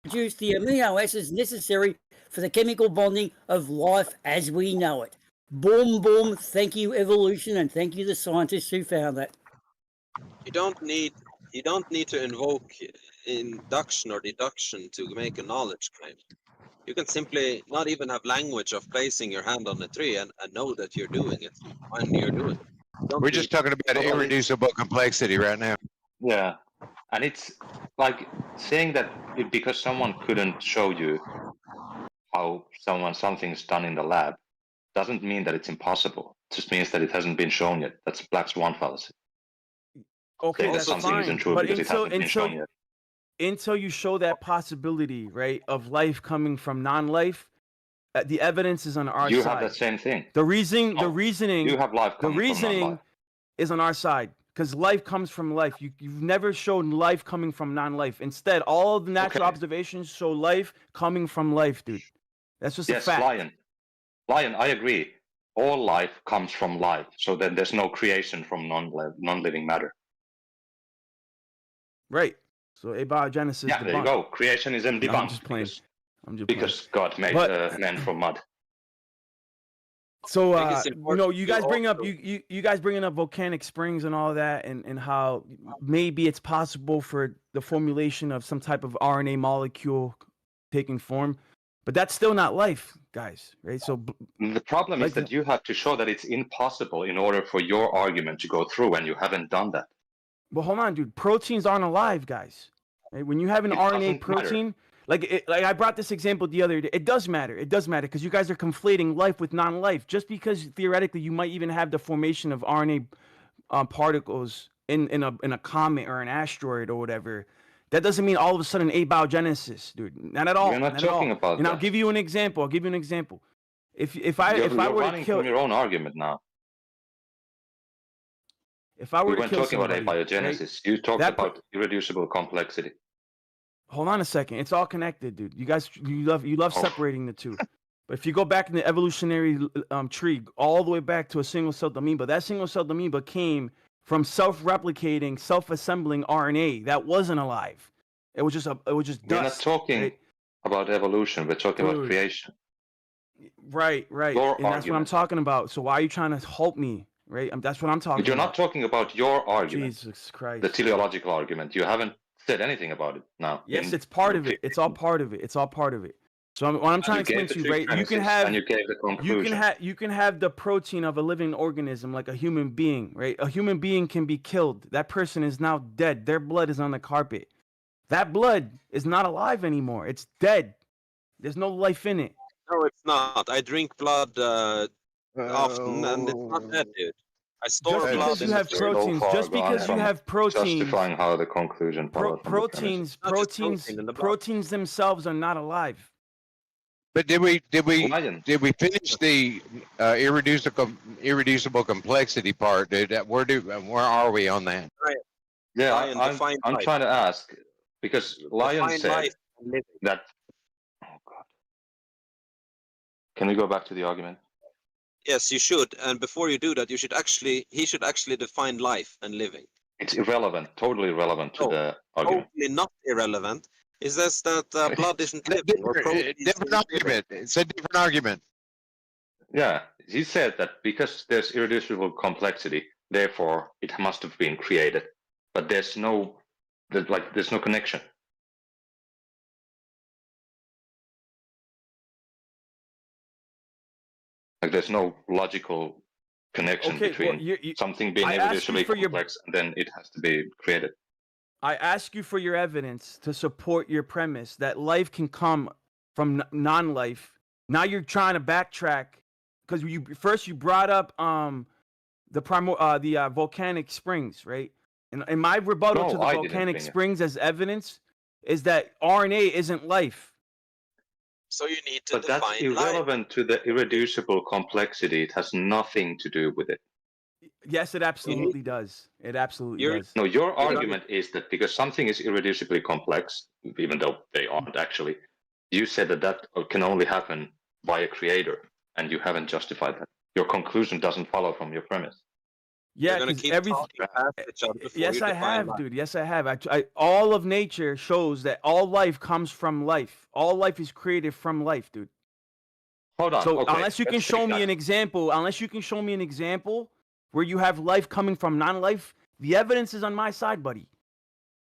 produce the amino acids necessary for the chemical bonding of life as we know it. Boom, boom. Thank you, evolution, and thank you, the scientists who found that. You don't need to invoke induction or deduction to make a knowledge claim. You can simply not even have language of placing your hand on a tree and know that you're doing it when you're doing it. We're just talking about irreducible complexity right now. Yeah, and it's like saying that because someone couldn't show you how something's done in the lab doesn't mean that it's impossible. It just means that it hasn't been shown yet. That's a black swan fallacy. Okay, that's fine. But until you show that possibility, right, of life coming from non-life, the evidence is on our side. You have that same thing. The reasoning. You have life coming from non-life. Is on our side because life comes from life. You've never shown life coming from non-life. Instead, all the natural observations show life coming from life, dude. That's just a fact. Lion, I agree. All life comes from life. So then there's no creation from non-living matter. Right. So abiogenesis. Yeah, there you go. Creationism debunked. I'm just playing. Because God made man from mud. So you guys bring up you guys bringing up volcanic springs and all of that, and how maybe it's possible for the formulation of some type of RNA molecule taking form, but that's still not life, guys, right? So the problem is that you have to show that it's impossible in order for your argument to go through, and you haven't done that. Well, hold on, dude. Proteins aren't alive, guys. Right? When you have an RNA protein. Matter. Like I brought this example the other day. It does matter. It does matter because you guys are conflating life with non-life. Just because theoretically you might even have the formation of RNA particles in a comet or an asteroid or whatever, that doesn't mean all of a sudden abiogenesis, dude. Not at all. We're not talking about and that. I'll give you an example. If I were to kill from your own argument now. If I were to kill somebody, about abiogenesis. Right? You talked about irreducible complexity. Hold on a second. It's all connected, dude. You guys, you love separating the two. But if you go back in the evolutionary tree, all the way back to a single-celled amoeba, that single-celled amoeba came from self-replicating, self-assembling RNA that wasn't alive. It was just dust. We're not talking about evolution. We're talking about creation. Right. And that's what I'm talking about. So why are you trying to help me? Right? That's what I'm talking about. You're not talking about your argument. Jesus Christ. The teleological argument. You haven't said anything about it now. Yes, it's part of it. It's all part of it. So what I'm trying to explain to you, right? You can have and you gave the conclusion. You can have the protein of a living organism like a human being, right? A human being can be killed. That person is now dead. Their blood is on the carpet. That blood is not alive anymore. It's dead. There's no life in it. No, it's not. I drink blood often, and it's not dead, dude. I store blood. You have proteins. Just because you have proteins. Justifying how the conclusion proteins themselves are not alive. But did we finish the irreducible complexity part, dude? Where are we on that? Right. Yeah, I'm trying to ask because Lion said that. Oh God. Can we go back to the argument? Yes, you should. And before you do that, he should actually define life and living. It's irrelevant, totally irrelevant to the argument. Totally not irrelevant. Is this that blood isn't living? Different argument. It's a different argument. Yeah, he said that because there's irreducible complexity, therefore it must have been created. But there's no connection. Like there's no logical connection between something being irreducibly complex and then it has to be created. I ask you for your evidence to support your premise that life can come from non-life. Now you're trying to backtrack because you brought up the volcanic springs, right? And my rebuttal to the volcanic springs as evidence is that RNA isn't life. So you need to define that's irrelevant to the irreducible complexity. It has nothing to do with it. Yes, it absolutely does. It absolutely does. No, your argument is that because something is irreducibly complex, even though they aren't actually, you said that can only happen by a creator, and you haven't justified that. Your conclusion doesn't follow from your premise. Yeah, You're gonna because keep talking past each other before yes, you I define have, life. dude. Yes, I have. All of nature shows that all life comes from life. All life is created from life, dude. Hold on. So Okay, unless you can let's show take me that. an example, where you have life coming from non-life, the evidence is on my side, buddy.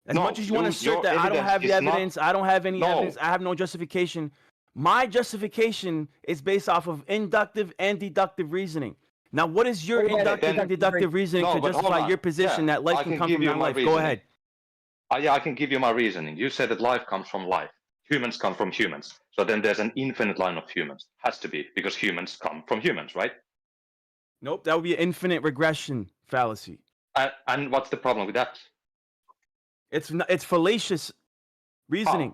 As No, much as you want to assert your that I don't evidence have the is not- evidence, I don't have any No. evidence, I have no justification. My justification is based off of inductive and deductive reasoning. Now, what is your What about inductive and inductive deductive reasoning No, to but hold justify on. your position Yeah, that life I can can come give from you my non-life? Go reasoning. ahead. Yeah, I can give you my reasoning. You said that life comes from life. Humans come from humans. So then there's an infinite line of humans. Has to be, because humans come from humans, right? Nope, that would be an infinite regression fallacy. And what's the problem with that? It's fallacious reasoning.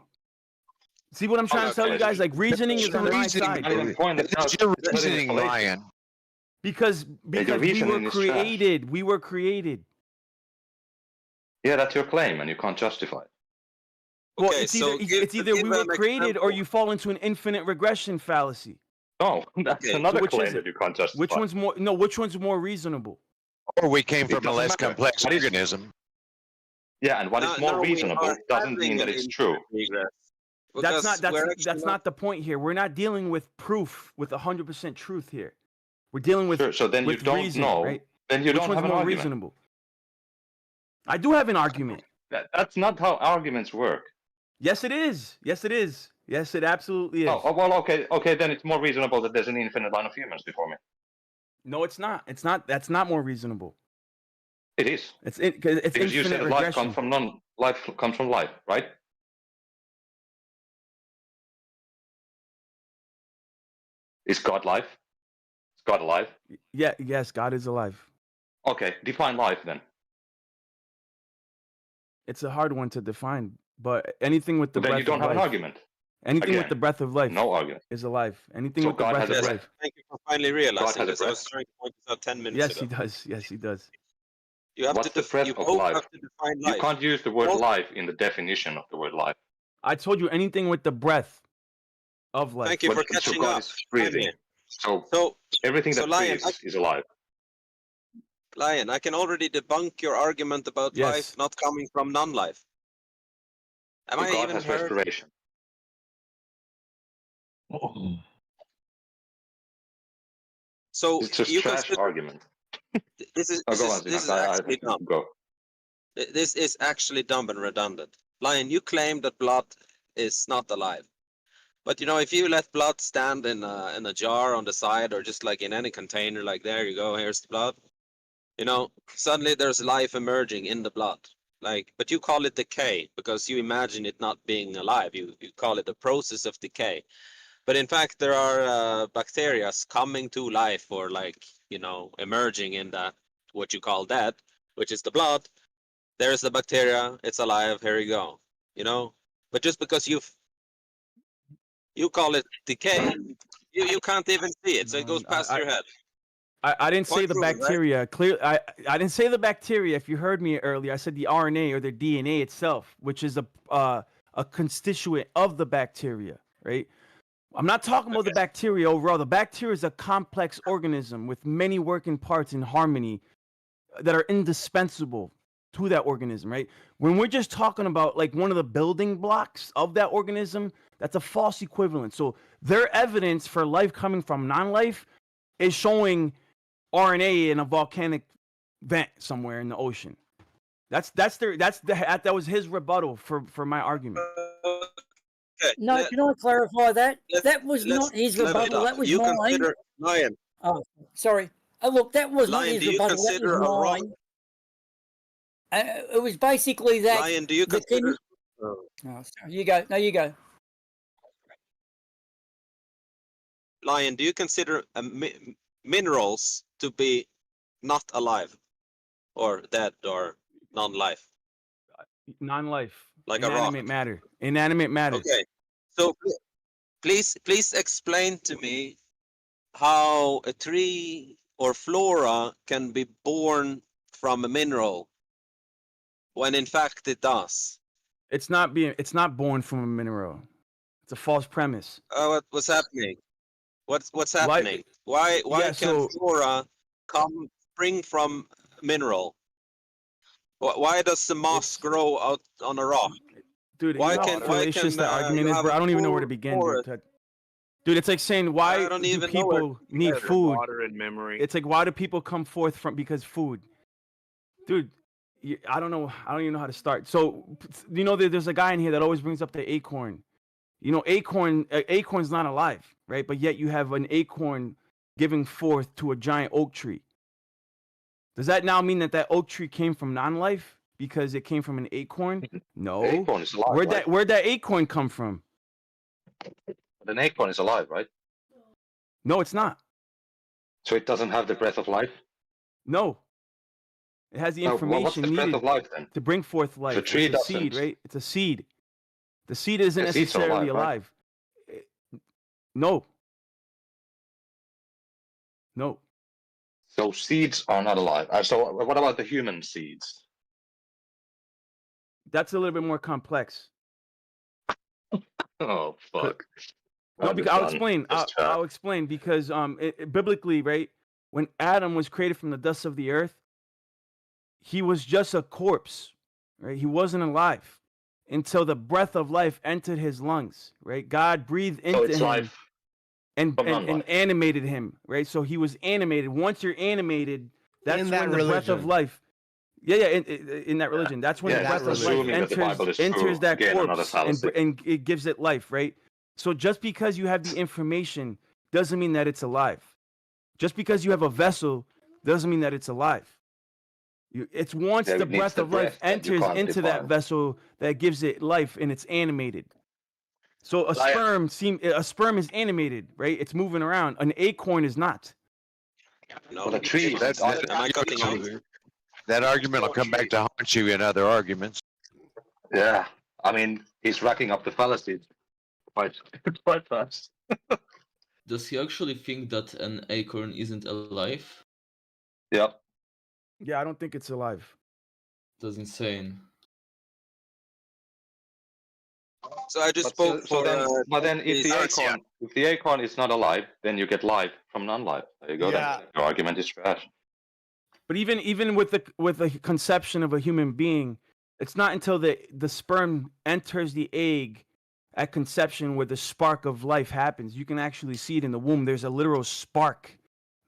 See what I'm trying to tell you guys? Like, reasoning is on my side. I even pointed That's out your that it is reasoning, fallacious. Lion. Because your we reasoning were is trash. created. We were created. Yeah, that's your claim, and you can't justify it. Well, Okay, it's so either give we were an created or example. you fall into an infinite regression fallacy. No, that's Okay, another so which claim is that it? you can't justify. Which one's more? No, which one's more reasonable? Or we came It from a doesn't less matter. complex What is- organism. Yeah, and what is more Now we reasonable are doesn't mean that having it's an true. regress. That's not Because we're actually that's not the point here. We're not dealing with proof with 100% truth here. We're dealing with Sure, so then you with don't reason, know. right? Then you Which don't one's have an more argument. reasonable? I do have an argument. That's not how arguments work. Yes, it is. Yes, it is. Yes, it absolutely is. Oh, well, okay, then it's more reasonable that there's an infinite line of humans before me. No, it's not. It's not. That's not more reasonable. It is. It's Because you infinite said that life regression. comes from life comes from life, right? Is God life? Is God alive? Yeah. Yes, God is alive. Okay, define life then. It's a hard one to define, but anything with the Then breath you don't of have an life. argument. Anything with Again, the breath of life No argument. is alive. Anything So with the God breath has of a life. Thank you for finally realizing has a this. I was breath. trying to point this out 10 minutes Yes, ago. he does. Yes, he does. You have What's to the breath you of both life? have to define You life. can't use the word Both- life in the definition of the word life. I told you anything with the breath of life. Thank you for So catching God up. is breathing. Finally. So So, everything so that Lion, breathes is alive. Lion, I can already debunk your argument about Yes. life not coming from non-life. Am So I God even has heard? respiration. So It's just you trash consider argument. this is Oh, this go is on, this is Sinan. actually dumb. Go. This is actually dumb and redundant. Lion, you claim that blood is not alive. But you know, if you let blood stand in a jar on the side or just like in any container, like there you go, here's the blood. You know, suddenly there's life emerging in the blood. Like, but you call it decay because you imagine it not being alive. You call it a process of decay. But in fact, there are bacteria coming to life or like, you know, emerging in that what you call dead, which is the blood. There's the bacteria, it's alive, here you go. You know? But just because you call it decay, you can't even see it, so it goes past your head. I didn't say Point the proven, right? bacteria. I didn't say the bacteria. If you heard me earlier, I said the RNA or the DNA itself, which is a constituent of the bacteria, right? I'm not talking about the bacteria overall. The bacteria is a complex organism with many working parts in harmony that are indispensable to that organism, right? When we're just talking about like one of the building blocks of that organism, that's a false equivalent. So their evidence for life coming from non-life is showing RNA in a volcanic vent somewhere in the ocean. That was his rebuttal for my argument. Okay, No, can I clarify that? That was let's not his level it rebuttal. up. That was You mine. consider Lion. Oh, sorry. Look, that was not Lion, his do you rebuttal. That consider a was rock? mine. It was basically that. Lion, do you the consider? Oh, sorry. You go. No, you go. Lion, do you consider minerals to be not alive, or dead, or non-life? Non-life. Like a rock. Inanimate matter. Inanimate matter. Okay. So please explain to me how a tree or flora can be born from a mineral when in fact it does. It's not born from a mineral. It's a false premise. What's happening? What's happening? Why yeah, can so- flora spring from mineral? Why does the moss grow out on a rock? Dude, Why you know can- how why fallacious can, that argument you is, have bro? a I don't even know where to full begin, forest? dude. It's like saying, why I don't do even know where people to need begin. food? Water and memory. It's like, why do people come forth from because food? Dude, I don't know. I don't even know how to start. So, you know, there's a guy in here that always brings up the acorn. You know, acorn's not alive, right? But yet you have an acorn giving forth to a giant oak tree. Does that now mean that oak tree came from non-life because it came from an acorn? No. Acorn is alive, right? Where'd that acorn come from? But an acorn is alive, right? No, it's not. So it doesn't have the breath of life. No. It has the No, well, what's information the breath needed of life then? to bring forth life. The tree It's a seed, doesn't. right? It's a seed. The seed isn't The seeds are necessarily alive, right? alive. No. No. So seeds are not alive. So what about the human seeds? That's a little bit more complex. Oh fuck. No, because I'll Done. explain. Just I'll explain because biblically, right, when Adam was created from the dust of the earth, he was just a corpse, right? He wasn't alive until the breath of life entered his lungs, right? God breathed so into it's him life. and from non-life. animated him, right? So he was animated. Once you're animated, that's In that when the breath of religion. life. Yeah, in that religion, that's when Yeah, the that breath of life assuming that the Bible is enters true. that Again, another corpse fallacy. and it gives it life, right? So just because you have the information doesn't mean that it's alive. Just because you have a vessel doesn't mean that it's alive. It's once Yeah, the it needs breath the of life breath that you enters can't into that define. vessel that gives it life and it's animated. So a sperm is animated, right? It's moving around. An acorn is not. No, Well, a tree. Am I cutting out? That argument will come back to haunt you in other arguments. Yeah. I mean, he's racking up the fallacies quite fast. Does he actually think that an acorn isn't alive? Yeah. Yeah, I don't think it's alive. That's insane. So I just But, spoke for. but then if the acorn is not alive, then you get life from non-life. There you go. Yeah. Then your argument is trash. But even with the conception of a human being, it's not until the sperm enters the egg at conception where the spark of life happens. You can actually see it in the womb. There's a literal spark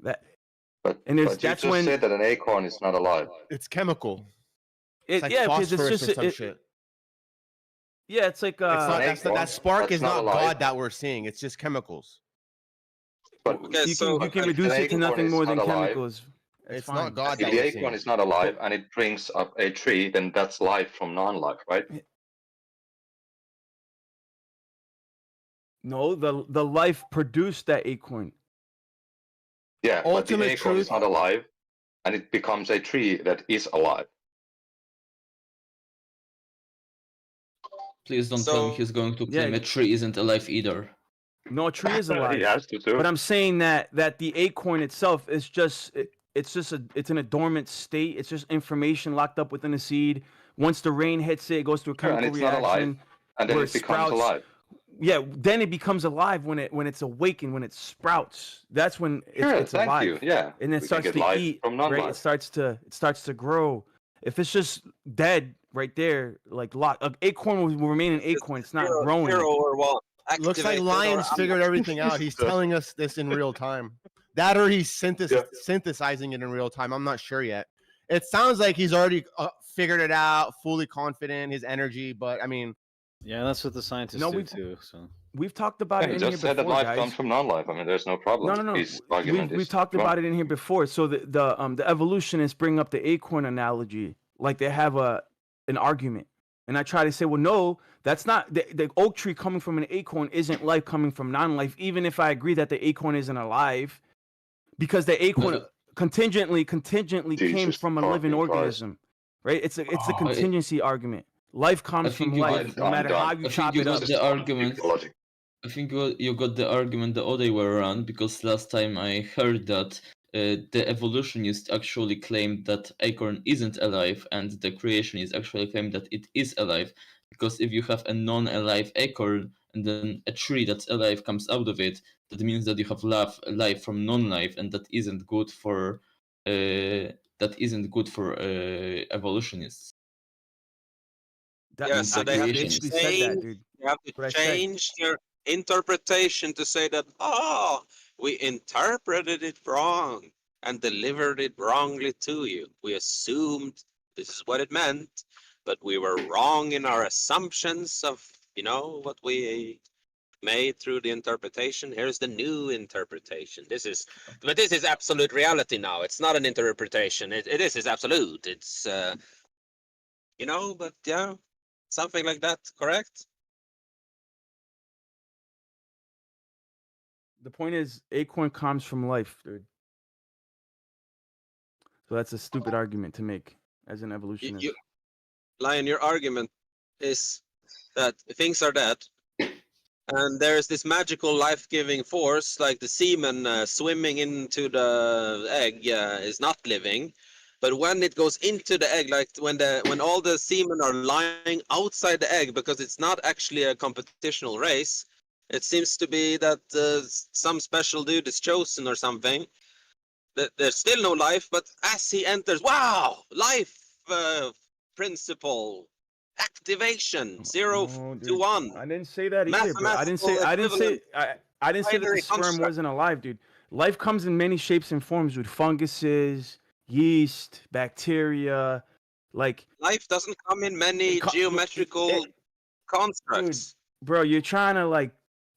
that But, And there's- but you that's just when- said that an acorn is not alive. It's chemical. it, It's like yeah, because phosphorus it's just or some it- shit. yeah, it's like It's not, an that's not, acorn, that spark that's is not not alive. God that we're seeing. It's just chemicals. But Okay, you so- can If reduce an it to acorn nothing is more not than alive, chemicals. That's It's fine. not God if that the we're acorn seeing. is not alive and it brings up a tree, then that's life from non-life, right? No, the life produced that acorn. Yeah, but the Ultimate acorn is truth- not alive, and it becomes a tree that is alive. Please don't tell me So- he's going to Yeah. claim a tree isn't alive either. No, a tree is alive. He has to too. But I'm saying that the acorn itself is just it's in a dormant state. It's just information locked up within a seed. Once the rain hits it, it goes through a Sure, and chemical it's not alive, reaction. and then where it it becomes sprouts. alive. Yeah, then it becomes alive when it's awakened, when it sprouts. That's when Sure, it's thank alive. you. Yeah, And we it can starts get to life eat, from right? non-life. It starts to grow. If it's just dead right there, like an acorn will remain an acorn. It's not growing. Zero or one. Looks like Activated or Lions un- figured everything out. He's telling us this in real time. That or he's Yeah. synthesizing it in real time. I'm not sure yet. It sounds like he's already figured it out, fully confident, his energy. But I mean, Yeah, that's what the scientists No, do we've- too. So We've talked about Yeah, it he in just here said that before, life guys. comes from non-life. I mean, there's no problem. No. His argument We've is talked wrong. about it in here before. So the evolutionists bring up the acorn analogy, like they have an argument, and I try to say, well, no, that's not the oak tree coming from an acorn isn't life coming from non-life. Even if I agree that the acorn isn't alive, because the acorn No. contingently came Jesus from a living fucking Christ. organism, right? It's a Oh, contingency argument. Life comes I think from you life, got- no matter how I'm you I chop think you it got up. the argument. Logic. I think you got the argument the other way around, because last time I heard that the evolutionist actually claimed that acorn isn't alive, and the creationist actually claimed that it is alive. Because if you have a non-alive acorn and then a tree that's alive comes out of it, that means that you have life from non-life, and that isn't good for that isn't good for evolutionists. That, Yeah, in so I they just have to basically said that, change. dude. You have to What I said. change their interpretation to say that, oh, we interpreted it wrong and delivered it wrongly to you. We assumed this is what it meant, but we were wrong in our assumptions of, what we made through the interpretation. Here's the new interpretation. But this is absolute reality now. It's not an interpretation. This is absolute. It's, but yeah, something like that, correct? The point is, acorn comes from life, dude. So that's a stupid argument to make as an evolutionist. Lion, your argument is that things are dead, and there's this magical life-giving force, like the semen swimming into the egg is not living, but when it goes into the egg, like when all the semen are lying outside the egg, because it's not actually a competitional race, it seems to be that some special dude is chosen or something. There's still no life, but as he enters, wow, life principle activation 0 Oh, to dude. 1. I didn't say that either, bro. I didn't say Mathematical I didn't say that the binary sperm construct. wasn't alive, dude. Life comes in many shapes and forms with funguses, yeast, bacteria, like Life doesn't come in many geometrical dude, constructs. bro, you're trying to like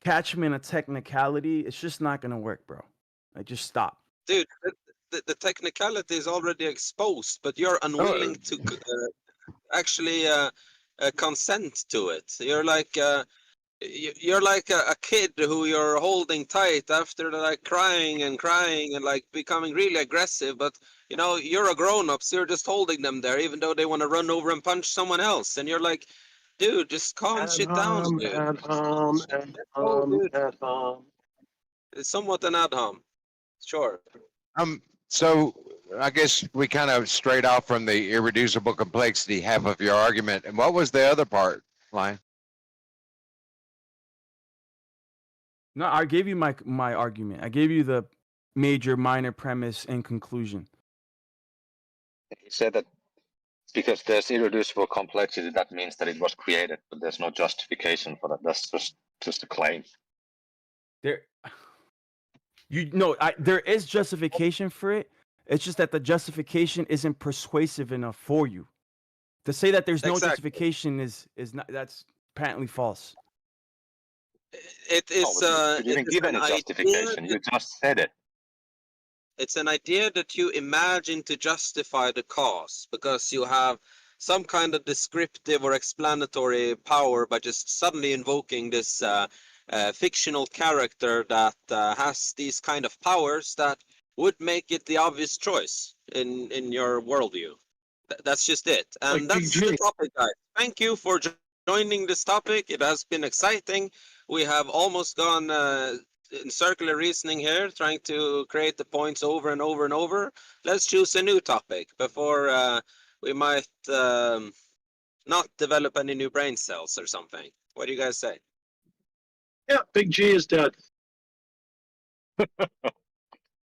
catch me in a technicality. It's just not gonna work, bro. Like, just stop. Dude, the technicality is already exposed, but you're unwilling to actually consent to it. You're like a kid who you're holding tight after like crying and like becoming really aggressive, but you're a grown-up, so you're just holding them there even though they want to run over and punch someone else, and you're like, dude, just calm shit down, dude. It's somewhat an ad hom, sure. So I guess we kind of strayed off from the irreducible complexity half of your argument. And what was the other part, Lion? No, I gave you my argument. I gave you the major, minor premise and conclusion. He said that because there's irreducible complexity, that means that it was created, but there's no justification for that. That's just a claim. There is justification for it. It's just that the justification isn't persuasive enough for you. To say that there's no justification is not, that's patently false. It is you didn't give any justification. You just said it. It's an idea that you imagine to justify the cause because you have some kind of descriptive or explanatory power by just suddenly invoking this fictional character that has these kind of powers that would make it the obvious choice in your worldview. That's just it. And that's the topic, guys. Thank you for joining this topic. It has been exciting. We have almost gone in circular reasoning here, trying to create the points over and over and over. Let's choose a new topic before we might not develop any new brain cells or something. What do you guys say? Yeah, Big G is dead.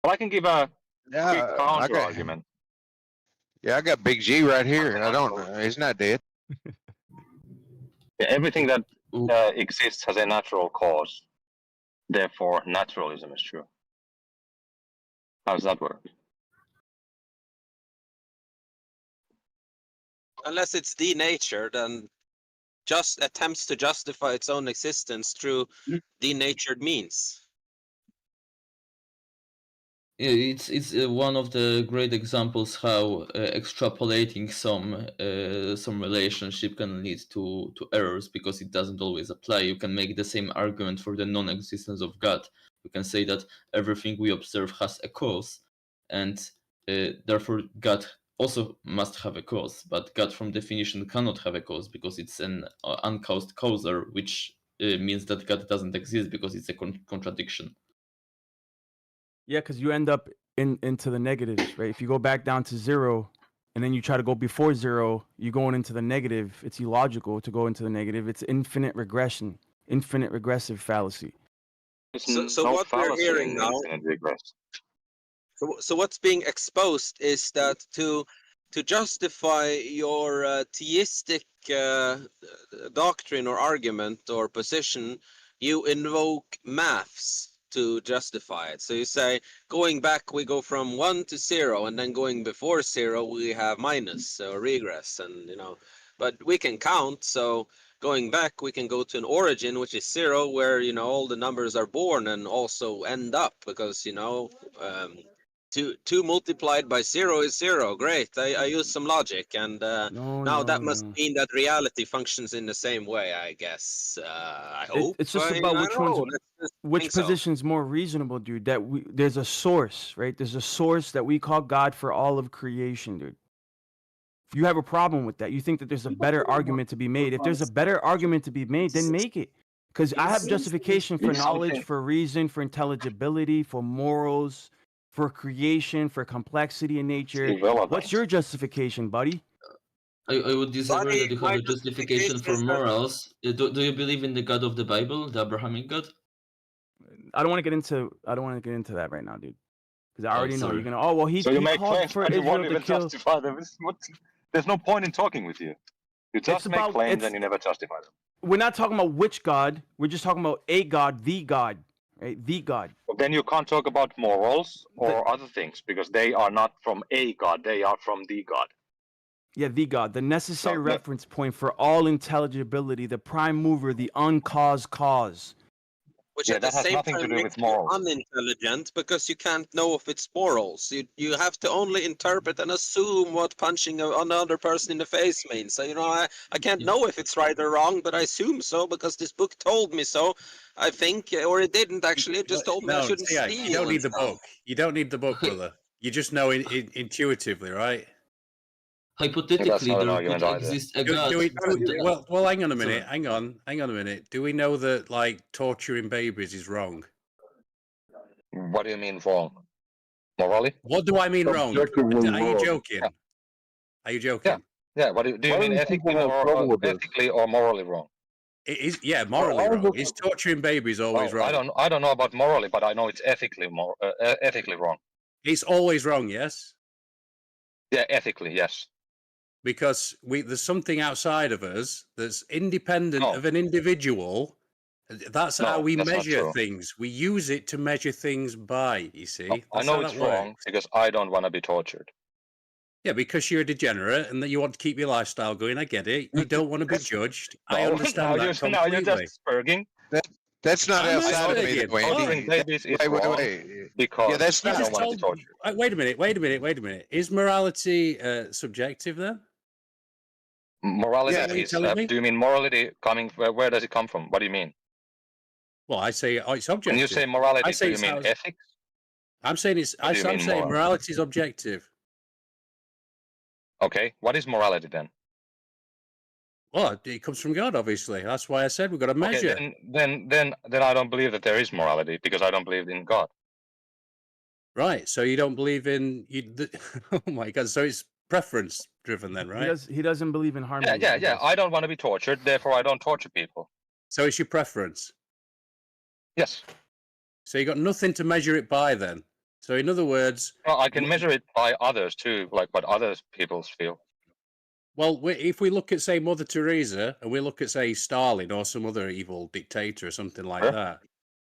Well, I can give a quick counter argument. Yeah, I got Big G right here. I don't. He's not dead. Yeah, everything that exists has a natural cause. Therefore, naturalism is true. How does that work? Unless it's denatured and just attempts to justify its own existence through denatured means. Yeah, it's one of the great examples how extrapolating some relationship can lead to errors because it doesn't always apply. You can make the same argument for the non-existence of God. You can say that everything we observe has a cause, and therefore God also must have a cause. But God, from definition, cannot have a cause because it's an uncaused causer, which means that God doesn't exist because it's a contradiction. Yeah, because you end up into the negatives, right? If you go back down to zero and then you try to go before zero, you're going into the negative. It's illogical to go into the negative. It's infinite regression, infinite regressive fallacy. So what we're hearing now, So what's being exposed is that to justify your theistic doctrine or argument or position, you invoke maths to justify it. So you say, going back, we go from 1 to 0, and then going before 0, we have minus or regress, and but we can count, so going back, we can go to an origin, which is 0, where all the numbers are born and also end up, because 2 multiplied by 0 is 0. Great. I use some logic, and now that must mean that reality functions in the same way, I guess. I hope. It's just I about don't which know. one's Let's just which think so. position's more reasonable, dude. That there's a source, right? There's a source that we call God for all of creation, dude. If you have a problem with that, you think that there's a better argument to be made. If there's a better argument to be made, then make it. Because I have justification for knowledge, for reason, for intelligibility, for morals, for creation, for complexity in nature. What's your justification, buddy? I would disagree Buddy, that you my have a justification justification for is that- morals. Do you believe in the God of the Bible, the Abrahamic God? I don't want to get into that right now, dude. Because I already know sorry. you're gonna. Oh well, he make called claims, for but you won't Israel to even kill. justify them. There's no point in talking with you. You just make claims and you never justify them. We're not talking about which God. We're just talking about a God, the God, right? The God. But then you can't talk about morals or other things because they are not from a God. They are from the God. Yeah, the God, the necessary So, reference point for all intelligibility, the prime mover, the uncaused cause. Which Yeah, at the that has same nothing to time do makes with you morals. unintelligent, because you can't know if it's morals. You have to only interpret and assume what punching another person in the face means. So I can't know if it's right or wrong, but I assume so because this book told me so. I think, or it didn't actually. It just told me I shouldn't steal. You don't need the and stuff. book. You don't need the book, brother. You just know intuitively, right? Hypothetically, not an there argument could either. exist a God. Well, hang on a minute. Hang on a minute. Do we know that like torturing babies is wrong? What do you mean wrong? Morally? What do I mean wrong? Are you joking? Yeah. Are you joking? Yeah. What do you mean ethically or morally wrong? It is, yeah, morally wrong. Is torturing babies always wrong? I don't know about morally, but I know it's ethically wrong. It's always wrong, yes. Yeah, ethically, yes. Because there's something outside of us that's independent of an individual. That's how we measure things. We use it to measure things by, you see. I know it's wrong because I don't want to be tortured. Yeah, because you're a degenerate and that you want to keep your lifestyle going. I get it. You don't want to be judged. I understand that completely. Now you're just spurging. That's not outside of me, Torturing babies is wrong because that's I not. don't want to be tortured. Wait a minute. Is morality subjective then? Morality is. Do you mean morality coming? Where does it come from? What do you mean? Well, I say it's objective. When you say morality, do you mean ethics? I'm saying I'm saying morality is objective. Okay, what is morality then? Well, it comes from God, obviously. That's why I said we've got to measure. Okay, then I don't believe that there is morality because I don't believe in God. Right. So you don't believe in oh my God. So it's preference driven then, right? He doesn't believe in harmony. Yeah. I don't want to be tortured, therefore I don't torture people. So it's your preference. Yes. So you got nothing to measure it by then. So in other words, well, I can measure it by others too, like what other people feel. Well, if we look at, say, Mother Teresa, and we look at, say, Stalin or some other evil dictator or something like that,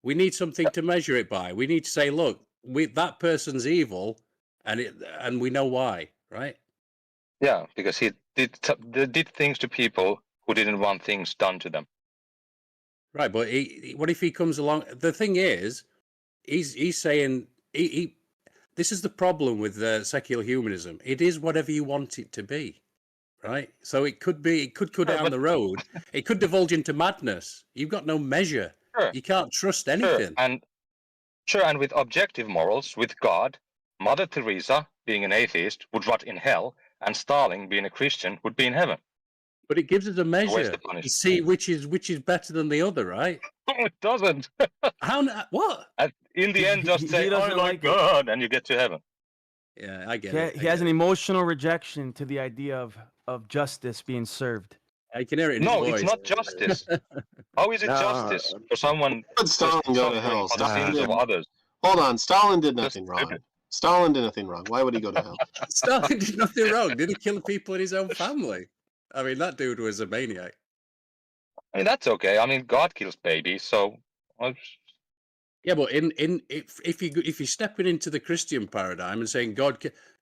we need something to measure it by. We need to say, look, that person's evil, and we know why, right? Yeah, because he did things to people who didn't want things done to them. Right, but what if he comes along? The thing is, he's saying this is the problem with secular humanism. It is whatever you want it to be. Right, so it could go down the road. It could divulge into madness. You've got no measure. Sure. You can't trust anything. And with objective morals, with God, Mother Teresa, being an atheist, would rot in hell, and Stalin, being a Christian, would be in heaven. But it gives us a measure to see which is better than the other, right? No, it doesn't. What? In the end, just say, "I like God," and you get to heaven. Yeah, I get it. He has an emotional rejection to the idea of justice being served. I can hear it in No, his voice. it's not justice. How is it justice for someone Stalin go to hell? Stalin of others? Hold on, Stalin did nothing wrong. Stalin did nothing wrong. Why would he go to hell? Stalin did nothing wrong. Did he kill people in his own family? I mean, that dude was a maniac. I mean, that's okay. I mean, God kills babies, so Yeah, but if you're stepping into the Christian paradigm and saying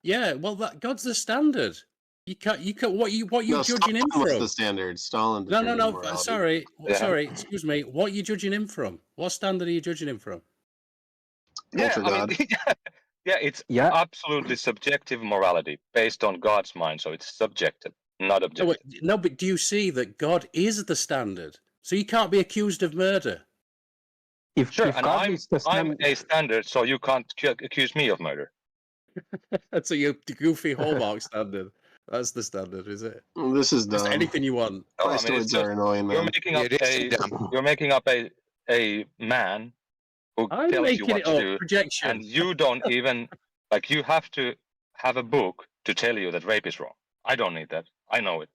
yeah, well, God's the standard. You can't what you No, judging him Stalin was from? the standard. Stalin No, determined morality. sorry, excuse me. What are you judging him from? What standard are you judging him from? yeah, Ultra I God. mean, yeah, it's absolutely subjective morality based on God's mind, so it's subjective, not objective. No, but do you see that God is the standard? So you can't be accused of murder. Sure, and I'm a standard, so you can't accuse me of murder. So you're the goofy Hallmark standard. That's the standard, is it? This is Just dumb. anything you want. No, I mean, it's Christoids are annoying, you're man. making up a man who I'm tells you making what it to up. do, Projection. and you don't even like. You have to have a book to tell you that rape is wrong. I don't need that. I know it.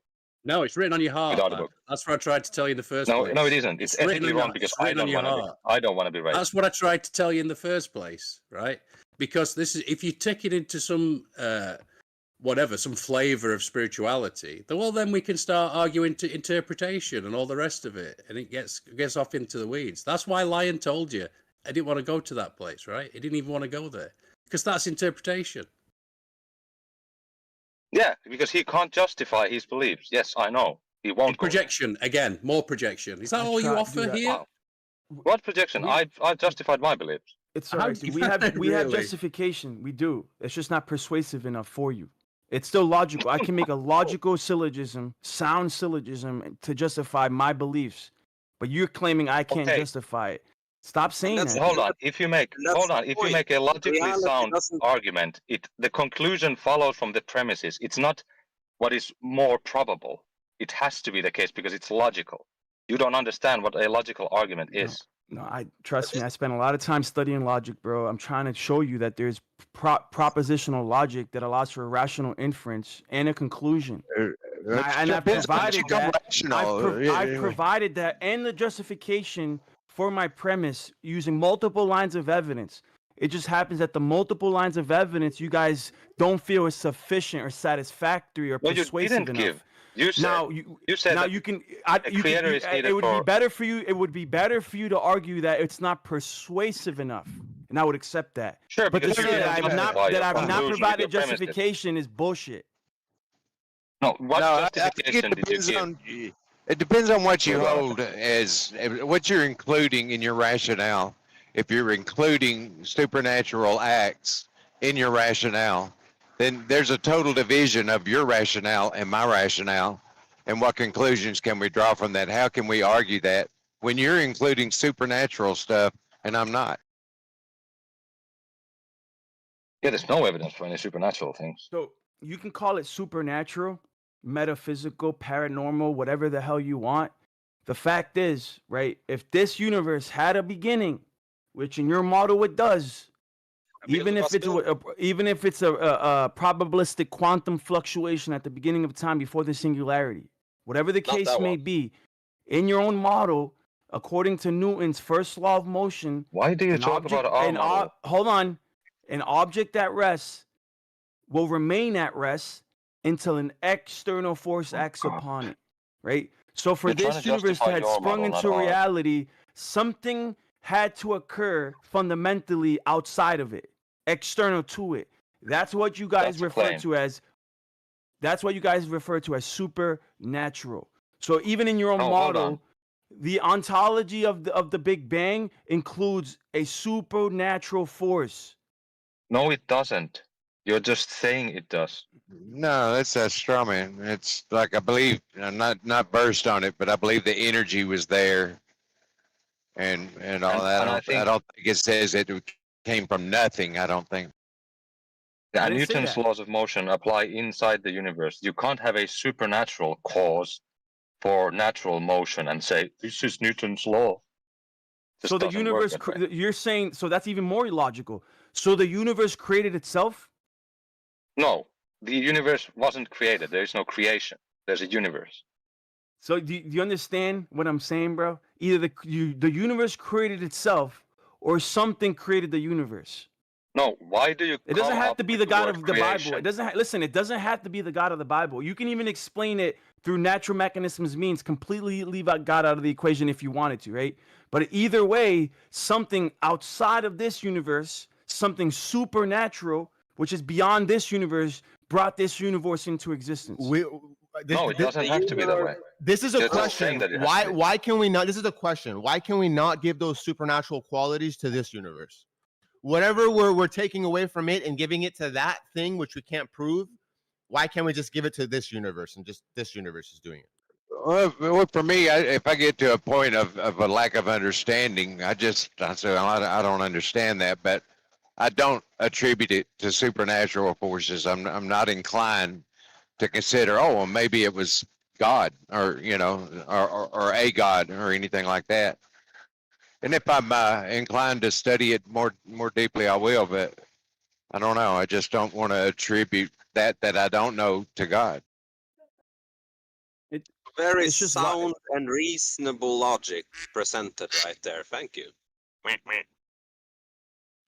No, it's written on your heart. Without a lad. book. That's what I tried to tell you in the first No, place. no, it isn't. It's written ethically on wrong your- because it's I written on don't your want to. heart. I don't want to be raped. That's what I tried to tell you in the first place, right? Because this is if you take it into some some flavor of spirituality, then we can start arguing to interpretation and all the rest of it, and it gets off into the weeds. That's why Lion told you I didn't want to go to that place, right? He didn't even want to go there because that's interpretation. Yeah, because he can't justify his beliefs. Yes, I know. He won't. Projection again, more projection. Is that all you offer here? What projection? I've justified my beliefs. It's all right, dude. We have Really? justification. We do. It's just not persuasive enough for you. It's still logical. I can make a logical syllogism, sound syllogism to justify my beliefs, but you're claiming I can't justify it. Stop saying that. Hold on. If you make a logically sound argument, the conclusion follows from the premises. It's not what is more probable. It has to be the case because it's logical. You don't understand what a logical argument is. No, trust me. I spent a lot of time studying logic, bro. I'm trying to show you that there's propositional logic that allows for rational inference and a conclusion. And I've provided that. I've provided that and the justification for my premise using multiple lines of evidence. It just happens that the multiple lines of evidence you guys don't feel is sufficient or satisfactory or persuasive enough. You said you said now you can. It would be better for you. It would be better for you to argue that it's not persuasive enough, and I would accept that. Sure, but to say that I've not provided your justification is bullshit. No, what justification did you give? It depends on what you hold as what you're including in your rationale. If you're including supernatural acts in your rationale, then there's a total division of your rationale and my rationale. And what conclusions can we draw from that? How can we argue that when you're including supernatural stuff and I'm not? Yeah, there's no evidence for any supernatural things. So you can call it supernatural, metaphysical, paranormal, whatever the hell you want. The fact is, right, if this universe had a beginning, which in your model it does, even if it's a probabilistic quantum fluctuation at the beginning of time before the singularity, whatever the case may be, in your own model, according to Newton's first law of motion, why do you talk about our model? Hold on, an object at rest will remain at rest until an external force acts upon it, right? So for this universe to have sprung into reality, something had to occur fundamentally outside of it, external to it. That's what you guys refer to as. That's what you guys refer to as supernatural. So even in your own model, the ontology of the Big Bang includes a supernatural force. No, it doesn't. You're just saying it does. No, that's astronomy. It's like I believe, not burst on it, but I believe the energy was there, and all that. I don't think it says it came from nothing. I don't think. Yeah, Newton's laws of motion apply inside the universe. You can't have a supernatural cause for natural motion and say this is Newton's law. So the universe, you're saying, so that's even more illogical. So the universe created itself? No, the universe wasn't created. There is no creation. There's a universe. So do you understand what I'm saying, bro? Either the universe created itself or something created the universe. No, why do you? It doesn't come have up to be with the God word of the Bible. creation? It doesn't listen. It doesn't have to be the God of the Bible. You can even explain it through natural mechanisms, means completely leave out God out of the equation if you wanted to, right? But either way, something outside of this universe, something supernatural, which is beyond this universe, brought this universe into existence. No, it doesn't have to be that way. This is a They're just saying question. that it has to be. Why can we not? This is a question. Why can we not give those supernatural qualities to this universe? Whatever we're taking away from it and giving it to that thing which we can't prove, why can't we just give it to this universe and just this universe is doing it? Well, for me, if I get to a point of a lack of understanding, I say I don't understand that, but I don't attribute it to supernatural forces. I'm not inclined to consider, oh, well, maybe it was God, or or a God, or anything like that. And if I'm inclined to study it more deeply, I will. But I don't know. I just don't want to attribute that I don't know to God. Very it's just sound and reasonable logic presented right there. Thank you.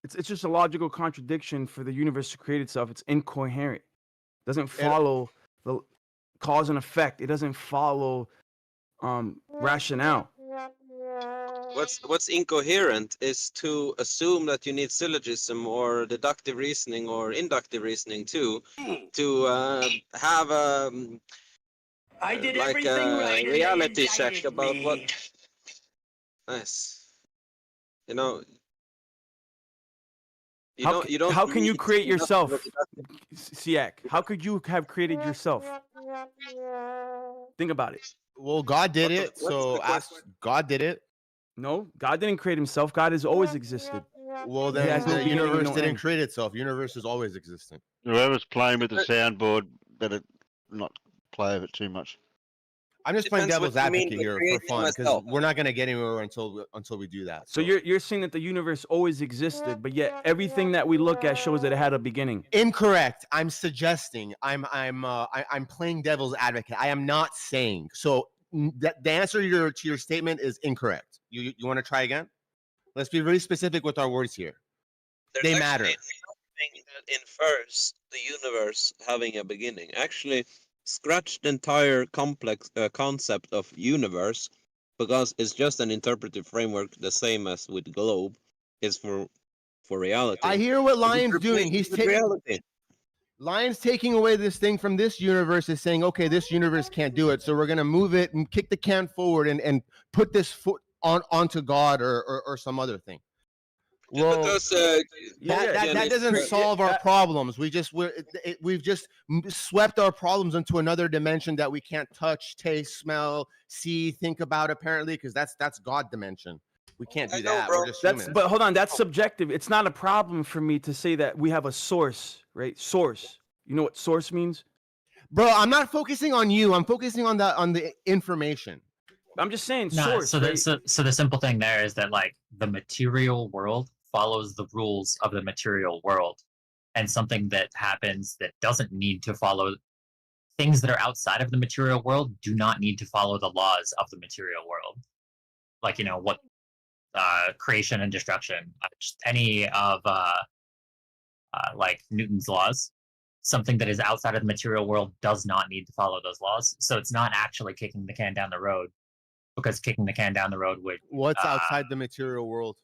It's just a logical contradiction for the universe to create itself. It's incoherent. It doesn't follow the cause and effect. It doesn't follow rationale. What's incoherent is to assume that you need syllogism or deductive reasoning or inductive reasoning to have I did like everything a right and they reality check indicted about me. what. Nice. You know. You don't. How can you need create enough yourself, of a Siak? How could you have created yourself? Think about it. Well, God did it, so ask God did it. No, God didn't create himself. God has always existed. Well, He then has no the beginning and universe no didn't end. create itself. Universe is always existent. Whoever's playing with the soundboard better not play with it too much. I'm just playing Depends what devil's you mean advocate by here for creating fun because myself. we're not going to get anywhere until we do that. So you're saying that the universe always existed, but yet everything that we look at shows that it had a beginning. Incorrect. I'm suggesting. I'm playing devil's advocate. I am not saying. So the answer to your statement is incorrect. You want to try again? Let's be really specific with our words here. They matter. Nothing that infers the universe having a beginning. Actually, scratch the entire complex concept of universe, because it's just an interpretive framework, the same as with globe is for reality. I hear what Lion's doing. He's taking reality. Lion's taking away this thing from this universe, is saying, okay, this universe can't do it, so we're gonna move it and kick the can forward and put this foot onto God or some other thing. Well, because that doesn't solve our problems. We've just swept our problems into another dimension that we can't touch, taste, smell, see, think about. Apparently, because that's God dimension. We can't do that. We're just humans. But hold on, that's subjective. It's not a problem for me to say that we have a source, right? Source. You know what source means? Bro, I'm not focusing on you. I'm focusing on the information. I'm just saying No, source. so, right? so the simple thing there is that like the material world follows the rules of the material world, and something that happens that doesn't need to follow things that are outside of the material world do not need to follow the laws of the material world. Like, you know, what creation and destruction, just any of like Newton's laws. Something that is outside of the material world does not need to follow those laws. So it's not actually kicking the can down the road, because kicking the can down the road would What's outside the material world?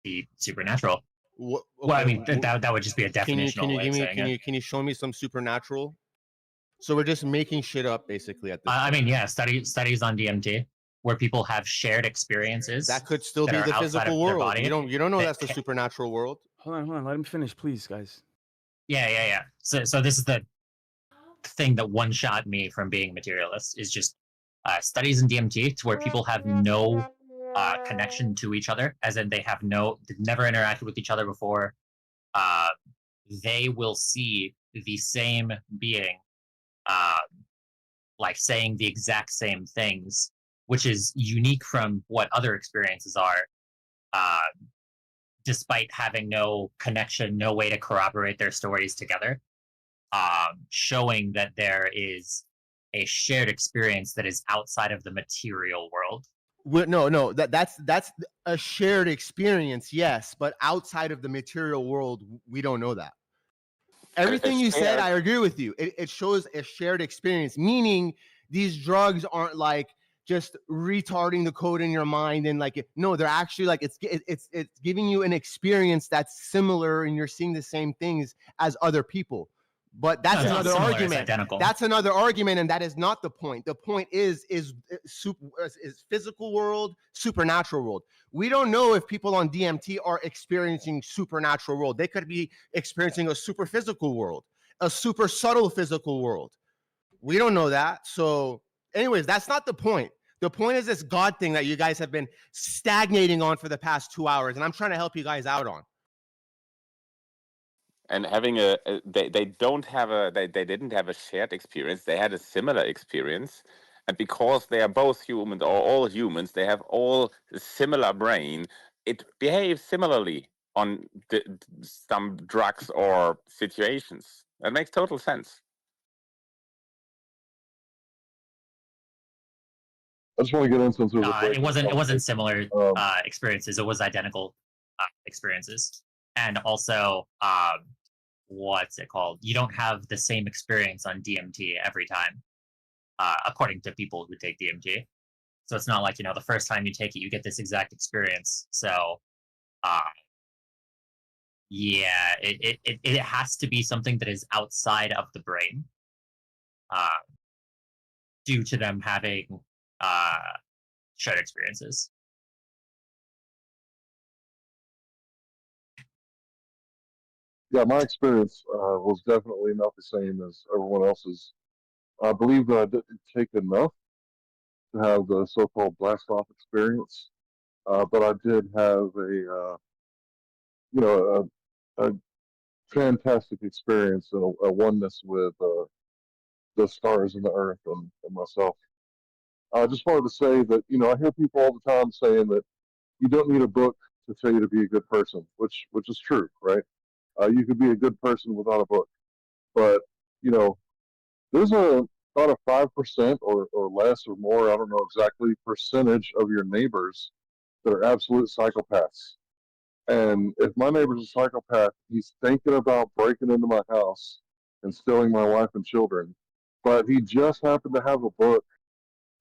Be supernatural. Okay, well, I mean that would just be a definitional way of saying it. Can you show me some supernatural? So we're just making shit up basically at this I mean, yeah, studies on DMT where people have shared experiences that could still be the physical world. You don't know that's the supernatural world. Hold on, let him finish, please, guys. Yeah. So this is the thing that one shot me from being materialist is just studies in DMT to where people have no connection to each other, as in they've never interacted with each other before. They will see the same being like saying the exact same things, which is unique from what other experiences are, despite having no connection, no way to corroborate their stories together, showing that there is a shared experience that is outside of the material world. No, that's a shared experience, yes, but outside of the material world, we don't know that. Everything you said, I agree with you. It shows a shared experience, meaning these drugs aren't like just retarding the code in your mind and like no, they're actually like it's giving you an experience that's similar and you're seeing the same things as other people. But that's another argument. That's another argument, and that is not the point. The point is physical world, supernatural world. We don't know if people on DMT are experiencing supernatural world. They could be experiencing a super physical world, a super subtle physical world. We don't know that. So, anyways, that's not the point. The point is this God thing that you guys have been stagnating on for the past 2 hours, and I'm trying to help you guys out on. And having they didn't have a shared experience. They had a similar experience, and because they are both humans or all humans, they have all a similar brain. It behaves similarly on some drugs or situations. That makes total sense. I just want to get in since it wasn't similar experiences. It was identical experiences, and also what's it called? You don't have the same experience on DMT every time, according to people who take DMT. So it's not like the first time you take it, you get this exact experience. So, yeah, it has to be something that is outside of the brain, due to them having shared experiences. Yeah, my experience was definitely not the same as everyone else's. I believe that I didn't take enough to have the so-called blast-off experience, but I did have a fantastic experience and a oneness with the stars and the earth and myself. I just wanted to say that I hear people all the time saying that you don't need a book to tell you to be a good person, which is true, right? You could be a good person without a book, but there's about a 5% or less or more, I don't know exactly, percentage of your neighbors that are absolute psychopaths. And if my neighbor's a psychopath, he's thinking about breaking into my house and stealing my wife and children, but he just happened to have a book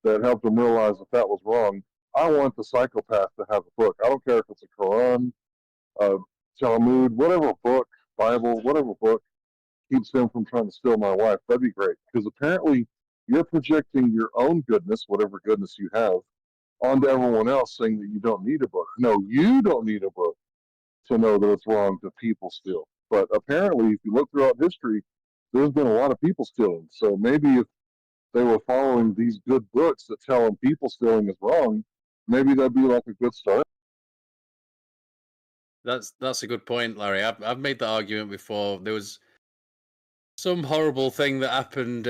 that helped him realize that was wrong. I want the psychopath to have a book. I don't care if it's a Quran, Talmud, whatever book, Bible, whatever book keeps him from trying to steal my wife. That'd be great, because apparently you're projecting your own goodness, whatever goodness you have, onto everyone else, saying that you don't need a book. No, you don't need a book to know that it's wrong to people steal. But apparently, if you look throughout history, there's been a lot of people stealing. So maybe if they were following these good books that tell them people stealing is wrong, maybe that'd be like a good start. That's a good point, Larry. I've made that argument before. There was some horrible thing that happened.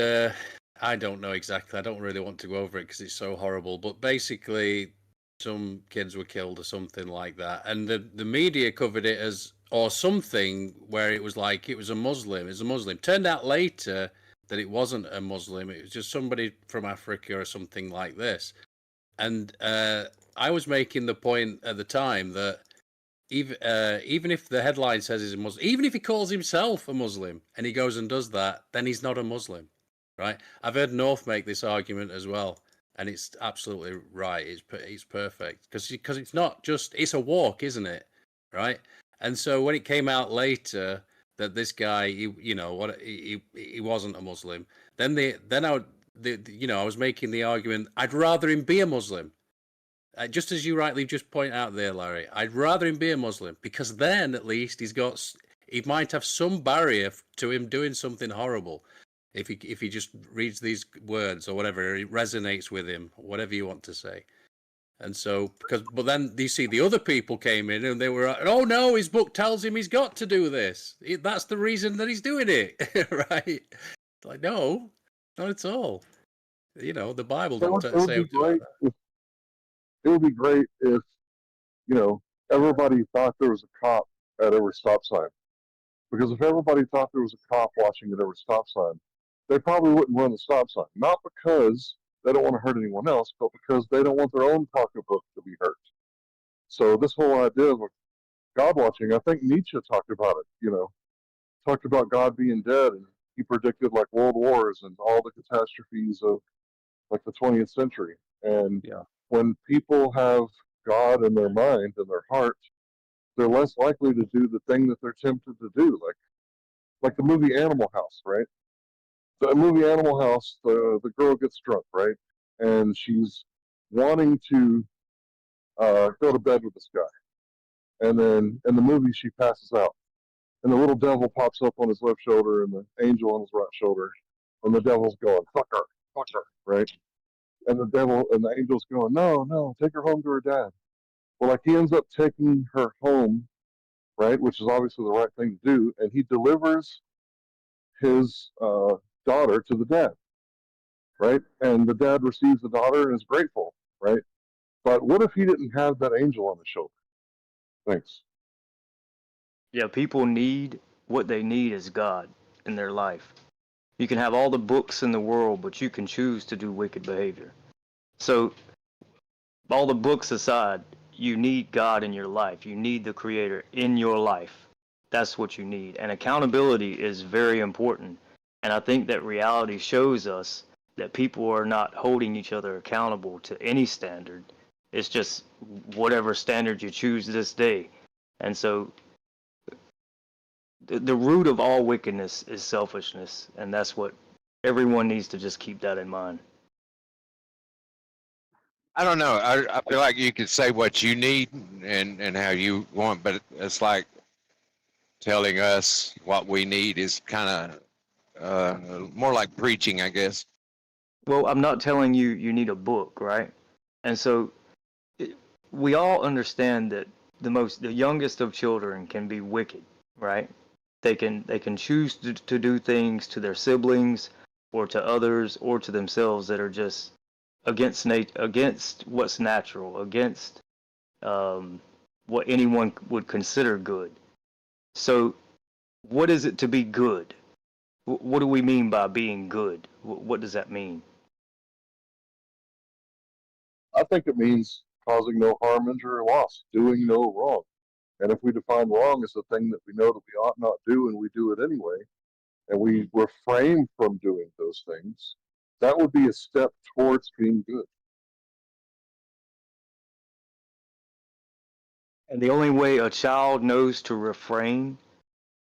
I don't know exactly. I don't really want to go over it because it's so horrible. But basically, some kids were killed or something like that, and the media covered it as or something where it was like it was a Muslim. It's a Muslim. Turned out later that it wasn't a Muslim. It was just somebody from Africa or something like this. And I was making the point at the time that even if the headline says he's a Muslim, even if he calls himself a Muslim and he goes and does that, then he's not a Muslim, right? I've heard North make this argument as well, and it's absolutely right. It's perfect because it's not just it's a walk, isn't it? Right? And so when it came out later that this guy, he wasn't a Muslim, I was making the argument I'd rather him be a Muslim. Just as you rightly just point out there, Larry, I'd rather him be a Muslim because then at least he might have some barrier to him doing something horrible. If he just reads these words or whatever, it resonates with him, whatever you want to say. And so, but then you see the other people came in and they were, oh no, his book tells him he's got to do this. That's the reason that he's doing it, right? Like, no, not at all. The Bible doesn't say to do that. It would be great if, everybody thought there was a cop at every stop sign. Because if everybody thought there was a cop watching at every stop sign, they probably wouldn't run the stop sign. Not because they don't want to hurt anyone else, but because they don't want their own pocketbook to be hurt. So this whole idea of God watching, I think Nietzsche talked about it, talked about God being dead, and he predicted like world wars and all the catastrophes of like the 20th century. And when people have God in their mind and their heart, they're less likely to do the thing that they're tempted to do, like the movie Animal House, right? The movie Animal House, the girl gets drunk, right? And she's wanting to go to bed with this guy. And then in the movie, she passes out. And the little devil pops up on his left shoulder and the angel on his right shoulder. And the devil's going, fuck her, right? And the devil and the angel's going, no, take her home to her dad. Well, like he ends up taking her home, right? Which is obviously the right thing to do. And he delivers his daughter to the dad, right? And the dad receives the daughter and is grateful, right? But what if he didn't have that angel on his shoulder? Thanks. Yeah, people need what they need is God in their life. You can have all the books in the world, but you can choose to do wicked behavior. So, all the books aside, you need God in your life. You need the Creator in your life. That's what you need. And accountability is very important. And I think that reality shows us that people are not holding each other accountable to any standard. It's just whatever standard you choose this day. And so the root of all wickedness is selfishness, and that's what everyone needs to just keep that in mind. I don't know. I feel like you could say what you need and how you want, but it's like telling us what we need is kind of more like preaching, I guess. Well, I'm not telling you you need a book, right? And so we all understand that the youngest of children can be wicked, right? They can choose to do things to their siblings or to others or to themselves that are just against what's natural, against what anyone would consider good. So, what is it to be good? What do we mean by being good? What does that mean? I think it means causing no harm, injury, or loss, doing no wrong. And if we define wrong as the thing that we know that we ought not do and we do it anyway, and we refrain from doing those things, that would be a step towards being good. And the only way a child knows to refrain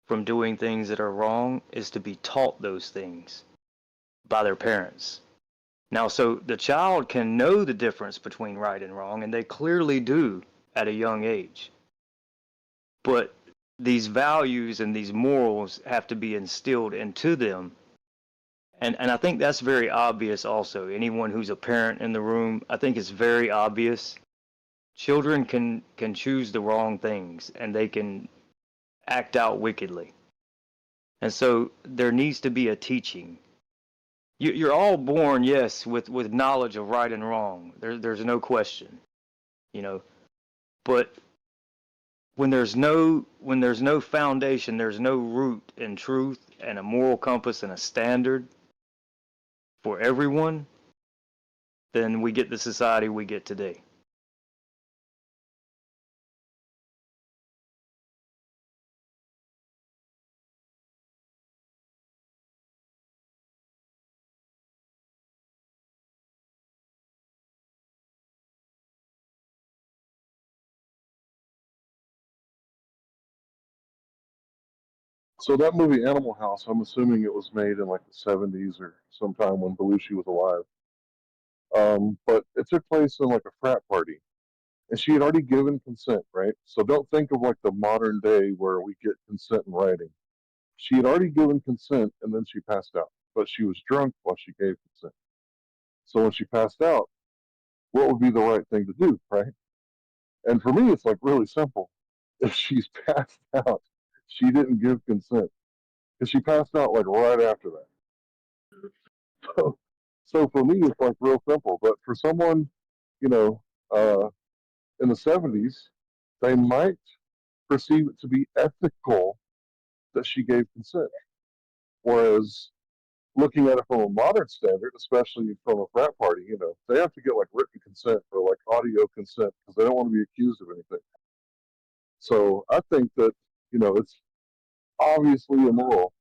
from doing things that are wrong is to be taught those things by their parents. Now, so the child can know the difference between right and wrong, and they clearly do at a young age. But these values and these morals have to be instilled into them. And I think that's very obvious also. Anyone who's a parent in the room, I think it's very obvious. Children can choose the wrong things, and they can act out wickedly. And so there needs to be a teaching. You're all born, yes, with knowledge of right and wrong. There's no question, But when there's no foundation, there's no root in truth and a moral compass and a standard for everyone, then we get the society we get today. So that movie Animal House, I'm assuming it was made in like the 70s or sometime when Belushi was alive. But it took place in like a frat party. And she had already given consent, right? So don't think of like the modern day where we get consent in writing. She had already given consent and then she passed out. But she was drunk while she gave consent. So when she passed out, what would be the right thing to do, right? And for me, it's like really simple. If she's passed out, she didn't give consent. Because she passed out like right after that. So for me, it's like real simple. But for someone, you know, in the 70s, they might perceive it to be ethical that she gave consent. Whereas looking at it from a modern standard, especially from a frat party, they have to get like written consent or like audio consent because they don't want to be accused of anything. So I think that, it's obviously immoral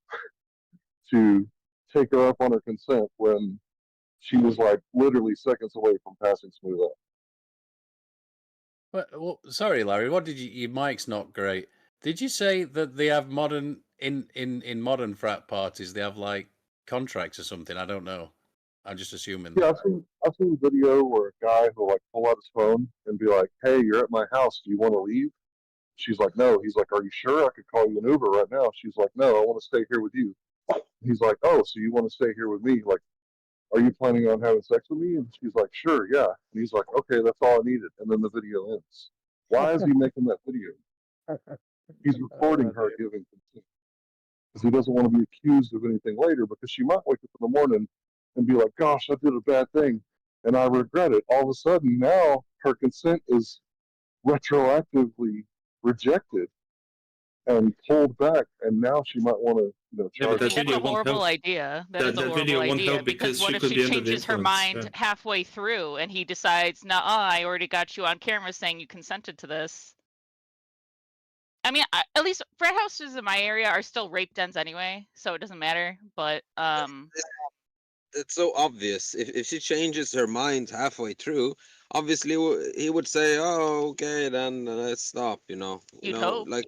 to take her up on her consent when she was like literally seconds away from passing smooth up. Well, sorry, Larry. What did you? Your mic's not great. Did you say that they have modern in modern frat parties? They have like contracts or something. I don't know. I'm just assuming. Yeah, I've seen a video where a guy will like pull out his phone and be like, "Hey, you're at my house. Do you want to leave?" She's like, "No." He's like, "Are you sure? I could call you an Uber right now." She's like, "No, I want to stay here with you." He's like, "Oh, so you want to stay here with me? Like, are you planning on having sex with me?" And she's like, "Sure, yeah." And he's like, "Okay, that's all I needed." And then the video ends. Why is he making that video? He's recording her giving consent because he doesn't want to be accused of anything later, because she might wake up in the morning and be like, "Gosh, I did a bad thing and I regret it." All of a sudden, now her consent is retroactively rejected and pulled back, and now she might want to, charge. That's a horrible idea. That is a horrible idea, because what if she changes her mind halfway through and he decides, "Nah, I already got you on camera saying you consented to this." I mean, at least frat houses in my area are still rape dens anyway, so it doesn't matter. But it's so obvious. If she changes her mind halfway through, obviously he would say, "Oh, okay, then let's stop." You'd hope. Like,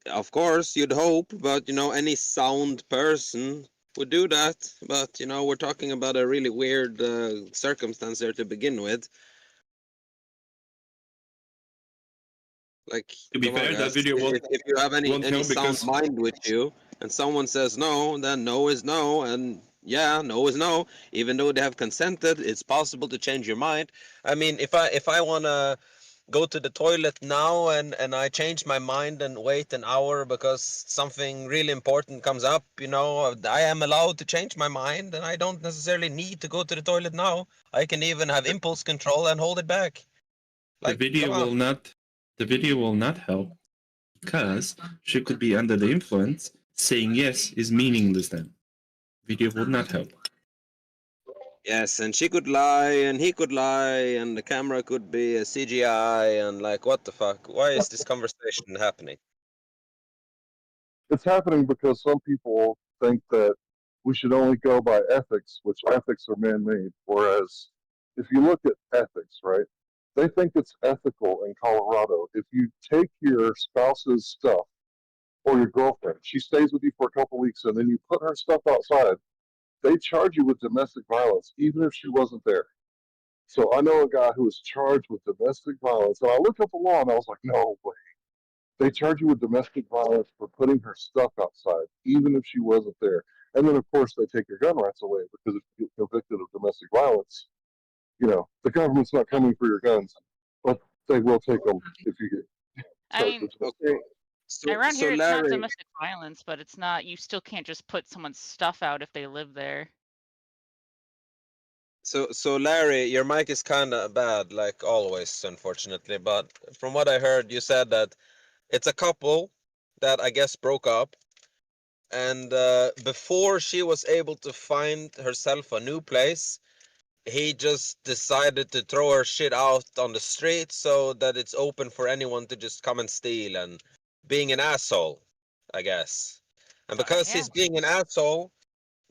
of course you'd hope, but any sound person would do that. But we're talking about a really weird circumstance there to begin with. Like, to be fair, that video if you have any sound mind with you, and someone says no, then no is no, and yeah, no is no. Even though they have consented, it's possible to change your mind. I mean, if I wanna go to the toilet now and I change my mind and wait an hour because something really important comes up, I am allowed to change my mind, and I don't necessarily need to go to the toilet now. I can even have impulse control and hold it back. Like, the video will not help, because she could be under the influence. Saying yes is meaningless then. Video would not help. Yes, and she could lie, and he could lie, and the camera could be a CGI, and like, what the fuck? Why is this conversation happening? It's happening because some people think that we should only go by ethics, which ethics are man-made. Whereas if you look at ethics, right, they think it's ethical in Colorado. If you take your spouse's stuff or your girlfriend, she stays with you for a couple weeks, and then you put her stuff outside, they charge you with domestic violence, even if she wasn't there. So I know a guy who was charged with domestic violence, and I looked up the law, and I was like, no way. They charge you with domestic violence for putting her stuff outside, even if she wasn't there. And then, of course, they take your gun rights away, because if you get convicted of domestic violence, the government's not coming for your guns, but they will take them if you get. I mean, around here, it's Larry, not domestic violence, but it's not. You still can't just put someone's stuff out if they live there. So Larry, your mic is kind of bad, like always, unfortunately. But from what I heard, you said that it's a couple that I guess broke up, and before she was able to find herself a new place, he just decided to throw her shit out on the street so that it's open for anyone to just come and steal, and being an asshole, I guess. And because he's being an asshole,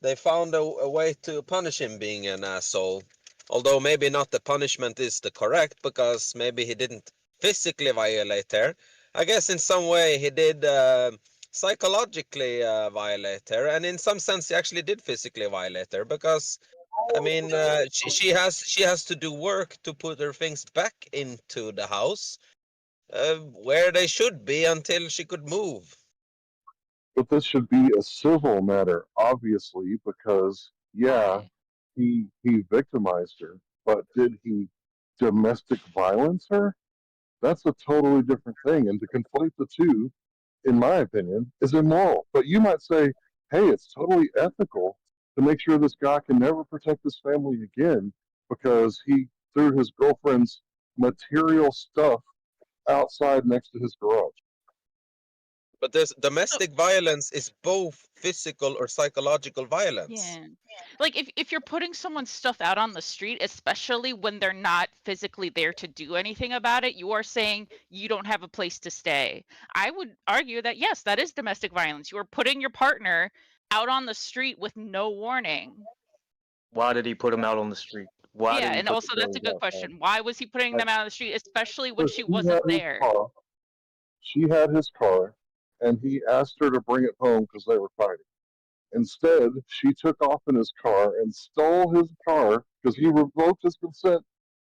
they found a way to punish him being an asshole. Although maybe not the punishment is the correct, because maybe he didn't physically violate her. I guess in some way he did psychologically violate her, and in some sense he actually did physically violate her, because I mean, she has to do work to put her things back into the house, where they should be until she could move. But this should be a civil matter, obviously, because he victimized her, but did he domestic violence her? That's a totally different thing, and to conflate the two, in my opinion, is immoral. But you might say, hey, it's totally ethical to make sure this guy can never protect his family again because he threw his girlfriend's material stuff outside next to his garage. But there's domestic violence is both physical or psychological violence. Yeah. Like if you're putting someone's stuff out on the street, especially when they're not physically there to do anything about it, you are saying you don't have a place to stay. I would argue that yes, that is domestic violence. You are putting your partner out on the street with no warning. Why did he put him out on the street? Why Yeah, did he and put also the that's a girls good outside? question. Why was he putting them out on the street, especially when So she she wasn't had his there? car. She had his car, and he asked her to bring it home because they were fighting. Instead, she took off in his car and stole his car because he revoked his consent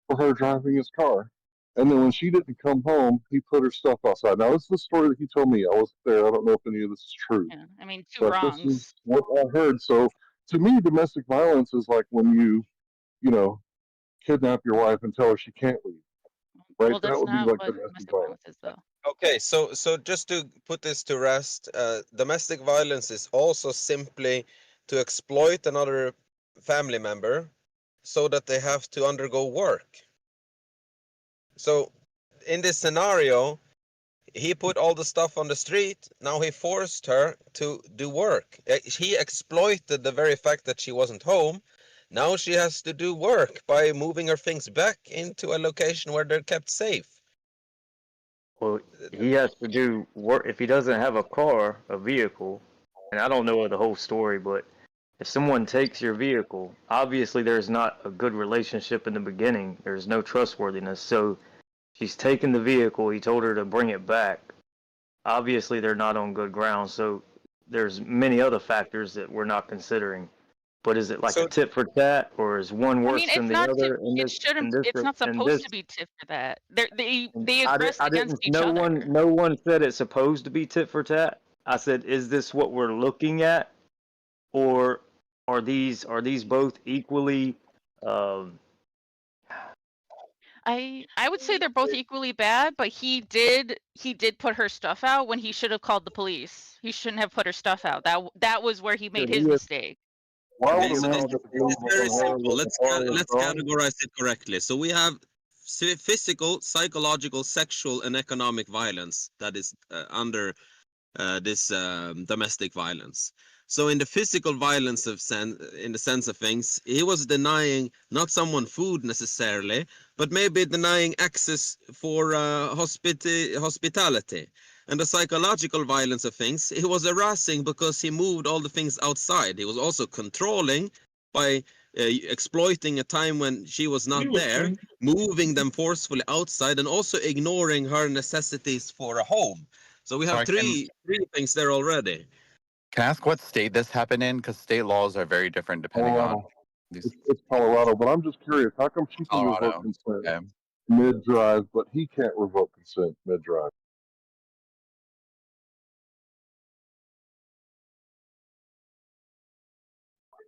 for her driving his car. And then when she didn't come home, he put her stuff outside. Now, this is the story that he told me. I wasn't there. I don't know if any of this is true. Yeah, I mean, two But this is wrongs. what I heard. So to me, domestic violence is like when you know, kidnap your wife and tell her she can't leave. Right? Well, That that's would be not like what domestic domestic violence. violence is, though. Okay, so just to put this to rest, domestic violence is also simply to exploit another family member so that they have to undergo work. So in this scenario, he put all the stuff on the street. Now he forced her to do work. He exploited the very fact that she wasn't home. Now she has to do work by moving her things back into a location where they're kept safe. Well, he has to do work if he doesn't have a car, a vehicle, and I don't know the whole story, but if someone takes your vehicle, obviously there's not a good relationship in the beginning. There's no trustworthiness. So she's taken the vehicle. He told her to bring it back. Obviously they're not on good ground. So there's many other factors that we're not considering. But is it like a tit for tat, or is one I worse mean, than it's the not. other? In It this, shouldn't. in this, It's not in supposed this to be tit for tat. They aggressed I against didn't. each other. No one said it's supposed to be tit for tat. I said, is this what we're looking at, or are these both equally? I would say they're both equally bad, but he did put her stuff out when he should have called the police. He shouldn't have put her stuff out. That was where he made his mistake. Okay, so this is very simple. Let's categorize it correctly. So we have physical, psychological, sexual, and economic violence that is under this domestic violence. So in the physical violence in the sense of things, he was denying not someone food necessarily, but maybe denying access for hospitality. And the psychological violence of things, he was harassing because he moved all the things outside. He was also controlling by exploiting a time when she was not there, moving them forcefully outside, and also ignoring her necessities for a home. So we have three things there already. Can I ask what state this happened in? Because state laws are very different depending on these. It's Colorado, but I'm just curious. How come she can revoke Colorado. consent Okay. mid-drive, but he can't revoke consent mid-drive?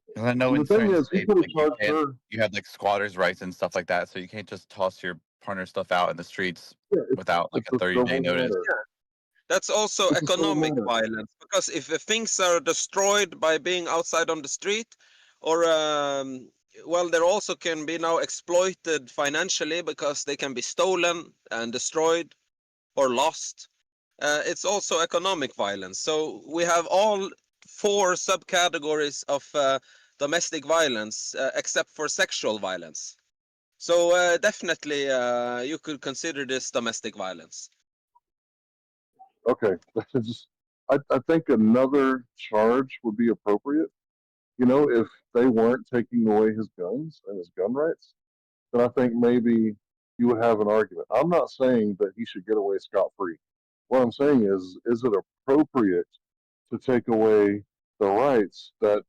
Because I know And in the thing certain is, he states, could have like charged her. you have like squatters' rights and stuff like that, so you can't just toss your partner stuff out in the streets Yeah, without like a it's a 30-day civil notice. matter. That's also It's a civil economic matter. violence, because if things are destroyed by being outside on the street, or well, there also can be now exploited financially because they can be stolen and destroyed or lost. It's also economic violence. So we have all four subcategories of domestic violence, except for sexual violence. So definitely you could consider this domestic violence. Okay, I think another charge would be appropriate. You know, if they weren't taking away his guns and his gun rights, then I think maybe you would have an argument. I'm not saying that he should get away scot-free. What I'm saying is it appropriate to take away the rights that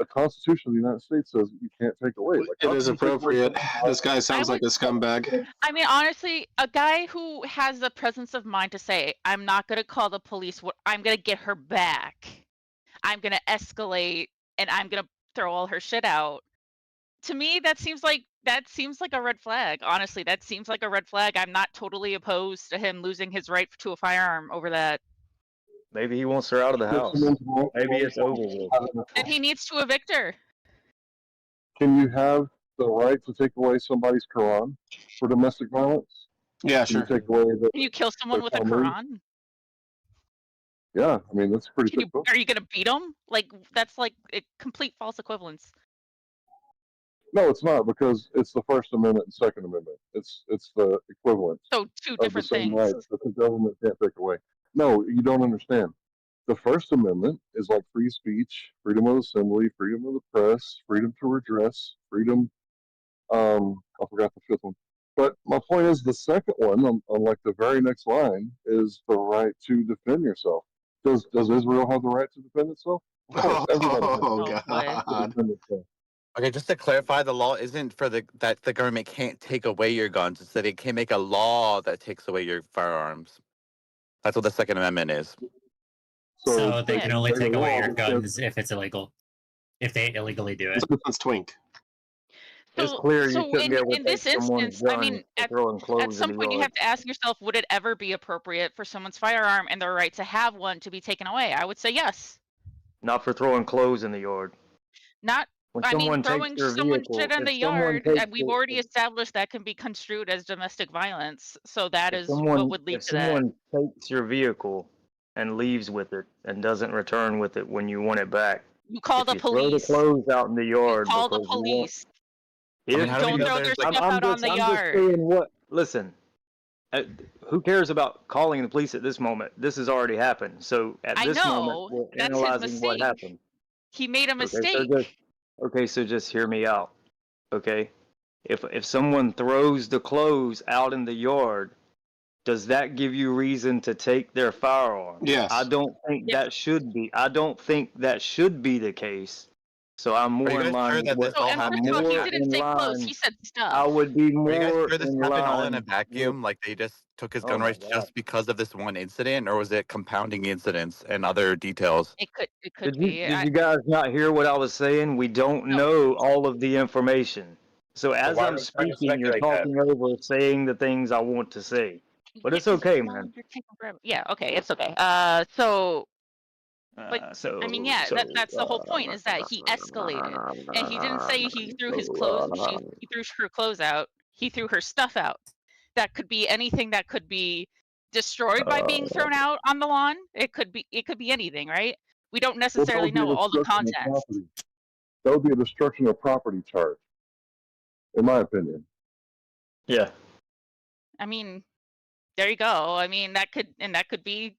a Constitution of the United States says you can't take away? Like, It is appropriate. This guy sounds like a scumbag. I mean, honestly, a guy who has the presence of mind to say, "I'm not going to call the police. I'm going to get her back. I'm going to escalate, and I'm going to throw all her shit out." To me, that seems like a red flag. Honestly, that seems like a red flag. I'm not totally opposed to him losing his right to a firearm over that. Maybe he wants her out of the house. Maybe it's over with. Then he needs to evict her. Can you have the right to take away somebody's Quran for domestic violence? Yeah, Can sure. you take away Can you kill someone with a Talmud? Quran? Yeah, I mean that's pretty typical. Are you gonna beat them? Like that's like a complete false equivalence. No, it's not, because it's the First Amendment and Second Amendment. It's the equivalent So two of the different same things. rights that the government can't take away. No, you don't understand. The First Amendment is like free speech, freedom of assembly, freedom of the press, freedom to redress, freedom. I forgot the fifth one. But my point is, the second one, on like the very next line, is the right to defend yourself. Does Israel have the right to defend itself? Of course, everybody has the right to defend itself. Okay, just to clarify, the law isn't for that the government can't take away your guns. It's that it can't make a law that takes away your firearms. That's what the Second Amendment is. So they can only take away your guns if it's illegal. If they illegally do it. That's twink. It's clear you shouldn't be able to in take this someone's instance, I gun mean, for throwing at clothes some in the point you yard. have to ask yourself, would it ever be appropriate for someone's firearm and their right to have one to be taken away? I would say yes. Not for throwing clothes in the yard. Not, When I mean, someone takes throwing their someone vehicle, shit in if the someone yard, takes we've already established that can be construed as domestic violence. So that is what would lead if to that. someone takes your vehicle and leaves with it and doesn't return with it when you want it back, You call if the you throw the police. clothes out in the yard Call the because you want, police. I mean, how do we Don't know throw there's their like? stuff out on the I'm yard. just saying what. Listen, who cares about calling the police at this moment? This has already happened. So at I this moment, know. we're That's his analyzing what mistake. happened. He made a Okay, mistake. so just hear me out. Okay, if someone throws the clothes out in the yard, does that give you reason to take their firearm? Yes. I don't think that should be. I don't think that should be the case. So I'm more you in guys line sure with that what this all And happened first of all, he in a didn't say clothes. line. He said stuff. I would be Are you guys more sure this in happened all in a line vacuum? with. Like they just took his Oh gun my rights God. just because of this one incident, or was it compounding incidents and other details? It could Did be. you guys not hear what I was saying? We don't know all of the information. So as why are I'm we trying to speaking, you're speculate that? talking over saying the things I want to say. But it's okay, man. You're taking forever. Yeah, okay, it's okay. But I mean, yeah, that's the whole point is that he escalated, and he didn't say he threw his clothes. He threw her clothes out. He threw her stuff out. That could be anything that could be destroyed by being thrown out on the lawn. It could be anything, right? We don't necessarily know all the context. That would be a destruction of property charge, in my opinion. Yeah. I mean, there you go. I mean, that could be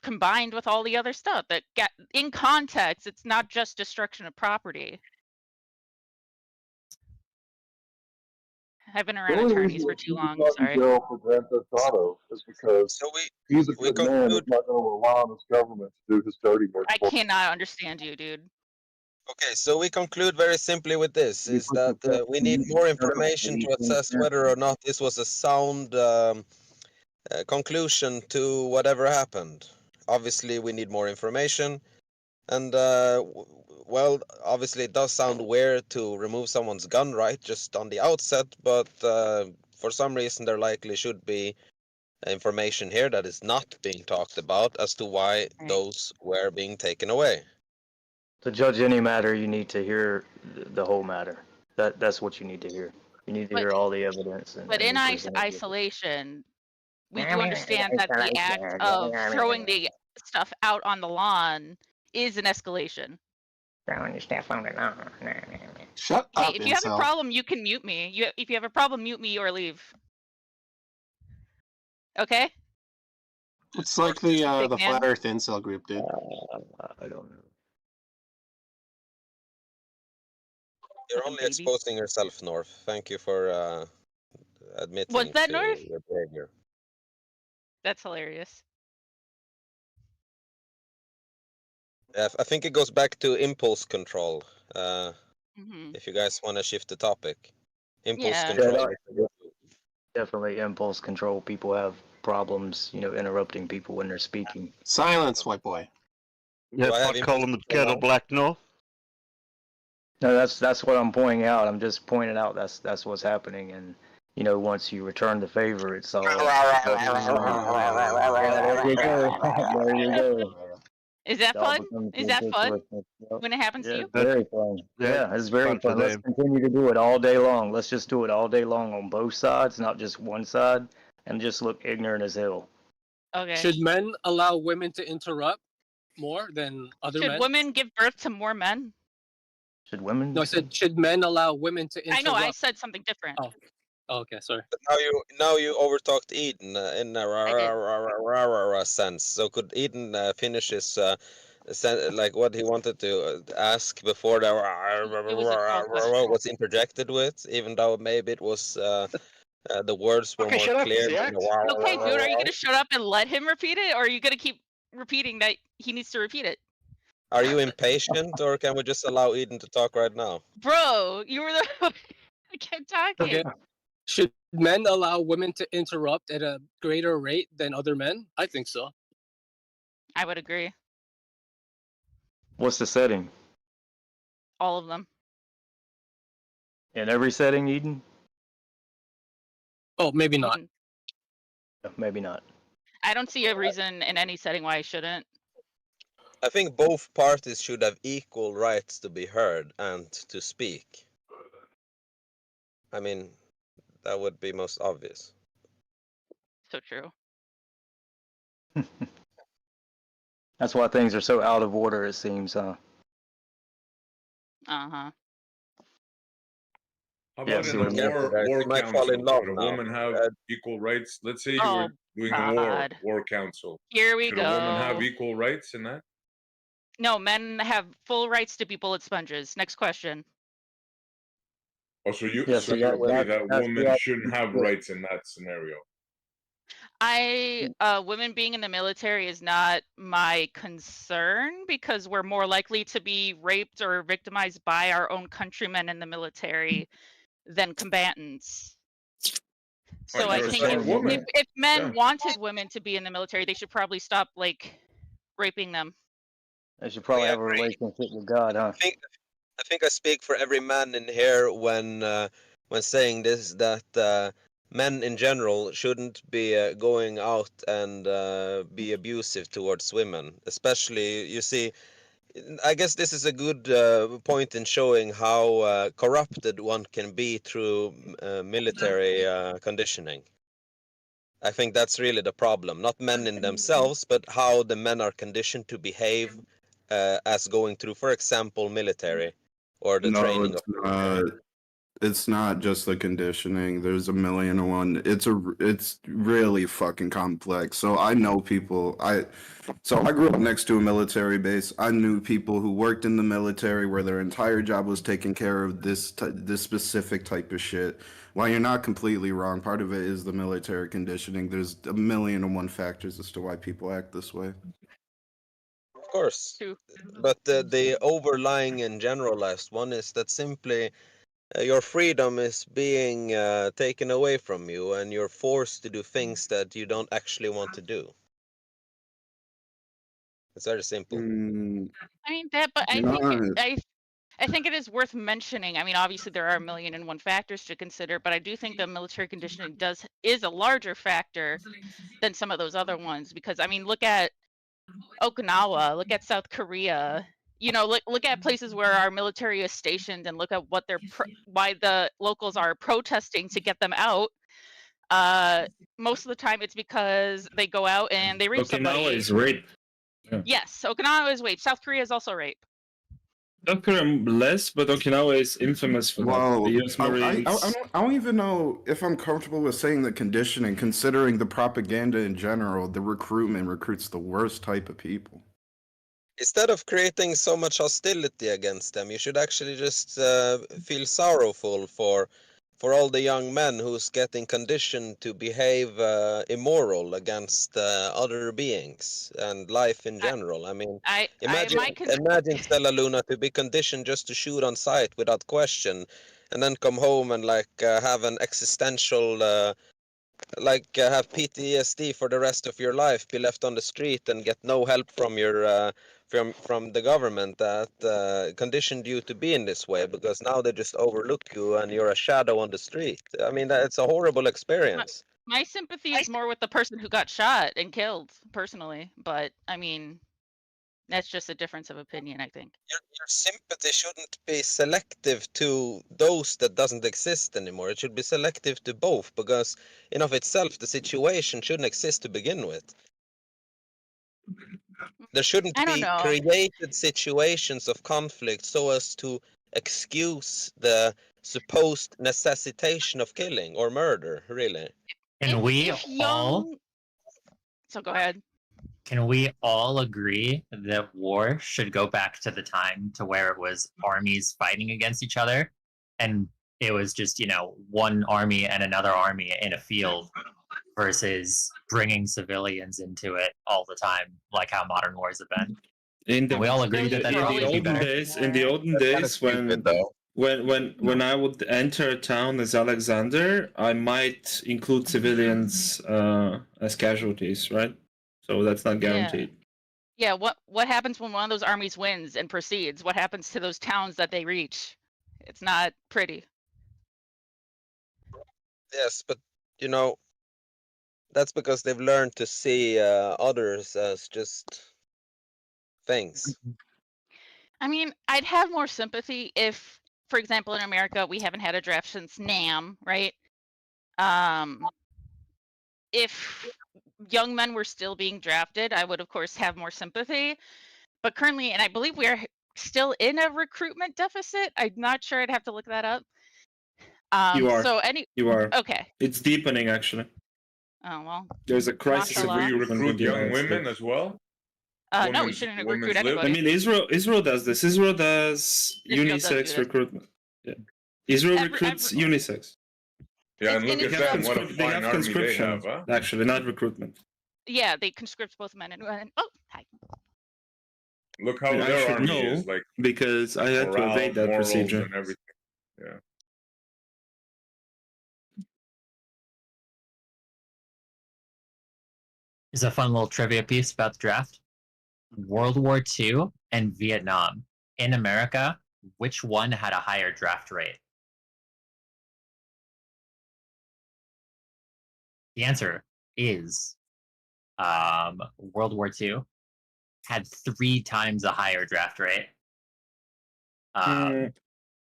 combined with all the other stuff that get in context. It's not just destruction of property. I've been around attorneys for too long. Sorry. Jail for Grand Theft Auto is because he's a good man that's not going to rely on his government to do his dirty work. I cannot understand you, dude. Okay, so we conclude very simply with this, is that we need more information to assess whether or not this was a sound conclusion to whatever happened. Obviously, we need more information. And, well, obviously it does sound weird to remove someone's gun right just on the outset, but for some reason there likely should be information here that is not being talked about as to why those were being taken away. To judge any matter, you need to hear the whole matter. That's what you need to hear. You need to hear all the evidence. But in isolation, we do understand that the act of throwing the stuff out on the lawn is an escalation. Throwing your stuff on the lawn. Shut Hey, up, if you have a incel. problem, you can mute me. If you have a problem, mute me or leave. Okay? It's like the Big man. Flat Earth incel group, dude. I don't know. You're only exposing yourself, North. Thank you for admitting Was that to North? your behavior. That's hilarious. I think it goes back to impulse control. Mhm. If you guys want to shift the topic. Impulse Yeah. control. Definitely impulse control. People have problems, interrupting people when they're speaking. Silence, white boy. Yeah, I'd call them the kettle black North. No, that's what I'm pointing out. I'm just pointing out that's what's happening, and once you return the favor, it's all. There you go. Is that fun? Is that fun? When it happens to you? Very fun. Yeah, it's very fun. Let's continue to do it all day long. Let's just do it all day long on both sides, not just one side, and just look ignorant as hell. Okay. Should men allow women to interrupt more than other Should men? women give birth to more men? Should women? No, I said should men allow women to interrupt? I know, I said something different. Oh, okay, sorry. But now you overtalked Eden in a sense. So could Eden finish his like what he wanted to ask before the It was a tall question. was interjected with, even though maybe it was the words were Okay, more shut up, clear. Zach. Okay, dude, are you gonna shut up and let him repeat it, or are you gonna keep repeating that he needs to repeat it? Are you impatient, or can we just allow Eden to talk right now? Bro, you were the I kept talking. Okay. Should men allow women to interrupt at a greater rate than other men? I think so. I would agree. What's the setting? All of them. In every setting, Eden? Oh, maybe not. No, maybe not. I don't see a reason in any setting why I shouldn't. I think both parties should have equal rights to be heard and to speak. I mean, that would be most obvious. So true. That's why things are so out of order, it seems, huh? Uh-huh. How Yeah, about see in what I a mean? war might fall in council? love Should a now. woman have equal rights? Let's say you Oh, were doing a God. war council. Here we Should a woman have go. equal rights in that? No, men have full rights to be bullet sponges. Next question. Or so you Yeah, so so you agree that that's women the shouldn't have rights in that scenario? Women being in the military is not my concern because we're more likely to be raped or victimized by our own countrymen in the military than combatants. So I you're a think strong woman. if men Yeah. wanted women to be in the military, they should probably stop like raping them. They should probably have a relationship with God, huh? I think I speak for every man in here when saying this, that men in general shouldn't be going out and be abusive towards women. Especially, you see, I guess this is a good point in showing how corrupted one can be through military conditioning. I think that's really the problem. Not men in themselves, but how the men are conditioned to behave as going through, for example, military or the No, training of military. it's not just the conditioning. There's a million and one. It's really fucking complex. So I know people. So I grew up next to a military base. I knew people who worked in the military where their entire job was taking care of this specific type of shit. While you're not completely wrong, part of it is the military conditioning. There's a million and one factors as to why people act this way. Of course. But the overlying and generalized one is that simply your freedom is being taken away from you and you're forced to do things that you don't actually want to do. It's very simple. I mean that, but I think it is worth mentioning. I mean, obviously there are a million and one factors to consider, but I do think the military conditioning is a larger factor than some of those other ones because I mean, look at Okinawa, look at South Korea. You know, look at places where our military is stationed and look at what why the locals are protesting to get them out. Most of the time it's because they go out and they rape somebody. Okinawa is rape. Yeah. Yes, Okinawa is rape. South Korea is also rape. South Korea less, but Okinawa is infamous for that. The US Marines. I don't even know if I'm comfortable with saying the conditioning, considering the propaganda in general. The recruitment recruits the worst type of people. Instead of creating so much hostility against them, you should actually just feel sorrowful for all the young men who's getting conditioned to behave immoral against other beings and life in general. I mean, imagine Stella Luna to be conditioned just to shoot on sight without question, and then come home and have an existential have PTSD for the rest of your life, be left on the street and get no help from your from the government that conditioned you to be in this way, because now they just overlook you and you're a shadow on the street. I mean, it's a horrible experience. My sympathy is more with the person who got shot and killed, personally. But I mean, that's just a difference of opinion, I think. Your sympathy shouldn't be selective to those that doesn't exist anymore. It should be selective to both, because in of itself the situation shouldn't exist to begin with. There shouldn't I don't be know. created situations of conflict so as to excuse the supposed necessitation of killing or murder, really. Can we if all young... So go ahead. can we all agree that war should go back to the time to where it was armies fighting against each other, and it was just, you know, one army and another army in a field versus bringing civilians into it all the time, like how modern wars have been? Can we all agree that that'd probably be better? In the olden days, when I would enter a town as Alexander, I might include civilians as casualties, right? So that's not guaranteed. Yeah, what happens when one of those armies wins and proceeds? What happens to those towns that they reach? It's not pretty. Yes, but you know, that's because they've learned to see others as just things. I mean, I'd have more sympathy if, for example, in America, we haven't had a draft since NAM, right? If young men were still being drafted, I would, of course, have more sympathy. But currently, and I believe we are still in a recruitment deficit. I'm not sure. I'd have to look that up. You are. You are. Okay. It's deepening, actually. Oh, well. There's a crisis of mashallah. recruitment. Recruit young women as well? No, we shouldn't recruit anybody. I mean, Israel does this. Israel does Israel does do unisex this. recruitment. Yeah. Israel recruits unisex. Yeah, and look at them. What a They fine have army they conscription, have, huh? actually, not recruitment. Yeah, they conscript both men and women. Oh, hi. Look how And I their should army know, is like. because I had to morale, evade that morals, procedure. and everything. Yeah. Here's a fun little trivia piece about the draft. World War II and Vietnam. In America, which one had a higher draft rate? The answer is World War II had 3 times a higher draft rate.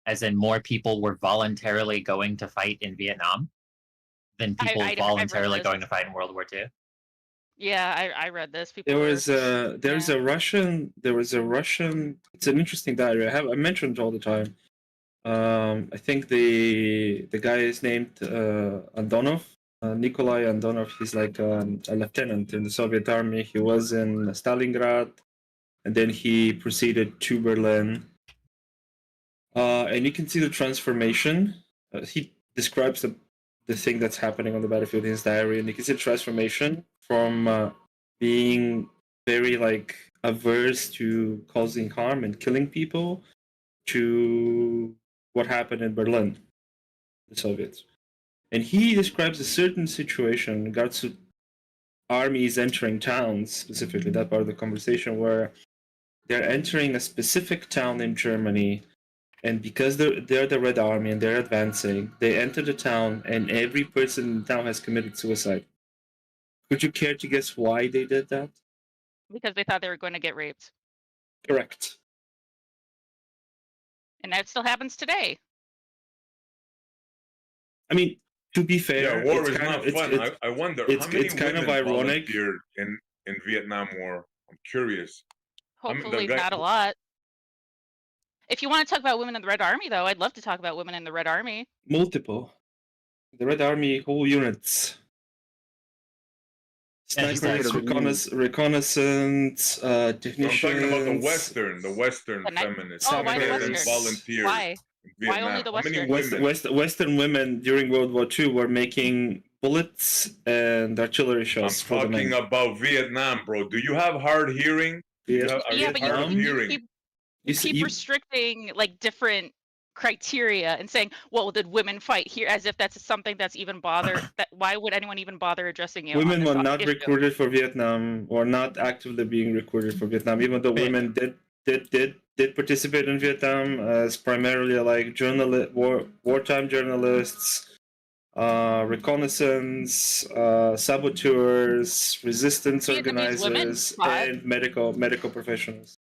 As in, more people were voluntarily going to fight in Vietnam than people I've read voluntarily this. going to fight in World War II. Yeah, I read this. People There were... was a Russian. It's an interesting diary. I mentioned all the time. I think the guy is named Andonov, Nikolai Andonov. He's like a lieutenant in the Soviet army. He was in Stalingrad, and then he proceeded to Berlin. And you can see the transformation. He describes the thing that's happening on the battlefield in his diary, and you can see the transformation from being very like averse to causing harm and killing people to what happened in Berlin, the Soviets. And he describes a certain situation in regards to armies entering towns, specifically that part of the conversation, where they're entering a specific town in Germany, and because they're the Red Army and they're advancing, they enter the town, and every person in the town has committed suicide. Would you care to guess why they did that? Because they thought they were going to get raped. Correct. And that still happens today. I mean, to be fair, Yeah, war it's is kind not of, fun. I wonder how many it's kind of women ironic. volunteered in Vietnam War. I'm curious. Hopefully not a lot. If you want to talk about women in the Red Army, though, I'd love to talk about women in the Red Army. Multiple. The Red Army, whole units. Snipers, reconnaissance, technicians. I'm talking about the Western feminists. Oh, why the Western? Volunteered. Why? Why only the Western? Western women during World War II were making bullets and artillery shells for the men. I'm talking about Vietnam, bro. Do you have hard hearing? Yeah, but you keep restricting like different criteria and saying, well, did women fight here, as if that's something that's even why would anyone even bother addressing you? Women were not recruited for Vietnam, or not actively being recruited for Vietnam, even though women did participate in Vietnam as primarily like wartime journalists, reconnaissance, saboteurs, resistance organizers, and medical professionals.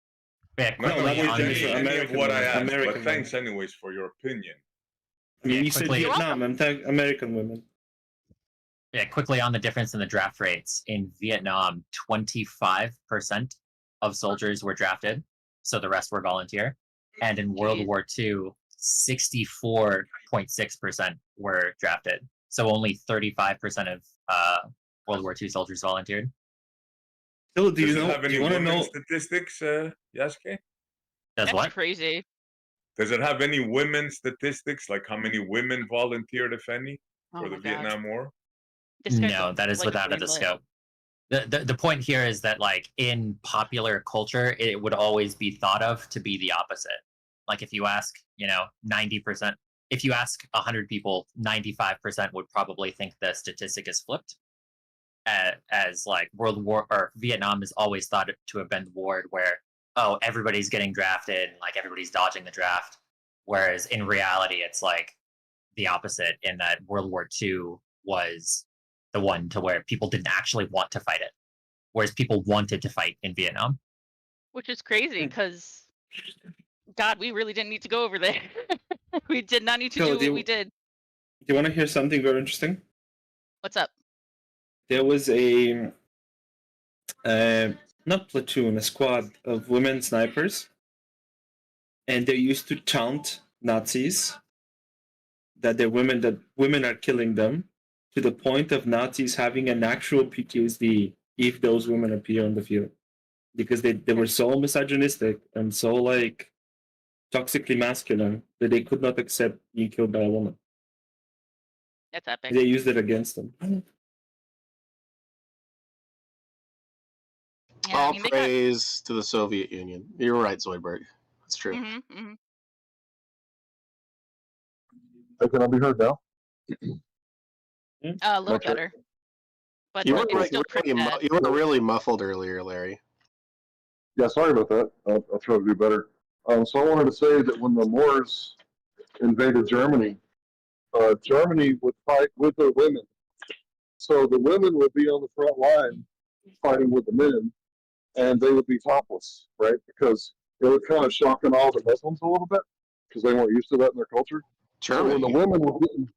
No, not any of what I asked, but thanks anyways for your opinion. I mean, you said Vietnam, I'm talking American women. quickly on the difference in the draft rates. In Vietnam, 25% of soldiers were drafted, so the rest were volunteer. And in World War II, 64.6% were drafted, so only 35% of World War II soldiers volunteered. So do you have any women statistics, Yasuke? That's what? Crazy. Does it have any women statistics, like how many women volunteered, if any, for the Vietnam War? No, that is without a scope. The point here is that, like, in popular culture, it would always be thought of to be the opposite. Like, if you ask, 90%, if you ask 100 people, 95% would probably think the statistic is flipped. As like World War or Vietnam is always thought to have been the war where, oh, everybody's getting drafted and like everybody's dodging the draft. Whereas in reality, it's like the opposite, in that World War II was the one to where people didn't actually want to fight it, whereas people wanted to fight in Vietnam. Which is crazy because, God, we really didn't need to go over there. We did not need to do what we did. Do you want to hear something very interesting? What's up? There was a not platoon, a squad of women snipers, and they used to taunt Nazis that women are killing them, to the point of Nazis having an actual PTSD if those women appear on the field, because they were so misogynistic and so like toxically masculine that they could not accept being killed by a woman. That's epic. They used it against them. Yeah, All praise to the Soviet Union. You're right, Zoidberg. That's true. Hey, can I be heard now? A little better. But You were, it's still pretty bad. you were really muffled earlier, Larry. Yeah, sorry about that. I'll try to do better. So I wanted to say that when the Moors invaded Germany, Germany would fight with the women. So the women would be on the front line fighting with the men, and they would be topless, right? Because it was kind of shocking all the Muslims a little bit, because they weren't used to that in their culture. Germany. So when the women were getting,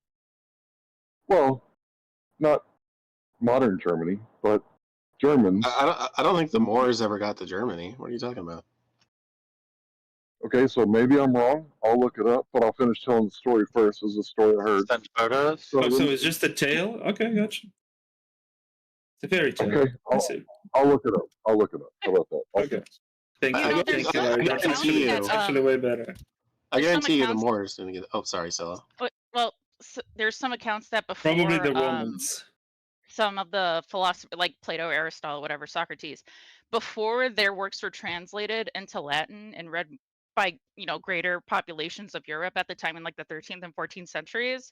well, not modern Germany, but Germans. I don't think the Moors ever got to Germany. What are you talking about? Okay, so maybe I'm wrong. I'll look it up, but I'll finish telling the story first. This is a story I heard. Photos? So it's just a tale? Okay, gotcha. It's a fairy tale. Okay, I'll look it up. How about that? Okay. Thank you. There's Larry. That's actually way better. I guarantee you the accounts- Moors didn't get. Oh, sorry, Scylla. Well, there's some accounts that before Probably the Romans. some of the philosophers like Plato, Aristotle, whatever, Socrates, before their works were translated into Latin and read by greater populations of Europe at the time in like the 13th and 14th centuries,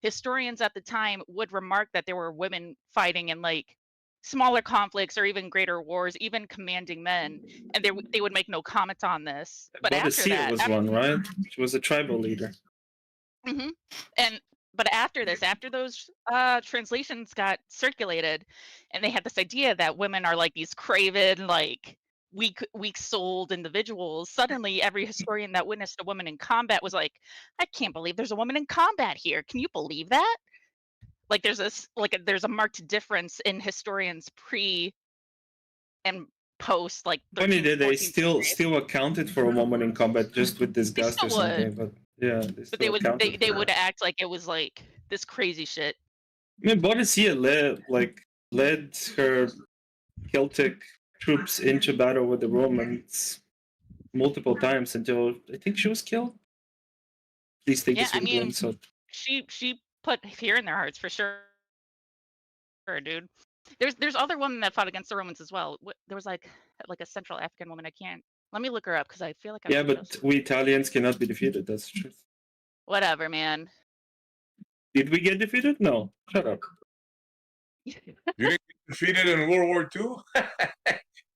historians at the time would remark that there were women fighting in like smaller conflicts or even greater wars, even commanding men, and they would make no comment on this. But after that, was one, right? She was a tribal leader. But after those translations got circulated, and they had this idea that women are like these craven, like weak-souled individuals. Suddenly, every historian that witnessed a woman in combat was like, "I can't believe there's a woman in combat here. Can you believe that?" Like there's a marked difference in historians pre and post, like. Funny that they still accounted for a woman in combat just with disgust or something, but yeah. But they would act like it was like this crazy shit. I mean, Boadicea led her Celtic troops into battle with the Romans multiple times until I think she was killed. At least they just wouldn't blame, so. She put fear in their hearts for sure, dude. There's other women that fought against the Romans as well. There was like a Central African woman. Let me look her up because I feel like yeah, but we Italians cannot be defeated. That's the truth. Whatever, man. Did we get defeated? No. Shut up. You didn't get defeated in World War II?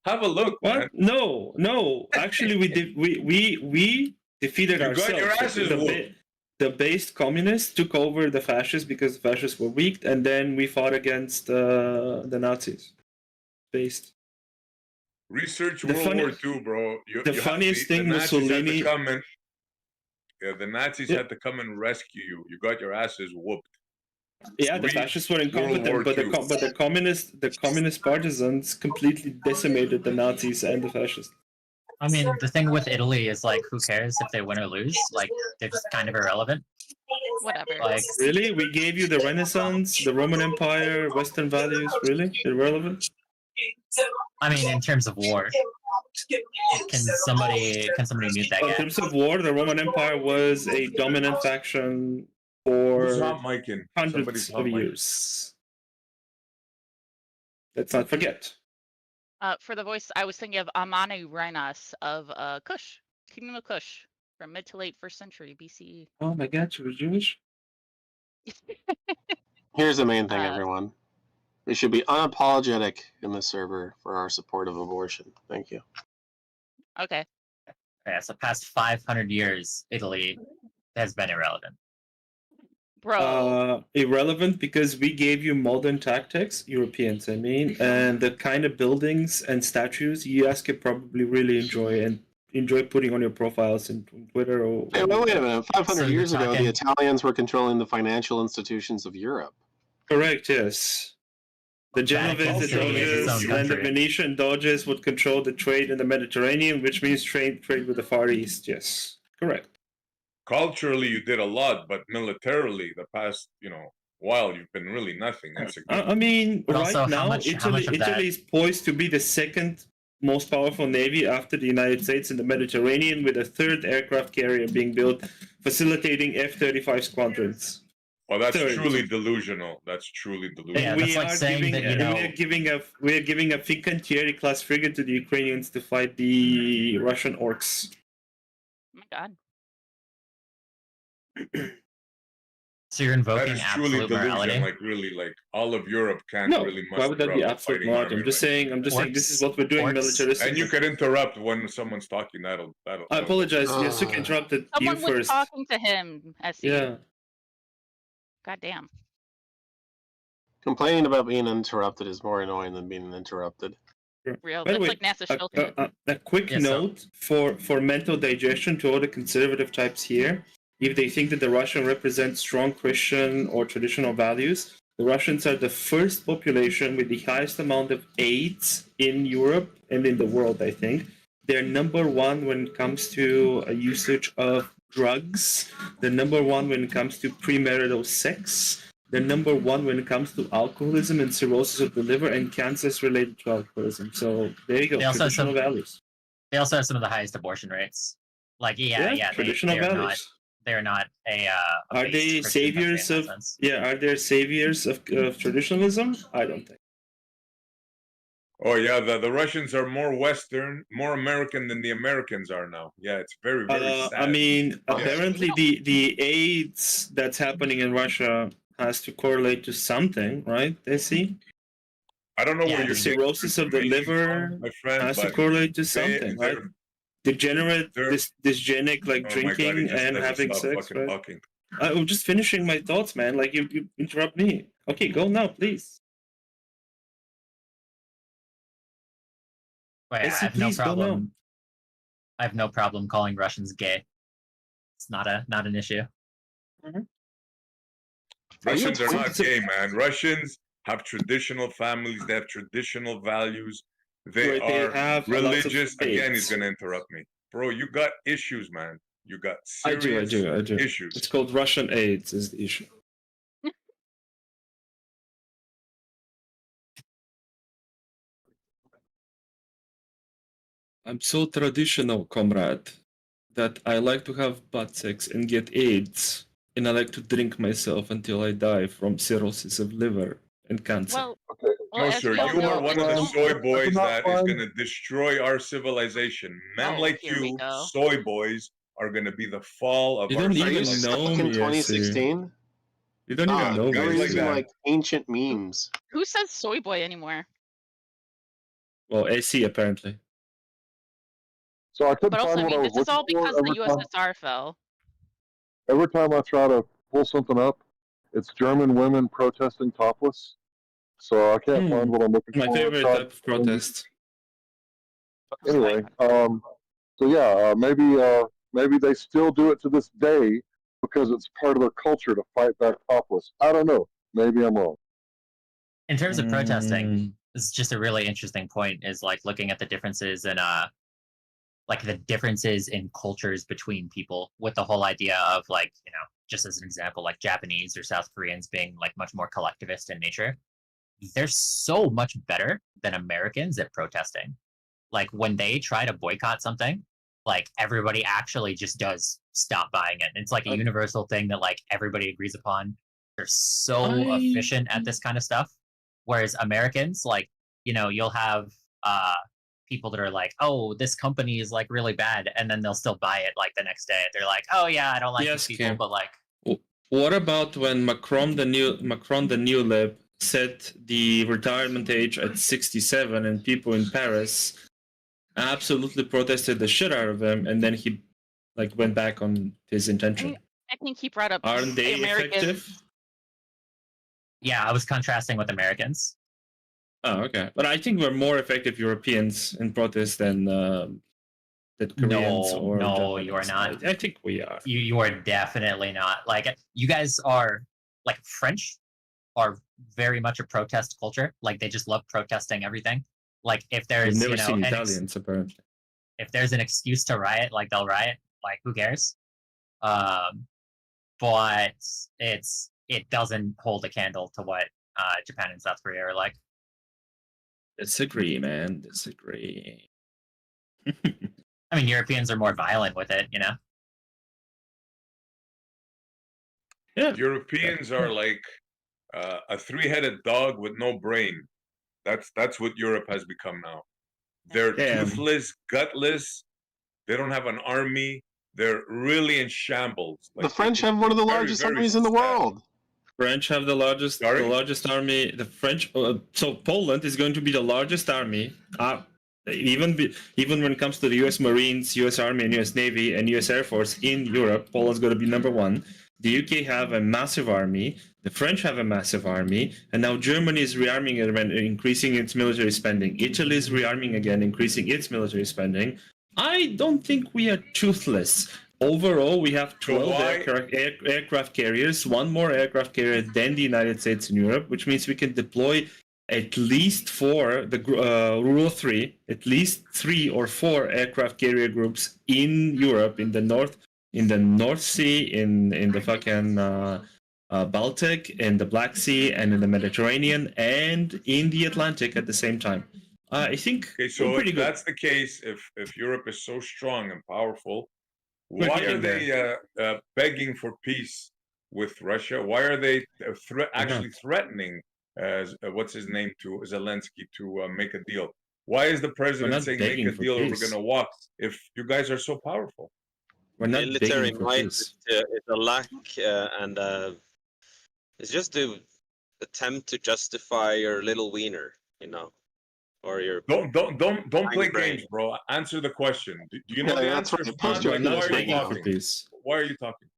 Have a look, what? man. No. Actually, we did. We defeated ourselves. Got your asses whooped. The based communists took over the fascists because the fascists were weak, and then we fought against the Nazis. Based. Research World War II, bro. The funniest thing, Mussolini. The Nazis had to come and rescue you. You got your asses whooped. Yeah, the fascists were incompetent, but II. the communist partisans completely decimated the Nazis and the fascists. I mean, the thing with Italy is like, who cares if they win or lose? Like, they're just kind of irrelevant. Whatever. Like, Really, we gave you the Renaissance, the Roman Empire, Western values. Really, irrelevant. I mean, in terms of war, can somebody mute that guy? In terms of war, the Roman Empire was a dominant faction Who's for hot micing? hundreds of years. Let's not forget. For the voice, I was thinking of Amanu Renas of Kush, Kingdom of Kush, from mid to late 1st century BCE. Oh my God, you were Jewish? Here's the main thing, everyone. We should be unapologetic in this server for our support of abortion. Thank you. Okay. Yeah, so past 500 years, Italy has been irrelevant. Bro. Irrelevant because we gave you modern tactics, Europeans, I mean, and the kind of buildings and statues you guys could probably really enjoy putting on your profiles in Twitter or. Hey, wait a minute. 500 years ago, the Italians were controlling the financial institutions of Europe. Correct. Yes. The Genovese Doges and the Venetian Doges would control the trade in the Mediterranean, which means trade with the Far East. Yes, correct. Culturally, you did a lot, but militarily, the past, while you've been really nothing. I mean, But right also, now, Italy is poised to be the second most powerful navy after the United States in the Mediterranean, with a third aircraft carrier being built, facilitating F-35 squadrons. Well, that's truly delusional. That's truly delusional. Yeah, that's like saying that, we're giving a Fincantieri class frigate to the Ukrainians to fight the Russian orcs. Oh my God. So you're invoking That is truly absolute delusion. morality? Like really, like all of Europe can't really muster why would that be up a absolute fighting morality? army, I'm just saying this is what we're doing militaristically. And you can interrupt when someone's talking. That'll I apologize. Yasuke interrupted you Someone was first. talking to him, SE. Yeah. God damn. Complaining about being interrupted is more annoying than being interrupted. Real. By the That's way, like NASA Shilton. a quick note for mental digestion to all the conservative types here. If they think that the Russian represents strong Christian or traditional values, the Russians are the first population with the highest amount of AIDS in Europe and in the world, I think. They're number one when it comes to a usage of drugs. They're number one when it comes to premarital sex. They're number one when it comes to alcoholism and cirrhosis of the liver and cancers related to alcoholism. So there you go, traditional values. They also have some of the highest abortion rates. Like, traditional values. They're not a. Are they saviors of? Yeah, are they saviors of traditionalism? I don't think. Oh yeah, the Russians are more Western, more American than the Americans are now. Yeah, it's very sad. I mean, apparently the AIDS that's happening in Russia has to correlate to something, right? They see. I don't know where the cirrhosis of the liver my friend, has to correlate to something, right? Degenerate, dysgenic, like drinking and having sex, right? I'm just finishing my thoughts, man. Like you interrupt me. Okay, go now, please. Wait, I have no problem. I have no problem calling Russians gay. It's not an issue. Mm-hmm. Russians are not gay, man. Russians have traditional families. They have traditional values. They are religious. Again, he's going to interrupt me. Bro, you got issues, man. You got serious I do. issues. It's called Russian AIDS is the issue. I'm so traditional, comrade, that I like to have butt sex and get AIDS, and I like to drink myself until I die from cirrhosis of liver and cancer. No, sir, you are one of the soy boys that is going to destroy our civilization. Men like you, soy boys, are going to be the fall of our civilization. Are you stuck in 2016? You don't even know You're guys using like ancient memes. Who says soy boy anymore? Well, AC apparently. So I couldn't But also, find I what mean, I was this is all looking for. because the USSR fell. Every time I try to pull something up, it's German women protesting topless. So I can't find what I'm looking for. My favorite type of protest. Anyway, so yeah, maybe they still do it to this day because it's part of their culture to fight back topless. I don't know. Maybe I'm wrong. In terms of protesting, this is just a really interesting point. Is like looking at the differences in like the differences in cultures between people, with the whole idea of like, you know, just as an example, like Japanese or South Koreans being like much more collectivist in nature. They're so much better than Americans at protesting. Like when they try to boycott something, like everybody actually just does stop buying it. It's like a universal thing that like everybody agrees upon. They're so efficient at this kind of stuff. Whereas Americans, like, you know, you'll have people that are like, oh, this company is like really bad, and then they'll still buy it like the next day. They're like, oh yeah, I don't like these people, but like, what about when Macron the new lib set the retirement age at 67, and people in Paris absolutely protested the shit out of him, and then he like went back on his intention. I think he brought up Aren't they effective? Yeah, I was contrasting with Americans. Oh, okay. But I think we're more effective Europeans in protest than Koreans or no, Japanese. you are not. I think we are. You are definitely not. Like you guys are like French are very much a protest culture. Like they just love protesting everything. Like if there's I've never seen Italians apparently. If there's an excuse to riot, like they'll riot. Like who cares? But it doesn't hold a candle to what Japan and South Korea are like. Disagree, man. Disagree. I mean, Europeans are more violent with it, you know? Yeah. Europeans are like a three-headed dog with no brain. That's what Europe has become now. They're toothless, gutless. They don't have an army. They're really in shambles. Like, the French have one of the largest armies in the world. French have the largest army. The French, so Poland is going to be the largest army. Even when it comes to the U.S. Marines, U.S. Army, and U.S. Navy and U.S. Air Force in Europe, Poland's going to be number one. The UK have a massive army. The French have a massive army, and now Germany is rearming and increasing its military spending. Italy is rearming again, increasing its military spending. I don't think we are toothless. Overall, we have 12 aircraft carriers, one more aircraft carrier than the United States and Europe, which means we can deploy at least four, the rule of three, at least 3 or 4 aircraft carrier groups in Europe, in the North Sea, in the fucking Baltic, in the Black Sea, and in the Mediterranean, and in the Atlantic at the same time. I think so. If that's the case, if Europe is so strong and powerful, why are they begging for peace with Russia? Why are they actually threatening, what's his name, to Zelensky to make a deal? Why is the president saying make a deal or we're going to walk if you guys are so powerful? Military might is a lack and it's just to attempt to justify your little wiener, you know. Or your don't play games, bro. Answer the question. Do you know the answer? Why are you talking?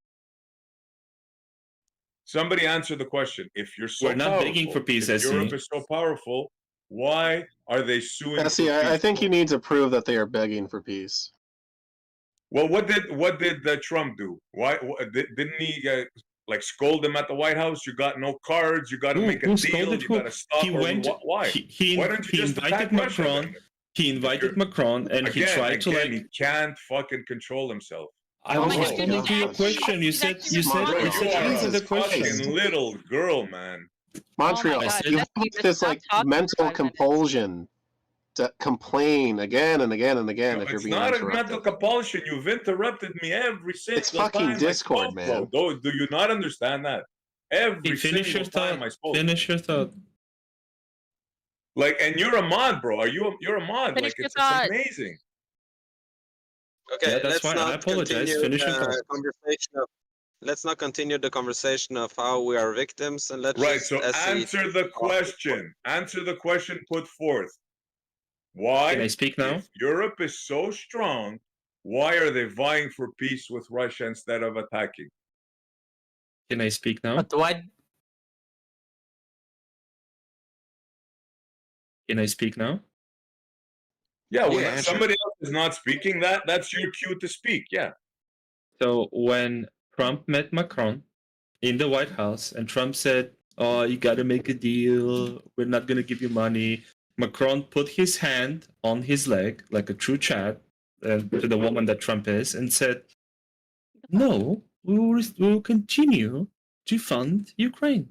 Somebody answer the question. If you're so begging for peace, if Europe is so powerful, why are they suing? I think he needs to prove that they are begging for peace. Well, what did Trump do? Why didn't he like scold him at the White House? You got no cards. You got to make a deal. You got to stop. Why? Why don't you just invited Macron? He invited Macron, and he tried to like. He can't fucking control himself. I was responding to your question. You said answer the question. Fucking little girl, man. Montreal, you have this like mental compulsion to complain again and again and again if you're being interrupted. It's not a mental compulsion. You've interrupted me every single time. It's fucking Discord, man. Do you not understand that? Every single time I spoke. Finish your thought. Like, and you're a mod, bro. You're a mod. Finish like, it's amazing. Okay, yeah, that's why I apologize. Finish your thought. Let's not continue the conversation of how we are victims, and let's so answer the question. Answer the question put forth. Why? Can I speak now? If Europe is so strong, why are they vying for peace with Russia instead of attacking? Can I speak now? But why? Can I speak now? Yeah, when somebody else is not speaking, that's your cue to speak. Yeah. So when Trump met Macron in the White House, and Trump said, oh, you got to make a deal. We're not going to give you money. Macron put his hand on his leg like a true Chad to the woman that Trump is and said, no, we will continue to fund Ukraine.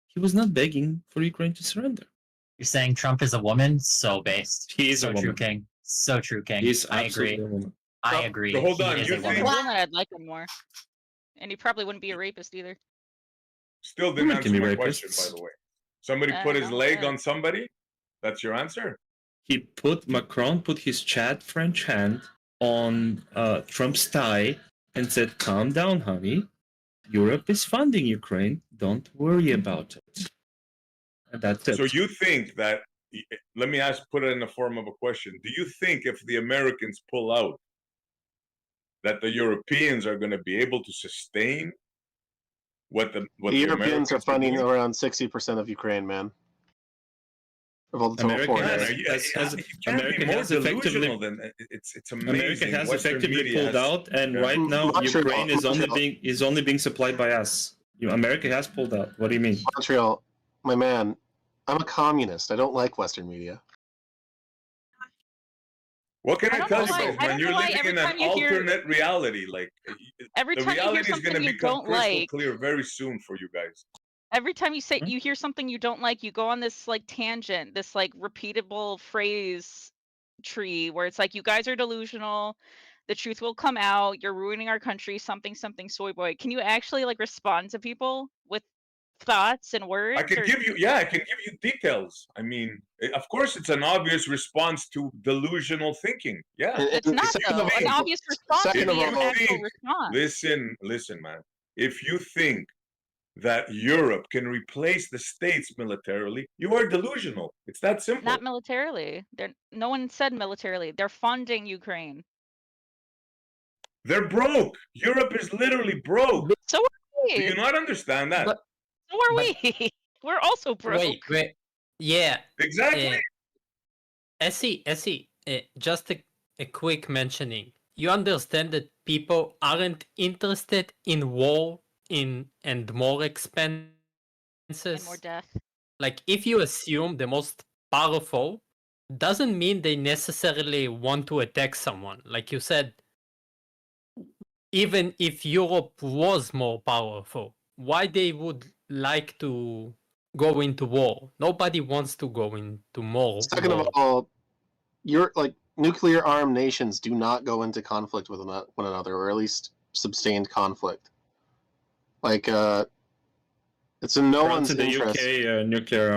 He was not begging for Ukraine to surrender. You're saying Trump is a woman? So based. He is so a woman. true, King. So true, King. He's I absolutely agree. a woman. I agree. So hold on, He is you a think- woman. Woman, I'd like him more. And he probably wouldn't be a rapist either. Still didn't Women answer can be my rapists. question, by the way. Somebody put his no, leg yeah. on somebody? That's your answer? Macron put his Chad French hand on Trump's thigh and said, calm down, honey. Europe is funding Ukraine. Don't worry about it. And that's it. So you think that, let me put it in the form of a question. Do you think if the Americans pull out, that the Europeans are going to be able to sustain what the Europeans are Americans funding doing? around 60% of Ukraine, man. Of all the total America foreign has- aid. You America can't be more has effectively- delusional than it's amazing. America has Western effectively media pulled has- out, and Yeah. right now Montreal, Ukraine is only being supplied by us. America has pulled out. What do you mean? Montreal, my man, I'm a communist. I don't like Western media. What can I I don't tell know you why- guys, I man? don't You're know why living every in an time you hear- alternate reality. Like Every the time you hear reality is something going to you become don't crystal like, clear very soon for you guys. every time you say you hear something you don't like, you go on this like tangent, this like repeatable phrase tree where it's like you guys are delusional, the truth will come out, you're ruining our country, something soy boy. Can you actually like respond to people with thoughts and words? I can give you, I can give you details. I mean, of course, it's an obvious response to delusional thinking. Yeah, It's not though. An obvious response would second be of an all- actual response. listen, man. If you think that Europe can replace the states militarily, you are delusional. It's that simple. Not militarily. No one said militarily. They're funding Ukraine. They're broke. Europe is literally broke. So are Do we. you not understand that? So are we. We're also broke. Wait. Yeah. Exactly. Essie, just a quick mentioning. You understand that people aren't interested in war and more expenses? And more death. Like, if you assume the most powerful, doesn't mean they necessarily want to attack someone. Like you said, even if Europe was more powerful, why they would like to go into war? Nobody wants to go into more Second war. of all, you're like nuclear armed nations do not go into conflict with one another, or at least sustained conflict. Like, it's in no France one's and the interest. UK nuclear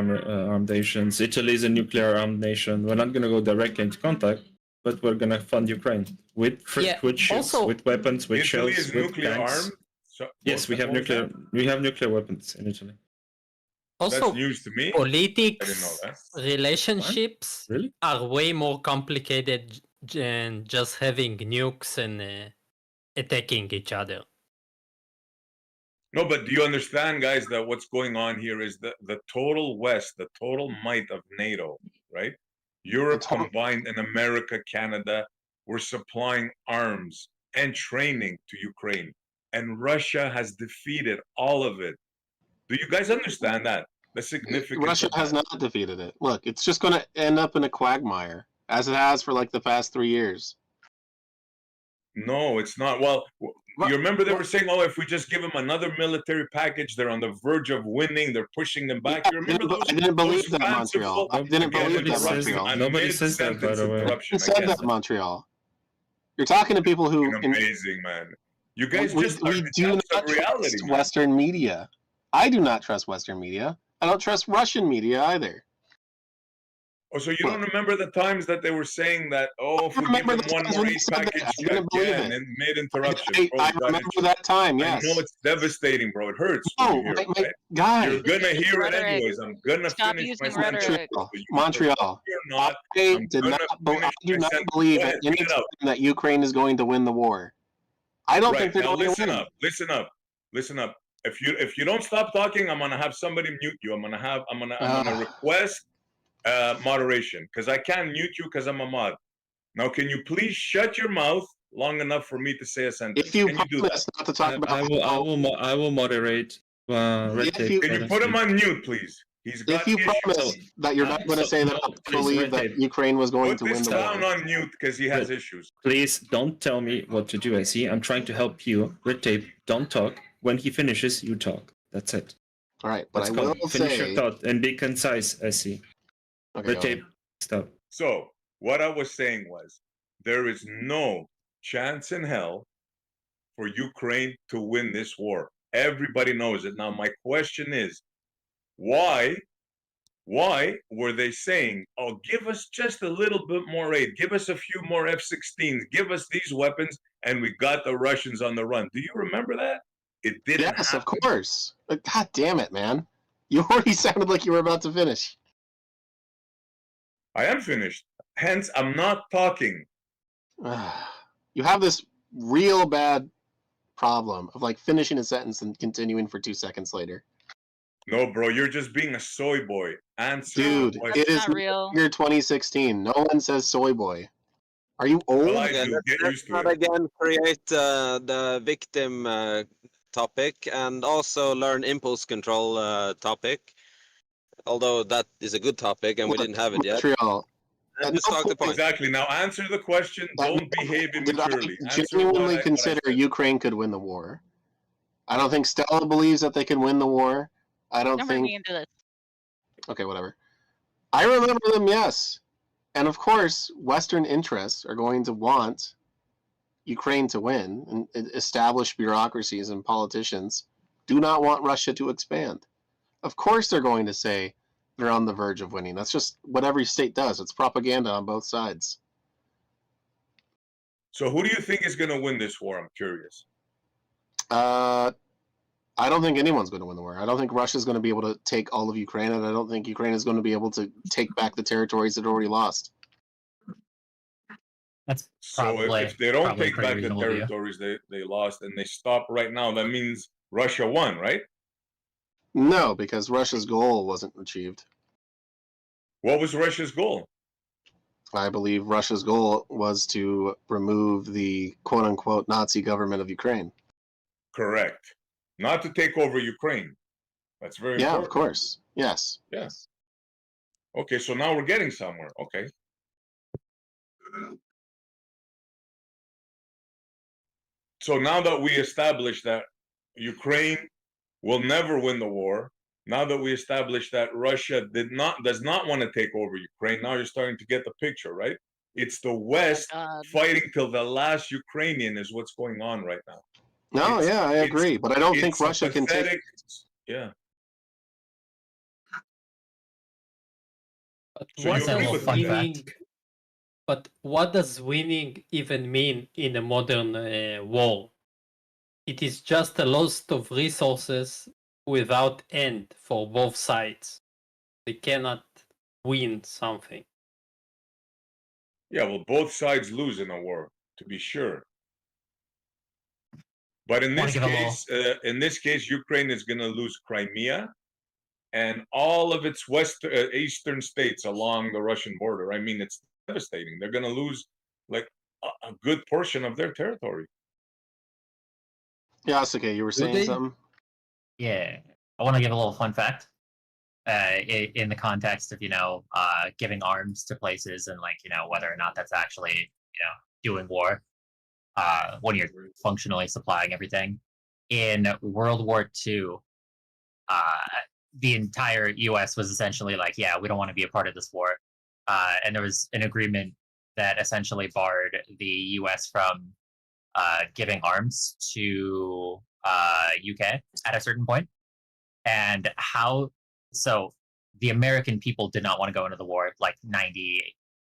armed nations. Italy is a nuclear armed nation. We're not going to go directly into contact, but we're going to fund Ukraine with ships, also- with weapons, with Italy shells, is with nuclear tanks. armed. So, Yes, we have nuclear. We have nuclear weapons in Italy. Also, That's news to me. I didn't know politics, that. relationships Really? are way more complicated than just having nukes and attacking each other. No, but do you understand, guys, that what's going on here is the total West, the total might of NATO, right? Europe combined and America, Canada, were supplying arms and training to Ukraine. And Russia has defeated all of it. Do you guys understand that? The significance Russia of has that? not defeated it. Look, it's just going to end up in a quagmire, as it has for like the past 3 years. No, it's not. Well, you remember they were saying, "Oh, if we just give them another military package, they're on the verge of winning. They're pushing them back." You remember those? I didn't believe those that, Montreal. I didn't believe that, Montreal. Nobody says that, by the way. Who said that, Montreal? You're talking to people who... Amazing, man. You guys just we do not reality, trust man. Western media. I do not trust Western media. I don't trust Russian media either. Oh, so you don't remember the times that they were saying that, oh, if we give them one more aid package, and then made interruptions. I remember that time, yes. I know it's devastating, bro. It hurts. No, when you hear it, right? guy. You're gonna hear it Rhetoric. anyways. I'm gonna Stop finish my using sentence. rhetoric. Montreal. You're not. I I'm do gonna not finish my sentence. believe Go at ahead, any read it time out. that Ukraine is going to win the war. I don't think they're now going to win. listen up. If you don't stop talking, I'm gonna have somebody mute you. I'm gonna request moderation, because I can't mute you because I'm a mod. Now, can you please shut your mouth long enough for me to say a sentence? If you can you do that? promise not to talk about I will moderate. red tape. Can you put him on mute, please? He's got If you issues. promise that you're not going to say that I believe that Ukraine was going Put to win this the clown war. on mute because he has issues. Please don't tell me what to do, SE. I'm trying to help you. Red tape, don't talk. When he finishes, you talk. That's it. All right, but Let's I go. will Finish your say. thought and be concise, SE. Okay, Red tape, stop. So what I was saying was, there is no chance in hell for Ukraine to win this war. Everybody knows it. Now, my question is, why were they saying, oh, give us just a little bit more aid, give us a few more F-16s, give us these weapons, and we got the Russians on the run? Do you remember that? It didn't Yes, happen. of course. But God damn it, man. You already sounded like you were about to finish. I am finished. Hence, I'm not talking. You have this real bad problem of like finishing a sentence and continuing for 2 seconds later. No, bro, you're just being a soy boy. Answer. Dude, it is not real. year 2016. No one says soy boy. Are you old? Well, I Yeah, do. Get let's used to not it. again create the victim topic, and also learn impulse control topic. Although that is a good topic and we didn't have it yet. Montreal. And just talk the point. Exactly. Now answer the question. Don't behave immaturely. Did I Answer genuinely what I consider said. Ukraine could win the war? I don't think Stella believes that they can win the war. I don't Don't bring think. me into this. Okay, whatever. I remember them, yes. And of course, Western interests are going to want Ukraine to win, and established bureaucracies and politicians do not want Russia to expand. Of course, they're going to say they're on the verge of winning. That's just what every state does. It's propaganda on both sides. So who do you think is going to win this war? I'm curious. I don't think anyone's going to win the war. I don't think Russia's going to be able to take all of Ukraine, and I don't think Ukraine is going to be able to take back the territories it already lost. That's So probably if they don't probably a take pretty back the reasonable view. territories they lost and they stop right now, that means Russia won, right? No, because Russia's goal wasn't achieved. What was Russia's goal? I believe Russia's goal was to remove the quote-unquote Nazi government of Ukraine. Correct. Not to take over Ukraine. That's very Yeah, important. of course. Yes. Yes. Okay, so now we're getting somewhere. Okay. So now that we established that Ukraine will never win the war, now that we established that Russia does not want to take over Ukraine, now you're starting to get the picture, right? It's the West fighting till the last Ukrainian is what's going on right now. No, yeah, I agree, but I don't think It's a Russia can take. pathetic. Yeah. So you agree with me? winning? But what does winning even mean in a modern war? It is just a loss of resources without end for both sides. They cannot win something. Yeah, well, both sides lose in a war, to be sure. But in this case, Ukraine is going to lose Crimea and all of its eastern states along the Russian border. I mean, it's devastating. They're going to lose like a good portion of their territory. Yeah, it's okay. You were saying something? Yeah, I want to give a little fun fact. In the context of giving arms to places and whether or not that's actually doing war, when you're functionally supplying everything. In World War II, the entire U.S. was essentially like, yeah, we don't want to be a part of this war, and there was an agreement that essentially barred the U.S. from giving arms to UK at a certain point. And so the American people did not want to go into the war, like 98%.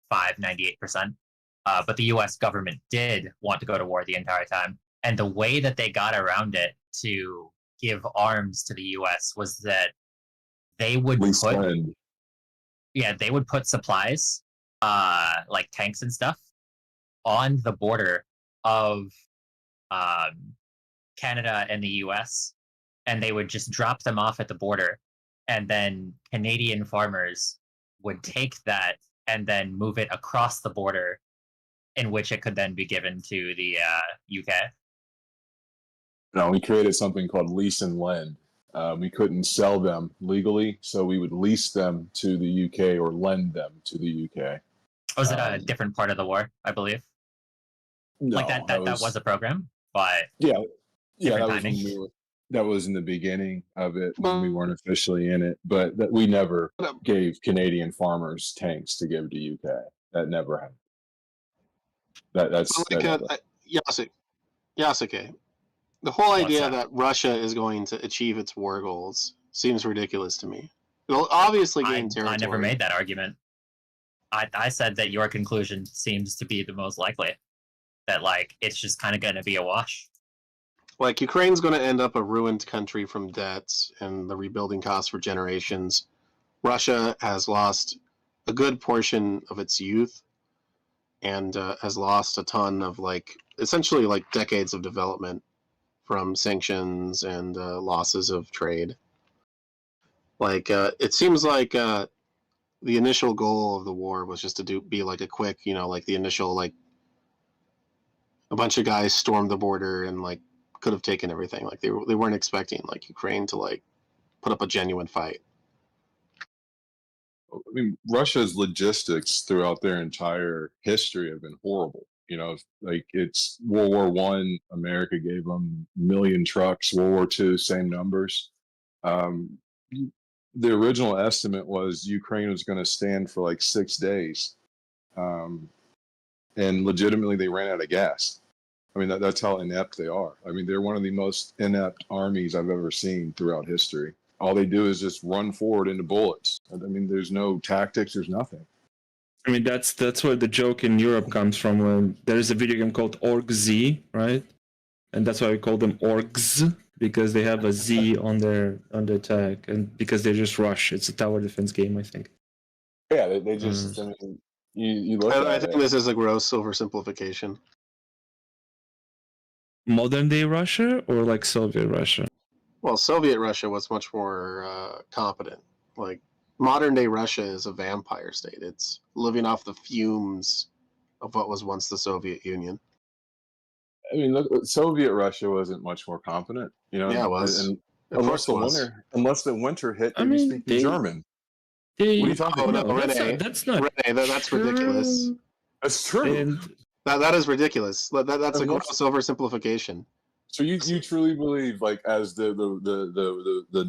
But the US government did want to go to war the entire time. And the way that they got around it to give arms to the US was that they would put supplies, like tanks and stuff, on the border of Canada and the US, and they would just drop them off at the border, and then Canadian farmers would take that and then move it across the border, in which it could then be given to the UK. No, we created something called lease and lend. We couldn't sell them legally, so we would lease them to the UK or lend them to the UK. Was it a different part of the war? I believe. No, Like that was a program, but yeah, different that was timing. when that was in the beginning of it when we weren't officially in it, but that we never gave Canadian farmers tanks to give to UK. That never happened. That's Yasuke. The whole idea that? that Russia is going to achieve its war goals seems ridiculous to me. It'll obviously gain territory. I never made that argument. I said that your conclusion seems to be the most likely. That like it's just kind of going to be a wash. Like Ukraine's going to end up a ruined country from debts and the rebuilding costs for generations. Russia has lost a good portion of its youth and has lost a ton of essentially decades of development from sanctions and losses of trade. It seems like the initial goal of the war was just to be like a quick, the initial a bunch of guys stormed the border and could have taken everything. They weren't expecting Ukraine to put up a genuine fight. I mean, Russia's logistics throughout their entire history have been horrible. It's World War One, America gave them 1 million trucks. World War II, same numbers. The original estimate was Ukraine was going to stand for 6 days, and legitimately they ran out of gas. I mean, that's how inept they are. I mean, they're one of the most inept armies I've ever seen throughout history. All they do is just run forward into bullets. I mean, there's no tactics, there's nothing. I mean, that's where the joke in Europe comes from. When there is a video game called OrgZ, right? And that's why we call them orgs, because they have a Z on their tag, and because they just rush. It's a tower defense game, I think. Yeah, they just. I mean, you look. I think this is a gross oversimplification. Modern day Russia or Soviet Russia? Well, Soviet Russia was much more competent. Modern day Russia is a vampire state. It's living off the fumes of what was once the Soviet Union. I mean, look, Soviet Russia wasn't much more competent, Yeah, it was. And unless the winter hit, they were speaking German. What are you talking about? No, Rene, that's not. Rene, that's ridiculous. That's true. And that is ridiculous. That's a gross oversimplification. So you truly believe, as the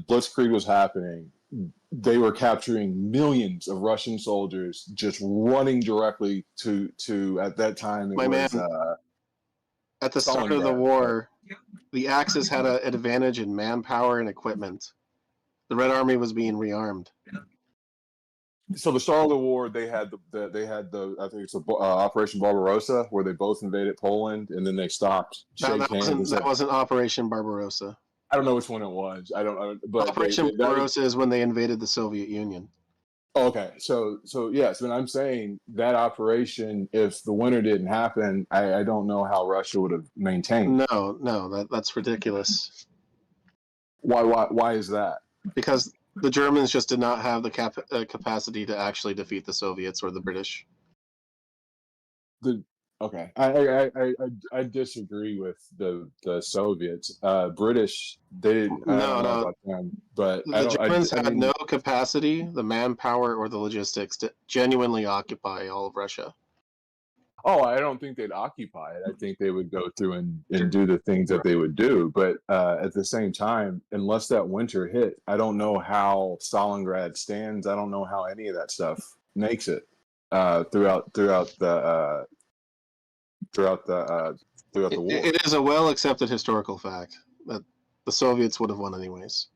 Blitzkrieg was happening, they were capturing millions of Russian soldiers just running directly to at that time. At the start of the war, the Axis had an advantage in manpower and equipment. The Red Army was being rearmed. So the start of the war, they had the I think it's Operation Barbarossa, where they both invaded Poland and then they stopped. That wasn't Operation Barbarossa. I don't know which one it was. But Operation Barbarossa is when they invaded the Soviet Union. Okay, so yes, when I'm saying that operation, if the winter didn't happen, I don't know how Russia would have maintained. No, that's ridiculous. Why is that? Because the Germans just did not have the capacity to actually defeat the Soviets or the British. Okay, I disagree with the Soviets. British, they didn't. I don't know about them, but the Germans had no capacity, the manpower, or the logistics to genuinely occupy all of Russia. Oh, I don't think they'd occupy it. I think they would go through and do the things that they would do. But at the same time, unless that winter hit, I don't know how Stalingrad stands. I don't know how any of that stuff makes it throughout the war. It is a well accepted historical fact that the Soviets would have won anyways.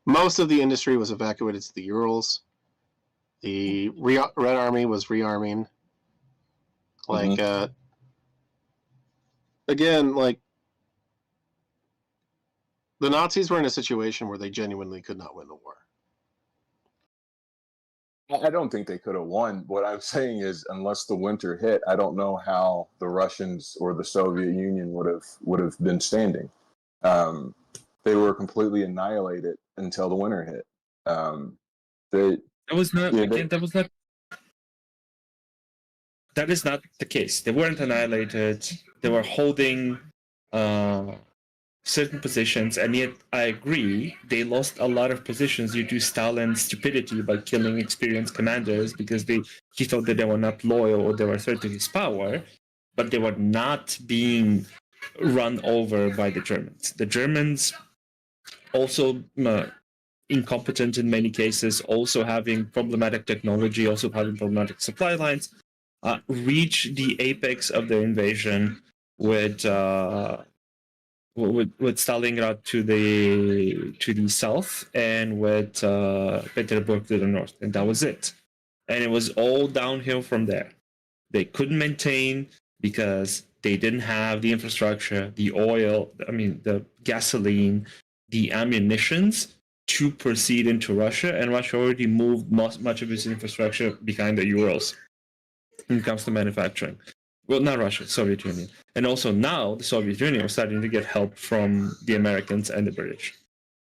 Most of the industry was evacuated to the Urals. The Red Army was rearming. Again, the Nazis were in a situation where they genuinely could not win the war. I don't think they could have won. What I'm saying is, unless the winter hit, I don't know how the Russians or the Soviet Union would have been standing. They were completely annihilated until the winter hit. That is not the case. They weren't annihilated. They were holding certain positions, and yet I agree they lost a lot of positions due to Stalin's stupidity by killing experienced commanders because he thought that they were not loyal or they were threat to his power, but they were not being run over by the Germans. The Germans also incompetent in many cases, also having problematic technology, also having problematic supply lines, reach the apex of their invasion with Stalingrad to the south and with Petersburg to the north, and that was it. And it was all downhill from there. They couldn't maintain because they didn't have the infrastructure, the oil, the gasoline, the ammunitions to proceed into Russia, and Russia already moved much of its infrastructure behind the Urals when it comes to manufacturing. Well, not Russia, Soviet Union. And also now the Soviet Union was starting to get help from the Americans and the British.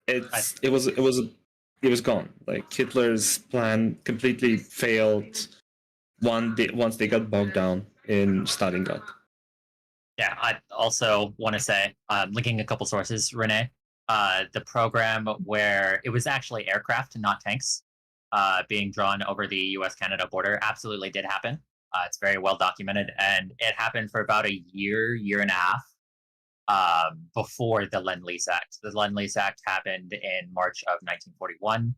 It was gone. Like Hitler's plan completely failed once they got bogged down in Stalingrad. Yeah, I also want to say, linking a couple sources, Renee, the program where it was actually aircraft and not tanks being drawn over the U.S.-Canada border absolutely did happen. It's very well documented, and it happened for about a year and a half before the Lend-Lease Act. The Lend-Lease Act happened in March of 1941,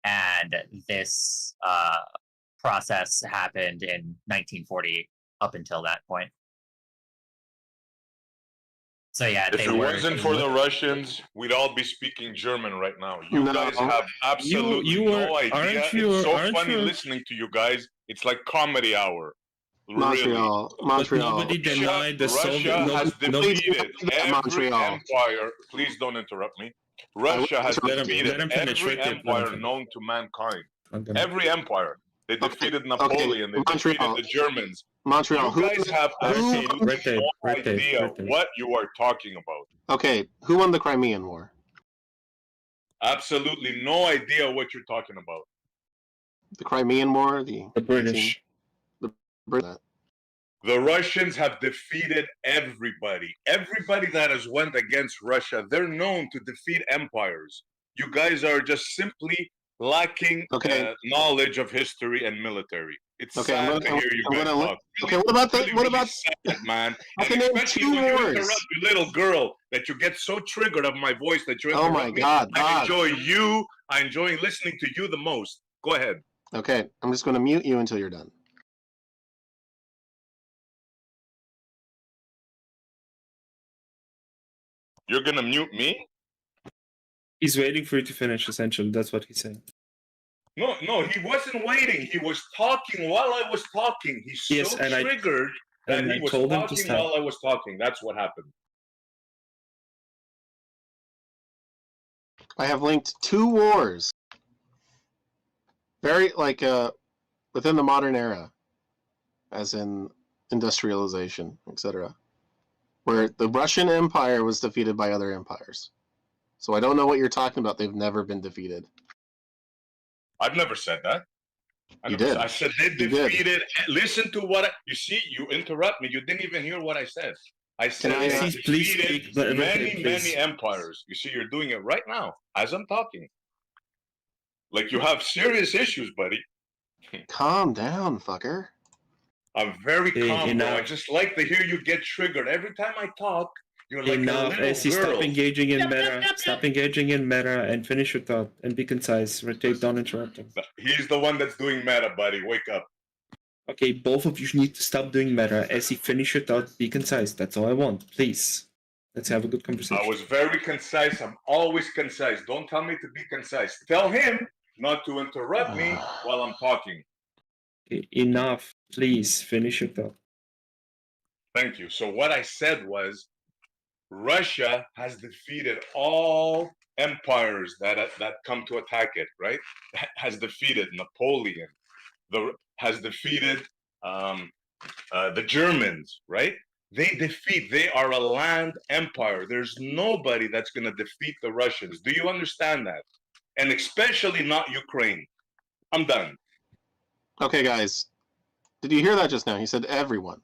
and this process happened in 1940 up until that point. So yeah, if it wasn't for the Russians, we'd all be speaking German right now. You guys have absolutely no idea. It's so funny listening to you guys. It's like comedy hour. Montreal. Nobody denied the Russia has defeated every empire. Please don't interrupt me. Russia has defeated every empire known to mankind. Every empire. They defeated Napoleon. They defeated the Germans. Montreal. You guys have absolutely no idea what you are talking about. Okay, who won the Crimean War? Absolutely no idea what you're talking about. The Crimean War? The British. The British. The Russians have defeated everybody. Everybody that has went against Russia, they're known to defeat empires. You guys are just simply lacking knowledge of history and military. It's sad to hear you guys talk. Okay, what about that? What about sad, man? I can name two when you wars. interrupt your little girl, that you get so triggered of my voice that you interrupt Oh my me. God! I enjoy you. I enjoy listening to you the most. Go ahead. Okay, I'm just going to mute you until you're done. You're gonna mute me? He's waiting for you to finish, essentially. That's what he's saying. No, he wasn't waiting. He was talking while I was talking. He's so triggered that he was talking while I was talking. That's what happened. I have linked two wars. Very, within the modern era, as in industrialization, etc., where the Russian Empire was defeated by other empires. So I don't know what you're talking about. They've never been defeated. I've never said that. You did. I said they defeated. Listen to what you see. You interrupt me. You didn't even hear what I said. I said they defeated many empires. You see, you're doing it right now as I'm talking. Like you have serious issues, buddy. Calm down, fucker. I'm very calm, bro. I just like to hear you get triggered every time I talk. You're like enough. a little girl. Stop engaging in meta. Stop engaging in meta and finish your thought and be concise. Rotate, don't interrupt him. He's the one that's doing meta, buddy. Wake up. Okay, both of you need to stop doing meta. As you finish your thought, be concise. That's all I want. Please. Let's have a good conversation. I was very concise. I'm always concise. Don't tell me to be concise. Tell him not to interrupt me while I'm talking. Okay, enough. Please finish your thought. Thank you. So what I said was Russia has defeated all empires that come to attack it, right? Has defeated Napoleon, has defeated the Germans, right? They are a land empire. There's nobody that's going to defeat the Russians. Do you understand that? And especially not Ukraine. I'm done. Okay, guys. Did you hear that just now? He said everyone.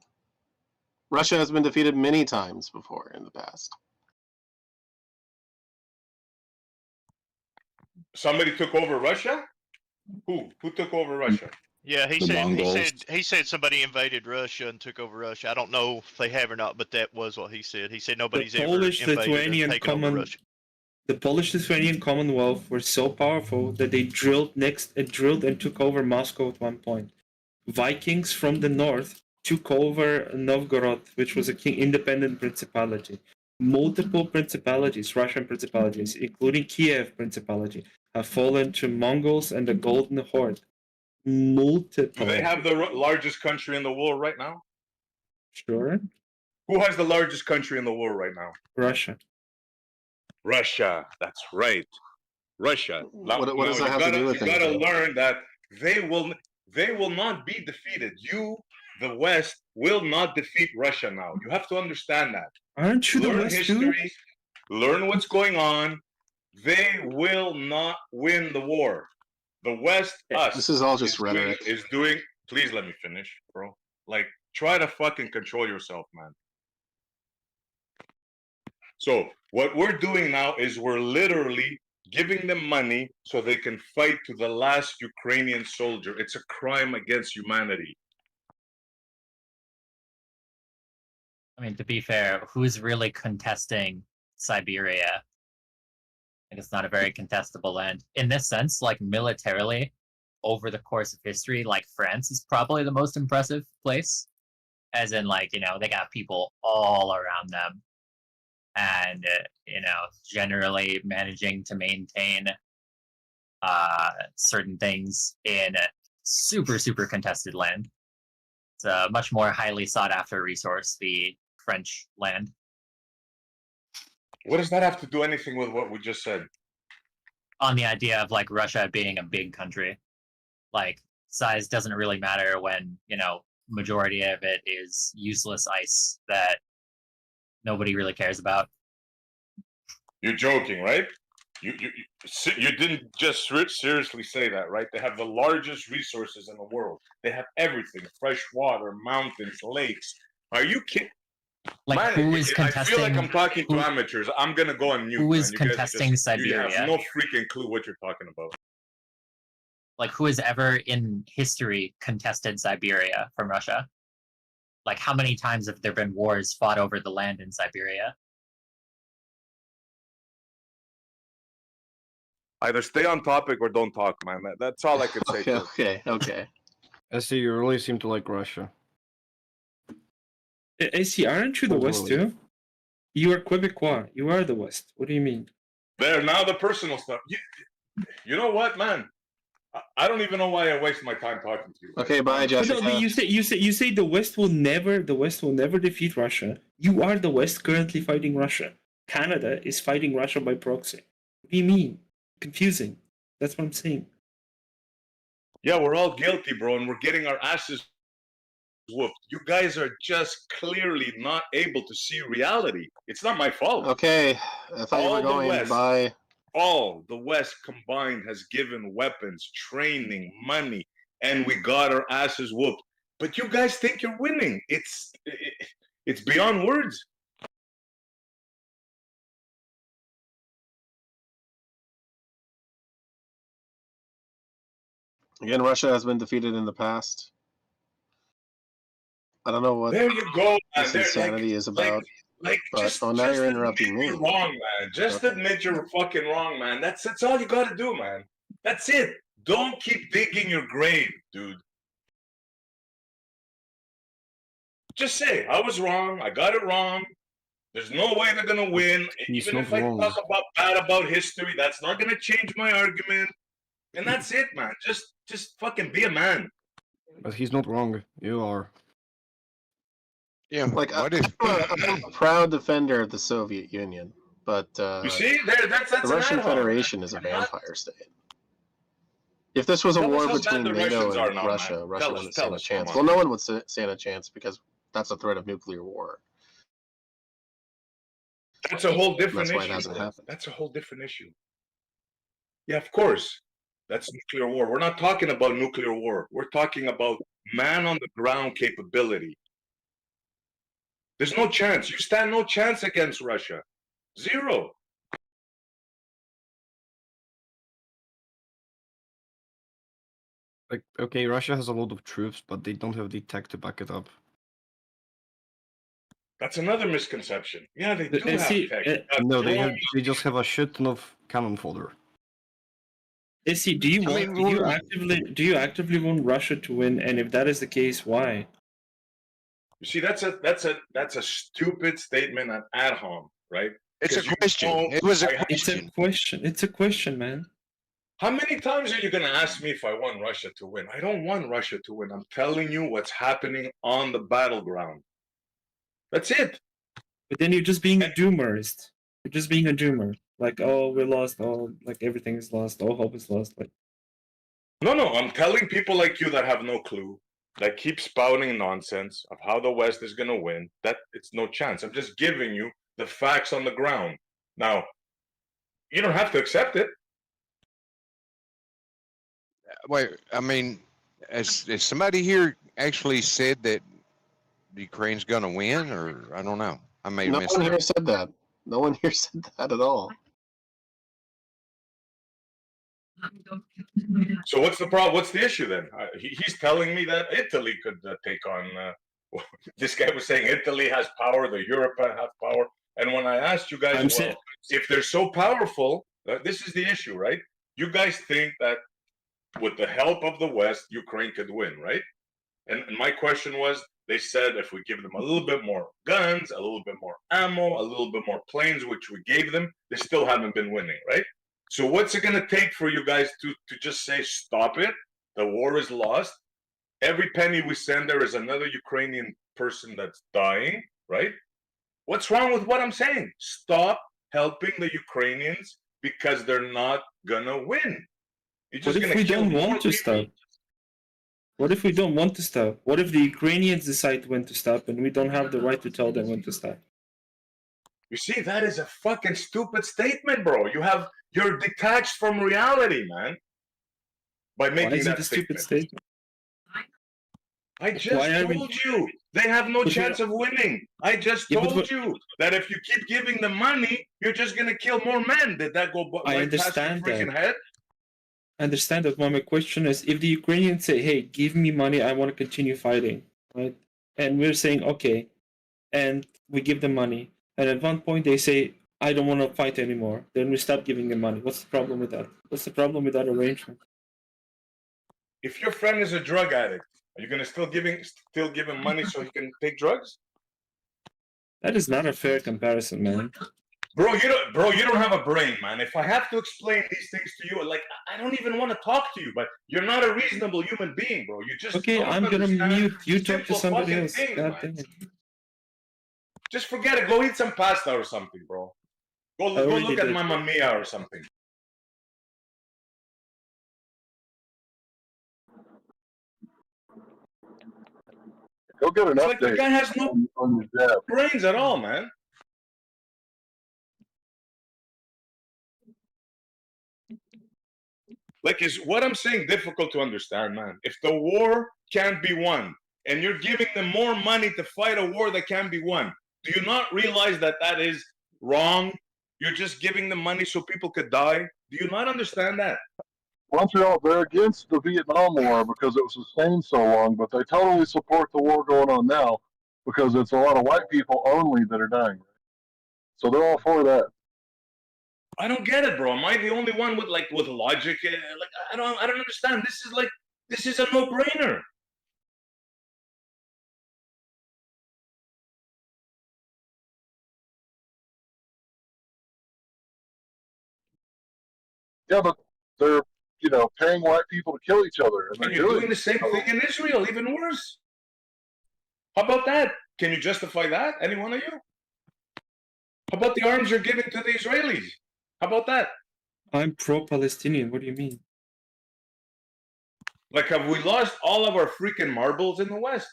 Russia has been defeated many times before in the past. Somebody took over Russia? Who took over Russia? Yeah, he The said Mongols. he said somebody invaded Russia and took over Russia. I don't know if they have or not, but that was what he said. He said nobody's ever invaded or taken over Russia. The Polish-Lithuanian Commonwealth were so powerful that they drilled and took over Moscow at one point. Vikings from the north took over Novgorod, which was a independent principality. Multiple principalities, Russian principalities, including Kiev Principality, have fallen to Mongols and the Golden Horde. Multiple. Do they have the largest country in the world right now? Sure. Who has the largest country in the world right now? Russia. Russia. That's right. Russia. What does that have to do with you gotta anything? learn that they will not be defeated. You, the West, will not defeat Russia now. You have to understand that. Aren't you learn the West history, too? learn what's going on. They will not win the war. The West, us. This is all just rhetoric. Is doing. Please let me finish, bro. Like, try to fucking control yourself, man. So what we're doing now is we're literally giving them money so they can fight to the last Ukrainian soldier. It's a crime against humanity. I mean, to be fair, who's really contesting Siberia? And it's not a very contestable land. In this sense, like militarily, over the course of history, like France is probably the most impressive place. As in, like, you know, they got people all around them. And, you know, generally managing to maintain certain things in a super, super contested land. It's a much more highly sought after resource, the French land. What does that have to do anything with what we just said? On the idea of like Russia being a big country. Like, size doesn't really matter when, you know, majority of it is useless ice that nobody really cares about. You're joking, right? You didn't just seriously say that, right? They have the largest resources in the world. They have everything: fresh water, mountains, lakes. Are you kidding? Like, Man, who is I feel like contesting- I'm talking to amateurs. I'm gonna go on mute. Who is man. You guys contesting You Siberia? have no freaking clue what you're talking about. Like, who has ever in history contested Siberia from Russia? Like, how many times have there been wars fought over the land in Siberia? Either stay on topic or don't talk, man. That's all I can say. Okay. I see you really seem to like Russia. AC, aren't you the West too? You are Quebecois. You are the West. What do you mean? There, now the personal stuff. You know what, man? I don't even know why I waste my time talking to you. Okay, bye, Jessica. No, but you say the West will never defeat Russia. You are the West currently fighting Russia. Canada is fighting Russia by proxy. What do you mean? Confusing. That's what I'm saying. Yeah, we're all guilty, bro, and we're getting our asses whooped. You guys are just clearly not able to see reality. It's not my fault. Okay, I thought you were going. Bye. All the West combined has given weapons, training, money, and we got our asses whooped. But you guys think you're winning. It's beyond words. Again, Russia has been defeated in the past. I don't know what There you go, man. this insanity is about. Now you're interrupting me. You're wrong, man. Just admit you're fucking wrong, man. That's all you got to do, man. That's it. Don't keep digging your grave, dude. Just say, I was wrong. I got it wrong. There's no way they're going to win. Even if I talk bad about history, that's not going to change my argument. And that's it, man. Just fucking be a man. But he's not wrong. You are. Yeah, like I'm a proud defender of the Soviet Union, but you see, that's the Russian Federation is a vampire state. If this was a war between NATO and Russia, Russia wouldn't stand a chance. Well, no one would stand a chance because that's a threat of nuclear war. That's a whole different issue. That's why it hasn't happened. That's a whole different issue. Yeah, of course. That's nuclear war. We're not talking about nuclear war. We're talking about man on the ground capability. There's no chance. You stand no chance against Russia. Zero. Like, okay, Russia has a lot of troops, but they don't have the tech to back it up. That's another misconception. Yeah, they do have tech. No, they just have a shit ton of cannon fodder. See, do you actively want Russia to win? And if that is the case, why? You see, that's a stupid statement at home, right? It's a question. It was a question. It's a question, man. How many times are you going to ask me if I want Russia to win? I don't want Russia to win. I'm telling you what's happening on the battleground. That's it. But then you're just being a doomerist. You're just being a doomer. Like, oh, we lost. Oh, like everything is lost. All hope is lost. Like, no, I'm telling people like you that have no clue, that keep spouting nonsense of how the West is going to win, that it's no chance. I'm just giving you the facts on the ground. Now, you don't have to accept it. Wait, I mean, has somebody here actually said that Ukraine's going to win, or I don't know? I may have No missed one that. here said that. No one here said that at all. So what's the problem? What's the issue then? He's telling me that Italy could take on. This guy was saying Italy has power, the Europe have power. And when I asked you guys, if they're so powerful, this is the issue, right? You guys think that with the help of the West, Ukraine could win, right? And my question was, they said if we give them a little bit more guns, a little bit more ammo, a little bit more planes, which we gave them, they still haven't been winning, right? So what's it going to take for you guys to just say, stop it, the war is lost, every penny we send there is another Ukrainian person that's dying, right? What's wrong with what I'm saying? Stop helping the Ukrainians because they're not going to win. What if we don't want to stop? What if we don't want to stop? What if the Ukrainians decide when to stop and we don't have the right to tell them when to stop? You see, that is a fucking stupid statement, bro. You're detached from reality, man. By making that stupid statement. I just told you they have no chance of winning. I just told you that if you keep giving them money, you're just gonna kill more men. Did that go right past your freaking head? I understand that. My question is, if the Ukrainians say, "Hey, give me money, I want to continue fighting," right? And we're saying, "Okay," and we give them money, and at one point they say, "I don't want to fight anymore," then we stop giving them money. What's the problem with that? What's the problem with that arrangement? If your friend is a drug addict, are you gonna still give him money so he can take drugs? That is not a fair comparison, man. Bro, you don't have a brain, man. If I have to explain these things to you, like I don't even want to talk to you, but you're not a reasonable human being, bro. You just okay. I'm gonna mute. You talk to somebody else. Things, God damn it. Just forget it. Go eat some pasta or something, bro. Go look at Mamma Mia or something. Go get an update. Like the guy has no brains at all, man. Like, is what I'm saying difficult to understand, man? If the war can't be won and you're giving them more money to fight a war that can't be won, do you not realize that that is wrong? You're just giving them money so people could die. Do you not understand that? Montreal, they're against the Vietnam War because it was sustained so long, but they totally support the war going on now because it's a lot of white people only that are dying. So they're all for that. I don't get it, bro. Am I the only one with logic? Like I don't understand. This is a no-brainer. Yeah, but they're paying white people to kill each other, and you're doing the same thing in Israel, even worse. How about that? Can you justify that? Any one of you? How about the arms you're giving to the Israelis? How about that? I'm pro-Palestinian. What do you mean? Like, have we lost all of our freaking marbles in the West?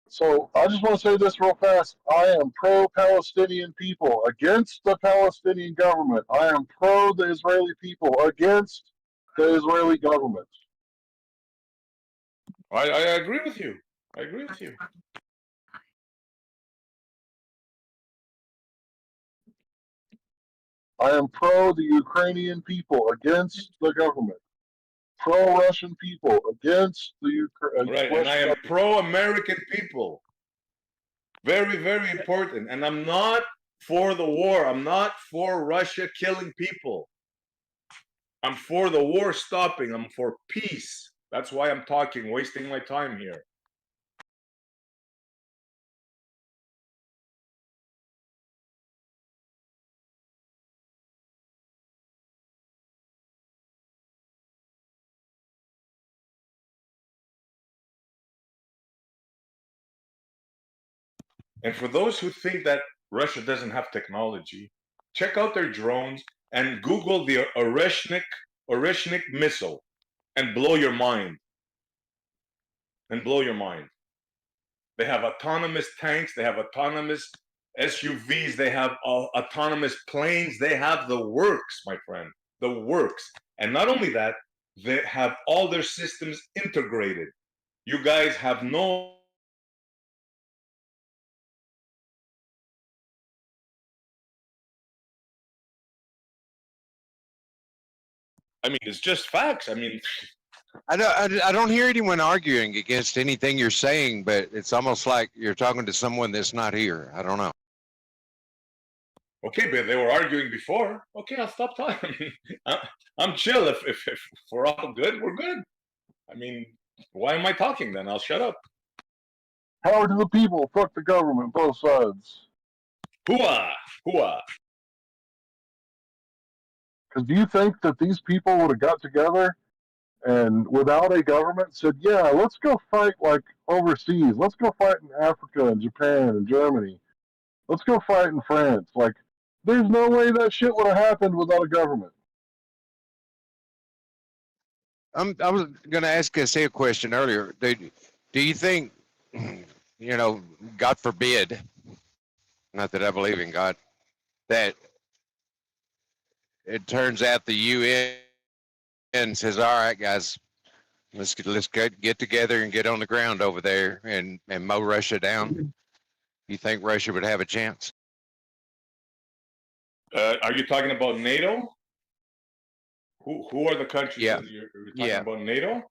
So I just want to say this real fast. I am pro-Palestinian people against the Palestinian government. I am pro the Israeli people against the Israeli government. I agree with you. I agree with you. I am pro the Ukrainian people against the government. pro-Russian people against the Ukraine. Right, and I am pro-American people. Very, very important. And I'm not for the war. I'm not for Russia killing people. I'm for the war stopping. I'm for peace. That's why I'm talking, wasting my time here. And for those who think that Russia doesn't have technology, check out their drones and Google the Oreshnik missile and blow your mind. And blow your mind. They have autonomous tanks, they have autonomous SUVs, they have autonomous planes, they have the works, my friend, the works. And not only that, they have all their systems integrated. You guys have no I mean, it's just facts. I mean, I don't hear anyone arguing against anything you're saying, but it's almost like you're talking to someone that's not here. I don't know. Okay, but they were arguing before. Okay, I'll stop talking. I'm chill. If we're all good, we're good. I mean, why am I talking then? I'll shut up. Power to the people. Fuck the government. Both sides. Hooah! Hooah! Because do you think that these people would have got together and without a government said, yeah, let's go fight like overseas. Let's go fight in Africa and Japan and Germany. Let's go fight in France. Like, there's no way that shit would have happened without a government. I was going to ask a question earlier. Do you think, God forbid, not that I believe in God, that it turns out the UN says, all right, guys, let's get together and get on the ground over there and mow Russia down? You think Russia would have a chance? Are you talking about NATO? Who are the countries Yeah. that you're talking about? NATO?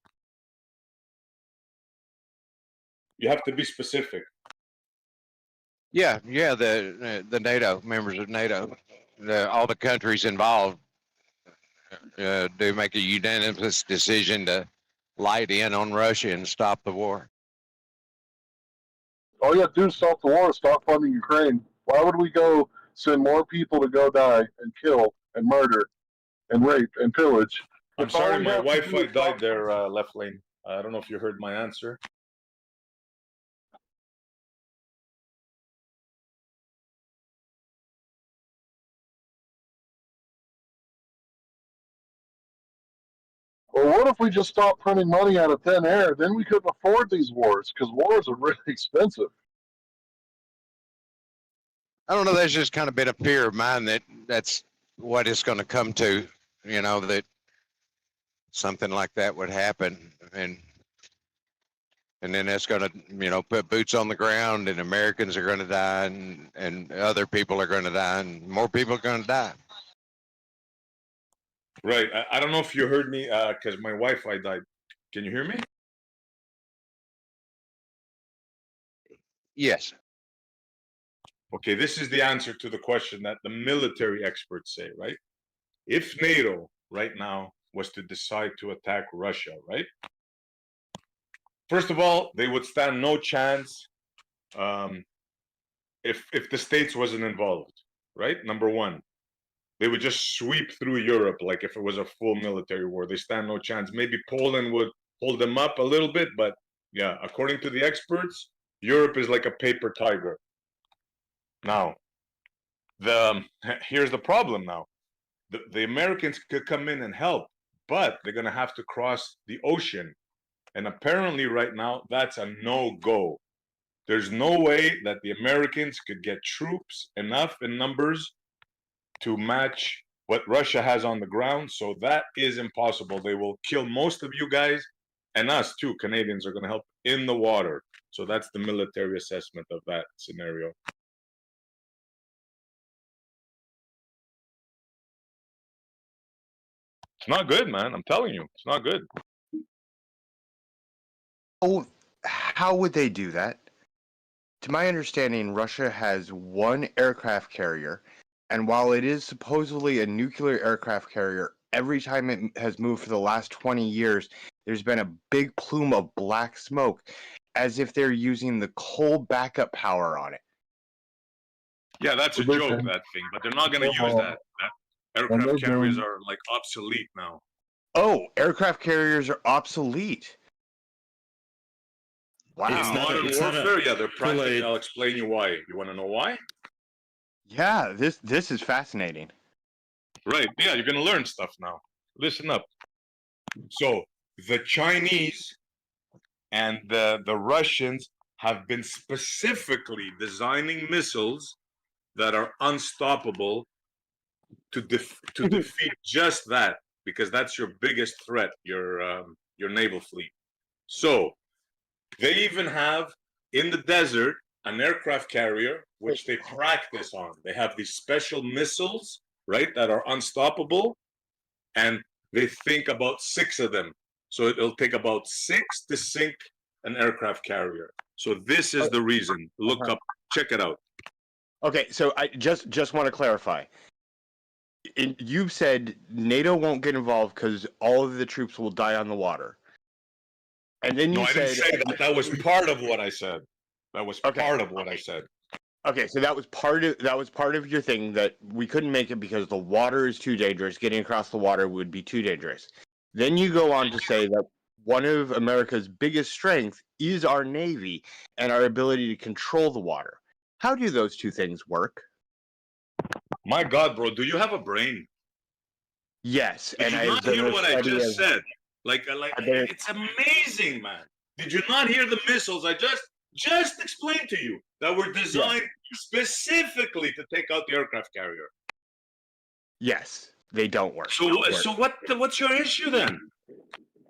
You have to be specific. Yeah, the NATO members of NATO, all the countries involved do make a unanimous decision to light in on Russia and stop the war. All you have to do is stop the war, stop funding Ukraine. Why would we go send more people to go die and kill and murder and rape and pillage? I'm sorry, my Wi-Fi died there, left lane. I don't know if you heard my answer. Well, what if we just stopped printing money out of thin air? Then we couldn't afford these wars because wars are really expensive. I don't know. There's just kind of been a fear of mine that that's what it's going to come to, that something like that would happen. And then that's going to, put boots on the ground, and Americans are going to die, and other people are going to die, and more people are going to die. Right. I don't know if you heard me because my Wi-Fi died. Can you hear me? Yes. Okay, this is the answer to the question that the military experts say, right? If NATO right now was to decide to attack Russia, right? First of all, they would stand no chance if the States wasn't involved, right? Number one. They would just sweep through Europe like if it was a full military war. They stand no chance. Maybe Poland would hold them up a little bit, but yeah, according to the experts, Europe is like a paper tiger. Now, here's the problem now. The Americans could come in and help, but they're going to have to cross the ocean. And apparently right now, that's a no-go. There's no way that the Americans could get troops enough in numbers to match what Russia has on the ground. So that is impossible. They will kill most of you guys, and us too. Canadians are going to help in the water. So that's the military assessment of that scenario. It's not good, man. I'm telling you, it's not good. Oh, how would they do that? To my understanding, Russia has one aircraft carrier, and while it is supposedly a nuclear aircraft carrier, every time it has moved for the last 20 years, there's been a big plume of black smoke, as if they're using the coal backup power on it. Yeah, that's a joke, that thing, but they're not going to use that. Aircraft carriers are like obsolete now. Oh, aircraft carriers are obsolete. Wow. In modern warfare, yeah, they're practically. I'll explain you why. You want to know why? Yeah, this is fascinating. Right. Yeah, you're gonna learn stuff now. Listen up. So the Chinese and the Russians have been specifically designing missiles that are unstoppable to defeat just that, because that's your biggest threat, your naval fleet. So they even have in the desert an aircraft carrier which they practice on. They have these special missiles, right, that are unstoppable, and they think about 6 of them. So it'll take about 6 to sink an aircraft carrier. So this is the reason. Look up, check it out. Okay, so I just want to clarify. You've said NATO won't get involved because all of the troops will die on the water. And then you I said didn't say that. That was part of what I said. That was part of what I said. Okay, so that was part of your thing, that we couldn't make it because the water is too dangerous. Getting across the water would be too dangerous. Then you go on to say that one of America's biggest strengths is our Navy and our ability to control the water. How do those two things work? My God, bro, do you have a brain? Yes, Did and you not hear what I just said? Like it's amazing, man. Did you not hear the missiles I just explained to you that were designed specifically to take out the aircraft carrier? Yes, they don't work. So what's your issue then?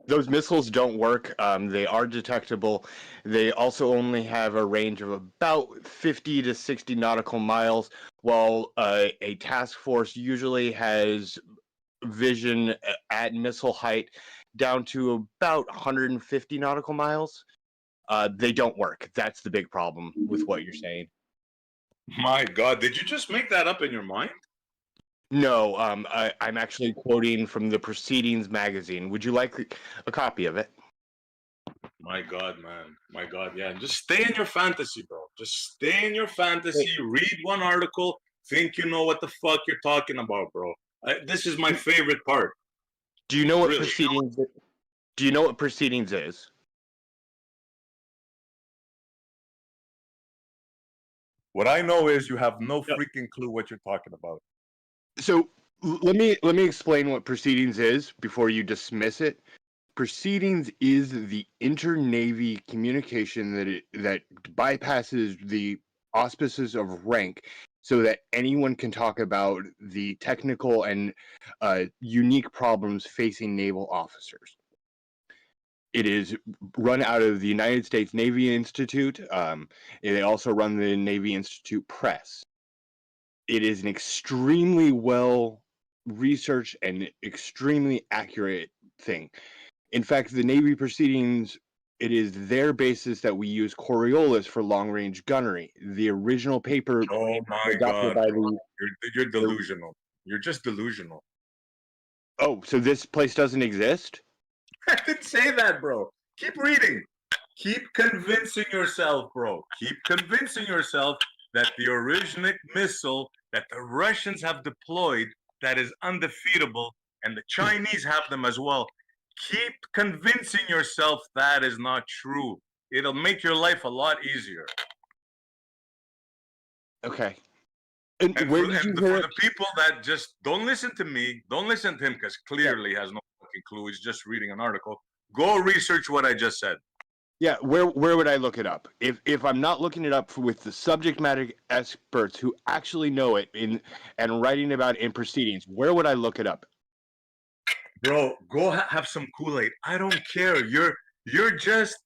Those missiles don't work. They are detectable. They also only have a range of about 50 to 60 nautical miles, while a task force usually has vision at missile height down to about 150 nautical miles. They don't work. That's the big problem with what you're saying. My God, did you just make that up in your mind? No, I'm actually quoting from the Proceedings magazine. Would you like a copy of it? My God, man. My God, yeah. Just stay in your fantasy, bro. Just stay in your fantasy. Read one article. Think you know what the fuck you're talking about, bro. This is my favorite part. Do you know what Proceedings? Do you know what Proceedings is? What I know is you have no freaking clue what you're talking about. So let me explain what Proceedings is before you dismiss it. Proceedings is the inter-navy communication that bypasses the auspices of rank, so that anyone can talk about the technical and unique problems facing naval officers. It is run out of the United States Navy Institute. They also run the Navy Institute Press. It is an extremely well researched and extremely accurate thing. In fact, the Navy Proceedings, it is their basis that we use Coriolis for long-range gunnery. The original paper. Oh my God, by you're delusional. You're just delusional. Oh, so this place doesn't exist? I didn't say that, bro. Keep reading. Keep convincing yourself, bro. Keep convincing yourself that the originic missile that the Russians have deployed that is undefeatable, and the Chinese have them as well. Keep convincing yourself that is not true. It'll make your life a lot easier. Okay. And for the people that just don't listen to me, don't listen to him, because clearly he has no fucking clue. He's just reading an article. Go research what I just said. Yeah, where would I look it up? If I'm not looking it up with the subject matter experts who actually know it and writing about it in Proceedings, where would I look it up? Bro, go have some Kool-Aid. I don't care. You're just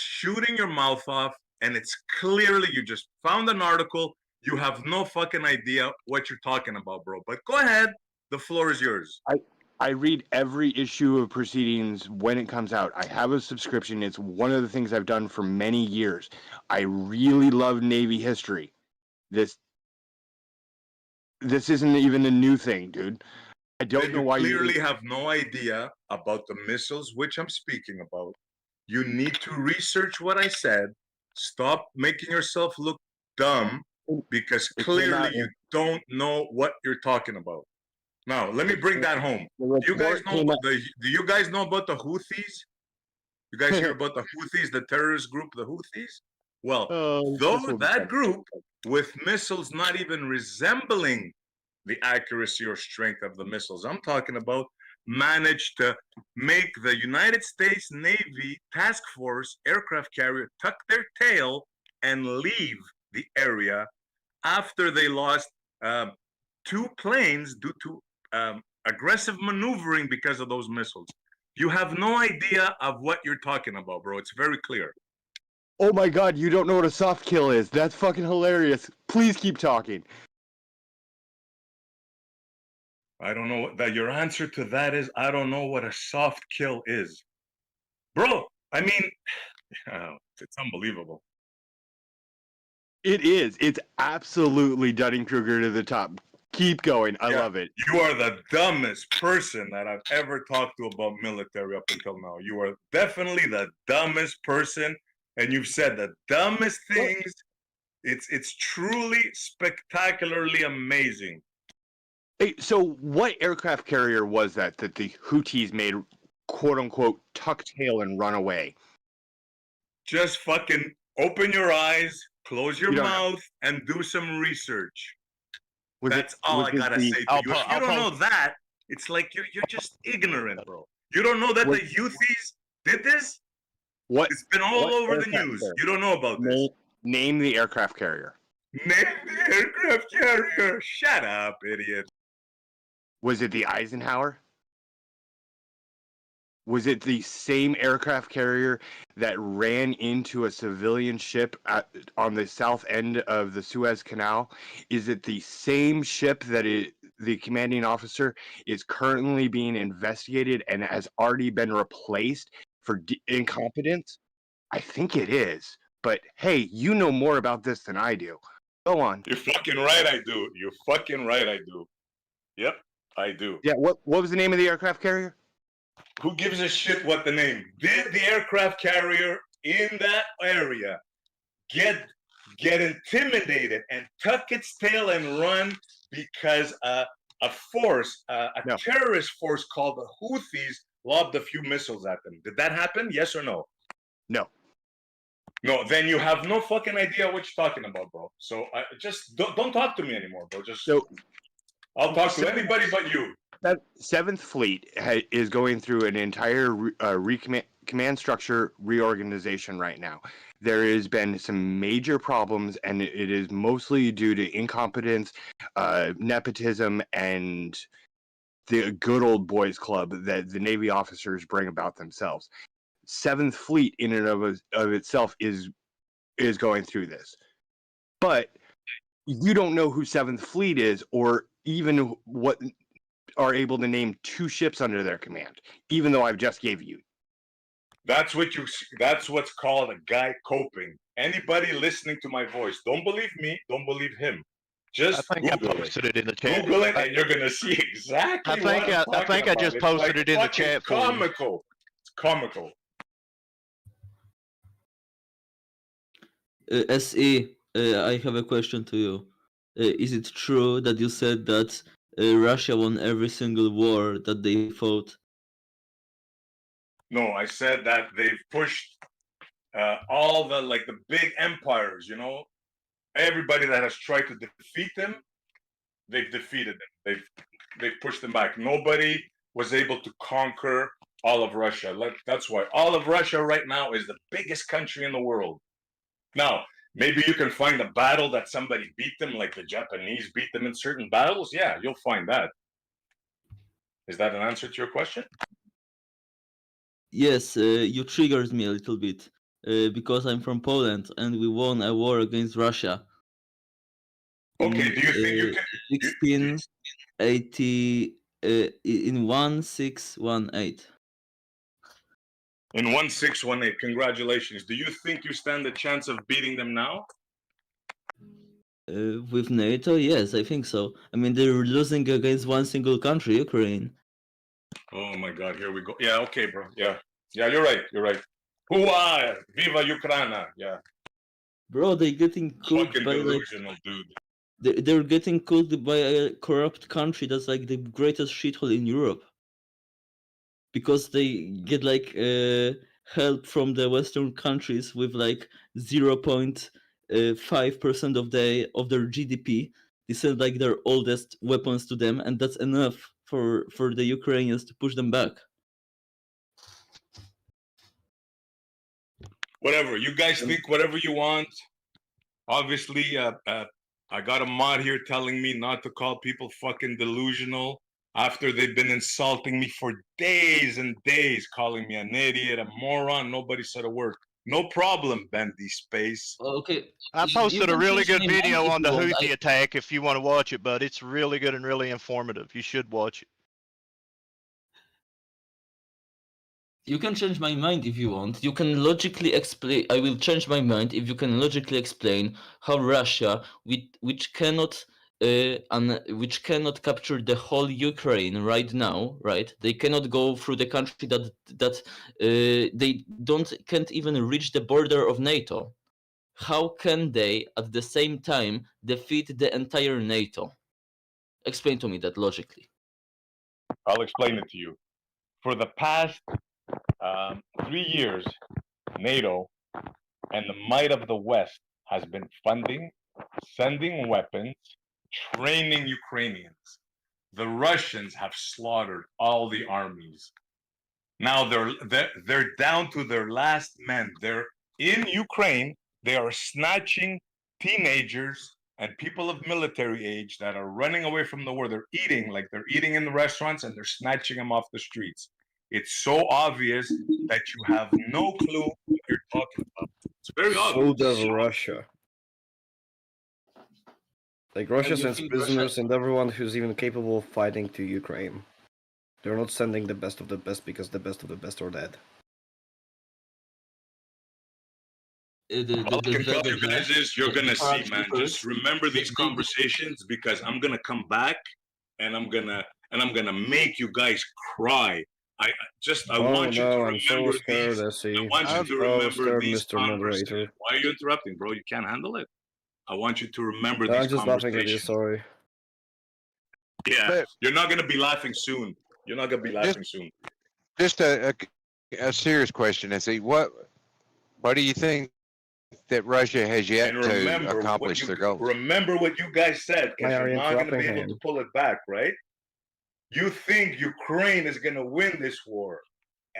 shooting your mouth off, and it's clearly you just found an article. You have no fucking idea what you're talking about, bro. But go ahead. The floor is yours. I read every issue of Proceedings when it comes out. I have a subscription. It's one of the things I've done for many years. I really love Navy history. This isn't even a new thing, dude. I don't know why you clearly have no idea about the missiles which I'm speaking about. You need to research what I said. Stop making yourself look dumb because clearly you don't know what you're talking about. Now, let me bring that home. Do you guys know about the Houthis? You guys hear about the Houthis, the terrorist group, the Houthis? Well, that group with missiles not even resembling the accuracy or strength of the missiles I'm talking about managed to make the United States Navy task force aircraft carrier tuck their tail and leave the area after they lost 2 planes due to aggressive maneuvering because of those missiles. You have no idea of what you're talking about, bro. It's very clear. Oh my god, you don't know what a soft kill is. That's fucking hilarious. Please keep talking. I don't know that your answer to that is I don't know what a soft kill is. Bro, I mean, it's unbelievable. It is. It's absolutely Dunning-Kruger to the top. Keep going. I love it. You are the dumbest person that I've ever talked to about military up until now. You are definitely the dumbest person, and you've said the dumbest things. It's truly spectacularly amazing. Hey, so what aircraft carrier was that the Houthis made, quote unquote, tuck tail and run away? Just fucking open your eyes, close your mouth, and do some research. That's all I gotta say to you. If you don't know that, it's like you're just ignorant, bro. You don't know that the Houthis did this? What? It's been all over the news. You don't know about this. Name the aircraft carrier. Name the aircraft carrier. Shut up, idiot. Was it the Eisenhower? Was it the same aircraft carrier that ran into a civilian ship on the south end of the Suez Canal? Is it the same ship that the commanding officer is currently being investigated and has already been replaced for incompetence? I think it is. But hey, you know more about this than I do. Go on. You're fucking right, I do. You're fucking right, I do. Yep, I do. Yeah, what was the name of the aircraft carrier? Who gives a shit what the name? Did the aircraft carrier in that area get intimidated and tuck its tail and run because a terrorist force called the Houthis lobbed a few missiles at them? Did that happen? Yes or no? No. No, then you have no fucking idea what you're talking about, bro. So just don't talk to me anymore, bro. I'll talk to anybody but you. That 7th Fleet is going through an entire command structure reorganization right now. There has been some major problems, and it is mostly due to incompetence, nepotism, and the good old boys club that the Navy officers bring about themselves. 7th Fleet in and of itself is going through this. But you don't know who 7th Fleet is, or even what are able to name 2 ships under their command, even though I've just gave you. That's what's called a guy coping. Anybody listening to my voice, don't believe me, don't believe him. Just Google it in the chat. Google it, and you're gonna see exactly I think I just posted it in the chat for you. Comical. It's comical. SE, I have a question to you. Is it true that you said that Russia won every single war that they fought? No, I said that they've pushed all the big empires, everybody that has tried to defeat them, they've defeated them. They've pushed them back. Nobody was able to conquer all of Russia. That's why all of Russia right now is the biggest country in the world. Now, maybe you can find a battle that somebody beat them, like the Japanese beat them in certain battles. Yeah, you'll find that. Is that an answer to your question? Yes, you triggered me a little bit because I'm from Poland and we won a war against Russia. Okay, do you think you can? 1680, in 1618. In 1618, congratulations. Do you think you stand a chance of beating them now? With NATO, yes, I think so. I mean, they're losing against one single country, Ukraine. Oh my God, here we go. Yeah, okay, bro. Yeah, you're right. You're right. Hooah! Viva Ukraina! Yeah. Bro, they're getting cooked Fucking by delusional, dude. They're getting cooked by a corrupt country that's like the greatest shithole in Europe. Because they get like help from the Western countries with like 0.5% of their GDP. They send like their oldest weapons to them, and that's enough for the Ukrainians to push them back. Whatever. You guys think whatever you want. Obviously, I got a mod here telling me not to call people fucking delusional after they've been insulting me for days and days, calling me an idiot, a moron. Nobody said a word. No problem, Bendy Space. Okay. I posted a really good video on the Houthi attack if you want to watch it, but it's really good and really informative. You should watch it. You can change my mind if you want. You can logically explain. I will change my mind if you can logically explain how Russia, which cannot capture the whole Ukraine right now, right? They cannot go through the country that they can't even reach the border of NATO. How can they at the same time defeat the entire NATO? Explain to me that logically. I'll explain it to you. For the past 3 years, NATO and the might of the West has been funding, sending weapons, training Ukrainians. The Russians have slaughtered all the armies. Now they're down to their last men. They're in Ukraine. They are snatching teenagers and people of military age that are running away from the war. They're eating like they're eating in the restaurants, and they're snatching them off the streets. It's so obvious that you have no clue what you're talking about. It's very obvious. So does Russia. Like Russia sends prisoners and everyone who's even capable of fighting to Ukraine. They're not sending the best of the best because the best of the best are dead. All I can tell you guys is you're gonna see, man. Just remember these conversations because I'm gonna come back and I'm gonna make you guys cry. I want you to remember these. I want you to remember these conversations. Why are you interrupting, bro? You can't handle it. I want you to remember these I'm just laughing at you, conversations. sorry. Yeah, you're not gonna be laughing soon. You're not gonna be laughing soon. Just a serious question, Nancy. What do you think that Russia has yet to accomplish their goals? Remember what you guys said, because you're not going to be able to pull it back, right? You think Ukraine is going to win this war,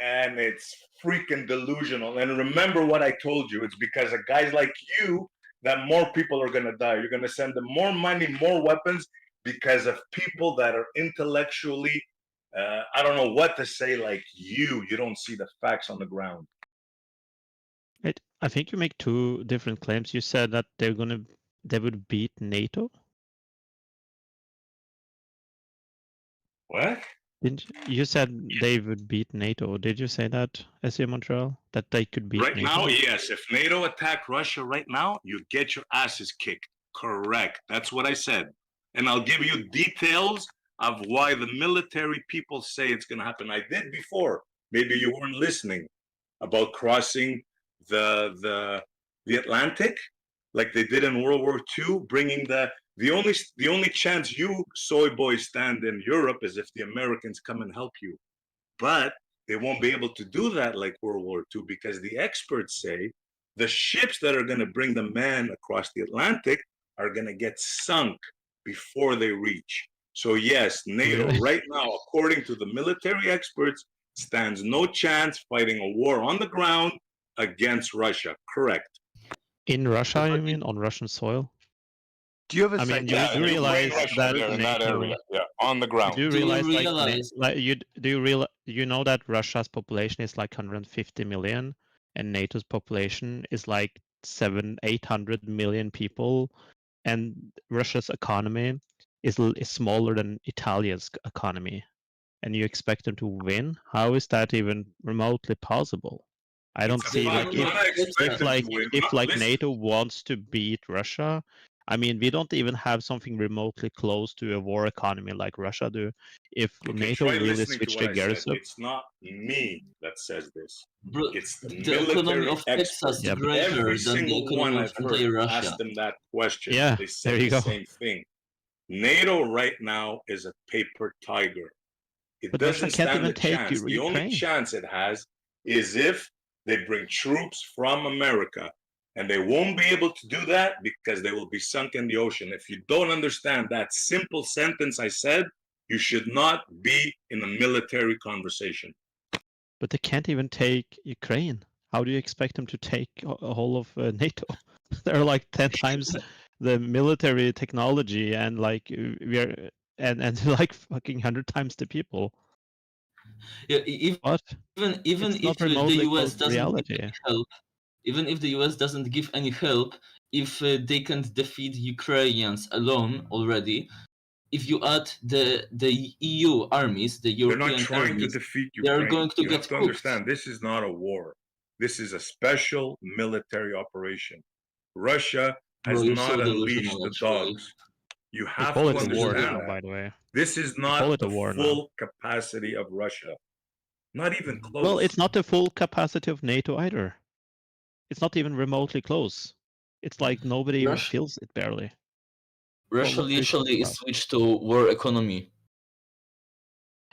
and it's freaking delusional. And remember what I told you. It's because of guys like you that more people are going to die. You're going to send them more money, more weapons, because of people that are intellectually, I don't know what to say, like you. You don't see the facts on the ground. I think you make two different claims. You said that they would beat NATO. What? You said they would beat NATO? Did you say that, SE Montreal? That they could beat right NATO? now? Yes. If NATO attacked Russia right now, you get your asses kicked. Correct. That's what I said. And I'll give you details of why the military people say it's going to happen. I did before. Maybe you weren't listening about crossing the Atlantic, like they did in World War II, bringing the only chance you soy boys stand in Europe is if the Americans come and help you, but they won't be able to do that like World War II because the experts say the ships that are going to bring the man across the Atlantic are going to get sunk before they reach. So yes, NATO right now, according to the military experts, stands no chance fighting a war on the ground against Russia. Correct. In Russia, you mean, on Russian soil? Do you have a? I mean, you do realize that in that area, yeah, on the ground. Do you realize, you know that Russia's population is like 150 million, and NATO's population is like 700-800 million people, and Russia's economy is smaller than Italia's economy, and you expect them to win? How is that even remotely possible? I don't It's a see fact. like When I expect them to win, if listen. NATO wants to beat Russia, I mean we don't even have something remotely close to a war economy like Russia do. If Okay, NATO try really listening to switched what their I gears said. up, It's not me that says this. Bro, It's the the economy military of experts. Texas Yeah, is but greater Every than the single one economy of I've heard entire asked Russia. them that question. yeah, They there said you the go. same thing. NATO right now is a paper tiger. It But Russia doesn't can't stand even a take chance. The only Ukraine. chance it has is if they bring troops from America. And they won't be able to do that because they will be sunk in the ocean. If you don't understand that simple sentence I said, you should not be in a military conversation. But they can't even take Ukraine. How do you expect them to take a whole of NATO? They're like 10 times the military technology, and like we're and like fucking 100 times the people. Yeah, What? even It's if not the remotely US close to doesn't give reality. any help, even if the US doesn't give any help, if they can't defeat Ukrainians alone already, if you add the EU armies, the They're European not trying armies, to defeat they are Ukraine. going to You get have to cooked. understand, this is not a war. This is a special military operation. Russia has Bro, you're not so unleashed delusional, the actually. dogs. You They have call to it a war understand now, that. by the way. This is They call not it a the war now. full capacity of Russia. Not even close. Well, it's not the full capacity of NATO either. It's not even remotely close. It's like nobody even Russia, feels it barely. Russia What are you talking literally is about? switched to war economy.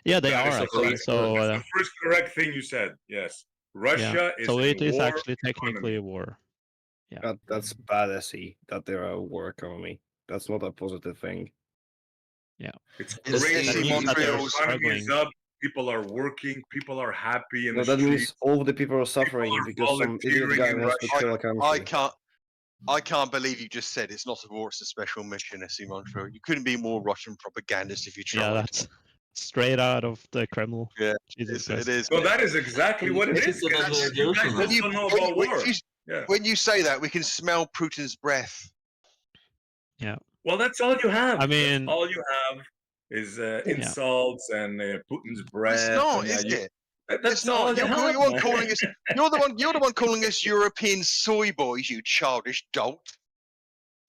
Yeah, they That are is the actually. correct. So That's the first correct thing you said. Yes, yeah, Russia is so in it is war actually technically economy. a war. Yeah, That's bad, SE, that they're a war economy. That's not a positive thing. yeah. It's That great for means you. that The they're economy is struggling. up. People are working. People are happy in No, the that means streets. all the people are People suffering are because some idiot volunteering guy in has to kill a country. I can't believe you just said it's not a war, it's a special mission, SC Montreal. You couldn't be more Russian propagandist if you tried. Yeah, that's straight out of the Kremlin. Yeah, Jesus it Christ. is. So that is exactly what it is. You guys When just you, don't know when, about when war. you, Yeah. when you say that, we can smell Putin's breath. Yeah. Well, that's all you have. I mean, that's all you have is insults and Putin's breath. It's not, and, is you, it? That's It's not. all you have. You're man. calling us. You're the one calling us European soy boys. You childish dolt.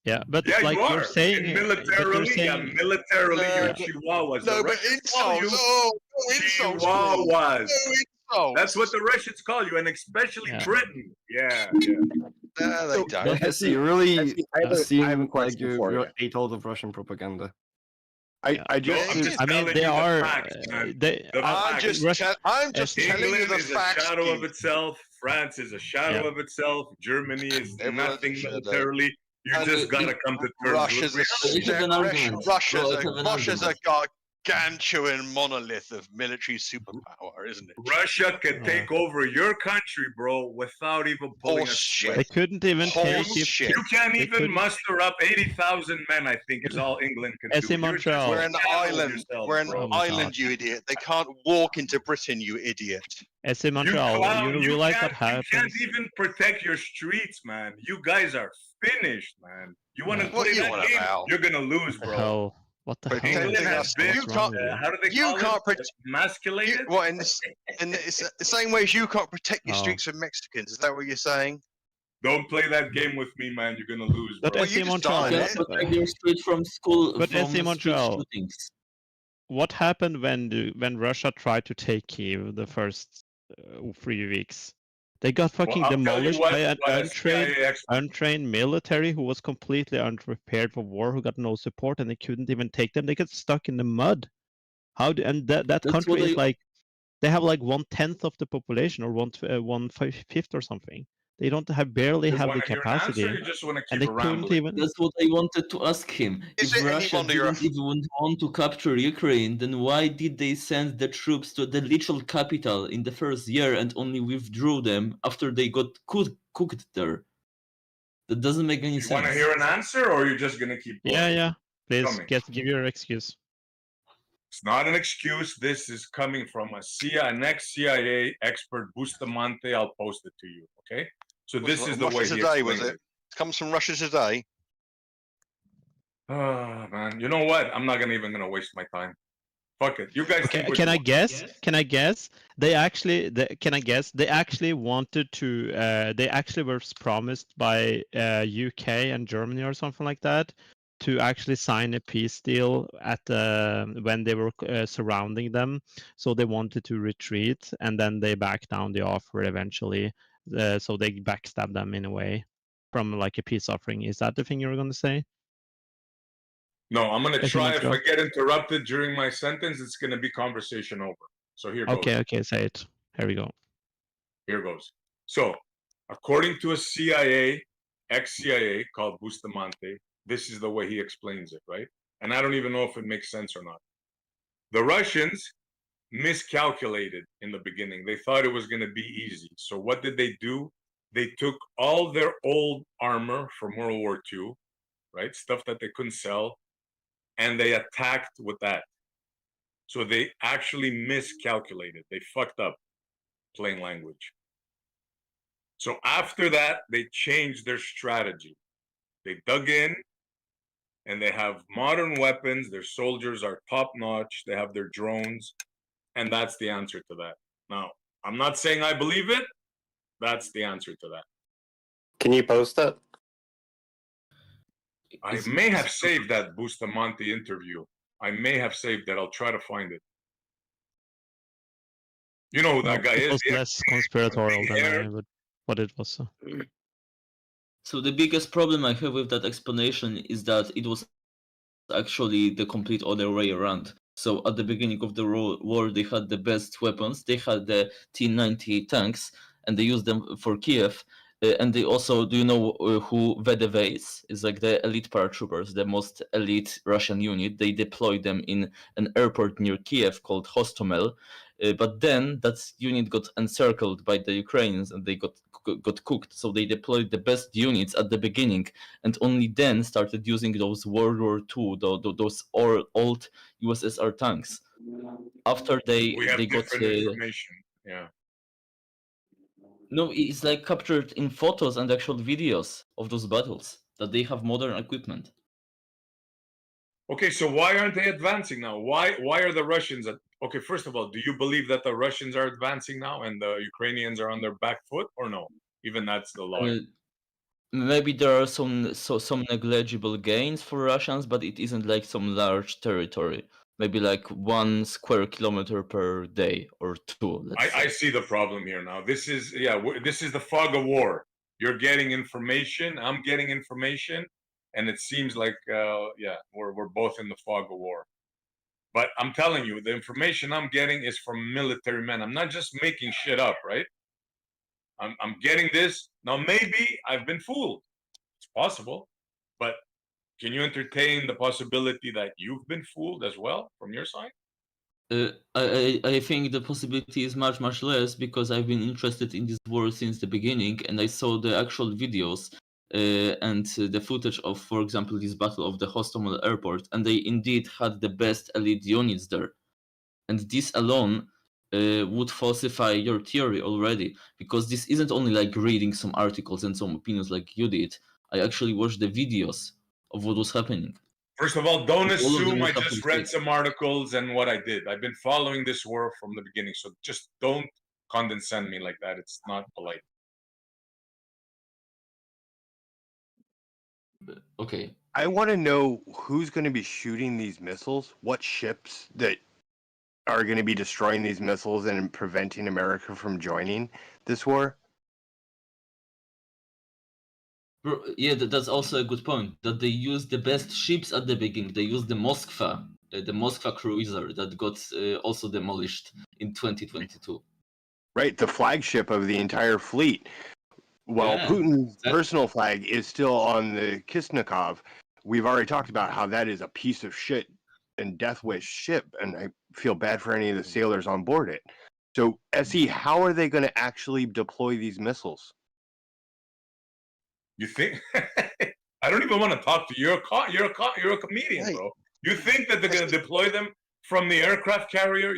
Yeah, but Yeah, like you you're are. saying, And but you're militarily, saying, militarily, you're No, chihuahuas. no, The but Russians call insults. you Oh, no insults, please. chihuahuas. No insults. That's what the Russians call you, and especially Yeah. Britain. Yeah, yeah. No, they don't. SE, you really I have seem a like question for you're you. ate all of Russian propaganda. I just I'm just I mean, telling they you are. the facts, man. they. The I'm facts. just telling you England the is a facts. shadow of dude. itself. France is a shadow Yeah. of itself. Germany is Everyone's nothing a shadow. militarily. You And just gotta come to terms Russia's with reality. Russia's a gargantuan monolith of military superpower, isn't it? Russia can take over your country, bro, without even pulling a sweat. They couldn't even take Bullshit. You can't They even couldn't- muster up 80,000 men, I think, is all England can do. SC Montreal. We're an island. yourselves, We're an bro. Oh my island, God. you idiot. They can't walk into Britain, you idiot. SC Montreal, clown, you realize what You happens? can't even protect your streets, man. You guys are finished, man. You want to Yeah. What play you that on game? about? You're gonna lose, What the bro. hell? What the hell? England has us. been, You can't- how do they You call can't it? Emasculated? What in the same way as you can't protect your Oh. streets from Mexicans? Is that what you're saying? Don't play that game with me, man. You're gonna lose, But bro. SC Montreal, You can't protect your street from school But from SC street Montreal, shootings. what happened when Russia tried to take Kiev the first 3 weeks? They got fucking I'll tell you demolished what- by an what a CIA expert- untrained military who was completely unprepared for war, who got no support, and they couldn't even take them. They got stuck in the mud. And that That's country what is they- like, they have like 1/10 of the population, or 1/5 or something. They don't barely You have the wanna hear an capacity, answer, or you just wanna and keep they a couldn't rambling? even. That's what I wanted to ask him. Is If it any Russia wonder you're a didn't even want to capture Ukraine, then why did they send the troops to the literal capital in the first year and only withdrew them after they got cooked there? That doesn't make any You sense. want to hear an answer, or you're just gonna keep? Yeah. Please Coming. give your excuse. It's not an excuse. This is coming from an ex-CIA expert, Bustamante. I'll post it to you. Okay. So this is the way Russia he Today, explained was it? It comes from Russia Today. Oh man, you know what? I'm not even gonna waste my time. Fuck it. You guys think what Can you I want. guess? Can I guess? They actually, can I guess? They actually wanted to. They actually were promised by UK and Germany or something like that to actually sign a peace deal at when they were surrounding them. So they wanted to retreat, and then they backed down the offer eventually. So they backstabbed them in a way from like a peace offering. Is that the thing you were going to say? No, I'm gonna Question try. mark, If I get interrupted during my sentence, it's gonna be conversation over. So here goes. Okay, say it. Here we go. Here goes. So, according to a CIA, ex-CIA called Bustamante, this is the way he explains it, right? And I don't even know if it makes sense or not. The Russians miscalculated in the beginning. They thought it was going to be easy. So what did they do? They took all their old armor from World War II, right? Stuff that they couldn't sell, and they attacked with that. So they actually miscalculated. They fucked up, plain language. So after that, they changed their strategy. They dug in and they have modern weapons. Their soldiers are top notch. They have their drones. And that's the answer to that. Now, I'm not saying I believe it. That's the answer to that. Can you post it? I may have saved that Bustamante interview. I may have saved it. I'll try to find it. You know who that guy It is? was less conspiratorial than what it was. So the biggest problem I have with that explanation is that it was actually the complete other way around. So at the beginning of the war, they had the best weapons. They had the T-90 tanks, and they used them for Kiev. And they also, do you know who VDV is? It's like the elite paratroopers, the most elite Russian unit. They deployed them in an airport near Kiev called Hostomel. But then that unit got encircled by the Ukrainians and they got cooked. So they deployed the best units at the beginning and only then started using those World War II, those old USSR tanks. After We have they got different information. Yeah. No, it's like captured in photos and actual videos of those battles that they have modern equipment. Okay, so why aren't they advancing now? Why are the Russians okay, first of all, do you believe that the Russians are advancing now and the Ukrainians are on their back foot or no? Even that's the law. Maybe there are some negligible gains for Russians, but it isn't like some large territory. Maybe like 1 square kilometer per day or 2. I see the problem here now. This is this is the fog of war. You're getting information. I'm getting information, and it seems like we're both in the fog of war. But I'm telling you, the information I'm getting is from military men. I'm not just making shit up, right? I'm getting this now. Maybe I've been fooled. It's possible, but can you entertain the possibility that you've been fooled as well from your side? I think the possibility is much less because I've been interested in this war since the beginning, and I saw the actual videos and the footage of, for example, this battle of the Hostomel airport, and they indeed had the best elite units there, and this alone would falsify your theory already, because this isn't only like reading some articles and some opinions like you did. I actually watched the videos of what was happening. First of all, don't assume I just read some articles and what I did. I've been following this war from the beginning, so just don't condescend me like that. It's not polite. Okay. I want to know who's going to be shooting these missiles, what ships that are going to be destroying these missiles and preventing America from joining this war. Yeah, that's also a good point. That they used the best ships at the beginning. They used the Moskva cruiser that got also demolished in 2022. Right, the flagship of the entire fleet. Well, Yeah, Putin's personal flag is still on the Kisnikov. We've already talked about how that is a piece of shit and death wish ship, and I feel bad for any of the sailors on board it. So, SE, how are they going to actually deploy these missiles? You think? I don't even want to talk to you. You're a comedian, bro. You think that they're going to deploy them from the aircraft carrier?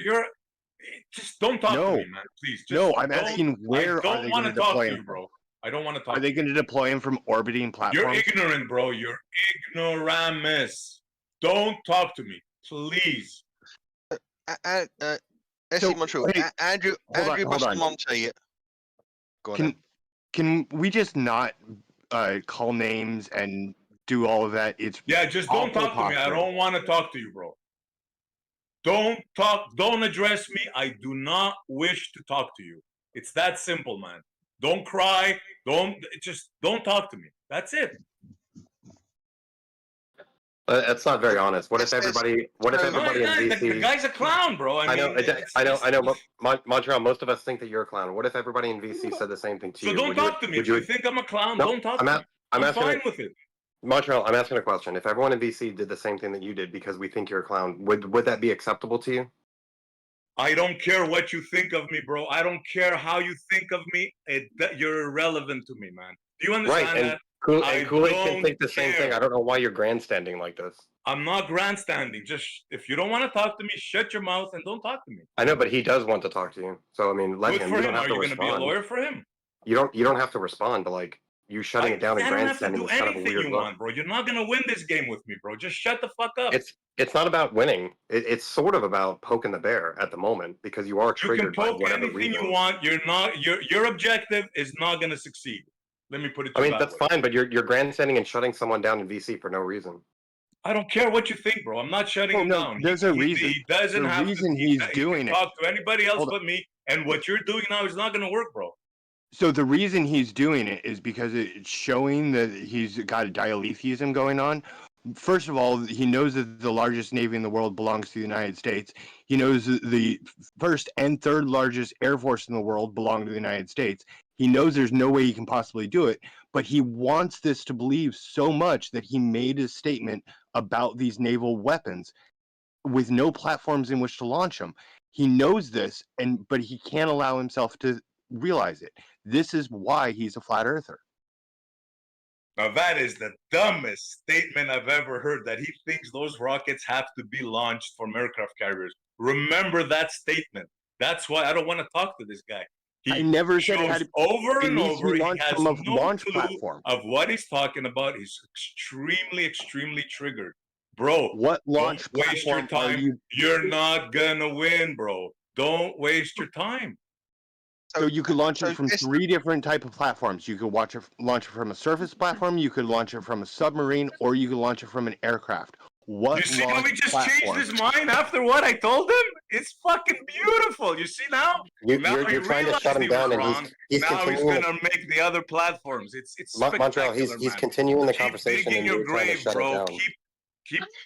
Just don't talk to me, man. Please. Just I'm asking where I don't want to talk to you, bro. I don't want to talk. Are they going to deploy him from orbiting platforms? You're ignorant, bro. You're ignoramus. Don't talk to me, please. SC Montreal. Andrew Bustamante. Go on. Can we just not call names and do all of that? It's just don't talk to me. I don't want to talk to you, bro. Don't talk. Don't address me. I do not wish to talk to you. It's that simple, man. Don't cry. Don't talk to me. That's it. That's not very honest. What if everybody? What if everybody in VC? The guy's a clown, bro. I know. Montreal. Most of us think that you're a clown. What if everybody in VC said the same thing to you? So don't talk to me. If you think I'm a clown, don't talk to me. I'm fine with it. Montreal, I'm asking a question. If everyone in VC did the same thing that you did because we think you're a clown, would that be acceptable to you? I don't care what you think of me, bro. I don't care how you think of me. You're irrelevant to me, man. Do you understand that? Kool-Aid can think the same thing. I don't know why you're grandstanding like this. I'm not grandstanding. Just if you don't want to talk to me, shut your mouth and don't talk to me. I know, but he does want to talk to you. So I mean, let him. Good for You don't him. have Are to you going to be a respond. lawyer for him? You don't have to respond, but like you shutting it down and grandstanding is kind of a weird you want, bro. You're not going to win this game with me, bro. Just shut the fuck up. It's not about winning. It's sort of about poking the bear at the moment because you are triggered by whatever reason. You can poke anything you want. You're not. Your objective is not going to succeed. Let me put it. I mean, that's fine, but you're grandstanding and shutting someone down in VC for no reason. I don't care what you think, bro. I'm not shutting him down. There's a reason. He doesn't have reason to. He's doing he it. Talk to anybody else but me. And what you're doing now is not going to work, bro. So the reason he's doing it is because it's showing that he's got a dialetheism going on. First of all, he knows that the largest navy in the world belongs to the United States. He knows that the first and third largest air force in the world belong to the United States. He knows there's no way he can possibly do it, but he wants this to believe so much that he made a statement about these naval weapons with no platforms in which to launch them. He knows this, but he can't allow himself to realize it. This is why he's a flat earther. Now that is the dumbest statement I've ever heard, that he thinks those rockets have to be launched from aircraft carriers. Remember that statement. That's why I don't want to talk to this guy. I never said it had to over and over. He has from a no launch clue platform of what he's talking about. He's extremely triggered. Bro, what launch don't waste your platform time. You're not gonna win, bro. Don't waste your time. So you could launch it from 3 different type of platforms. You could launch it from a surface platform, you could launch it from a submarine, or you could launch it from an aircraft. What You see how he just platform? changed his mind after what I told him? It's fucking beautiful. You see now? You're realized trying to shut him he was down, and wrong. he's Now he's continuing. gonna make the other platforms. It's Montreal, he's spectacular, man. continuing the Keep conversation, digging and your you're trying to grave, shut it bro. down.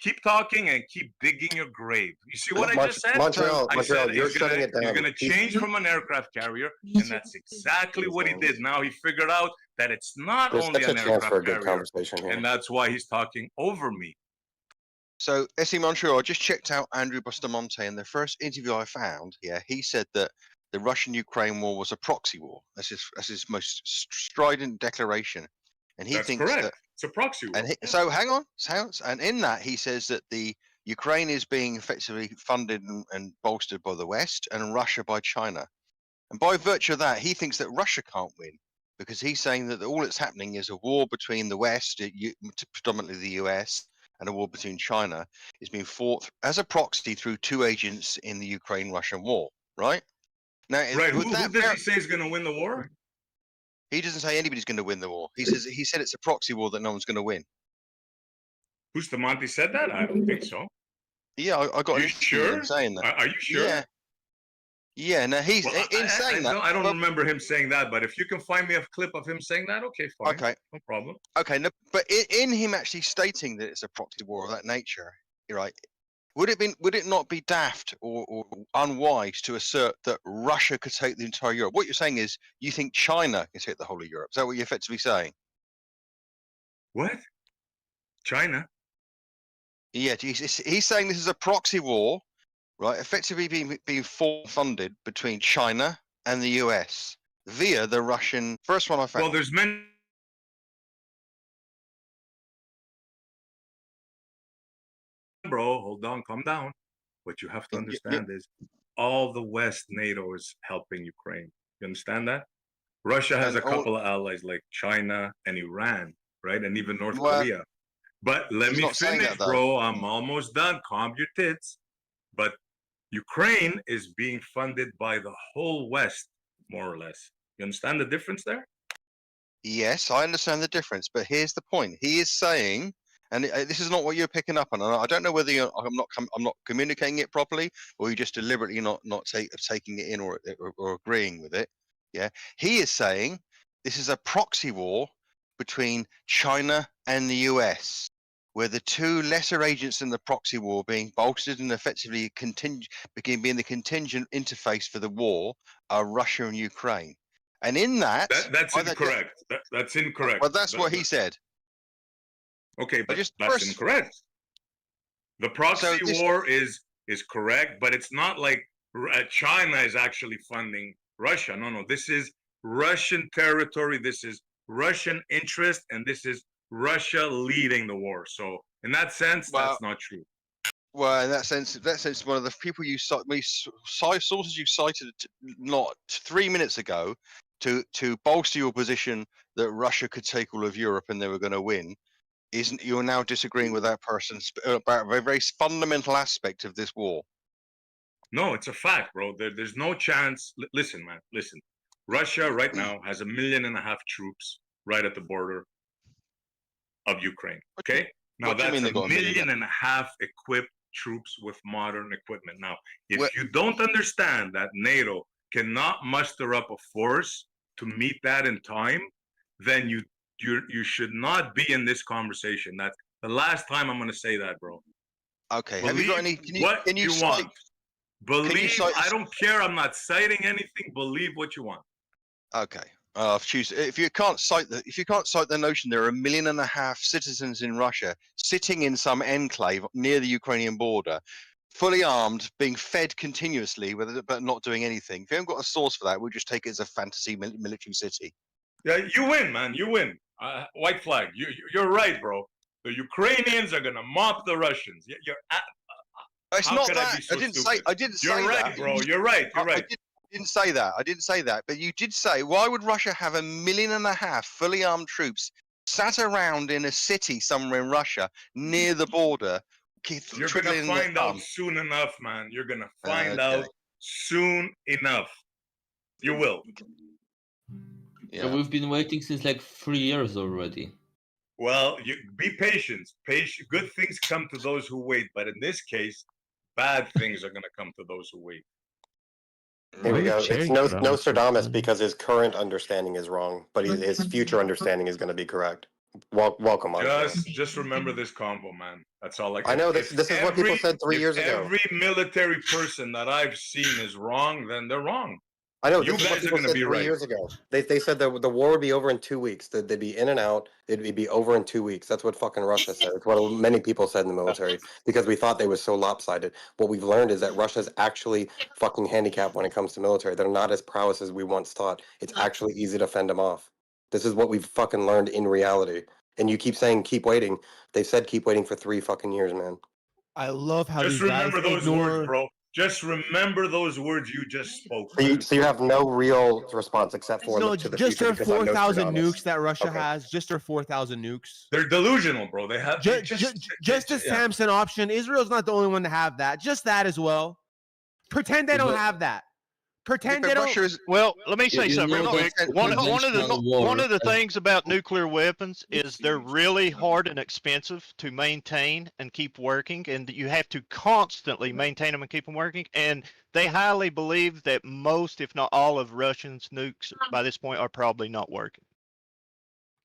Keep talking and keep digging your grave. You see what I just said? Montreal, I said you're he's shutting it down. He's gonna change from an aircraft carrier, and that's exactly what he did. Now he figured out that it's not There's only such a an chance aircraft for a good carrier, conversation here. and that's why he's talking over me. So, SC Montreal, I just checked out Andrew Bustamante, and the first interview I found, he said that the Russian-Ukraine war was a proxy war. That's his most strident declaration, and he That's thinks correct. that It's a proxy war. And so, hang on, and in that he says that the Ukraine is being effectively funded and bolstered by the West, and Russia by China, and by virtue of that, he thinks that Russia can't win because he's saying that all that's happening is a war between the West, predominantly the US, and a war between China is being fought as a proxy through 2 agents in the Ukraine-Russian war, right? Now, Right. Who does he say is going to win the war? He doesn't say anybody's going to win the war. He said it's a proxy war that no one's going to win. Bustamante said that? I don't think so. Yeah, I got. You sure? Saying that? Are you sure? Yeah. Yeah. No, he's in saying that. I don't remember him saying that, but if you can find me a clip of him saying that, okay, fine. Okay. No problem. Okay. No, but in him actually stating that it's a proxy war of that nature, you're right. Would it not be daft or unwise to assert that Russia could take the entire Europe? What you're saying is you think China can take the whole of Europe. Is that what you're effectively saying? What? China? Yeah, he's saying this is a proxy war, right? Effectively being funded between China and the US via the Russian. First one I found. Well, there's many. Bro, hold on, calm down. What you have to understand is all the West NATO is helping Ukraine. You understand that? Russia has And a couple of allies like China and Iran, right? And even North Well, Korea. But let he's me not saying finish, that, though. bro. I'm almost done. Calm your tits. But Ukraine is being funded by the whole West, more or less. You understand the difference there? Yes, I understand the difference, but here's the point. He is saying, and this is not what you're picking up on. And I don't know whether I'm not communicating it properly, or you're just deliberately not taking it in or agreeing with it. Yeah, he is saying this is a proxy war between China and the US, where the two lesser agents in the proxy war being bolstered and effectively being the contingent interface for the war are Russia and Ukraine. And in that's incorrect. That's incorrect. But that's what he said. Okay, but that's incorrect. The proxy war is correct, but it's not like China is actually funding Russia. No. This is Russian territory. This is Russian interest, and this is Russia leading the war. So in that sense, that's not true. Well, in that sense, one of the people you sources you cited not 3 minutes ago to bolster your position that Russia could take all of Europe and they were going to win, you're now disagreeing with that person about a very, very fundamental aspect of this war. No, it's a fact, bro. There's no chance. Listen, man, listen. Russia right now has 1.5 million troops right at the border of Ukraine. Okay? Now that's 1.5 million equipped troops with modern equipment. Now, if you don't understand that NATO cannot muster up a force to meet that in time, then you should not be in this conversation. That's the last time I'm going to say that, bro. Okay. Believe have you got any? Can you want? Believe. Cite, I don't care. I'm not citing anything. Believe what you want. Okay. If you can't cite the notion there are 1.5 million citizens in Russia sitting in some enclave near the Ukrainian border, fully armed, being fed continuously, but not doing anything. If you haven't got a source for that, we'll just take it as a fantasy military city. Yeah, you win, man. You win. White flag. You're right, bro. The Ukrainians are gonna mop the Russians. It's not that. I didn't say You're right, that. bro. You're right. You're right. I didn't say that. I didn't say that. But you did say, why would Russia have 1.5 million fully armed troops sat around in a city somewhere in Russia near the border? You're gonna find out soon enough, man. You're gonna find out soon enough. You will. Yeah. We've been waiting since like 3 years already. Well, be patient. Good things come to those who wait, but in this case, bad things are gonna come to those who wait. Here we go. It's Nostradamus because his current understanding is wrong, but his future understanding is going to be correct. Welcome on. Just remember this combo, man. That's all I know. This is what people said 3 years ago. Every military person that I've seen is wrong, then they're wrong. I know. You guys are going to be right. 3 years ago. They said that the war would be over in 2 weeks. That they'd be in and out. It'd be over in 2 weeks. That's what fucking Russia said. It's what many people said in the military because we thought they were so lopsided. What we've learned is that Russia's actually fucking handicapped when it comes to military. They're not as prowess as we once thought. It's actually easy to fend them off. This is what we've fucking learned in reality. And you keep saying keep waiting. They've said keep waiting for 3 fucking years, man. I love how just remember those words, bro. Just remember those words you just spoke. So you have no real response except for no, just their 4,000 nukes that Russia has. Just their 4,000 nukes. They're delusional, bro. They have just the Samson option. Israel's not the only one to have that. Just that as well. Pretend they don't have that. Pretend they don't. Well, let me say something real quick. One of the things about nuclear weapons is they're really hard and expensive to maintain and keep working, and you have to constantly maintain them and keep them working. And they highly believe that most, if not all, of Russians' nukes by this point are probably not working.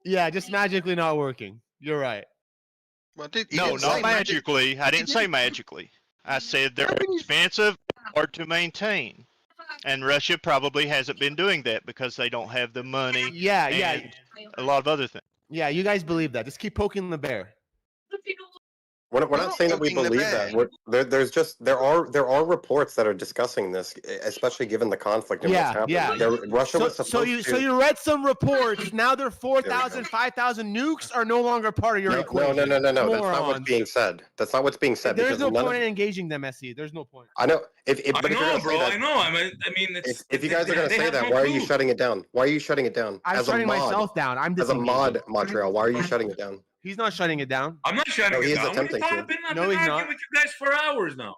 Yeah, just magically not working. You're right. Well, no, not magically. I didn't say magically. I said they're expensive, hard to maintain. And Russia probably hasn't been doing that because they don't have the money. Yeah. A lot of other things. Yeah, you guys believe that. Just keep poking the bear. We're not saying that we believe that. There are reports that are discussing this, especially given the conflict and what's happening. Russia was supposed to. So you read some reports. Now their 4,000, 5,000 nukes are no longer part of your equation. No. That's not what's being said. That's not what's being said. There's no point in engaging them, SE. There's no point. I know. I know. I mean, if you guys are going to say that, why are you shutting it down? Why are you shutting it down? I'm shutting myself down. I'm as a mod, Montreal. Why are you shutting it down? He's not shutting it down. I'm not shutting it down. He's attempting to. I've been arguing with you guys for hours now.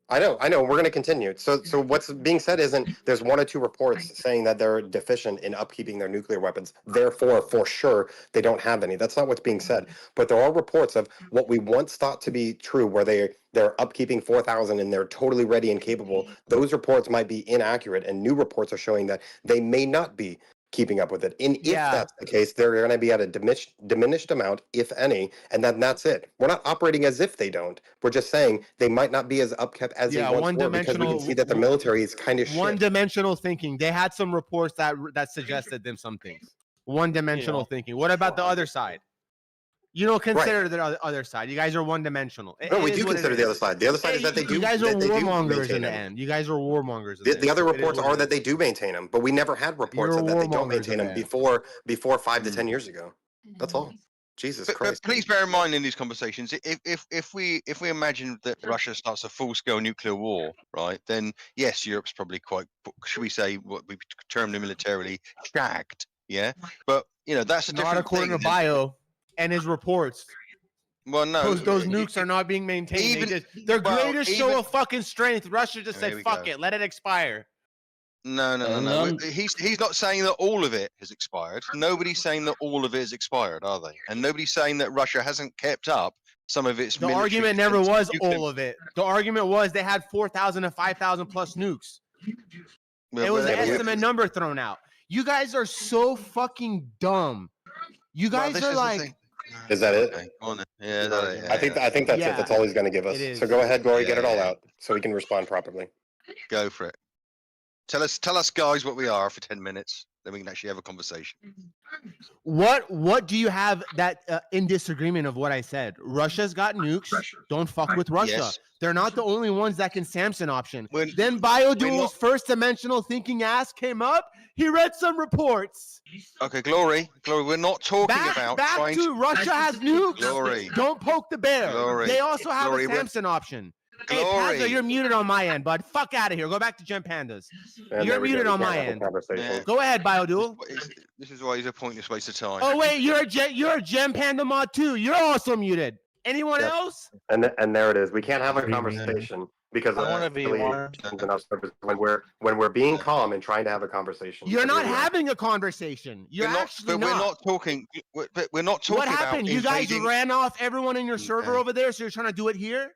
I know. We're going to continue. So what's being said isn't there's 1 or 2 reports saying that they're deficient in upkeeping their nuclear weapons. Therefore, for sure, they don't have any. That's not what's being said. But there are reports of what we once thought to be true, where they're upkeeping 4,000 and they're totally ready and capable. Those reports might be inaccurate, and new reports are showing that they may not be keeping up with it. And if that's the case, they're going to be at a diminished amount, if any, and then that's it. We're not operating as if they don't. We're just saying they might not be as upkept as they once were, because we can see that the military is kind of shit. One-dimensional thinking. They had some reports that suggested them some things. One-dimensional thinking. What about the other side? You don't consider the other side. You guys are one-dimensional. No, we do consider the other side. The other side is that they do. You guys are warmongers in the end. You guys are warmongers. The other reports are that they do maintain them, but we never had reports that they don't maintain them before 5 to 10 years ago. That's all. Jesus Christ. But please bear in mind in these conversations, if we imagine that Russia starts a full-scale nuclear war, right? Then yes, Europe's probably quite, should we say, what we term militarily shagged, yeah. But that's a different not according thing. to Bio and his reports. Well, no, those nukes are not being maintained. Their greatest show of fucking strength, Russia just said, "Fuck it, let it expire." No. He's not saying that all of it has expired. Nobody's saying that all of it has expired, are they? And nobody's saying that Russia hasn't kept up some of its. The argument never was all of it. The argument was they had 4,000 and 5,000 plus nukes. It was an estimate number thrown out. You guys are so fucking dumb. You guys are like. Is that it? Yeah, I think that's it. That's all he's going to give us. So go ahead, Glory, get it all out so we can respond properly. Go for it. Tell us, guys, what we are for 10 minutes. Then we can actually have a conversation. What do you have that in disagreement of what I said? Russia's got nukes. Don't fuck with Russia. Yes. They're not the only ones that can Samson option. Then Biodual's first dimensional thinking ass came up. He read some reports. Okay, Glory, we're not talking about back to Russia has nukes. Glory. Don't poke the bear. Glory. They also have a Samson option. Hey, Panda, you're muted on my end, bud. Fuck out of here. Go back to Gem Pandas. You're muted on my end. Go ahead, Biodual. This is why he's a pointless waste of time. Oh wait, you're a Gem Panda mod too. You're also muted. Anyone else? And there it is. We can't have a conversation because I want to be when we're being calm and trying to have a conversation. You're not having a conversation. You're actually not. We're not talking. We're not talking. What happened? You guys ran off everyone in your server over there, so you're trying to do it here?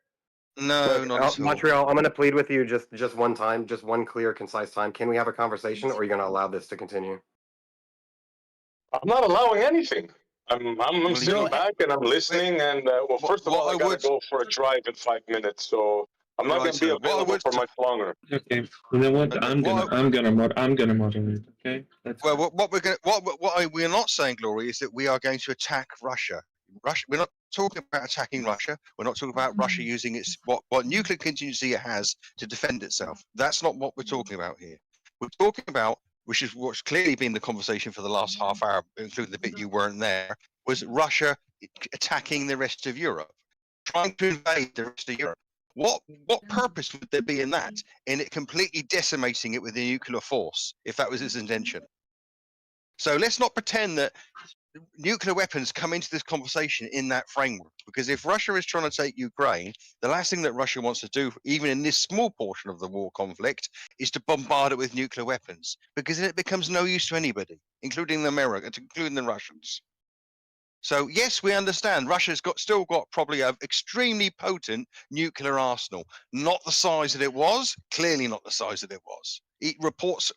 No, not Montreal, I'm going to plead with you just one time, just one clear, concise time. Can we have a conversation, or are you going to allow this to continue? I'm not allowing anything. I'm sitting back and I'm listening. And well, first of all, I got to go for a drive in 5 minutes, so I'm not going to be available for much longer. Okay. You know what? I'm gonna moderate. Okay. Well, what we're not saying, Glory, is that we are going to attack Russia. We're not talking about attacking Russia. We're not talking about Russia using its what nuclear contingency it has to defend itself. That's not what we're talking about here. We're talking about, which is what's clearly been the conversation for the last half hour, including the bit you weren't there, was Russia attacking the rest of Europe, trying to invade the rest of Europe. What purpose would there be in that? In it completely decimating it with a nuclear force, if that was its intention. So let's not pretend that nuclear weapons come into this conversation in that framework, because if Russia is trying to take Ukraine, the last thing that Russia wants to do, even in this small portion of the war conflict, is to bombard it with nuclear weapons, because then it becomes no use to anybody, including the Americans, including the Russians. So yes, we understand Russia's still got probably an extremely potent nuclear arsenal, not the size that it was, clearly not the size that it was. Reports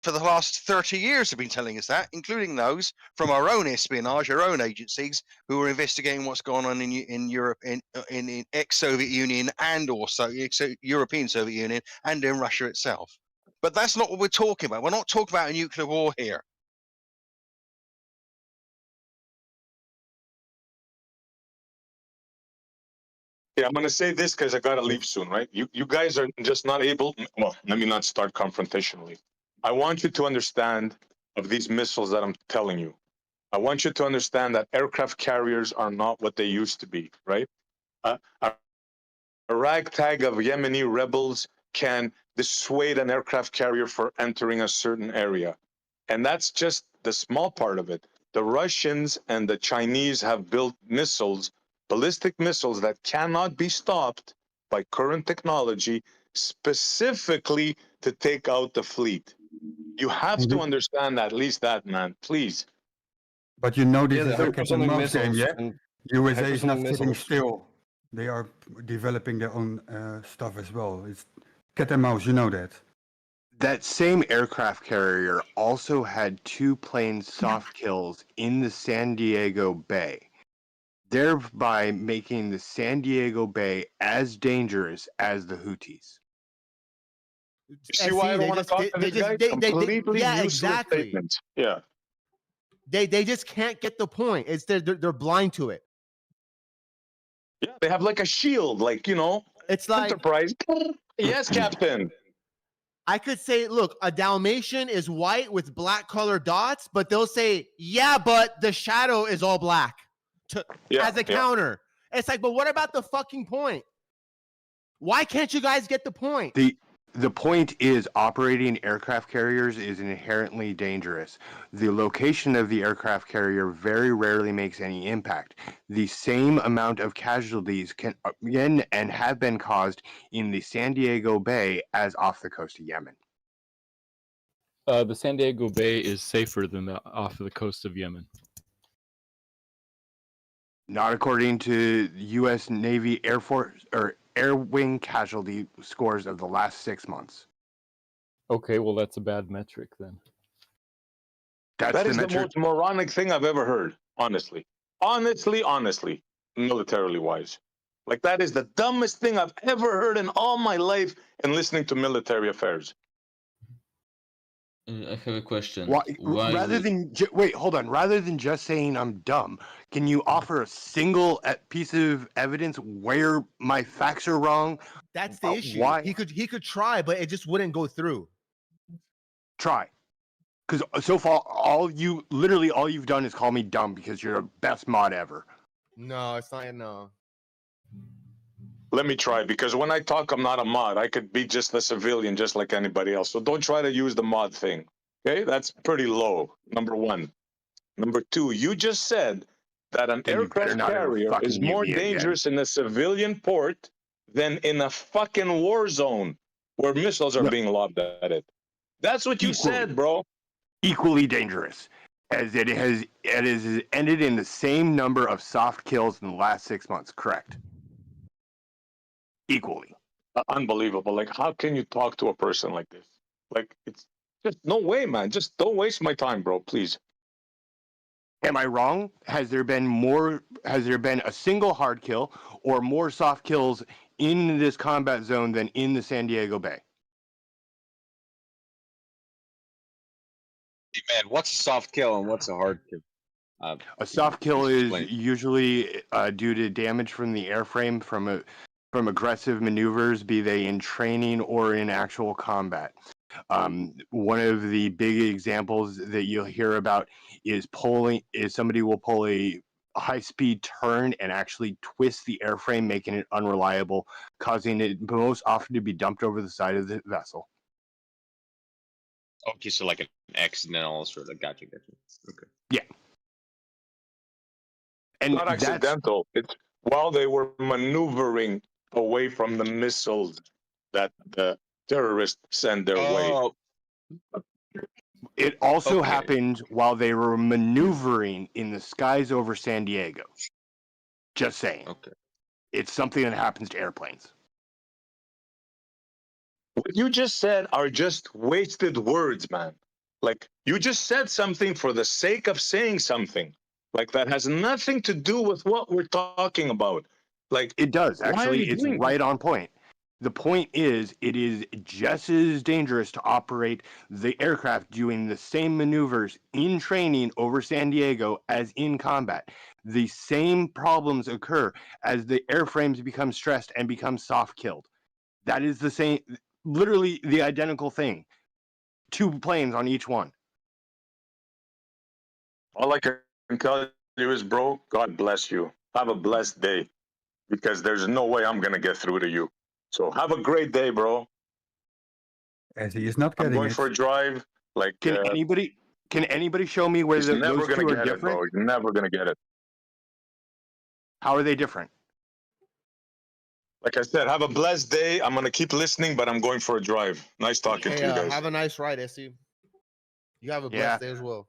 for the last 30 years have been telling us that, including those from our own espionage, our own agencies who are investigating what's going on in Europe, in ex-Soviet Union and also European Soviet Union and in Russia itself. But that's not what we're talking about. We're not talking about a nuclear war here. Yeah, I'm gonna say this because I gotta leave soon, right? You guys are just not able. Well, let me not start confrontationally. I want you to understand of these missiles that I'm telling you. I want you to understand that aircraft carriers are not what they used to be, right? A ragtag of Yemeni rebels can dissuade an aircraft carrier for entering a certain area. And that's just the small part of it. The Russians and the Chinese have built missiles, ballistic missiles that cannot be stopped by current technology, specifically to take out the fleet. You have to understand at least that, man, please. But you know this Yeah, is a cat and mouse game, yeah? USA is not sitting still. They are developing their own stuff as well. It's cat and mouse, you know that. That same aircraft carrier also had 2 plane soft kills in the San Diego Bay, thereby making the San Diego Bay as dangerous as the Houthis. See why I don't want to talk to this guy? Completely useless statements. Yeah. They just can't get the point. It's they're blind to it. Yeah, they have like a shield, like, you know, it's like Enterprise. Yes, Captain. I could say, look, a Dalmatian is white with black colored dots, but they'll say, yeah, but the shadow is all black as a counter. It's like, but what about the fucking point? Why can't you guys get the point? The point is operating aircraft carriers is inherently dangerous. The location of the aircraft carrier very rarely makes any impact. The same amount of casualties can and have been caused in the San Diego Bay as off the coast of Yemen. The San Diego Bay is safer than off the coast of Yemen. Not according to U.S. Navy Air Force or Air Wing casualty scores of the last 6 months. Okay, well that's a bad metric then. That is the most moronic thing I've ever heard, honestly. Honestly, militarily wise. Like, that is the dumbest thing I've ever heard in all my life in listening to military affairs. I have a question. Why rather than wait, hold on. Rather than just saying I'm dumb, can you offer a single piece of evidence where my facts are wrong? That's the issue. Why? He could try, but it just wouldn't go through. Try, because so far all you've done is call me dumb because you're the best mod ever. No, it's not. No. Let me try, because when I talk, I'm not a mod. I could be just a civilian, just like anybody else. So don't try to use the mod thing. Okay, that's pretty low. Number one. Number two, you just said that an aircraft carrier is more dangerous in a civilian port than in a fucking war zone where missiles are being lobbed at it. That's what you said, bro. Equally dangerous, as it has ended in the same number of soft kills in the last 6 months. Correct. Equally. Unbelievable. Like, how can you talk to a person like this? Like, it's just no way, man. Just don't waste my time, bro, please. Am I wrong? Has there been a single hard kill or more soft kills in this combat zone than in the San Diego Bay? Man, what's a soft kill and what's a hard kill? A soft kill is usually due to damage from the airframe from aggressive maneuvers, be they in training or in actual combat. One of the big examples that you'll hear about is somebody will pull a high-speed turn and actually twist the airframe, making it unreliable, causing it most often to be dumped over the side of the vessel. Okay, so like an accidental sort of gotcha. Okay. Yeah. And not accidental. It's while they were maneuvering away from the missiles that the terrorists send their way. It also happened while they were maneuvering in the skies over San Diego. Just saying. Okay. It's something that happens to airplanes. What you just said are just wasted words, man. Like, you just said something for the sake of saying something. Like, that has nothing to do with what we're talking about. Like, it does, actually. It's right on point. The point is, it is just as dangerous to operate the aircraft doing the same maneuvers in training over San Diego as in combat. The same problems occur as the airframes become stressed and become soft killed. That is the same, literally the identical thing. 2 planes on each one. All I can tell you is, bro, God bless you. Have a blessed day, because there's no way I'm gonna get through to you. So have a great day, bro. As he is not I'm getting going it. for a drive. Like, Can anybody show me where he's never those gonna two are get it, different? bro. He's never gonna get it. How are they different? Like I said, have a blessed day. I'm gonna keep listening, but I'm going for a drive. Nice talking to you guys. Have a nice ride, SC. You have a blessed day as well.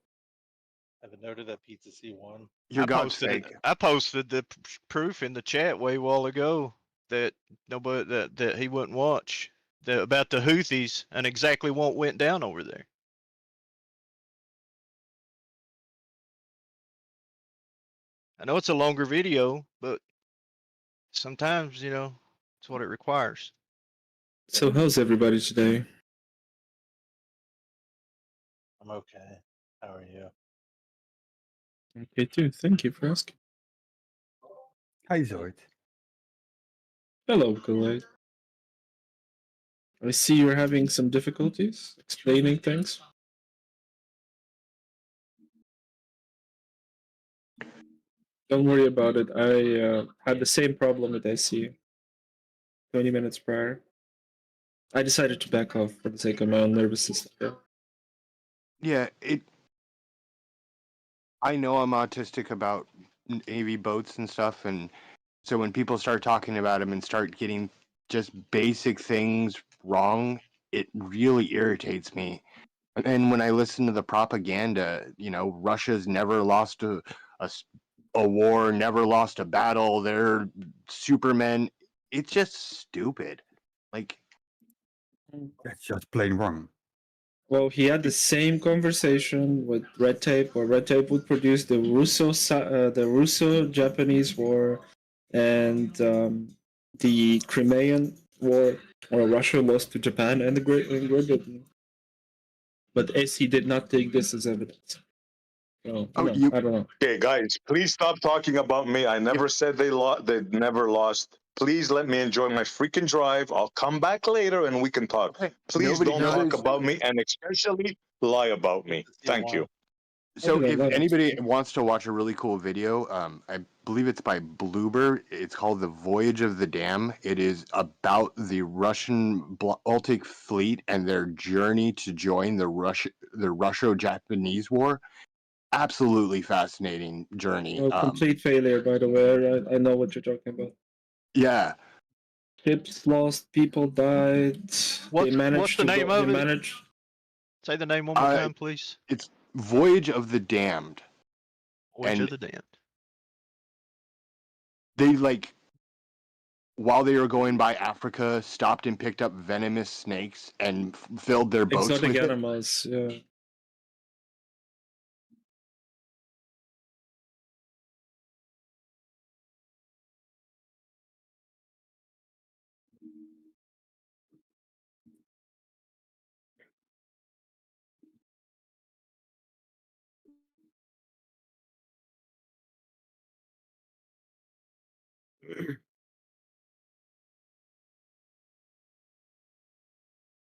Have it noted that Pizza C won. Your God's sake. I posted the proof in the chat way a while ago that nobody that he wouldn't watch about the Houthis and exactly what went down over there. I know it's a longer video, but sometimes it's what it requires. So how's everybody today? I'm okay. How are you? Okay too. Thank you for asking. Hi Zoid. Hello, Kool-Aid. I see you're having some difficulties explaining things. Don't worry about it. I had the same problem with SC 20 minutes prior. I decided to back off for the sake of my own nervous system. Yeah, I know I'm autistic about Navy boats and stuff, and so when people start talking about them and start getting just basic things wrong, it really irritates me. And when I listen to the propaganda, Russia's never lost a war, never lost a battle, they're supermen. It's just stupid. Like, That's just plain wrong. Well, he had the same conversation with Red Tape, where Red Tape would produce the Russo-Japanese War and the Crimean War, where Russia lost to Japan and Great Britain. But SC did not take this as evidence. So, I don't know. Okay, guys, please stop talking about me. I never said they never lost. Please let me enjoy my freaking drive. I'll come back later and we can talk. Please don't talk about me, and especially lie about me. Thank you. So if anybody wants to watch a really cool video, I believe it's by Bloober. It's called The Voyage of the Dam. It is about the Russian Baltic Fleet and their journey to join the Russo-Japanese War. Absolutely fascinating journey. Oh, complete failure, by the way. I know what you're talking about. Yeah. Ships lost, people died. What's the name of it? Say the name one more time, please. It's Voyage of the Damned. Voyage of the Damned. They while they were going by Africa, stopped and picked up venomous snakes and filled their boats Exotic with animals, yeah.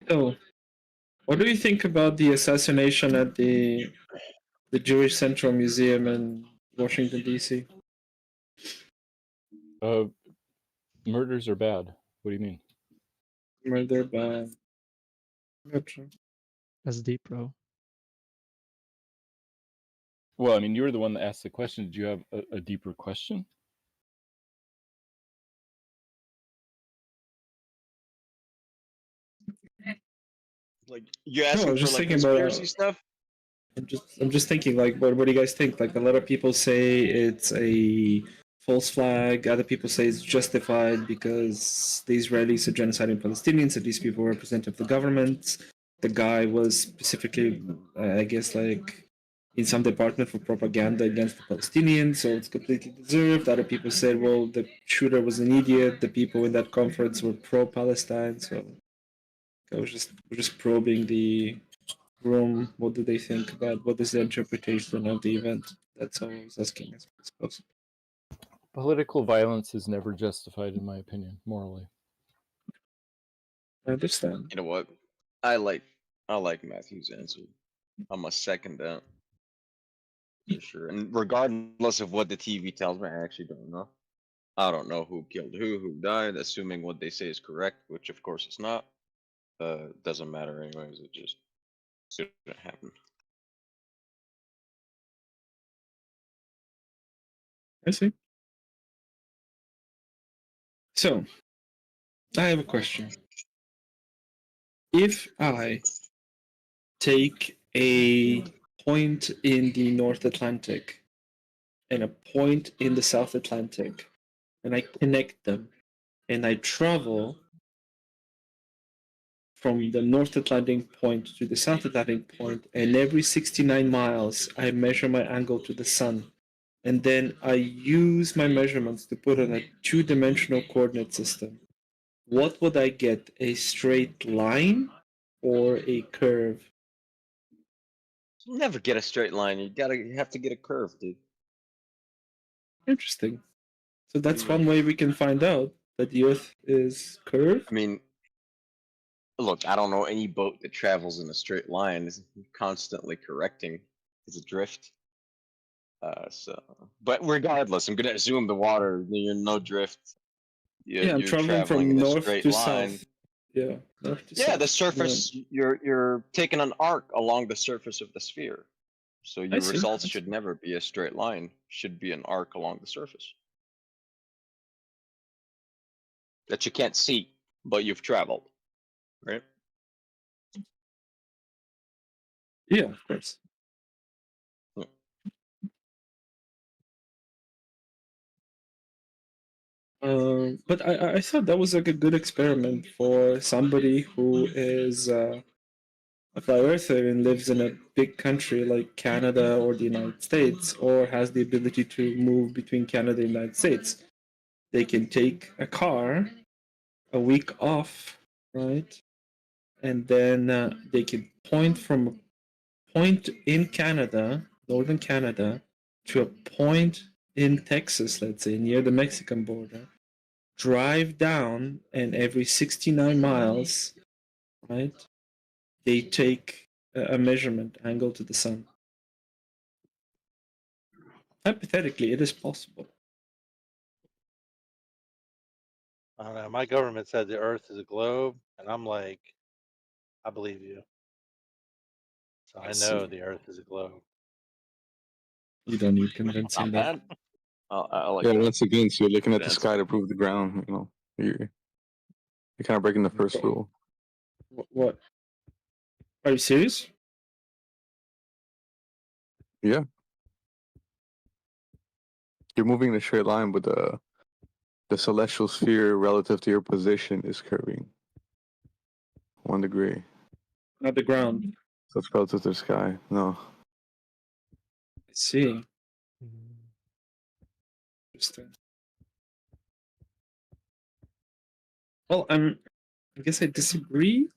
So, what do you think about the assassination at the Jewish Central Museum in Washington, D.C.? Murders are bad. What do you mean? Murder bad. That's deep, bro. Well, I mean, you were the one that asked the question. Did you have a deeper question? Like you asking I'm just for like thinking conspiracy about, stuff? I'm just thinking, like, what do you guys think? Like, a lot of people say it's a false flag. Other people say it's justified because the Israelis are genociding Palestinians, and these people represent the government. The guy was specifically, I guess, like, in some department for propaganda against the Palestinians, so it's completely deserved. Other people said, well, the shooter was an idiot. The people in that conference were pro-Palestine, so I was just probing the room. What do they think about? What is their interpretation of the event? That's all I was asking, I suppose. Political violence is never justified, in my opinion, morally. I understand. You know what? I like Matthew's answer. I'm gonna second that for sure. And regardless of what the TV tells me, I actually don't know. I don't know who killed who died, assuming what they say is correct, which of course it's not. Doesn't matter anyways. It just shouldn't happen. I see. So, I have a question. If I take a point in the North Atlantic and a point in the South Atlantic, and I connect them, and I travel from the North Atlantic point to the South Atlantic point, and every 69 miles I measure my angle to the sun, and then I use my measurements to put on a two-dimensional coordinate system. What would I get? A straight line or a curve? You never get a straight line. You have to get a curve, dude. Interesting. So that's one way we can find out that the Earth is curved. I mean, look, I don't know any boat that travels in a straight line is constantly correcting as a drift. But regardless, I'm gonna assume the water, you're no drift. I'm You're traveling from in a north straight to line. south. Yeah, north to Yeah, south. the surface. You're taking an arc along the surface of the sphere, so your see, results should never be a straight line. Should be an arc along the surface that you can't see, but you've traveled, right? Yeah, of course. But I thought that was like a good experiment for somebody who is a flat earther and lives in a big country like Canada or the United States, or has the ability to move between Canada and the United States. They can take a car, a week off, right? And then they can point from a point in Canada, northern Canada, to a point in Texas, let's say, near the Mexican border, drive down, and every 69 miles, right, they take a measurement angle to the sun. Hypothetically, it is possible. I don't know. My government said the Earth is a globe, and I'm like, I believe you. So I know the Earth is a globe. You don't need convincing Not bad. I like Yeah, that. once again, so you're looking at Good the answer. sky to prove the ground. You're kind of breaking the first rule. What? Are you serious? Yeah, you're moving in a straight line, but the celestial sphere relative to your position is curving 1 degree. Not the ground. So it's relative to the sky. No. I see. Interesting. Well, I guess I disagree,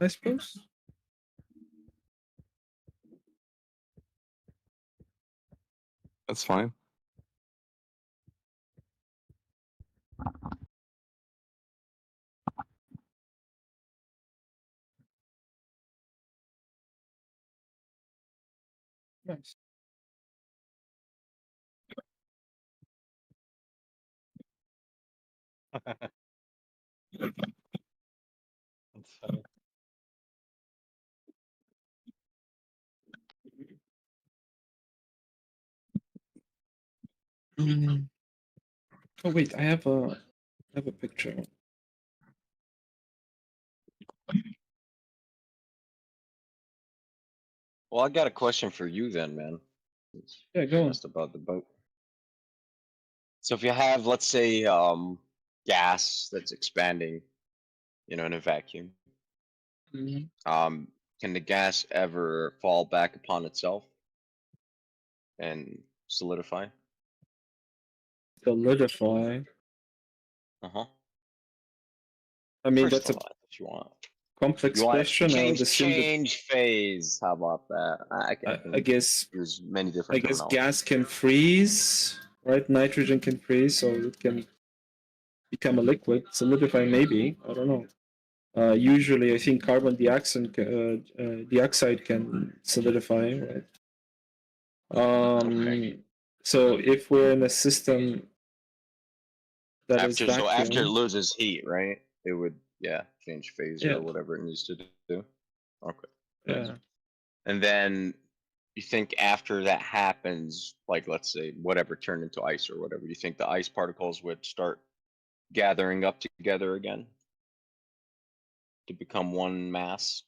I suppose. That's fine. Nice. That's funny. Oh wait, I have a picture. Well, I got a question for you then, man. Yeah, go on. Asked about the boat. So if you have, let's say, gas that's expanding, in a vacuum, Mhm. can the gas ever fall back upon itself? and solidify. Solidify. I mean, that's a if you want. complex question. I would assume change phase. How about that? I guess there's many different. I guess gas can freeze, right? Nitrogen can freeze, so it can become a liquid. Solidify, maybe. I don't know. Usually, I think carbon dioxide can solidify, right? So if we're in a system that is vacuum, so after it loses heat, right? It would change phase Yeah. or whatever it needs to do. Okay. Yeah. And then you think after that happens, like let's say whatever turned into ice or whatever, you think the ice particles would start gathering up together again to become one mass?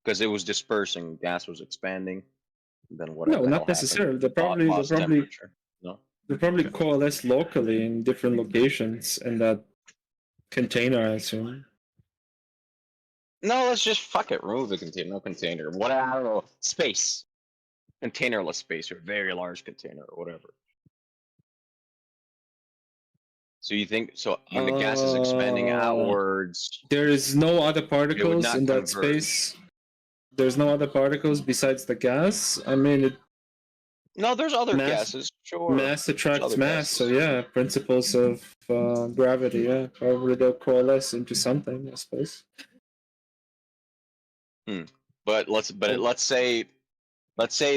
Because it was dispersing, gas was expanding. Then whatever. No, not necessarily. They probably coalesce locally in different locations in that container, I assume. No, let's just fuck it. Remove the container. No container. What I don't know. Space. Containerless space or very large container or whatever. So you think when the gas is expanding outwards, there is no other it would particles not in that converge. space. There's no other particles besides the gas. I mean, No, there's other gases. Sure. Mass attracts other mass, gases. so yeah, principles of gravity. Yeah, probably they'll coalesce into something, I suppose. But let's say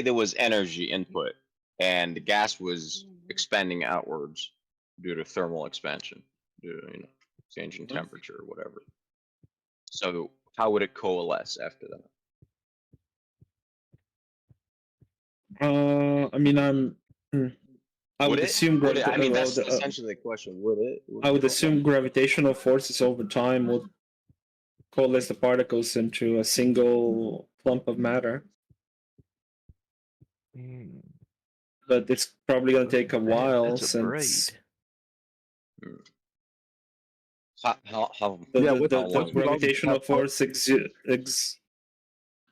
there was energy input and the gas was expanding outwards due to thermal expansion, due to change in temperature or whatever. So how would it coalesce after that? I mean, I would assume I mean, that's essentially the question. Would it? I would assume gravitational forces over time would coalesce the particles into a single clump of matter. But it's probably going to take a while since the gravitational force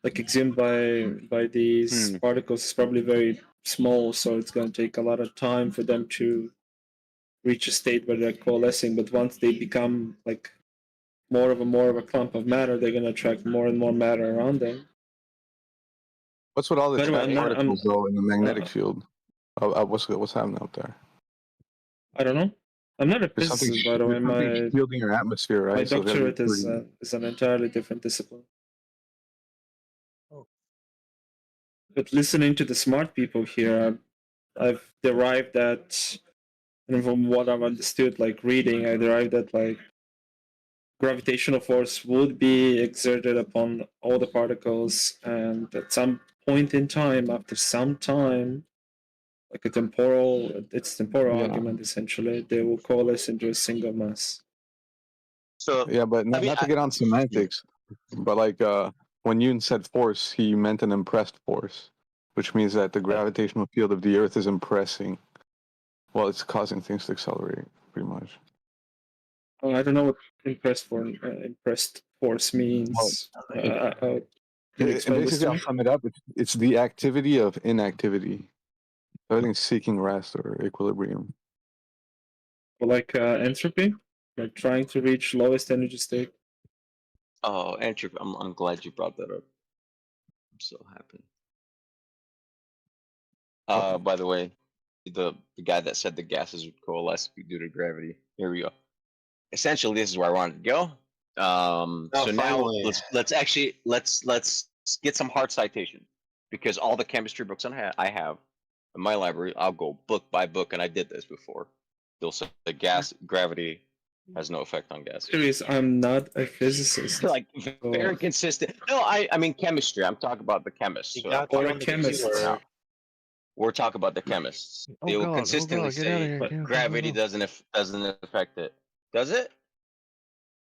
exhumed by these particles is probably very small, so it's going to take a lot of time for them to reach a state where they're coalescing. But once they become like more of a clump of matter, they're going to attract more and more matter around them. What's with all the Anyway, trapped particles though in the magnetic field? What's happening up there? I don't know. I'm not a There's something physicist, by the way. My shielding your atmosphere, right? my So it's gotta be doctorate is an entirely different discipline. But listening to the smart people here, I've derived that, and from what I've understood, like reading, I derived that like gravitational force would be exerted upon all the particles, and at some point in time, after some time, like it's temporal argument essentially, they will coalesce into a single mass. So yeah, but not to get on semantics, but like when Yoon said force, he meant an impressed force, which means that the gravitational field of the Earth is impressing. Well, it's causing things to accelerate, pretty much. I don't know what impressed force means. Basically, I'll sum it up. It's the activity of inactivity. Everything's seeking rest or equilibrium. Like entropy, like trying to reach lowest energy state. Oh, entropy! I'm glad you brought that up. I'm so happy. By the way, the guy that said the gases would coalesce due to gravity. Here we go. Essentially, this is where I wanted to go. So now let's get some hard citation, because all the chemistry books I have in my library, I'll go book by book, and I did this before. They'll say the gravity has no effect on gas. Serious, I'm not a physicist. Like very consistent. No, I mean chemistry. I'm talking about the chemists. Or a chemist. We're talking about the chemists. They will consistently say gravity doesn't affect it. Does it?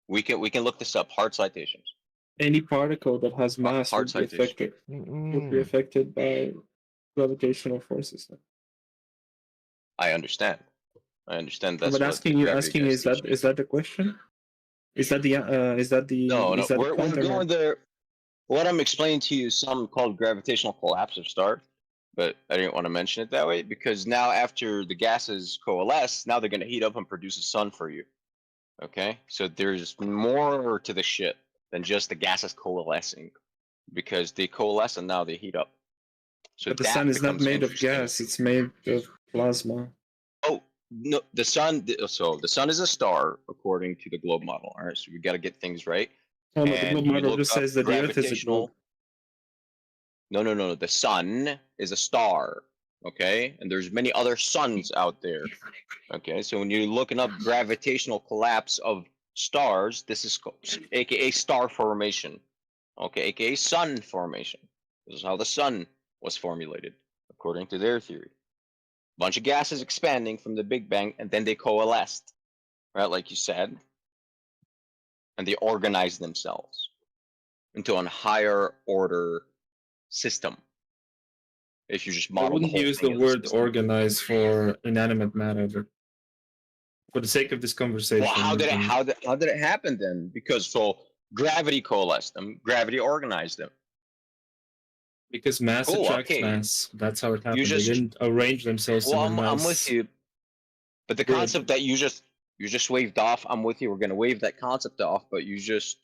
We can look this up. Hard citations. Any particle that has mass would be affected by gravitational forces. I understand. That's but asking is that the question? Is that the no? We're going there. What I'm explaining to you is something called gravitational collapse of stars. but I didn't want to mention it that way because now after the gases coalesce, now they're going to heat up and produce a sun for you. Okay, so there's more to the shit than just the gases coalescing, because they coalesce and now they heat up. So But the that sun is not becomes made of interesting. gas; it's made of plasma. Oh no, the sun. So the sun is a star according to the globe model. All right, so we got to get things right. Oh no, the And globe you model look just up says that the Earth is a gravitational. globe. No. The sun is a star. Okay, and there's many other suns out there. Okay, so when you're looking up gravitational collapse of stars, this is aka star formation. Okay, aka sun formation. This is how the sun was formulated according to their theory. Bunch of gases expanding from the Big Bang, and then they coalesced, right? Like you said, and they organized themselves into a higher order system. If you just I model the wouldn't whole use thing the as a word system. organize for inanimate matter, but for the sake of this conversation. Well, how did it happen then? Because so gravity coalesced them, gravity organized them. Because mass Cool, attracts okay. mass. That's how it happened. just- They didn't arrange themselves Well, in a I'm nice with you, but the grid. concept that you just waved off, I'm with you. We're gonna wave that concept off, but you just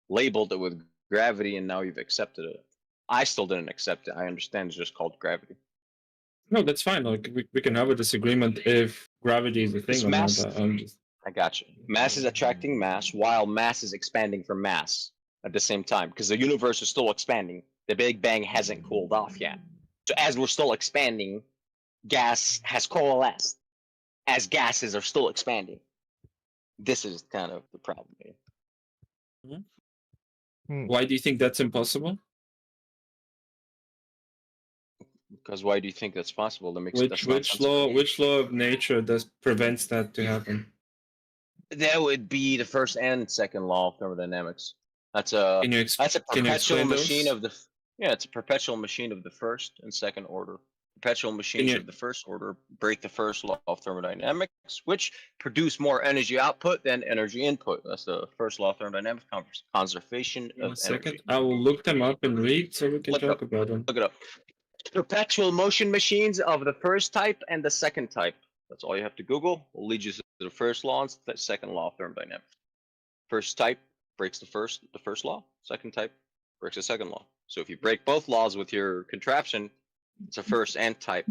labeled it with gravity, and now you've accepted it. I still didn't accept it. I understand it's just called gravity. No, that's fine. Like we can have a disagreement if gravity is a It's thing or not. mass. I got you. Mass is attracting mass, while mass is expanding from mass at the same time, because the universe is still expanding. The Big Bang hasn't cooled off yet. So as we're still expanding, gas has coalesced. As gases are still expanding. This is kind of the problem here. Why do you think that's impossible? Because why do you think that's possible? That makes Which that's which law of nature prevents that to happen? That would be the first and second law of thermodynamics. That's a perpetual machine of the it's a perpetual machine of the first and second order. Perpetual machines of the first order break the first law of thermodynamics, which produce more energy output than energy input. That's the first law of thermodynamics: conservation of One second, energy. I will look them up and read so we can talk about them. Look it up. Perpetual motion machines of the first type and the second type. That's all you have to Google. Will lead you to the first law and the second law of thermodynamics. First type breaks the first law. Second type breaks the second law. So if you break both laws with your contraption, it's a first and type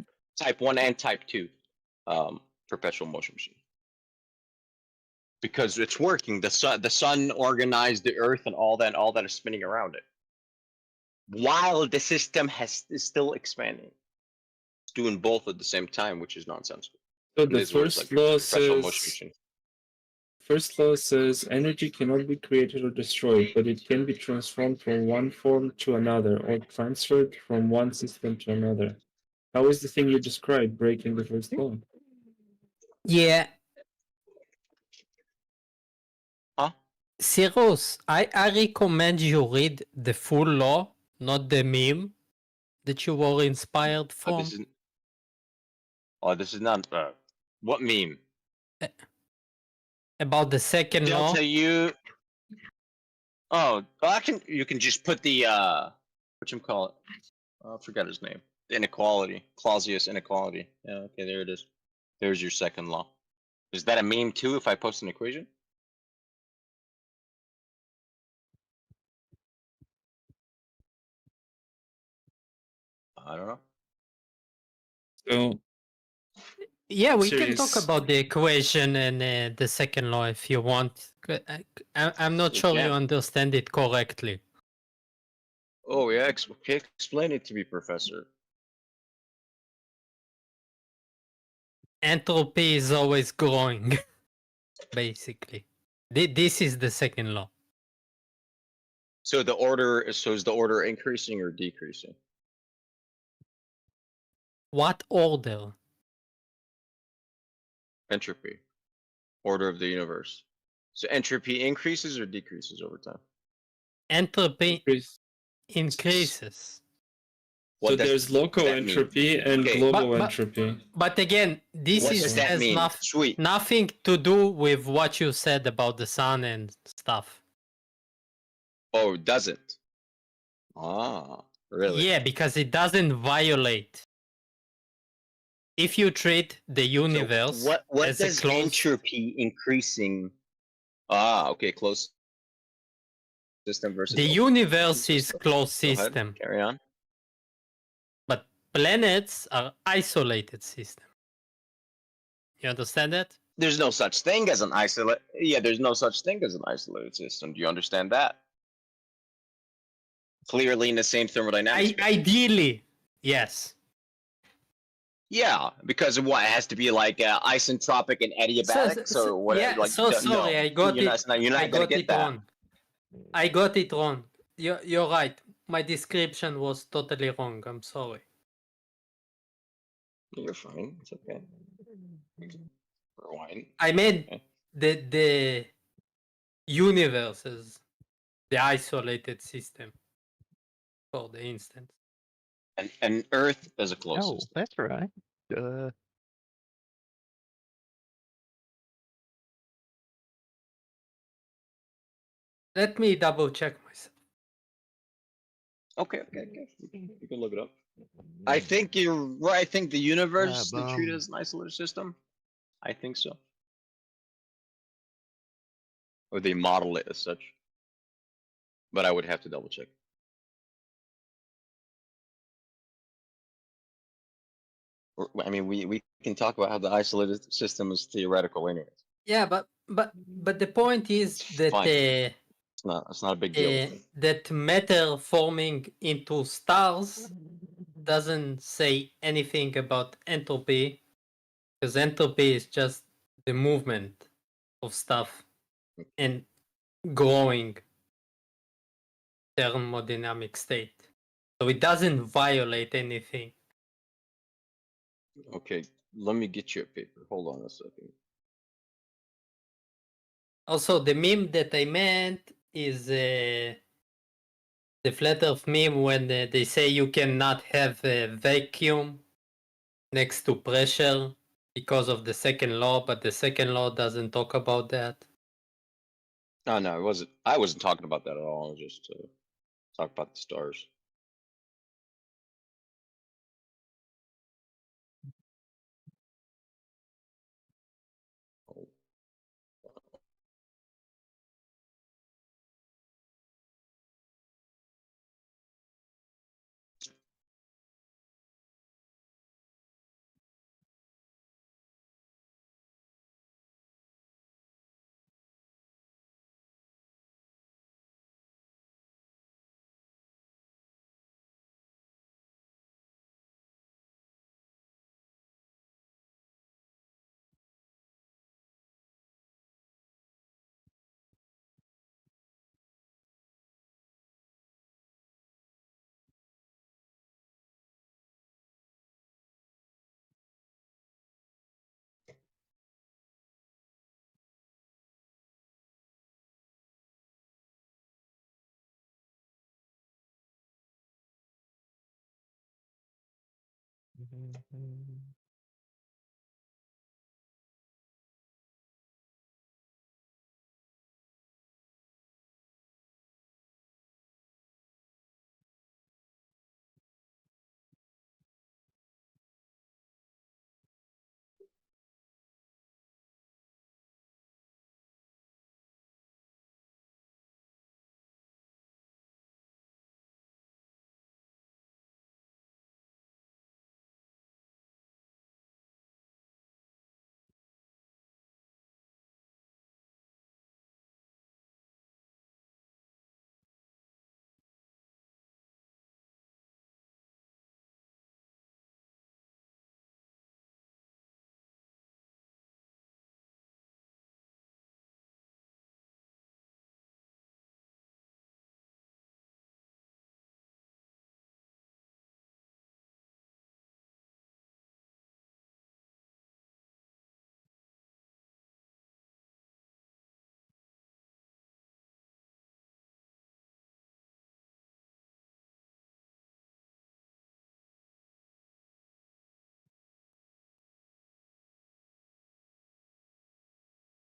1 and type 2 perpetual motion machine. Because it's working. The sun organized the earth and all that is spinning around it. While the system is still expanding. It's doing both at the same time, which is nonsensical. So the first law says energy cannot be created or destroyed, but it can be transformed from one form to another or transferred from one system to another. How is the thing you described breaking the first law? Yeah. Huh? Cyrus, I recommend you read the full law, not the meme that you were inspired from. This is not what meme? About the second law. Delta U. You can just put the whatchamacallit. I forgot his name. Inequality. Clausius inequality. Yeah, okay, there it is. There's your second law. Is that a meme too if I post an equation? I don't know. So yeah, we can talk about the equation and the second law if you want. I'm not sure you understand it correctly. Oh yeah, okay, explain it to me, Professor. Entropy is always growing, basically. This is the second law. So is the order increasing or decreasing? What order? Entropy. Order of the universe. So entropy increases or decreases over time? Entropy increases. So there's local entropy and global entropy. But again, this has nothing to do with what you said about the sun and stuff. Oh, it doesn't? Ah, really? Yeah, because it doesn't violate if you treat the universe So what as a does closed entropy increasing? Ah, okay, closed system versus the open universe is system. closed Go ahead, system, carry on. but planets are isolated system. You understand that? There's no such thing as an isolate. Yeah, there's no such thing as an isolated system. Do you understand that? Clearly, in the same thermodynamics. Ideally, yes. Yeah, because of what it has to be like isentropic and adiabatic. So what? Yeah. Like So no, sorry, I got you're it. not. You're I not gonna got get it that. wrong. I got it wrong. You're right. My description was totally wrong. I'm sorry. You're fine. It's okay. Rewind. I meant the universe is the isolated system, for the instance. And Earth is a closed Oh, system. that's right. Let me double check myself. Okay. You can look it up. I think you're right. I think the universe they treat it as an isolated system. I think so. Or they model it as such. But I would have to double check. I mean, we can talk about how the isolated system is theoretical anyways. Yeah, but the point is that It's not a big deal. that matter forming into stars doesn't say anything about entropy, because entropy is just the movement of stuff and growing thermodynamic state. So it doesn't violate anything. Okay, let me get you a paper. Hold on a second. Also, the meme that I meant is the flat earth meme when they say you cannot have a vacuum next to pressure because of the second law, but the second law doesn't talk about that. Oh, no, it wasn't. I wasn't talking about that at all. I was just talking about the stars.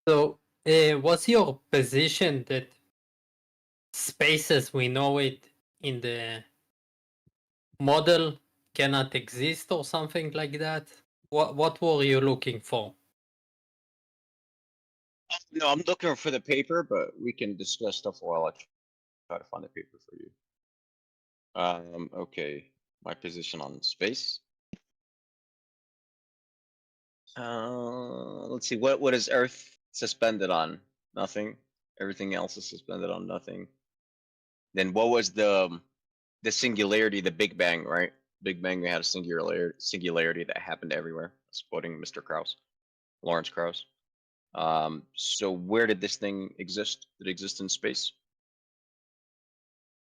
So, what's your position that space as we know it in the model cannot exist or something like that? What were you looking for? No, I'm looking for the paper, but we can discuss stuff while I try to find the paper for you. Okay, my position on space. Let's see. What is Earth suspended on? Nothing. Everything else is suspended on nothing. Then what was the singularity? The Big Bang, right? Big Bang. We had a singularity that happened everywhere. That's quoting Mr. Krauss, Lawrence Krauss. So where did this thing exist? Did it exist in space?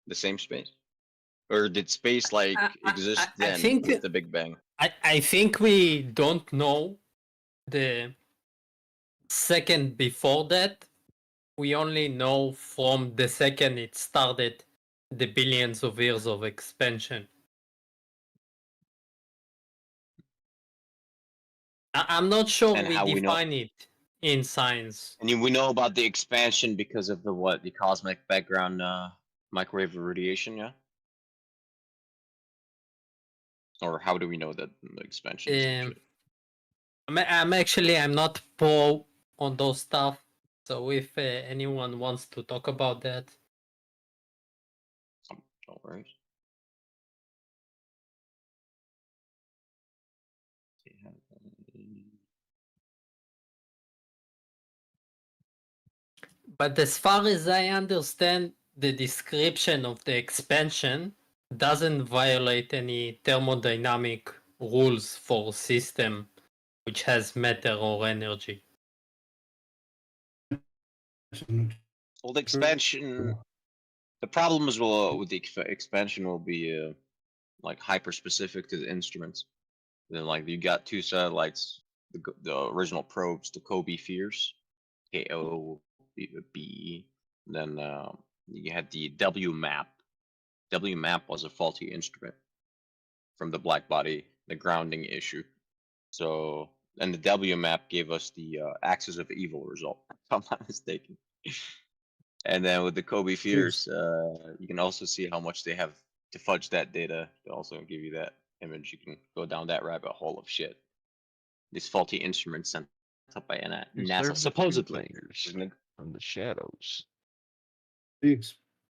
The same space, or did space like exist I then think with the Big Bang? I think we don't know the second before that. We only know from the second it started the billions of years of expansion. I'm not sure And we how we know? define it in science. And we know about the expansion because of the what? The cosmic background microwave radiation, yeah? Or how do we know that the expansion is legit? I'm not pro on those stuff. So if anyone wants to talk about that, no worries. But as far as I understand, the description of the expansion doesn't violate any thermodynamic rules for a system which has matter or energy. Well, the expansion, the problems will with the expansion will be like hyper specific to the instruments. Then like you got two satellites, the original probes, the Kobe Fears, KOBE. Then you had the WMAP. WMAP was a faulty instrument from the black body, the grounding issue. So, and the WMAP gave us the axis of evil result, if I'm not mistaken. And then with the Kobe Fears, you can also see how much they have to fudge that data to also give you that image. You can go down that rabbit hole of shit. These faulty instruments sent up by NASA, supposedly. From the shadows. The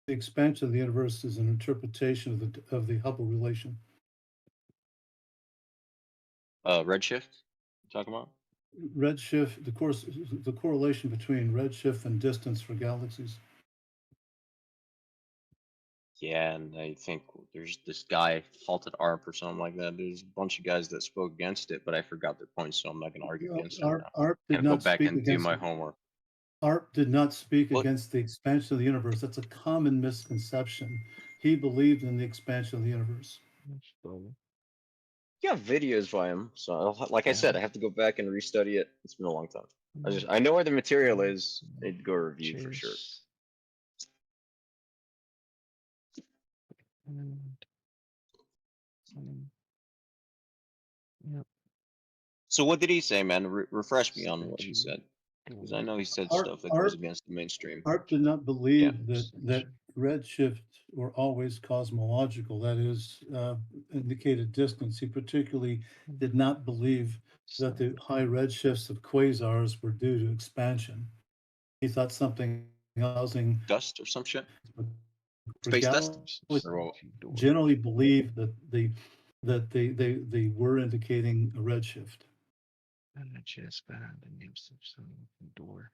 expansion of the universe is an interpretation of the Hubble relation. Redshift, you talking about? Redshift, the correlation between redshift and distance for galaxies. Yeah, and I think there's this guy, Faulted ARP or something like that. There's a bunch of guys that spoke against it, but I forgot their points, so I'm not going to argue against it now. ARP did Go not back speak and do against my it. homework. ARP did not speak against the expansion of the universe. That's a common misconception. He believed in the expansion of the universe. You have videos by him, so like I said, I have to go back and restudy it. It's been a long time. I know where the material is. I need to go review for sure. So what did he say, man? Refresh me on what he said, because I know he said stuff that goes against the mainstream. ARP did not believe that redshift were always cosmological. That is, indicated distance. He particularly did not believe that the high redshifts of quasars were due to expansion. He thought something else. Dust or some shit. Space dust. Generally believe that they were indicating a redshift. Just behind the names of some door.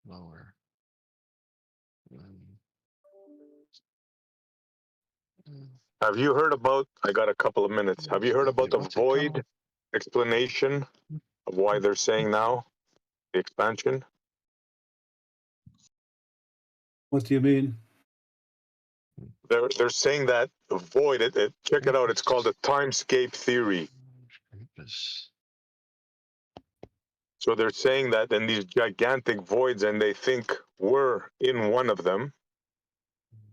Lower. Have you heard about? I got a couple of minutes. Have you heard about the void explanation of why they're saying now the expansion? What do you mean? They're saying that the void. Check it out. It's called the timescape theory. So they're saying that in these gigantic voids, and they think we're in one of them,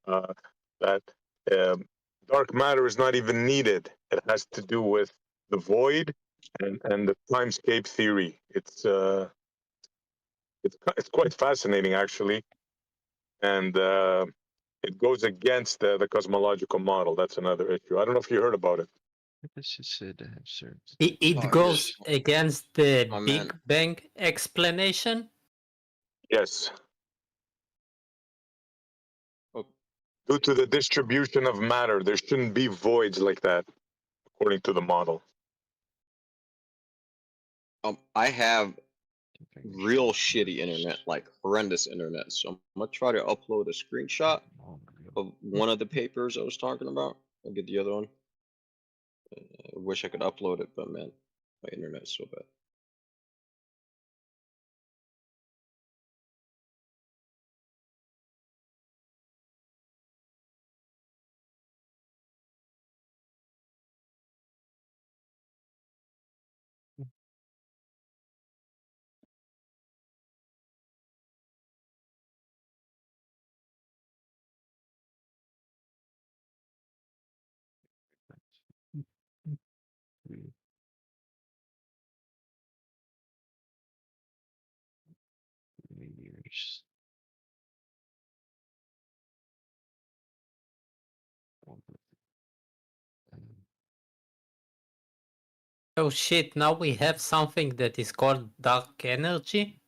that dark matter is not even needed. It has to do with the void and the timescape theory. It's quite fascinating, actually. And It goes against the cosmological model. That's another issue. I don't know if you heard about it. This is said to have served. It goes against the Oh, Big man. Bang explanation. Yes. Oh. Due to the distribution of matter, there shouldn't be voids like that, according to the model. I have real shitty internet, like horrendous internet. So I'm gonna try to upload a screenshot of one of the papers I was talking about. I'll get the other one. I wish I could upload it, but man, my internet's so bad. Years. Oh shit, now we have something that is called dark energy.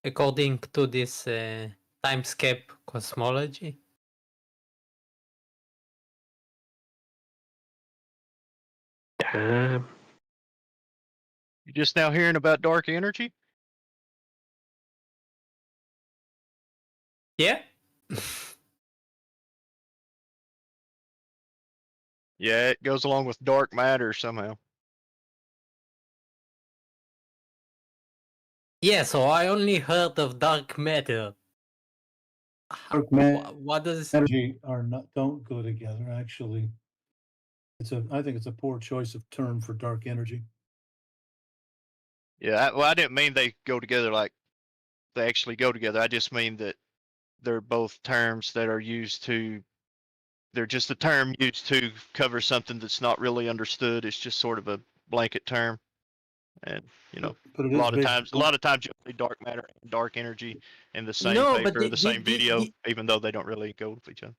According to this timescape cosmology. You just now hearing about dark energy? Yeah. Yeah, it goes along with dark matter somehow. Yeah, so I only heard of dark matter. Dark matter What does energy don't go together. Actually, I think it's a poor choice of term for dark energy. Yeah, well, I didn't mean they go together like they actually go together. I just mean that they're both terms that are used to. They're just a term used to cover something that's not really understood. It's just sort of a blanket term, and you know, But it a is lot of based times, on- you'll see dark matter and dark energy in the same No, but paper, the same video, even though they don't really go with each other.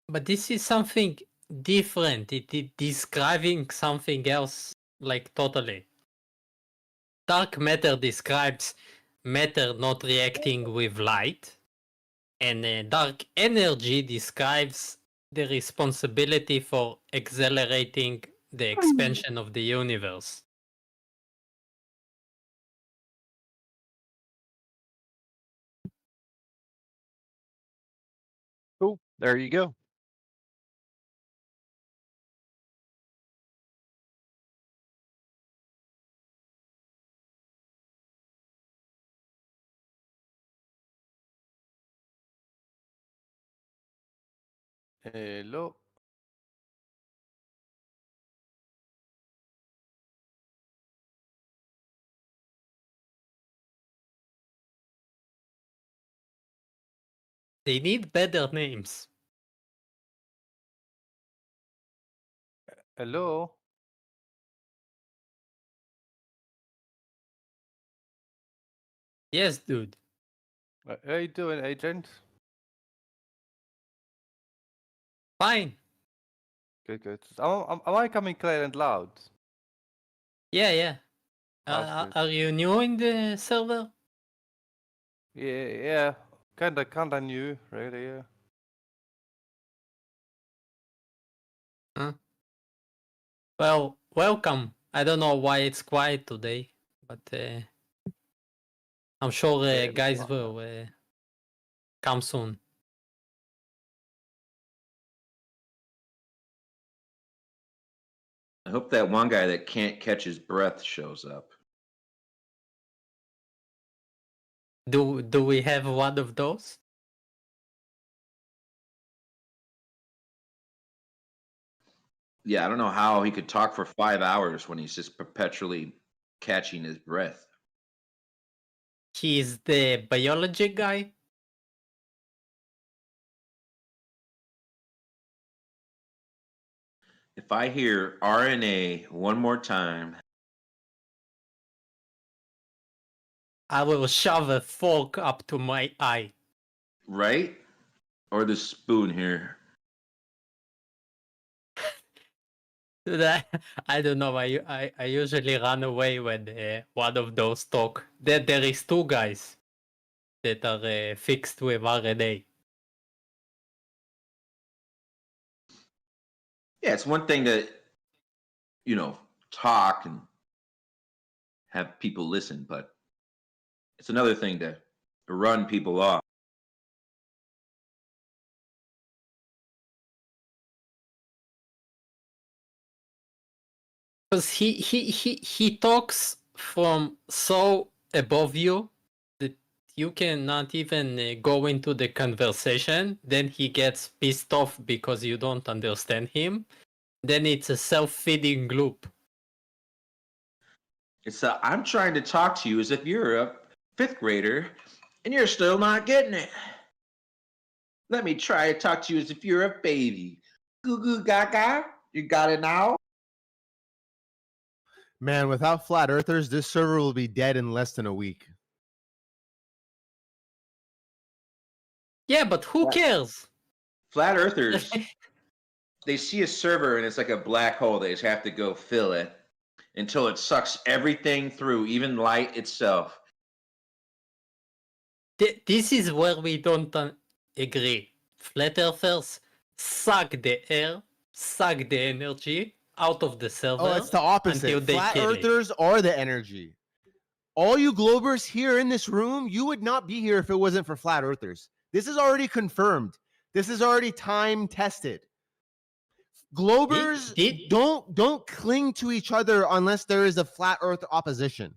But this is something different. It describing something else, like totally. Dark matter describes matter not reacting with light, and dark energy describes the responsibility for accelerating the expansion of the universe. Cool. There you go. Hello. They need better names. Hello. Yes, dude. How you doing, Agent? Fine. Good, good. Am I coming clear and loud? Yeah, yeah. That's good. Are you new in the server? Yeah. Kinda new, really. Yeah. Huh? Well, welcome. I don't know why it's quiet today, but I'm sure guys will come soon. I hope that one guy that can't catch his breath shows up. Do we have one of those? Yeah, I don't know how he could talk for 5 hours when he's just perpetually catching his breath. He's the biology guy. If I hear RNA one more time, I will shove a fork up to my eye. Right? Or the spoon here. I don't know. I usually run away when one of those talk. There is two guys that are fixed with RNA. Yeah, it's one thing to, talk and have people listen, but it's another thing to run people off. Because he talks from so above you that you cannot even go into the conversation. Then he gets pissed off because you don't understand him. Then it's a self-feeding loop. It's I'm trying to talk to you as if you're a fifth grader and you're still not getting it. Let me try to talk to you as if you're a baby. Goo goo gaga. You got it now? Man, without flat earthers, this server will be dead in less than a week. Yeah, but who cares? Flat earthers, they see a server and it's like a black hole. They just have to go fill it until it sucks everything through, even light itself. This is where we don't agree. Flat earthers suck the air, suck the energy out of the server. Oh, it's the opposite. Flat earthers are the energy. All you globers here in this room, you would not be here if it wasn't for flat earthers. This is already confirmed. This is already time tested. Globers don't cling to each other unless there is a flat earth opposition.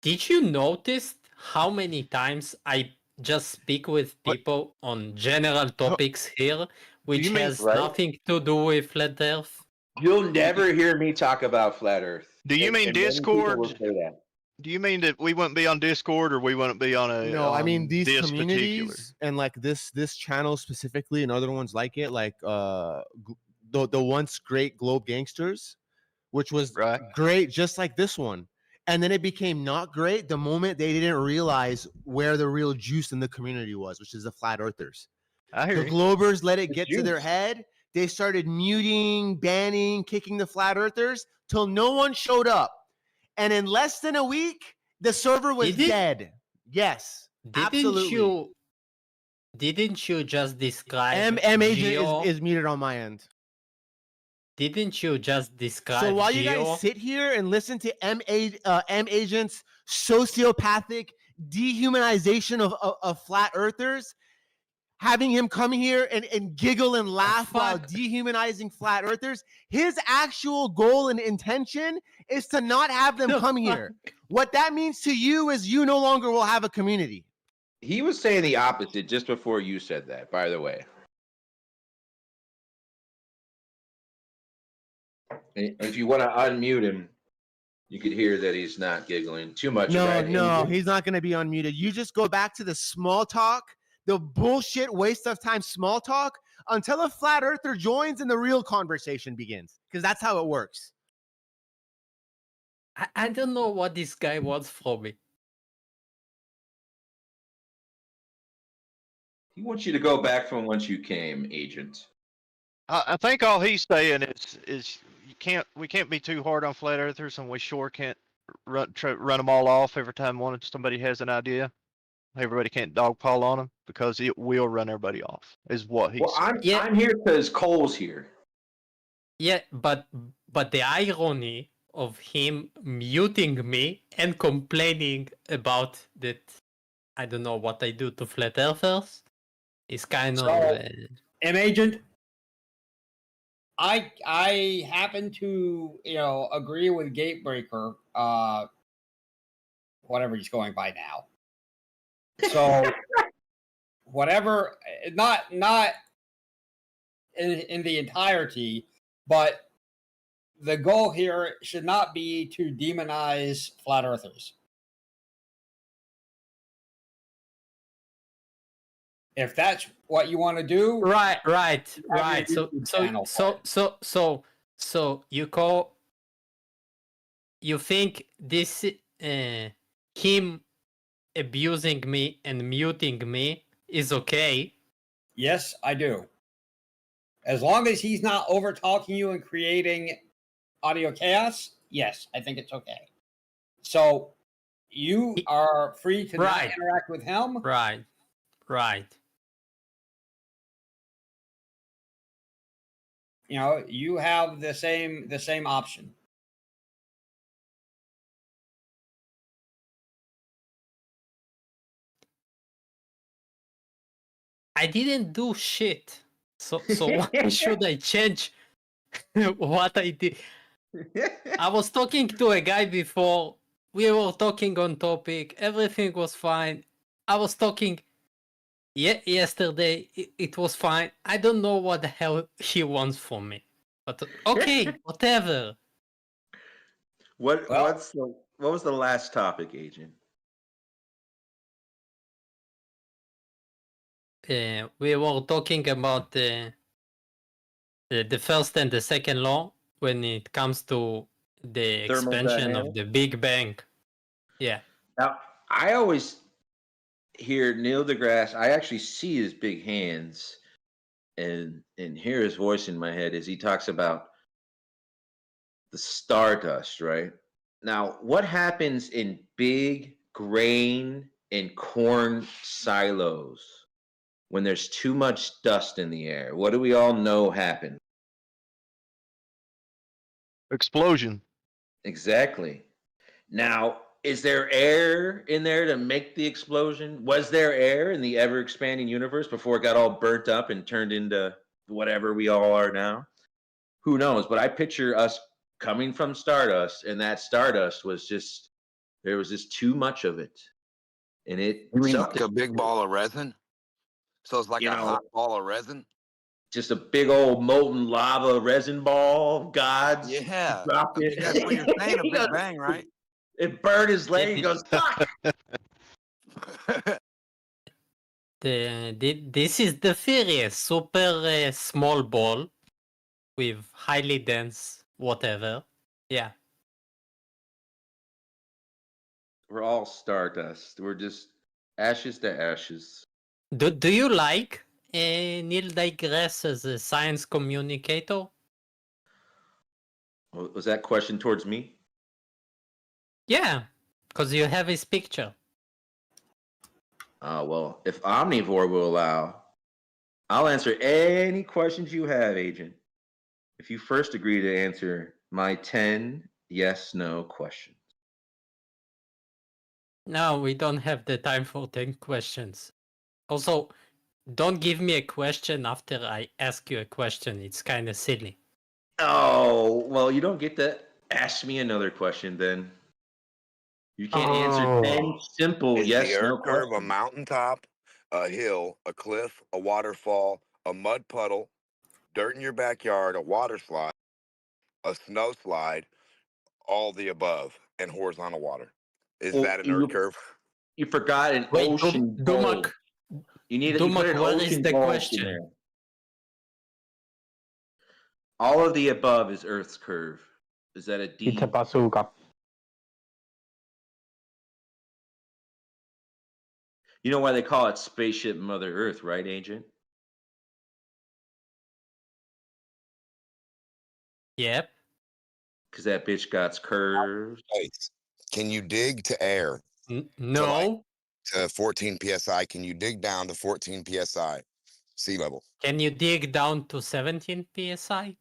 Did you notice how many times I just speak with people on general topics here, which has nothing to do with flat earth? You'll never hear me talk about flat earth. Do you mean And many people Discord? will say that. Do you mean that we wouldn't be on Discord or we wouldn't be on a? No, I mean these this communities particular? and like this channel specifically and other ones like it, like the once great Globe Gangsters, which was great, just like this one. And then it became not great the moment they didn't realize where the real juice in the community was, which is the flat earthers. I hear The you. Globers let it get to their juice. head. They started muting, banning, kicking the flat earthers till no one showed up. And in less than a week, the server was dead. Yes, absolutely. Didn't you just describe M agent Geo? is muted on my end. Didn't you just describe So while Geo? you guys sit here and listen to M agent's sociopathic dehumanization of flat earthers, having him come here and giggle and laugh while dehumanizing flat earthers, his actual goal and intention is to not have them come here. What that means to you is you no longer will have a community. He was saying the opposite just before you said that, by the way. If you want to unmute him, you could hear that he's not giggling too much. No, he's not going to be unmuted. You just go back to the small talk, the bullshit waste of time small talk until a flat earther joins and the real conversation begins, because that's how it works. I don't know what this guy wants from me. He wants you to go back from whence you came, agent. I think all he's saying is we can't be too hard on flat earthers, and we sure can't run them all off every time somebody has an idea. Everybody can't dogpile on them because it will run everybody off. Is what he's. Well, I'm here because Cole's here. Yeah, but the irony of him muting me and complaining about that, I don't know what I do to flat earthers, is kind of. M agent. I happen to agree with Gatebreaker, whatever he's going by now. So whatever, not in the entirety, but the goal here should not be to demonize flat earthers. If that's what you want to do, right. So you think this him abusing me and muting me is okay. Yes, I do. As long as he's not over talking you and creating audio chaos, yes, I think it's okay. So you are free to not interact with him. Right. You know, you have the same option. I didn't do shit. So why should I change what I did? I was talking to a guy before. We were talking on topic. Everything was fine. I was talking yesterday. It was fine. I don't know what the hell he wants from me. But okay, whatever. What was the last topic, Agent? We were talking about the first and the second law when it comes to the expansion of the Big Bang. Yeah. Now, I always hear Neil deGrasse. I actually see his big hands and hear his voice in my head as he talks about the stardust, right? Now, what happens in big grain and corn silos when there's too much dust in the air? What do we all know happens? Explosion. Exactly. Now, is there air in there to make the explosion? Was there air in the ever expanding universe before it got all burnt up and turned into whatever we all are now? Who knows? But I picture us coming from stardust, and that stardust was just, there was just too much of it. And it You mean sucked like a big ball of resin? So it's like You a know, hot ball of resin? just a big old molten lava resin ball. God's Yeah. dropped I mean, it. that's what you're saying, a He Big goes- Bang, right? It burned his leg. He goes, fuck! This is the theory. Super small ball with highly dense whatever. Yeah. We're all stardust. We're just ashes to ashes. Do you like Neil deGrasse as a science communicator? Was that question towards me? Yeah, because you have his picture. Well, if Omnivore will allow, I'll answer any questions you have, Agent. If you first agree to answer my 10 yes/no questions. No, we don't have the time for 10 questions. Also, don't give me a question after I ask you a question. It's kind of silly. Oh, well, you don't get to ask me another question then. You can't answer 10 simple Is the yes/no Earth curve a questions. mountaintop, a hill, a cliff, a waterfall, a mud puddle, dirt in your backyard, a water slide, a snow slide, all the above, and horizontal water? Is that an Earth curve? You forgot an Wait, ocean bowl. Dumak. You need Dumak, you put an where is ocean the bowl in question? there. All of the above is Earth's curve. Is that a D? You know why they call it Spaceship Mother Earth, right, Agent? Yep. Because that bitch got curves. Can you dig to air? No. To 14 psi. Can you dig down to 14 psi sea level? Can you dig down to 17 psi?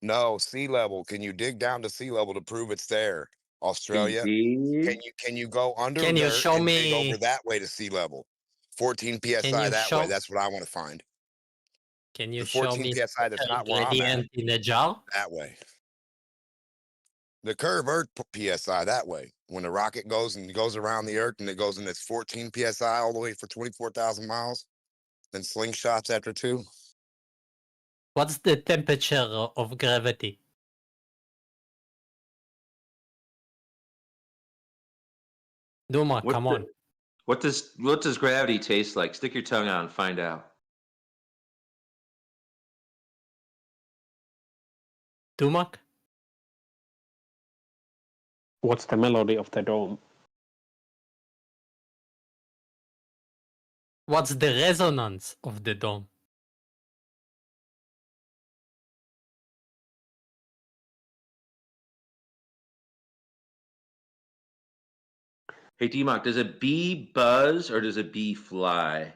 No, sea level. Can you dig down to sea level to prove it's there? Australia. Can you go under Can you dirt show and dig me- over that way to sea level? 14 psi you that show- way. That's what I want to find. Can you The show 14 me psi that's not where I'm at. gradient in a jar? That way. The curve Earth psi that way. When the rocket goes and goes around the Earth and it goes in its 14 psi all the way for 24,000 miles, then slingshots after 2. What's the temperature of gravity? Duma, come on. What does gravity taste like? Stick your tongue out and find out. Dumak? What's the melody of the dome? What's the resonance of the dome? Hey, D-Mock, does a bee buzz or does a bee fly?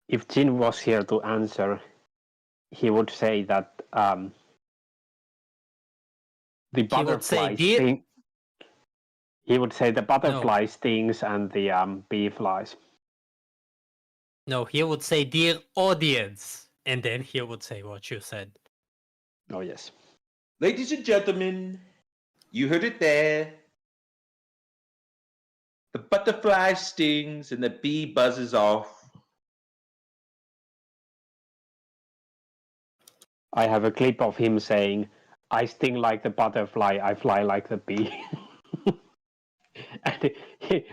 If Jin was here to answer, he would say that the butterfly sting. He would say the butterfly stings and the bee flies. No, he would say, "Dear audience," and then he would say what you said. Oh yes. Ladies and gentlemen, you heard it there. The butterfly stings and the bee buzzes off. I have a clip of him saying, "I sting like the butterfly, I fly like the bee." And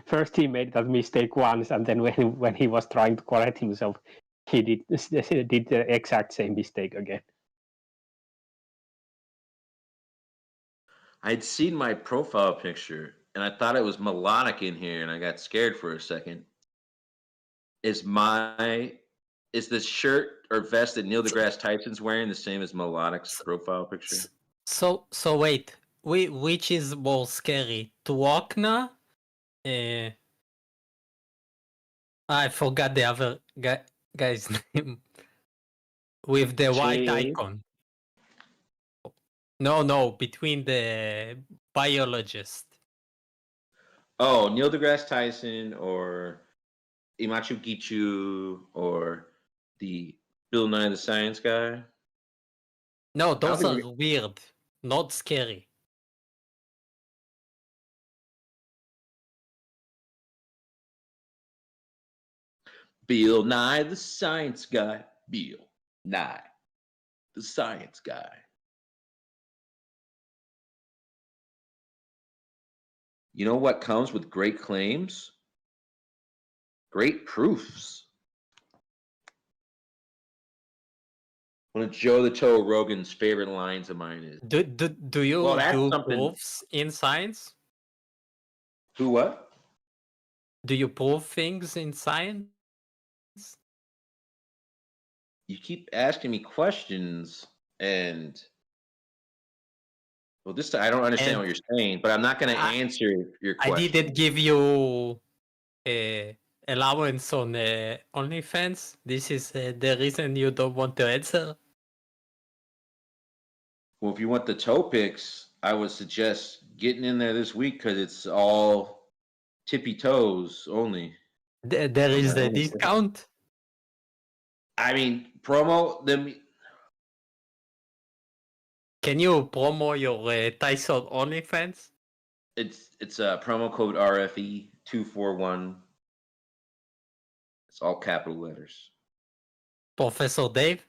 first he made that mistake once, and then when he was trying to correct himself, he did the exact same mistake again. I'd seen my profile picture and I thought it was melodic in here and I got scared for a second. Is the shirt or vest that Neil deGrasse Tyson's wearing the same as Melodic's profile picture? So wait, which is more scary? To walk now? I forgot the other guy's name with the white icon. No, between the biologist. Oh, Neil deGrasse Tyson or Imachu Gichu or the Bill Nye the Science Guy? No, those are weird, not scary. Bill Nye the Science Guy. Bill Nye the Science Guy. You know what comes with great claims? Great proofs. One of Joe the Joe Rogan's favorite lines of mine is, Do you do proofs in science? Who what? Do you prove things in science? You keep asking me questions and well, this I don't understand what you're saying, but I'm not going to answer your question. I didn't give you allowance on OnlyFans. This is the reason you don't want to answer. Well, if you want the toe picks, I would suggest getting in there this week because it's all tippy toes only. There is a discount. I mean, promo them. Can you promo your Tyson OnlyFans? It's a promo code RFE 241. It's all capital letters. Professor Dave?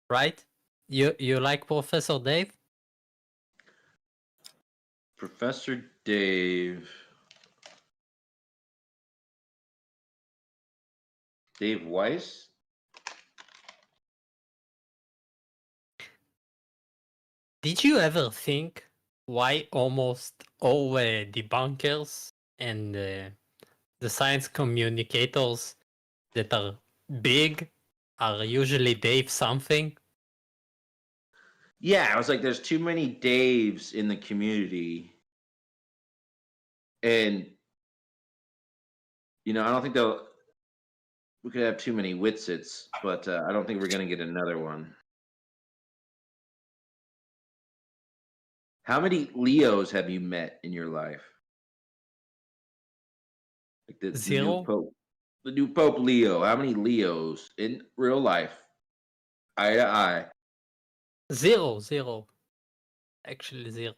Right? You like Professor Dave? Professor Dave. Dave Weiss? Did you ever think why almost all debunkers and the science communicators that are big are usually Dave something? Yeah, I was like, there's too many Daves in the community. And, I don't think we could have too many Witsits, but I don't think we're going to get another one. How many Leos have you met in your life? Like the Zero. The new Pope Leo. How many Leos in real life? Eye to eye. Zero. Actually, zero.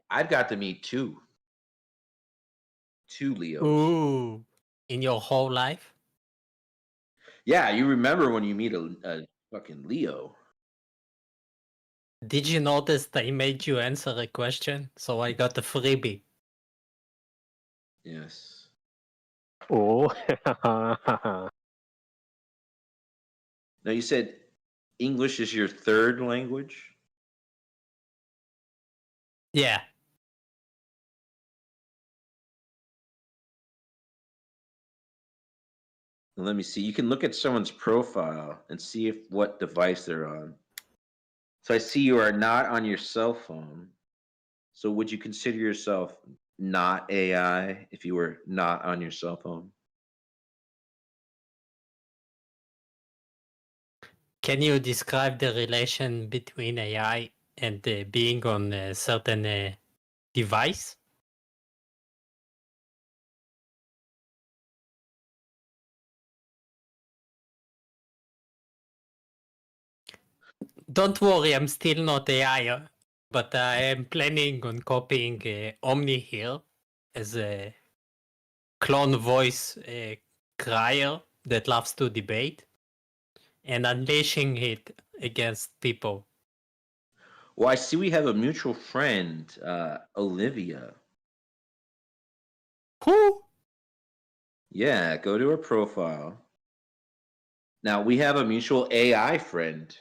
I've got to meet two. Two Leos. Ooh. In your whole life? Yeah, you remember when you meet a fucking Leo. Did you notice they made you answer a question? So I got a freebie. Yes. Oh. Now you said English is your third language? Yeah. Let me see. You can look at someone's profile and see if what device they're on. So I see you are not on your cell phone. So would you consider yourself not AI if you were not on your cell phone? Can you describe the relation between AI and being on a certain device? Don't worry, I'm still not AI, but I am planning on copying Omni here as a clone voice crier that loves to debate and unleashing it against people. Well, I see we have a mutual friend, Olivia. Who? Yeah, go to her profile. Now we have a mutual AI friend.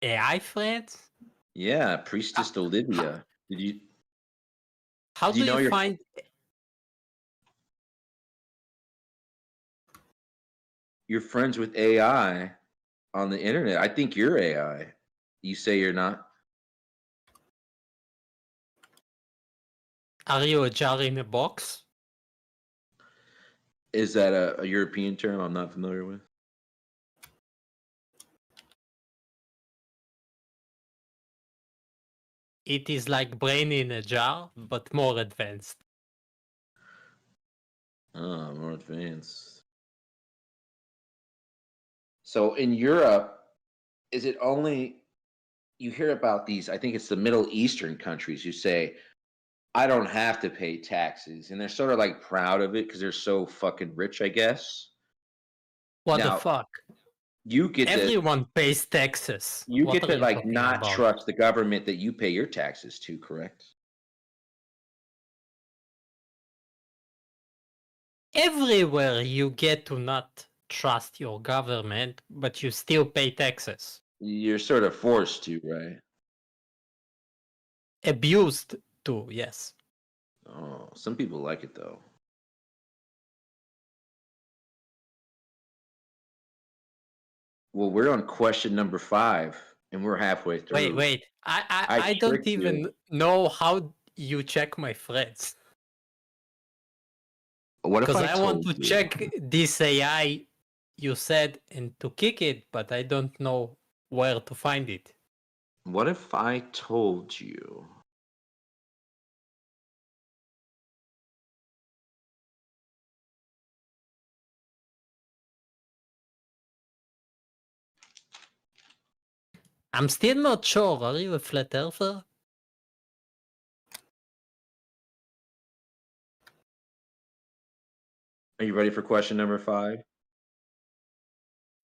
AI friends? Yeah, Priestess Olivia. Did you? How Do you do know you your? find? You're friends with AI on the internet. I think you're AI. You say you're not. Are you a jar in a box? Is that a European term I'm not familiar with? It is like brain in a jar, but more advanced. Oh, more advanced. So in Europe, is it only you hear about these? I think it's the Middle Eastern countries who say, I don't have to pay taxes. And they're sort of like proud of it because they're so fucking rich, I guess. What the Now, fuck? you get to Everyone pays taxes. you What get are to you like talking not about? trust the government that you pay your taxes to, correct? Everywhere you get to not trust your government, but you still pay taxes. You're sort of forced to, right? Abused to, yes. Oh, some people like it though. Well, we're on question number 5, and we're halfway through. Wait. I don't tricked you. even know how you check my threads. What if Because I I want told to you? check this AI you said and to kick it, but I don't know where to find it. What if I told you? I'm still not sure. Are you a flat earther? Are you ready for question number 5?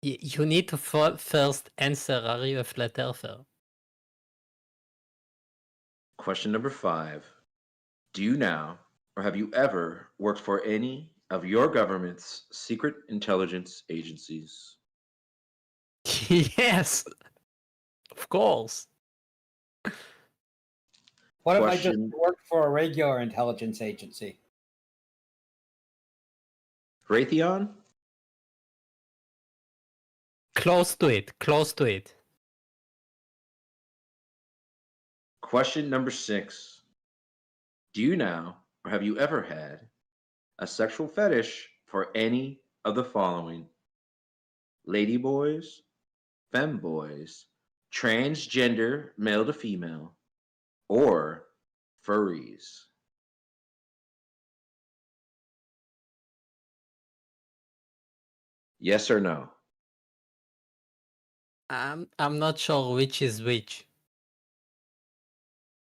You need to first answer, are you a flat earther? Question number 5. Do you now, or have you ever worked for any of your government's secret intelligence agencies? Yes, of course. What if I just Question- worked for a regular intelligence agency? Raytheon? Close to it, close to it. Question number 6. Do you now, or have you ever had, a sexual fetish for any of the following? Ladyboys, femboys, transgender male to female, or furries? Yes or no? I'm not sure which is which.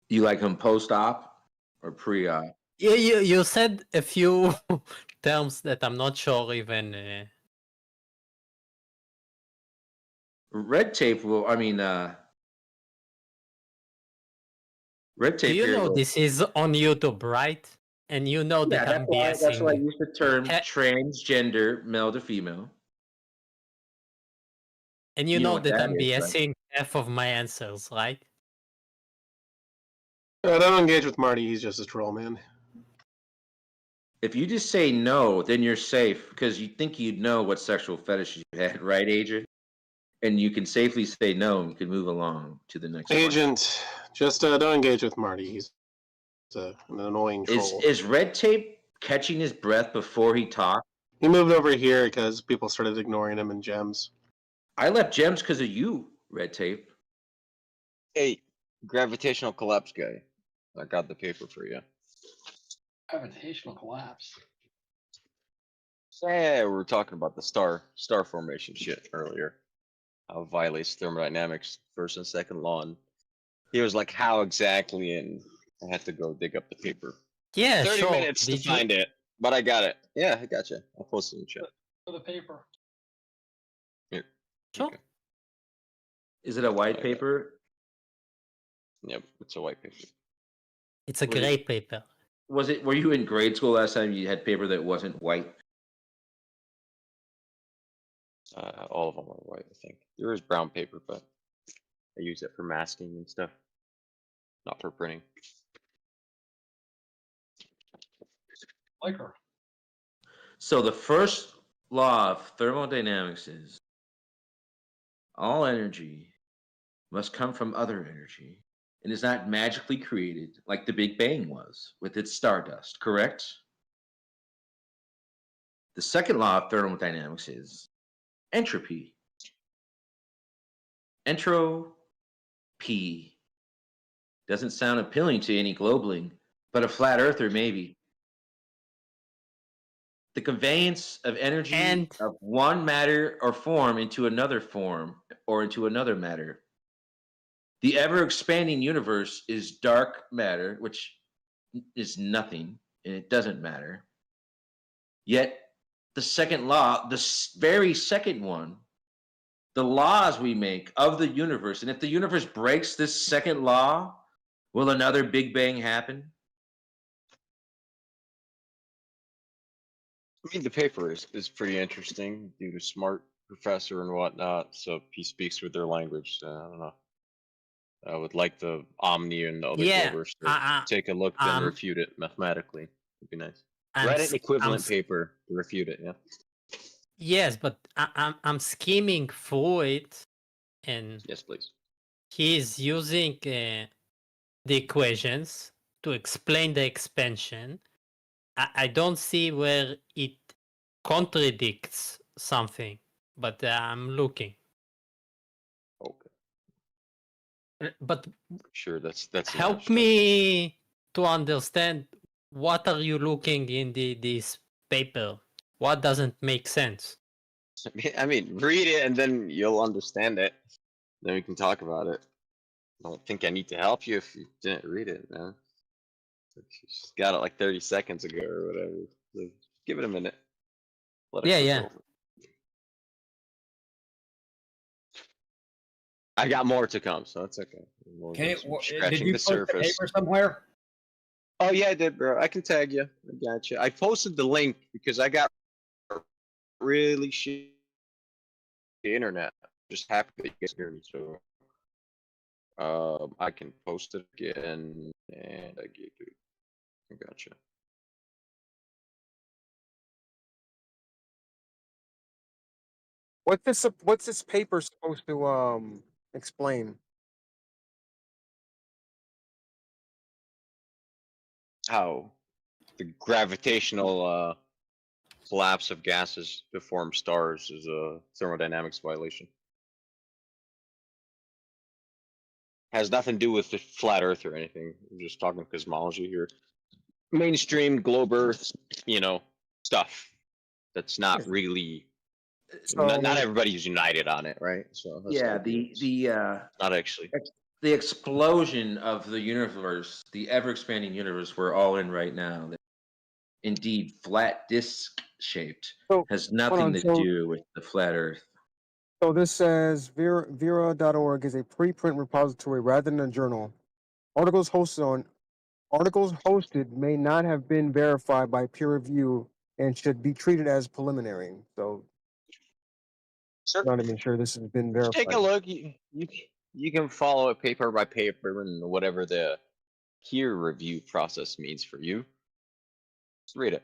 You like them post-op or pre-op? You said a few terms that I'm not sure even. Red tape will, Red Do tape you here. know Look. this is on YouTube, right? And you know Yeah, that I'm that's why I BSing. use the term transgender, male to female. And you You know know what that that I'm is, right? BSing half of my answers, right? Don't engage with Marty. He's just a troll, man. If you just say no, then you're safe because you think you'd know what sexual fetishes you had, right, Agent? And you can safely say no and you can move along to the next Agent, just don't engage with Marty. He's an annoying troll. Is Red Tape catching his breath before he talks? He moved over here because people started ignoring him in Gems. I left Gems because of you, Red Tape. Hey, gravitational collapse guy. I got the paper for you. Gravitational collapse. Yeah, we were talking about the star formation shit earlier. How it violates thermodynamics, first and second law. And he was like, how exactly? And I had to go dig up the paper. Yeah, 30 sure. minutes to find it, but I got it. Yeah, I got you. I'll post it in the chat. For the paper. Here. Sure. Okay. Is it a white paper? Yep, it's a white paper. It's a gray paper. Were you in grade school last time you had paper that wasn't white? All of them are white, I think. There is brown paper, but I use it for masking and stuff, not for printing. Like her. So the first law of thermodynamics is all energy must come from other energy and is not magically created like the Big Bang was with its stardust, correct? The second law of thermodynamics is entropy. Entropy doesn't sound appealing to any globaling, but a flat earther maybe. The conveyance of energy of one matter or form into another form or into another matter. The ever-expanding universe is dark matter, which is nothing, and it doesn't matter. Yet, the second law, the very second one, the laws we make of the universe, and if the universe breaks this second law, will another Big Bang happen? I mean, the paper is pretty interesting due to smart professor and whatnot, so he speaks with their language. So I don't know. I would like the Omni and the other Globers to take a look and refute it mathematically. It'd be nice. Write an equivalent paper to refute it. Yeah. Yes, but I'm skimming through it, and yes, please. He's using the equations to explain the expansion. I don't see where it contradicts something, but I'm looking. Okay. But sure, that's help me to understand what are you looking in this paper. What doesn't make sense? I mean, read it and then you'll understand it. Then we can talk about it. I don't think I need to help you if you didn't read it, man. You just got it like 30 seconds ago or whatever. So give it a minute. Let it cook over. I got more to come, so that's okay. Did Scratching you the post the surface. paper somewhere? Oh yeah, I did, bro. I can tag you. I got you. I posted the link because I got really shitty internet. Just happy that you guys hear me. So I can post it again, and I get it. I got you. What's this paper supposed to explain? How the gravitational collapse of gases to form stars is a thermodynamics violation. Has nothing to do with the flat Earth or anything. I'm just talking cosmology here. Mainstream globe Earth, stuff that's not really. Not everybody's united on it, right? So that's Yeah, not actually. The explosion of the universe, the ever-expanding universe we're all in right now, that indeed flat disc shaped, has nothing to do with the flat Earth. So this says Vera.org is a preprint repository rather than a journal. Articles hosted may not have been verified by peer review and should be treated as preliminary. So, not even sure this has been Just take a verified. look. You can follow it paper by paper and whatever the peer review process means for you. Just read it.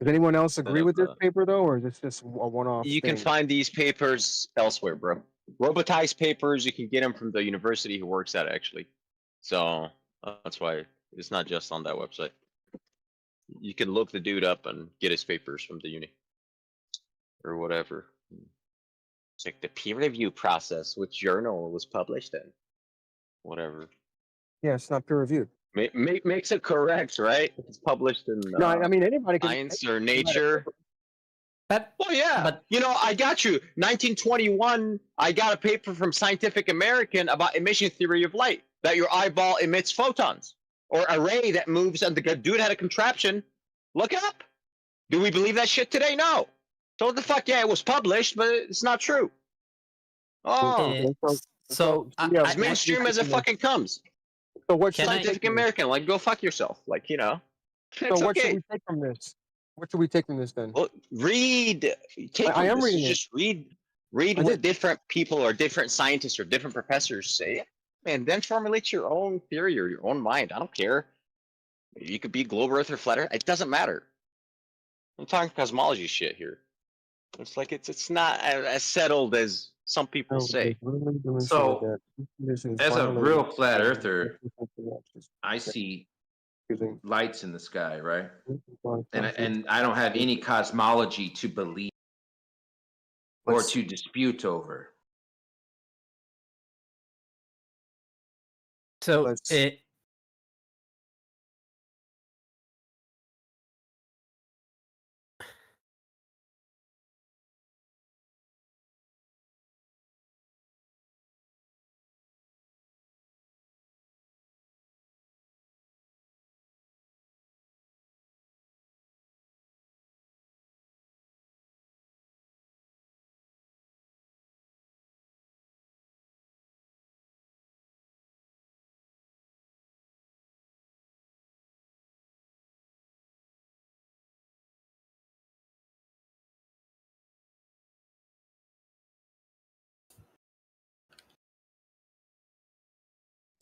Does anyone else agree Instead with this of, paper though, or is this just a one-off you can thing? find these papers elsewhere, bro. Robotized papers, you can get them from the university who works at it, actually. So that's why it's not just on that website. You can look the dude up and get his papers from the uni or whatever. Check the peer review process, which journal it was published in. Whatever. Yeah, it's not peer reviewed. Makes it correct, right? If it's published in No, I mean anybody can. Science or Nature. Well, yeah, but you know, I got you. 1921, I got a paper from Scientific American about emission theory of light, that your eyeball emits photons, or a ray that moves, and the dude had a contraption. Look it up. Do we believe that shit today? No. So what the fuck? Yeah, it was published, but it's not true. Oh, yeah, as mainstream as it fucking comes. So what should Scientific American, like, go fuck yourself, like, you know. So It's what should okay. we take from this? What should we take from this then? Well, read. Take I am from this. reading it. Just read what different people or different scientists or different professors say, and then formulate your own theory or your own mind. I don't care. You could be globe earth or flat earth. It doesn't matter. I'm talking cosmology shit here. It's like it's not as settled as some people say. So, as a real flat earther, I see lights in the sky, right? And I don't have any cosmology to believe or to dispute over. So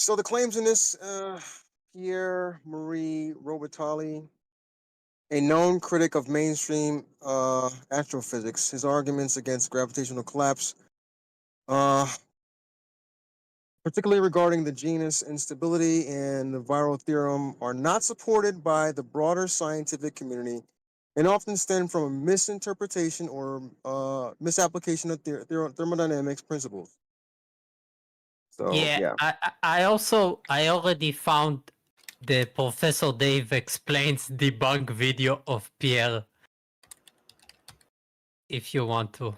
So the claims in this, Pierre Marie Robitaille, a known critic of mainstream astrophysics, his arguments against gravitational collapse, particularly regarding the genus instability and the viral theorem, are not supported by the broader scientific community and often stem from a misinterpretation or misapplication of thermodynamics principles. So, yeah. I already found the Professor Dave explains debunk video of Pierre. If you want to.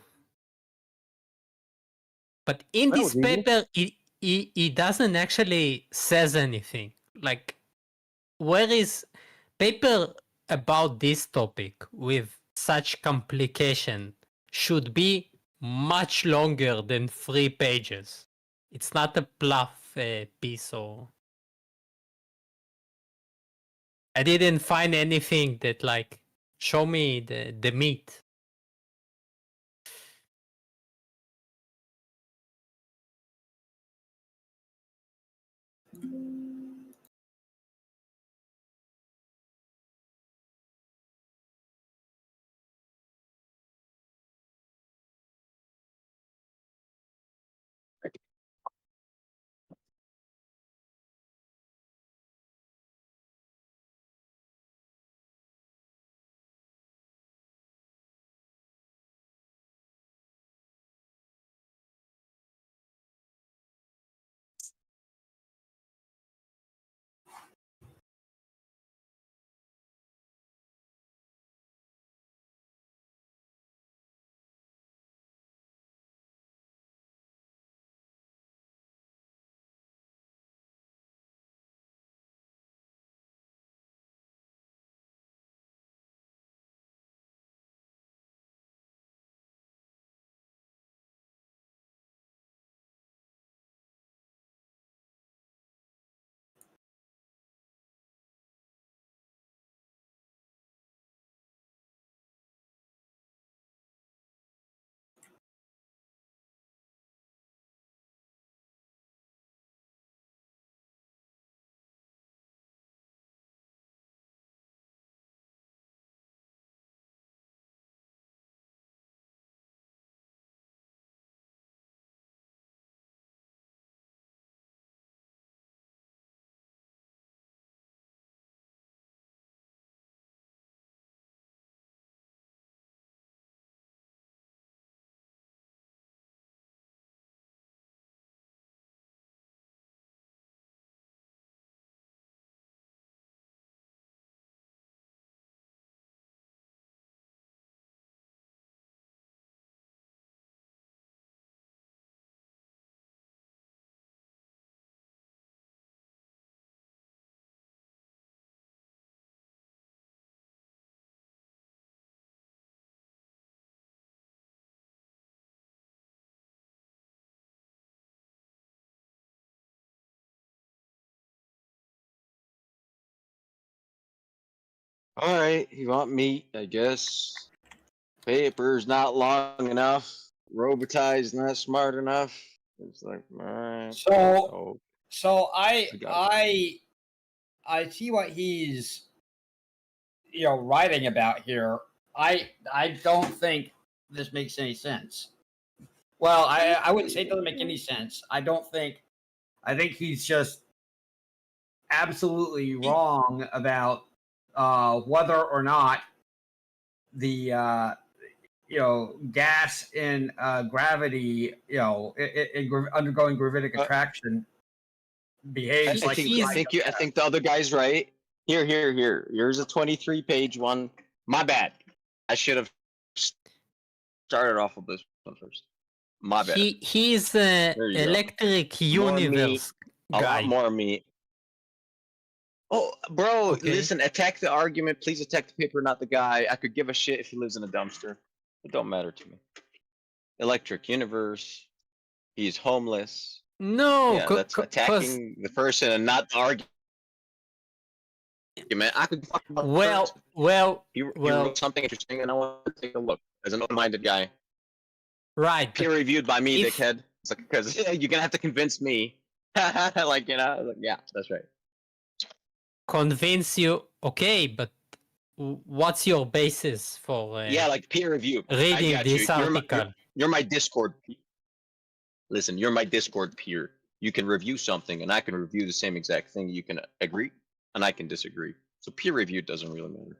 But in That this was easy. paper, he doesn't actually says anything. Like, where is paper about this topic with such complication should be much longer than 3 pages. It's not a bluff piece or. I didn't find anything that like show me the meat. All right, you want meat, I guess. Paper's not long enough. Robotized not smart enough. It's like, all right. So I got I see what he's writing about here. I don't think this makes any sense. Well, I wouldn't say it doesn't make any sense. I think he's just absolutely wrong about whether or not the gas in gravity, undergoing gravitic attraction behaves I like think the other guy's right. Here. Here's a 23-page one. My bad. I should have started off with this one first. My bad. He's There you go. electric More universe meat, a guy. lot more meat. Oh, bro, listen, attack the argument. Please attack the paper, not the guy. I could give a shit if he lives in a dumpster. It don't matter to me. Electric universe. He's homeless. No, Yeah, that's attacking the person and not the argument. I could fuck about you wrote something interesting and I want to take a look as an open-minded guy. Right. Peer reviewed by me, dickhead. It's like, because you're gonna have to convince me. Like, yeah, that's right. Convince you, okay, but what's your basis for Yeah, like peer review. reading this article? You're my Discord. Listen, you're my Discord peer. You can review something, and I can review the same exact thing. You can agree, and I can disagree. So peer review doesn't really matter.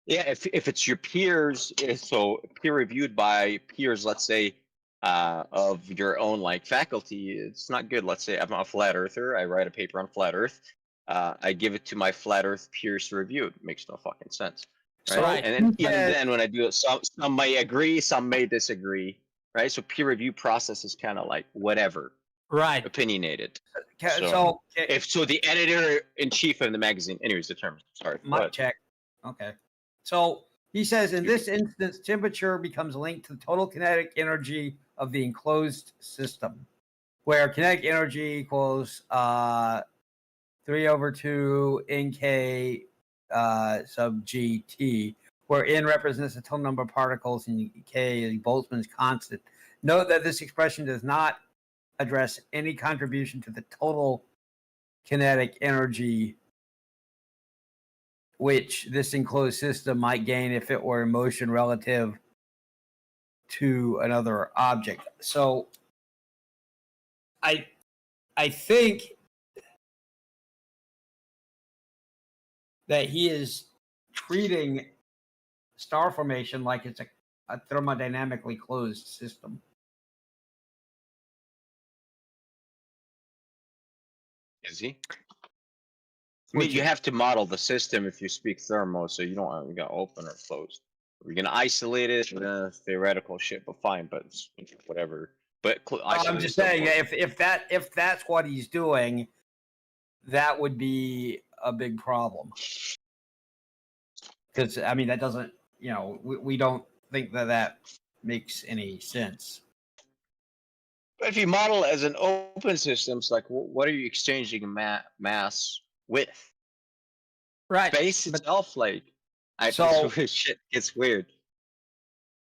Yeah, if it's your peers, so peer reviewed by peers, let's say, of your own like faculty, it's not good. Let's say I'm a flat earther. I write a paper on flat Earth. I give it to my flat Earth peers to review. It makes no fucking sense. Right? And then when I do it, some may agree, some may disagree. Right? So peer review process is kind of like whatever. Right. Opinionated. So the editor in chief of the magazine, anyways, the term. Sorry. Mic check. Okay. So he says in this instance, temperature becomes linked to the total kinetic energy of the enclosed system, where kinetic energy equals 3/2 NK sub GT, where N represents the total number of particles and K is Boltzmann's constant. Note that this expression does not address any contribution to the total kinetic energy which this enclosed system might gain if it were in motion relative to another object. So I think that he is treating star formation like it's a thermodynamically closed system. Is he? I mean, you have to model the system if you speak thermo, so you don't you got open or closed. We're gonna isolate it. Theoretical shit, but fine. But whatever. But I'm just saying, if that's what he's doing, that would be a big problem. Because I mean, that doesn't, we don't think that makes any sense. But if you model as an open system, it's like, what are you exchanging mass with? Right. Space itself, like, shit gets weird.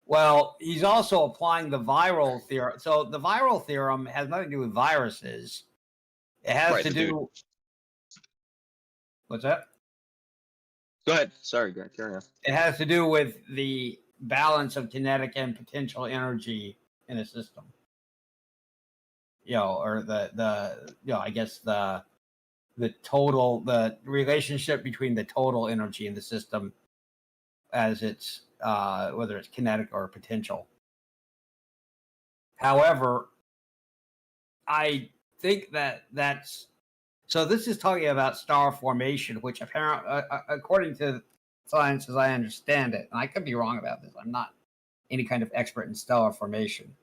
Well, he's also applying the viral theorem. So the viral theorem has nothing to do with viruses. It has to do. What's that? Go ahead. Sorry, carry on. It has to do with the balance of kinetic and potential energy in a system. Or I guess the relationship between the total energy in the system as it's whether it's kinetic or potential. However, I think that's so this is talking about star formation, which apparently, according to science as I understand it, and I could be wrong about this, I'm not any kind of expert in stellar formation.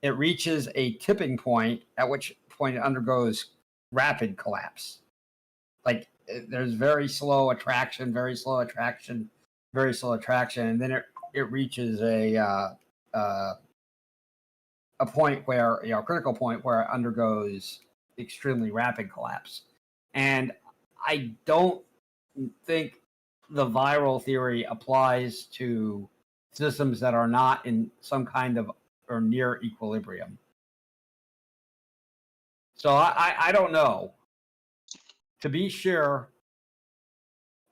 It reaches a tipping point, at which point it undergoes rapid collapse. Like there's very slow attraction, and then it reaches a point where, a critical point where it undergoes extremely rapid collapse. And I don't think the viral theory applies to systems that are not in some kind of or near equilibrium. So I don't know. To be sure,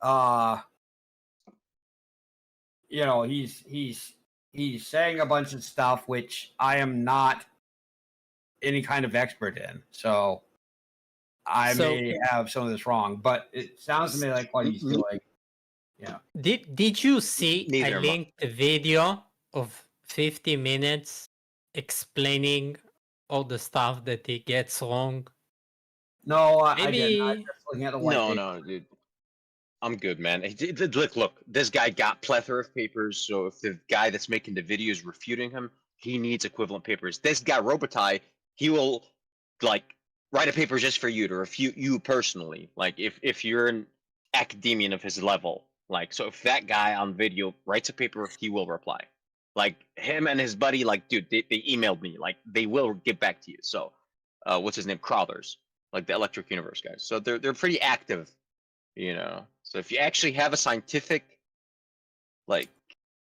you know, he's saying a bunch of stuff which I am not any kind of expert in. So I may have some of this wrong, but it sounds to me like what he's doing. Yeah. Did you see Neither I am I. linked a video of 50 minutes explaining all the stuff that he gets wrong? No, I didn't. I Maybe was just looking at the white paper. No, dude. I'm good, man. Look, this guy got plethora of papers, so if the guy that's making the video is refuting him, he needs equivalent papers. This guy, Robitaille, he will, like, write a paper just for you to refute you personally. Like, if you're an academician of his level. Like, so if that guy on video writes a paper, he will reply. Like, him and his buddy, like, dude, they emailed me. Like, they will get back to you. So, what's his name? Crowthers. Like, the Electric Universe guys. So they're pretty active. You know, so if you actually have a scientific, like,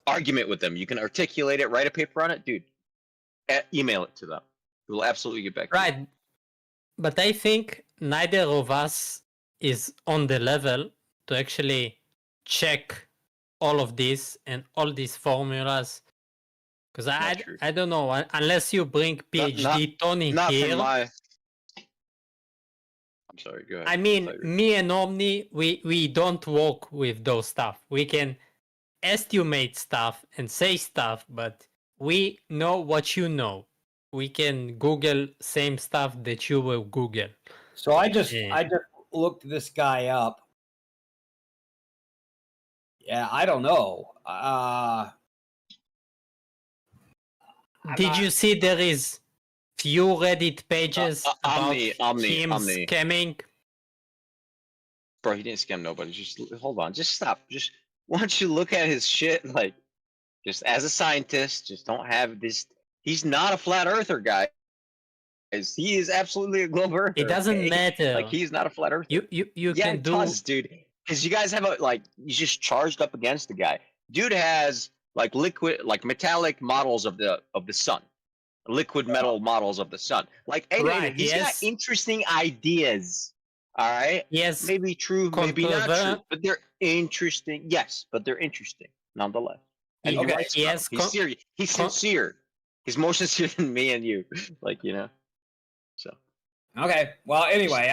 argument with them, you can articulate it, write a paper on it, dude. Email it to them. It will absolutely get back to you. right. But I think neither of us is on the level to actually check all of this and all these formulas. Because I don't know, unless you bring PhD Tony not here. from my. I'm sorry, go ahead. I mean, me and Omni, we don't work with those stuff. We can estimate stuff and say stuff, but we know what you know. We can Google same stuff that you will Google. So I just looked this guy up. Yeah, I don't know. Did you see there is few Reddit pages about Omni. scamming? Bro, he didn't scam nobody. Just hold on. Just stop. Just once you look at his shit, like, just as a scientist, just don't have this. He's not a flat earther, guy. He is absolutely a globe earther. It doesn't okay? matter. Like, he's not a flat earther. You yeah, can it do. does, dude. Because you guys have a, like, he's just charged up against the guy. Dude has, like, liquid, like, metallic models of the sun. Liquid metal models of the sun. Like, Right, he's got interesting ideas. All right. Yes. Maybe true, maybe not true, but they're interesting. Yes, but they're interesting nonetheless. And he writes stuff. He's serious. He's sincere. He's more sincere than me and you. Like, you know. So. Okay. Well, anyway,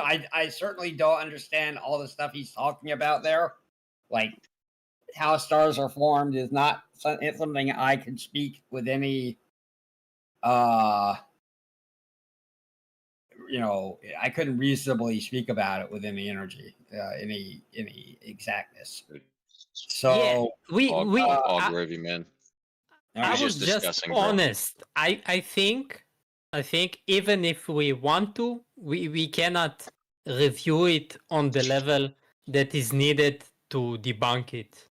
I certainly don't understand all the stuff he's talking about there. Like, how stars are formed is not something I can speak with any, you know, I couldn't reasonably speak about it with any energy, any exactness. So all gravy, man. I was just honest. I think even if we want to, we cannot review it on the level that is needed to debunk it.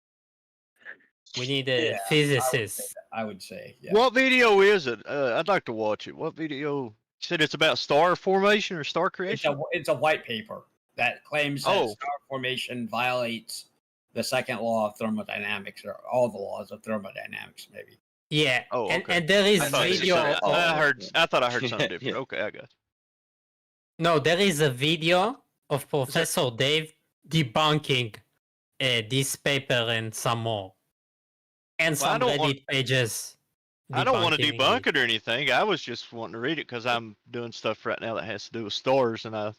We need a physicist. I would say. Yeah. What video is it? I'd like to watch it. What video? You said it's about star formation or star creation? It's a white paper that claims that star formation violates the second law of thermodynamics, or all the laws of thermodynamics, maybe. Yeah. Oh, okay. And there is video. I thought I heard something different. Okay, I got it. No, there is a video of Professor Dave debunking this paper and some more. And some Reddit pages. I don't want to debunk it or anything. I was just wanting to read it because I'm doing stuff right now that has to do with stars, and I'm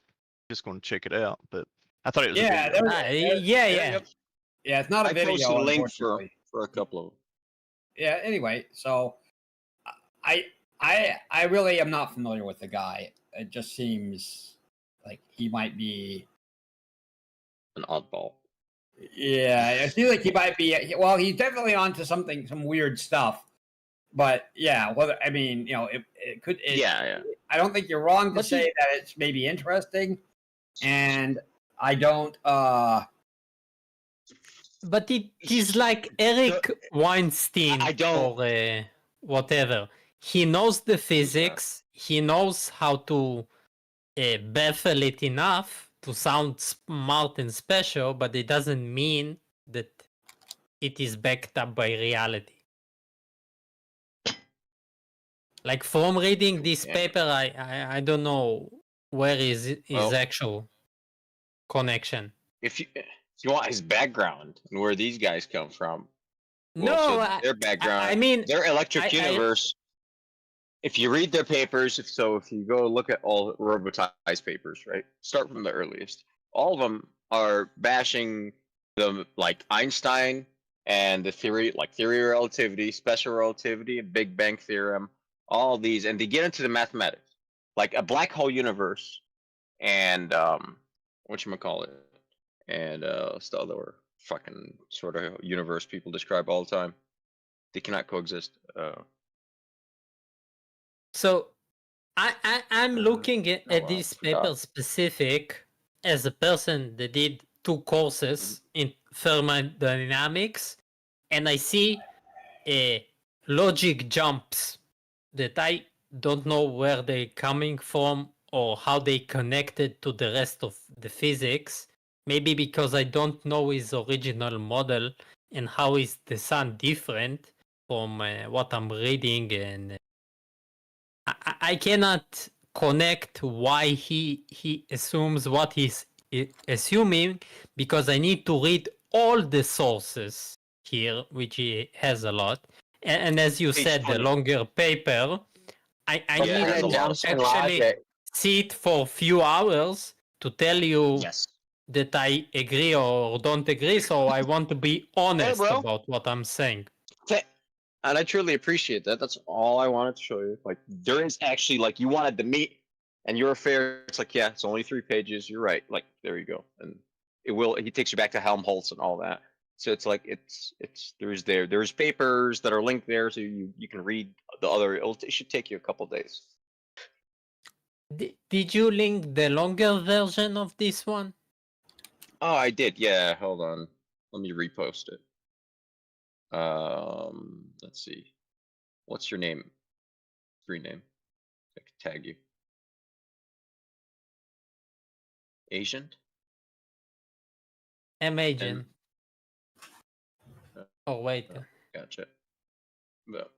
just going to check it out. But I thought it was a video. Yeah, it's not a video. I posted a link for a couple of them. Yeah. Anyway, so I really am not familiar with the guy. It just seems like he might be an oddball. Yeah, I feel like he might be. Well, he's definitely onto some weird stuff. But yeah, whether I mean, you know, it could. Yeah. I don't think you're wrong to say that it's maybe interesting, and I don't. But he's like Eric Weinstein or whatever. He knows the physics. He knows how to baffle it enough to sound smart and special, but it doesn't mean that it is backed up by reality. Like from reading this paper, I don't know where is his actual connection. If you want his background and where these guys come from, well, No, so their background, I mean, their electric universe. If you read their papers, if you go look at all Robotai's papers, right? Start from the earliest. All of them are bashing the like Einstein and the theory of relativity, special relativity, Big Bang theorem, all these, and they get into the mathematics, like a black hole universe, and whatchamacallit, and what's the other fucking sort of universe people describe all the time. They cannot coexist. So I'm looking at this paper specific as a person that did 2 courses in thermodynamics, and I see logic jumps that I don't know where they're coming from or how they connected to the rest of the physics. Maybe because I don't know his original model and how is the sun different from what I'm reading, and I cannot connect why he assumes what he's assuming, because I need to read all the sources here, which he has a lot. And as you said, the longer paper, I need to actually sit for a few hours to tell you that I agree or don't agree. So I want to be honest about what I'm saying. And I truly appreciate that. That's all I wanted to show you. Like, there is actually, like, you wanted to meet, and you're fair. It's like, yeah, it's only 3 pages. You're right. Like, there you go. And he takes you back to Helmholtz and all that. So it's like, there's papers that are linked there, so you can read the other. It should take you a couple days. Did you link the longer version of this one? Oh, I did. Yeah, hold on. Let me repost it. Let's see. What's your name? Screen name. I can tag you. Asian? I'm Asian. Oh, wait. Gotcha. Well,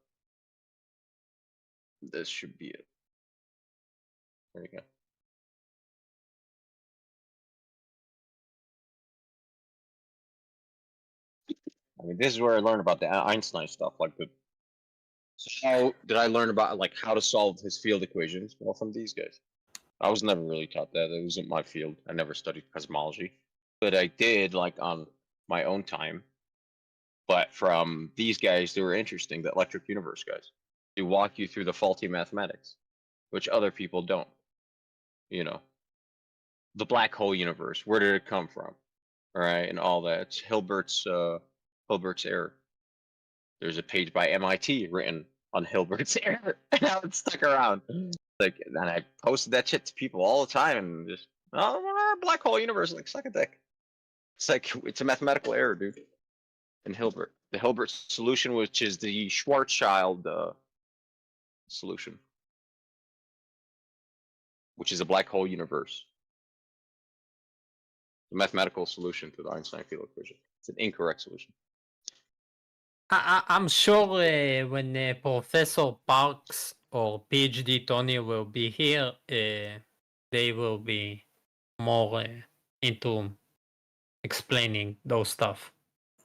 this should be it. There you go. I mean, this is where I learned about the Einstein stuff. Like, so how did I learn about like how to solve his field equations? Well, from these guys. I was never really taught that. It wasn't my field. I never studied cosmology, but I did like on my own time. But from these guys, they were interesting. The electric universe guys, they walk you through the faulty mathematics, which other people don't. You know, the black hole universe. Where did it come from? All right, and all that. It's Hilbert's error. There's a page by MIT written on Hilbert's error, and now it's stuck around. Like, and I posted that shit to people all the time, and just black hole universe, like suck a dick. It's like it's a mathematical error, dude. And Hilbert, the Hilbert solution, which is the Schwarzschild solution, which is a black hole universe. The mathematical solution to the Einstein field equation. It's an incorrect solution. I'm sure when Professor Parks or PhD Tony will be here, they will be more into explaining those stuff.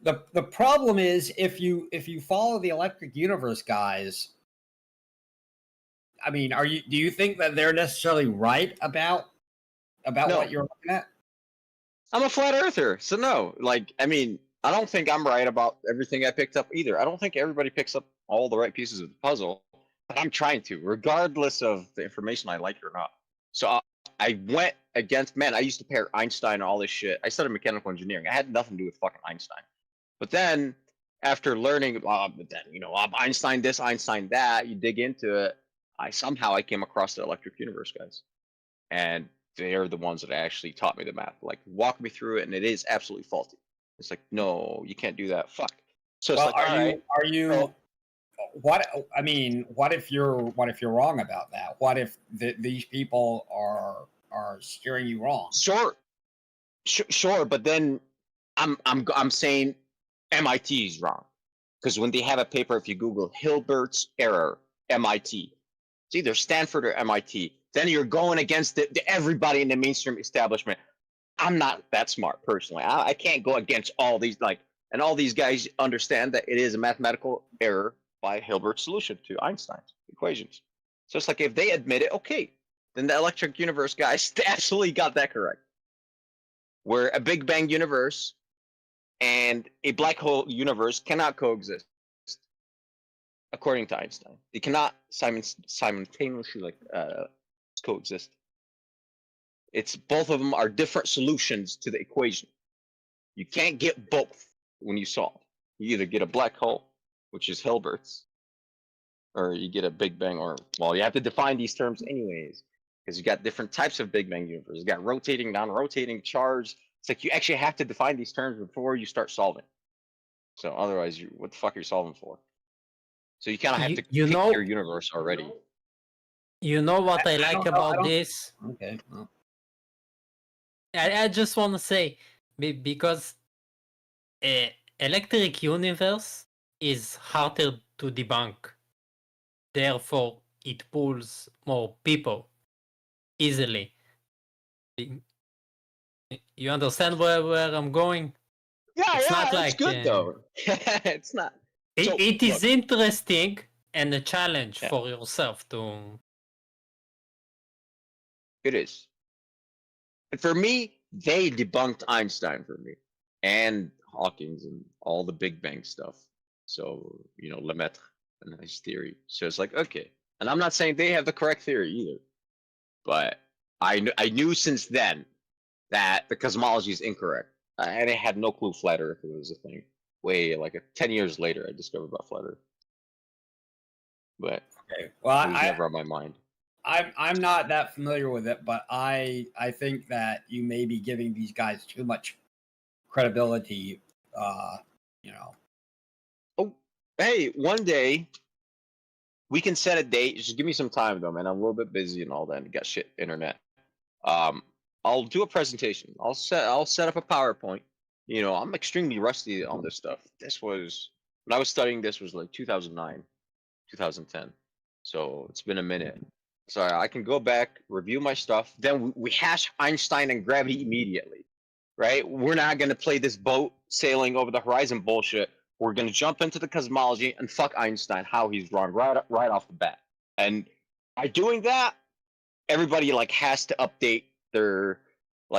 The problem is if you follow the Electric Universe guys, I mean, do you think that they're necessarily right about No. what you're looking at? I'm a flat earther, so no. Like, I mean, I don't think I'm right about everything I picked up either. I don't think everybody picks up all the right pieces of the puzzle, but I'm trying to, regardless of the information I like or not. So I went against, man, I used to pair Einstein and all this shit. I studied mechanical engineering. I had nothing to do with fucking Einstein. But then, after learning, Einstein this, Einstein that, you dig into it, I came across the Electric Universe guys. And they're the ones that actually taught me the math. Like, walk me through it, and it is absolutely faulty. It's like, no, you can't do that. Fuck. So it's like, are you? What I mean, what if you're wrong about that? What if these people are steering you wrong? Sure, but then I'm saying MIT is wrong because when they have a paper, if you Google Hilbert's error, MIT, it's either Stanford or MIT. Then you're going against everybody in the mainstream establishment. I'm not that smart personally. I can't go against all these and all these guys understand that it is a mathematical error by Hilbert's solution to Einstein's equations. So it's like if they admit it, okay, then the electric universe guys absolutely got that correct. Where a Big Bang universe and a black hole universe cannot coexist, according to Einstein. They cannot simultaneously coexist. It's both of them are different solutions to the equation. You can't get both when you solve. You either get a black hole, which is Hilbert's, or you get a Big Bang, or well, you have to define these terms anyways, because you got different types of Big Bang universes. You got rotating, non-rotating, charged. It's like you actually have to define these terms before you start solving. So otherwise, what the fuck are you solving for? So you kind of have to pick your universe already. You know what I like about this? Okay. Well. I just want to say, because electric universe is harder to debunk. Therefore, it pulls more people easily. You understand where I'm going? Yeah, it's yeah, not it's good though. It's not. It is interesting and a challenge for yourself to. It is. And for me, they debunked Einstein for me, and Hawking's and all the Big Bang stuff. So Lemaitre and his theory. So it's like okay, and I'm not saying they have the correct theory either, but I knew since then that the cosmology is incorrect. And I had no clue flat Earth was a thing. Way 10 years later, I discovered about flat Earth. But okay, well, it was never on my mind. I'm not that familiar with it, but I think that you may be giving these guys too much credibility. Oh, hey, one day we can set a date. Just give me some time though, man. I'm a little bit busy and all that. And got shit internet. I'll do a presentation. I'll set up a PowerPoint. I'm extremely rusty on this stuff. This was when I was studying. This was 2009, 2010. So it's been a minute. So I can go back, review my stuff. Then we hash Einstein and gravity immediately, right? We're not gonna play this boat sailing over the horizon bullshit. We're gonna jump into the cosmology and fuck Einstein how he's wrong right off the bat. And by doing that, everybody has to update their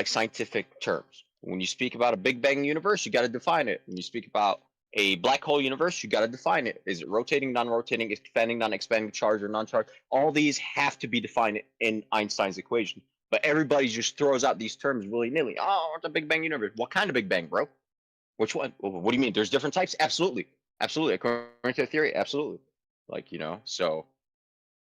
scientific terms. When you speak about a Big Bang universe, you got to define it. When you speak about a black hole universe, you got to define it. Is it rotating, non-rotating, expanding, non-expanding, charged or non-charged? All these have to be defined in Einstein's equation. But everybody just throws out these terms willy-nilly. Oh, it's a Big Bang universe. What kind of Big Bang, bro? Which one? What do you mean? There's different types? Absolutely. Absolutely. According to the theory, absolutely. So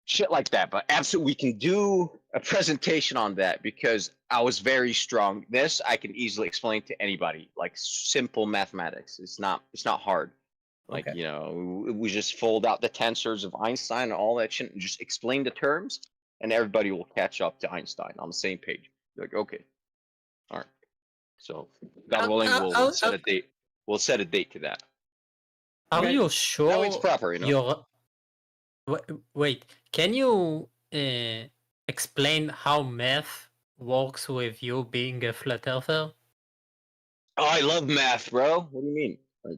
shit like that. But absolutely, we can do a presentation on that because I was very strong. This I can easily explain to anybody, simple mathematics. It's not hard. We just fold out the tensors of Einstein and all that shit and just explain the terms, and everybody will catch up to Einstein on the same page. Okay, all right. So God willing, we'll set a date. We'll set a date to that. Are you sure? That way it's proper, Wait, can you explain how math works with you being a flat earther? Oh, I love math, bro. What do you mean? I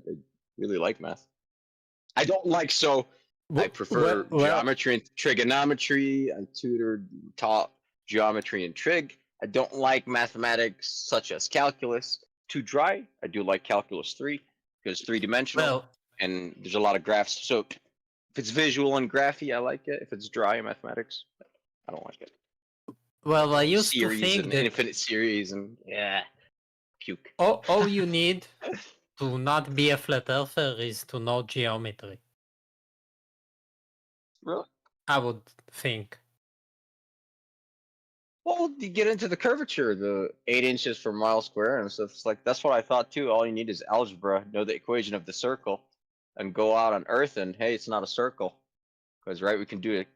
really like math. I don't like I prefer geometry and trigonometry. I taught geometry and trig. I don't like mathematics such as calculus. Too dry. I do like calculus 3 because 3-dimensional and there's a lot of graphs. So if it's visual and graphy, I like it. If it's dry in mathematics, I don't like it. Well, I used to Series think and that infinite series and puke. all you need to not be a flat earther is to know geometry. Really? I would think. Well, you get into the curvature, the 8 inches per mile square and stuff. It's that's what I thought too. All you need is algebra, know the equation of the circle, and go out on Earth and hey, it's not a circle. Because we can do a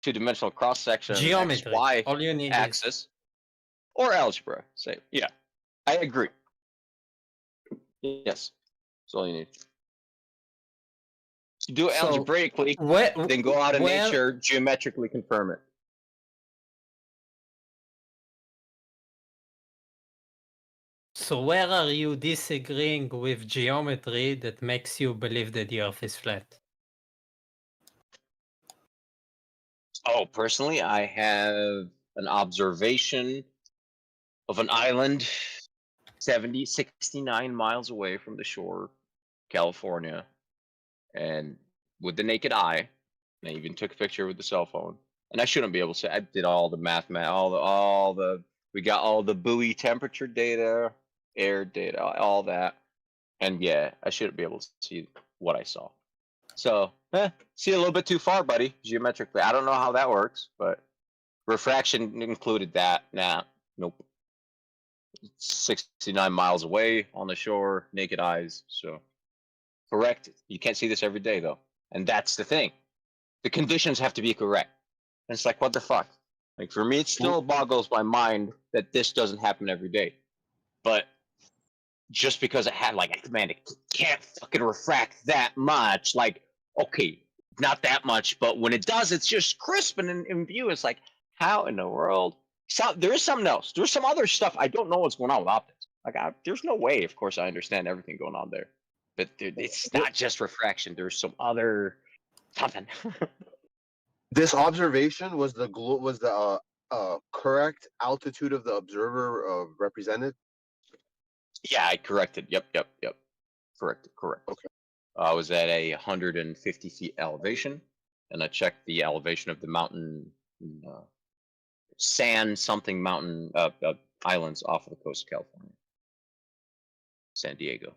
2-dimensional cross section, Geometry. XY all you need axis, or algebra. Say I agree. Yes, that's all you need. You do it So, algebraically, then go out in nature, geometrically confirm it. So where are you disagreeing with geometry that makes you believe that the Earth is flat? Oh, personally, I have an observation of an island 69 miles away from the shore, California, and with the naked eye, and I even took a picture with the cell phone. And I shouldn't be able to say I did all the we got all the buoy temperature data, air data, all that. And yeah, I shouldn't be able to see what I saw. So, see a little bit too far, buddy, geometrically. I don't know how that works, but refraction included that. Nah, nope. 69 miles away on the shore, naked eyes. So, correct. You can't see this every day, though. And that's the thing. The conditions have to be correct. And it's like, what the fuck? Like, for me, it still boggles my mind that this doesn't happen every day. But just because it had, like, man, it can't fucking refract that much. Like, okay, not that much, but when it does, it's just crisp and in view. It's like, how in the world? So, there is something else. There's some other stuff. I don't know what's going on with optics. Like, there's no way, of course, I understand everything going on there. But it's not just refraction. There's some other something. This observation was the correct altitude of the observer represented. Yeah, I corrected. Yep. Correct. Okay. I was at 150 feet elevation, and I checked the elevation of the mountain, something mountain islands off of the coast of California, San Diego.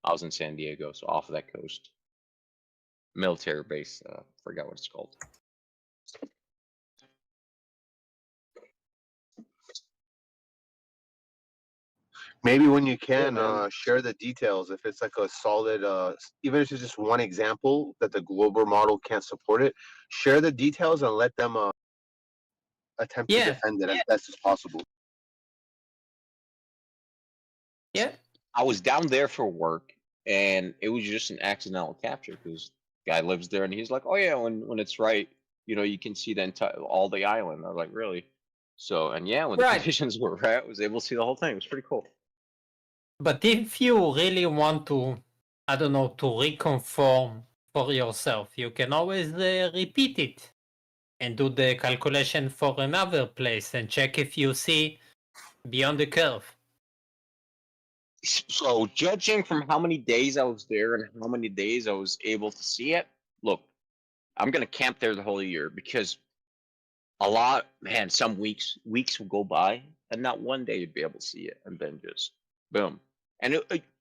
I was in San Diego, so off of that coast, military base. Forgot what it's called. Maybe when you can share the details, if it's like a solid, even if it's just one example that the global model can't support it, share the details and let them attempt to defend it as best as possible. Yeah. I was down there for work, and it was just an accidental capture because guy lives there, and he's like, "Oh yeah, when it's right, you can see the entire all the island." I was like, "Really?" So, and yeah, when the conditions were right, I was able to see the whole thing. It was pretty cool. But if you really want to, I don't know, to reconfirm for yourself, you can always repeat it and do the calculation for another place and check if you see beyond the curve. So, judging from how many days I was there and how many days I was able to see it, look, I'm gonna camp there the whole year because some weeks will go by and not one day you'd be able to see it, and then just boom. And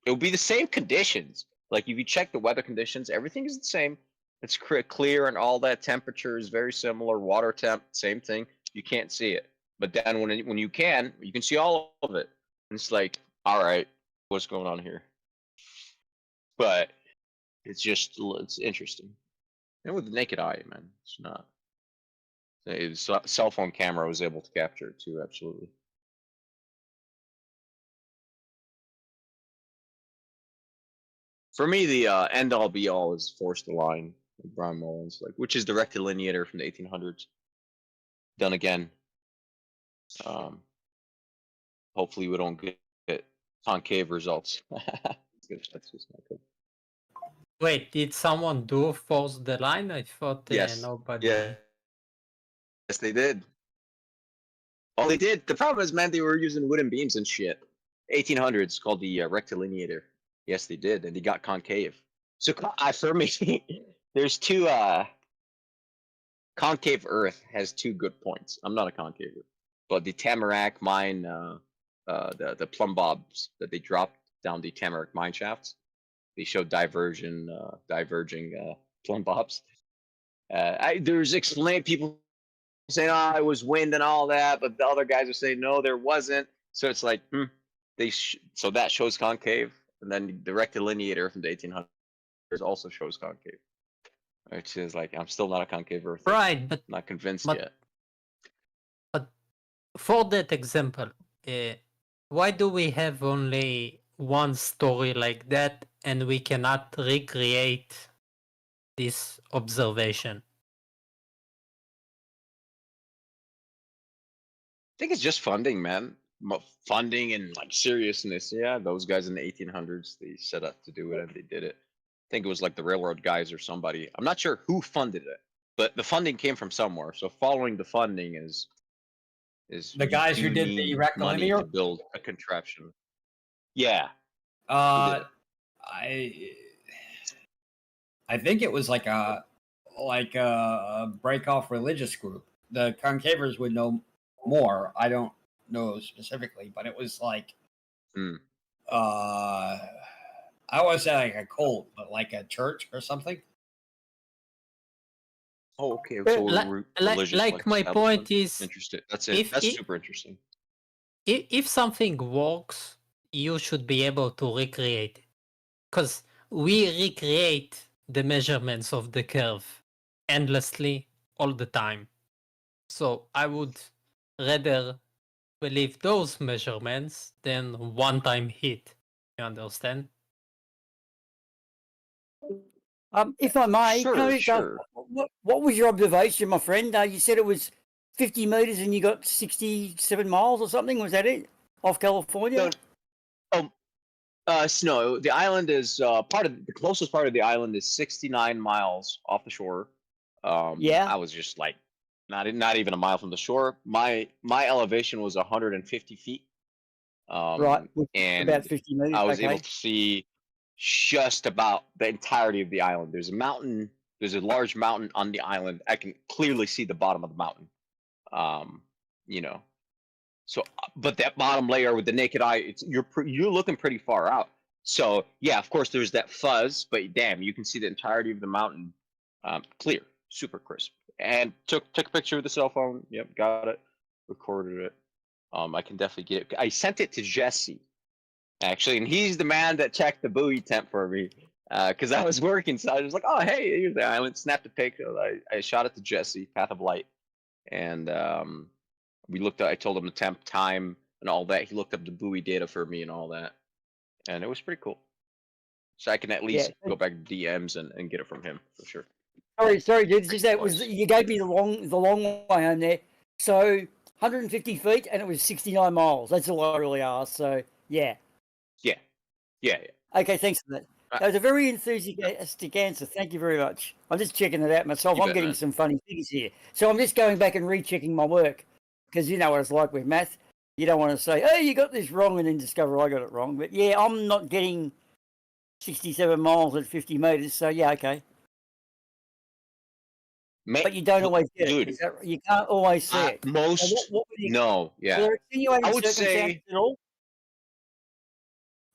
it'll be the same conditions. Like if you check the weather conditions, everything is the same. It's clear and all that. Temperature is very similar. Water temp, same thing. You can't see it, but then when you can see all of it. And it's like, all right, what's going on here? But it's interesting. And with the naked eye, man, it's not. His cell phone camera was able to capture it too, absolutely. For me, the end all be all is forced align, like Brian Mullins, which is the rectilineator from the 1800s. Done again. Hopefully we don't get concave results. That's just not good. Wait, did someone do force the line? I thought Yes. nobody. Yeah. Yes, they did. Oh, they did. The problem is, man, they were using wooden beams and shit. 1800s called the rectilineator. Yes, they did, and they got concave. So for me, there's two. Concave Earth has two good points. I'm not a concave Earth, but the Tamarack mine, the plumb bobs that they dropped down the Tamarack mine shafts, they showed diverging plumb bobs. There's people saying, "Oh, it was wind and all that," but the other guys are saying, "No, there wasn't." So it's like, so that shows concave, and then the rectilineator from the 1800s also shows concave, which is like, I'm still not a concave Earth. Right, but not convinced yet. But for that example, Why do we have only one story like that and we cannot recreate this observation? I think it's just funding, man. Funding and like seriousness. Yeah, those guys in the 1800s, they set up to do it and they did it. I think it was like the railroad guys or somebody. I'm not sure who funded it, but the funding came from somewhere. So following the funding is The you guys who do did the need money rectilinear? to build a contraption. Yeah. I think it was like a break off religious group. The concavers would know more. I don't know specifically, but it was like I want to say like a cult, but like a church or something. Oh, okay. But So religious, like my establishment. point is, Interesting. That's it. That's super interesting. If something works, you should be able to recreate it. Because we recreate the measurements of the curve endlessly all the time. So I would rather believe those measurements than one-time hit. You understand? If I may, Sure, can I just ask, sure. what was your observation, my friend? You said it was 50 meters and you got 67 miles or something. Was that it? Off California? No, the island is part of the closest part of the island is 69 miles off the shore. Yeah. I was just like not even a mile from the shore. My elevation was 150 feet. Right, which is And about 50 meters. I was Okay. able to see just about the entirety of the island. There's a mountain. There's a large mountain on the island. I can clearly see the bottom of the mountain. You know, so but that bottom layer with the naked eye, it's you're looking pretty far out. So yeah, of course there's that fuzz, but damn, you can see the entirety of the mountain, clear, super crisp. And took a picture with the cell phone. Yep, got it. Recorded it. I can definitely get it. I sent it to Jesse, actually, and he's the man that checked the buoy temp for me. Because I was working, so I was like, "Oh, hey, here's the island." Snapped a pic. I shot it to Jesse, Path of Light, and we looked at. I told him the temp, time, and all that. He looked up the buoy data for me and all that, and it was pretty cool. So I can at least go back to DMs and get it from him for sure. Sorry, dude. Just that was you gave me the long way on there. So 150 feet, and it was 69 miles. That's all I really asked. So yeah. Yeah. Okay, thanks for that. That was a very enthusiastic answer. Thank you very much. I'm just checking it out myself. You I'm bet, getting man. some funny things here. So I'm just going back and rechecking my work because you know what it's like with math. You don't want to say, "Oh, you got this wrong," and then discover I got it wrong. But yeah, I'm not getting 67 miles at 50 meters. So yeah, okay. But you don't always get it. You can't always see it. Most So what were the, no, yeah. were there extenuating I would circumstances say at all?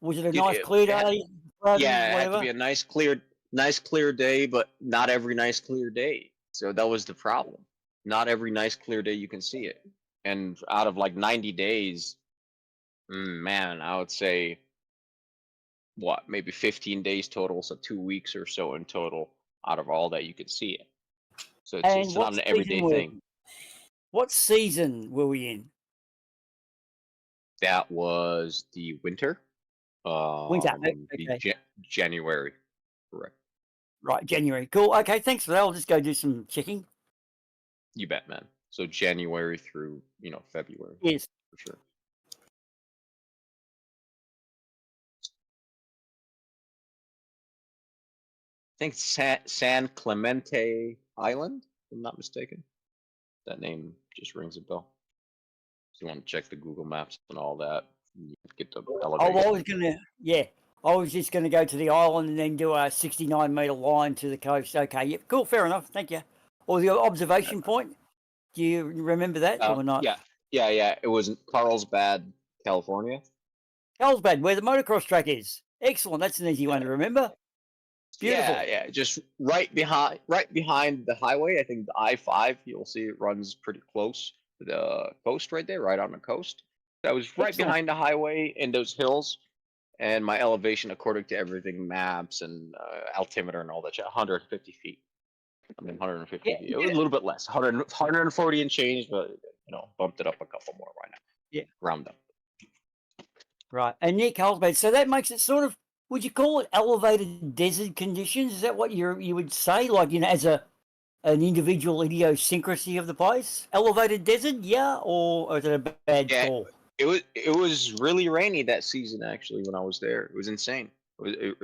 Was it a Dude, nice clear it had- day? Friday, yeah, it had to whatever? be a nice clear day, but not every nice clear day. So that was the problem. Not every nice clear day you can see it. And out of like 90 days, man, I would say what, maybe 15 days total, so 2 weeks or so in total out of all that you could see it. So And it's not what an everyday season thing. What season were we in? That was the winter. Winter, okay. January, correct. Right, January. Cool. Okay, thanks for that. I'll just go do some checking. You bet, man. So January through, February. Yes. For sure. I think San Clemente Island, if I'm not mistaken. That name just rings a bell. So you want to check the Google Maps and all that. You get the elevation. I was just gonna go to the island and then do a 69-meter line to the coast. Okay, yep, cool, fair enough. Thank you. Or the observation point. Do you remember that or not? Yeah. It was in Carlsbad, California. Carlsbad, where the motocross track is. Excellent. That's an easy one to remember. Beautiful. Yeah. Just right behind the highway. I think the I-5. You'll see it runs pretty close to the coast right there, right on the coast. That was right Excellent. behind the highway in those hills. And my elevation, according to everything, maps and altimeter and all that shit, 150 feet. 150 feet. It was a little bit less, 140 and change, but bumped it up a couple more right now. Yeah. Round up. Right. And Nick Carlsbad, so that makes it sort of, would you call it elevated desert conditions? Is that what you would say? Like, as an individual idiosyncrasy of the place? Elevated desert, yeah? Or is it a bad call? It was really rainy that season, actually, when I was there. It was insane. It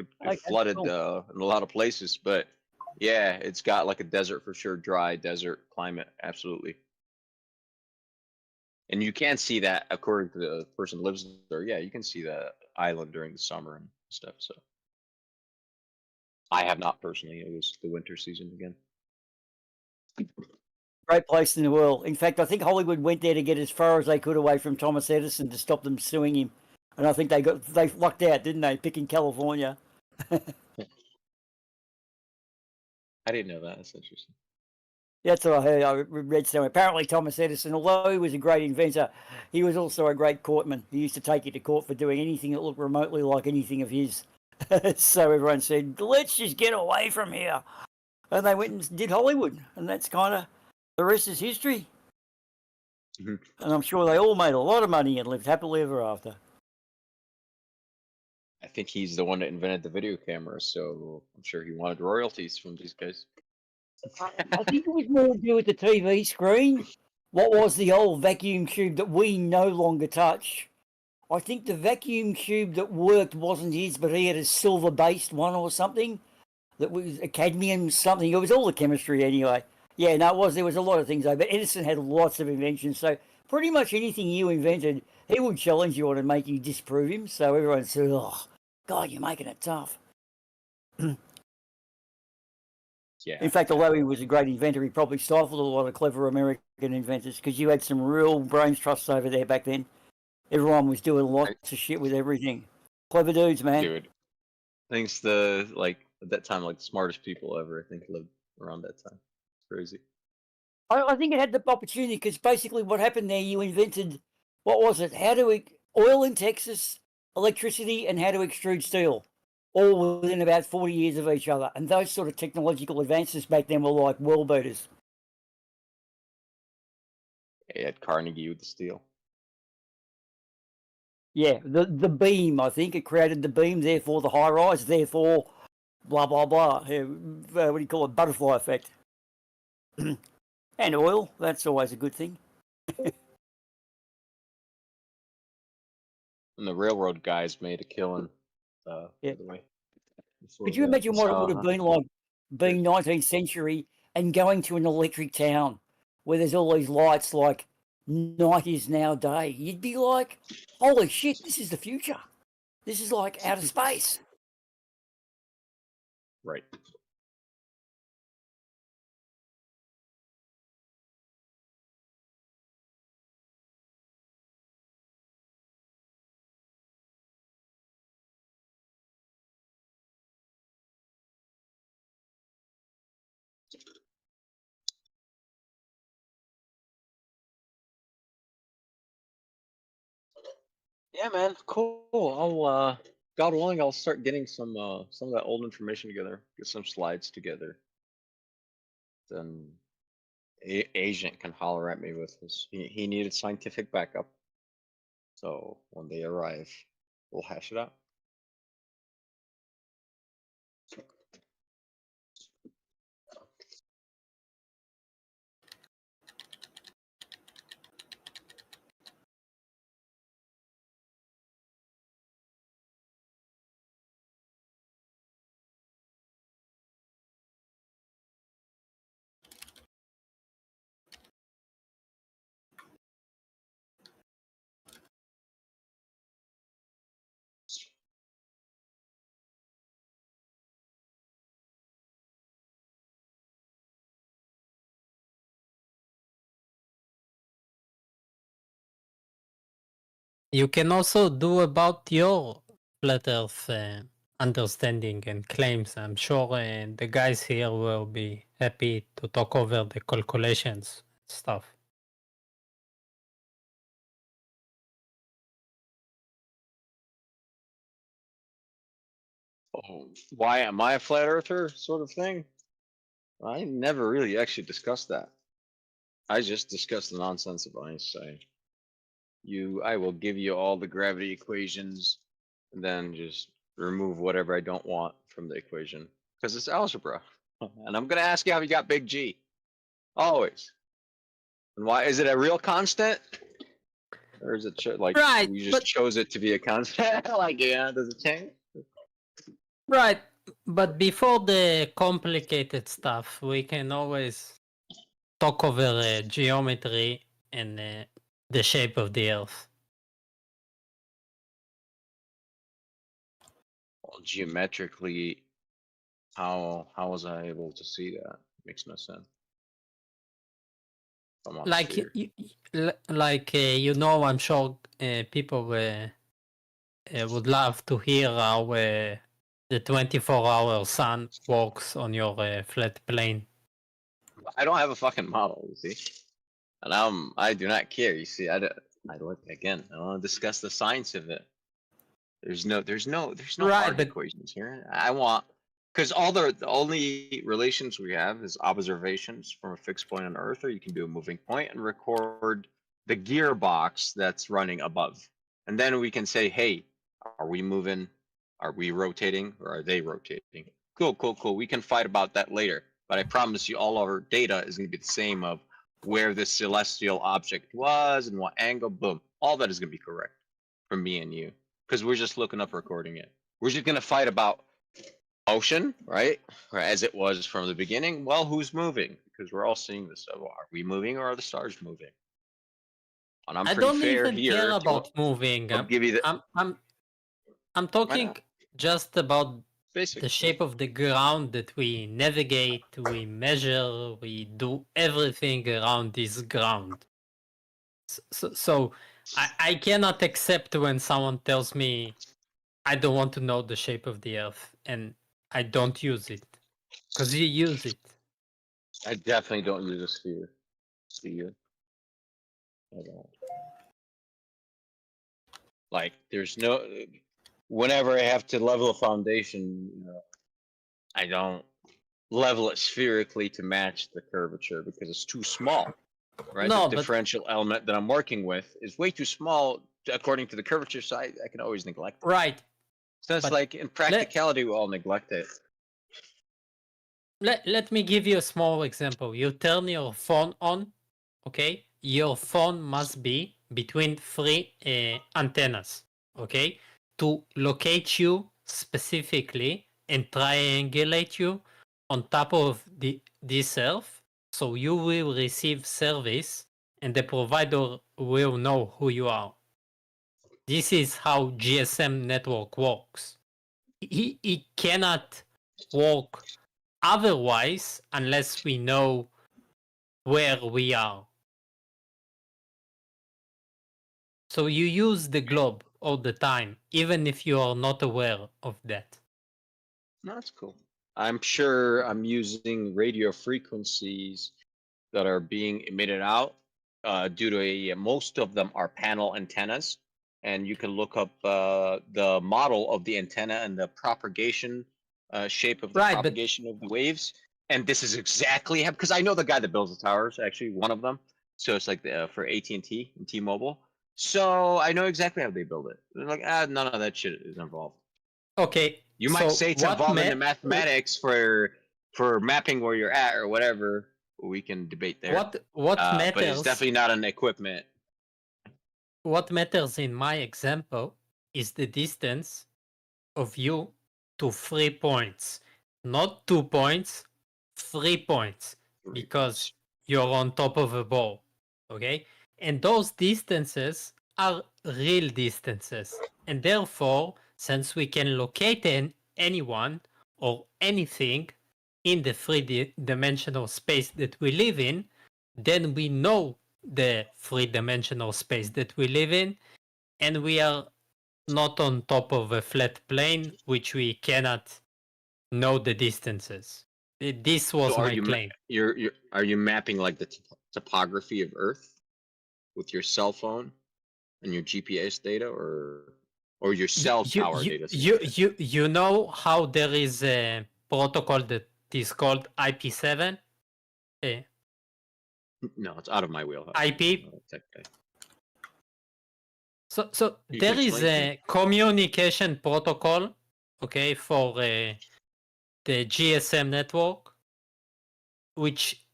flooded in a lot of places, but yeah, it's got like a desert for sure, dry desert climate, absolutely. And you can see that according to the person who lives there. Yeah, you can see the island during the summer and stuff. So I have not personally. It was the winter season again. Great place in the world. In fact, I think Hollywood went there to get as far as they could away from Thomas Edison to stop them suing him. And I think they lucked out, didn't they? Picking California. I didn't know that. That's interesting. That's what I heard. I read somewhere. Apparently, Thomas Edison, although he was a great inventor, he was also a great courtman. He used to take you to court for doing anything that looked remotely like anything of his. So everyone said, let's just get away from here. And they went and did Hollywood. And that's kind of, the rest is history. And I'm sure they all made a lot of money and lived happily ever after. I think he's the one that invented the video camera, so I'm sure he wanted royalties from these guys. I think it was more to do with the TV screen. What was the old vacuum tube that we no longer touch? I think the vacuum tube that worked wasn't his, but he had a silver-based one or something that was a cadmium something. It was all the chemistry anyway. Yeah, no, it was. There was a lot of things though, but Edison had lots of inventions. So pretty much anything you invented, he would challenge you on and make you disprove him. So everyone said, "Oh, God, you're making it tough." Yeah. In fact, although he was a great inventor, he probably stifled a lot of clever American inventors because you had some real brains trusts over there back then. Everyone was doing lots of shit with everything. Clever dudes, man. Dude, I think at that time, the smartest people ever, I think, lived around that time. It's crazy. I think it had the opportunity because basically what happened there, you invented, what was it? Oil in Texas, electricity, and how to extrude steel, all within about 40 years of each other. And those sort of technological advances back then were like world beaters. He had Carnegie with the steel. Yeah, the beam, I think. It created the beam, therefore the high rise, therefore blah, blah, blah. Yeah, what do you call it? Butterfly effect. And oil, that's always a good thing. And the railroad guys made a killing, Yeah. by the way. Could you imagine what it would have been like being 19th century and going to an electric town where there's all these lights like night is now day? You'd be like, holy shit, this is the future. This is like outer space. Right. Yeah, man, cool. I'll God willing, I'll start getting some of that old information together, get some slides together. Then Agent can holler at me with his. He needed scientific backup. So when they arrive, we'll hash it out. You can also do about your flat Earth understanding and claims. I'm sure the guys here will be happy to talk over the calculations stuff. Oh, why am I a flat earther sort of thing? I never really actually discussed that. I just discussed the nonsense of Einstein. I will give you all the gravity equations, and then just remove whatever I don't want from the equation because it's algebra. And I'm gonna ask you how you got big G. Always. And why is it a real constant? Or is it like Right, we just but chose it to be a constant? Like, yeah, does it change? right, but before the complicated stuff, we can always talk over geometry and the shape of the Earth. Well, geometrically, how was I able to see that? Makes no sense. I'm on a Like sphere. you know, I'm sure people would love to hear how the 24-hour sun works on your flat plane. I don't have a fucking model, you see, and I do not care. You see, I don't again. I don't want to discuss the science of it. There's no Right, hard but equations here. I want because all the only relations we have is observations from a fixed point on Earth, or you can do a moving point and record the gearbox that's running above, and then we can say, hey, are we moving? Are we rotating, or are they rotating? Cool, cool, cool. We can fight about that later, but I promise you, all our data is going to be the same of where this celestial object was and what angle. Boom, all that is going to be correct from me and you. Because we're just looking up recording it. We're just gonna fight about ocean, right? Or as it was from the beginning. Well, who's moving? Because we're all seeing this. So are we moving or are the stars moving? And I'm I pretty don't fair even here. care about moving. I'll give you the. I'm talking just about Basic. the shape of the ground that we navigate, we measure, we do everything around this ground. So I cannot accept when someone tells me I don't want to know the shape of the Earth and I don't use it. Because you use it. I definitely don't use a sphere. Sphere. I don't. Like, there's no. Whenever I have to level a foundation, I don't level it spherically to match the curvature because it's too small. Right, No, the but differential element that I'm working with is way too small according to the curvature, so I can always neglect it. right. So it's But like in practicality, we all neglect it. Let me give you a small example. You turn your phone on, okay? Your phone must be between three antennas, okay? To locate you specifically and triangulate you on top of this Earth, so you will receive service and the provider will know who you are. This is how GSM network works. It cannot work otherwise unless we know where we are. So you use the globe all the time, even if you are not aware of that. No, that's cool. I'm sure I'm using radio frequencies that are being emitted out due to most of them are panel antennas, and you can look up the model of the antenna and the propagation shape of the propagation of the waves. And this is exactly how, because I know the guy that builds the towers, actually one of them. So it's like for AT&T and T-Mobile. So I know exactly how they build it. They're like, none of that shit is involved. Okay. You might say it's involved in the mathematics for mapping where you're at or whatever. We can debate there. What matters? But it's definitely not an equipment. What matters in my example is the distance of you to 3 points, not 2 points, 3 points, because you're on top of a ball. Okay, and those distances are real distances, and therefore, since we can locate anyone or anything in the three-dimensional space that we live in, then we know the three-dimensional space that we live in, and we are not on top of a flat plane, which we cannot know the distances. This was So my claim. Are you mapping like the topography of Earth with your cell phone and your GPS data, or your cell tower data? You know how there is a protocol that is called IP7? No, it's out of my wheelhouse. IP? So You there can is explain to me. a communication protocol, okay, for the GSM network, which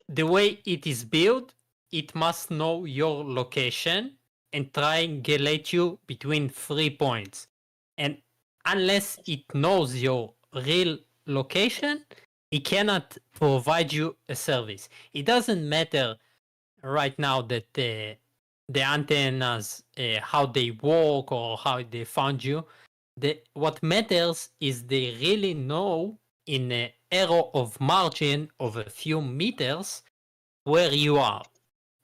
the way it is built, it must know your location and triangulate you between 3 points. And unless it knows your real location, it cannot provide you a service. It doesn't matter right now that the antennas, how they work or how they found you. What matters is they really know in an error of margin of a few meters where you are.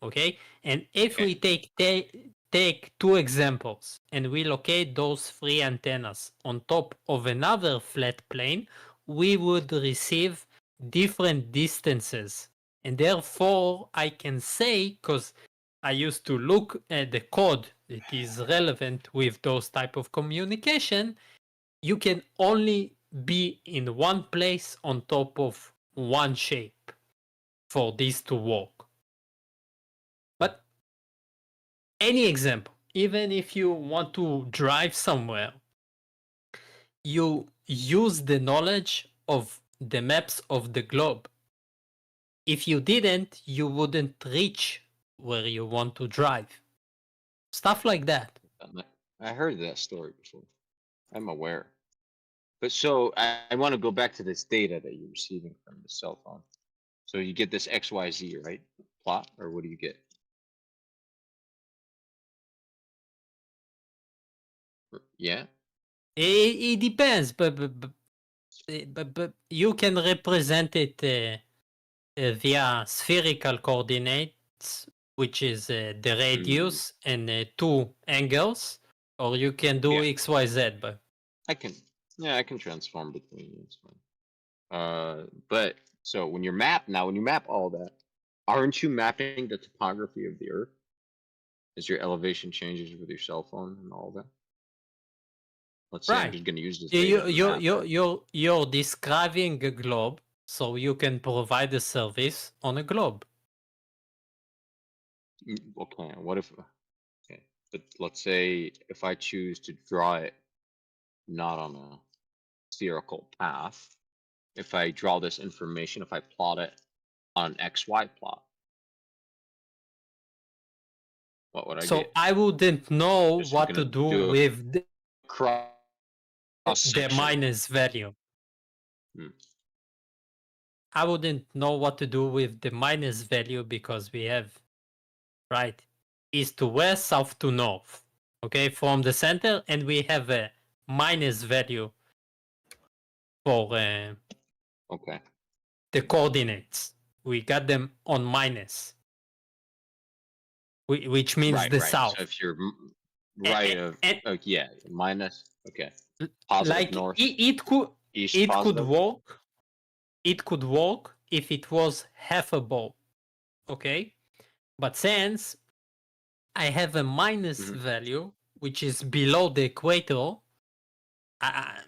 Okay, and if we take two examples and we locate those 3 antennas on top of another flat plane, we would receive different distances. And therefore, I can say, because I used to look at the code that is relevant with those type of communication, you can only be in one place on top of one shape for this to work. But any example, even if you want to drive somewhere, you use the knowledge of the maps of the globe. If you didn't, you wouldn't reach where you want to drive. Stuff like that. I heard that story before. I'm aware. But so I want to go back to this data that you're receiving from the cell phone. So you get this XYZ, right? Plot, or what do you get? Yeah. It depends, but you can represent it via spherical coordinates, which is the radius and 2 angles, or you can do XYZ. But I can transform between. It's fine. But so when you map all that, aren't you mapping the topography of the Earth? As your elevation changes with your cell phone and all that. Let's say I'm just going to use this. You're describing a globe, so you can provide a service on a globe. Okay, what if? Okay, but let's say if I choose to draw it not on a spherical path, if I draw this information, if I plot it on an XY plot, what would I get? So I wouldn't know Just what to gonna do do a with the cross-section. minus value. I wouldn't know what to do with the minus value because we have, right, east to west, south to north, okay, from the center, and we have a minus value for okay, the coordinates. We got them on minus, which means the south. So if you're right yeah, minus. Okay, positive like north. It could east it positive. could work. It could work if it was half a ball, okay? But since I have a minus value, which is below the equator, I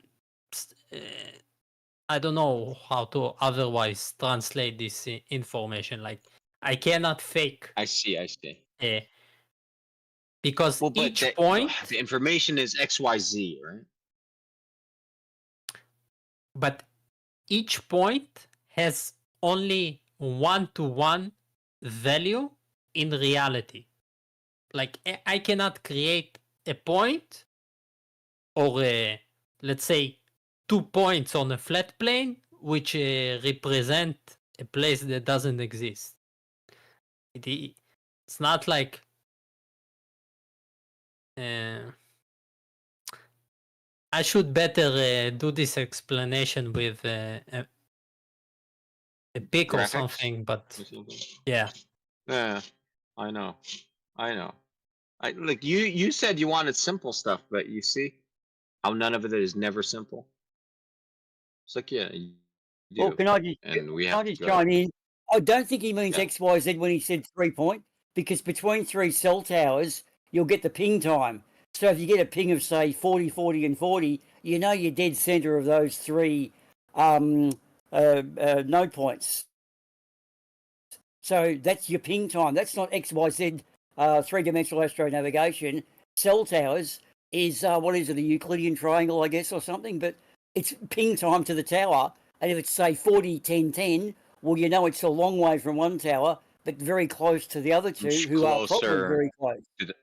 don't know how to otherwise translate this information. Like, I cannot fake. I see. Because each the, point... the information is XYZ, right? But each point has only 1-to-1 value in reality. Like, I cannot create a point or let's say 2 points on a flat plane which represent a place that doesn't exist. It's not like I should better do this explanation with a pic or something, but yeah. Yeah, I know. Like you said you wanted simple stuff, but you see how none of it is never simple. It's like you do. Well, can I just chime in? I don't think he means XYZ when he said 3 point, because between 3 cell towers you'll get the ping time. So if you get a ping of say 40, 40, and 40, you know you're dead center of those 3 node points. So that's your ping time. That's not XYZ three-dimensional astronavigation, cell towers is what is it, a Euclidean triangle, I guess, or something? But it's ping time to the tower, and if it's say 40, 10, 10, well, you know it's a long way from one tower, but very close to the other two, Much who are probably closer very close. to the-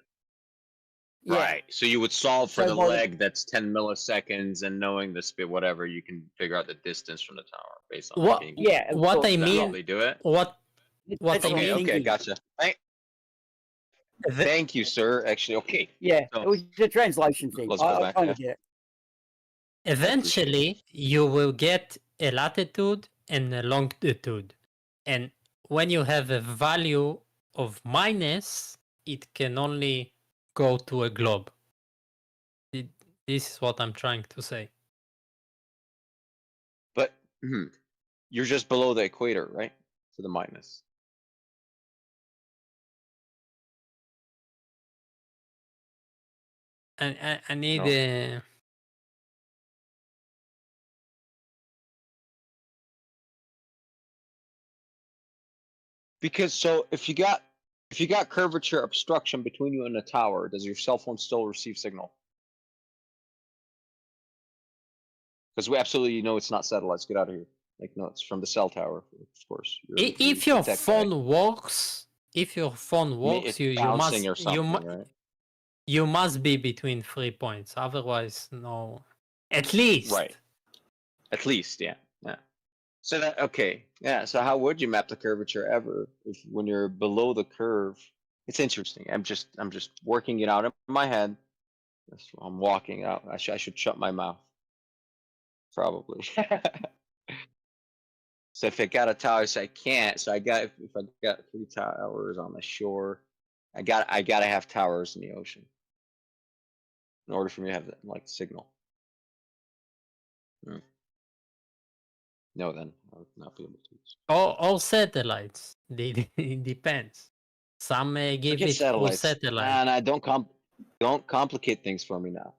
Yeah. Right. So you would solve for So the by the- leg that's 10 milliseconds, and knowing the speed, whatever, you can figure out the distance from the tower based on What? the ping. Yeah, of What course. I Is that how mean? they do it? What That's I what I'm Okay, mean? okay, thinking. gotcha. Thank you, sir. Actually, okay. Yeah, So, it was a translation thing. let's go I back. kind Yeah. of get it. Eventually, you will get a latitude and a longitude, and when you have a value of minus, it can only go to a globe. This is what I'm trying to say. But you're just below the equator, right? To the minus. I need No. a. Because so if you got curvature obstruction between you and the tower, does your cell phone still receive signal? Because we absolutely know it's not satellites. Get out of here. Like no, it's from the cell tower, of course. If your tech guy. phone works, It's you bouncing must or something, right? you must be between 3 points. Otherwise, no. At least. Right. At least, yeah. Yeah. So that okay. Yeah. So how would you map the curvature ever if when you're below the curve? It's interesting. I'm just working it out in my head. I'm walking out. I should shut my mouth. Probably. So if I got a tower, so I can't. So if I got 3 towers on the shore, I gotta have towers in the ocean in order for me to have that like signal. No, then I would not be able to. All satellites. It depends. Some give Forget it full satellites. satellite. Nah, don't complicate things for me now.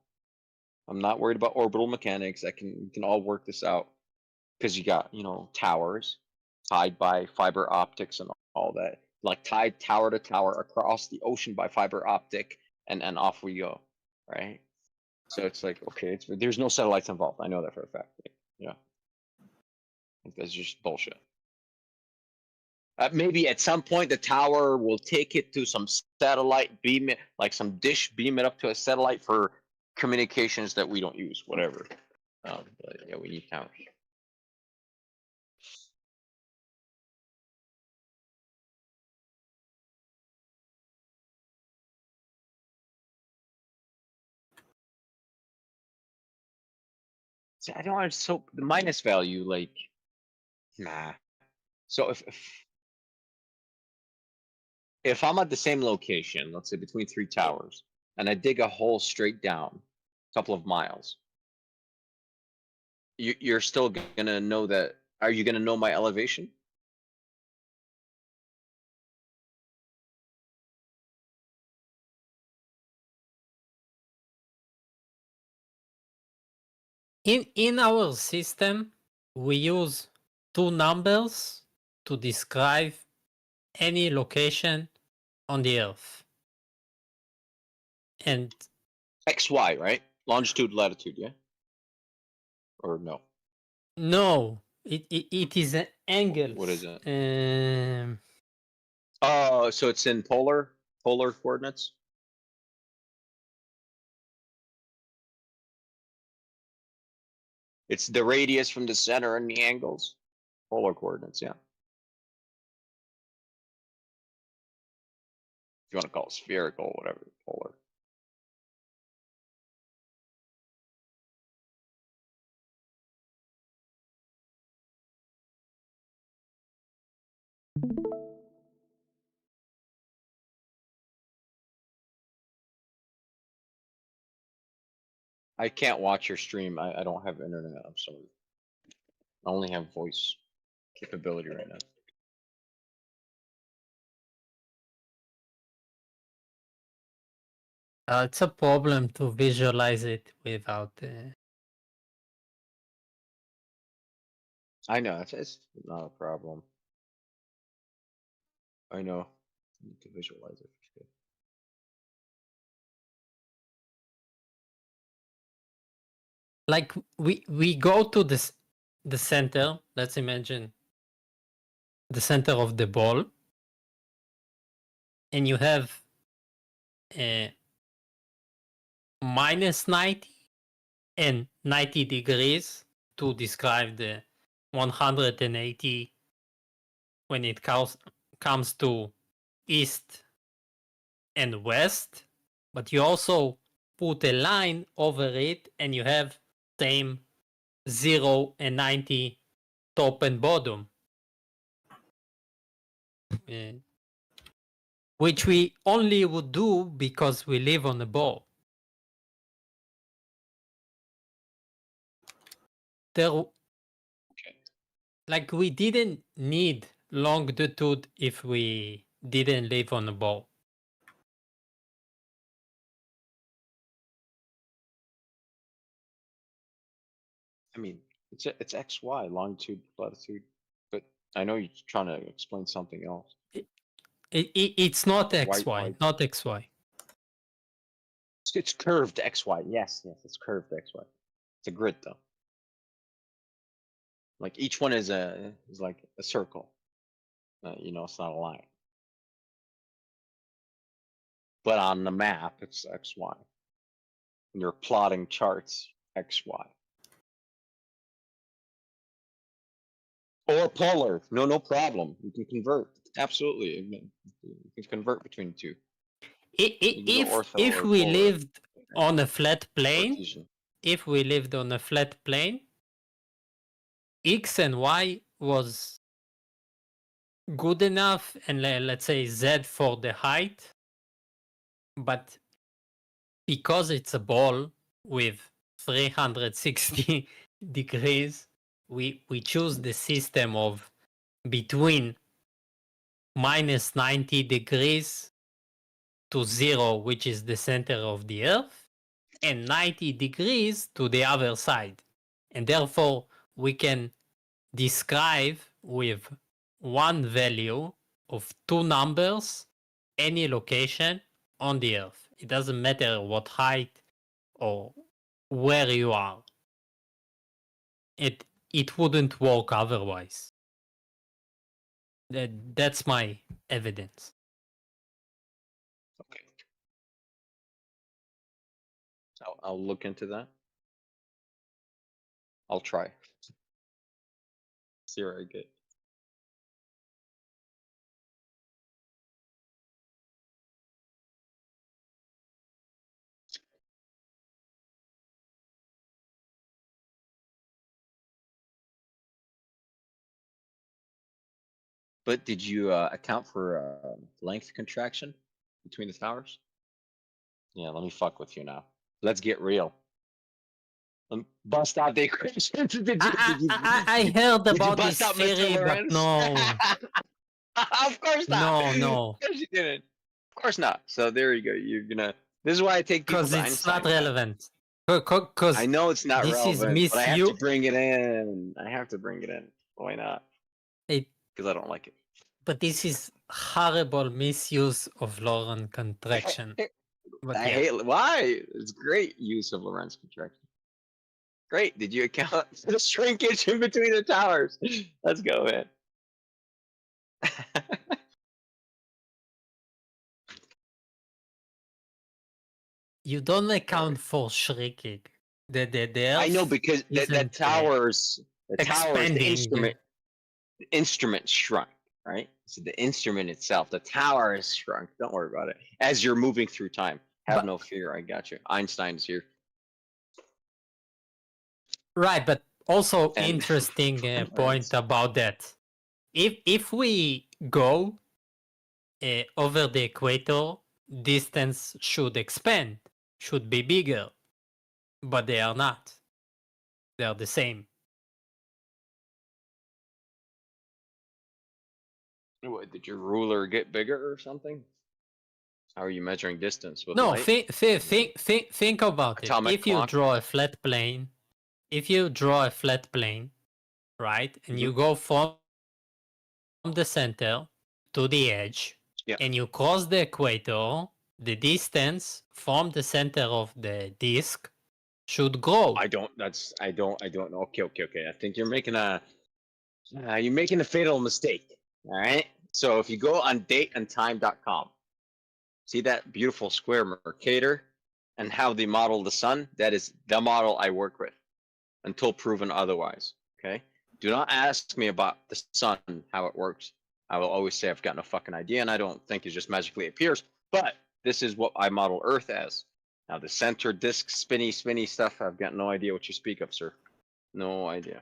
I'm not worried about orbital mechanics. We can all work this out because you got towers tied by fiber optics and all that, like tied tower to tower across the ocean by fiber optic, and off we go, right? So it's like okay, there's no satellites involved. I know that for a fact. Yeah, that's just bullshit. Maybe at some point the tower will take it to some satellite, beam it like some dish, beam it up to a satellite for communications that we don't use, whatever. But yeah, we need towers. See, I don't want so the minus value, like, nah. So if I'm at the same location, let's say between 3 towers, and I dig a hole straight down, a couple of miles, you're still gonna know that. Are you gonna know my elevation? In our system, we use 2 numbers to describe any location on the Earth. And XY, right? Longitude, latitude, yeah? Or no? no, it is an angle. What is it? Oh, so it's in polar coordinates? It's the radius from the center and the angles. Polar coordinates, yeah. If you want to call it spherical, whatever, polar. I can't watch your stream. I don't have internet. I'm sorry. I only have voice capability right now. It's a problem to visualize it without. I know it's not a problem. I know. I need to visualize it. like we go to the center. Let's imagine the center of the ball, and you have a minus 90 and 90 degrees to describe the 180 when it comes to east and west, but you also put a line over it and you have same 0 and 90 top and bottom, which we only would do because we live on a ball. Like we didn't need longitude if we didn't live on a ball. I mean, it's XY, longitude, latitude, but I know you're trying to explain something else. It's not XY, why- not XY. It's curved XY. Yes, it's curved XY. It's a grid though. Like each one is like a circle. It's not a line. But on the map, it's XY. When you're plotting charts, XY. Or polar. No problem. You can convert. Absolutely. You can convert between the two. If we lived on a flat plane, X and Y was good enough, and let's say Z for the height, but because it's a ball with 360 degrees, we choose the system of between minus 90 degrees to 0, which is the center of the Earth, and 90 degrees to the other side. And therefore, we can describe with one value of two numbers any location on the Earth. It doesn't matter what height or where you are. It wouldn't work otherwise. That's my evidence. Okay. I'll look into that. I'll try. See where I get. But did you account for length contraction between the towers? Yeah, let me fuck with you now. Let's get real. Bust out the equations. I heard about this theory, but no. Of course not. No. Of course you didn't. Of course not. So there you go. You're gonna. This is why I take people. Because to it's Einstein not relevant. Because I know it's not this relevant, is but I have to bring it in. I have to bring it in. Why not? Because I don't like it. But this is horrible misuse of Lorentz contraction. But I hate it. Why? It's great use of Lorentz contraction. Great. Did you account for the shrinkage in between the towers? Let's go, man. You don't account for shrinking. I know because the towers, the instrument shrunk, right? So the instrument itself, the tower is shrunk. Don't worry about it. As you're moving through time, have no fear. I got you. Einstein's here. Right, but also interesting point about that. If we go over the equator, distance should expand, should be bigger, but they are not. They are the same. What, did your ruler get bigger or something? How are you measuring distance with No, light? think about it. Atomic If you clock? draw a flat plane, right, and you go from the center to the edge, and you cross the equator, the distance from the center of the disk should grow. I don't know. Okay. I think you're making a fatal mistake. All right. So if you go on dateandtime.com, see that beautiful square Mercator and how they model the sun? That is the model I work with until proven otherwise. Okay. Do not ask me about the sun, how it works. I will always say I've got no fucking idea, and I don't think it just magically appears. But this is what I model Earth as. Now the center disk, spinny stuff, I've got no idea what you speak of, sir. No idea.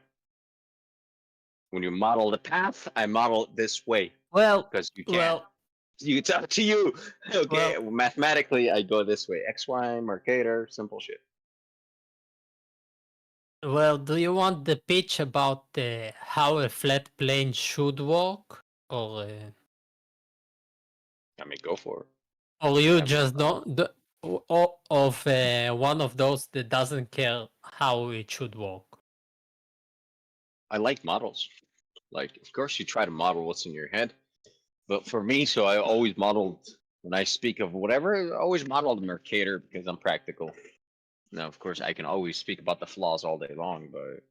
When you model the path, I model it this way. Well, because you can't. It's up to you. Okay, mathematically, I go this way. X, Y, Mercator, simple shit. Well, do you want the pitch about how a flat plane should work, or? I mean, go for it. Or you just don't of one of those that doesn't care how it should work. I like models. Like, of course, you try to model what's in your head, but for me, so I always modeled when I speak of whatever. I always modeled Mercator because I'm practical. Now, of course, I can always speak about the flaws all day long, but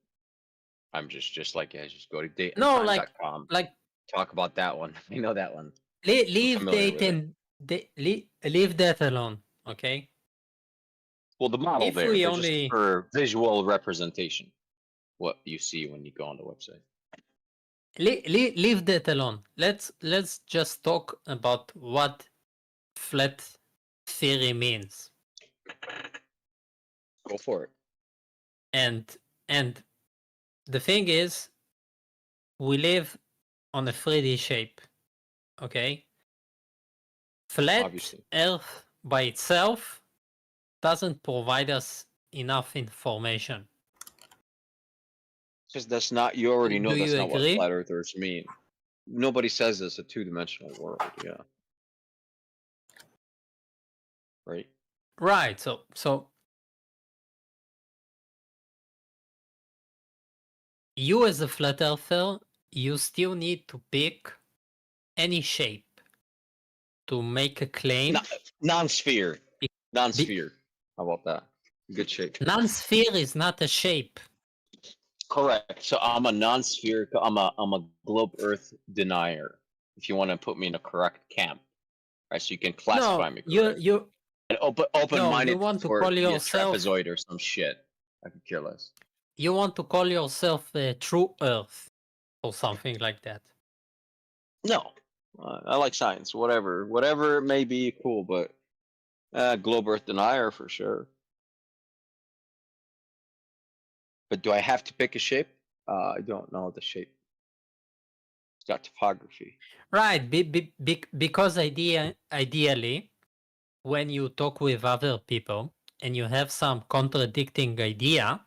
I'm just like, yeah, just go to dateandtime.com. like talk about that one. I know that one. Leave leave that alone, okay? Well, the model If there, we but only- just for visual representation, what you see when you go on the website. Leave that alone. Let's just talk about what flat theory means. Go for it. And the thing is, we live on a 3D shape, okay? Flat Obviously. Earth by itself doesn't provide us enough information. Because that's not, you already know Do that's you not agree? what flat earthers mean. Nobody says it's a two-dimensional world, yeah. Right? Right, so you as a flat earther, you still need to pick any shape to make a claim. Non-sphere. Non-sphere. How about that? Good shape. Non-sphere is not a shape. Correct. So I'm a non-sphere. I'm a globe Earth denier. If you want to put me in a correct camp, right? So you can classify me. Correct. You and open-minded you want to for call be a yourself- trapezoid or some shit. I could care less. You want to call yourself a true Earth or something like that. No, I like science. Whatever it may be, cool. But globe Earth denier for sure. But do I have to pick a shape? I don't know the shape. It's got topography. Right, because ideally, when you talk with other people and you have some contradicting idea,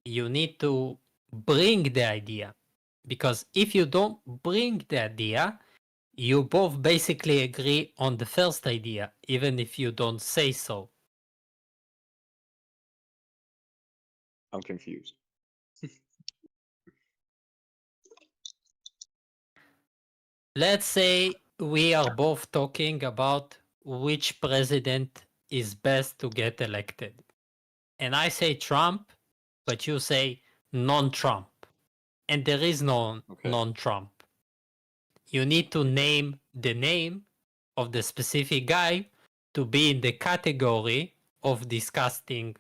you need to bring the idea. Because if you don't bring the idea, you both basically agree on the first idea, even if you don't say so. I'm confused. Let's say we are both talking about which president is best to get elected. And I say Trump, but you say non-Trump. And there is no non-Trump. You need to name the name of the specific guy to be in the category of discussing,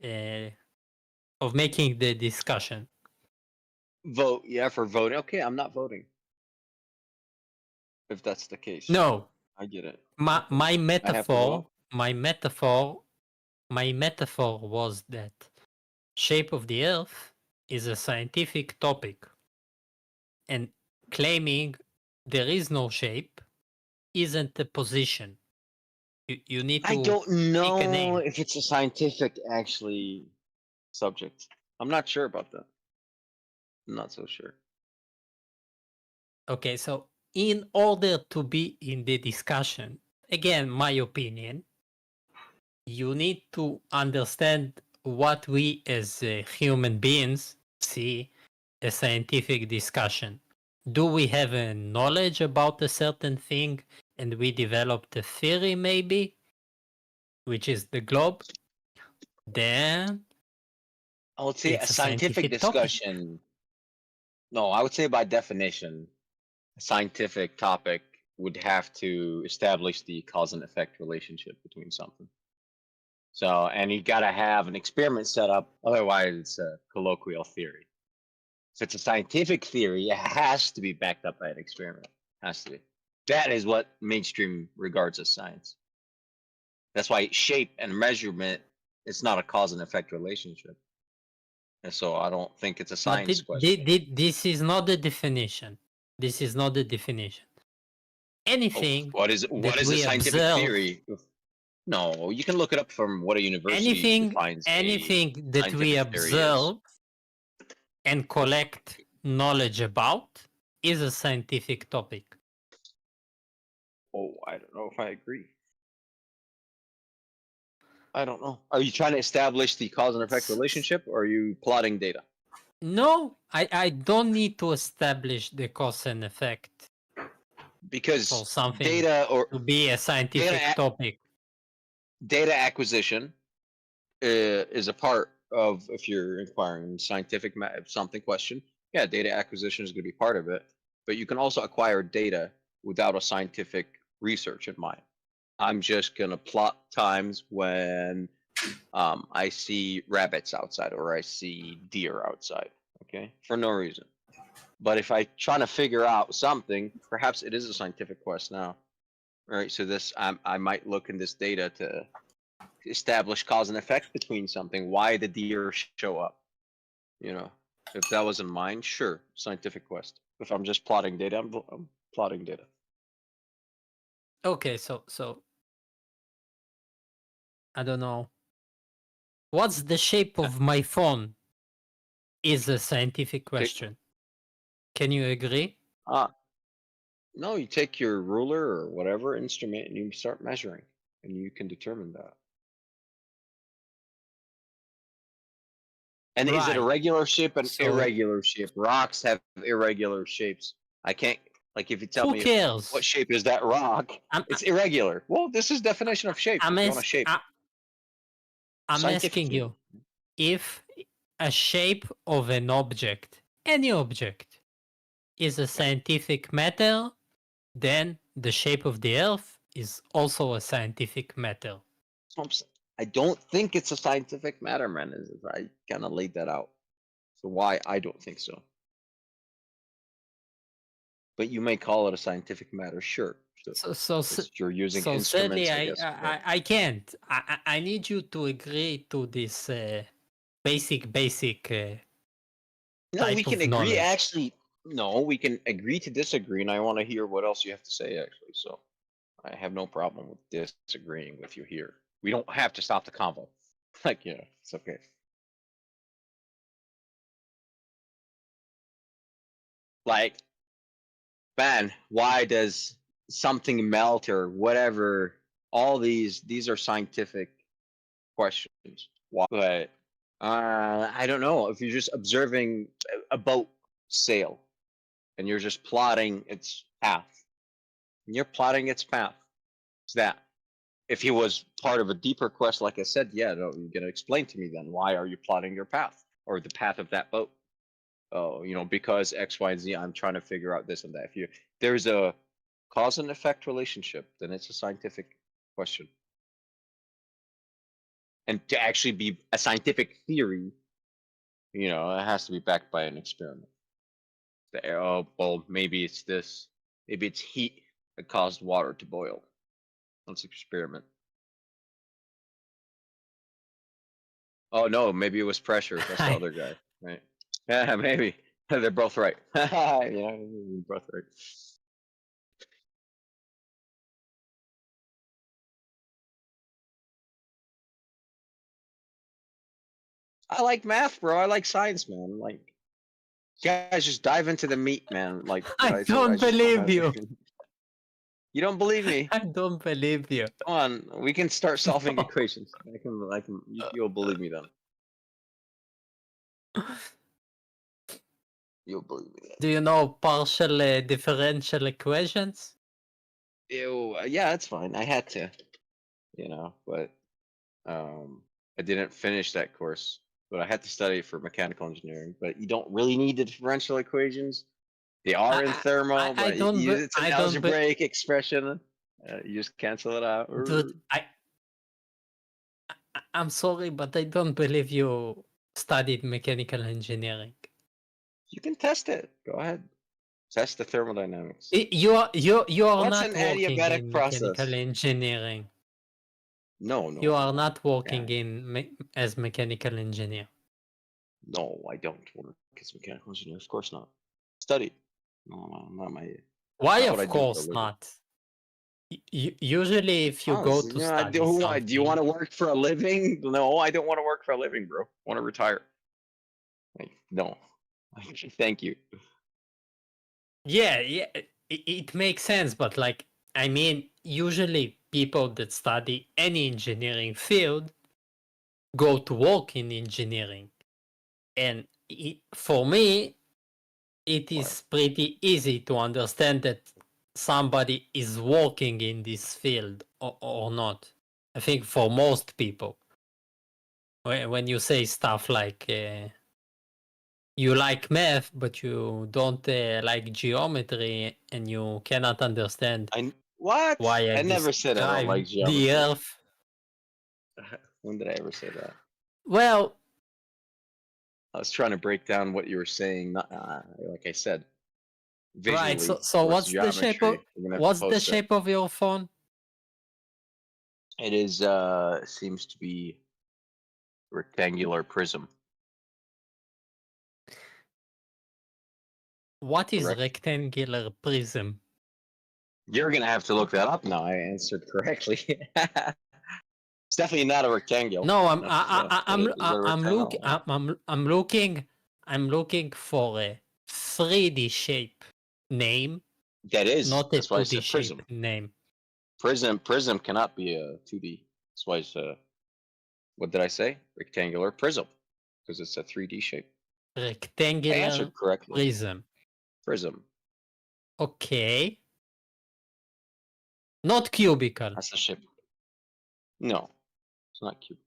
of making the discussion. Vote, yeah, for voting. Okay, I'm not voting. If that's the case. No, I get it. my metaphor, vote? my metaphor was that shape of the Earth is a scientific topic, and claiming there is no shape isn't a position. You need to I don't pick a name. know if it's a scientific actually subject. I'm not sure about that. I'm not so sure. Okay, so in order to be in the discussion, again, my opinion, you need to understand what we as human beings see a scientific discussion. Do we have a knowledge about a certain thing and we developed a theory maybe, which is the globe? Then I would say It's a a scientific scientific topic. discussion. No, I would say by definition, a scientific topic would have to establish the cause and effect relationship between something. So, and you got to have an experiment set up. Otherwise, it's a colloquial theory. If it's a scientific theory, it has to be backed up by an experiment. Has to be. That is what mainstream regards as science. That's why shape and measurement is not a cause and effect relationship. And so I don't think it's a But science question. this is not the definition. This is not the definition. Anything What is that a we scientific observe, theory? No, you can look it up from what a university defines anything that we scientific theory is. observe and collect knowledge about is a scientific topic. Oh, I don't know if I agree. I don't know. Are you trying to establish the cause and effect relationship, or are you plotting data? No, I don't need to establish the cause and effect Because for something data or to be a scientific topic. Data acquisition is a part of, if you're inquiring scientific something question. Yeah, data acquisition is going to be part of it, but you can also acquire data without a scientific research in mind. I'm just going to plot times when I see rabbits outside or I see deer outside, okay, for no reason. But if I try to figure out something, perhaps it is a scientific quest now. All right, so this I might look in this data to establish cause and effect between something, why the deer show up. You know, if that was in mind, sure, scientific quest. If I'm just plotting data, I'm plotting data. Okay, so I don't know. What's the shape of my phone is a scientific question. Can you agree? No, you take your ruler or whatever instrument and you start measuring, and you can determine that. And is it a Right. regular shape and So- irregular shape? Rocks have irregular shapes. I can't, like, if you tell Who me cares? what shape is that rock, it's irregular. Well, this is definition of shape. I'm If you want a shape. I'm Scientific asking you if a shape of an object, any object, is a scientific matter, then the shape of the earth is also a scientific matter. I don't think it's a scientific matter, man. I kind of laid that out. So why I don't think so. But you may call it a scientific matter, sure. So you're using so instruments, sadly, I guess. I can't. I need you to agree to this basic No, we type can of agree. knowledge. Actually, no, we can agree to disagree, and I want to hear what else you have to say. Actually, so I have no problem with disagreeing with you here. We don't have to stop the convo. Like, you know, it's okay. Like, man, why does something melt or whatever? All these are scientific questions. Why? But I don't know. If you're just observing a boat sail and you're just plotting its path, and you're plotting its path, it's that. If he was part of a deeper quest, like I said, yeah, no, you're gonna explain to me then why are you plotting your path or the path of that boat? Oh, you know, because X, Y, and Z, I'm trying to figure out this and that. If there's a cause and effect relationship, then it's a scientific question. And to actually be a scientific theory, you know, it has to be backed by an experiment. Oh, well, maybe it's this. Maybe it's heat that caused water to boil. Let's experiment. Oh no, maybe it was pressure. That's the other guy, right? Yeah, maybe. They're both right. Yeah, you're both right. I like math, bro. I like science, man. Like, guys, just dive into the meat, man. Like, I don't believe you. You don't believe me? I don't believe you. Come on, we can start solving equations. You'll believe me then. You'll believe me then. Do you know partial differential equations? Ew, yeah, that's fine. I had to, you know, but I didn't finish that course. but I had to study it for mechanical engineering. But you don't really need the differential equations. They are in thermo, I but don't. it's an I don't. algebraic expression. You just cancel it out. Dude, I'm sorry, but I don't believe you studied mechanical engineering. You can test it. Go ahead. Test the thermodynamics. You are What's not an working adiabatic in process? mechanical engineering. No. You are not working as mechanical engineer. No, I don't work as a mechanical engineer. Of course not. Study. No, not my. Why? Not what I Of do for a course living. not. Usually, if you go to study do you something, want to work for a living? No, I don't want to work for a living, bro. I want to retire. Like, no. Thank you. yeah, it makes sense. But like, I mean, usually people that study any engineering field go to work in engineering, and for me, it is pretty easy to understand that somebody is working in this field or not. I think for most people, when you say stuff like you like math but you don't like geometry and you cannot understand What? why I never said I don't describe like the geometry. earth. When did I ever say that? Well, I was trying to break down what you were saying. Not, like I said, visually. right. So what's the shape of your phone? It is seems to be rectangular prism. What is Correct. rectangular prism? You're gonna have to look that up now. I answered correctly. It's definitely not a rectangle. No, I'm looking for a 3D shape name. That is not a that's why I 2D said prism. shape name. Prism cannot be a 2D. That's why it's what did I say? Rectangular prism, because it's a 3D shape. I Rectangular answered correctly. prism. Prism. Okay. Not cubical. That's the shape. No, it's not cubical.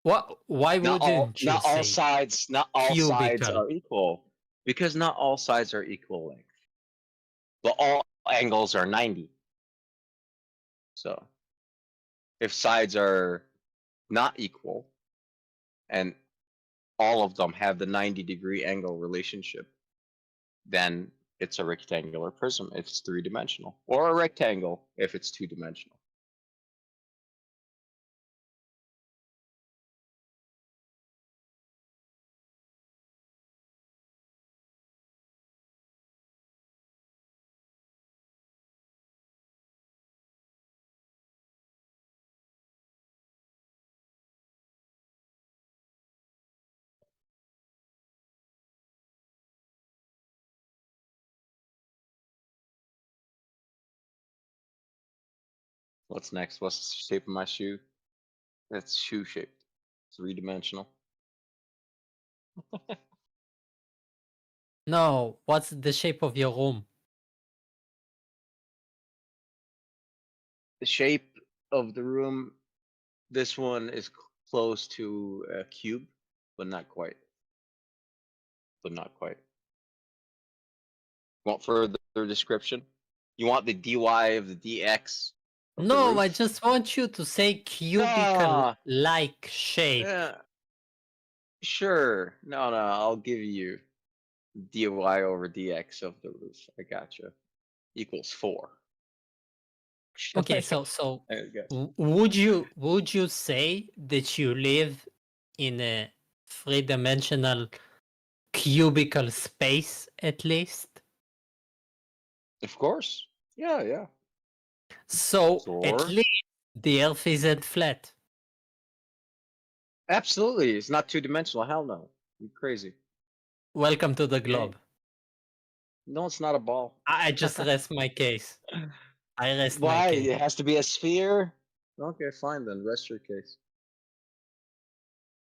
What? Why wouldn't you not say all sides? Not all sides cubical? are equal, because not all sides are equal length. But all angles are 90. So, if sides are not equal, and all of them have the 90-degree angle relationship, then it's a rectangular prism if it's 3-dimensional, or a rectangle if it's 2-dimensional. What's next? What's the shape of my shoe? It's shoe shaped. 3-dimensional. No. What's the shape of your room? The shape of the room, this one is close to a cube, but not quite. Want further description? You want the dy of the dx? Of the No, roof? I just want you to say cubical-like shape. Yeah. Sure. No, I'll give you dy over dx of the roof. I gotcha. Equals 4. Okay, so There you go. would you say that you live in a 3-dimensional cubical space at least? Of course. Yeah. So at Sure. least the Earth isn't flat. Absolutely. It's not 2-dimensional. Hell no. You're crazy. Welcome to the globe. No, it's not a ball. I just rest my case. I rest Why? my case. It has to be a sphere? Okay, fine then. Rest your case.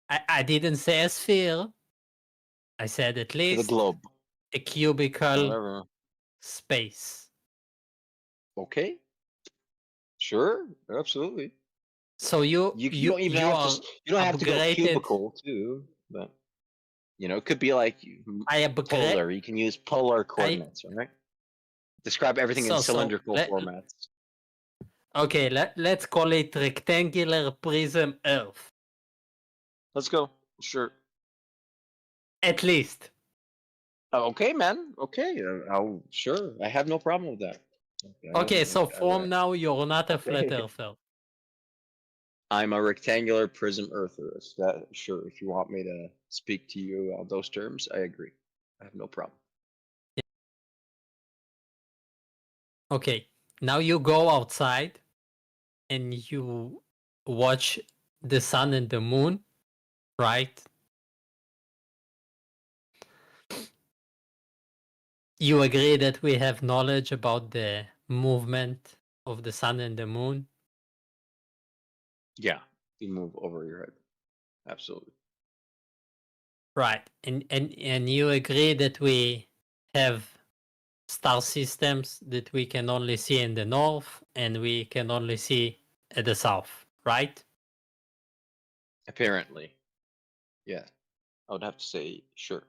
I didn't say a sphere. I said at least the globe. A cubical Whatever. space. Okay. Sure. Absolutely. So you don't even have to. You don't have to go upgraded- cubical too. but it could be like polar. You can use polar coordinates, right? Describe everything in cylindrical formats. Okay, let's call it rectangular prism Earth. Let's go. Sure. At least. Okay, man. Okay. Sure. I have no problem with that. Okay, so from now you're not a flat earther. I'm a rectangular prism earther. Sure. If you want me to speak to you on those terms, I agree. I have no problem. Okay, now you go outside and you watch the sun and the moon, right? You agree that we have knowledge about the movement of the sun and the moon? Yeah, you move over your head. Absolutely. Right. And you agree that we have star systems that we can only see in the north and we can only see at the south, right? Apparently. Yeah. I would have to say sure.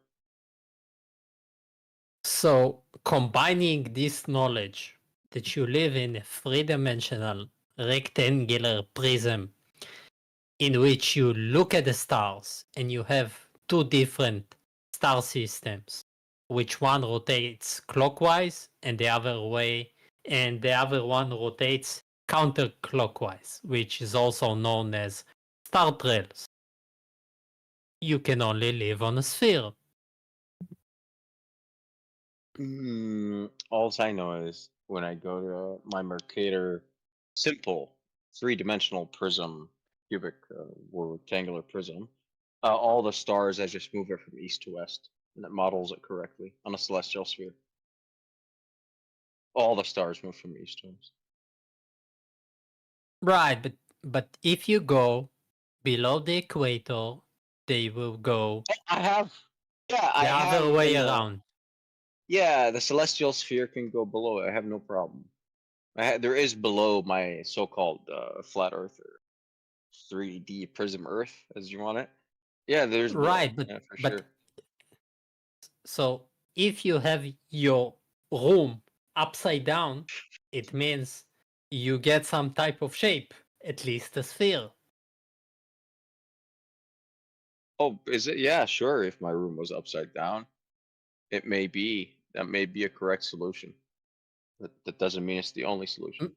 So combining this knowledge that you live in a three-dimensional rectangular prism in which you look at the stars and you have two different star systems, which one rotates clockwise and the other way, and the other one rotates counterclockwise, which is also known as star trails. You can only live on a sphere. All I know is when I go to my Mercator simple three-dimensional prism, cubic or rectangular prism, all the stars I just move it from east to west, and it models it correctly on a celestial sphere. All the stars move from east to west. Right, but if you go below the equator, they will go I have the have other way in, around. Yeah, the celestial sphere can go below it. I have no problem. There is below my so-called flat Earth or 3D prism Earth, as you want it. Yeah, there's below. Right, Yeah, for but sure. so if you have your room upside down, it means you get some type of shape, at least a sphere. Oh, is it? Yeah, sure. If my room was upside down, it may be. That may be a correct solution. That doesn't mean it's the only solution,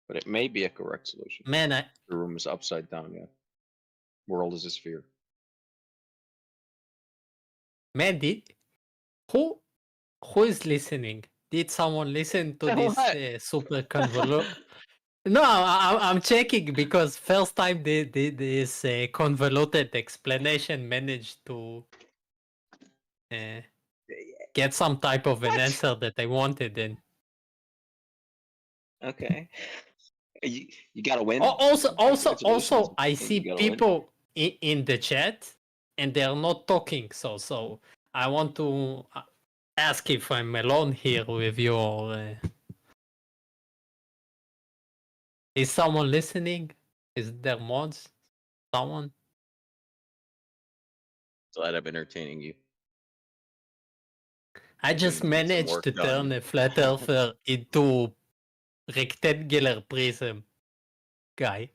but it may be a correct solution. Man, The room is upside down. Yeah. World is a sphere. Man, who is listening? Did someone listen to this super convoluted? No, I'm checking because first time this convoluted explanation managed to get some type of an answer that I wanted. And Okay. You gotta win. Also, Congratulations. I see You gotta win. people in the chat and they're not talking. So I want to ask if I'm alone here with you. Or, is someone listening? Is there mods? Someone? Glad I'm entertaining you. I just managed to turn a flat earther into rectangular prism guy.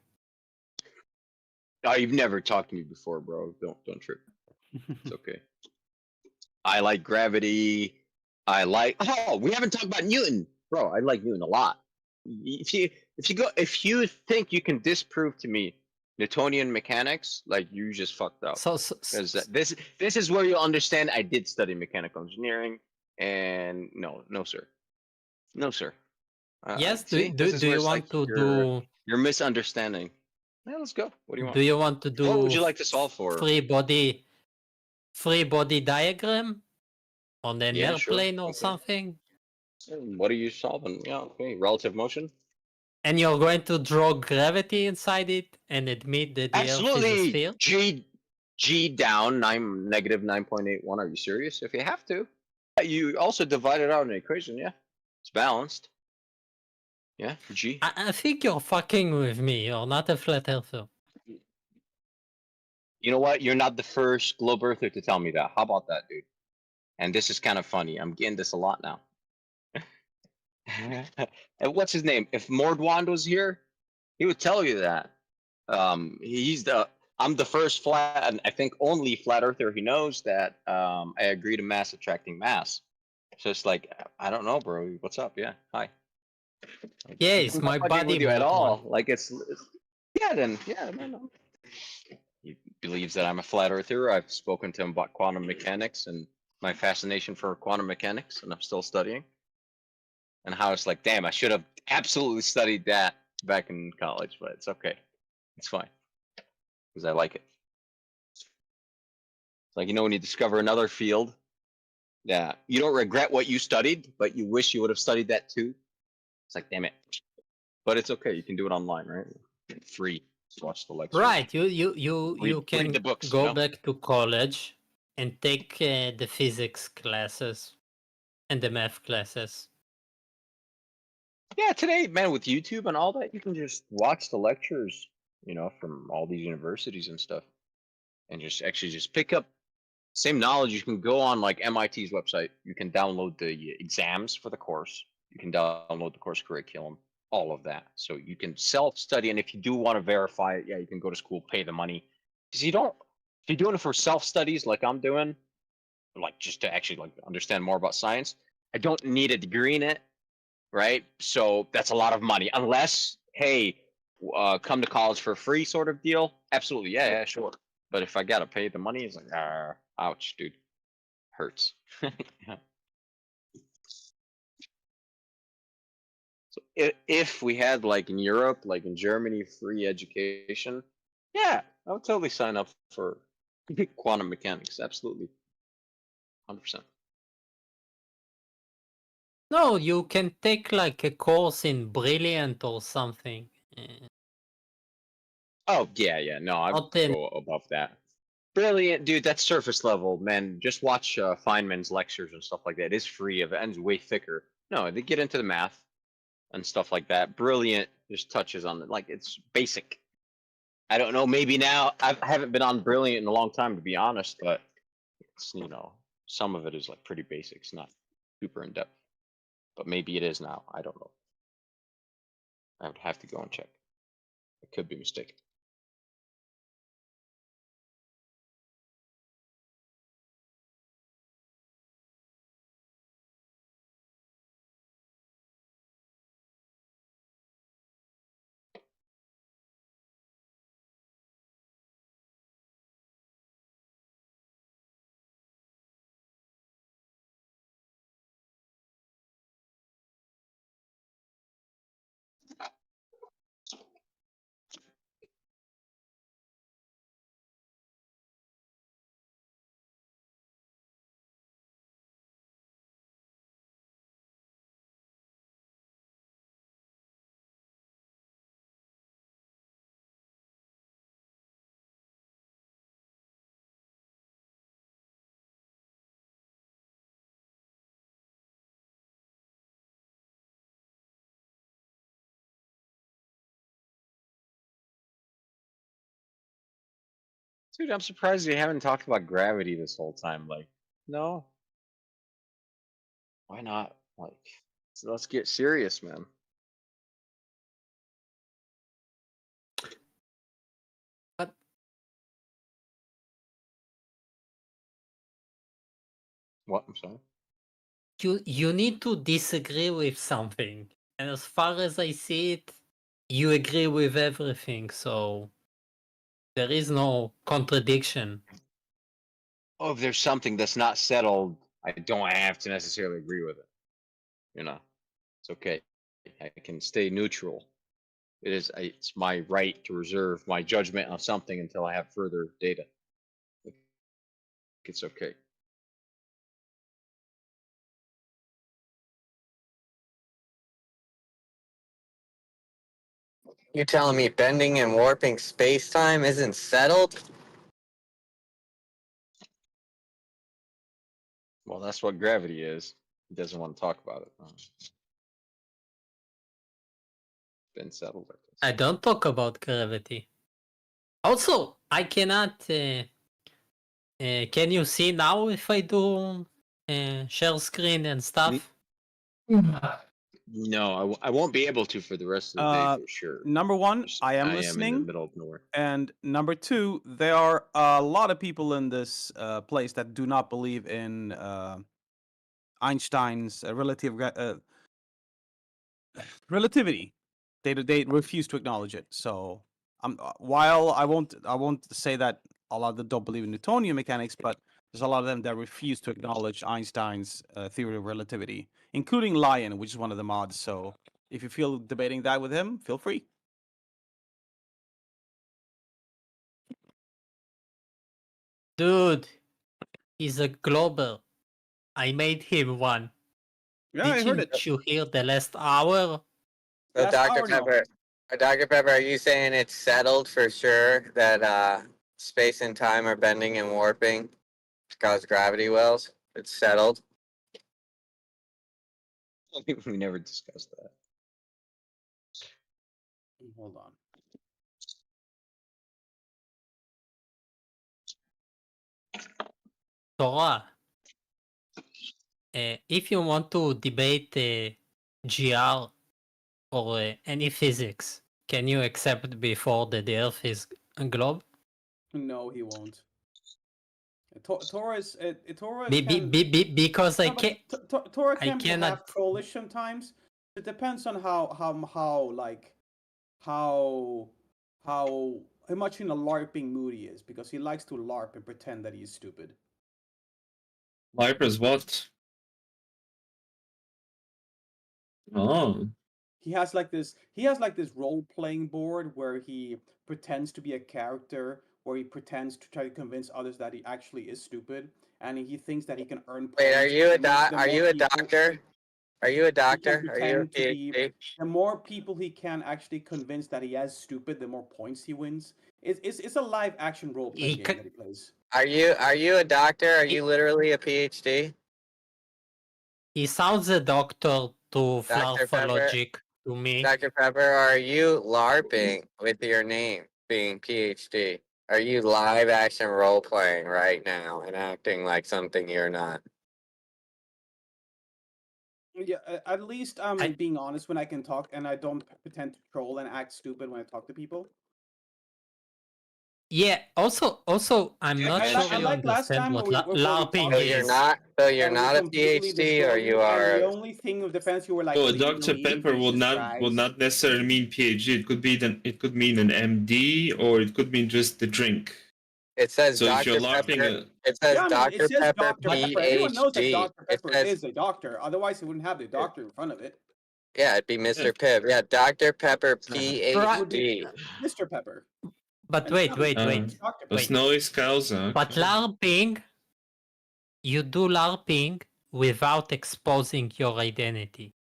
Oh, you've never talked to me before, bro. Don't trip. It's okay. I like gravity. We haven't talked about Newton, bro. I like Newton a lot. If you think you can disprove to me Newtonian mechanics, like you just fucked up. Because this is where you'll understand I did study mechanical engineering, and no, sir. Yes. See, Do you want to do? You're misunderstanding. Yeah, let's go. What do you want? Do you want to do? What would you like to solve for? Free body diagram on an airplane or something. What are you solving? Yeah, okay. Relative motion. And you're going to draw gravity inside it and admit that the Earth is a sphere? G down negative 9.81. Are you serious? If you have to. You also divide it out in an equation, yeah. It's balanced. Yeah, G. I think you're fucking with me. You're not a flat earther. You know what? You're not the first globe earther to tell me that. How about that, dude? And this is kind of funny. I'm getting this a lot now. And what's his name? If Mordwand was here, he would tell you that. I'm the first flat, and I think only flat earther he knows that I agree to mass attracting mass. So it's like, I don't know, bro. What's up? Yeah. Hi. Yes, I'm my not fucking with buddy you at Mod all. one. Like yeah, then yeah, no. He believes that I'm a flat earther. I've spoken to him about quantum mechanics and my fascination for quantum mechanics, and I'm still studying. And how it's like, damn, I should have absolutely studied that back in college, but it's okay. It's fine. Because I like it. It's like, when you discover another field, yeah, you don't regret what you studied, but you wish you would have studied that too. It's like, damn it. But it's okay. You can do it online, right? Free. Just watch the lectures. Right, you can read the books, go back to college and take the physics classes and the math classes. Yeah, today, man, with YouTube and all that, you can just watch the lectures, from all these universities and stuff, and just pick up same knowledge. You can go on like MIT's website. You can download the exams for the course. You can download the course curriculum, all of that. So you can self-study, and if you do want to verify it, yeah, you can go to school, pay the money. Because if you're doing it for self-studies like I'm doing, like just to actually like understand more about science, I don't need a degree in it. Right? So that's a lot of money. Unless, hey, come to college for free sort of deal. Absolutely. Yeah, sure. But if I got to pay the money, it's like, ouch, dude. Hurts. Yeah. So if we had, like in Europe, like in Germany, free education, yeah, I would totally sign up for quantum mechanics. Absolutely. 100%. No, you can take like a course in Brilliant or something. Oh, yeah. No, I go above that. Brilliant, dude. That's surface level, man. Just watch Feynman's lectures and stuff like that. It is free. It ends way thicker. No, they get into the math and stuff like that. Brilliant just touches on it. Like, it's basic. I don't know. Maybe now I haven't been on Brilliant in a long time, to be honest, but it's, some of it is like pretty basic. It's not super in depth, but maybe it is now. I don't know. I would have to go and check. I could be mistaken. Dude, I'm surprised you haven't talked about gravity this whole time. Like, no. Why not? Like, so let's get serious, man. But What? I'm sorry. you need to disagree with something, and as far as I see it, you agree with everything. So there is no contradiction. Oh, if there's something that's not settled, I don't have to necessarily agree with it. It's okay. I can stay neutral. It's my right to reserve my judgment on something until I have further data. It's okay. You telling me bending and warping space-time isn't settled? Well, that's what gravity is. He doesn't want to talk about it. Been settled. I don't talk about gravity. Also, I cannot. Can you see now if I do share screen and stuff? No, I won't be able to for the rest of the day for sure. Number one, I am I am in the listening. middle of nowhere. And number two, there are a lot of people in this place that do not believe in Einstein's relativity. They refuse to acknowledge it. So while I won't say that a lot of them don't believe in Newtonian mechanics, but there's a lot of them that refuse to acknowledge Einstein's theory of relativity, including Lion, which is one of the mods. So if you feel debating that with him, feel free. Dude, he's a global. I made him one. Yeah, I heard it. Didn't you hear the last hour? So Dr. Pepper, Dr. Pepper, are you saying it's settled for sure that space and time are bending and warping to cause gravity wells? It's settled. We never discussed that. Hold on. Torah, if you want to debate GR or any physics, can you accept before that the Earth is a globe? No, he won't. Torres Because I can't. Torah I can cannot. have trollish sometimes. It depends on how much in a LARPing mood he is, because he likes to LARP and pretend that he's stupid. Vipers what? Oh. He has like this role playing board where he pretends to be a character, where he pretends to try to convince others that he actually is stupid, and he thinks that he can earn points. Wait, are you a doctor? Are you a doctor? Are you a PhD? The more people he can actually convince that he is stupid, the more points he wins. It's a live action role playing game that he plays. Are you a doctor? Are you literally a PhD? He sounds a doctor to Dr. Pepper, Flarfologic to me. Dr. Pepper, are you LARPing with your name being PhD? Are you live action role playing right now and acting like something you're not? Yeah, at least I'm being honest when I can talk, and I don't pretend to troll and act stupid when I talk to people. Yeah. Also, I'm not sure you understand what LARPing So is. you're not a PhD, or you are. The only thing of defense you were like. Oh, Dr. Pepper would not necessarily mean PhD. It could mean an MD, or it could mean just the drink. It says so Dr. if you're LARPing Pepper. It says Dr. Pepper PhD. Everyone knows that Dr. Pepper says, is a doctor. Otherwise, he wouldn't have the doctor in front of it. Yeah, it'd be Mr. Pip. Yeah, Dr. Pepper PhD. Mr. Pepper. But wait. Snow is causa. But LARPing, you do LARPing without exposing your identity.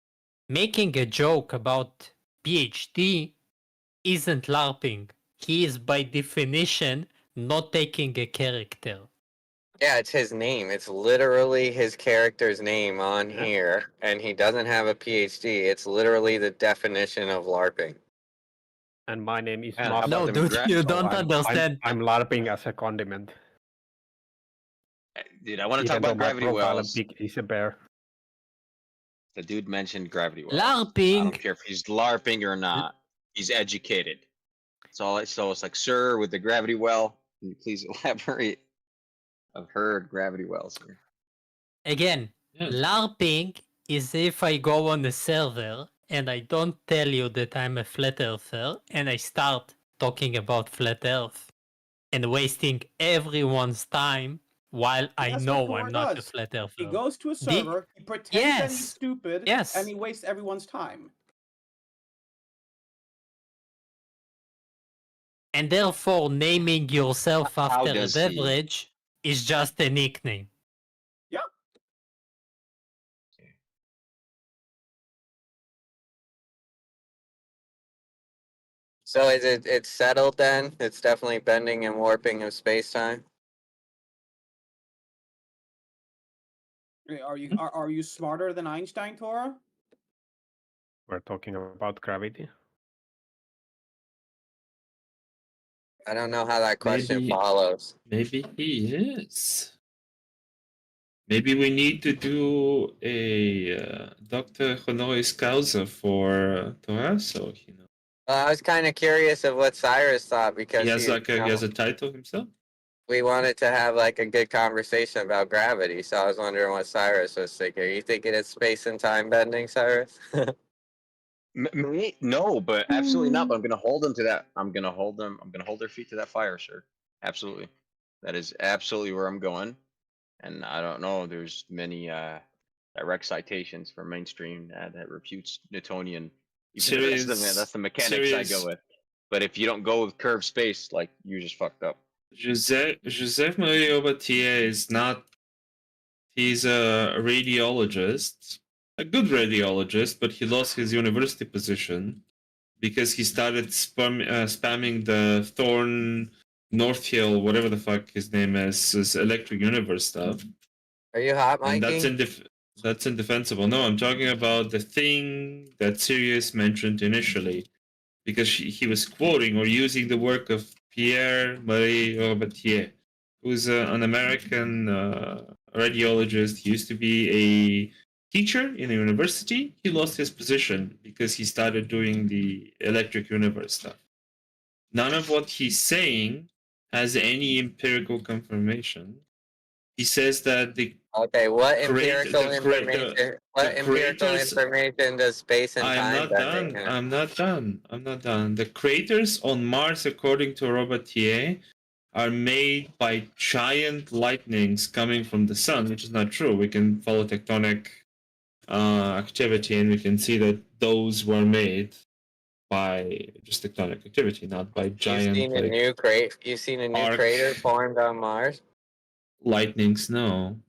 Making a joke about PhD isn't LARPing. He is by definition not taking a character. Yeah, it's his name. It's literally his character's name on here, and he doesn't have a PhD. It's literally the definition of LARPing. And my name is Yeah, Mafia. no, dude, you don't understand. I'm LARPing as a condiment. Dude, I want to talk Even though about my gravity profile wells. pic is a bear. The dude mentioned gravity wells. LARPing. I don't care if he's LARPing or not. He's educated. So it's like, sir, with the gravity well, can you please elaborate? I've heard gravity wells here. Again, LARPing is if I go on a server and I don't tell you that I'm a flat earther and I start talking about flat earth and wasting everyone's time while I That's know what I'm Thor not a does. flat earther. He goes to a server, he pretends that he's stupid, Yes. and he wastes everyone's time. And therefore, naming yourself How after a does he? beverage is just a nickname. Yeah. So it's settled then? It's definitely bending and warping of space-time? Are you smarter than Einstein, Tora? We're talking about gravity. I don't know how that question Maybe- follows. Maybe he is. Maybe we need to do a Dr. Honoris Causa for Toraso, you know. Well, I was kind of curious of what Cyrus thought because He has like he has a title himself. we wanted to have like a good conversation about gravity. So I was wondering what Cyrus was thinking. Are you thinking it's space and time bending, Cyrus? Me? No, but absolutely not. But I'm gonna hold them to that. I'm gonna hold them. I'm gonna hold their feet to that fire, sir. Absolutely. That is absolutely where I'm going. And I don't know. There's many direct citations for mainstream that refutes Newtonian. Even though that's the mechanics I go with. But if you don't go with curved space, like you just fucked up. Joseph Marie Aubatier is not. He's a radiologist, a good radiologist, but he lost his university position because he started spamming the Thorn North Hill, whatever the fuck his name is Electric Universe stuff. Are you hot, And Mikey? that's indefensible. No, I'm talking about the thing that Sirius mentioned initially, because he was quoting or using the work of Pierre Marie Robatier, who's an American radiologist. He used to be a teacher in a university. He lost his position because he started doing the Electric Universe stuff. None of what he's saying has any empirical confirmation. He says that the what create- empirical the crea- information? the- What the empirical creators- information does space and I'm time not bending done. have? I'm not done. The craters on Mars, according to Robatier, are made by giant lightnings coming from the sun, which is not true. We can follow tectonic activity, and we can see that those were made by just tectonic activity, not by giant You've seen a new crater formed on Mars? lightnings. No.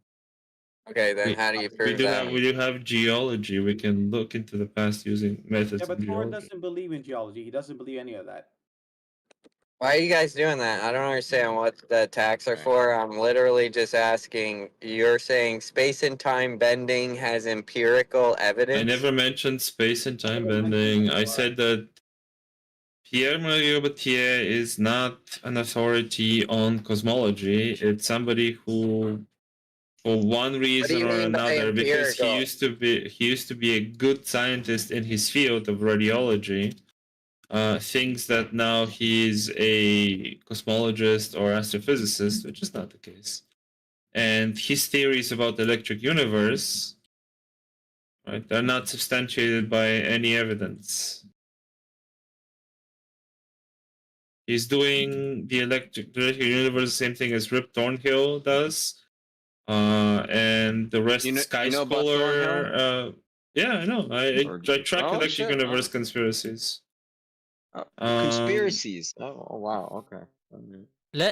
Okay, then how do you prove that? We do have geology. We can look into the past using methods Yeah, but of Thor geology. doesn't believe in geology. He doesn't believe any of that. Why are you guys doing that? I don't understand what the attacks are for. I'm literally just asking. You're saying space and time bending has empirical evidence? I never mentioned space and time bending. I said that Pierre Marie Robatier is not an authority on cosmology. It's somebody who, for one reason or another, because he used to be a good scientist in his field of radiology, thinks that now he's a cosmologist or astrophysicist, which is not the case. And his theories about the electric universe, right, they're not substantiated by any evidence. He's doing the electric universe the same thing as Rip Thornhill does, and the rest Sky Scholar. Yeah, I know. I track electric universe conspiracies. Conspiracies. Oh wow. Okay.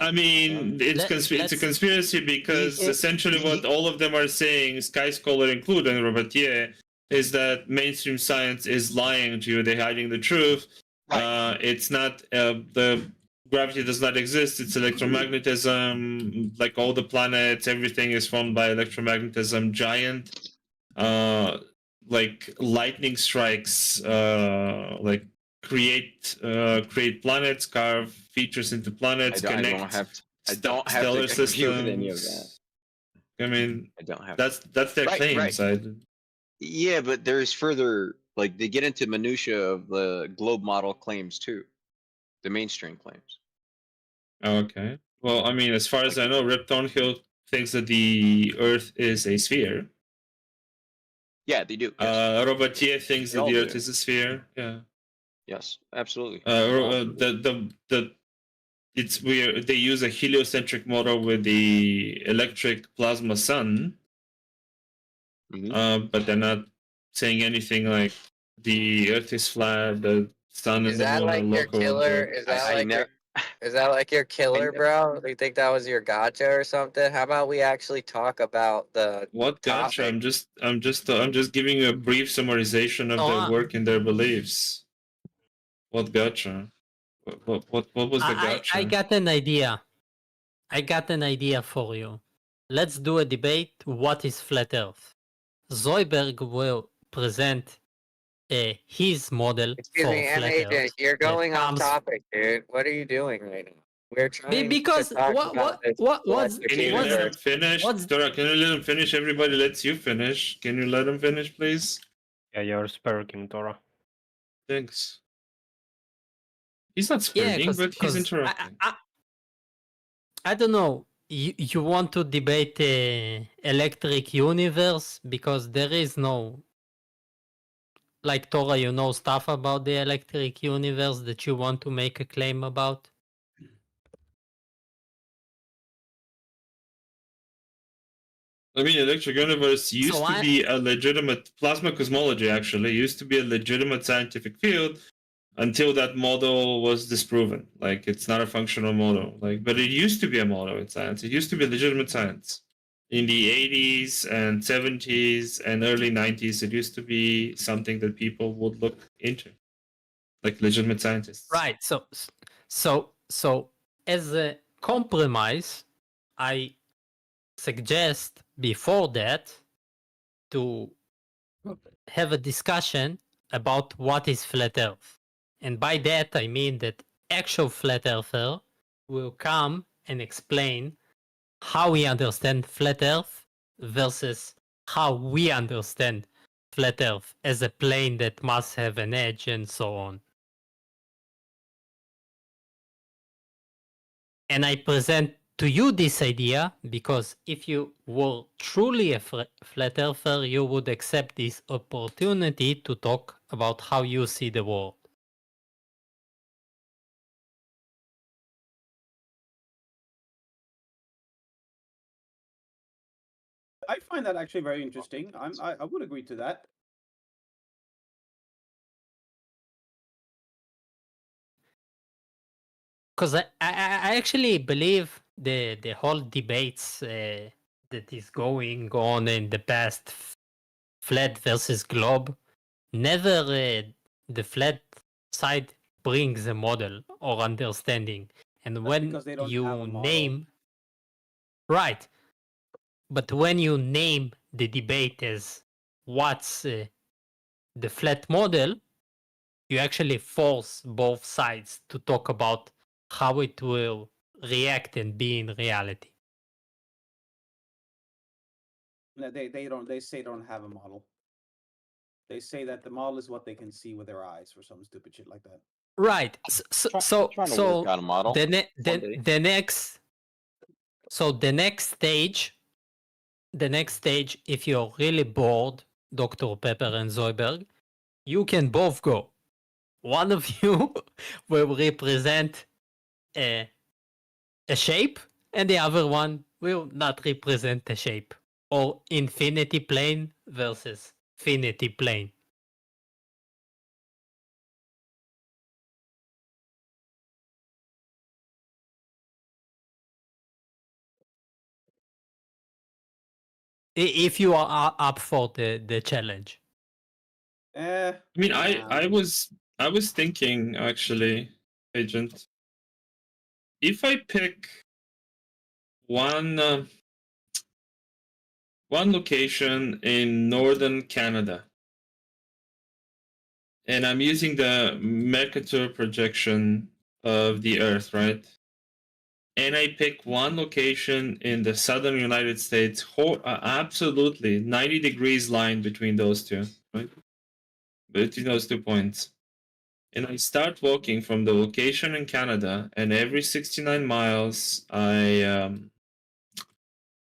I mean, it's a conspiracy because essentially what all of them are saying, Sky Scholar included and Robatier, is that mainstream science is lying to you. They're hiding the truth. It's not the gravity does not exist. It's electromagnetism. Like all the planets, everything is formed by electromagnetism. Giant, like lightning strikes, like create planets, carve features into planets, I connect don't have stellar to agree with any of that. systems. I mean, I don't have. That's their claims. Yeah, but there's further, like they get into minutia of the globe model claims too, the mainstream claims. Okay. Well, I mean, as far as I know, Rip Thornhill thinks that the Earth is a sphere. Yeah, they do. Robatier thinks They that all the do. Earth is a sphere. Yeah. Yes, absolutely. They use a heliocentric model with the electric plasma sun, but they're not saying anything like the Earth is flat, the sun and the moon are local. Is that like your killer, bro? You think that was your gotcha or something? How about we actually talk about the What gotcha? I'm just giving you a brief summarization of their work and their beliefs. What gotcha? What was the gotcha? I got an idea. I got an idea for you. Let's do a debate. What is flat Earth? Zoidberg will present his model Excuse for me, flat MAJ, Earth. you're that going off comes- topic, dude. What are you doing right now? We're trying Because to talk about this what's Can you let him finish? Dora, can you let him finish? Everybody lets you finish. Can you let him finish, please? Yeah, you're spurking, Dora. Thanks. He's not Yeah, spurting, but he's interrupting. I don't know. You want to debate electric universe because there is no, like, Tora, you know stuff about the electric universe that you want to make a claim about? I mean, electric universe used So to I- be a legitimate plasma cosmology. Actually, used to be a legitimate scientific field until that model was disproven. Like, it's not a functional model. Like, but it used to be a model in science. It used to be legitimate science. In the 80s and 70s and early 90s, it used to be something that people would look into, like legitimate scientists. Right. So as a compromise, I suggest before that to have a discussion about what is flat Earth. And by that I mean that actual flat earther will come and explain how we understand flat Earth versus how we understand flat Earth as a plane that must have an edge and so on. And I present to you this idea because if you were truly a flat earther, you would accept this opportunity to talk about how you see the world. I find that actually very interesting. I would agree to that. Because I actually believe the whole debates that is going on in the past, flat versus globe, never the flat side brings a model or understanding. And when because they don't have a you model. name, right, but when you name the debate as what's the flat model, you actually force both sides to talk about how it will react and be in reality. No, they don't. They say they don't have a model. They say that the model is what they can see with their eyes, or some stupid shit like that. Right. Trying to work on a model. The One next stage, if you're really bored, Dr. Pepper and Zoidberg, you can both go. One of you will represent a shape, and the other one will not represent a shape. Or infinity plane versus finity plane. If you are up for the challenge. I mean, I was thinking, actually, Agent, if I pick one location in northern Canada, and I'm using the Mercator projection of the Earth, right? And I pick one location in the southern United States, absolutely 90 degrees line between those two, right? Between those 2 points. And I start walking from the location in Canada, and every 69 miles, I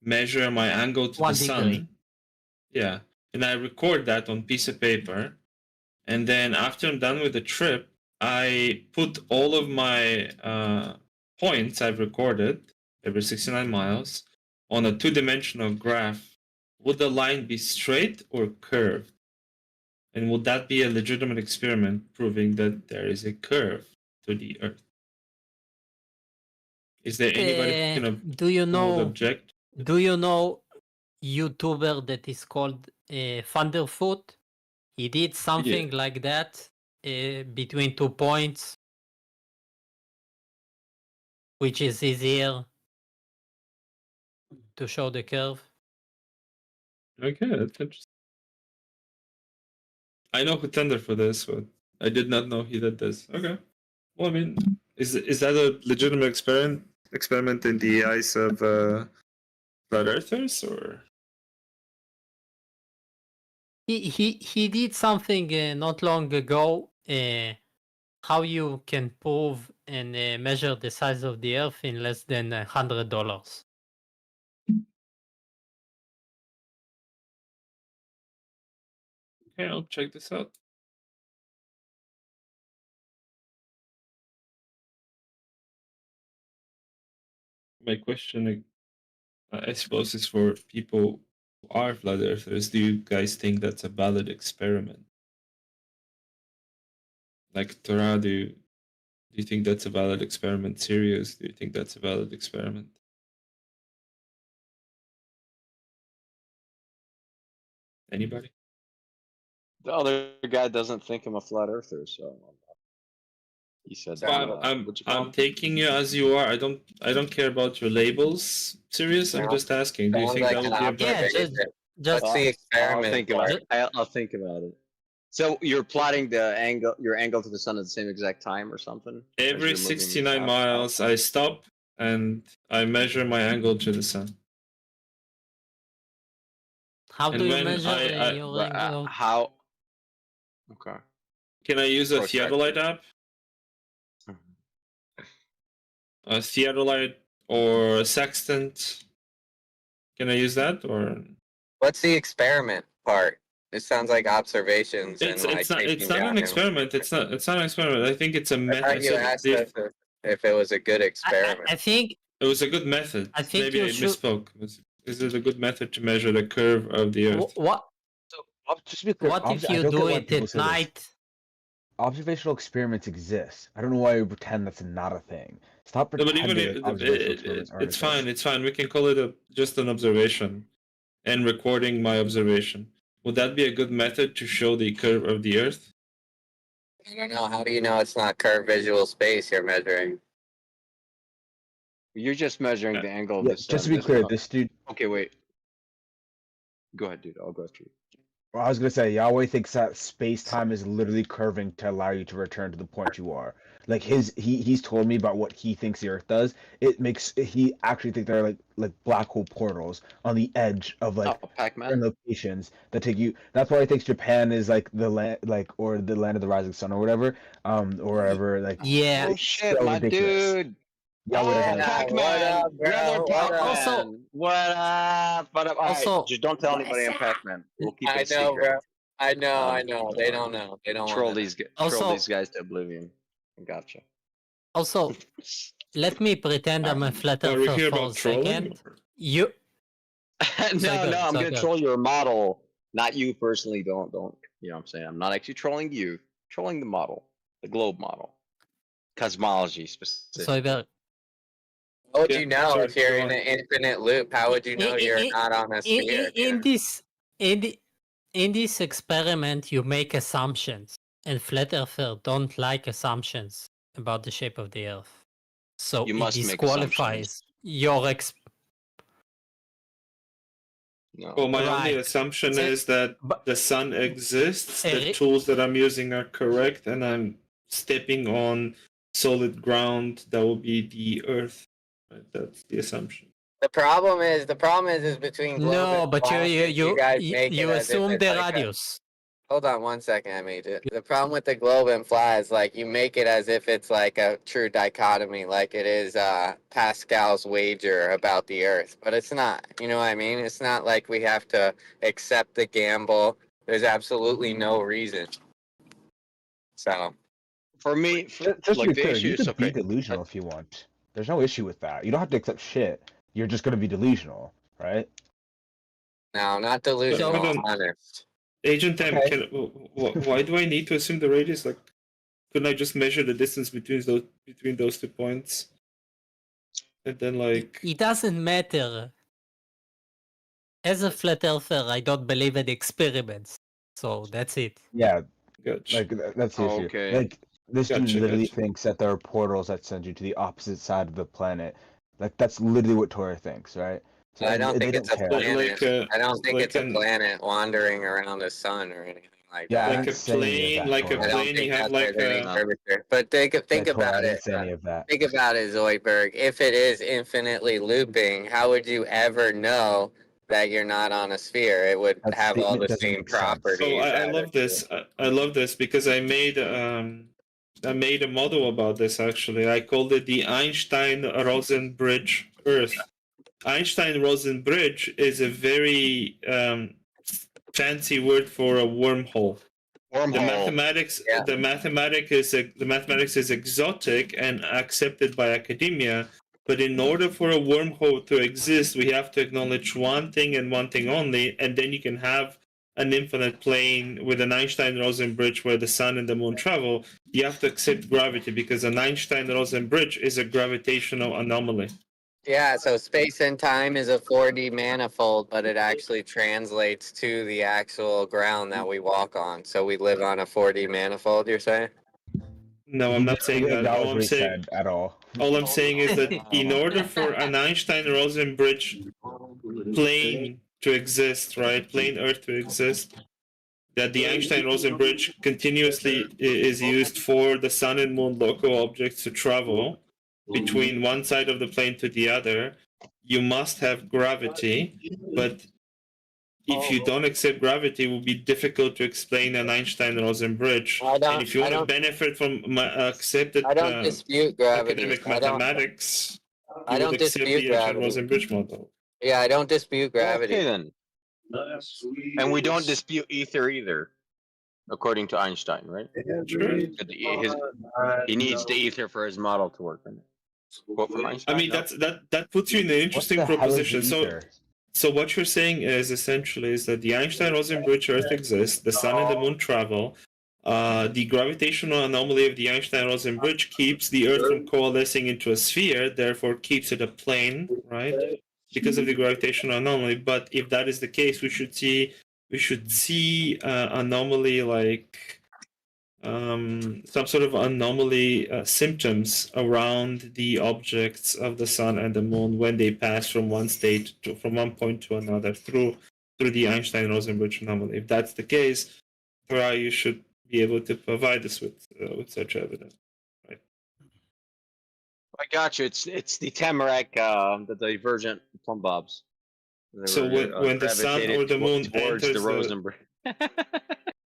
measure my angle to the sun. Yeah. And I record that on piece of paper. And then after I'm done with the trip, I put all of my points I've recorded every 69 miles on a two-dimensional graph. Would the line be straight or curved? And would that be a legitimate experiment proving that there is a curve to the Earth? Is there anybody who can Do you know? Object? Do you know YouTuber that is called Thunderfoot? He did something like that between 2 points, which is easier to show the curve. Okay, that's interesting. I know who Thunderfoot is, but I did not know he did this. Okay. Well, I mean, Is that a legitimate experiment in the eyes of flat earthers, or? He did something not long ago. How you can prove and measure the size of the Earth in less than $100. Okay, I'll check this out. My question, I suppose, is for people who are flat earthers. Do you guys think that's a valid experiment? Like Torah, do you think that's a valid experiment? Sirius, do you think that's a valid experiment? Anybody? The other guy doesn't think I'm a flat earther, so he said. Well, I'm taking you as you are. I don't care about your labels. Serious? I'm just asking. Do you think that would be a valid? Just the experiment I'll think about part? it. I'll think about it. So you're plotting your angle to the sun at the same exact time or something? As Every you're moving 69 out? miles, I stop and I measure my angle to the sun. how And do you when measure your But, angle? how? Okay. Can I use a Prospect. theodolite app? A theodolite or a sextant? Can I use that, or? What's the experiment part? It sounds like observations It's and like it's not taking an down experiment. It's not an experiment. I think it's a I method. thought you asked us if it was a good experiment. I think It was a good method. I think Maybe you I should- misspoke. Is it a good method to measure the curve of the Earth? What? Just to be clear, What if obs- I you don't get do why it people at say this. night? Observational experiments exist. I don't know why you pretend that's not a thing. Stop No, but pretending even that observational experiments aren't it's a thing. fine. It's fine. We can call it just an observation, and recording my observation. Would that be a good method to show the curve of the Earth? I don't know. How do you know it's not curved visual space you're measuring? You're just measuring the angle of Yeah, the sun. just to be That's clear, not- this dude. Okay, wait. Go ahead, dude. I'll go after you. Well, I was gonna say Yahweh thinks that space time is literally curving to allow you to return to the point you are. Like he's told me about what he thinks the Earth does. It makes he actually think there are like black hole portals on the edge of like certain locations that take you. That's why he thinks Japan is like the land, or the land of the rising sun or whatever, or wherever. Like Yeah. Oh shit, so my ridiculous. dude. Yahweh doesn't like Pac-Man. Brother Pac-Man. What up? What up? Alright, Also- just don't tell anybody I'm Pac-Man. We'll keep it I know, secret. bro. I know. They don't know. They don't troll want these Also- troll these guys to oblivion. Gotcha. Also, let me pretend I'm a flat Are we earther here for a about trolling? second. You no, I'm gonna good. troll your model, not you personally. Don't. You know what I'm saying? I'm not actually trolling you. Trolling the model, the globe model, cosmology specifically. So How would Yeah, you know sorry, if you're go in on. an infinite loop? How would you know you're not on a sphere? in this experiment, you make assumptions, and flat earthers don't like assumptions about the shape of the Earth. So You it must make disqualifies your No. Well, my only Right. assumption So- is that the sun exists, the tools that I'm using are correct, and I'm stepping on solid ground that will be the Earth. Right? That's the assumption. The problem is between globe No, and but flat, guys make you it as if assume it's the like radius. Hold on one second, I made it. The problem with the globe and flat is like you make it as if it's like a true dichotomy, like it is Pascal's wager about the Earth, but it's not. You know what I mean? It's not like we have to accept the gamble. There's absolutely no reason. So, for me, Just to be clear, you can be delusional if you want. There's no issue with that. You don't have to accept shit. You're just gonna be delusional, right? no, not delusional. Hold on. Honest. Agent M, Okay. why do I need to assume the radius? Like, couldn't I just measure the distance between those 2 points? And then like It doesn't matter. As a flat earther, I don't believe in experiments. So that's it. Yeah, Gotcha. like that's the issue. Okay. Like this dude Gotcha, literally gotcha. thinks that there are portals that send you to the opposite side of the planet. Like that's literally what Torah thinks, right? So I don't they think it's a care. planet. I don't think like it's a planet wandering around the sun or anything like Yeah, I that. didn't say any of that, like a Tori. I don't plane, think you have that's like any a. curvature. But think Yeah, Tori, I about didn't it. say any of that. Think about it, Zoidberg. If it is infinitely looping, how would you ever know that you're not on a sphere? It would That have all statement the doesn't same make sense. properties. So I as love a this. I love this because I made a model about this actually. I called it the Einstein-Rosen bridge Earth. Einstein-Rosen bridge is a very fancy word for a wormhole. The mathematics, the mathematics is exotic and accepted by academia. But in order for a wormhole to exist, we have to acknowledge one thing and one thing only, and then you can have an infinite plane with an Einstein-Rosen bridge where the sun and the moon travel. You have to accept gravity because an Einstein-Rosen bridge is a gravitational anomaly. Yeah, so space and time is a 4D manifold, but it actually translates to the actual ground that we walk on. So we live on a 4D manifold, you're saying? No, I'm not saying that. That was what he said at all. All I'm saying is that in order for an Einstein-Rosen bridge plane to exist, right, plane Earth to exist, that the Einstein-Rosen bridge continuously is used for the sun and moon local objects to travel between one side of the plane to the other, you must have gravity, but if you don't accept gravity, it will be difficult to explain an Einstein-Rosen bridge. And if you want to benefit from accepted I don't dispute gravity. academic mathematics, I you don't would accept dispute the Einstein-Rosen gravity. bridge model. Yeah, I don't dispute gravity. Okay then. And we don't dispute ether either, according to Einstein, right? Sure. He needs the ether for his model to work. Quote from Einstein. I mean, no? that puts you in an interesting the hell is proposition. the So, ether? so what you're saying is essentially is that the Einstein-Rosen bridge Earth exists, the sun and the moon travel. The gravitational anomaly of the Einstein-Rosen bridge keeps the Earth from coalescing into a sphere, therefore keeps it a plane, right? Because of the gravitational anomaly. But if that is the case, we should see anomaly like some sort of anomaly symptoms around the objects of the sun and the moon when they pass from one point to another through the Einstein-Rosen bridge anomaly. If that's the case, you should be able to provide us with such evidence. Right? I got you. It's the Tamarack, the divergent plumb bobs. So when the sun or the moon towards enters the Rosenberg.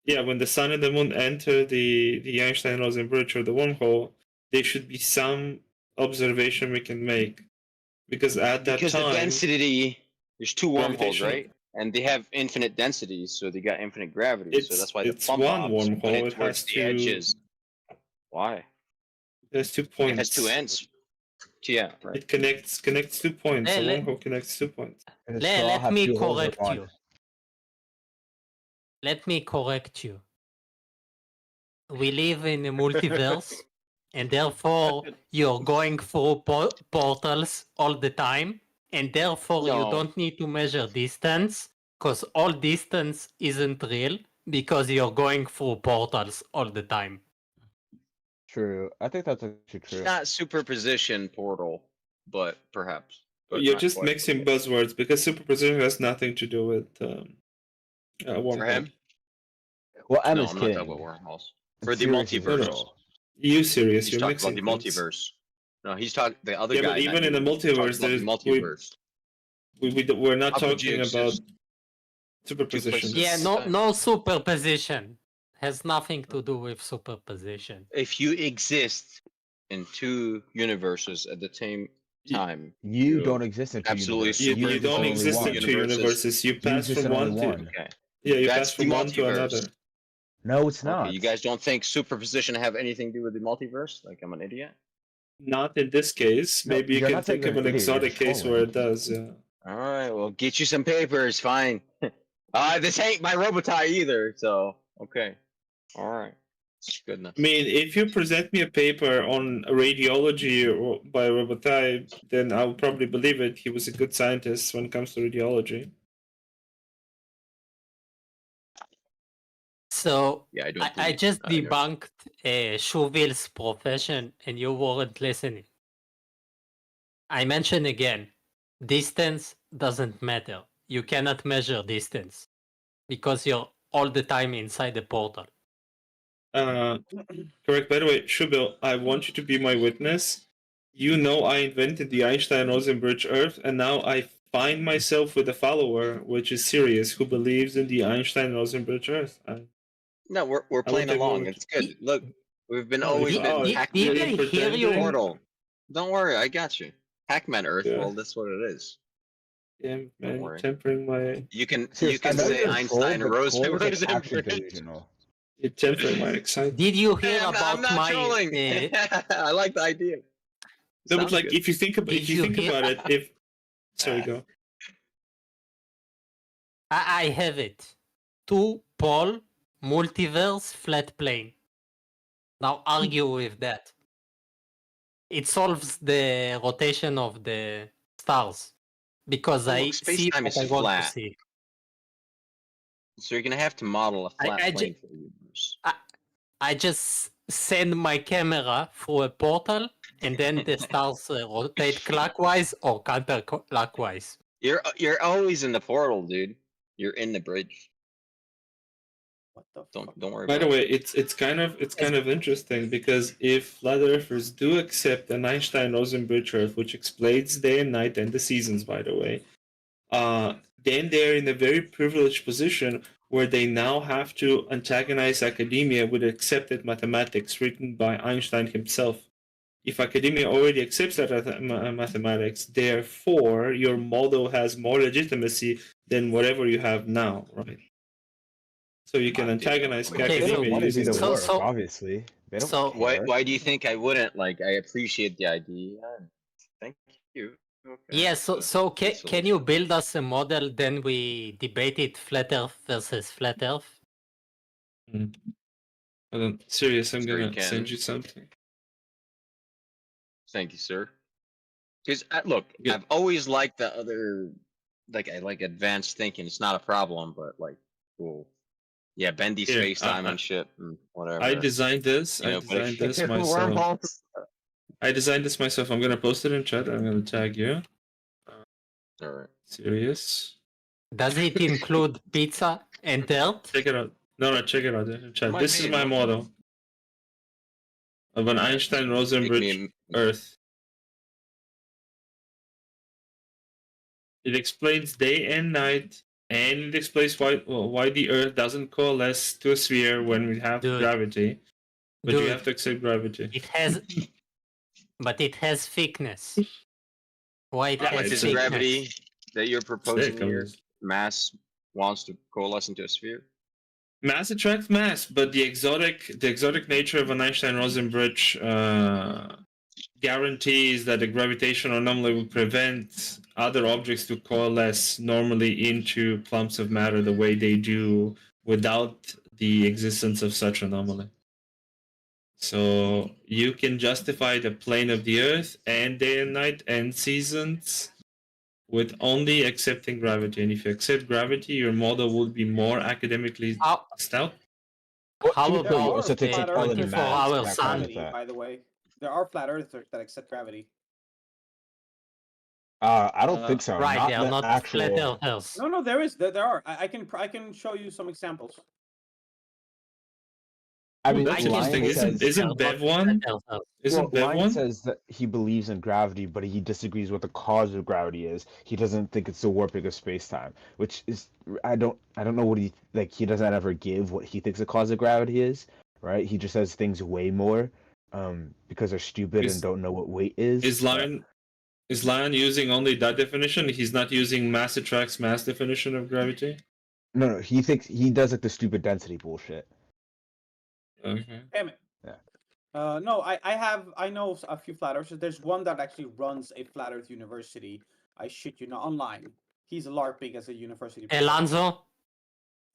Yeah, when the sun and the moon enter the Einstein-Rosen bridge or the wormhole, there should be some observation we can make, because at that Because time, the density, there's two wormholes, gravitational- right? And they have infinite densities, so they got infinite gravity. So that's why the it's plumb one bobs wormhole, put it it towards has the two- edges. Why? there's 2 It points. has two ends. Yeah, right. It connects 2 points. A Let- wormhole connects 2 points. Let me correct you. Let me correct you. We live in a multiverse, and therefore you're going through portals all the time, and therefore you No. don't need to measure distance, because all distance isn't real, because you're going through portals all the time. True. I think that's actually true. It's not superposition portal, but perhaps. But You're not just quite. mixing buzzwords because superposition has nothing to do with wormhole. For him? Well, No, Emma's I'm not kidding. talking about wormholes. For the Serious is multiverse. literal. You serious? He's You're talking mixing about the things. multiverse. No, he's talking the other Yeah, guy. but even not in the you. He's talking multiverse, about the multiverse. we're not How could you talking about exist superposition. Yeah, no superposition. Has nothing to do with superposition. If you exist in two universes at the same time, You don't exist in two absolutely universes. You You don't exist in exist only in one. two universes. You pass exist from in one only to one. Okay. yeah, you That's pass from the one to multiverse. another. No, it's not. Okay, you guys don't think superposition have anything to do with the multiverse? Like I'm an idiot? Not in this case. No, Maybe you you're can not saying think of you're an an idiot, you're exotic just case trolling. where it does. Yeah. All right, well, get you some papers. Fine. This ain't my Robotai either. So okay. All right. Good enough. I mean, if you present me a paper on radiology or by Robotai, then I'll probably believe it. He was a good scientist when it comes to radiology. So Yeah, I don't. I just I know. debunked Chauvil's profession, and you weren't listening. I mention again, distance doesn't matter. You cannot measure distance because you're all the time inside the portal. Correct. By the way, Shubil, I want you to be my witness. You know I invented the Einstein-Rosenberg Earth, and now I find myself with a follower, which is Sirius, who believes in the Einstein-Rosenberg Earth. No, we're I will playing take along. over. It's good. Look, we've been Oh, always it's- been oh, Hackman you're pretending? Portal. Don't worry, I got you. Hackman Earth. Yeah. Well, that's what it is. Yeah, Don't man, you're worry. tempering my... You can Serious, I know say you're a troll, Einstein but trolls are actually Rosenberg. delusional. You're tempering my excitement. Did you hear I'm about not my? trolling. I like the idea. No, but Sounds like, good. if you think about, Did you hear- about it, if... Sorry, go. I have it. 2-pole multiverse flat plane. Now argue with that. It solves the rotation of the stars because Well, I look, see space-time what is I want to flat. see. So you're gonna have to model a flat I plane for the universe. I just send my camera through a portal, and then the stars rotate clockwise or counterclockwise. You're always in the portal, dude. You're in the bridge. What the Don't worry By about the way, it. it's kind of interesting because if flat earthers do accept an Einstein-Rosenberg Earth, which explains day and night and the seasons, by the way, then they're in a very privileged position where they now have to antagonize academia with accepted mathematics written by Einstein himself. If academia already accepts that mathematics, therefore your model has more legitimacy than whatever you have now, right? So you can antagonize Okay, They don't academia want to do using the this. work, obviously. They don't so- care. Why do you think I wouldn't? Like, I appreciate the idea. Thank you. Okay. Yeah, so can you build us a model? Then we debate it: flat Earth versus flat Earth. Hold on, serious, I'm Sure you gonna send can. you something. Thank you, sir. Because look, I've always liked the other, like I like advanced thinking. It's not a problem, but like, cool. Yeah, bendy Here, space time and shit and whatever. I designed this. You I know, but designed if- this myself. wormholes- I designed this myself. I'm gonna post it in chat. I'm gonna tag you. All right. Serious. Does it include pizza and dirt? Check it out. No, check it out in chat. Might This is be, my no? model of an Einstein-Rosenberg Earth. It explains day and night, and it explains why the Earth doesn't coalesce to a sphere when we have gravity. But you Dude. have to accept gravity. It has, but it has thickness. Why it How has much is thickness? gravity that you're proposing Sick, here? Mass wants to coalesce into a sphere. Mass attracts mass, but the exotic nature of an Einstein-Rosenberg guarantees that the gravitational anomaly will prevent other objects to coalesce normally into clumps of matter the way they do without the existence of such anomaly. So you can justify the plane of the Earth and day and night and seasons with only accepting gravity. And if you accept gravity, your model would be more academically stout. How to be fair, you about also take Flat all the Earthers math hour that comes sun? with that. By the way, there are flat earthers that accept gravity. I don't think so. Right, they are the not actual... flat earthers. No, there is. There are. I can show you some examples. I mean, That's Lion interesting. says, Isn't Bev one? Isn't Bev Lion one? says that he believes in gravity, but he disagrees what the cause of gravity is. He doesn't think it's the warping of space-time, which is I don't know what he like. He doesn't ever give what he thinks the cause of gravity is, right? He just says things way more, because they're stupid and don't know what weight is. Is Lion using only that definition? He's not using mass attracts mass definition of gravity? No, he thinks he does like the stupid density bullshit. Okay. Damn it. Yeah. No, I know a few flat earthers. There's one that actually runs a flat Earth university. I shit you not, online. He's LARPing as a university. Elanzo?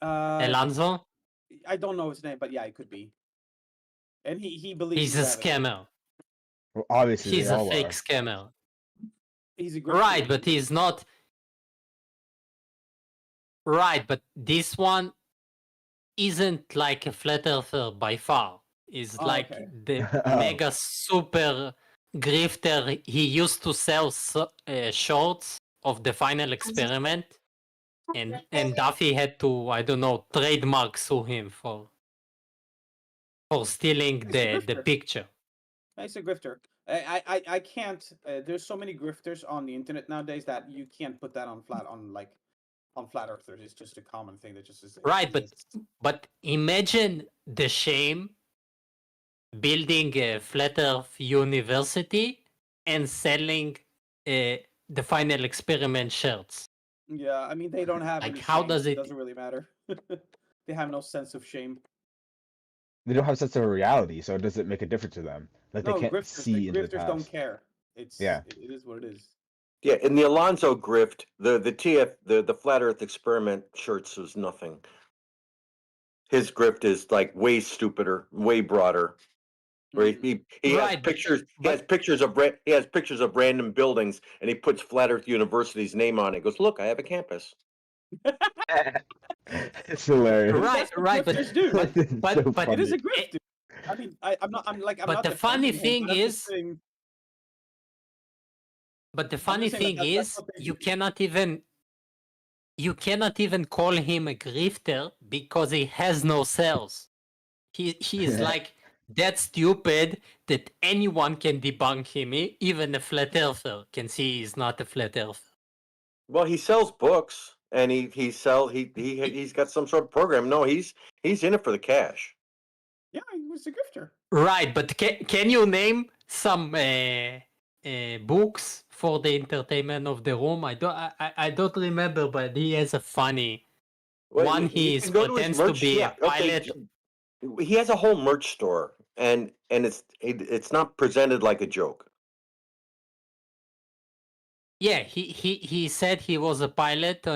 Elanzo? I don't know his name, but yeah, it could be. And he believes He's in a gravity. scammer. Well, obviously, He's they a all fake are. scammer. He's a great Right, dude. but he's not. Right, but this one isn't like a flat earther by far. Is Oh, like okay. the Oh. mega super grifter. He used to sell shorts of the final experiment. and Duffy had to, I don't know, trademark sue him for stealing the picture. Nice a grifter. I can't. There's so many grifters on the internet nowadays that you can't put that on flat earthers. It's just a common thing that just is. Right, but imagine the shame building a flat Earth university and selling the final experiment shirts. Yeah, I mean they don't have Like, any how shame, does so it it- doesn't really matter. They have no sense of shame. They don't have a sense of reality, so it doesn't make a difference to them. Like No, they can't grifters. see The into the grifters don't past. care. It's Yeah. It is what it is. Yeah, in the Alonso grift, the the flat Earth experiment shirts was nothing. His grift is like way stupider, way broader. Where he has Right, but- pictures. He has pictures of random buildings, and he puts Flat Earth University's name on it. He goes, "Look, I have a campus." It's hilarious. Right, right, but but it is a grift. I mean, I'm not. I'm like. I'm But not the funny defending him, thing but I'm just is- saying- But the I'm funny just saying thing that's is, what they you do. cannot even call him a grifter because he has no cells. He is like that stupid that anyone can debunk him. Even a flat earther can see he's not a flat earther. Well, he sells books, and he's got some sort of program. No, he's in it for the cash. Yeah, he was a grifter. Right, but can you name some books for the entertainment of the room? I don't remember, but he has a funny Well, one. you He can go to his pretends to merch- be yeah, a okay, pilot. He has a whole merch store, and it's not presented like a joke. Yeah, he said he was a pilot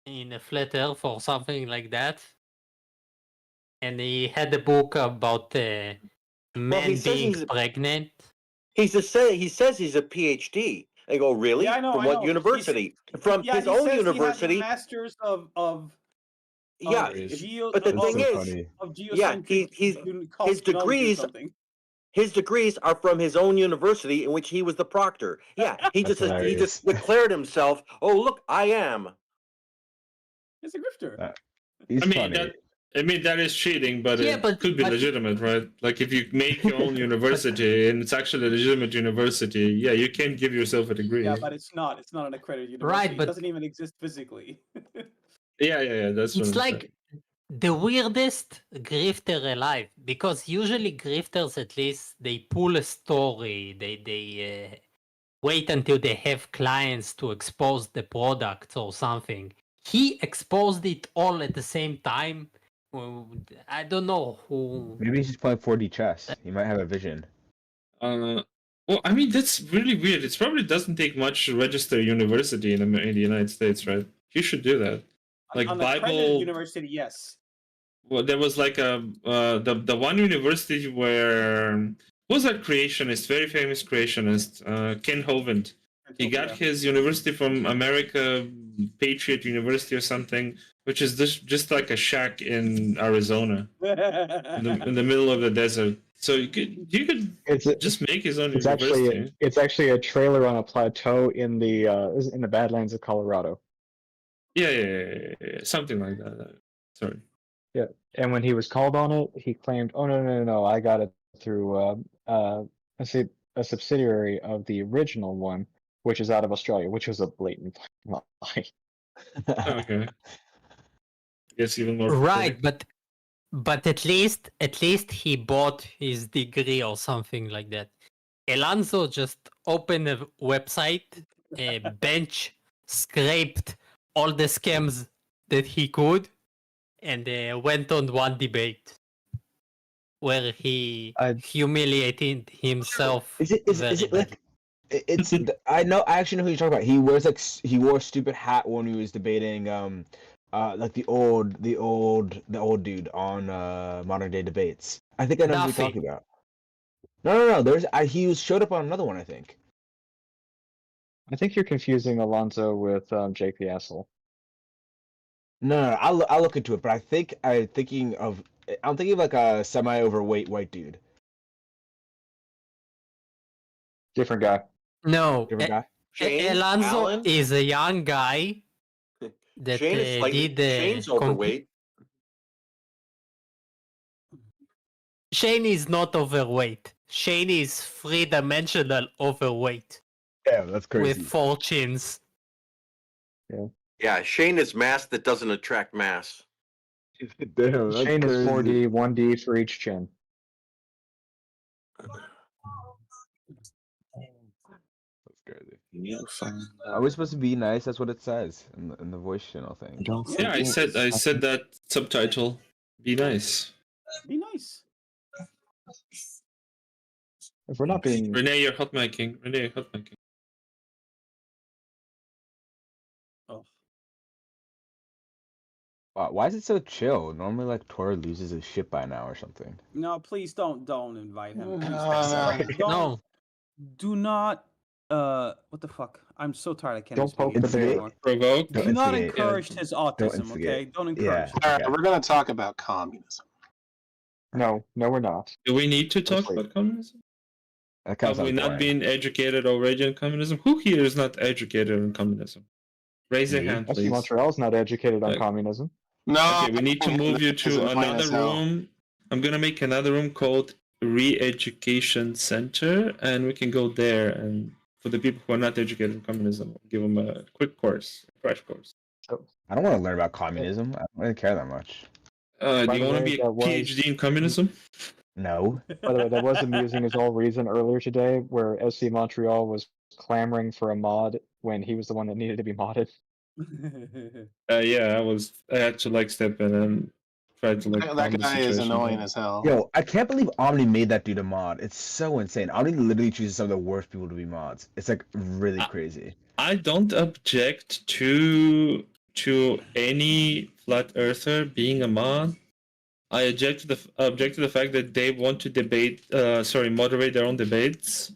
in a flat earth or something like that, and he had a book about men being pregnant. He says he's a PhD. I go, really? Yeah, I know. From I what know. university? From Yeah, his he own says university. He has a master's of Yeah, but the thing is, yeah, his degrees. His degrees are from his own university, in which he was the proctor. Yeah, he That's just declared himself. Oh, look, I am. He's a grifter. He's I mean that is cheating, but Yeah, it could be legitimate, right? Like if you make your own university and it's actually a legitimate university, yeah, you can give yourself a degree. Yeah, but it's not. It's not an accredited university. Right, but- It doesn't even exist physically. Yeah, that's what It's I'm like saying. the weirdest grifter alive, because usually grifters, at least, they pull a story. They wait until they have clients to expose the product or something. He exposed it all at the same time. Well, I don't know who. Maybe he's just playing 4D chess. He might have a vision. Well, I mean that's really weird. It probably doesn't take much to register a university in the United States, right? You should do that. Like on accredited Bible. university, yes. Well, there was like the one university where who was that creationist, very famous creationist, Ken Hovind. He got his university from America Patriot University or something, which is just like a shack in Arizona, in the middle of the desert. So you could just make his own It's university. actually a trailer on a plateau in the Badlands of Colorado. Yeah, something like that. Sorry. Yeah, and when he was called on it, he claimed, "Oh no, I got it through a subsidiary of the original one, which is out of Australia," which was a blatant lie. Okay. Guess even more. Right, but at least he bought his degree or something like that. Alonso just opened a website, a bench, scraped all the scams that he could, and went on one debate where he humiliated himself. Is it like it's? I actually know who you're talking about. He wore a stupid hat when he was debating like the old dude on modern day debates. I think I know who you're talking about. No. He showed up on another one, I think. I think you're confusing Alonso with Jake the Asshole. No, I'll look into it, but I'm thinking of like a semi-overweight white dude. Different guy. No, Different guy. Alonso is a young guy that Shane is slightly. did Shane's overweight. Shane is not overweight. Shane is three-dimensional overweight. Yeah, that's crazy. With 4 chins. Yeah. Yeah, Shane is mass that doesn't attract mass. Damn, that's Shane is crazy. 4D, 1D for each chin. That's crazy. Are we supposed to be nice? That's what it says in the voice channel thing. Yeah, I said that subtitle. Be nice. Be nice. If we're not being Renee, you're hot micing. Renee, you're hot micing. Oh. Wow, why is it so chill? Normally, like Tor loses his shit by now or something. No, please don't invite him. Sorry. Don't. Do not. What the fuck? I'm so tired. I can't Don't even poke speak the bear. anymore. Provoke. Do not encourage his autism. instigate. Okay, don't encourage. Yeah. it. All right, we're going to talk about communism. No, we're not. Do we need to talk Mostly. about communism? That kind Have of we sounds not boring. been educated already on communism? Who here is not educated on communism? Raise your Me? hand, SC please. Montreal's not educated on Okay. communism. No. Okay, we need to move you This is to annoying another as hell. room. I'm gonna make another room called Re-Education Center, and we can go there. And for the people who are not educated in communism, give them a quick course, a crash course. I don't want to learn about communism. I don't really care that much. Do By you the want to way, be a that was- PhD in communism? No. By the way, that was amusing as all reason earlier today, where SC Montreal was clamoring for a mod when he was the one that needed to be modded. Yeah, I had to like step in and try to like That calm the guy is situation annoying down. as hell. Yo, I can't believe Omni made that dude a mod. It's so insane. Omni literally chooses some of the worst people to be mods. It's like really crazy. I don't object to any flat earther being a mod. I object to the fact that they want to moderate their own debates,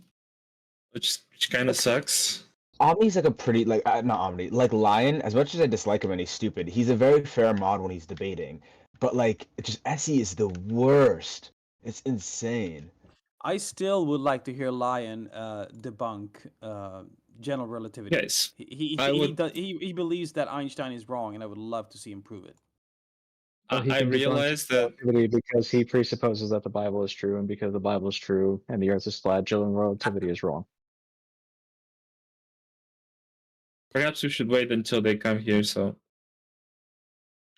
which kind of sucks. Omni's like a pretty not Omni, like Lion. As much as I dislike him and he's stupid, he's a very fair mod when he's debating. But like, just Essie is the worst. It's insane. I still would like to hear Lion debunk general relativity. Yes, he believes that Einstein is wrong, and I would love to see him prove it. Well, he I can debunk realize that relativity because he presupposes that the Bible is true, and because the Bible is true and the Earth is flat, general relativity is wrong. perhaps we should wait until they come here. So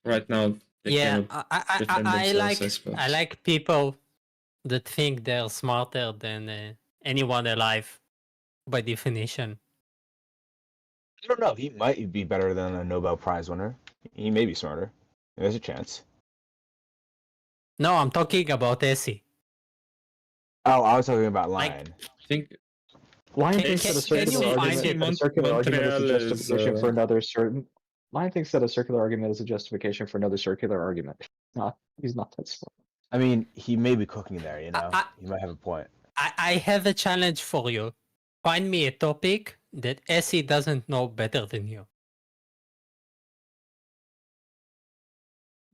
right now, they Yeah, cannot defend themselves, I suppose. I like people that think they're smarter than anyone alive, by definition. I don't know. He might be better than a Nobel Prize winner. He may be smarter. There's a chance. No, I'm talking about Essie. Oh, I was talking about Lion. I think Lion Can- thinks that a can you circular find argument, it? a circular argument is a Montreal is, justification for another certain. Lion thinks that a circular argument is a justification for another circular argument. He's not that smart. I mean, he may be cooking there, you know? He might have a point. I have a challenge for you. Find me a topic that Essie doesn't know better than you.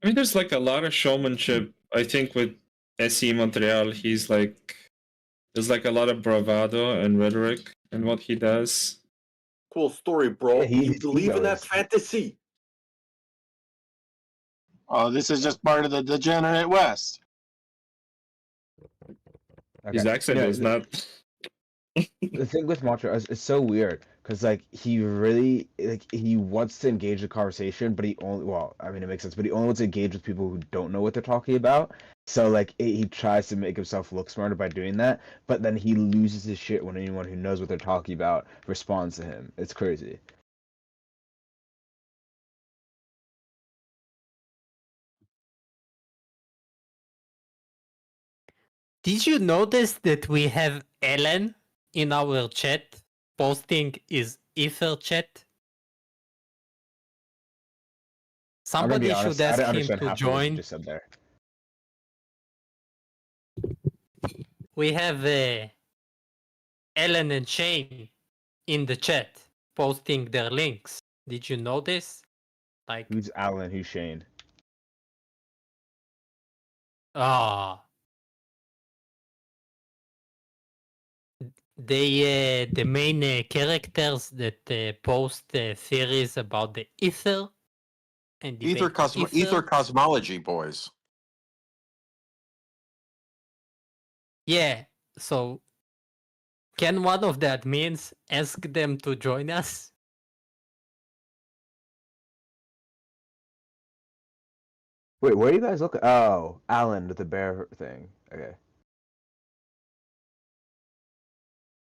I mean, there's like a lot of showmanship. I think with SC Montreal, there's like a lot of bravado and rhetoric in what he does. Cool story, bro. Yeah, You believe in that fantasy? Oh, this is just part of the degenerate West. Okay. His accent is not. The thing with Montreal is it's so weird because like he really he wants to engage the conversation, but he only it makes sense, but he only wants to engage with people who don't know what they're talking about. So like he tries to make himself look smarter by doing that, but then he loses his shit when anyone who knows what they're talking about responds to him. It's crazy. Did you notice that we have Ellen in our chat posting his Ether chat? Somebody should ask him to join. Just said there. We have Ellen and Shane in the chat posting their links. Did you notice? Like, Who's Alan? Who's Shane? The main characters that post theories about the ether and Ether, debate. ether cosmology, boys. Yeah, so can one of the admins ask them to join us? Wait, where are you guys looking? Oh, Alan with the bear thing. Okay.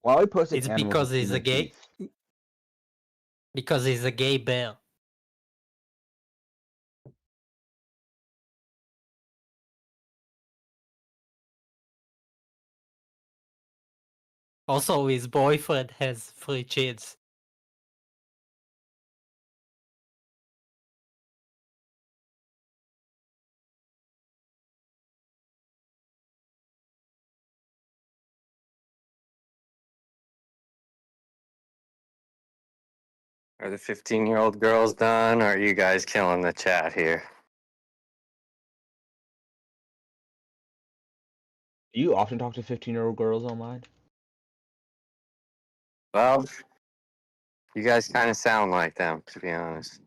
Why are we posting It's animals because with he's a human gay. teeth? Because he's a gay bear. Also, his boyfriend has 3 kids. Are the 15-year-old girls done, or are you guys killing the chat here? Do you often talk to 15-year-old girls online? Well, you guys kind of sound like them, to be honest.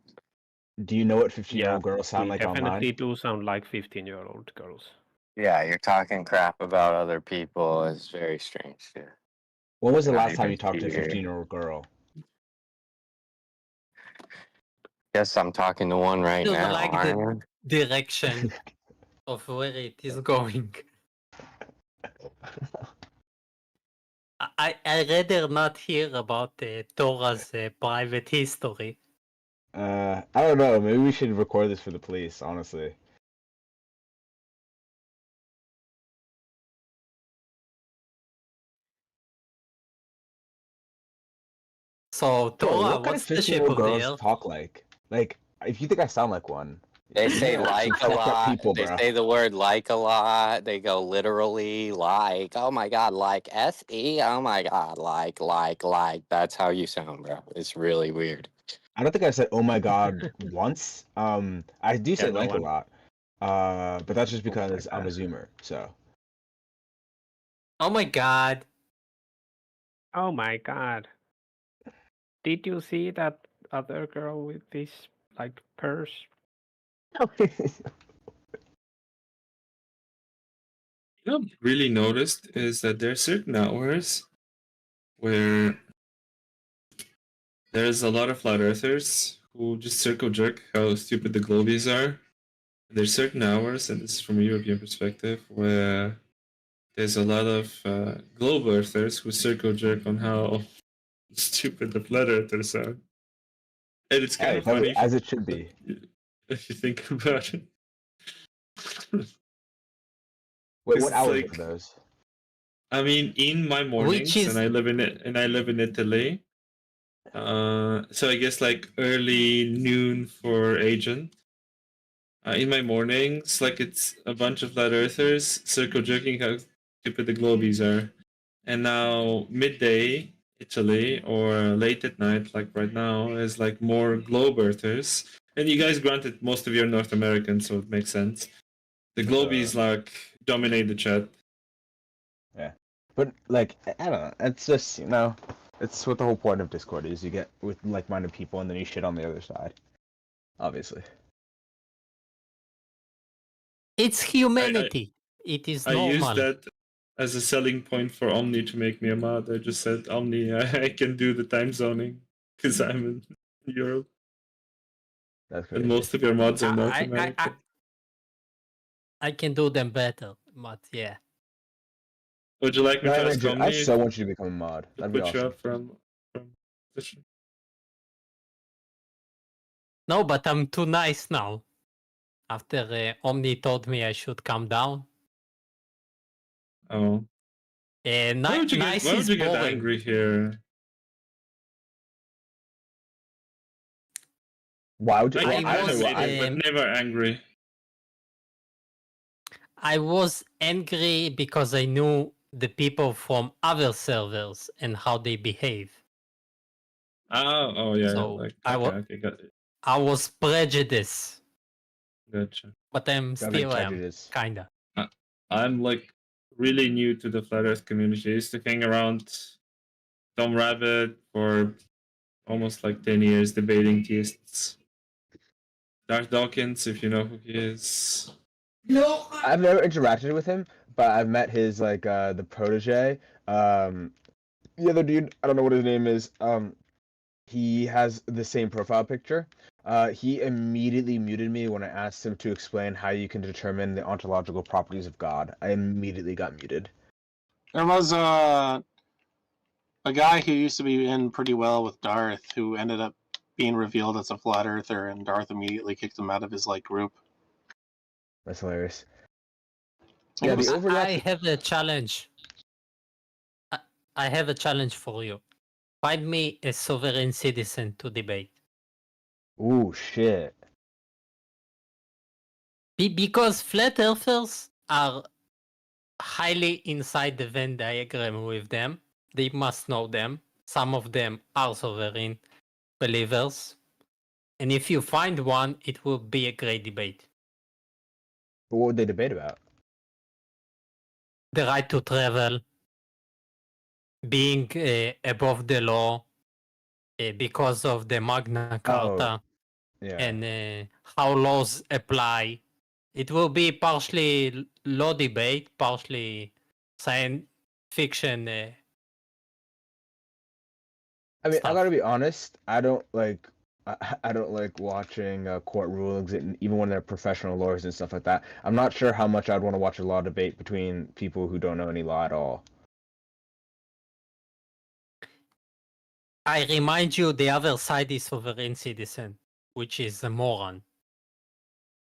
Do you know what Yeah, 15-year-old girls sound we like definitely online? do sound like 15-year-old girls. Yeah, you're talking crap about other people is very strange. Yeah. When was the Not last time even you talked to a here. 15-year-old girl? Guess I'm talking to one right I now, like aren't the I? direction of where it is going. I rather not hear about Torah's private history. I don't know. Maybe we should record this for the police, honestly. So, Bro, Torah, what kind of what's the shape 15-year-old of the girls earth? talk like? Like, if you think I sound like one, They you say are like some a fucked up lot. people, They bro. say the word like a lot. They go literally like, oh my god, like SE. Oh my god, like. That's how you sound, bro. It's really weird. I don't think I said "oh my god" once. I do say Yeah, no like a one. lot. But that's just Oh my because I'm a god. Zoomer. So Oh my god. Oh my god. Did you see that other girl with this like purse? You know, what I've really noticed is that there are certain hours where there's a lot of flat earthers who just circle jerk how stupid the globies are. There's certain hours, and this is from a European perspective, where there's a lot of globe earthers who circle jerk on how stupid the flat earthers are. And it's kind hey, of funny as it should be. if you think about it. Wait, what It's hours like, are those? I mean, in my Which mornings, is and I live in Italy. So I guess like early noon for Agent. In my mornings, like it's a bunch of flat earthers circle jerking how stupid the globies are. And now midday Italy or late at night, like right now, is like more globe earthers. And you guys, granted, most of you are North American, so it makes sense. The globies like dominate the chat. Yeah, but like I don't know. It's just it's what the whole point of Discord is. You get with like-minded people, and then you shit on the other side. Obviously. it's humanity. It is I used normal. that as a selling point for Omni to make me a mod. I just said, Omni, I can do the time zoning because I'm in Europe. That's And crazy. most of your mods are North I America. can do them better, but yeah. Would you like me No, to ask I Omni so want you to become a mod. to That'd be put you awesome. up from position? No, but I'm too nice now. After Omni told me I should calm down. Oh. Why would you Nice why would is you get boring. angry here? Why would you? I I was, but never angry. I was angry because I knew the people from other servers and how they behave. Oh yeah, So like I got it. I was prejudiced, Gotcha. but I'm Gotta still prejudice. kinda. I'm like really new to the flat Earth community. I used to hang around Tom Rabbit for almost like 10 years debating theists. Darth Dawkins, if you know who he is. No, I've never interacted with him, but I've met his like the protege. The other dude, I don't know what his name is. He has the same profile picture. He immediately muted me when I asked him to explain how you can determine the ontological properties of God. I immediately got muted. There was a guy who used to be in pretty well with Darth who ended up being revealed as a flat earther, and Darth immediately kicked him out of his like group. That's hilarious. Yeah, the I have a challenge. I have a challenge for you. Find me a sovereign citizen to debate. Ooh, shit. Because flat earthers are highly inside the Venn diagram with them. They must know them. Some of them are sovereign believers. And if you find one, it will be a great debate. But what would they debate about? The right to travel, being above the law because of the Magna Carta, yeah. and how laws apply. It will be partially law debate, partially science fiction. I mean, I stuff. gotta be honest. I don't like watching court rulings, and even when they're professional lawyers and stuff like that. I'm not sure how much I'd want to watch a law debate between people who don't know any law at all. I remind you, the other side is sovereign citizen, which is a moron.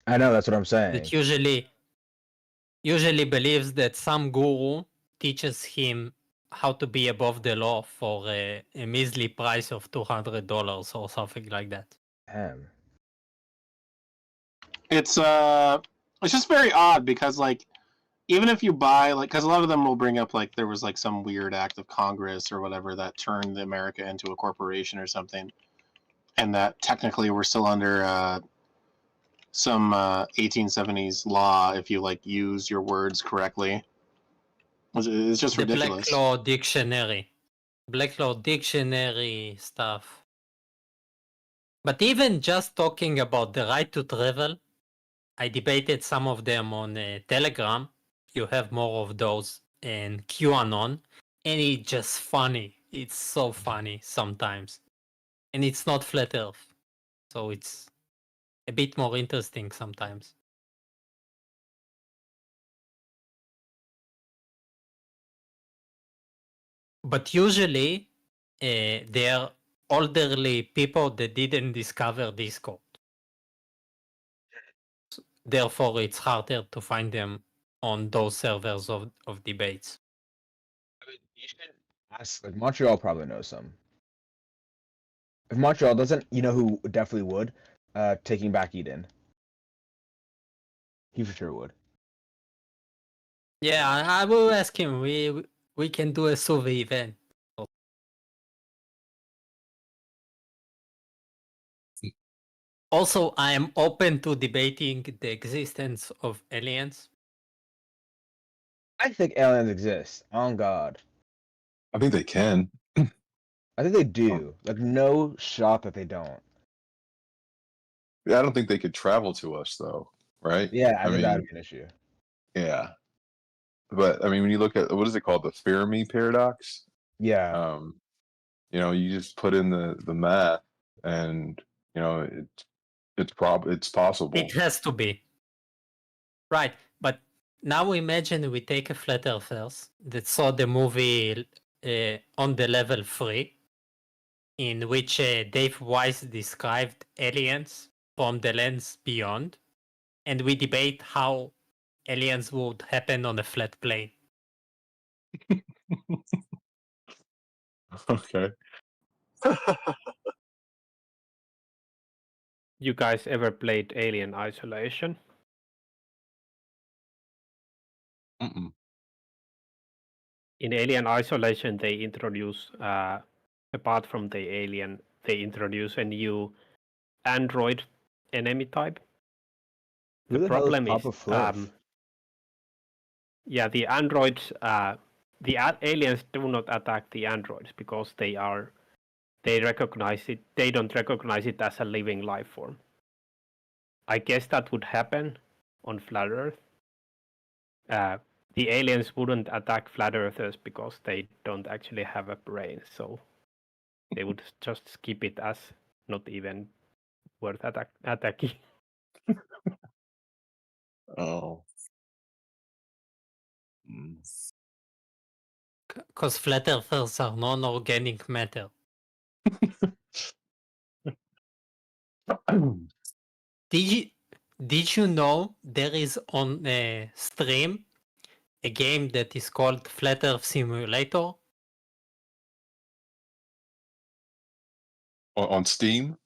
I know, that's what I'm saying. That usually believes that some guru teaches him how to be above the law for a measly price of $200 or something like that. Damn. It's just very odd because like even if you buy like because a lot of them will bring up like there was like some weird act of Congress or whatever that turned America into a corporation or something, and that technically we're still under some 1870s law if you like use your words correctly. It's just the ridiculous. Black Law Dictionary stuff. But even just talking about the right to travel, I debated some of them on Telegram. You have more of those, and QAnon, and it's just funny. It's so funny sometimes. And it's not flat earth. So it's a bit more interesting sometimes. But usually, they're elderly people that didn't discover Discord. Therefore, it's harder to find them on those servers of debates. Ask, like, Montreal probably knows some. If Montreal doesn't, you know who definitely would? Taking Back Eden. He for sure would. Yeah, I will ask him. We can do a survey event. Also, I am open to debating the existence of aliens. I think aliens exist. On God. I think they can. I think they do. Like, no shot that they don't. Yeah, I don't think they could travel to us though, right? Yeah, I think that would be an issue. Yeah. But I mean, when you look at what is it called, the Fermi paradox? Yeah. You know, you just put in the math, and you know it's possible. It has to be. Right, but now imagine we take a flat earthers that saw the movie On the Level 3, in which Dave Weiss described aliens from the lands beyond, and we debate how aliens would happen on a flat plane. Okay. You guys ever played Alien Isolation? Mm-mm. In Alien Isolation, they introduce, apart from the alien, they introduce a new android enemy type. Who the hell is Papa Fliff? Yeah, the androids, aliens do not attack the androids because they recognize it. They don't recognize it as a living life form. I guess that would happen on flat Earth. The aliens wouldn't attack flat Earthers because they don't actually have a brain, so they would just skip it as not even worth attacking. Oh. Because flat earthers are non-organic matter. Did you know there is on stream a game that is called Flat Earth Simulator? On Steam?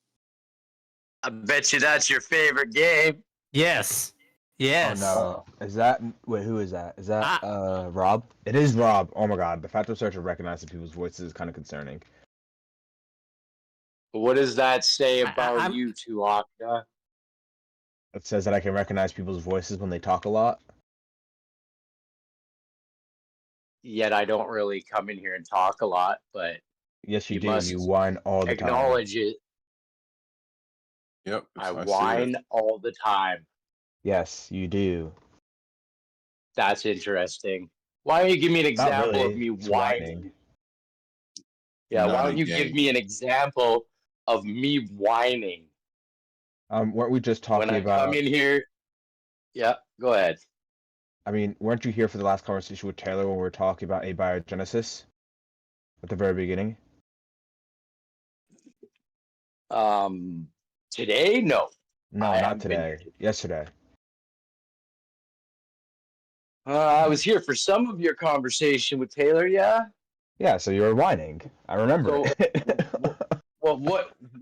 I bet you that's your favorite game. Yes. Yes. Oh no. Is that wait, who is that? Is that Rob? It is Rob. Oh my god. The fact that searcher recognizes people's voices is kind of concerning. What does that say about you two, Akda? It says that I can recognize people's voices when they talk a lot. Yet I don't really come in here and talk a lot, but Yes, you do. must You whine all the time. acknowledge it. Yep. I see whine it. all the time. Yes, you do. That's interesting. Why don't you give me an example really. of me It's whining? Yeah, Not why a don't you give game. me an example of me whining? Weren't we just talking When I about? come in here, yeah, go ahead. I mean, weren't you here for the last conversation with Taylor when we were talking about abiogenesis at the very beginning? Today, no. No, I not haven't been today. Yesterday. I was here for some of your conversation with Taylor, yeah? Yeah, so you were whining. I remember So, it. well,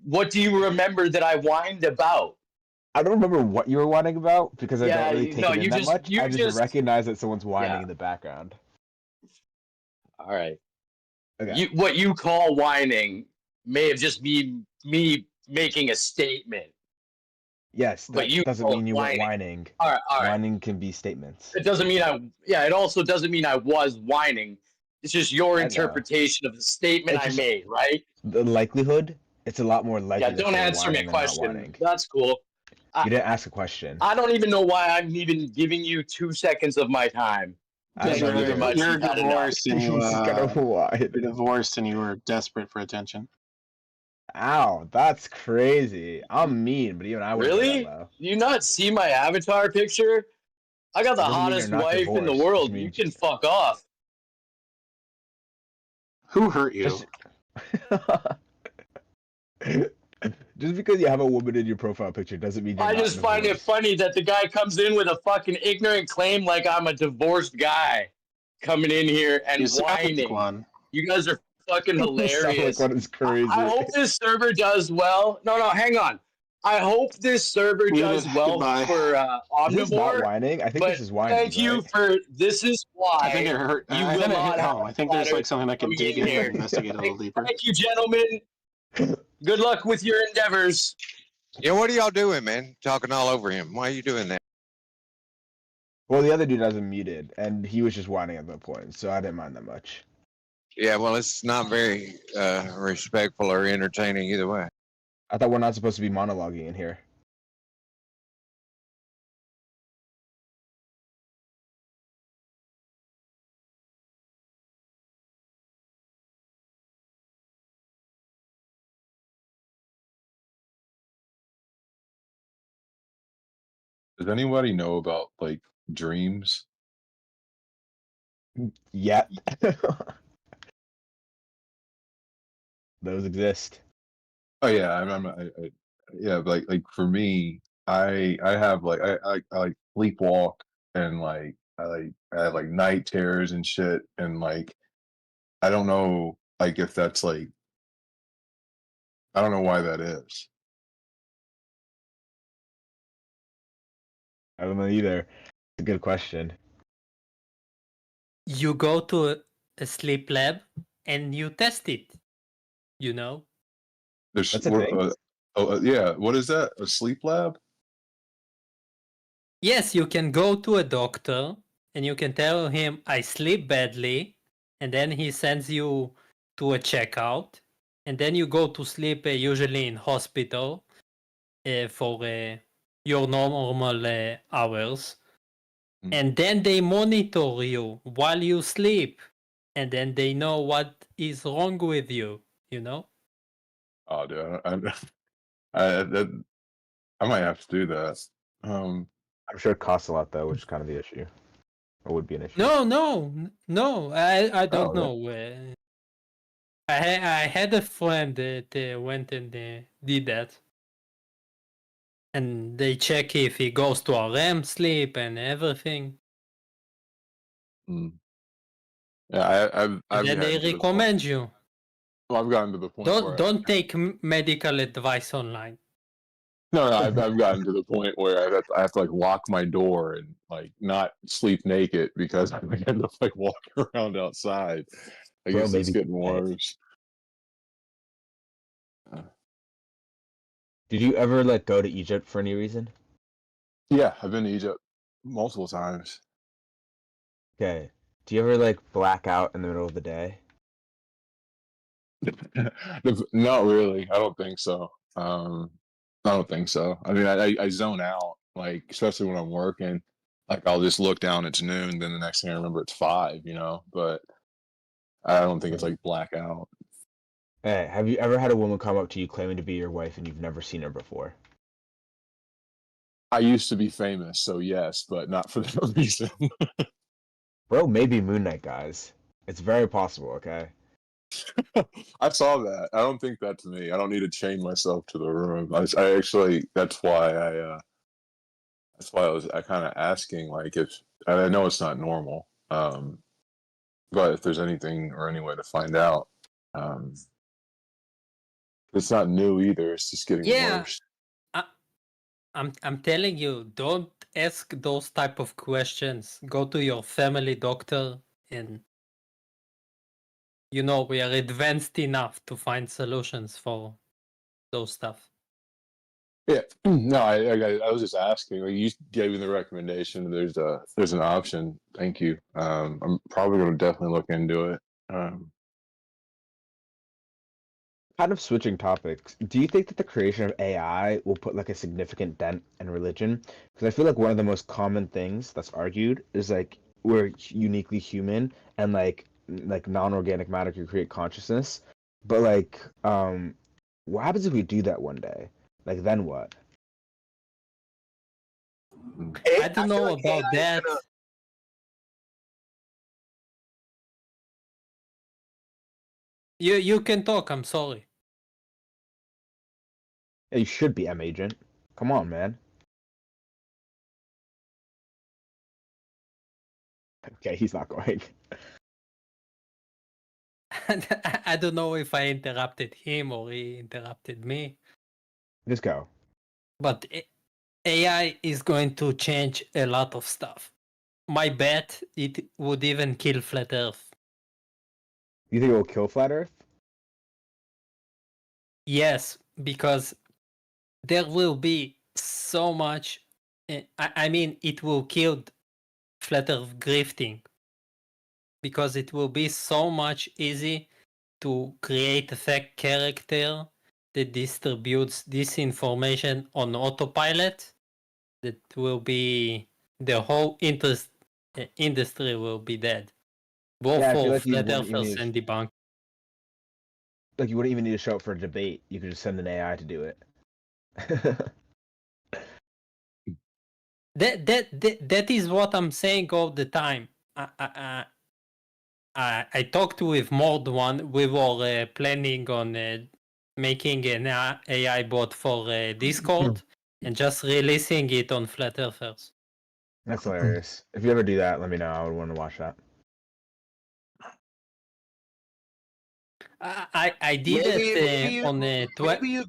what do you remember that I whined about? I don't remember what you were whining about because I Yeah, don't really take no, it in you that just- much. you I just just- recognize that someone's whining Yeah. in the background. All right. Okay. What you call whining may have just been me making a statement. Yes, But that you doesn't call mean it you weren't whining. whining. All right. Whining can be statements. It doesn't mean it also doesn't mean I was whining. It's just your I know. interpretation of the statement It's I just- made, right? The likelihood, it's a lot more likely Yeah, that don't you're answer my whining than not question. whining. That's cool. You didn't ask a question. I don't even know why I'm even giving you 2 seconds of my time. I don't know Pretty either. much You're you've had enough. divorced and you He's gonna whine. you're divorced and you were desperate for attention. Ow, that's crazy. I'm mean, but even I wouldn't go Really? that low. Do you not see my avatar picture? I got the That doesn't mean hottest you're not wife in the divorced. It world. just You means- can fuck off. Who hurt you? Just because you have a woman in your profile picture doesn't mean you're I not just find it divorced. funny that the guy comes in with a fucking ignorant claim like I'm a divorced guy coming in here and You sound like whining. one. You guys are fucking You sound like hilarious. one is crazy. I hope this server does well. No, hang on. I hope this server Muted. does well Goodbye. for Is this not Omnivore. whining? I think But this is whining. thank you right? for this is why I think it hurt. you I will think it not hit have home. I think there's platter like something I could coming dig in in here. and investigate a little deeper. Thank you, gentlemen. Good luck with your endeavors. Yeah, what are y'all doing, man? Talking all over him. Why are you doing that? Well, the other dude has him muted, and he was just whining at that point, so I didn't mind that much. Yeah, well, it's not very respectful or entertaining either way. I thought we're not supposed to be monologuing in here. Does anybody know about like dreams? Yeah. Those exist. Oh yeah, I yeah, like for me, I have like I like sleepwalk and like I have like night terrors and shit and like I don't know like if that's like I don't know why that is. I don't know either. It's a good question. You go to a sleep lab and you test it. You know? There's That's a thing? yeah, what is that? A sleep lab? Yes, you can go to a doctor and you can tell him, I sleep badly. And then he sends you to a checkout. And then you go to sleep usually in hospital for your normal hours, and then they monitor you while you sleep, and then they know what is wrong with you. You know? Oh, dude, I might have to do that. I'm sure it costs a lot though, which is kind of the issue, or would be an issue. No. I don't Oh, know. I had a friend that went and did that, and they check if he goes to a REM sleep and everything. Yeah, I've And then they gotten to the point. recommend you. Well, I've gotten to the point where Don't take medical advice online. no, I've gotten to the point where I have to like lock my door and like not sleep naked because I end up like walking around outside. I Bro, guess it's maybe getting tonight. worse. Did you ever like go to Egypt for any reason? Yeah, I've been to Egypt multiple times. Okay. Do you ever like black out in the middle of the day? Not really. I don't think so. I don't think so. I mean, I zone out, like especially when I'm working. Like I'll just look down, it's noon, then the next thing I remember it's 5, you know. But I don't think it's like blackout. Hey, have you ever had a woman come up to you claiming to be your wife and you've never seen her before? I used to be famous, so yes, but not for that reason. Bro, maybe Moon Knight, guys. It's very possible, okay? I saw that. I don't think that's me. I don't need to chain myself to the room. I actually that's why I was kind of asking like if I know it's not normal, but if there's anything or any way to find out, it's not new either. It's just getting worse. I'm telling you, don't ask those type of questions. Go to your family doctor, and we are advanced enough to find solutions for those stuff. Yeah, no, I was just asking. Like you gave me the recommendation. There's an option. Thank you. I'm probably going to definitely look into it. Kind of switching topics, do you think that the creation of AI will put like a significant dent in religion? Because I feel like one of the most common things that's argued is like we're uniquely human and like non-organic matter can create consciousness. But like, what happens if we do that one day? Like then what? I don't know about that. You can talk. I'm sorry. Yeah, you should be M Agent. Come on, man. Okay, he's not going. I don't know if I interrupted him or he interrupted me. Just go. But AI is going to change a lot of stuff. My bet, it would even kill Flat Earth. You think it will kill Flat Earth? Yes, because there will be so much. I mean, it will kill Flat Earth grifting, because it will be so much easy to create a fake character that distributes this information on autopilot. That will be the whole industry will be dead, both Yeah, I feel for like you Flat wouldn't even Earthers need and debunk. like you wouldn't even need to show up for a debate. You could just send an AI to do it. That is what I'm saying all the time. I talked with more than one. We were planning on making an AI bot for Discord and just releasing it on Flat Earthers. That's hilarious. If you ever do that, let me know. I would want to watch that. I did it on maybe you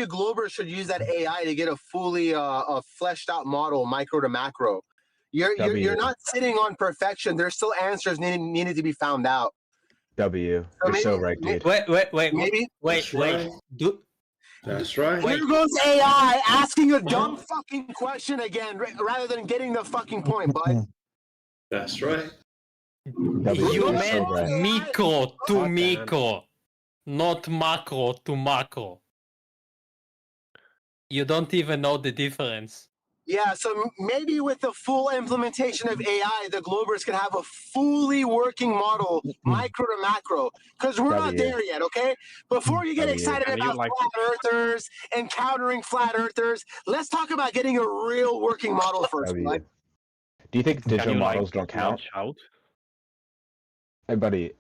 Globers should use that AI to get a fully a fleshed out model, micro to macro. You're not sitting on perfection. There's still answers needed to be found out. You're so right, dude. Wait. That's right. Here goes AI asking a dumb fucking question again, rather than getting the fucking point, bud. That's right. You meant micro to micro, not macro to macro. You don't even know the difference. Yeah, so maybe with the full implementation of AI, the Globers can have a fully working model, micro to macro, because we're not there yet, okay? Before you get excited about flat earthers and countering flat earthers, let's talk about getting a real working model first, right? Do you think digital models don't count? Out? Hey, buddy,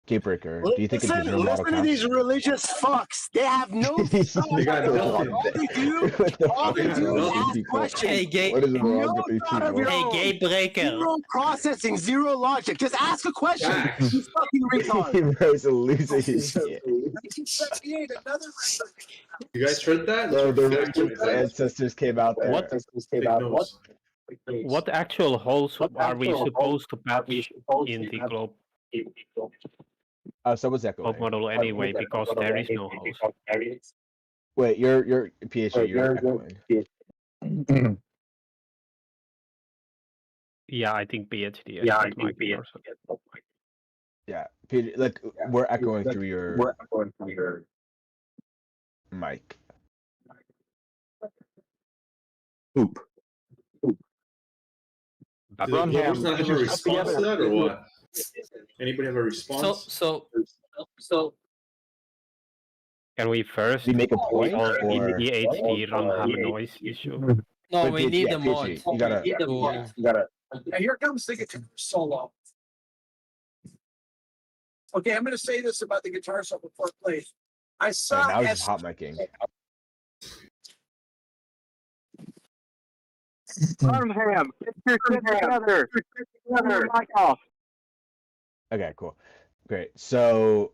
Gatebreaker, do you think a digital model Listen to counts? these religious fucks. They have no thought You about guys are their own. wrong. All they do is ask People. questions. Hey, gay. What is wrong No with these thought of people? your Hey, own. Gatebreaker. Zero processing, zero logic. Just ask a question. You fucking retard. He's a loser. He's shit. 1978, another. You guys heard that? No, the Fact check racist that. ancestors came out there. Take notes. What actual holes are we supposed to patch in the globe Someone's echoing. model anyway? Because there is no holes. Wait, you're PhD. You're echoing. Yeah, I think PhD. Yeah, I it think might be PhD. also. Yeah, like we're echoing through your mic. Poop. Do the Globers not have a response to that, or what? Anybody have a response? So. Can we first make a point, solve the or- PhD run have a noise issue? No, But we PhD, need yeah, a mod. PhD, you gotta- You gotta. Now here comes the guitar solo. Okay, I'm going to say this about the guitar solo before it plays. I saw now he's as just hot micing. Birmingham, get your shit together. Mic off. Okay, cool, great. So,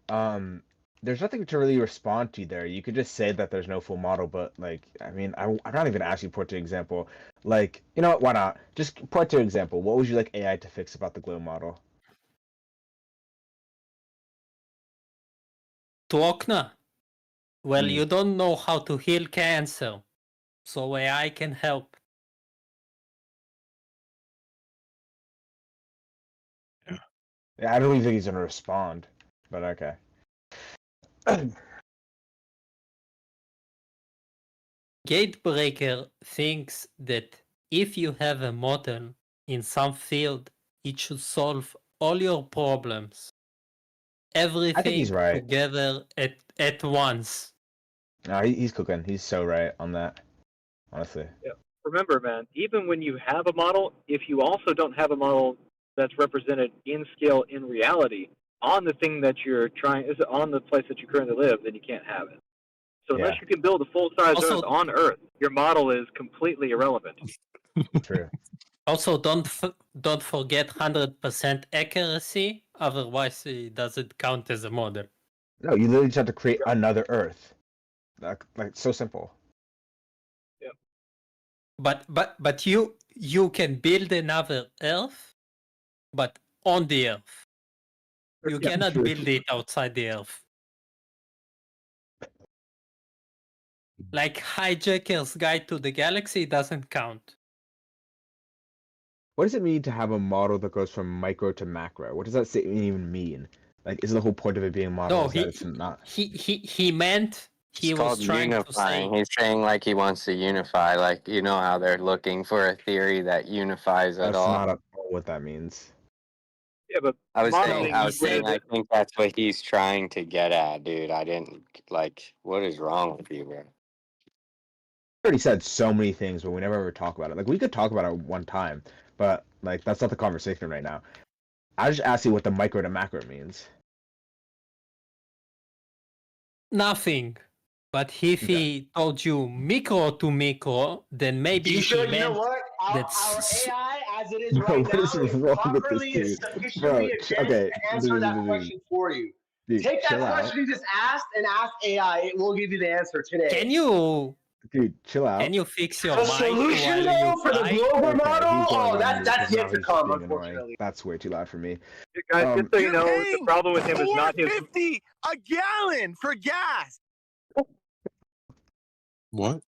there's nothing to really respond to there. You could just say that there's no full model, but like, I mean, I'm not even actually point to an example. Like, you know what? Why not? Just point to an example. What would you like AI to fix about the glow model? Tuokna. Well, you don't know how to heal cancer, so AI can help. Yeah, I don't even think he's gonna respond, but okay. Gatebreaker thinks that if you have a model in some field, it should solve all your problems. Everything he's right. together at once. No, he's cooking. He's so right on that. Honestly. Yeah. Remember, man, even when you have a model, if you also don't have a model that's represented in scale in reality on the thing that you're trying, is on the place that you currently live, then you can't have it. So unless you can build a full-size Earth on Earth, your model is completely irrelevant. True. Also, don't forget 100% accuracy. Otherwise, it doesn't count as a model. No, you literally just have to create another Earth. Like so simple. Yeah. But you can build another Earth, but on the Earth. You Yeah, cannot true. build it outside the Earth. Like Hijacker's Guide to the Galaxy doesn't count. What does it mean to have a model that goes from micro to macro? What does that even mean? Like, is the whole point of it being a model? No, is that it's not? he meant he It's was called trying unifying. to say. He's saying like he wants to unify, like you know how they're looking for a theory that unifies it That's all. not at all what that means. Yeah, but I was modeling, saying I think that's what he's trying to get at, dude. I didn't like what is wrong with you, bro? Already said so many things, but we never ever talk about it. Like, we could talk about it one time, but like that's not the conversation right now. I just asked you what the micro to macro means. Nothing. But if he told you micro to micro, then maybe You he sure? You know meant what? Our that's AI, as it is Bro, right what now, is is wrong with properly and this dude? sufficiently Bro, advanced okay, to answer that question for you. Dude, Take that chill out. question you just asked and ask AI. It will give you the answer today. Can you chill out? Can you fix your The mic solution, while though, you for the fly? global model, he's going oh, on mute that's because yet now to he's come, being annoying. unfortunately. That's way too loud for me. Guys, just so you know, the problem with him is not his. $4.50 a gallon for gas. What?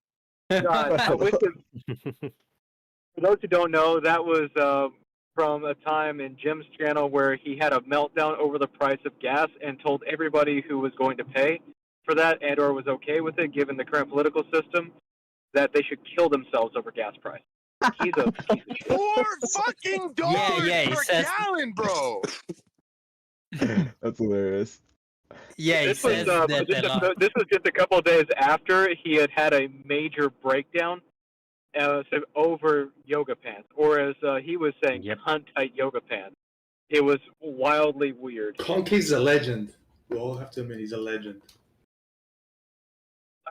For those who don't know, that was from a time in Jim's channel where he had a meltdown over the price of gas and told everybody who was going to pay for that and or was okay with it given the current political system that they should kill themselves over gas price. He's a piece of shit. $4 he per says- gallon, bro. That's hilarious. Yeah, he This was says that this was just a couple of days after he had a major breakdown over yoga pants, or as he was saying, cunt tight yoga pants. It was wildly weird. Conky's a legend. We all have to admit he's a legend.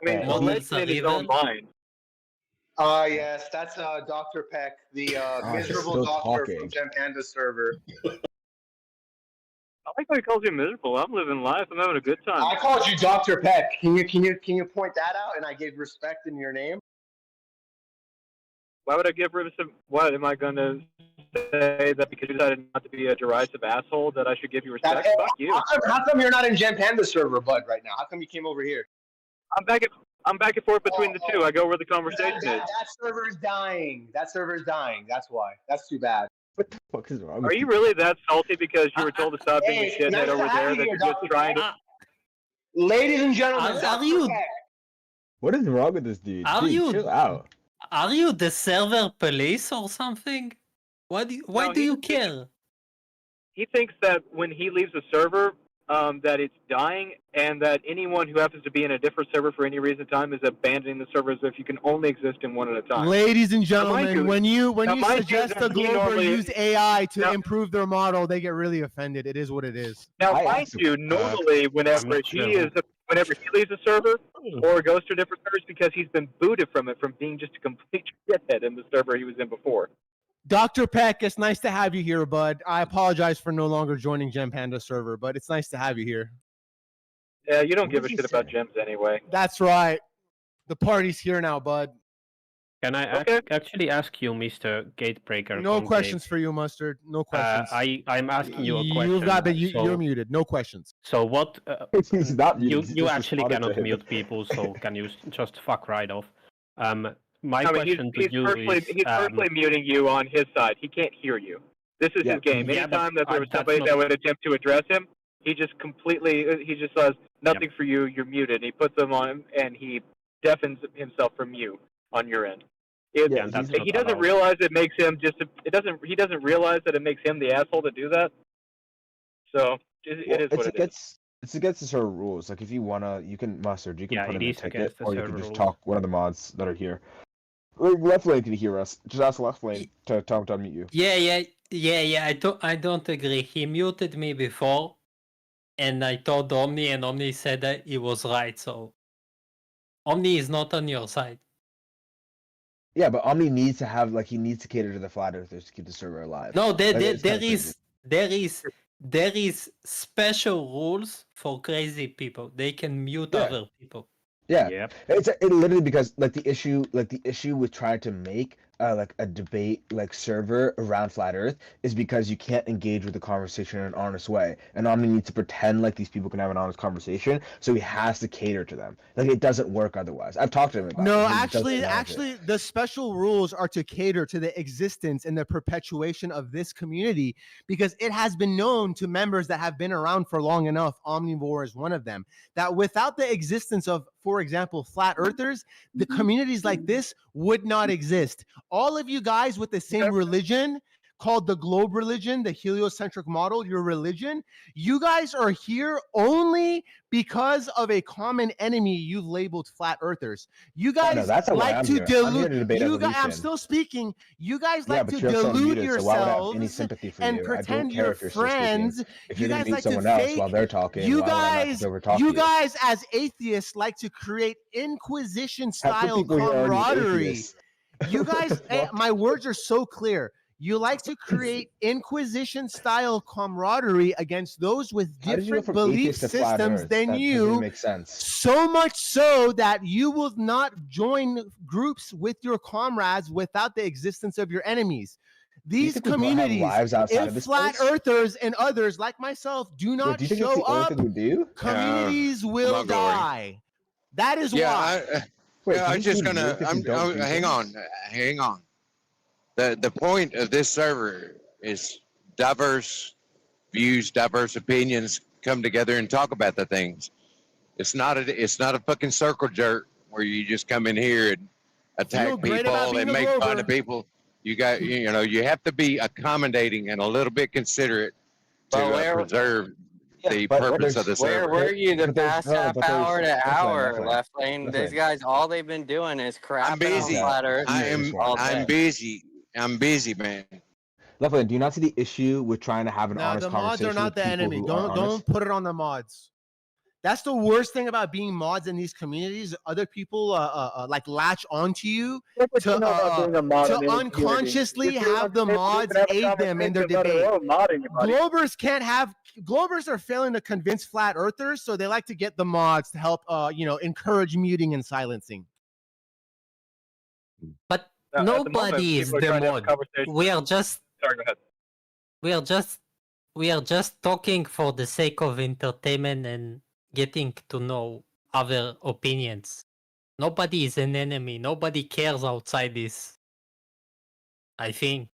I mean, a legend in his own mind. Yes, that's Dr. Peck, the miserable still doctor talking. from Gem Panda server. I like how he calls you miserable. I'm living life. I'm having a good time. I called you Dr. Peck. Can you point that out? And I gave respect in your name. Why would I give Rivers? What am I going to say that because you decided not to be a derisive asshole that I should give you respect? Fuck you. How come you're not in Gem Panda server, bud, right now? How come you came over here? I'm back and forth between the two. I go where the conversation is. That server is dying. That server is dying. That's why. That's too bad. What the fuck is wrong? Are you really that salty because you were told to stop being a shithead nice to over have there you that here, you're just Dr. trying to... Ladies and gentlemen, Are you- What is wrong with this dude? Are Dude, you- chill out. Are you the server police or something? Why do you care? He thinks that when he leaves the server, that it's dying, and that anyone who happens to be in a different server for any reason of time is abandoning the server as if you can only exist in one at a time. Ladies and Now, mind gentlemen, you- when now, you mind you suggest that the he Glober normally- use AI to Now- improve their model, they get really offended. It is what it is. Now, mind you, normally whenever not he sure. whenever he leaves a server or goes to a different server, it's because he's been booted from it from being just a complete shithead in the server he was in before. Dr. Peck, it's nice to have you here, bud. I apologize for no longer joining Gem Panda server, but it's nice to have you here. Yeah, you don't give a shit about gems anyway. That's right. The party's here now, bud. Can I actually ask you, Mr. Gatebreaker? No from questions for you, Mustard. No questions. I'm asking you a question. You've got, but so, you're muted. No questions. So what? He's not muted. He You just actually responded to cannot him. mute people, so can you just fuck right off? My I mean, question he's to you personally, is, he's personally muting you on his side. He can't hear you. This is Yeah, his game. yeah, but Anytime that there was that's somebody not- that would attempt to address him, he just says nothing for you. You're muted. And he puts them on him, and he deafens himself from you on your end. Yeah, that's not He doesn't allowed. realize it makes him He doesn't realize that it makes him the asshole to do that. So it is what it is. It's against the server rules. Like if you wanna, you can Mustard. You can Yeah, put it in a is ticket, against the or you server can just rules. talk one of the mods that are here. Left Lane can hear us. Just ask Left Lane to tell him to unmute you. Yeah. I don't agree. He muted me before, and I told Omni, and Omni said that he was right. So Omni is not on your side. Yeah, but Omni needs to have he needs to cater to the flat earthers to keep the server alive. No, Like, it's kinda crazy. there is special rules for crazy people. They can mute other people. Yeah, it's literally because the issue with trying to make a debate server around flat Earth is because you can't engage with the conversation in an honest way, and Omni needs to pretend like these people can have an honest conversation, so he has to cater to them. It doesn't work otherwise. I've talked to him about No, it. He doesn't acknowledge it. actually, the special rules are to cater to the existence and the perpetuation of this community, because it has been known to members that have been around for long enough, Omnivore is one of them, that without the existence of, for example, flat earthers, the communities like this would not exist. All of you guys with the same religion, called the globe religion, the heliocentric model, your religion, you guys are here only because of a common enemy you've labeled flat earthers. You guys no, that's not why like I'm to here. I'm here to dilute. debate I'm evolution. still speaking. You guys Yeah, like but to you're also dilute unmuted, so why would I have any yourselves sympathy for and you? I pretend don't care you're if you're still speaking. friends. If You you're gonna guys mute like to someone else fake. while they're talking, You why would I not guys, just overtalk you guys as atheists like to create Inquisition style people here are already camaraderie. atheists. You guys, my words are so clear. You like to create Inquisition style camaraderie against those with How did you go different from belief atheist to flat systems Earth? than That doesn't you. make sense. So much so that you will not join groups with your comrades without the existence of your enemies. These think we both have communities, lives outside if of this flat place? earthers and others like myself do not do you think that's show the only up, thing we do? communities will not glory. die. That is Yeah, why. I'm just gonna. Hang on. The point of this server is diverse views, diverse opinions come together and talk about the things. It's not a fucking circle jerk where you just come in here attack people and make fun of people. You got, you know, you have to be accommodating and a little bit considerate to preserve the purpose of the server. Where were you the past half hour to hour, Left Left Lane? These guys, all they've been doing is crap. I'm busy. I'm busy, man. Left, do you not see the issue with trying to have an honest the mods conversation? are not the enemy. Don't put it on the mods. That's the worst thing about being mods in these communities. Other people like latch onto you to unconsciously have the mods aid them in their debate. Globers are failing to convince flat earthers, so they like to get the mods to help encourage muting and silencing. But nobody is the mod. We are just Sorry, go ahead. We are just talking for the sake of entertainment and getting to know other opinions. Nobody is an enemy. Nobody cares outside this. I think.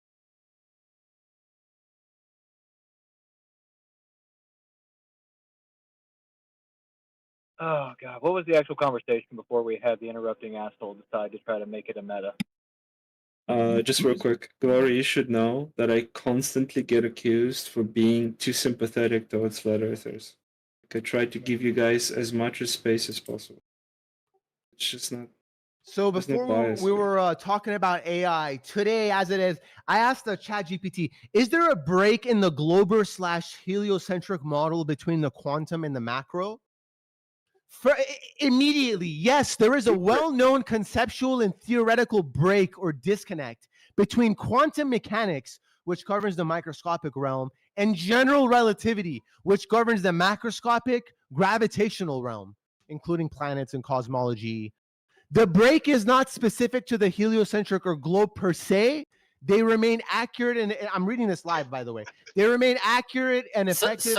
Oh god, what was the actual conversation before we had the interrupting asshole decide to try to make it a meta? Just real quick, Glory, you should know that I constantly get accused for being too sympathetic towards flat earthers. I try to give you guys as much space as possible. It's just not. So before we were talking about AI today, as it is, I asked the ChatGPT, is there a break in the Glober/heliocentric model between the quantum and the macro? Immediately, yes, there is a well-known conceptual and theoretical break or disconnect between quantum mechanics, which governs the microscopic realm, and general relativity, which governs the macroscopic gravitational realm, including planets and cosmology. The break is not specific to the heliocentric or globe per se. They remain accurate, and I'm reading this live, by the way. They remain accurate and effective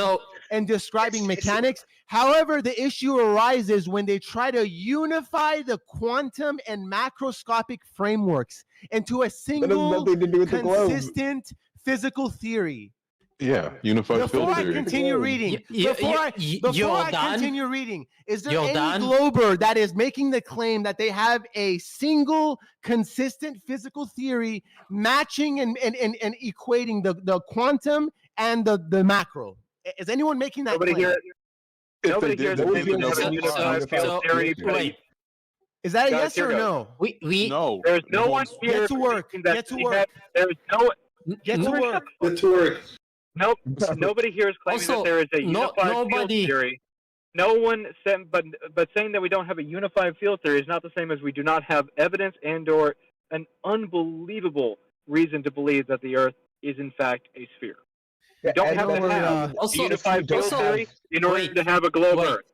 in describing mechanics. However, the issue arises when they try to unify the quantum and macroscopic frameworks into a single consistent physical theory. Yeah, unified field theory. Before I continue reading, is there any glober that is making the claim that they have a single consistent physical theory matching and equating the quantum and the macro? Is anyone making that claim? Nobody here is claiming to have a unified field theory. Wait. Is that a yes or no? No. There's no one here. Get to work. Get to work. There's no. Get to work. Get to work. Nope. Nobody here is claiming that there is a unified field theory. No one said, but saying that we don't have a unified field theory is not the same as we do not have evidence and/or an unbelievable reason to believe that the Earth is in fact a sphere. You don't have to have a unified field theory in order to have a globe Earth.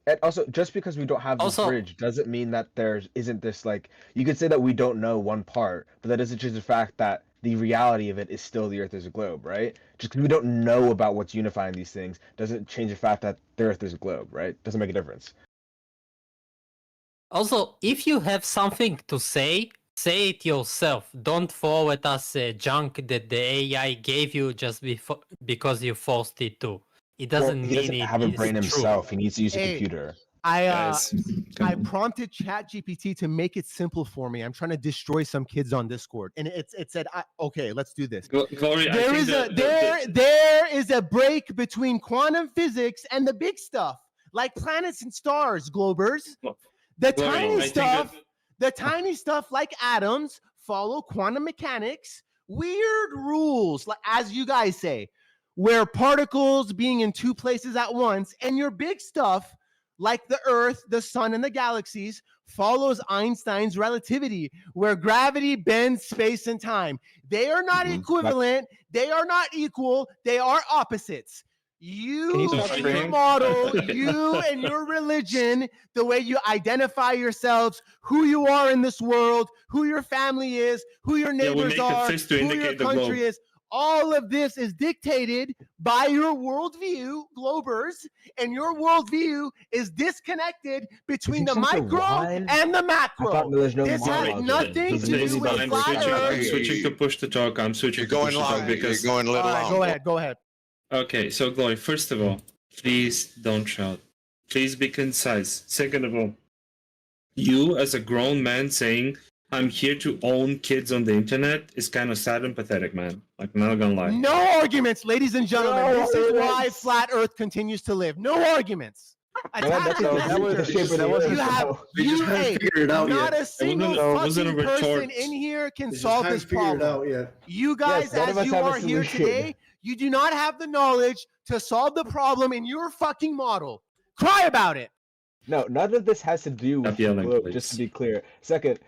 And also, just because we don't have this bridge doesn't mean that there isn't this, like, you could say that we don't know one part, but that doesn't change the fact that the reality of it is still the Earth is a globe, right? Just because we don't know about what's unifying these things doesn't change the fact that the Earth is a globe, right? Doesn't make a difference. Also, if you have something to say it yourself. Don't throw at us junk that the AI gave you just because you forced it to. It doesn't he doesn't have a brain himself. He needs to use a computer. I prompted ChatGPT to make it simple for me. I'm trying to destroy some kids on Discord, and it said, "Okay, let's do this." Glory, there is a break between quantum physics and the big stuff, like planets and stars, Globers. The tiny stuff like atoms follow quantum mechanics, weird rules, like as you guys say, where particles being in two places at once, and your big stuff like the Earth, the Sun, and the galaxies follows Einstein's relativity, where gravity bends space and time. They are not equivalent. They are not equal. They are opposites. You and your model, you and your religion, the way you identify yourselves, who you are in this world, who your family is, who your neighbors are, who your country is. All of this is dictated by your worldview, Globers, and your worldview is disconnected between the micro and the macro. This has nothing to do with flat Earth. I'm switching to push to talk. I'm switching to push to talk because you're going a little long. Go ahead. Okay, so Glory, first of all, please don't shout. Please be concise. Second of all, you as a grown man saying I'm here to own kids on the internet is kind of sad and pathetic, man. Like, I'm not gonna lie. No arguments, ladies and gentlemen. No this is why arguments. flat Earth continues to live. No arguments. That was the shape of the Earth. You have you haven't figured it out not yet. a single fucking person in here can They just solve haven't this figured it out problem. yet. You guys, Yes, none of as us you have a are here solution. today, you do not have the knowledge to solve the problem in your fucking model. Cry about it. No, none of this has to do with the yelling, globe, please. just to be clear. Second,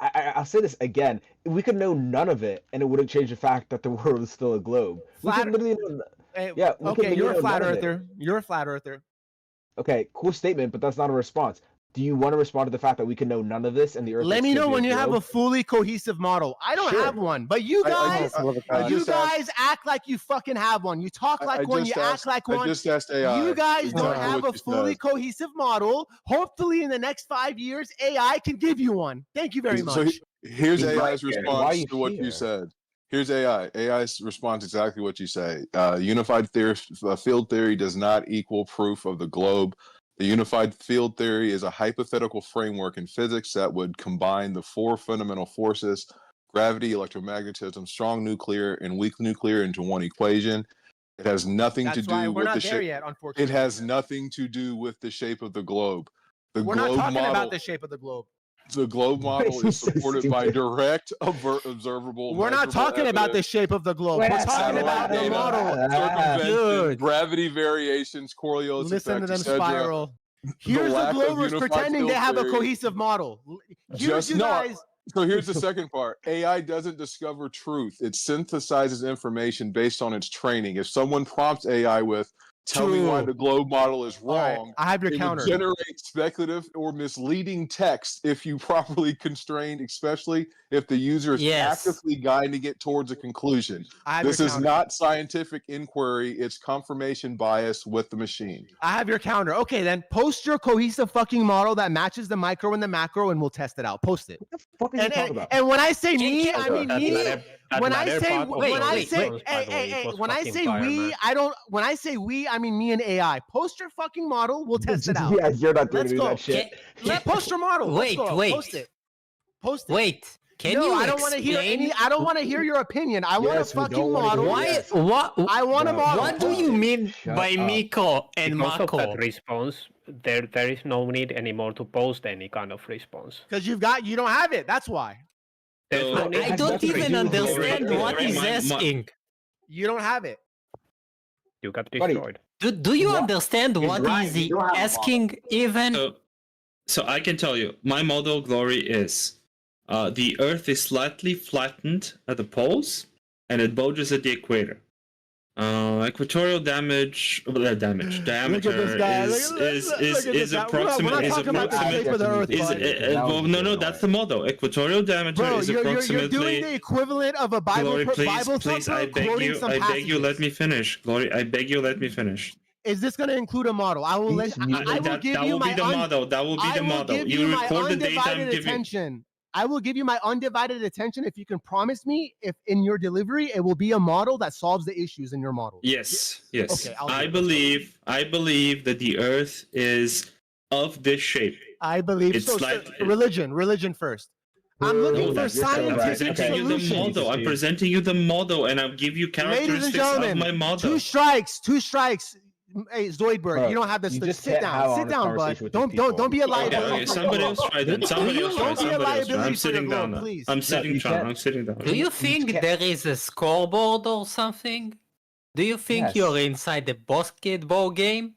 I'll say this again. We could know none of it, and it wouldn't change the fact that the world is still a globe. We Flat- could literally know, Hey, yeah, we could okay, you're a literally know flat none of it. earther. You're a flat earther. Okay, cool statement, but that's not a response. Do you want to respond to the fact that we can know none of this and the Earth? Let me know when you have a fully cohesive model. I don't Sure. have one, but you guys, you guys act like you fucking have one. You talk like one, you act like one. I just asked AI. You guys Exactly don't have what a you fully said. cohesive model. Hopefully, in the next 5 years, AI can give you one. Thank you very much. So here's He's AI's right here. response Why are you to what here? you said. Here's AI. AI's response exactly what you say. Unified field theory does not equal proof of the globe. The unified field theory is a hypothetical framework in physics that would combine the four fundamental forces: gravity, electromagnetism, strong nuclear, and weak nuclear into one equation. It has nothing to That's why do we're with not the there shape. yet, It unfortunately. has nothing to do with the shape of the globe. The We're not globe talking model, about the shape of the globe. the globe model This is is so supported by stupid. direct, observable. We're not measurable talking about the evidence, shape of the globe. We're talking satellite about the data, model. circumvention, Dude. gravity variations, Coriolis Listen effect, to them etc. spiral. Here's the lack of Glovers unified pretending they field have a theory. cohesive model. Here's Just you not. guys. So here's the second part. AI doesn't discover truth. It synthesizes information based on its training. If someone prompts AI with, tell me why True. the globe model is All right, wrong, I have your it counter. would generate speculative or misleading text if you properly constrained, especially if the user is Yes. actively guiding it towards a conclusion. I have This your is counter. not scientific inquiry. It's confirmation bias with the machine. I have your counter. Okay, then post your cohesive fucking model that matches the micro and the macro, and we'll test it out. Post it. What are you talking about? And when I say me, Can- I mean me. When I say when I say we, I don't. When I say we, I mean me and AI. Post your fucking model. We'll test it out. Yeah, you're not going Let's to do go. that shit. Post your model. Let's Wait, go. wait. Post it. Post it. Wait, can no, you I don't want to hear explain- any. I don't want to hear your opinion. I want a Yes, we fucking don't wanna model. hear Why? Yes. What? I want a Bro, model. What do you mean Shut by up. micro and Because of that macro? response, there is no need anymore to post any kind of response. Because you don't have it. That's why. There's So- no need I to don't post even response. understand what he's asking. You don't have it. You got Buddy, destroyed. Do you understand what right, is you he don't have a asking even? So I can tell you, my model glory is the Earth is slightly flattened at the poles, and it bulges at the equator. Equatorial diameter Look at this guy. is Look at this is guy. We're approximate. not Is talking about the shape of the Earth, is bud. well, no, that's the model. Equatorial diameter Bro, is you're doing approximately. the equivalent of a Bible, Glory, Bible please, thumper I beg quoting you, some I passages. beg you, let me finish. Glory, I beg you, let me finish. Is this going to include a model? I will let. I will give that you will my be the model. That will be I the will model. give You my record the data I'm undivided giving. attention. I will give you my undivided attention if you can promise me if in your delivery it will be a model that solves the issues in your model. Yes, yes. Okay, I'll do I it. believe that the Earth is of this shape. I believe It's so. like religion first. I'm looking for I'm scientific presenting you the solutions. model. I'm presenting you the model, and I'll give you Ladies and characteristics gentlemen, of my model. two strikes. Hey, Zoidberg, Bro, you don't have this. you just Sit can't have down, an sit honest down, bud. conversation with these Don't be a people. liability. Okay, somebody else try then. Somebody else try. Don't be a Somebody else try. liability I'm for your sitting down globe, now. please. I'm sitting down. can't. I'm sitting down. Do you think there is a scoreboard or something? Do you think Yes. you're inside the basketball game?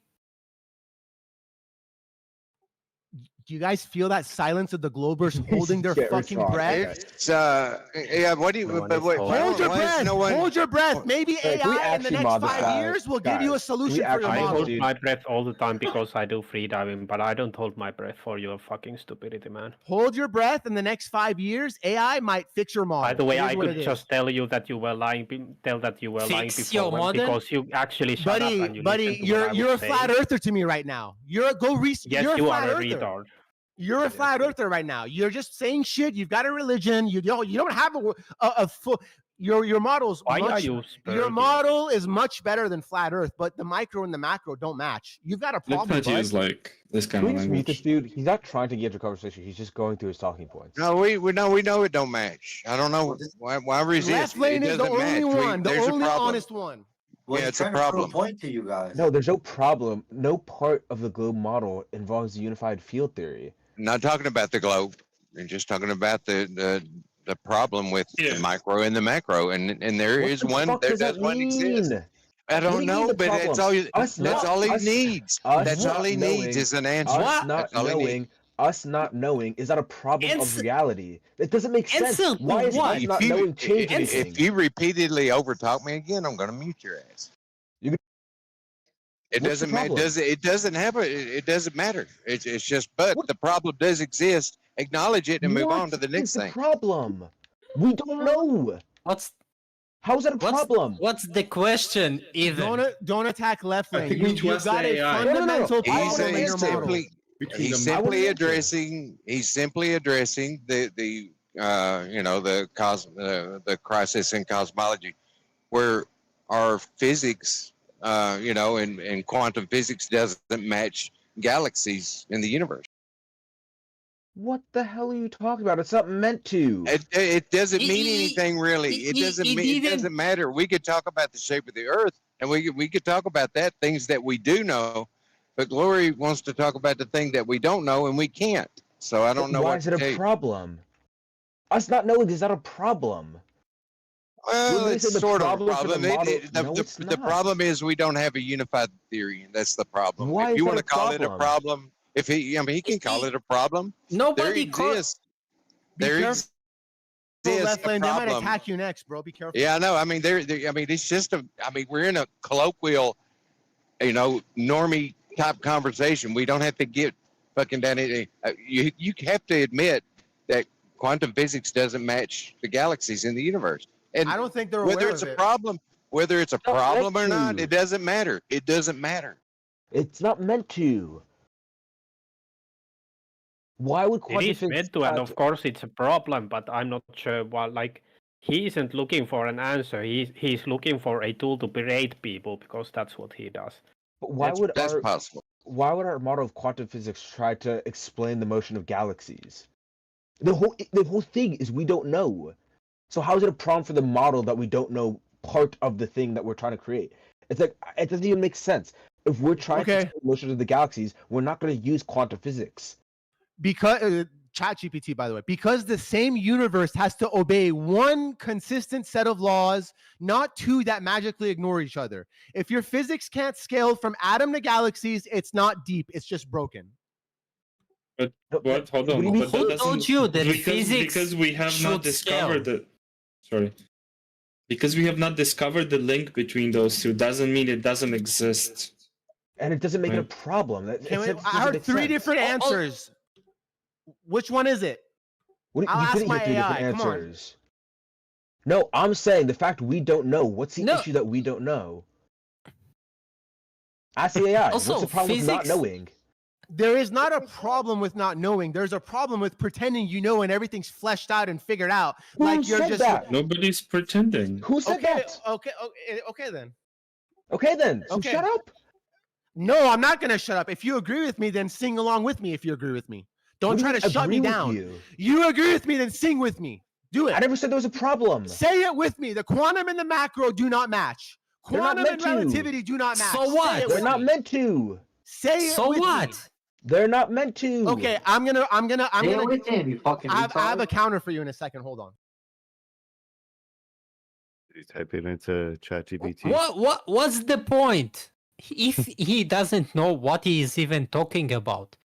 Do you guys feel that silence of the Globers holding their Get fucking respond, breath? It's yeah. What do you? No one but is wait, holding. Hold your why is breath. no one? Hold your breath. Maybe Hey, can we AI in the actually next mod this 5 guy? years will give you a Guys, solution can we for your I actually model. hold dude. my breath all the time because I do free diving, but I don't hold my breath for your fucking stupidity, man. Hold your breath. In the next 5 years, AI might fix your model. By the way, It is I what could it is. just tell you that you were lying. Tell that you were lying Fix your before model? because you actually shut up and you buddy, listened to what I you're was a flat saying. earther to me right now. You're Yes, a you flat are a earther. retard. You're a flat earther right now. You're just saying shit. You've got a religion. You don't have a full. Your model's Why are much, you your spurging? model is much better than flat Earth, but the micro and the macro don't match. You've got a Let's problem, not use bud. like this kind Can we of just mute this language. dude? He's not trying to get into a conversation. He's just going through his talking points. No, we know it don't match. I don't know why resist. Left lane It is the doesn't only match. one, the There's a only problem. honest one. Well, yeah, it's a problem. Point to you guys. No, there's no problem. No part of the globe model involves the unified field theory. I'm not talking about the globe. I'm just talking about the problem with the micro and the macro, and there What is the one. fuck There does does that one exist. mean? I What do don't you know, mean the but that's problem? all. Us That's not- all he us- needs. us That's all not he knowing- needs is an answer. Us not That's all he knowing. needs. Us not knowing is that a problem of Answer- reality? It doesn't make sense. Answer to Why is what? us not knowing change anything? If you repeatedly overtalk me again, I'm going to mute your ass. It What's the doesn't matter. problem? It doesn't have it doesn't matter. It's just, but the problem does exist. Acknowledge it and move on to the next the thing. problem? We don't know. How is that a problem? What's the question even? Don't attack left I lane. think we You've trust got the a AI. fundamental He's problem in your model. He's simply addressing. He's simply addressing the the crisis in cosmology, where our physics, and quantum physics doesn't match galaxies in the universe. What the hell are you talking about? It's not meant to. It doesn't mean anything really. It doesn't matter. We could talk about the shape of the Earth, and we could talk about things that we do know, but Glory wants to talk about the thing that we don't know, and we can't. So I don't know Why what is to it tell a you. problem? Us not knowing is not a problem. Well, it's sort of a problem. The The problem is we don't have a unified theory, and that's the problem. Why if is you that want a to call it a problem? problem, he can call it a problem. Nobody there exists. Be There careful, exists left a lane. They might problem. attack you next, bro. Be careful. Yeah, I know. I mean, it's just we're in a colloquial, normie type conversation. We don't have to get fucking down it. You have to admit that quantum physics doesn't match the galaxies in the universe. And I don't think they're whether aware it's of a it. problem, whether it's a problem or not, to. it doesn't matter. It doesn't matter. It's not meant to. Why would It quantum is physics meant to, and of course it's a problem, but I'm not sure why. Like, he isn't looking for an answer. He's looking for a tool to berate people because that's what he does. But why That's would possible. Why would our model of quantum physics try to explain the motion of galaxies? The whole thing is we don't know. So how is it a problem for the model that we don't know part of the thing that we're trying to create? It's like it doesn't even make sense. If we're trying to explain the motion of the galaxies, we're not going to use quantum physics. Because ChatGPT, by the way, because the same universe has to obey one consistent set of laws, not two that magically ignore each other. If your physics can't scale from atom to galaxies, it's not deep. It's just broken. But what? Hold on. But that doesn't, because we have not discovered it. Sorry. Because we have not discovered the link between those two doesn't mean it doesn't exist. And it doesn't make it a problem. I heard three different answers. Which one is it? I'll You ask couldn't my get three AI. different Come on. answers. No, I'm saying the fact we don't know. What's the issue that we don't know? Ask the AI. Also, What's the problem with not physics- knowing? There is not a problem with not knowing. There's a problem with pretending you know and everything's fleshed out and figured out. Who Like you're said just that? Nobody's pretending. Who said that? Okay then. Okay then. So Okay. shut up. No, I'm not gonna shut up. If you agree with me, then sing along with me. If you agree with me, don't What do try you to mean shut me agree with down. you? You agree with me, then sing with me. Do it. I never said there was a problem. Say it with me. The quantum and the macro do not match. They're not Quantum and meant to. relativity do not match. So Say what? it They're with not me. meant to. Say it So with what? me. They're not meant to. Okay, I'm gonna. Say it with him, you fucking I have retard. a counter for you in a second. Hold on. Did you type it into ChatGPT? What's the point? If he doesn't know what he is even talking about,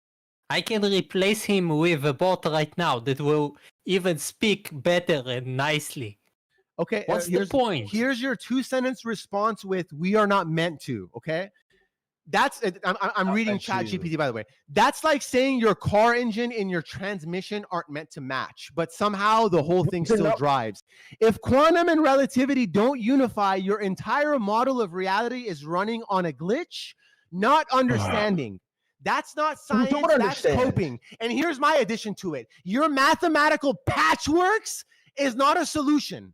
I can replace him with a bot right now that will even speak better and nicely. Okay, What's the here's- point? Here's your 2-sentence response with "We are not meant to." Okay, that's I'm reading meant to. ChatGPT, by the way. That's like saying your car engine and your transmission aren't meant to match, but somehow the whole thing They're still not- drives. If quantum and relativity don't unify, your entire model of reality is running on a glitch, not understanding. That's not science, don't that's understand. coping. And here's my addition to it. Your mathematical patchworks is not a solution.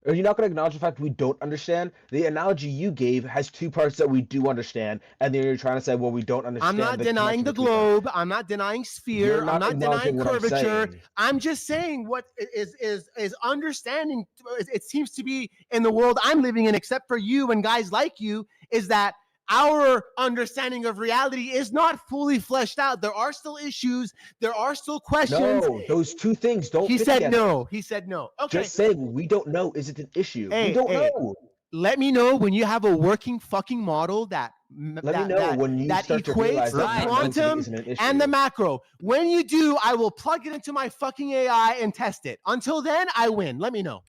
Are you not going to acknowledge the fact we don't understand? The analogy you gave has two parts that we do understand, and then you're trying to say, well, we don't understand. I'm not denying the globe. I'm not denying sphere. You're not I'm not acknowledging denying what I'm curvature. saying. I'm just saying what is understanding. It seems to be in the world I'm living in, except for you and guys like you, is that our understanding of reality is not fully fleshed out. There are still issues. There are still questions. No, those two things don't. He fit said together. no. He said no. Okay. Just saying we don't know isn't an issue. Hey, we don't hey, know. Let me know when you have a working fucking model that Let me know when you start to equates realize the that quantum isn't an issue. and the macro. When you do, I will plug it into my fucking AI and test it. Until then, I win. Let me know.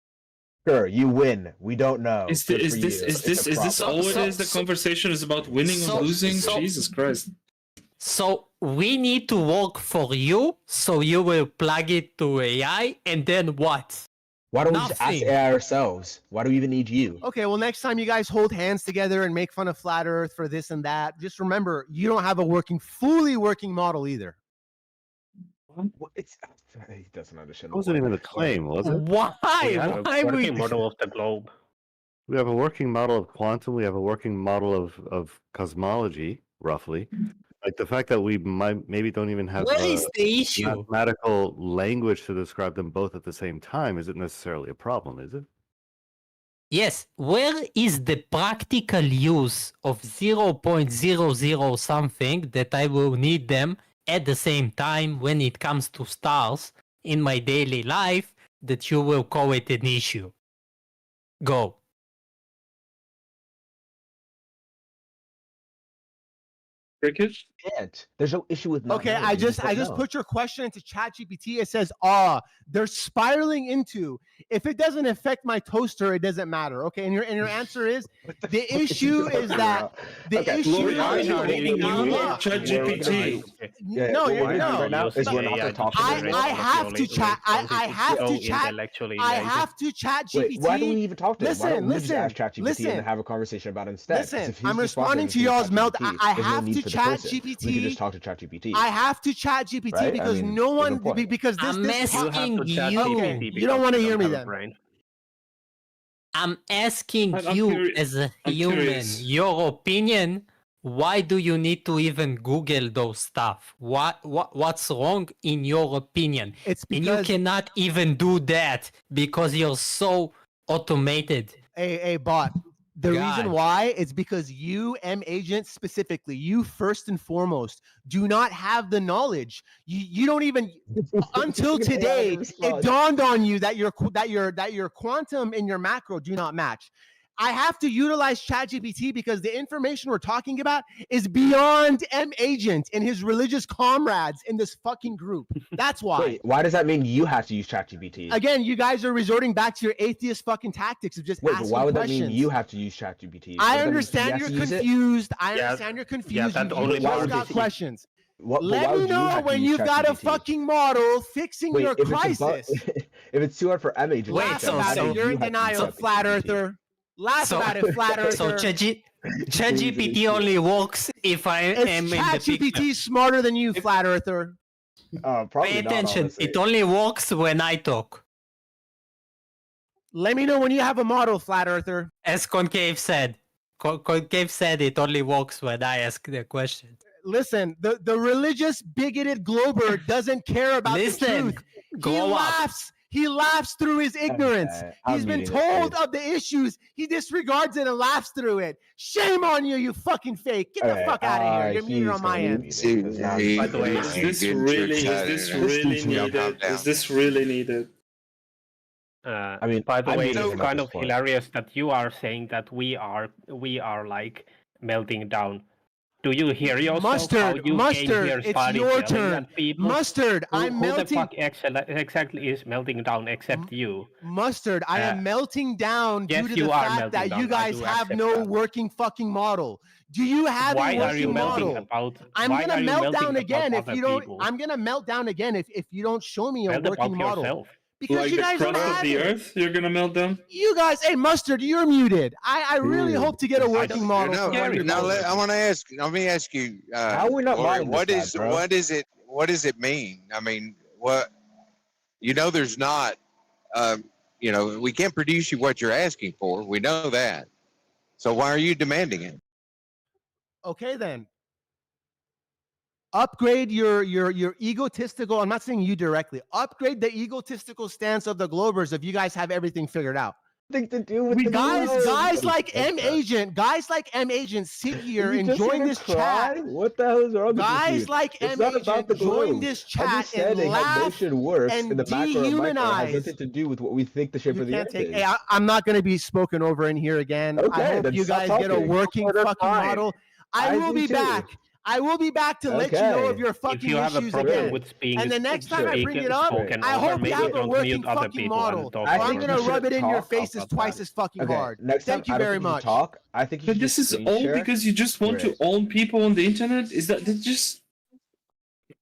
Sure, you win. We don't know. Is Good this for is you. this It's is a this problem. all it is? The conversation is about winning or losing. Jesus Christ! So we need to work for you, so you will plug it to AI, and then what? Why don't we just ask AI ourselves? Why do we even need you? Okay, well, next time you guys hold hands together and make fun of flat Earth for this and that, just remember you don't have a fully working model either. He doesn't understand. It wasn't even a claim, was it? Why? We have a working model of the globe. We have a working model of quantum. We have a working model of cosmology, roughly. Like the fact that we maybe don't even have What is the issue? mathematical language to describe them both at the same time isn't necessarily a problem, is it? Yes, where is the practical use of 0.00 something that I will need them at the same time when it comes to stars in my daily life that you will call it an issue? Go. Can't. There's no issue with not Okay, knowing. I You just don't know. put your question into ChatGPT. It says, they're spiraling into. If it doesn't affect my toaster, it doesn't matter. Okay, and your answer is the issue is that the issue. ChatGPT. No, you're no. right now is we're not going to talk about it. I have to chat. I have to chat. I have to chat GPT. Wait, why do we even talk to him? Why don't we just ask ChatGPT and have a conversation about it instead? Listen, I'm responding to y'all's melt. I have to chat GPT. We can just talk to ChatGPT. I have to chat GPT Right? because I mean, no one there's no point. because this I'm this asking you. Okay, you don't want to hear me then. I'm asking I'm you curious. as a I'm human, curious. your opinion. Why do you need to even Google those stuff? What's wrong in your opinion? It's and you cannot even do that because you're so automated. Hey, bot. The God. reason why is because you, M agent specifically, you first and foremost, do not have the knowledge. You don't even until today it dawned on you that your quantum and your macro do not match. I have to utilize ChatGPT because the information we're talking about is beyond M agent and his religious comrades in this fucking group. That's why. Wait, why does that mean you have to use ChatGPT? Again, you guys are resorting back to your atheist fucking tactics of just Wait, asking but why would questions. that mean you have to use ChatGPT? I understand you're confused. I Yeah, understand you're confused. yeah, that you only just works got if you- questions. But Let why me would you know have to when use you've got a ChatGPT? fucking model fixing Wait, your if it's crisis. if it's too hard for M agents, Laugh then about why do it. You're you in have to denial, use flat ChatGPT? earther. Laugh about it, flat earther. So ChatGPT only works if I am in Is the picture. ChatGPT smarter than you, flat earther? Probably Pay not, attention. honestly. It only works when I talk. Let me know when you have a model, flat earther. As Concave said. Concave said it only works when I ask the question. Listen, the religious bigoted glober doesn't care about the truth. Grow up. He laughs through his ignorance. I'm He's been muting this told dude. of the issues. He disregards it and laughs through it. Shame on you, you fucking fake. Get the fuck out of here. You're muted on my end. By the way, is this really needed? Is this really needed? I mean, by the I'm way, muting it's him at kind this of point. hilarious that you are saying that we are like melting down. Do you hear yourself? How Mustard, you Mustard, came here it's starting your yelling turn. at people? Mustard, Who I'm the melting. fuck exactly is melting down except you? Mustard, I am melting down yes, due to you the are fact melting that down. you I guys do have accept no that. working fucking model. Do you have Why a are you working melting model? about? I'm why gonna are you melt melting down about again if other you don't. people? I'm gonna melt down again if you don't show me a Melt working about model. yourself. Because Like you the guys don't crust of have the it. earth, you're gonna melt down? You guys, hey Mustard, you're muted. I really Dude, hope to get a working model. No, from now you. I want to ask. Let me ask you. How are we not Lori, modding this guy, bro? what does it mean? I mean, what? You know, there's not You know, we can't produce you what you're asking for. We know that. So why are you demanding it? Okay, then. Upgrade your egotistical. I'm not saying you directly. Upgrade the egotistical stance of the Globers if you guys have everything figured out. Thing to do with the Guys like M Agent sit here and join this chat. What the hell is wrong with you? Guys like It's M not about the Agent join globe. this chat and Understanding how laugh motion works and in the macro and micro has dehumanize. nothing to do with what we think the shape You of the can't earth take. is. Hey, I'm not going to be spoken over in here again. I Okay, hope then you stop guys get a talking. working That's fucking fine. model. I will do be too. back. I will be back to let you know Okay. of your If fucking you have a issues problem again. with being And the next time I speak- bring it up, spoken I over, hope you maybe have a don't working mute other fucking people model. and talk Or I'm over going to them. rub it in your talk faces about twice that. as fucking Okay, hard. next time Thank you I don't very think you should much. talk. I think you But should this just is screen all share. because you just want to Right. own people on the internet. Is that just?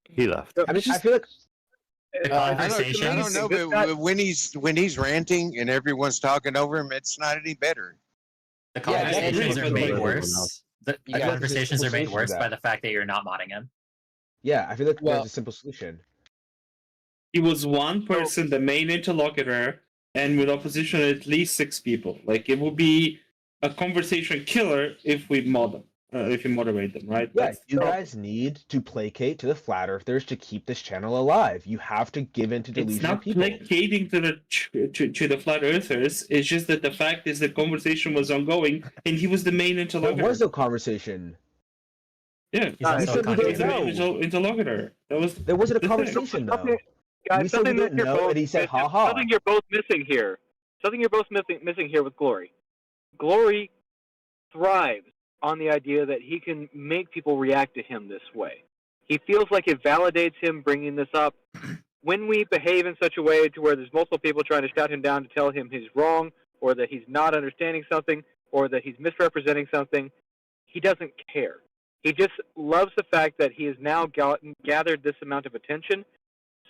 He left. I mean, I feel like I don't know, but when he's ranting and everyone's talking over him, it's not any better. The conversations are made worse. The I feel like there's a conversations simple are made solution to worse by that. the fact that you're not modding him. Yeah, I feel like Well- there's a simple solution. He was one person, the main interlocutor, and with opposition at least 6 people. Like it would be a conversation killer if we mod them, if you moderate them, right? Yeah, That's you the problem. guys need to placate to the flat earthers to keep this channel alive. You have to give in to It's delusional not people. placating to the flat earthers. It's just that the fact is the conversation was ongoing, and he was the main There interlocutor. was no conversation. Yeah, He's also he said he was the contradicting. main interlocutor. That was There wasn't a the thing. conversation though. Guys, We said we something that didn't you're know, both and he said, missing, "Ha ha." something you're both missing here. Something you're both missing here with Glory. Glory thrives on the idea that he can make people react to him this way. He feels like it validates him bringing this up. When we behave in such a way to where there's multiple people trying to shout him down to tell him he's wrong, or that he's not understanding something, or that he's misrepresenting something, he doesn't care. He just loves the fact that he has now gathered this amount of attention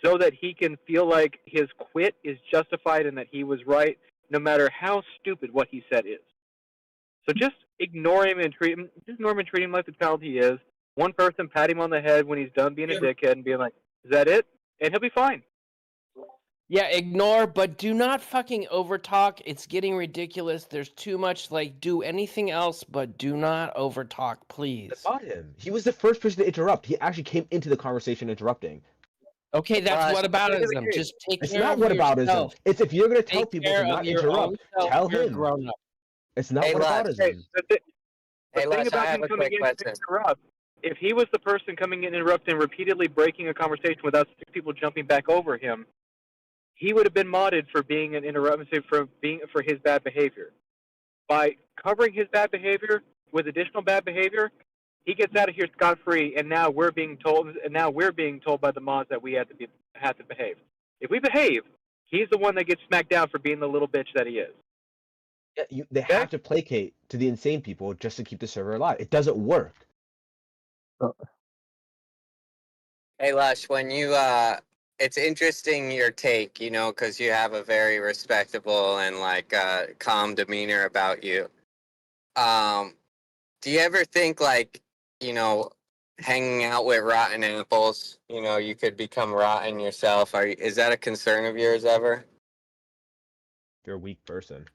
so that he can feel like his quit is justified and that he was right, no matter how stupid what he said is. So just ignore him and treat him like the child he is. One person pat him on the head when he's done being a dickhead and being like, "Is that it?" And he'll be fine. Yeah, ignore, but do not fucking overtalk. It's getting ridiculous. There's too much, like, do anything else, but do not overtalk, please. About him. He was the first person to interrupt. He actually came into the conversation interrupting. Okay, that's whataboutism. Just take It's care not of whataboutism. yourself. It's if you're going to tell Take people care to of not your own interrupt, self. tell You're him. grown up. It's not Hey, Les. whataboutism. The Hey, thing Les, I about have him a coming quick in to question. interrupt, if he was the person coming in and interrupting, repeatedly breaking a conversation without 6 people jumping back over him, he would have been modded for being an interruption for his bad behavior. By covering his bad behavior with additional bad behavior, he gets out of here scot-free, and now we're being told by the mods that we have to behave. If we behave, he's the one that gets smacked down for being the little bitch that he is. Yeah, they have to placate to the insane people just to keep the server alive. It doesn't work. Hey, Lush, when you it's interesting your take, you know, because you have a very respectable and like calm demeanor about you. Do you ever think like, you know, hanging out with rotten apples, you know, you could become rotten yourself? Is that a concern of yours ever? You're a weak person.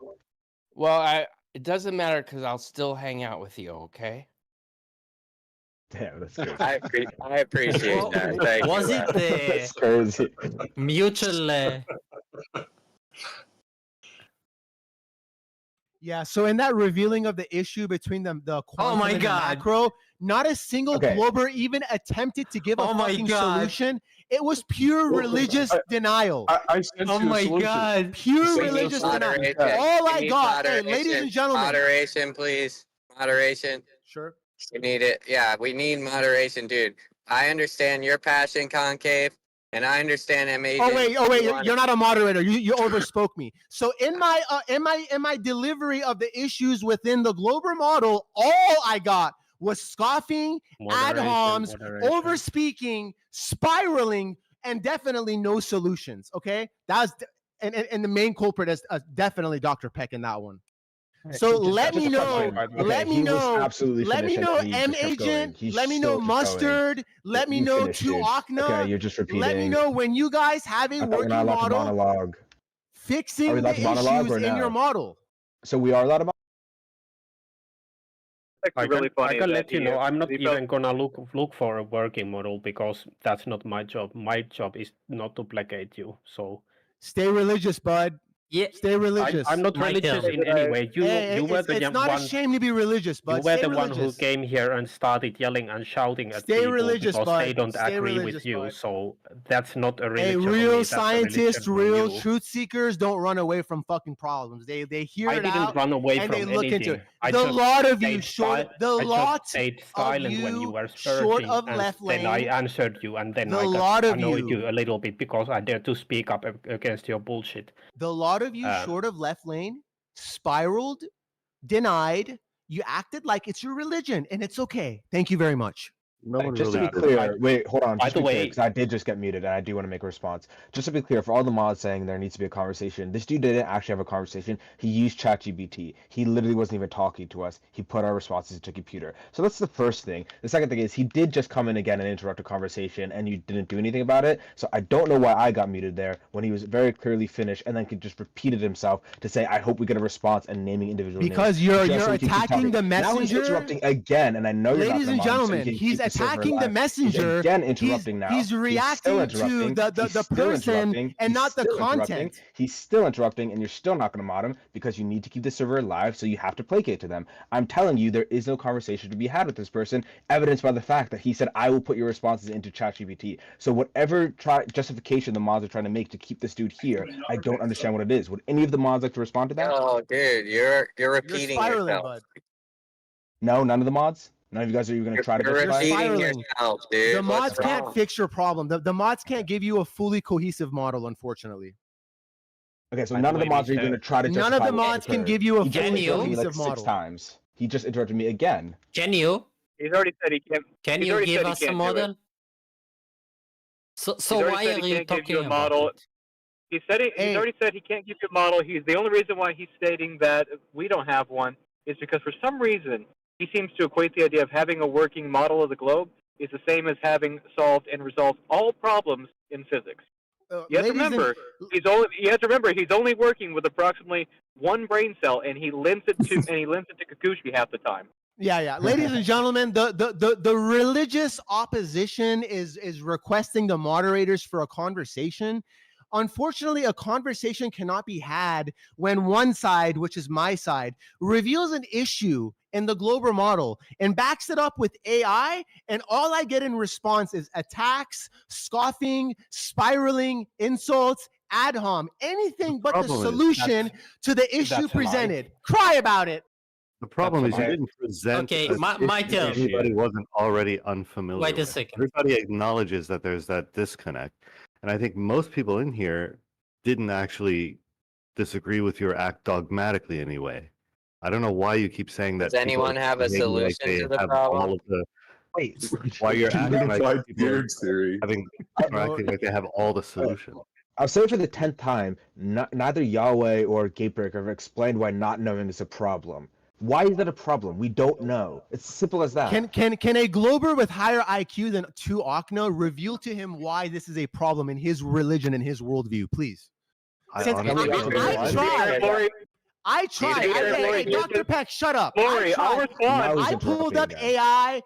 Well, it doesn't matter because I'll still hang out with you, okay? Damn, that's crazy. I appreciate that. Thank Was you, it Les. That's crazy. mutual? Yeah, so in that revealing of the issue between the quantum my and the God. macro, not a single Okay. Glober even attempted to give a Oh my fucking God. solution. It was pure religious denial. I sent Oh you a my solution. God. Pure We need religious denial. moderation. All We I need got, hey, moderation. ladies and gentlemen. Moderation, please. Moderation. Sure. We need it. Yeah, we need moderation, dude. I understand your passion, Concave, and I understand MA. Oh wait, you're not a moderator. You overspoke me. So in my delivery of the issues within the Glober model, all I got was scoffing, ad homs, over speaking, spiraling, and definitely no solutions. Okay, that's and the main culprit is definitely Dr. Peck in that one. So let me know, let me know, M Agent, let me know Mustard, let me know Tuakna, Okay, you're just repeating. let me know when you guys have a I thought we're working not allowed to model. monologue. fixing allowed the to monologue issues or in your no? model. So we are allowed to. I really can, funny I can that let you he, know. I'm not he felt- even gonna look for a working model because that's not my job. My job is not to placate you. So Stay religious, bud. Yeah, Stay religious. I'm not religious in any way. Hey, You were it's, the it's not a one. shame to be religious, You bud. were Stay the one who religious. came here and started yelling and shouting at Stay people religious, because they bud. don't Stay agree religious, with you. bud. So that's not a Hey, religion on real me. That's a religion scientists, on real you. truth seekers don't run away from fucking problems. They hear I it didn't out run away and from they look into it. anything. I The just lot of you stayed short, the I lot just stayed of silent when you you were short spurging, of and left then I lane. answered you, and then The I lot got of annoyed you. you a little bit because I dared to speak up against your bullshit. The lot of you short of left lane spiraled, denied. You acted like it's your religion, and it's okay. Thank you very much. Just to be clear, wait, hold on. Just to be clear, because I did just get muted, and I do want to make a response. Just to be clear, for all the mods saying there needs to be a conversation, this dude didn't actually have a conversation. He used ChatGPT. He literally wasn't even talking to us. He put our responses into a computer. So that's the first thing. The second thing is he did just come in again and interrupt a conversation, and you didn't do anything about it. So I don't know why I got muted there when he was very clearly finished, and then could just repeated himself to say, "I hope we get a response," and naming individual Because names. you're just so he could keep attacking talking. the Now he's messenger. interrupting again, and I know you're not Ladies the and mod, so you gentlemen, can he's keep the server attacking the alive. messenger. He's again interrupting now. He's reacting to the person and not the content. He's still interrupting, and you're still not going to mod him because you need to keep the server alive, so you have to placate to them. I'm telling you, there is no conversation to be had with this person, evidenced by the fact that he said, "I will put your responses into ChatGPT." So whatever justification the mods are trying to make to keep this dude here, I don't understand what it is. Would any of the mods like to respond to that? Oh, dude, you're repeating spiraling, yourself. bud. No, none of the mods? None of you guys are even going to try to You're justify it? repeating yourself, dude. The mods What's can't wrong? fix your problem. The mods can't give you a fully cohesive model, unfortunately. Okay, so none of the mods are going to try to justify None of the what mods can occurred. give you a He just fully interrupted me cohesive like 6 model. times. He just interrupted me again. Can you? He's already said he can't. Can he's you already give said he us a can't do it. model? So He's already why said are he you can't give talking you a about model. it? He said it. He's already said he can't give you a model. The only reason why he's stating that we don't have one is because for some reason he seems to equate the idea of having a working model of the globe is the same as having solved and resolved all problems in physics. You have to remember, he's only working with approximately one brain cell, and he lends it to Kikuchi half the time. Yeah. Ladies and gentlemen, the religious opposition is requesting the moderators for a conversation. Unfortunately, a conversation cannot be had when one side, which is my side, reveals an issue in the global model and backs it up with AI, and all I get in response is attacks, scoffing, spiraling, insults, ad hom, anything but the solution to the issue presented. Cry about it. The problem is you didn't present. Okay, an my issue turn. that everybody wasn't already unfamiliar. Wait a with. second. Everybody acknowledges that there's that disconnect, and I think most people in here didn't actually disagree with your act dogmatically anyway. I don't know why you keep saying that. Does anyone have a solution to the problem? Wait, why you're acting like people are theory. acting like they have all the solution. I'll say it for the 10th time, neither Yahweh or Gatebreaker have explained why not knowing is a problem. Why is that a problem? We don't know. It's simple as that. Can a Glober with higher IQ than 2 Akna reveal to him why this is a problem in his religion and his worldview, please? I tried. Hey, Dr. Peck, shut up. Lori, I'll respond. I pulled up AI.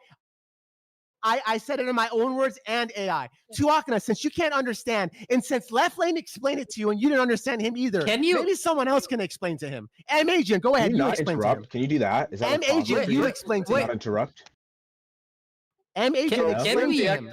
I said it in my own words and AI. Tuakana, since you can't understand, and since Left Lane explained it to you and you didn't understand him either, maybe someone else can explain to him. M Agent, go ahead. Can you not explain interrupt? to him. Can you do that? Is that M Agent, you explain to not him. interrupt? M Agent, explain to him.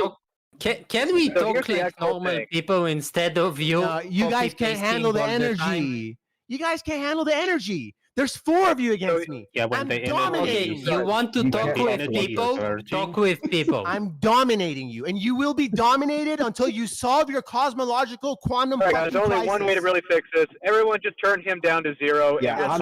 Can we talk like normal people instead of you? You guys can't handle the energy. You guys can't handle the energy. There's 4 of you against me. Yeah, when I'm the dominating you. You want to talk with people? Talk with people. I'm dominating you, and you will be dominated until you solve your cosmological quantum There's only one way to really fix this. Everyone just turn him down to 0. Yeah,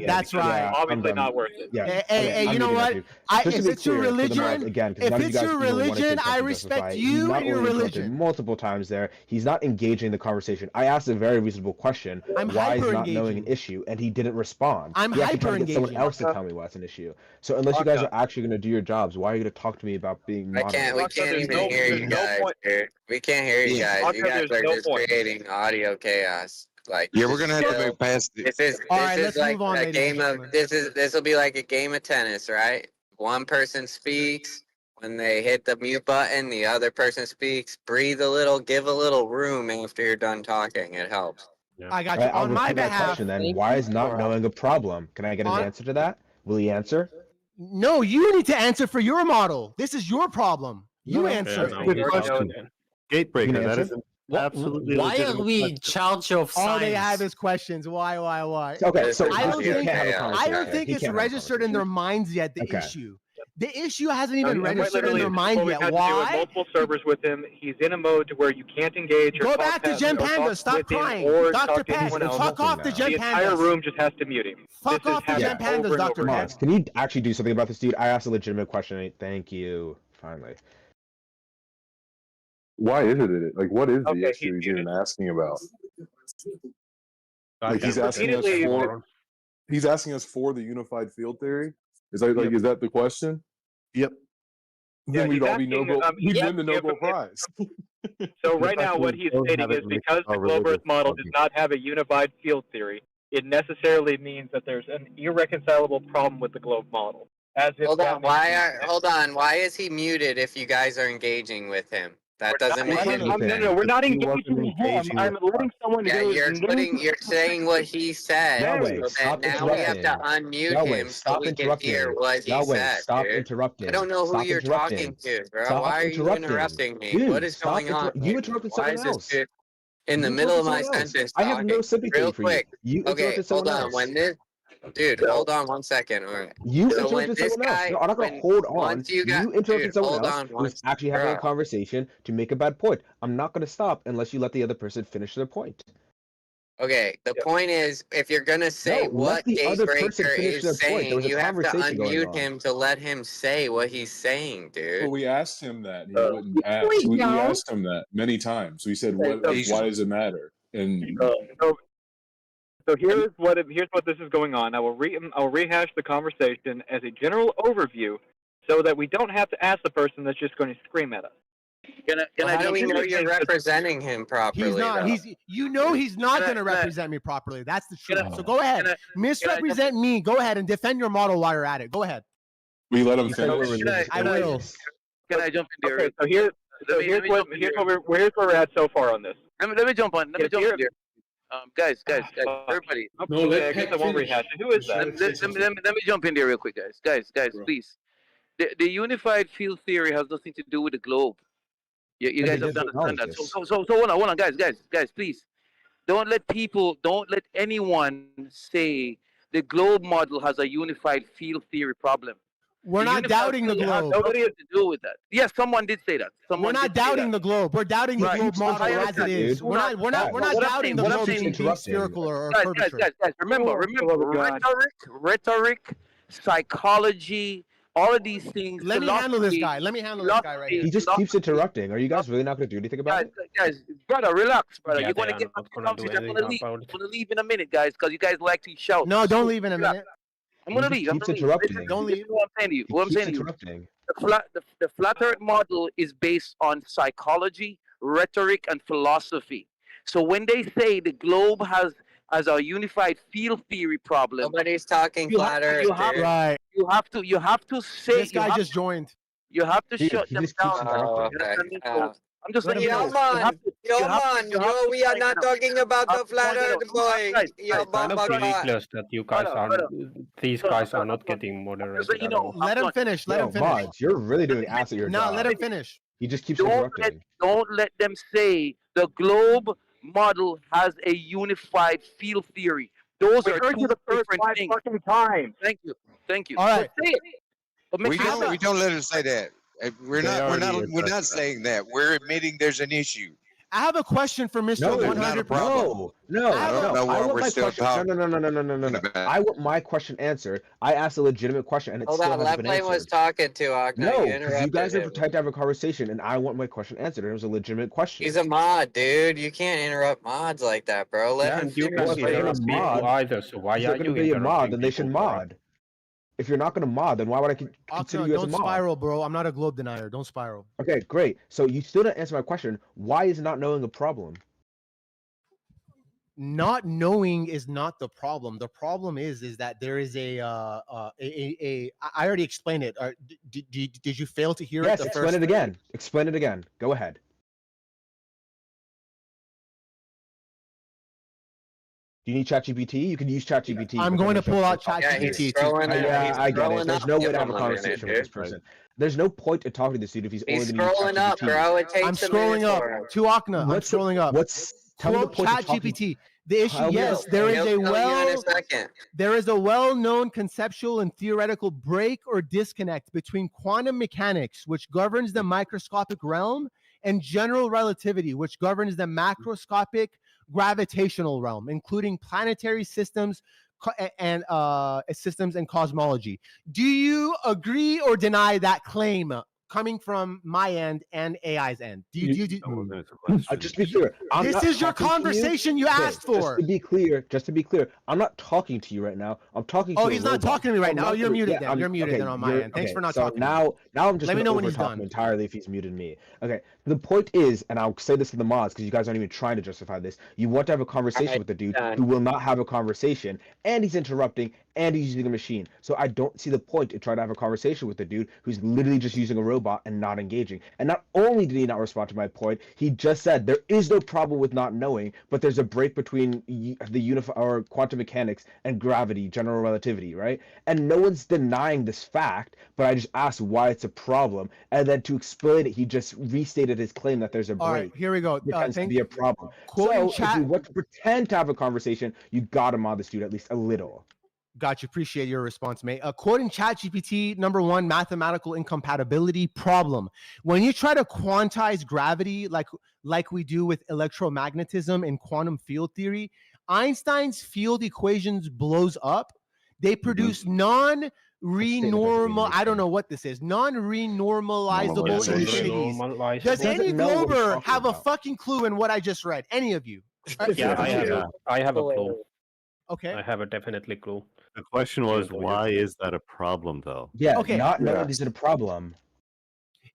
that's right. Obviously not worth it. Yeah. Hey, you know what? If it's your religion, if it's your religion, I respect you and your religion. Multiple times there, he's not engaging the conversation. I asked a very reasonable question. Why is not knowing an issue, and he didn't respond. respond. I'm You have to try hyper to get someone engaging. else to tell me what's an issue. So unless you guys are actually going to do your jobs, why are you going to talk to me about being We moderate? can't even hear you guys, dude. We can't hear you guys. You guys are just creating audio chaos. Like, Yeah, we're gonna have to move past it. this All is right, let's like move on, a ladies and game of gentlemen. this will be like a game of tennis, right? One person speaks. When they hit the mute button, the other person speaks. Breathe a little, give a little room after you're done talking. It helps. I got Right, you. I'll On my repeat my behalf, question then. Why is not knowing a problem? Can I get an On- answer to that? Will he answer? no, you need to answer for your model. This is your problem. You answer. That's a good question. Gatebreaker, that is an absolutely Why are legitimate we in question. charge of science? All they have is questions. Why? Okay, so I don't he think can't have a conversation. I don't think He it's can't have a registered in their minds yet. The Okay. issue. The issue hasn't even Quite registered in literally, their this is mind what we've yet. had to do with Why? multiple servers with him. He's in a mode to where you can't engage or Go talk back to past- Gem or talk Panda. Stop with him crying. or Dr. talk to Pet, anyone else. fuck off the Gem The entire Pandas. room just has to mute him. Fuck off the Gem Pandas, over and Dr. over again. Mods, can you actually do something about this, dude? I asked a legitimate question. Thank you. Finally. Why is it? Like, what is the Okay, issue he's even asking about? Like, he's Goddamn, asking us repeatedly- for. He's asking us for the unified field theory. Is that like? Is that the question? Yep. Then we'd he's all be asking, Nobel. We'd yeah, win the yeah, Nobel but- Prize. So right now, what he's Don't stating have is it mixed because our the globe Earth religious model does dogma. not have a unified field theory, it necessarily means that there's an irreconcilable problem with the globe model. As if Hold that on. makes any sense. Hold on. Why is he muted if you guys are engaging with him? That doesn't make any sense. No, we're not He wasn't engaging with him. engaging I'm with letting someone Yeah, who is you're saying what he said. Yahweh, So stop then now we have to interrupting. unmute Yahweh, him so stop we can interrupting. hear what he Yahweh, said. stop Dude. interrupting. I don't know who Stop you're interrupting. talking to, bro. Stop Why are you interrupting. interrupting me? Dude, What is stop going on? You interrupted Why someone is this else. dude in the You middle of my interrupted someone else. sentence I have no talking? sympathy Real for you. quick. You Okay, interrupted hold someone on. else. When this dude, hold on 1 second. All right. You So when interrupted this someone else. guy, No, I'm not gonna when hold on. once you got, interrupted dude, someone hold else on who was once, actually having a bro. conversation to make a bad point. I'm not gonna stop unless you let the other person finish their point. Okay, the point is, if you're gonna say No, let what the other person Gatebreaker finish is their point. There saying, was a you have to conversation going unmute on. him to let him say what he's saying, dude. Well, we asked him that. He wouldn't ask. We asked him that many times. We said, "What? Like, why does it matter?" And So here's what this is going on. I'll rehash the conversation as a general overview, so that we don't have to ask the person that's just going to scream at us. How do we know you're representing him properly? He's not. though? He's not going to represent me properly. That's the truth. So go ahead, misrepresent me. Go ahead and defend your model while you're at it. Go ahead. we let him You said we're finish. religious I will. atheists. Can I jump in there? Okay, so here's where we're at so far on this. Let me jump on. Let me jump in there. Guys, everybody. No, okay, I guess I won't rehash it. Who is that? Let me jump in there real quick, guys. Guys, please. The unified field theory has nothing to do with the globe. You guys have to understand that. So hold on, guys, please. Don't let anyone say the globe model has a unified field theory problem. We're not doubting the globe. Nobody has to do with that. Yes, someone did say that. We're not doubting the globe. We're doubting the globe model as it is. We're not doubting the globe being spherical or curvature. Guys, remember, rhetoric, psychology, all of these things. Let me handle this guy. Let me handle this guy right here. He just keeps interrupting. Are you guys really not going to do anything about it? Guys, brother, relax, brother. Yeah, You're going to get back to the conversation. I'm going to leave in a minute, guys, because you guys like to shout. No, don't leave in a minute. I'm going to leave. Keeps interrupting. Don't leave. What I'm saying to you. What I'm saying to you. The flat Earth model is based on psychology, rhetoric, and philosophy. So when they say the globe has a unified field theory problem, Nobody's talking flat Earth. Right. You have to say. This guy just joined. You have to shut them down. I'm just letting you know. Yo, we are not talking about the flat Earth, boy. Yo, Kind of ridiculous that you guys these guys are not getting moderated at all. Let him finish. Let him finish. Mods, you're really doing ass at your No, job. let him finish. He just keeps interrupting. Don't let them say the globe model has a unified field theory. Those are two different things. Thank you. All right. But say it. But make We sure don't let us say that. We're not saying that. We're admitting there's an issue. I have a question for Mr. No, there's 100. not a problem. No. I don't know why want we're my still question. talking. No. I want my question answered. I asked a legitimate question, and it Hold still on, hasn't been Left answered. was talking to Akna. No, You because you interrupted guys are him. trying to have a conversation, and I want my question answered. And it was a legitimate question. He's a mod, dude. You can't interrupt mods like that, bro. Let him you finish. can interrupt people either, so why If are they're you going to be a mod, then they should interrupting people for it? mod. If you're not going to mod, then why would I consider you as a Don't mod? spiral, bro. I'm not a globe denier. Don't spiral. Okay, great. So you still didn't answer my question. Why is not knowing a problem? Not knowing is not the problem. The problem is that there is I already explained it. Did you fail to hear it? Yes, explain it again. Explain it again. Go ahead. Do you need ChatGPT? You can use ChatGPT. I'm going to pull out ChatGPT. Yeah, I get it. There's no way to have a Give him a conversation with minute, this person. There's no point to talking to this dude if he's He's only going to use scrolling up, ChatGPT. bro. It takes I'm a scrolling minute up for him. to Akna. I'm scrolling up. Tell me the Quote point of talking- ChatGPT. The issue, Tell me- yes, there is He'll tell you in a second. there is a well-known conceptual and theoretical break or disconnect between quantum mechanics, which governs the microscopic realm, and general relativity, which governs the macroscopic gravitational realm, including planetary systems and cosmology. Do you agree or deny that claim coming from my end and AI's end? Do you just be clear. I'm This not is your talking to conversation you Okay, asked for. Just to be clear, I'm not talking to you right now. I'm talking to Oh, a he's not robot. talking to me right I'm now. not Oh, you're gonna- muted yeah, then. I'm- You're muted okay, then on my end. Thanks for not talking. Now I'm just Let me gonna know when he's overtalk done. him entirely if he's muted me. Okay. The point is, and I'll say this to the mods because you guys aren't even trying to justify this. You want to have a conversation with the dude who will not have a conversation, and he's interrupting, and he's using a machine. So I don't see the point in trying to have a conversation with the dude who's literally just using a robot and not engaging. And not only did he not respond to my point, he just said there is no problem with not knowing, but there's a break between the or quantum mechanics and gravity, general relativity, right? And no one's denying this fact, but I just asked why it's a problem, and then to explain it, he just restated his claim that there's a break. All right, here we go. Pretends to be a problem. Quoting So if you want to pretend to have a conversation, you gotta mod this dude at least a little. Got you. Appreciate your response, mate. Quoting ChatGPT, number one, mathematical incompatibility problem. When you try to quantize gravity like we do with electromagnetism and quantum field theory, Einstein's field equations blows up. They produce non-renormal, I don't know what this is, non-renormalizable infinities. Does any glober have a fucking clue in what I just read? Any of you? Yeah, I have a clue. Okay. I have a definitely clue. The question was, why is that a problem, though? Yeah, Okay. not knowing is it a problem?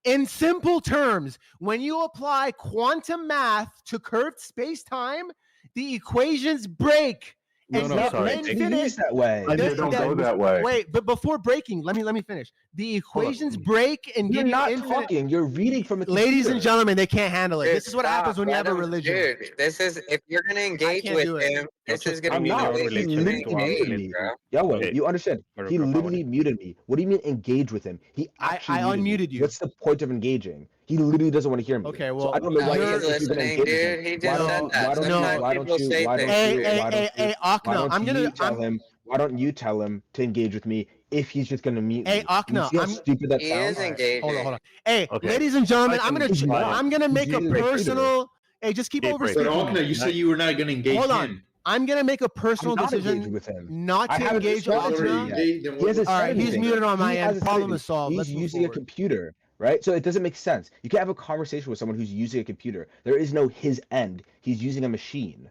In simple terms, when you apply quantum math to curved space-time, the equations break. No, sorry. Infinite that way. They don't go that way. Wait, but before breaking, let me finish. The equations break and You're give not you infinite. talking. You're reading from a Ladies computer. and gentlemen, they can't handle it. Dude, This is what stop. happens when you Let have a him- religion. Dude, this is if you're gonna engage can't with do it. him, this is gonna I'm be not. the way He he's gonna literally engage, muted me. bro. Yahweh, you understand? Very He profound. literally muted me. What do you mean engage with him? He actually I muted me. unmuted you. What's the point of engaging? He literally doesn't want to hear me. Okay, So well, I don't know why No, you're he's listening, engage with him. dude. He just Why said don't- that. why don't you- Sometimes why don't people you- say why don't things. you- why don't you- Akna, why don't I'm gonna- you tell him? Why don't you tell him to engage with me if he's just gonna mute me? Hey, Akna, You see how I'm- stupid that He sounds? is engaging. Hold on. Hey, Okay. ladies and gentlemen, I'm He's not. gonna make He's a using a personal. Hey, just keep Hey, over break. But speaking. Alkna, you said you were not going to engage Hold on. him. I'm gonna make a personal I'm not decision engaging with him. not I to haven't engage started Akna. yet. Then He what- hasn't All said right, he's anything. muted on my He end. hasn't said Problem anything. is solved. He's Let's move using a forward. computer, right? So it doesn't make sense. You can't have a conversation with someone who's using a computer. There is no his end. He's using a machine.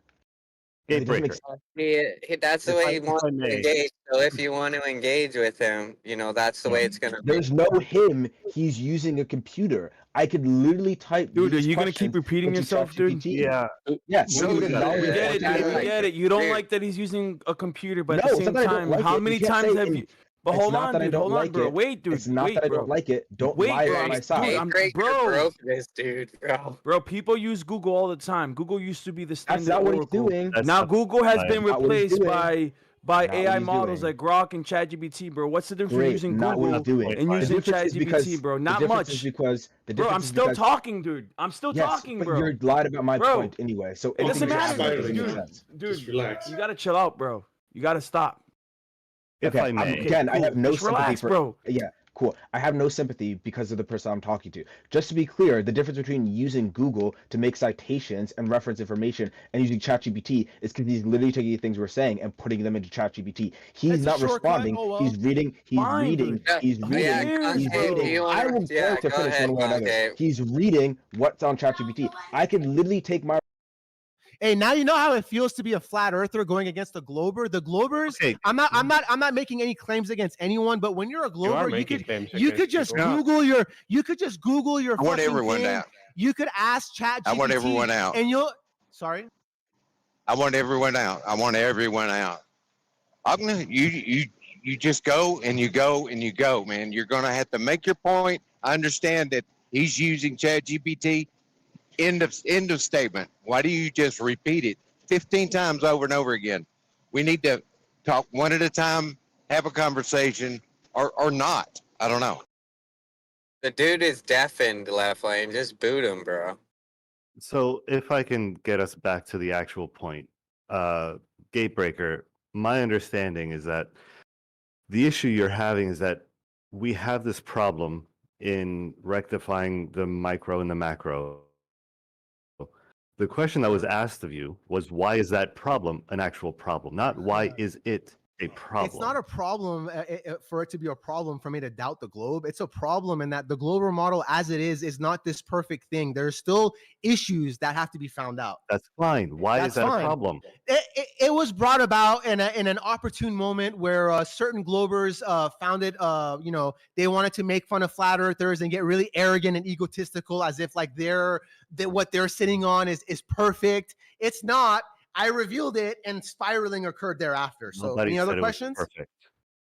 It doesn't make sense. That's the If way I- he if wants I to may. engage. So if you want to engage with him, that's the way it's gonna be. There's no him. He's using a computer. I could literally type. Dude, are these you gonna keep questions repeating into yourself, dude? ChatGPT. Yeah. Yes. So you we would acknowledge get it. it, dude. We get it. You don't like that he's using a computer, but at No, the it's same not that I don't time, like how it. many You can't times say have in- you? But It's hold not on, that I dude. don't Hold on, like bro. it. Wait, dude. It's not Wait, that I bro. don't like it. Don't Wait, lie bro. on my Dude, side. I'm, Break your bro. broke this dude, bro. Bro, people use Google all the time. Google used to be the That's standard not what he's oracle. doing. That's Now not- Google has Right. been Not what he's replaced doing. by Not what AI he's models doing. like Grok and ChatGPT, bro. What's the difference Great, using not what Google he's doing. and The using difference is because- ChatGPT, bro? the Not difference much. is because the Bro, I'm difference is still because- talking, dude. I'm still Yes, talking, but bro. you're lied about my Bro, point anyway. So It doesn't anything you're matter, saying doesn't make dude. sense. Dude, Just relax. you gotta chill out, bro. You gotta stop. If Okay, I may. again, I have no Just sympathy relax, for. bro. Yeah, cool. I have no sympathy because of the person I'm talking to. Just to be clear, the difference between using Google to make citations and reference information and using ChatGPT is because he's literally taking the things we're saying and putting them into ChatGPT. He's not responding. Oh, well. He's reading. He's reading. He's reading. He's reading. I will go to finish one way or another. He's reading what's on ChatGPT. I can literally take my. Hey, now you know how it feels to be a flat earther going against a glober. The globers. Okay. I'm not making any claims against anyone, but when you're a glober, you could just Google your. You could just Google your. I want fucking everyone thing. out. You could ask ChatGPT. I want everyone out. And you'll. Sorry. I want everyone out. I want everyone out. You just go and you go and you go, man. You're gonna have to make your point. I understand that he's using ChatGPT. End of statement. Why do you just repeat it 15 times over and over again? We need to talk one at a time, have a conversation, or not. I don't know. The dude is deafened, Left Lane. Just boot him, bro. So if I can get us back to the actual point, Gatebreaker, my understanding is that the issue you're having is that we have this problem in rectifying the micro and the macro. The question that was asked of you was, why is that problem an actual problem? Not why is it a problem? It's not a problem for it to be a problem for me to doubt the globe. It's a problem in that the global model as it is not this perfect thing. There's still issues that have to be found out. That's fine. Why is that a problem? It was brought about in an opportune moment where certain globers found it, they wanted to make fun of flat earthers and get really arrogant and egotistical as if like what they're sitting on is perfect. It's not. I revealed it, and spiraling occurred thereafter. So, Nobody any other said it was questions? perfect.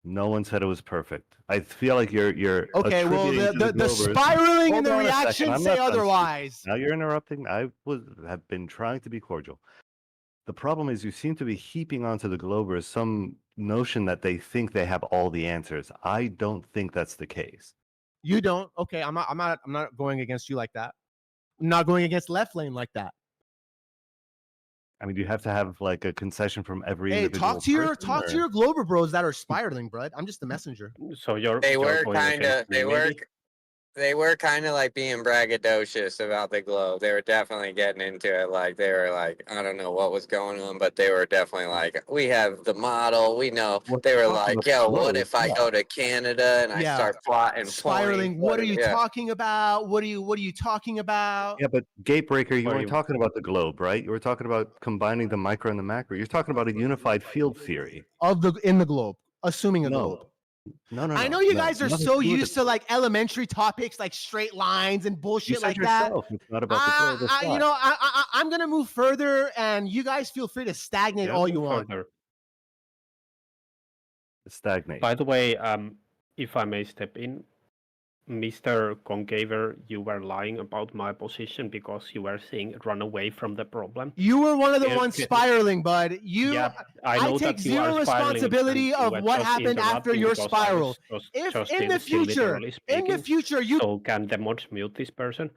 No one said it was perfect. I feel like you're okay. Well, the spiraling and the reaction say otherwise. Now you're interrupting. Have been trying to be cordial. The problem is you seem to be heaping onto the globers some notion that they think they have all the answers. I don't think that's the case. You don't? Okay, I'm not going against you like that. I'm not going against Left Lane like that. I mean, do you have to have like a concession from every individual talk to your Glober bros that are spiraling, bro. I'm just the messenger. So they were kind of like being braggadocious about the globe. They were definitely getting into it. Like they were like, I don't know what was going on, but they were definitely like, we have the model. We know. They were like, yo, what if I go to Canada and I start plotting, spiraling? What are you talking about? What are you talking about? Yeah, but Gatebreaker, you weren't talking about the globe, right? You were talking about combining the micro and the macro. You're talking about a unified field theory in the globe, assuming a globe. No. I know you guys are so used to like elementary topics like straight lines and bullshit like that. It's not about the globe. I'm gonna move further, and you guys feel free to stagnate all you want. Stagnate. By the way, if I may step in, Mr. Concaver, you were lying about my position because you were saying run away from the problem. You were one of the ones spiraling, bud. I take zero responsibility of what happened after your spiral. If in the future, you so can the mods mute this person?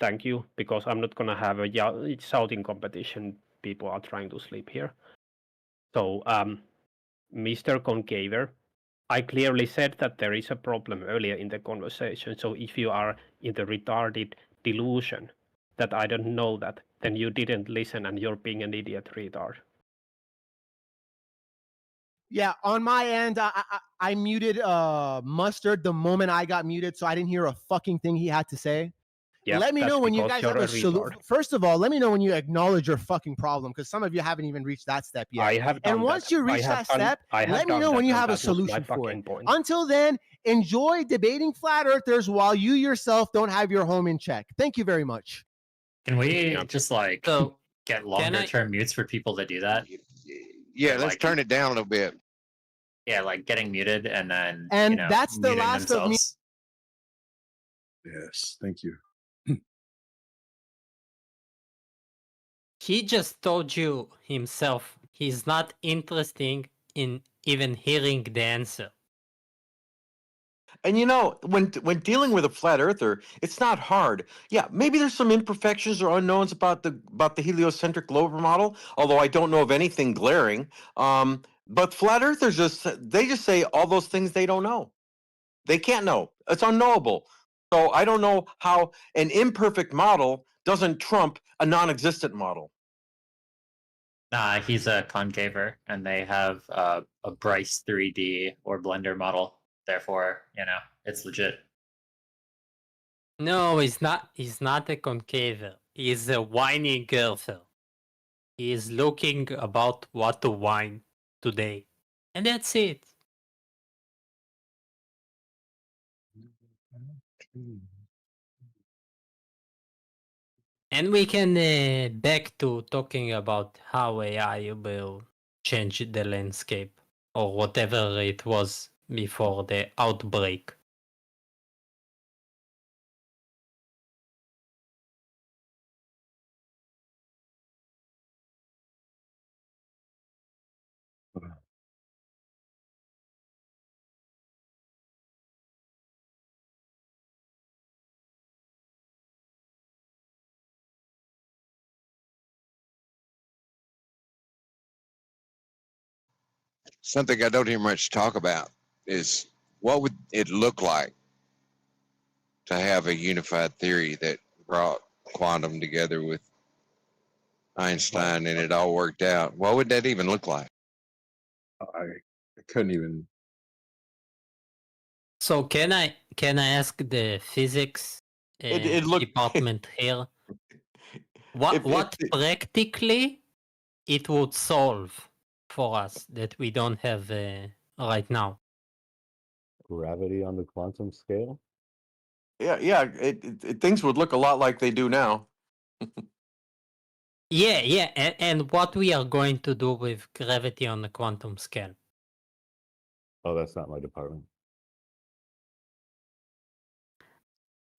Thank you, because I'm not gonna have a shouting competition. People are trying to sleep here. So, Mr. Concaver, I clearly said that there is a problem earlier in the conversation. So if you are in the retarded delusion that I don't know that, then you didn't listen and you're being an idiot retard. Yeah, on my end, I muted Mustard the moment I got muted, so I didn't hear a fucking thing he had to say. Yeah, let me know when you guys have a solution. First of all, let me know when you acknowledge your fucking problem, because some of you haven't even reached that step yet. I have done and once you reach that step, let me know when you have a solution for it. Until then, enjoy debating flat earthers while you yourself don't have your home in check. Thank you very much. Can we just like get longer term mutes for people to do that? Yeah, let's turn it down a little bit. Yeah, like getting muted and then that's the last of me. Yes, thank you. He just told you himself he's not interested in even hearing the answer. And when dealing with a flat earther, it's not hard. Yeah, maybe there's some imperfections or unknowns about the heliocentric globe model, although I don't know of anything glaring. But flat earthers just say all those things they don't know. They can't know. It's unknowable. So I don't know how an imperfect model doesn't trump a non-existent model. He's a concaver, and they have a Bryce 3D or Blender model. Therefore, it's legit. No, he's not. He's not a concaver. He's a whiny girther. He is looking about what to whine today, and that's it. And we can back to talking about how AI will change the landscape, or whatever it was before the outbreak. Something I don't hear much talk about is what would it look like to have a unified theory that brought quantum together with Einstein and it all worked out. What would that even look like? I couldn't even. So can I ask the physics department here? What practically it would solve for us that we don't have right now? Gravity on the quantum scale? Yeah. Things would look a lot like they do now. Yeah, and what we are going to do with gravity on the quantum scale? Oh, that's not my department.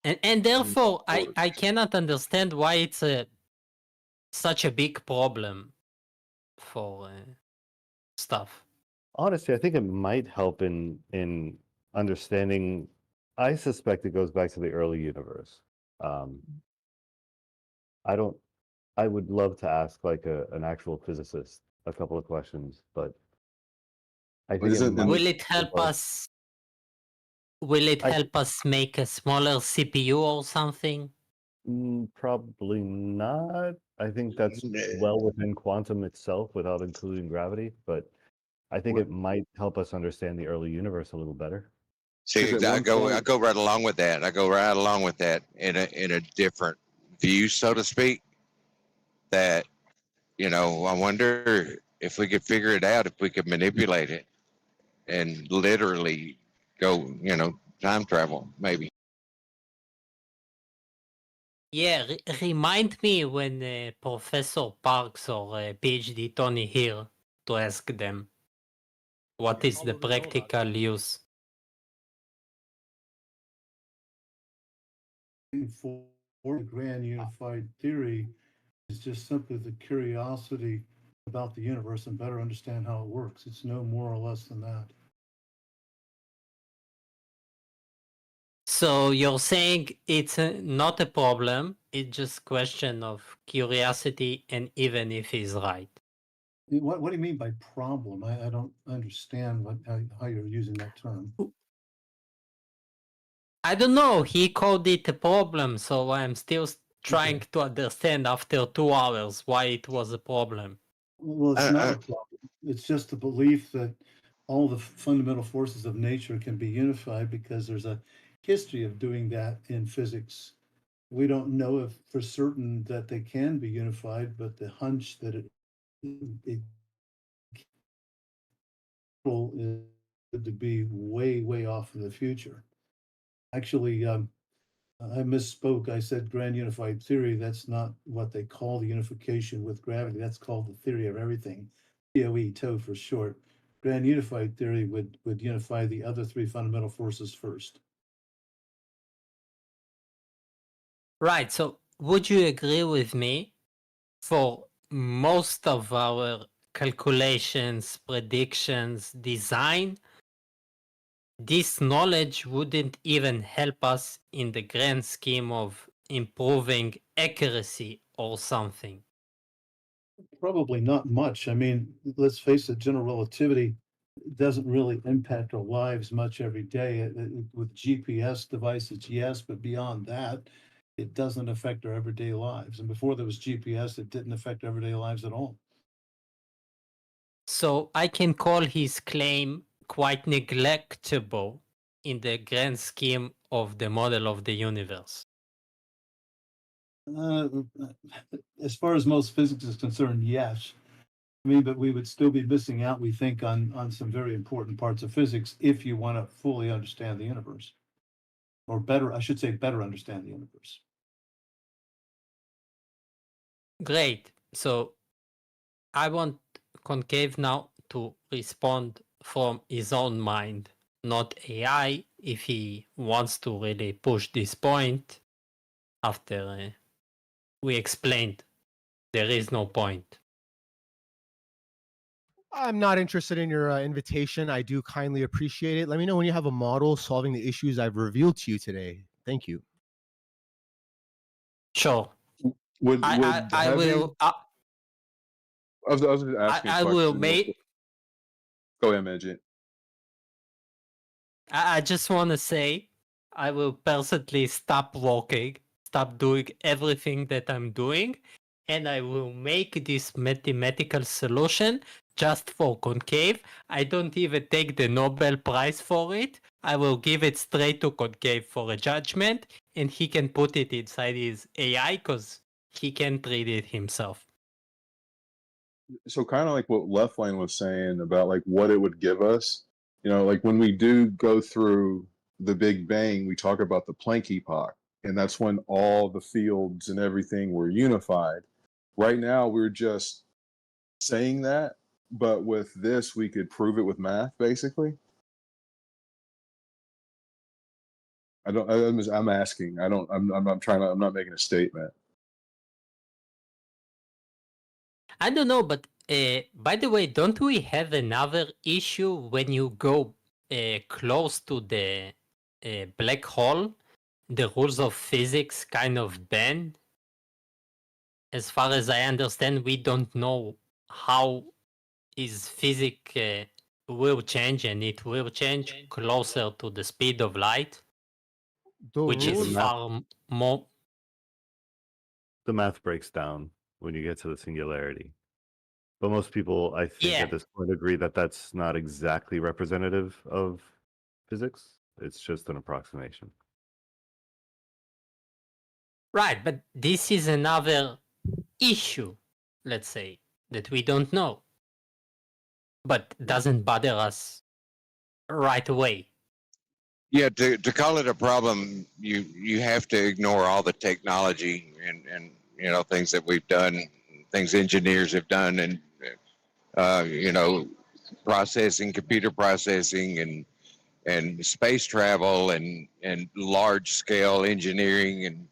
And therefore, I cannot understand why it's such a big problem for stuff. Honestly, I think it might help in understanding. I suspect it goes back to the early universe. I would love to ask like an actual physicist a couple of questions, but I think will it help us? Will it help us make a smaller CPU or something? Probably not. I think that's well within quantum itself without including gravity, but I think it might help us understand the early universe a little better. See, I go right along with that. I go right along with that in a different view, so to speak. That, I wonder if we could figure it out, if we could manipulate it and literally go, time travel, maybe. Yeah, remind me when Professor Parks or PhD Tony here to ask them what is the practical use. For the grand unified theory is just simply the curiosity about the universe and better understand how it works. It's no more or less than that. So you're saying it's not a problem, it's just question of curiosity, and even if he's right. What do you mean by problem? I don't understand how you're using that term. I don't know, he called it a problem, so I'm still trying to understand after 2 hours why it was a problem. Well, it's not a problem. It's just the belief that all the fundamental forces of nature can be unified because there's a history of doing that in physics. We don't know if for certain that they can be unified, but the hunch that it is to be way off in the future. Actually, I misspoke. I said grand unified theory. That's not what they call the unification with gravity. That's called the theory of everything, TOE for short. Grand unified theory would unify the other three fundamental forces first. Right, so would you agree with me? For most of our calculations, predictions, design, this knowledge wouldn't even help us in the grand scheme of improving accuracy or something. Probably not much. I mean, let's face it, general relativity it doesn't really impact our lives much every day. With GPS devices, yes, but beyond that, it doesn't affect our everyday lives. And before there was GPS, it didn't affect everyday lives at all. So I can call his claim quite neglectable in the grand scheme of the model of the universe. As far as most physics is concerned, yes. I mean, but we would still be missing out, we think, on some very important parts of physics if you want to fully understand the universe. Or better, I should say, better understand the universe. Great. So I want Concave now to respond from his own mind, not AI, if he wants to really push this point after we explained there is no point. I'm not interested in your invitation. I do kindly appreciate it. Let me know when you have a model solving the issues I've revealed to you today. Thank you. Sure. Would I having, will. I was just asking I a question. will make. Go ahead, Magic. I just want to say, I will personally stop working, stop doing everything that I'm doing, and I will make this mathematical solution just for Concave. I don't even take the Nobel Prize for it. I will give it straight to Concave for a judgment, and he can put it inside his AI because he can't read it himself. So kind of like what Left Lane was saying about like what it would give us, you know, like when we do go through the Big Bang, we talk about the Planck epoch, and that's when all the fields and everything were unified. Right now, we're just saying that, but with this, we could prove it with math, basically. I'm asking. I'm not making a statement. I don't know, but by the way, don't we have another issue when you go close to the black hole? The rules of physics kind of bend. As far as I understand, we don't know how his physics will change, and it will change closer to the speed of light, which is far more. The math breaks down when you get to the singularity. But most people, I think, at this point agree that that's not exactly representative of physics. It's just an approximation. Right, but this is another issue, let's say, that we don't know, but doesn't bother us right away. Yeah, to call it a problem, you have to ignore all the technology and you know things that we've done, things engineers have done, and you know, processing, computer processing, and space travel and large scale engineering and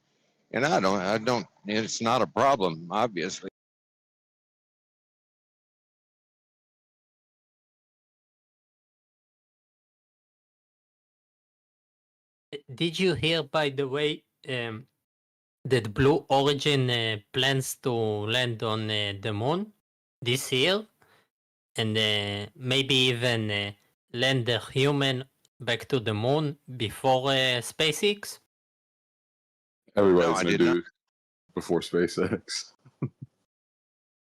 I don't. It's not a problem, obviously. Did you hear, by the way, that Blue Origin plans to land on the moon this year, and maybe even land a human back to the moon before SpaceX? Everybody's gonna do before SpaceX.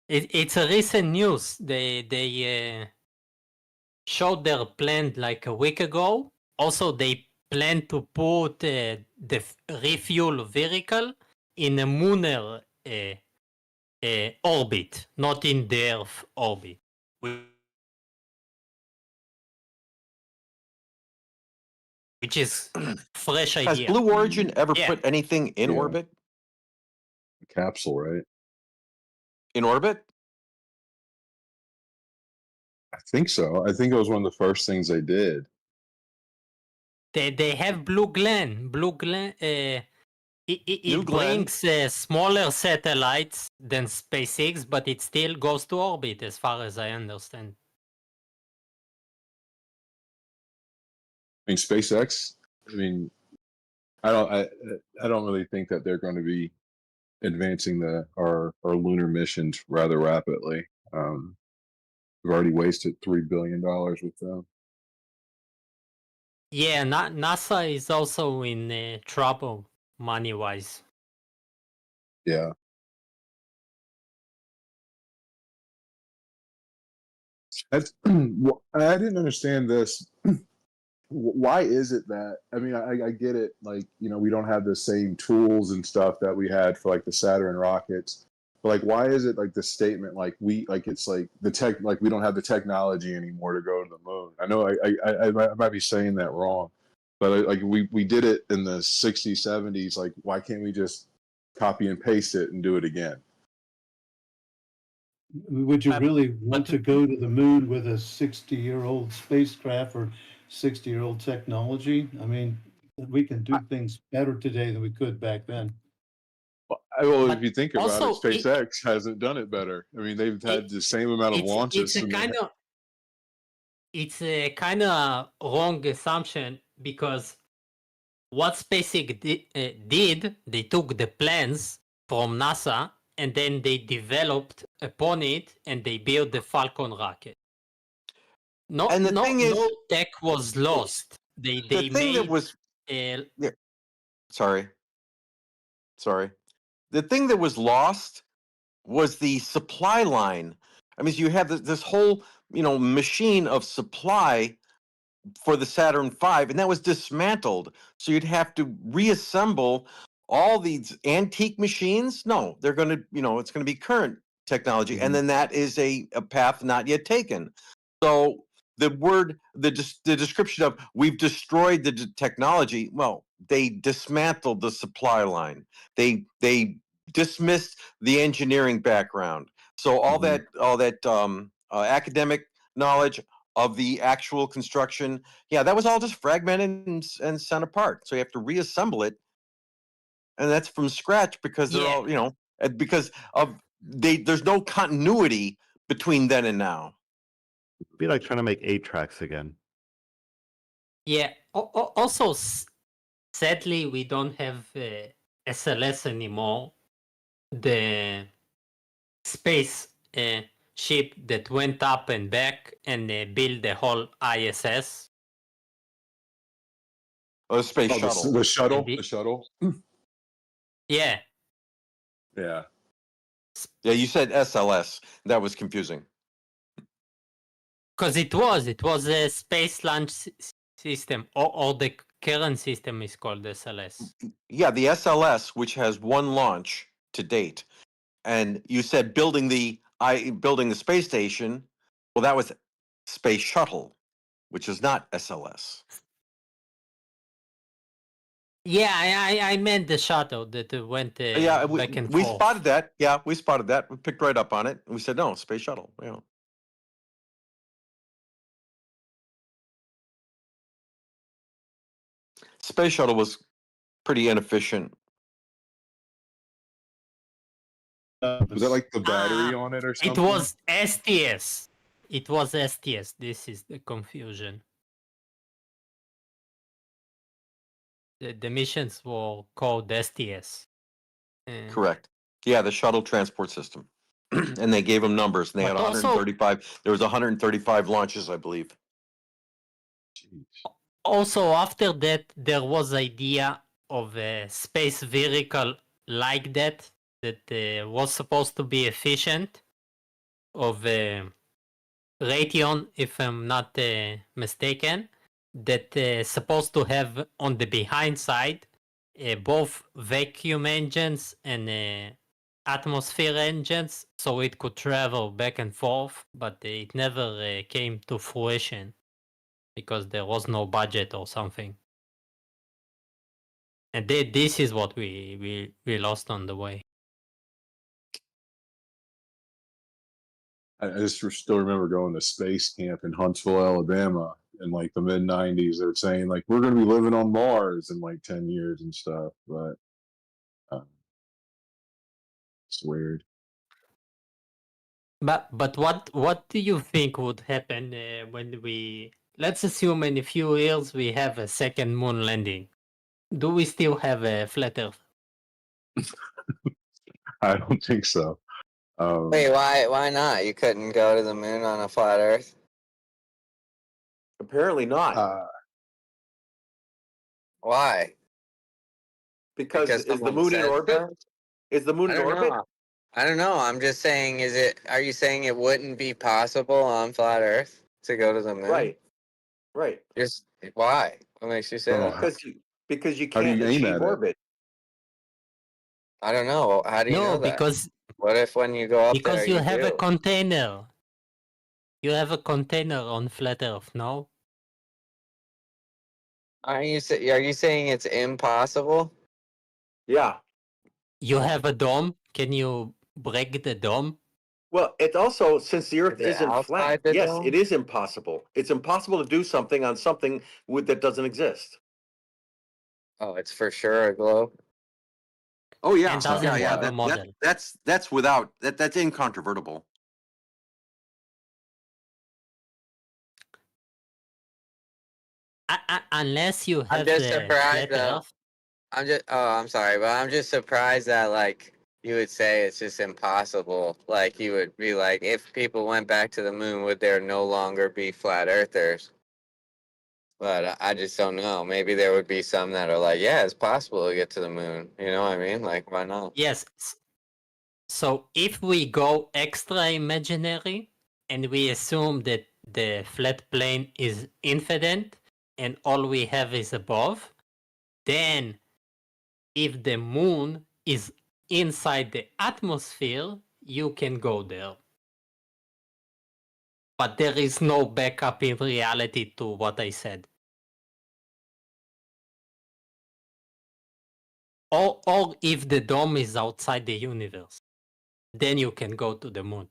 It's a recent news. They showed their plan like a week ago. Also, they plan to put the refuel vehicle in a lunar orbit, not in the Earth orbit. Which is fresh idea. Has Blue Origin ever Yeah. put anything in orbit? A capsule, right? In orbit? I think so. I think it was one of the first things they did. They have Blue Glenn. Blue Glenn. It brings smaller satellites than SpaceX, but it still goes to orbit, as far as I understand. I mean, SpaceX. I mean, I don't really think that they're going to be advancing our lunar missions rather rapidly. We've already wasted $3 billion with them. Yeah, NASA is also in trouble money-wise. Yeah. That's, I didn't understand this. Why is it that, I mean, I get it, like, we don't have the same tools and stuff that we had for like the Saturn rockets, but like, why is it like the statement, like it's like like we don't have the technology anymore to go to the moon? I know I might be saying that wrong, but like we did it in the 60s, 70s, like why can't we just copy and paste it and do it again? Would you really want to go to the moon with a 60-year-old spacecraft or 60-year-old technology? I mean, we can do things better today than we could back then. Well, if you think about it, SpaceX hasn't done it better. I mean, they've had the same amount of launches. It's a kind of wrong assumption, because what SpaceX did, they took the plans from NASA and then they developed upon it and they built the Falcon rocket. No tech was lost. They made Sorry. The thing that was lost was the supply line. I mean, you have this whole, machine of supply for the Saturn V, and that was dismantled. So you'd have to reassemble all these antique machines. No, they're going to, it's going to be current technology. And then that is a path not yet taken. So the description of we've destroyed the technology, well, they dismantled the supply line. They dismissed the engineering background. So all that academic knowledge of the actual construction, that was all just fragmented and sent apart. So you have to reassemble it, and that's from scratch because they're all, because there's no continuity between then and now. It'd be like trying to make 8 tracks again. Yeah. Also, sadly, we don't have SLS anymore. The space ship that went up and back and built the whole ISS. Oh, the space shuttle. The shuttle. Yeah. Yeah, you said SLS. That was confusing. Because it was a space launch system, or the current system is called SLS. Yeah, the SLS, which has one launch to date, and you said building the space station. Well, that was space shuttle, which is not SLS. Yeah, I meant the shuttle that went back and we forth. spotted that. Yeah, we spotted that. We picked right up on it, and we said no, space shuttle. Yeah. Space shuttle was pretty inefficient. Was that like the battery on it or something? It was STS. It was STS. This is the confusion. The missions were called STS. Correct. Yeah, the shuttle transport system. And they gave them numbers, and they had 135. There was 135 launches, I believe. Also, after that, there was idea of a space vehicle like that was supposed to be efficient, of Raytheon, if I'm not mistaken, that supposed to have on the behind side both vacuum engines and atmosphere engines, so it could travel back and forth, but it never came to fruition because there was no budget or something. And this is what we lost on the way. I just still remember going to space camp in Huntsville, Alabama in like the mid 90s. They're saying like, we're going to be living on Mars in like 10 years and stuff. But it's weird. But what do you think would happen when let's assume in a few years we have a second moon landing? Do we still have a flat Earth? I don't think so. Wait, why not? You couldn't go to the moon on a flat Earth? Apparently not. Why? Because is the someone moon in said orbit? so? Is the moon I in don't orbit? know. I don't know. I'm just saying, are you saying it wouldn't be possible on flat Earth to go to the moon? Right. Just why? What makes you say Oh, that? Because you How do you can't aim achieve at it? orbit. I don't know. How do you know that? What if when you go up there, because you have a do? container. You have a container on flat Earth, no? Are you saying it's impossible? Yeah. You have a dome. Can you break the dome? Well, it's also, since the Earth Is it isn't flat, outside the yes, dome? it is impossible. It's impossible to do something on something that doesn't exist. Oh, it's for sure a globe. Oh yeah, And doesn't have a model. That's without that's incontrovertible. Unless you I'm have just the surprised flat though. Earth. I'm sorry, but I'm just surprised that like you would say it's just impossible. Like you would be like, if people went back to the moon, would there no longer be flat earthers? But I just don't know. Maybe there would be some that are like, yeah, it's possible to get to the moon. You know what I mean? Like, why not? Yes. So if we go extra imaginary and we assume that the flat plane is infinite and all we have is above, then if the moon is inside the atmosphere, you can go there. But there is no backup in reality to what I said. Or if the dome is outside the universe, then you can go to the moon.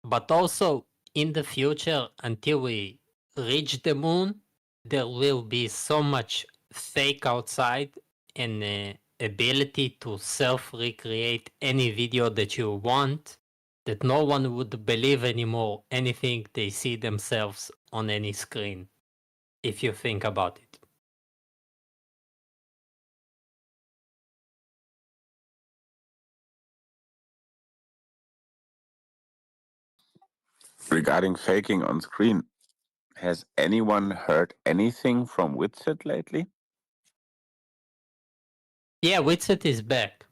But also in the future, until we reach the moon, there will be so much fake outside and ability to self-recreate any video that you want that no one would believe anymore anything they see themselves on any screen, if you think about it. Regarding faking on screen, has anyone heard anything from Witsit lately? Yeah, Witsit is back.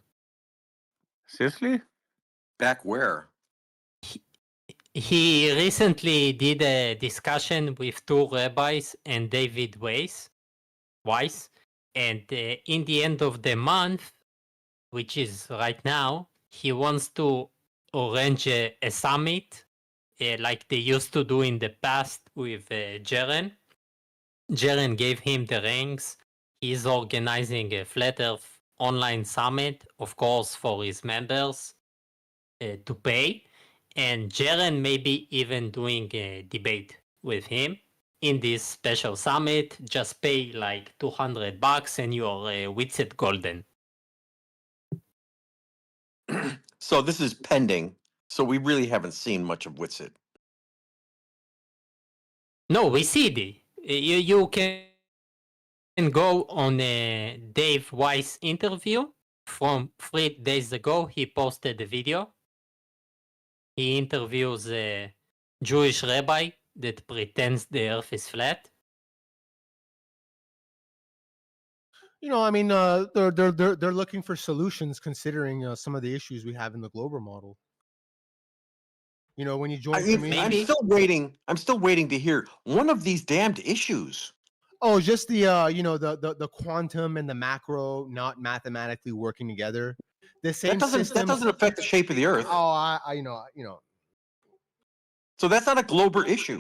Seriously? Back where? He recently did a discussion with two rabbis and David Weiss, and in the end of the month, which is right now, he wants to arrange a summit like they used to do in the past with Jeren. Jeren gave him the rings. He's organizing a Flat Earth online summit, of course, for his members to pay. And Jeren may be even doing a debate with him in this special summit. Just pay like $200 and you're Witsit Golden. So this is pending. So we really haven't seen much of Witsit. No, we see it. You can go on a Dave Weiss interview from 3 days ago. He posted the video. He interviews a Jewish rabbi that pretends the earth is flat. You know, I mean, they're looking for solutions considering some of the issues we have in the global model. You know, when you join I'm still waiting to hear one of these damned issues. Oh, just the you know, the quantum and the macro not mathematically working together. The same That doesn't affect the shape of the Earth. Oh, I you know. So that's not a global issue.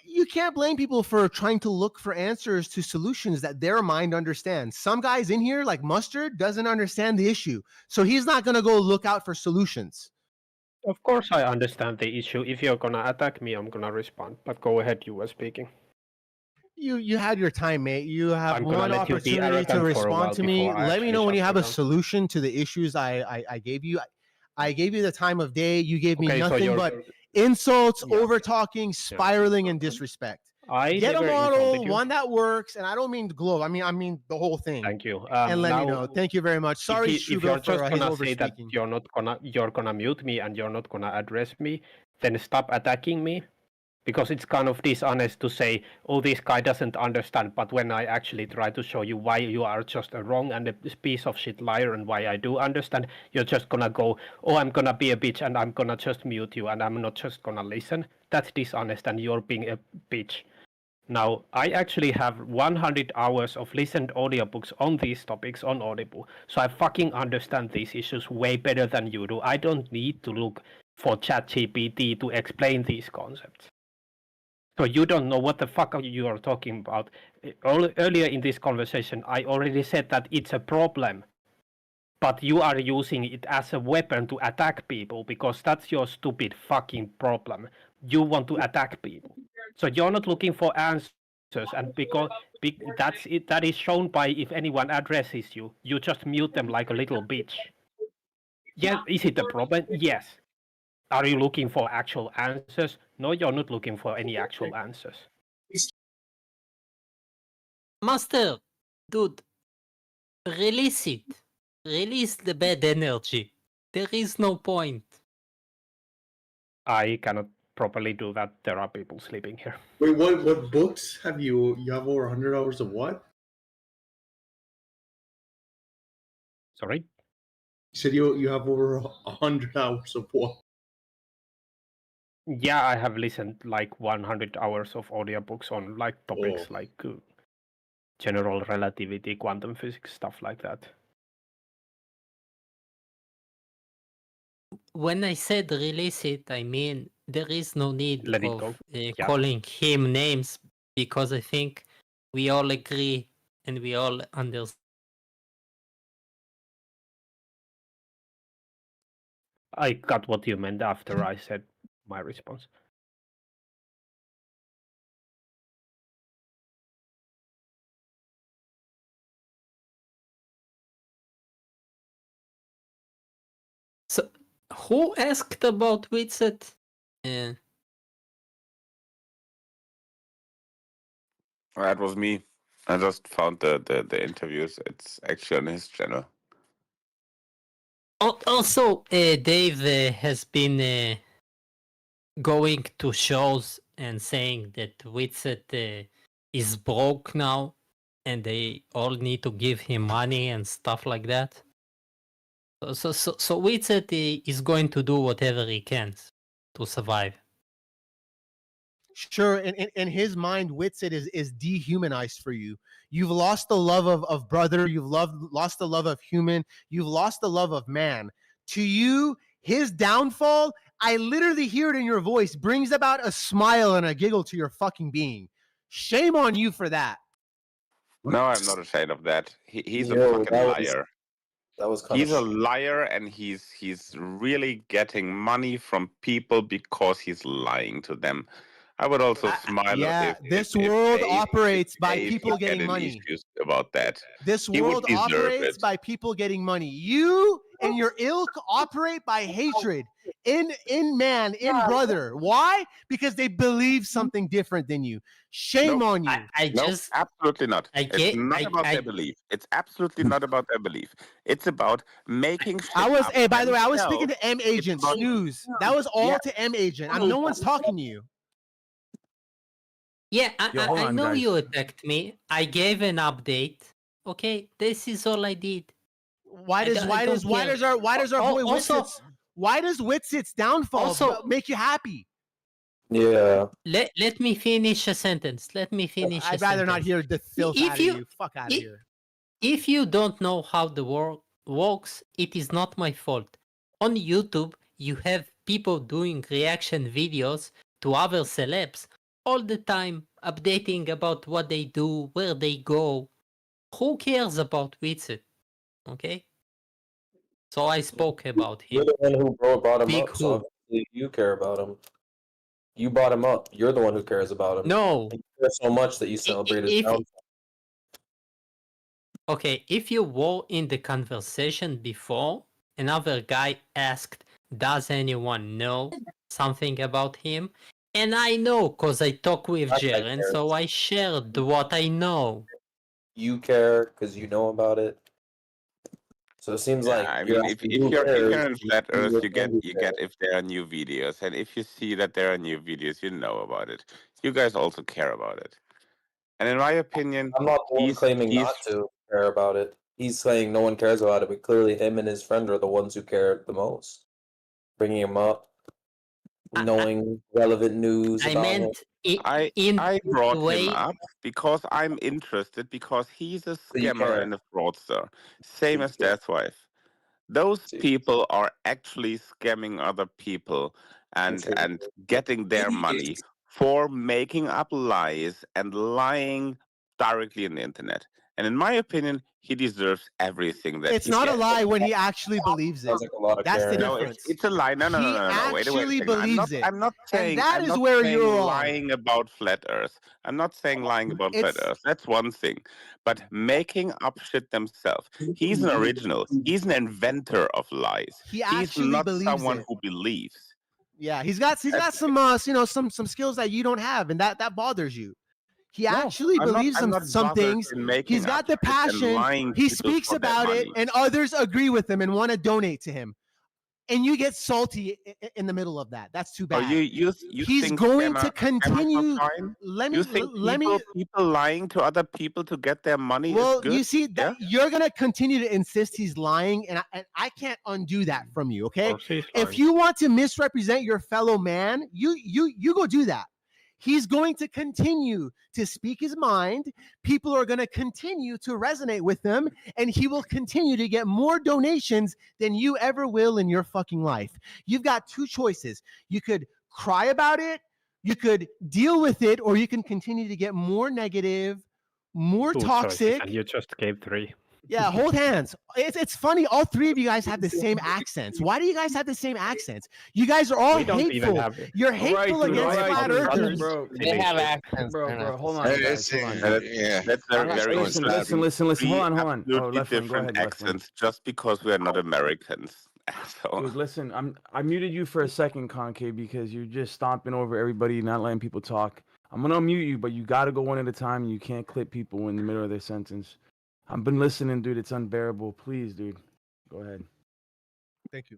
you can't blame people for trying to look for answers to solutions that their mind understands. Some guys in here, like Mustard, doesn't understand the issue, so he's not going to go look out for solutions. Of course, I understand the issue. If you're gonna attack me, I'm gonna respond. But go ahead, you were speaking. You had your time, mate. You have I'm gonna one let you be opportunity to arrogant for a respond while to me. before I Let me actually know when you shut have you a down. solution to the issues I gave you. I gave you the time of day. You gave me Okay, so nothing you're but insults, Yeah. over talking, spiraling, and disrespect. I Get a never model, insulted you. one that works, and I don't mean the globe. I mean the whole thing. Thank you. And let me Now, know. Thank you very much. Sorry, if Shugo, you're for just his gonna say that overspeaking. you're gonna mute me and you're not gonna address me, then stop attacking me, because it's kind of dishonest to say, "Oh, this guy doesn't understand." But when I actually try to show you why you are just a wrong and a piece of shit liar, and why I do understand, you're just gonna go, "Oh, I'm gonna be a bitch and I'm gonna just mute you and I'm not just gonna listen." That's dishonest, and you're being a bitch. Now, I actually have 100 hours of listened audiobooks on these topics on Audible, so I fucking understand these issues way better than you do. I don't need to look for ChatGPT to explain these concepts. So you don't know what the fuck you are talking about. Earlier in this conversation, I already said that it's a problem, but you are using it as a weapon to attack people because that's your stupid fucking problem. You want to attack people. So you're not looking for answers, and because that's it, that is shown by if anyone addresses you, you just mute them like a little bitch. Yeah, is it a problem? Yes. Are you looking for actual answers? No, you're not looking for any actual answers. Master, dude, release it. Release the bad energy. There is no point. I cannot properly do that. There are people sleeping here. Wait, what books have you? You have over 100 hours of what? Sorry? You said you have over 100 hours of what? Yeah, I have listened like 100 hours of audiobooks on like topics Oh. like general relativity, quantum physics, stuff like that. When I said release it, I mean there is no need Let it go. of Yeah. calling him names, because I think we all agree and we all understand. I got what you meant after I said my response. So, who asked about Witset? Yeah. That was me. I just found the interviews. It's actually on his channel. Also, Dave has been going to shows and saying that Witset is broke now and they all need to give him money and stuff like that. So Witset is going to do whatever he can to survive. Sure, in his mind, Witsit is dehumanized for you. You've lost the love of brother. You've lost the love of human. You've lost the love of man. To you, his downfall, I literally hear it in your voice, brings about a smile and a giggle to your fucking being. Shame on you for that. No, I'm not ashamed of that. He's a Yo, fucking that was- liar. That was kind He's a of. liar, and he's really getting money from people because he's lying to them. I would also smile Yeah, if this if world Dave- operates if by Dave people would get getting any money. issues about that. This He would world deserve operates it. by people getting money. You and your ilk operate by hatred in brother. Why? Because they believe something different than you. Shame on you. No, absolutely not. It's not about their belief. It's absolutely not about their belief. It's about making shit up by the way, I was speaking themselves. to M Agent about- Snooze. That was all Yeah. to M Agent. No one's talking to you. Yeah, Yo, hold I on, know guys. you attacked me. I gave an update. Okay, this is all I did. Why does Witsit's downfall make you happy? Yeah. Let me finish a sentence. Let me finish. I'd rather not hear the filth out of you. Fuck out of here. If you don't know how the world works, it is not my fault. On YouTube, you have people doing reaction videos to other celebs. all the time updating about what they do, where they go. Who cares about Witsit? Okay? So I spoke about You're him. the one who brought him Big up, so who? obviously you care about him. You brought him up. You're the one who cares about him. No. You care so much that you celebrate his downfall. Okay, if you were in the conversation before, another guy asked, does anyone know something about him? And I know, because I talk with Jaren, so I shared what I know. You care because you know about it. So it seems like I mean, if you're in flat Earth, you get if there are new videos, and if you see that there are new videos, you know about it. You guys also care about it. And in my opinion, I'm not the one claiming not to care about it. He's saying no one cares about it, but clearly him and his friend are the ones who care the most. Bringing him up, knowing relevant news about him. I brought him up because I'm interested, because he's a scammer and a fraudster, same as Deathwife. Those people are actually scamming other people and getting their money for making up lies and lying directly on the internet. And in my opinion, he deserves everything that It's he not a gets. lie when he actually believes it. That's the No, difference. it's a lie. No. Wait a actually second. believes it. I'm not saying. And that I'm is not where saying you're wrong. lying about flat Earth. I'm not saying lying about flat Earth. That's one thing. But making up shit themselves. He's an original. He's an inventor of lies. He He's actually not believes someone it. who believes. Yeah, he's got some some skills that you don't have, and that bothers you. He actually believes I'm not some bothered things. in making He's got up the shit and passion. lying He people speaks for their about it, money. and others agree with him and want to donate to him. And you get salty in the middle of that. That's too Oh, bad. you He's think going to scammers are continue. fine? Let You me think let me. people lying to other people to get their money is Well, good? you see that you're gonna continue to insist he's lying, and I can't undo that from you. Okay, if you want to misrepresent your fellow man, you go do that. He's going to continue to speak his mind. People are going to continue to resonate with him, and he will continue to get more donations than you ever will in your fucking life. You've got two choices. You could cry about it, you could deal with it, or you can continue to get more negative, more Two toxic. choices, and you just gave 3. Yeah, hold hands. It's funny. All 3 of you guys have the same accents. Why do you guys have the same accents? You guys are all We don't even hateful. have it. You're hateful against flat earthers. Bro, They have accents. bro, hold on, Hey, guys. Hold on. yeah. That's very Listen. Hold Three on. Oh, absolutely left wing. Go different ahead, left wing. accents just because we are not Americans. So Dude, listen, I muted you for a second, Concave, because you're just stomping over everybody, not letting people talk. I'm gonna unmute you, but you gotta go one at a time. And you can't clip people in the middle of their sentence. I've been listening, dude. It's unbearable. Please, dude, go ahead. Thank you.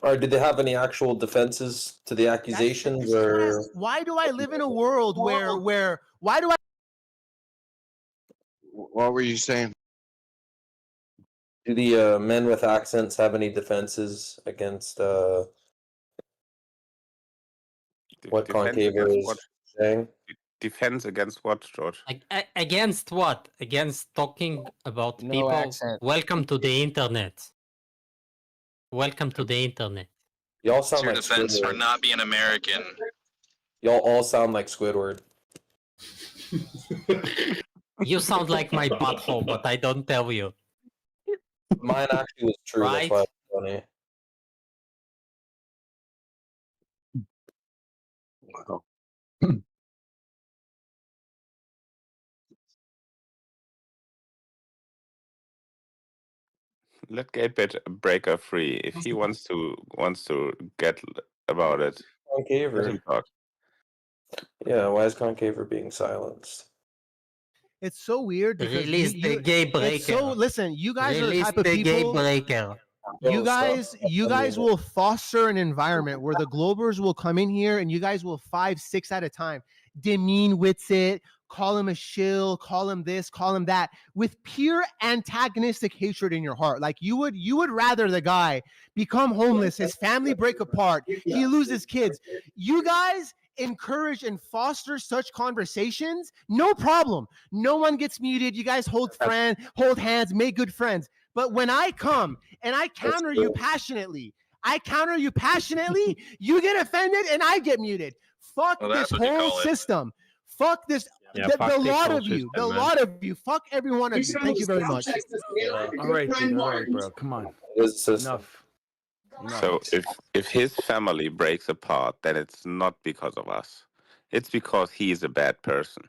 Or did they have any actual defenses to the accusations, or Why do I live in a world where why do I? What were you saying? do the men with accents have any defenses against what defense Concave against is what? saying? Defense against what, George? Against what? Against talking about No people? accent. Welcome to the internet. Welcome to the internet. Y'all sound Your like defense for Squidward. not being American. Y'all all sound like Squidward. You sound like my butthole, but I don't tell you. Mine actually was true. Right? That's why it's funny. Wow. Let Breaker free. If he wants to get about it, let Concaver. him talk. Yeah, why is Concaver being silenced? It's so weird because Release the gay breaker. It's so listen. You guys are the Release type of the gay people. breaker. You Bro, guys, stop. you guys will foster an environment where the Globers will come in here and you guys will 5, 6 at a time demean Witsit, call him a shill, call him this, call him that, with pure antagonistic hatred in your heart. Like you would rather the guy become homeless, his family break apart, he loses kids. You guys encourage and foster such conversations, no problem. No one gets muted. You guys hold hands, make good friends. But when I come and I counter you passionately, I counter you passionately, you get offended, and I get muted. Fuck this whole system. Fuck this. Yeah, the fuck this lot whole of you. system, The man. lot of you. Fuck every one of you. Thank you very much. All right, dude. All right, bro. Come on. Enough. So if his family breaks apart, then it's not because of us. It's because he's a bad person.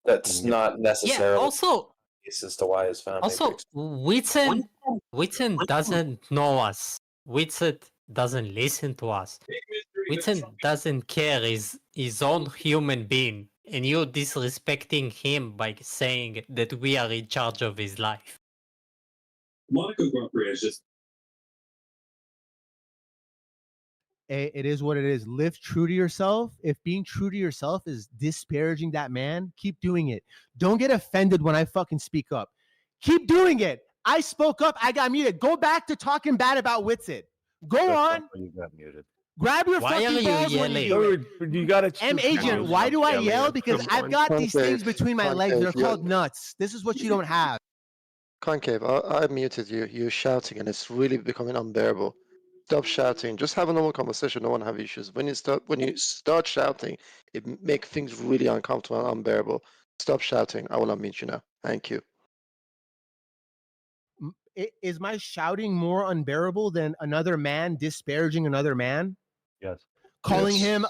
That's not necessarily also as to why his family Also, breaks. Whitson doesn't know us. Whitson doesn't listen to us. Whitson doesn't care. He's his own human being. And you disrespecting him by saying that we are in charge of his life. Monaco Grand Prix is just. It is what it is. Live true to yourself. If being true to yourself is disparaging that man, keep doing it. Don't get offended when I fucking speak up. Keep doing it. I spoke up. I got muted. Go back to talking bad about Whitsit. Go on. You got muted. Grab your Why are fucking you balls when you do it. Dude, you gotta. M agent, why do I yell? Because I've got these things between my legs. They're called nuts. This is what you don't have. Concave, I muted you. You're shouting, and it's really becoming unbearable. Stop shouting. Just have a normal conversation. No one have issues. When you start shouting, it makes things really uncomfortable and unbearable. Stop shouting. I will not mute you now. Thank you. Is my shouting more unbearable than another man disparaging another man? Yes. Calling him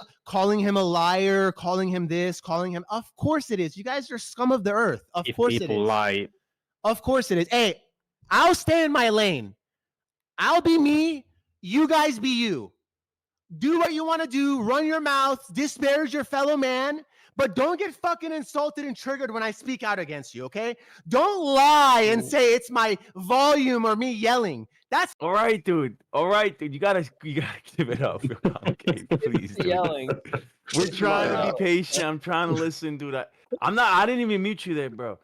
a liar, calling him this, calling him. Of course it is. You guys are scum of the earth. Of course it is. People lie. Of course it is. Hey, I'll stay in my lane. I'll be me. You guys be you. Do what you want to do. Run your mouth. Disparage your fellow man. But don't get fucking insulted and triggered when I speak out against you, okay? Don't lie and say it's my volume or me yelling. That's all right, dude. All right, dude. You gotta give it up. Okay, please. Dude. Yelling. We're trying to be patient. I'm trying to listen, dude. I didn't even mute you there, bro.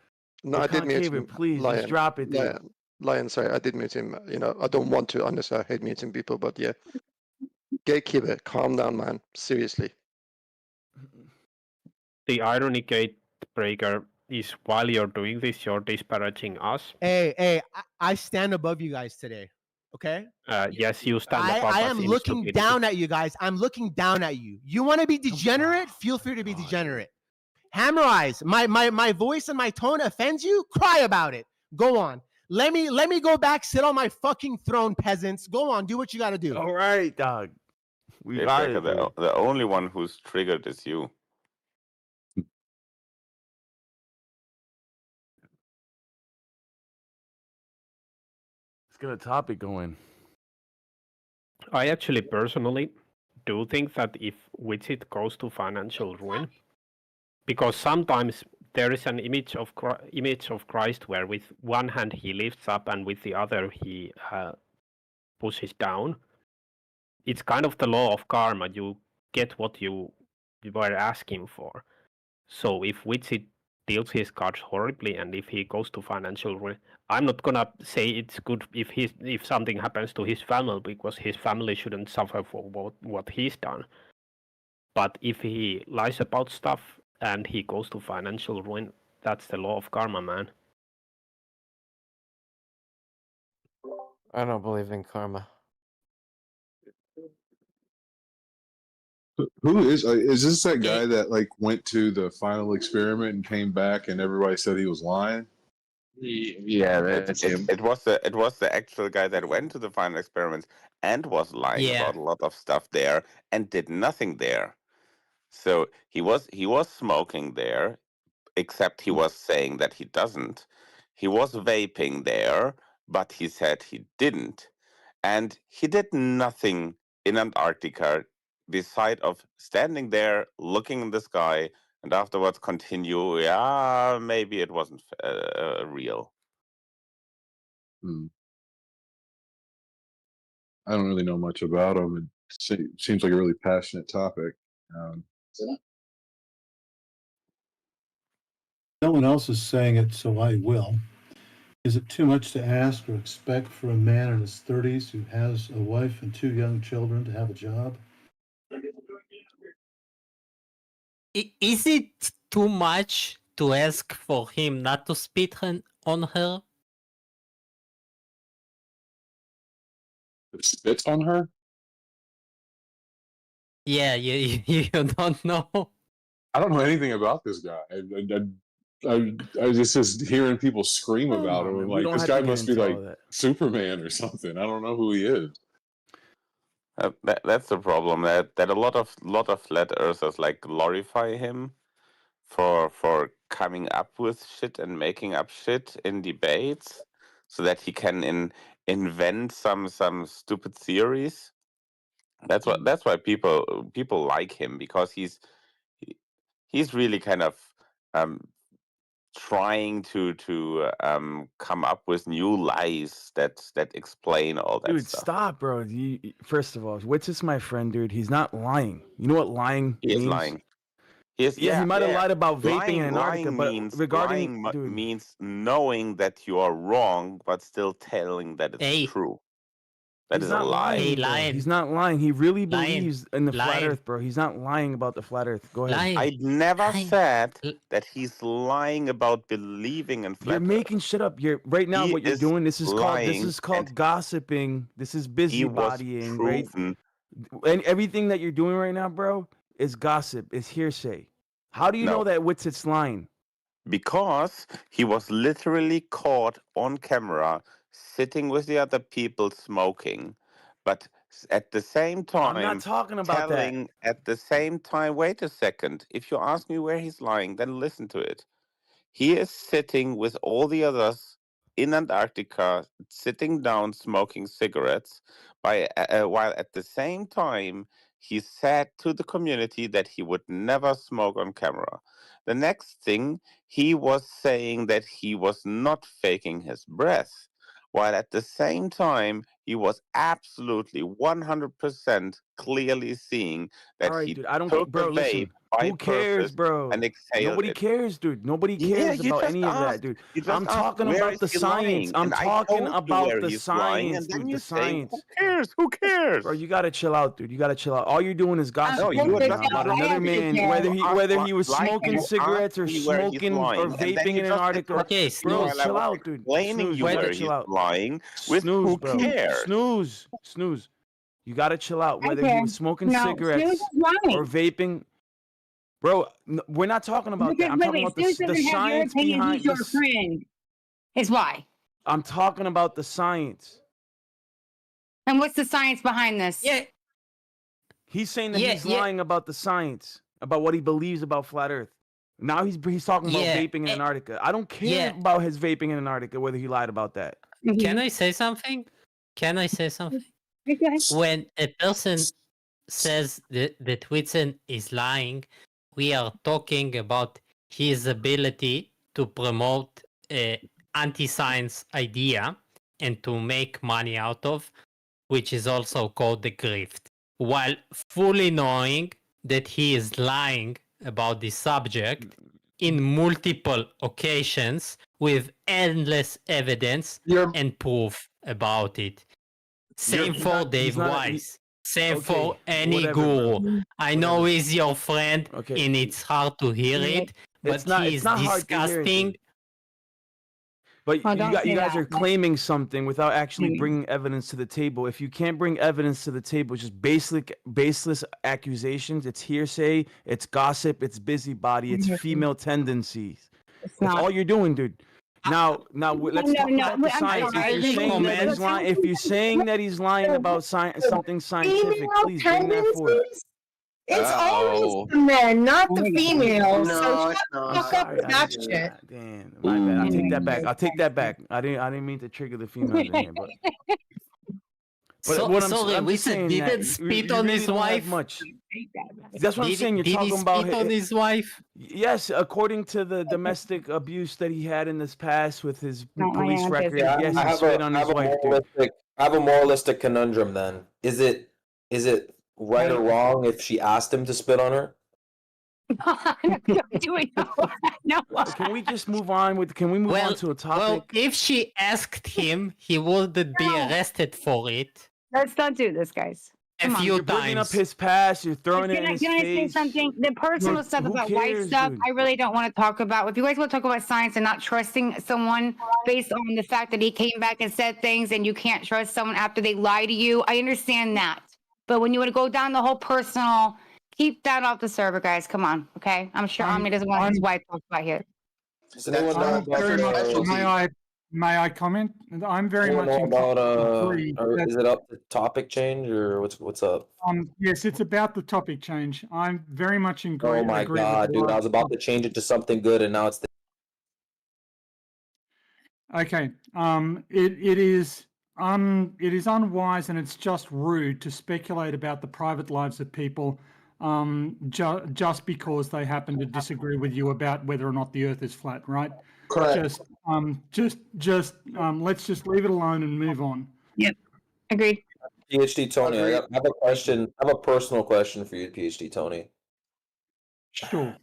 No, I did mute him. Please, just drop it, dude. Lion, sorry, I did mute him. You know, I don't want to unnecessarily hate muting people, but yeah. Gatekeeper, calm down, man. Seriously. The irony, Gatebreaker, is while you're doing this, you're disparaging us. Hey, I stand above you guys today. Okay? Yes, you stand above us. I am looking down at you guys. I'm looking down at you. You want to be degenerate? Feel free to be degenerate. Hammer Eyes, my voice and my tone offends you? Cry about it. Go on. Let me go back, sit on my fucking throne, peasants. Go on, do what you got to do. All right, dog. We got it. The only one who's triggered is you. Let's get a topic going. I actually personally do think that if Widget goes to financial ruin, because sometimes there is an image of Christ where with one hand he lifts up and with the other he pushes down. It's kind of the law of karma. You get what you were asking for. So if Widget deals his cards horribly and if he goes to financial ruin, I'm not gonna say it's good if something happens to his family, because his family shouldn't suffer for what he's done. But if he lies about stuff and he goes to financial ruin, that's the law of karma, man. I don't believe in karma. Who is this that guy that like went to the final experiment and came back and everybody said he was lying? Yeah, it was the actual guy that went to the final experiments and was lying about a lot of stuff there and did nothing there. So he was smoking there, except he was saying that he doesn't. He was vaping there, but he said he didn't. And he did nothing in Antarctica beside of standing there, looking in the sky, and afterwards continue, yeah, maybe it wasn't real. I don't really know much about him. It seems like a really passionate topic. No one else is saying it, so I will. Is it too much to ask or expect for a man in his 30s who has a wife and 2 young children to have a job? Is it too much to ask for him not to spit on her? spits on her? Yeah, you don't know. I don't know anything about this guy. I just hearing people scream Come about on, him. man. I'm We like, don't this have to guy get must be into all like that. Superman or something. I don't know who he is. That's the problem. That a lot of flat earthers like glorify him for coming up with shit and making up shit in debates, so that he can invent some stupid theories. That's why people like him, because he's really kind of trying to come up with new lies that explain all that Dude, stuff. stop, bro. First of all, Witz is my friend, dude. He's not lying. You know what lying He is means? lying. Yeah, he might have lied about vaping in Antarctica, lying but means regarding means knowing that you are wrong, but still telling that it's true. That he's is a not lie. lying, bro. He's not lying. He really believes in the flat Earth, bro. He's not lying about the flat Earth. Go ahead. I never said that he's lying about believing in flat You're making shit up. You're right now. He What you're is doing. This is lying, called gossiping. This is busybodying, right? proven. And everything that you're doing right now, bro, is gossip. Is hearsay. How do you know that Witzit's lying? Because he was literally caught on camera sitting with the other people smoking, but at the same time, I'm not talking about that. telling at the same time. Wait a second. If you ask me where he's lying, then listen to it. He is sitting with all the others in Antarctica, sitting down smoking cigarettes, while at the same time he said to the community that he would never smoke on camera. The next thing, he was saying that he was not faking his breath, while at the same time he was absolutely 100% clearly seeing that All right, he dude. I don't took bro. a vape Listen. by Who cares, purpose bro? and exhaled Nobody it. cares, dude. Nobody Yeah, cares you about just any of that, asked. dude. You just I'm asked, talking where about is the he science. lying? I'm And I talking told you about where the he's lying, science, and then dude. you The say, science. who cares? Who cares? Bro, you gotta chill out, dude. You gotta chill out. All you're doing is gossiping you were right just now about lying. another man, You whether he was like smoking you cigarettes or asked me where he's smoking or lying, and then vaping you in just Antarctica. Okay, Bro, while I chill was out, dude. explaining Snooze, you you gotta where chill he's out. lying with Snooze, who bro. cares? Snooze. You gotta chill out. Whether he Okay. was smoking No, cigarettes Snooze is lying. or vaping. Bro, we're not talking about that. I'm talking about Snooze the doesn't have your science opinion. behind He's your this. friend. Is why. I'm talking about the science. And what's the science behind this? Yeah. He's saying that he's lying about the science, about what he believes about flat Earth. Now he's talking about vaping in Antarctica. I don't care about his vaping in Antarctica, whether he lied about that. Can I say something? When a person says that Whitson is lying, we are talking about his ability to promote an anti-science idea and to make money out of, which is also called the grift, while fully knowing that he is lying about the subject in multiple occasions with endless evidence and proof about it. Same for Dave Weiss. Same for any guru. I know he's your friend and it's hard to hear it, but he's disgusting. But Oh, don't say you guys that. are claiming something without actually bringing evidence to the table. If you can't bring evidence to the table, just baseless accusations, it's hearsay, it's gossip, it's busybody, it's female tendencies. That's all you're doing, dude. Now let's talk about the science. If you're saying that he's lying about something scientific, please bring that forward. It's always the men, not the females. No, So it's shut the fuck up with that shit. Damn, my bad. I'll take that back. I didn't mean to trigger the females in here, but. We said didn't spit on his wife. Much. That's what I'm saying. You're talking about his wife. Yes, according to the domestic abuse that he had in this past with his police record. Yeah, yes, he spit on his wife. I have a moralistic conundrum. Then is it right or wrong if she asked him to spit on her? No. Can we just move on Can we move on to a topic? Well, if she asked him, he wouldn't be arrested for it. Let's not do this, guys. You're bringing up his past. You're throwing it in his Can I say face. something? The personal stuff who about white cares, stuff, dude? I really don't want to talk about. If you guys want to talk about science and not trusting someone based on the fact that he came back and said things and you can't trust someone after they lie to you, I understand that. But when you want to go down the whole personal, keep that off the server, guys. Come on, okay? I'm sure Omni doesn't want his wife talked about here. Does anyone know about May I comment? I'm very anyone much know about agree or that- is it up to topic change or what's up? Yes, it's about the topic change. I'm very much in Oh my agree god, with dude! I was about to change it to something good, and now it's. Okay. It is unwise and it's just rude to speculate about the private lives of people just because they happen to disagree with you about whether or not the Earth is flat, right? Correct. Let's just leave it alone and move on. Yep. Agreed. PhD Tony, I have a question. I have a personal question for you, PhD Tony. Sure.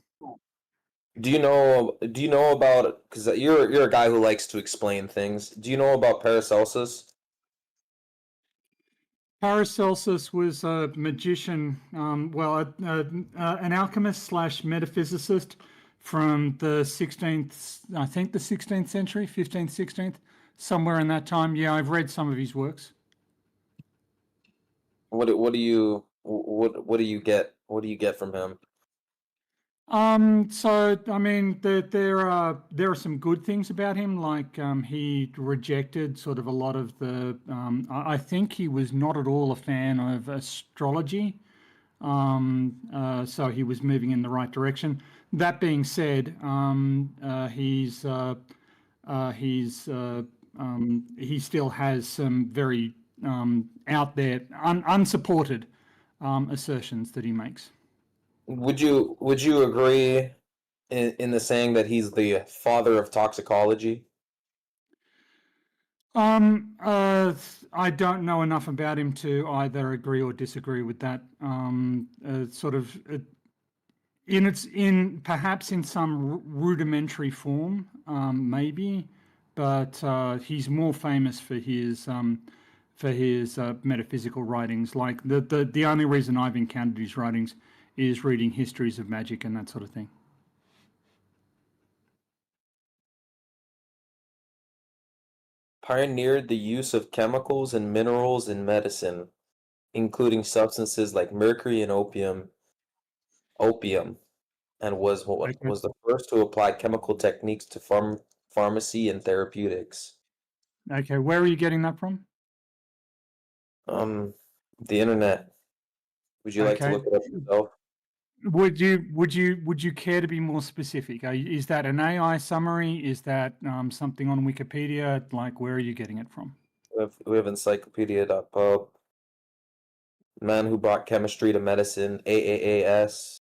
Do you know about, because you're a guy who likes to explain things. Do you know about Paracelsus? Paracelsus was a magician, an alchemist / metaphysicist from the 16th, I think the 16th century, 15th, 16th, somewhere in that time. Yeah, I've read some of his works. What do you get from him? So I mean, there are some good things about him, like he rejected sort of a lot of the. I think he was not at all a fan of astrology, so he was moving in the right direction. That being said, he still has some very out there, unsupported assertions that he makes. Would you agree in the saying that he's the father of toxicology? I don't know enough about him to either agree or disagree with that. Perhaps in some rudimentary form, maybe, but he's more famous for his metaphysical writings. Like the only reason I've encountered his writings is reading histories of magic and that sort of thing. Pioneered the use of chemicals and minerals in medicine, including substances like mercury and opium, and was the first to apply chemical techniques to pharmacy and therapeutics. Okay, where are you getting that from? The internet. Would you like to look it up yourself? Would you care to be more specific? Is that an AI summary? Is that something on Wikipedia? Like, where are you getting it from? We have encyclopedia.pub. Man who brought chemistry to medicine, AAAS.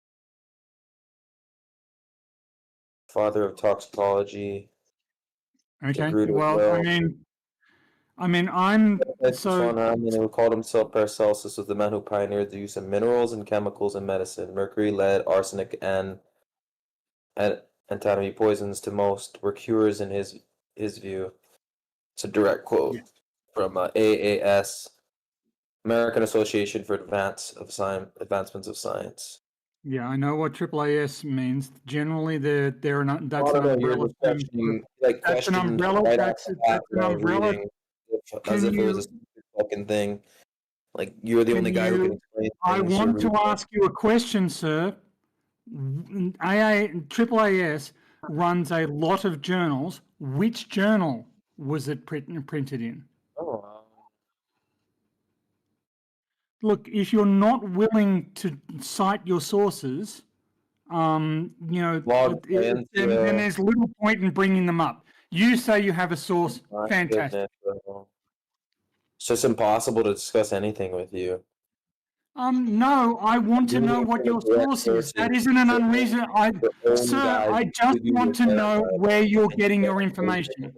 Father of toxicology. Okay. Well, I'm so. Who called himself Paracelsus was the man who pioneered the use of minerals and chemicals in medicine. Mercury, lead, arsenic, and antimony poisons to most were cures in his view. It's a direct quote from AAS, American Association for Advancements of Science. Yeah, I know what AAAS means. Generally, they're not. That's an umbrella. That's an umbrella. That's an umbrella. As if it was a fucking thing. Like you're the only guy who can explain. I want to ask you a question, sir. AAAS runs a lot of journals. Which journal was it printed in? Oh. Look, if you're not willing to cite your sources, then there's little point in bringing them up. You say you have a source, fantastic. It's just impossible to discuss anything with you. No, I want to know what your source is. That isn't an unreason. Sir, I just want to know where you're getting your information.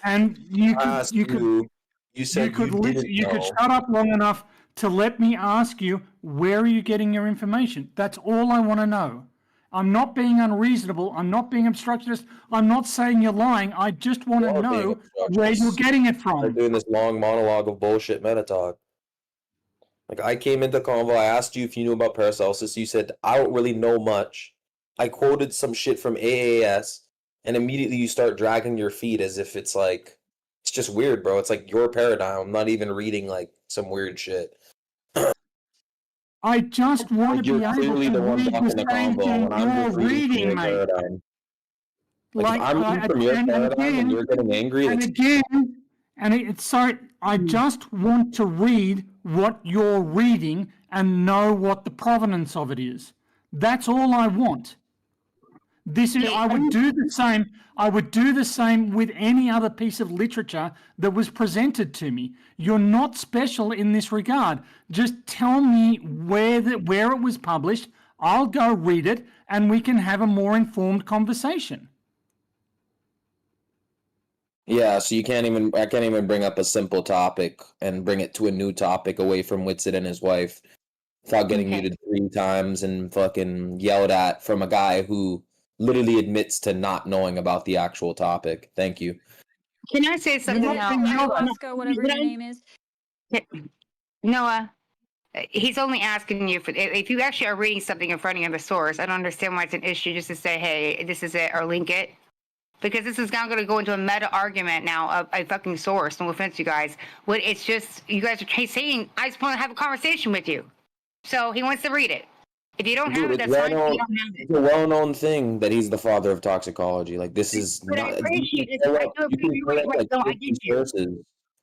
And you could shut up long enough to let me ask you, where are you getting your information? That's all I want to know. I'm not being unreasonable. I'm not being obstructionist. I'm not saying you're lying. I just want to know where you're getting it from. They're doing this long monologue of bullshit meta talk. Like, I came into convo, I asked you if you knew about Paracelsus. You said, I don't really know much. I quoted some shit from AAS, and immediately you start dragging your feet as if it's like, it's just weird, bro. It's like your paradigm. I'm not even reading like some weird shit. I just want to You're be able clearly to the one read blocking the the same convo thing when I'm you're just reading from reading, your mate. paradigm. Like, Like, if I'm reading from your paradigm and you're getting angry, and it's again, and it's sorry, I just want to read what you're reading and know what the provenance of it is. That's all I want. This is, I would do the same. I would do the same with any other piece of literature that was presented to me. You're not special in this regard. Just tell me where it was published. I'll go read it, and we can have a more informed conversation. Yeah, so I can't even bring up a simple topic and bring it to a new topic away from Whitsit and his wife without getting muted 3 times and fucking yelled at from a guy who literally admits to not knowing about the actual topic. Thank you. Can I say something now? Ayahuasca, whatever your name is. Noah, he's only asking you for if you actually are reading something in front of you on the source. I don't understand why it's an issue just to say, hey, this is it, or link it. Because this is now going to go into a meta argument now of a fucking source. No offense, you guys. What it's just, you guys are saying, I just want to have a conversation with you. So he wants to read it. If you don't have it, that's fine. You don't have it. It's a well-known thing that he's the father of toxicology. Like, this is But not. I appreciate it. You I do appreciate like it. 50 sources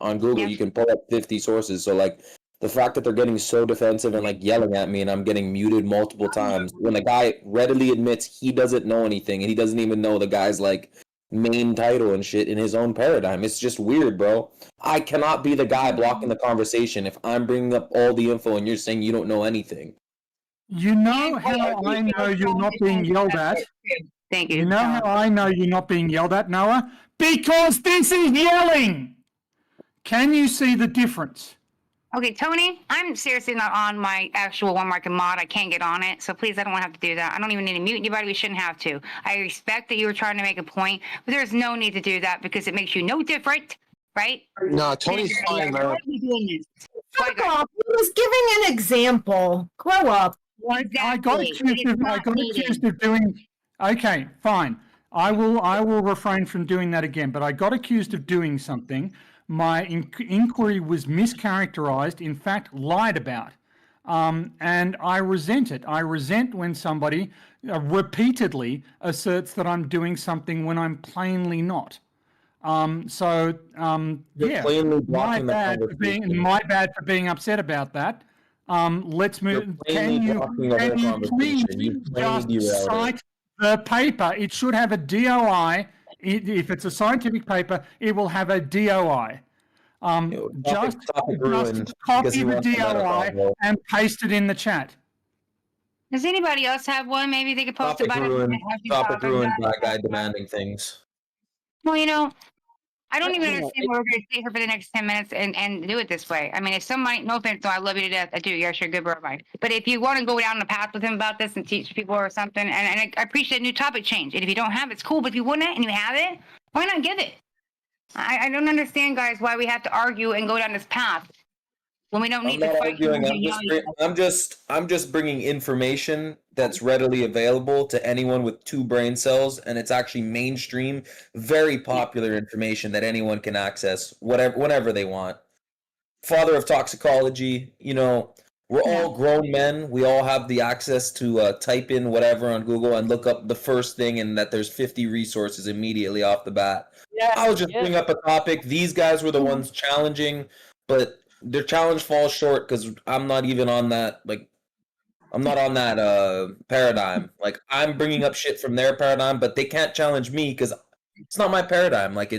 on Google. You can pull up 50 sources. So, like, the fact that they're getting so defensive and like yelling at me and I'm getting muted multiple times when the guy readily admits he doesn't know anything and he doesn't even know the guy's like main title and shit in his own paradigm. It's just weird, bro. I cannot be the guy blocking the conversation if I'm bringing up all the info and you're saying you don't know anything. You know how I know you're not being yelled at? Thank you. You know how I know you're not being yelled at, Noah? Because this is yelling. Can you see the difference? Okay, Tony, I'm seriously not on my actual One Market mod. I can't get on it, so please, I don't want to have to do that. I don't even need to mute anybody. We shouldn't have to. I respect that you were trying to make a point, but there's no need to do that because it makes you no different, right? No, Tony's fine, man. Why are you doing this? Fuck off. He was giving an example. Grow up. I got accused of doing. Okay, fine. I will refrain from doing that again. But I got accused of doing something. My inquiry was mischaracterized. In fact, lied about, and I resent it. I resent when somebody repeatedly asserts that I'm doing something when I'm plainly not. Yeah, my bad for being upset about that. Let's move. Can you please just cite the paper? It should have a DOI. If it's a scientific paper, it will have a DOI. Just copy the DOI and paste it in the chat. Does anybody else have one? Maybe they could post Topic about ruined. it. Topic ruined. Black guy demanding things. Well, you know, I don't even understand why we're going to stay here for the next 10 minutes and do it this way. I mean, if somebody, no offense, no, I love you to death. I do. You're sure good, bro. But if you want to go down the path with him about this and teach people or something, and I appreciate a new topic change. And if you don't have it, it's cool. But if you wouldn't and you have it, why not give it? I don't understand, guys, why we have to argue and go down this path when we don't need to fight. I'm just bringing information that's readily available to anyone with 2 brain cells, and it's actually mainstream, very popular information that anyone can access whenever they want. Father of toxicology, you know, we're all grown men. We all have the access to type in whatever on Google and look up the first thing, and that there's 50 resources immediately off the bat. I'll just bring up a topic. These guys were the ones challenging, but their challenge falls short because I'm not even on that. Like, I'm not on that paradigm. Like, I'm bringing up shit from their paradigm, but they can't challenge me because it's not my paradigm. Like,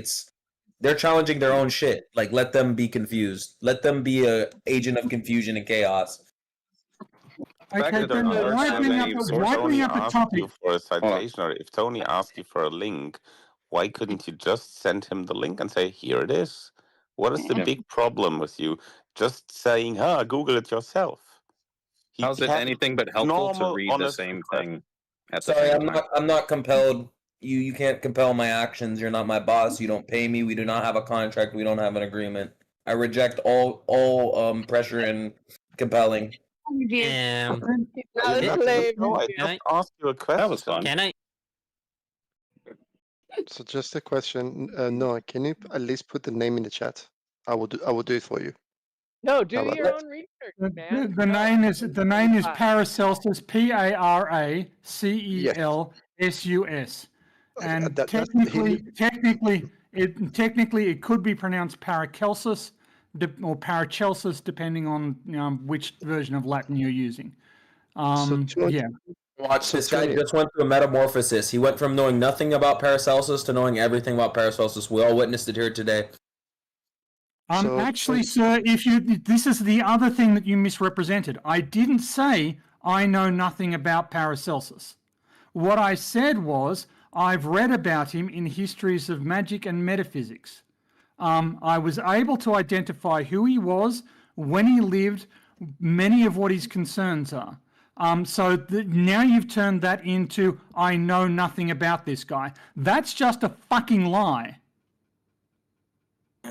they're challenging their own shit. Like, let them be confused. Let them be a agent of confusion and chaos. Why bring up a topic for a citation, or if Tony asked you for a link, why couldn't you just send him the link and say, here it is? What is the big problem with you just saying, Google it yourself? How's it anything but helpful to read the same thing at the same time? I'm not compelled. You can't compel my actions. You're not my boss. You don't pay me. We do not have a contract. We don't have an agreement. I reject all pressure and compelling. Um, No, I just asked you a question. That was fun. Can I? So just a question, Noah, can you at least put the name in the chat? I will do it for you. No, do How about your that? own research, The man. name is Paracelsus, Paracelsus, and technically it could be pronounced Paracelsus or Paracelsus, depending on which version of Latin you're using. Yeah. Watch, this guy just went through a metamorphosis. He went from knowing nothing about Paracelsus to knowing everything about Paracelsus. We all witnessed it here today. Actually, sir, this is the other thing that you misrepresented. I didn't say I know nothing about Paracelsus. What I said was I've read about him in histories of magic and metaphysics. I was able to identify who he was, when he lived, many of what his concerns are. Now you've turned that into I know nothing about this guy. That's just a fucking lie.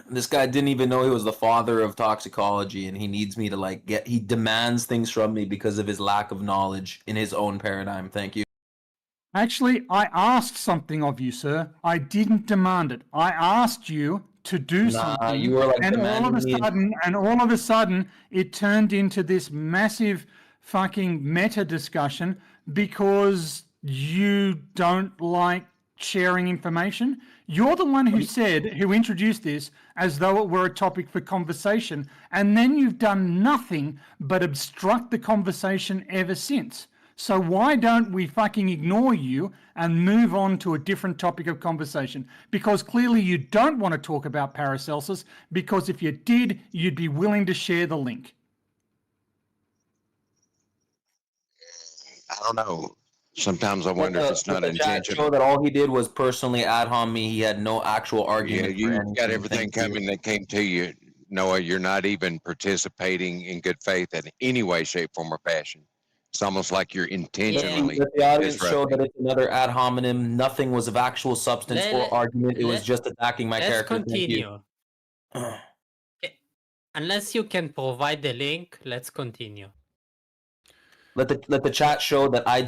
This guy didn't even know he was the father of toxicology, and he needs me to he demands things from me because of his lack of knowledge in his own paradigm. Thank you. Actually, I asked something of you, sir. I didn't demand it. I asked you to do something. You were like and all of a sudden, it turned into this massive fucking meta discussion because you don't like sharing information. You're the one who introduced this as though it were a topic for conversation, and then you've done nothing but obstruct the conversation ever since. So why don't we fucking ignore you and move on to a different topic of conversation? Because clearly you don't want to talk about Paracelsus, because if you did, you'd be willing to share the link. I don't know. Sometimes I wonder if it's not intentional. Show that all he did was personally ad hom me. He had no actual argument. Yeah, you got everything coming that came to you, Noah. You're not even participating in good faith in any way, shape, form, or fashion. It's almost like you're intentionally. Let the audience show that it's another ad hominem. Nothing was of actual substance or argument. It was just attacking my character. Let's continue. Unless you can provide the link, let's continue. Let the chat show that I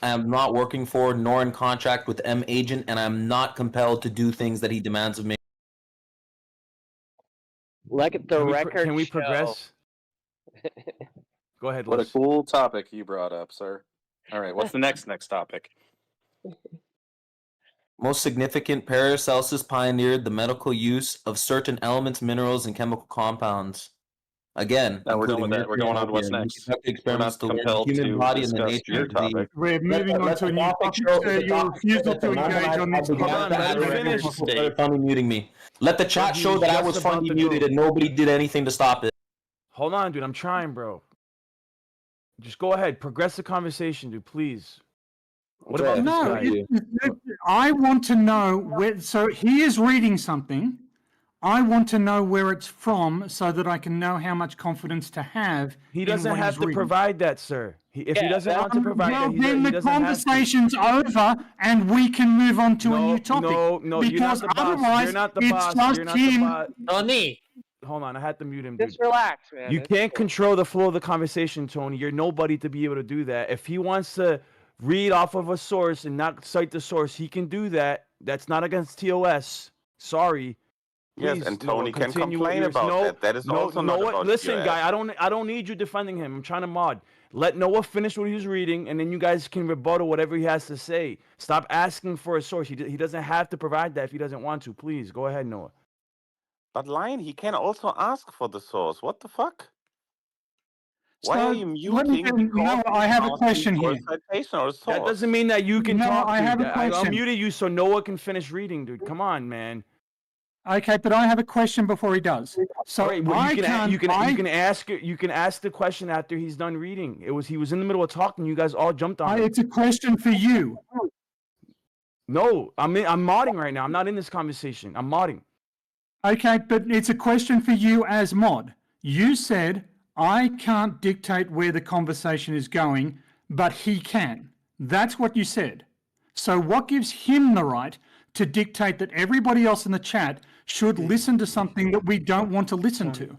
am not working for nor in contract with M Agent, and I'm not compelled to do things that he demands of me. Let the record Can we show. progress? Go ahead, What a Liz. cool topic you brought up, sir. All right, what's the next topic? Most significant, Paracelsus pioneered the medical use of certain elements, minerals, and chemical compounds. Again, No, we're done with that. We're going on to what's next. We're not compelled to discuss your topic. We're moving on to a new topic. Your refusal to engage on this topic. Funny muting me. Let the chat show that I was funny muted and nobody did anything to stop it. Hold on, dude. I'm trying, bro. Just go ahead. Progress the conversation, dude, please. What about this guy? I want to know where. So he is reading something. I want to know where it's from so that I can know how much confidence to have. He doesn't have to provide that, sir. If he doesn't want to provide that, then the conversation's over and we can move on to a new topic. No, because you're not the boss. otherwise You're not the boss. it's just him. Tony. Hold on, I had to mute him, dude. Just relax, man. You can't control the flow of the conversation, Tony. You're nobody to be able to do that. If he wants to read off of a source and not cite the source, he can do that. That's not against TOS. Sorry. Yes, Please, and Tony can continue complain with yours. about that. That is also not about Listen, TOS. guy, I don't need you defending him. I'm trying to mod. Let Noah finish what he's reading, and then you guys can rebuttal whatever he has to say. Stop asking for a source. He doesn't have to provide that if he doesn't want to. Please, go ahead, Noah. But Lion, he can also ask for the source. What the fuck? Why are you muting? No, I have a question here. That doesn't mean that you can talk. I have a question. I muted you so Noah can finish reading, dude. Come on, man. Okay, but I have a question before he does. So right, well, you can ask the question after he's done reading. He was in the middle of talking. You guys all jumped on it. It's a question for you. No, I'm modding right now. I'm not in this conversation. I'm modding. Okay, but it's a question for you as mod. You said I can't dictate where the conversation is going, but he can. That's what you said. So what gives him the right to dictate that everybody else in the chat should listen to something that we don't want to listen to?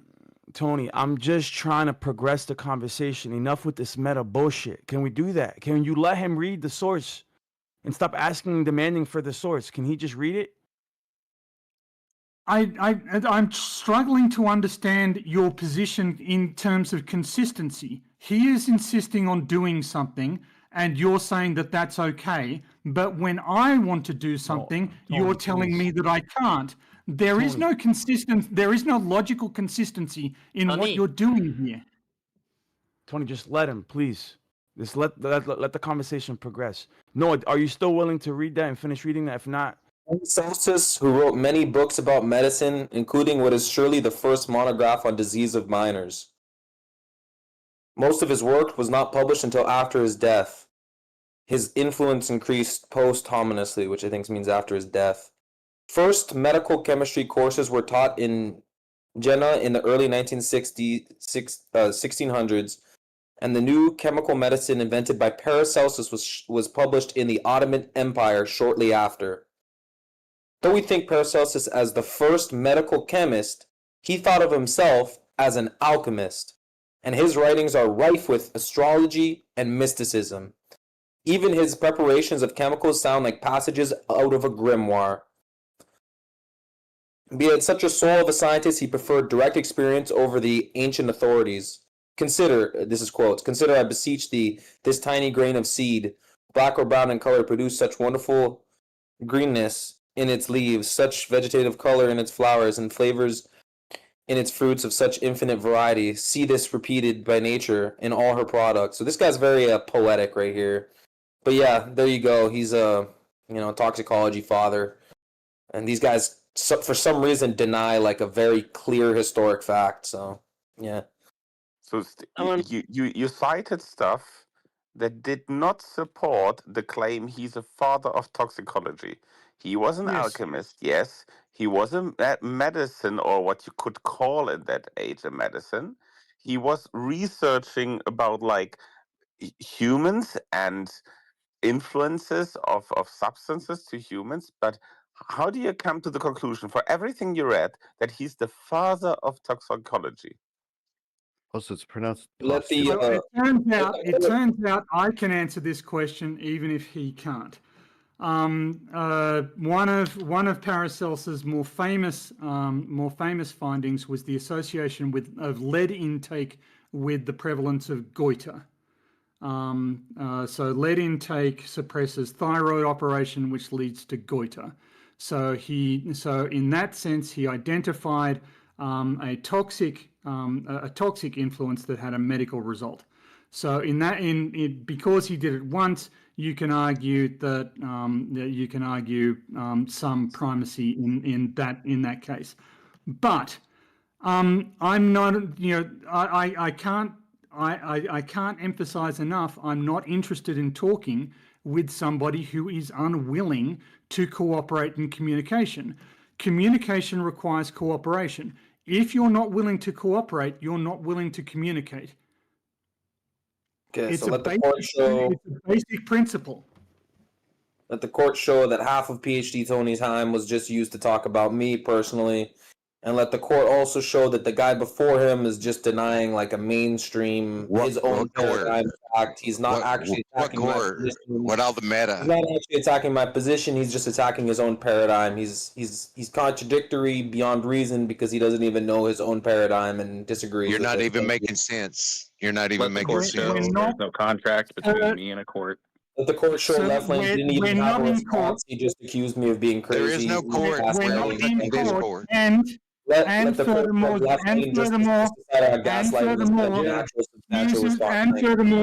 Tony, I'm just trying to progress the conversation. Enough with this meta bullshit. Can we do that? Can you let him read the source and stop asking and demanding for the source? Can he just read it? I'm struggling to understand your position in terms of consistency. He is insisting on doing something, and you're saying that that's okay. But when I want to do something, you're telling me that I can't. There is no logical consistency in what you're doing here. Tony, just let him, please. Just let the conversation progress. No, are you still willing to read that and finish reading that? If not, Celsus, who wrote many books about medicine, including what is surely the first monograph on disease of minors. Most of his work was not published until after his death. His influence increased posthumously, which I think means after his death. First medical chemistry courses were taught in Jena in the early 1600s, and the new chemical medicine invented by Paracelsus was published in the Ottoman Empire shortly after. Though we think Paracelsus as the first medical chemist, he thought of himself as an alchemist, and his writings are rife with astrology and mysticism. Even his preparations of chemicals sound like passages out of a grimoire. Being such a soul of a scientist, he preferred direct experience over the ancient authorities. Consider, this is quotes, consider, I beseech thee, this tiny grain of seed, black or brown in color, produced such wonderful greenness in its leaves, such vegetative color in its flowers, and flavors in its fruits of such infinite variety. See this repeated by nature in all her products. So this guy's very poetic right here. But yeah, there you go. He's a toxicology father, and these guys for some reason deny like a very clear historic fact. So yeah. So you cited stuff that did not support the claim he's a father of toxicology. He was an alchemist, yes. He was a medicine, or what you could call in that age a medicine. He was researching about like humans and influences of substances to humans, but how do you come to the conclusion, for everything you read, that he's the father of toxicology? Also, it's pronounced. It turns out I can answer this question even if he can't. One of Paracelsus's more famous findings was the association of lead intake with the prevalence of goiter. So lead intake suppresses thyroid operation, which leads to goiter. So in that sense, he identified a toxic influence that had a medical result. So because he did it once, you can argue that some primacy in that case. But I'm not, I can't emphasize enough, I'm not interested in talking with somebody who is unwilling to cooperate in communication. Communication requires cooperation. If you're not willing to cooperate, you're not willing to communicate. Okay, It's so a basic principle. Let the court show that half of PhD Tony's time was just used to talk about me personally, and let the court also show that the guy before him is just denying like a mainstream his own paradigm fact. He's not actually attacking my position. What all the meta? He's not actually attacking my position. He's just attacking his own paradigm. He's contradictory beyond reason because he doesn't even know his own paradigm and disagrees. You're not even making sense. You're not even making sense. There's no contract between me and a court. Let the court show left lane didn't even have a response. He just accused me of being crazy. There is no court. We're not in court. And furthermore,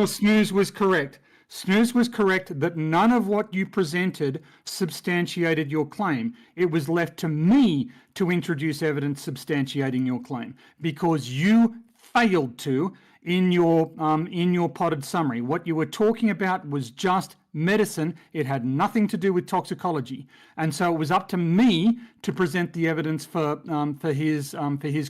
Snooze was correct. Snooze was correct that none of what you presented substantiated your claim. It was left to me to introduce evidence substantiating your claim because you failed to in your potted summary. What you were talking about was just medicine. It had nothing to do with toxicology, and so it was up to me to present the evidence for his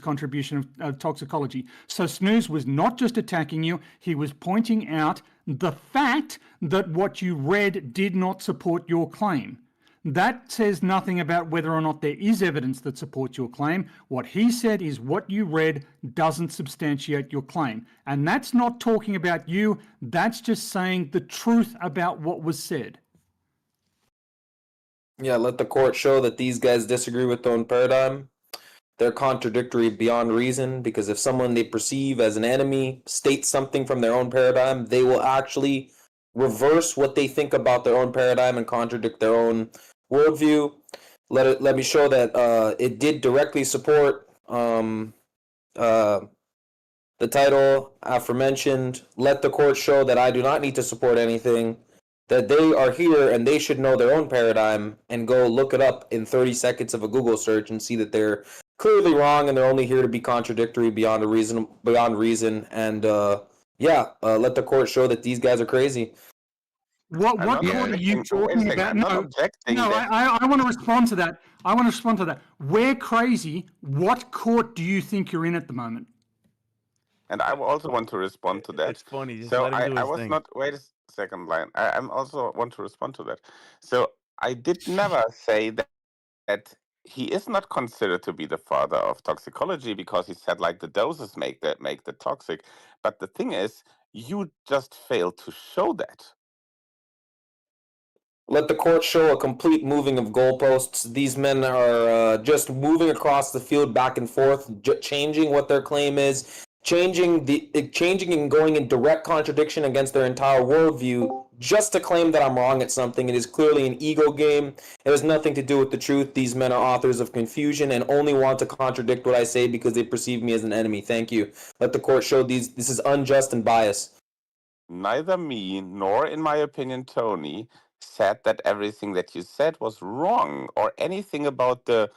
contribution of toxicology. So Snooze was not just attacking you; he was pointing out the fact that what you read did not support your claim. that says nothing about whether or not there is evidence that supports your claim. What he said is what you read doesn't substantiate your claim. And that's not talking about you. That's just saying the truth about what was said. Yeah, let the court show that these guys disagree with their own paradigm. They're contradictory beyond reason, because if someone they perceive as an enemy states something from their own paradigm, they will actually reverse what they think about their own paradigm and contradict their own worldview. Let me show that it did directly support the title aforementioned. Let the court show that I do not need to support anything, that they are here and they should know their own paradigm and go look it up in 30 seconds of a Google search and see that they're clearly wrong and they're only here to be contradictory beyond reason. And let the court show that these guys are crazy. What court are you talking about? No, I want to respond to that. We're crazy. What court do you think you're in at the moment? And I also want to respond to that. It's funny. Just So let him do I his was thing. not. Wait a second, Lion. I'm also want to respond to that. So I did never say that he is not considered to be the father of toxicology, because he said like the doses make the toxic. But the thing is, you just failed to show that. Let the court show a complete moving of goalposts. These men are just moving across the field back and forth, changing what their claim is, changing and going in direct contradiction against their entire worldview, just to claim that I'm wrong at something. It is clearly an ego game. It has nothing to do with the truth. These men are authors of confusion and only want to contradict what I say because they perceive me as an enemy. Thank you. Let the court show this is unjust and biased. Neither me nor, in my opinion, Tony said that everything that you said was wrong or anything about the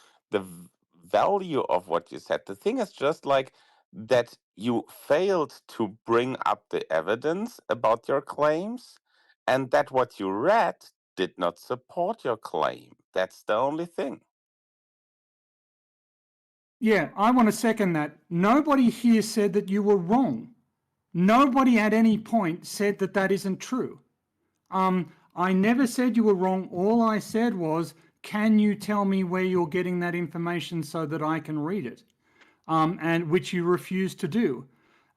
value of what you said. The thing is just like that you failed to bring up the evidence about your claims, and that what you read did not support your claim. That's the only thing. Yeah, I want to second that. Nobody here said that you were wrong. Nobody at any point said that that isn't true. I never said you were wrong. All I said was, can you tell me where you're getting that information so that I can read it? And which you refused to do.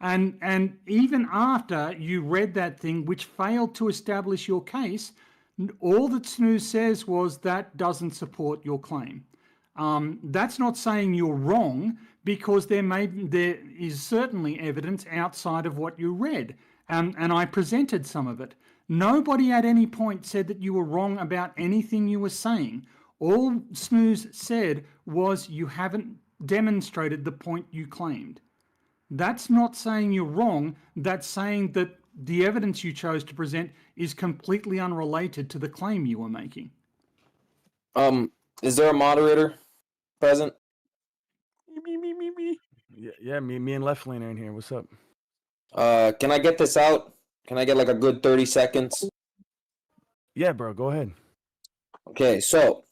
And even after you read that thing, which failed to establish your case, all that Snooze says was that doesn't support your claim. That's not saying you're wrong, because there is certainly evidence outside of what you read. And I presented some of it. Nobody at any point said that you were wrong about anything you were saying. All Snooze said was you haven't demonstrated the point you claimed. That's not saying you're wrong. That's saying that the evidence you chose to present is completely unrelated to the claim you were making. Is there a moderator present? Me. Yeah, me and Left Lane are in here. What's up? Can I get this out? Can I get like a good 30 seconds? Yeah, bro, go ahead. Okay, so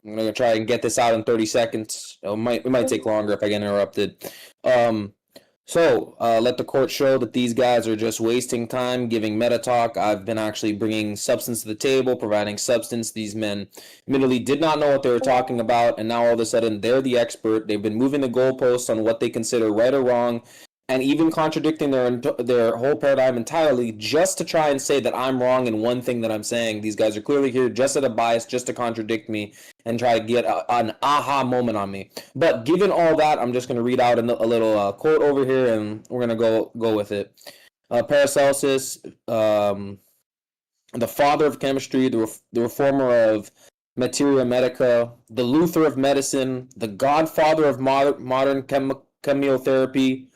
I'm gonna try and get this out in 30 seconds. It might take longer if I get interrupted. Let the court show that these guys are just wasting time giving meta talk. I've been actually bringing substance to the table, providing substance. These men admittedly did not know what they were talking about, and now all of a sudden they're the expert. They've been moving the goalposts on what they consider right or wrong, and even contradicting their whole paradigm entirely, just to try and say that I'm wrong in one thing that I'm saying. These guys are clearly here just at a bias, just to contradict me and try to get an aha moment on me. But given all that, I'm just going to read out a little quote over here, and we're going to go with it. Paracelsus, the father of chemistry, the reformer of materia medica, the Luther of medicine, the godfather of modern chemiotherapy,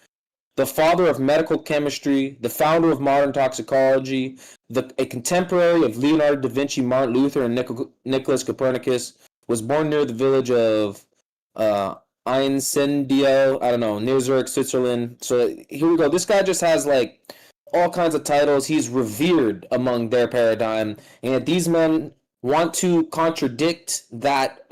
the father of medical chemistry, the founder of modern toxicology, a contemporary of Leonardo da Vinci, Martin Luther, and Nicholas Copernicus, was born near the village of Incendio, near Zurich, Switzerland. So here we go. This guy just has like all kinds of titles. He's revered among their paradigm, and these men want to contradict that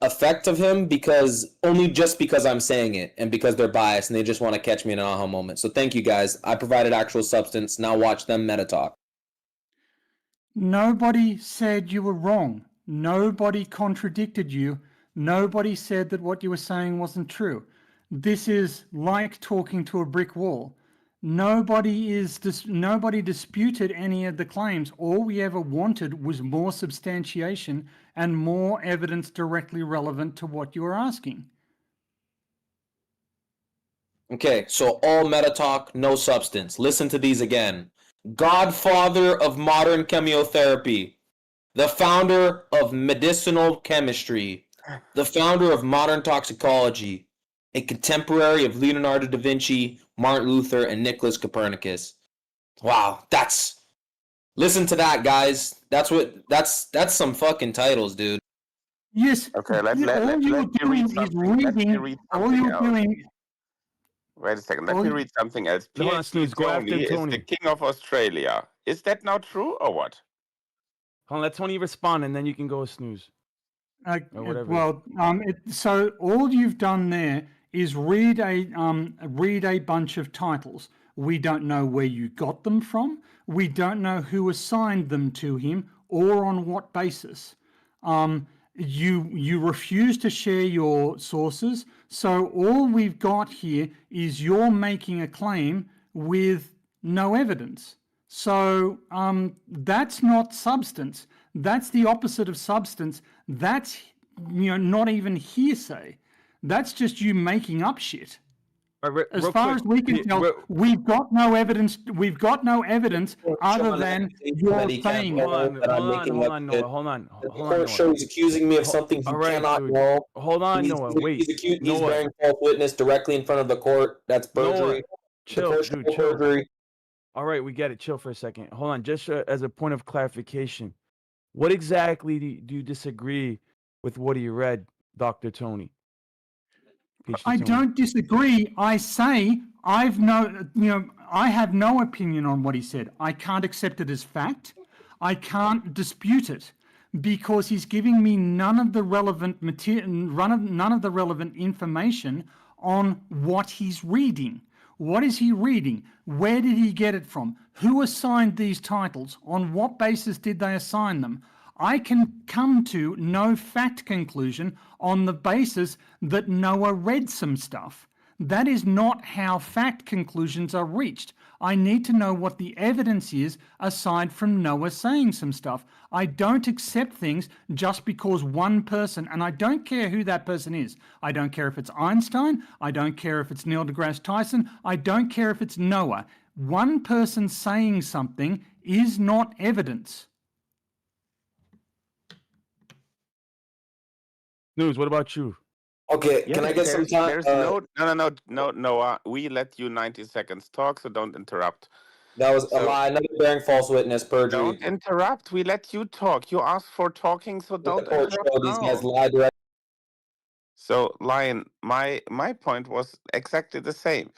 effect of him because I'm saying it, and because they're biased and they just want to catch me in an aha moment. So thank you guys. I provided actual substance. Now watch them meta talk. Nobody said you were wrong. Nobody contradicted you. Nobody said that what you were saying wasn't true. This is like talking to a brick wall. Nobody disputed any of the claims. All we ever wanted was more substantiation and more evidence directly relevant to what you were asking. Okay, so all meta talk, no substance. Listen to these again. Godfather of modern chemotherapy, the founder of medicinal chemistry, the founder of modern toxicology, a contemporary of Leonardo da Vinci, Martin Luther, and Nicholas Copernicus. Wow, listen to that, guys. That's some fucking titles, dude. Yes. Okay, let me read something. Let me read something else. Wait a second. Let me read something else. Hold on, PhD Snooze, go after Tony is the Tony. king of Australia. Is that not true or what? Hold on, let Tony respond, and then you can go Snooze. Or whatever. Well, so all you've done there is read a bunch of titles. We don't know where you got them from. We don't know who assigned them to him or on what basis. You refuse to share your sources. So all we've got here is you're making a claim with no evidence. So that's not substance. That's the opposite of substance. That's not even hearsay. That's just you making up shit. As far as we can tell, we've got no evidence. We've got no evidence other than you're saying. Hold on, The show is accusing me of something he cannot know. Hold on, Noah. Wait. He's bearing false witness directly in front of the court. That's perjury. Chill, dude. Chill. Perjury. All right, we get it. Chill for a second. Hold on. Just as a point of clarification, what exactly do you disagree with what he read, Dr. Tony? I don't disagree. I say I have no opinion on what he said. I can't accept it as fact. I can't dispute it because he's giving me none of the relevant material, none of the relevant information on what he's reading. What is he reading? Where did he get it from? Who assigned these titles? On what basis did they assign them? I can come to no fact conclusion on the basis that Noah read some stuff. That is not how fact conclusions are reached. I need to know what the evidence is aside from Noah saying some stuff. I don't accept things just because one person, and I don't care who that person is. I don't care if it's Einstein. I don't care if it's Neil deGrasse Tyson. I don't care if it's Noah. One person saying something is not evidence. News, what about you? Okay, can I get some time? There's no, Noah. We let you 90 seconds talk, so don't interrupt. That was a lie. Another bearing false witness, perjury. Don't interrupt. We let you talk. You asked for talking, so don't interrupt. These guys lie directly. So, Lion, my point was exactly the same.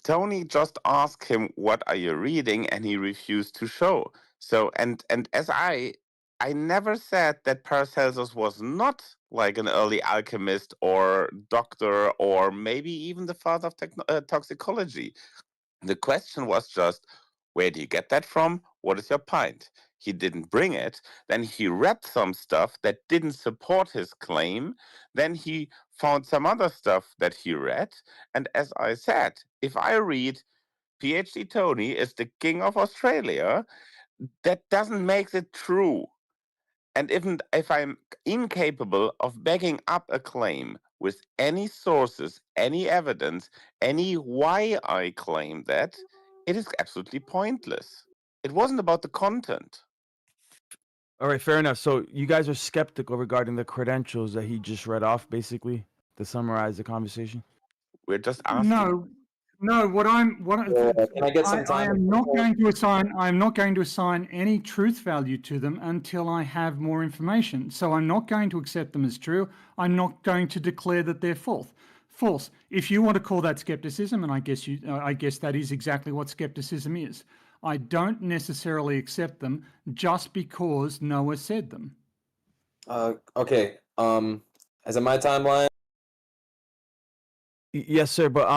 Tony just asked him, "What are you reading?" and he refused to show. So, and as I never said that Paracelsus was not like an early alchemist or doctor or maybe even the father of toxicology. The question was just, where do you get that from? What is your pint? He didn't bring it. Then he read some stuff that didn't support his claim. Then he found some other stuff that he read. And as I said, if I read PhD Tony is the king of Australia, that doesn't make it true. And even if I'm incapable of backing up a claim with any sources, any evidence, any why I claim that, it is absolutely pointless. It wasn't about the content. All right, fair enough. So you guys are skeptical regarding the credentials that he just read off, basically, to summarize the conversation? We're just asking. No. Can I get some time? I am not going to assign any truth value to them until I have more information. So I'm not going to accept them as true. I'm not going to declare that they're false. If you want to call that skepticism, and I guess that is exactly what skepticism is. I don't necessarily accept them just because Noah said them. Okay. Is it my timeline? Yes, sir. But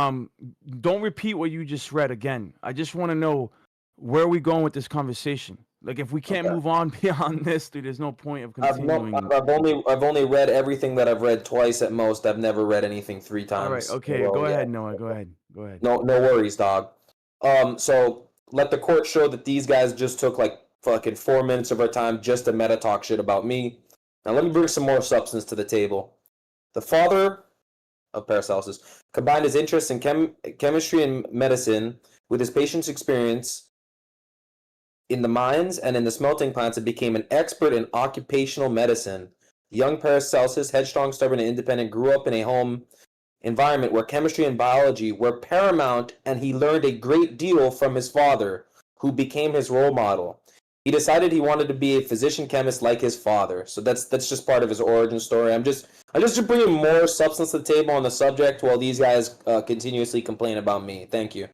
don't repeat what you just read again. I just want to know where are we going with this conversation. Like, if we can't move on beyond this, dude, there's no point of continuing. I've only read everything that I've read twice at most. I've never read anything 3 times. All right, okay, go ahead, Noah. Go ahead. No worries, dog. So let the court show that these guys just took like fucking 4 minutes of our time just to meta talk shit about me. Now let me bring some more substance to the table. The father of Paracelsus combined his interest in chemistry and medicine with his patient's experience in the mines and in the smelting plants and became an expert in occupational medicine. Young Paracelsus, headstrong, stubborn, and independent, grew up in a home environment where chemistry and biology were paramount, and he learned a great deal from his father, who became his role model. He decided he wanted to be a physician chemist like his father. So that's just part of his origin story. I'm just bringing more substance to the table on the subject while these guys continuously complain about me. Thank you.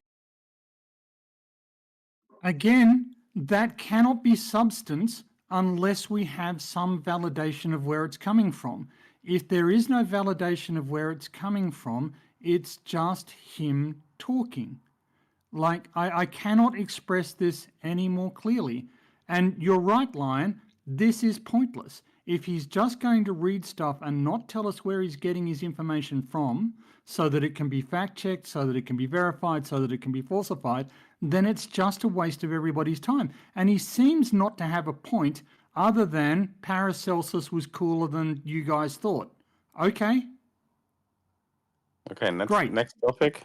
Again, that cannot be substance unless we have some validation of where it's coming from. If there is no validation of where it's coming from, it's just him talking. Like, I cannot express this any more clearly. And you're right, Lion, this is pointless. If he's just going to read stuff and not tell us where he's getting his information from, so that it can be fact-checked, so that it can be verified, so that it can be falsified, then it's just a waste of everybody's time. And he seems not to have a point other than Paracelsus was cooler than you guys thought. Okay. Okay, Great. Next topic.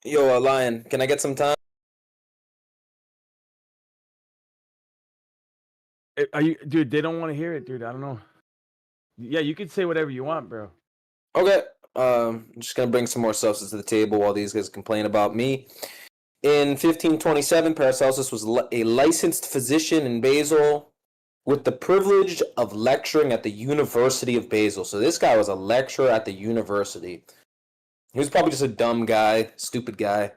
Yo, Lion, can I get some time? Are you, dude? They don't want to hear it, dude. I don't know. Yeah, you can say whatever you want, bro. Okay. I'm just going to bring some more substance to the table while these guys complain about me. In 1527, Paracelsus was a licensed physician in Basel with the privilege of lecturing at the University of Basel. So this guy was a lecturer at the university. He was probably just a dumb guy, stupid guy.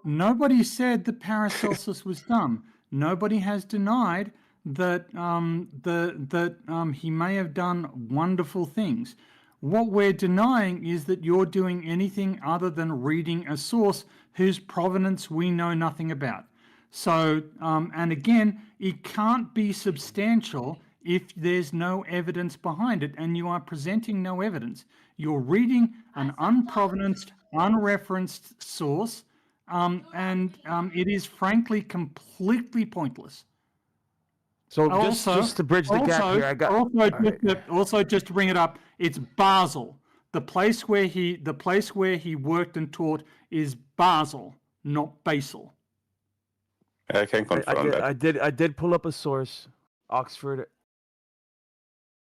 Nobody said that Paracelsus was dumb. Nobody has denied that he may have done wonderful things. What we're denying is that you're doing anything other than reading a source whose provenance we know nothing about. So, and again, it can't be substantial if there's no evidence behind it, and you are presenting no evidence. You're reading an unprovenanced, unreferenced source, and it is frankly completely pointless. So just to bridge the gap here, I got also just to bring it up, it's Basel. The place where he worked and taught is Basel, not Basel. I can confirm that. I did pull up a source, Oxford.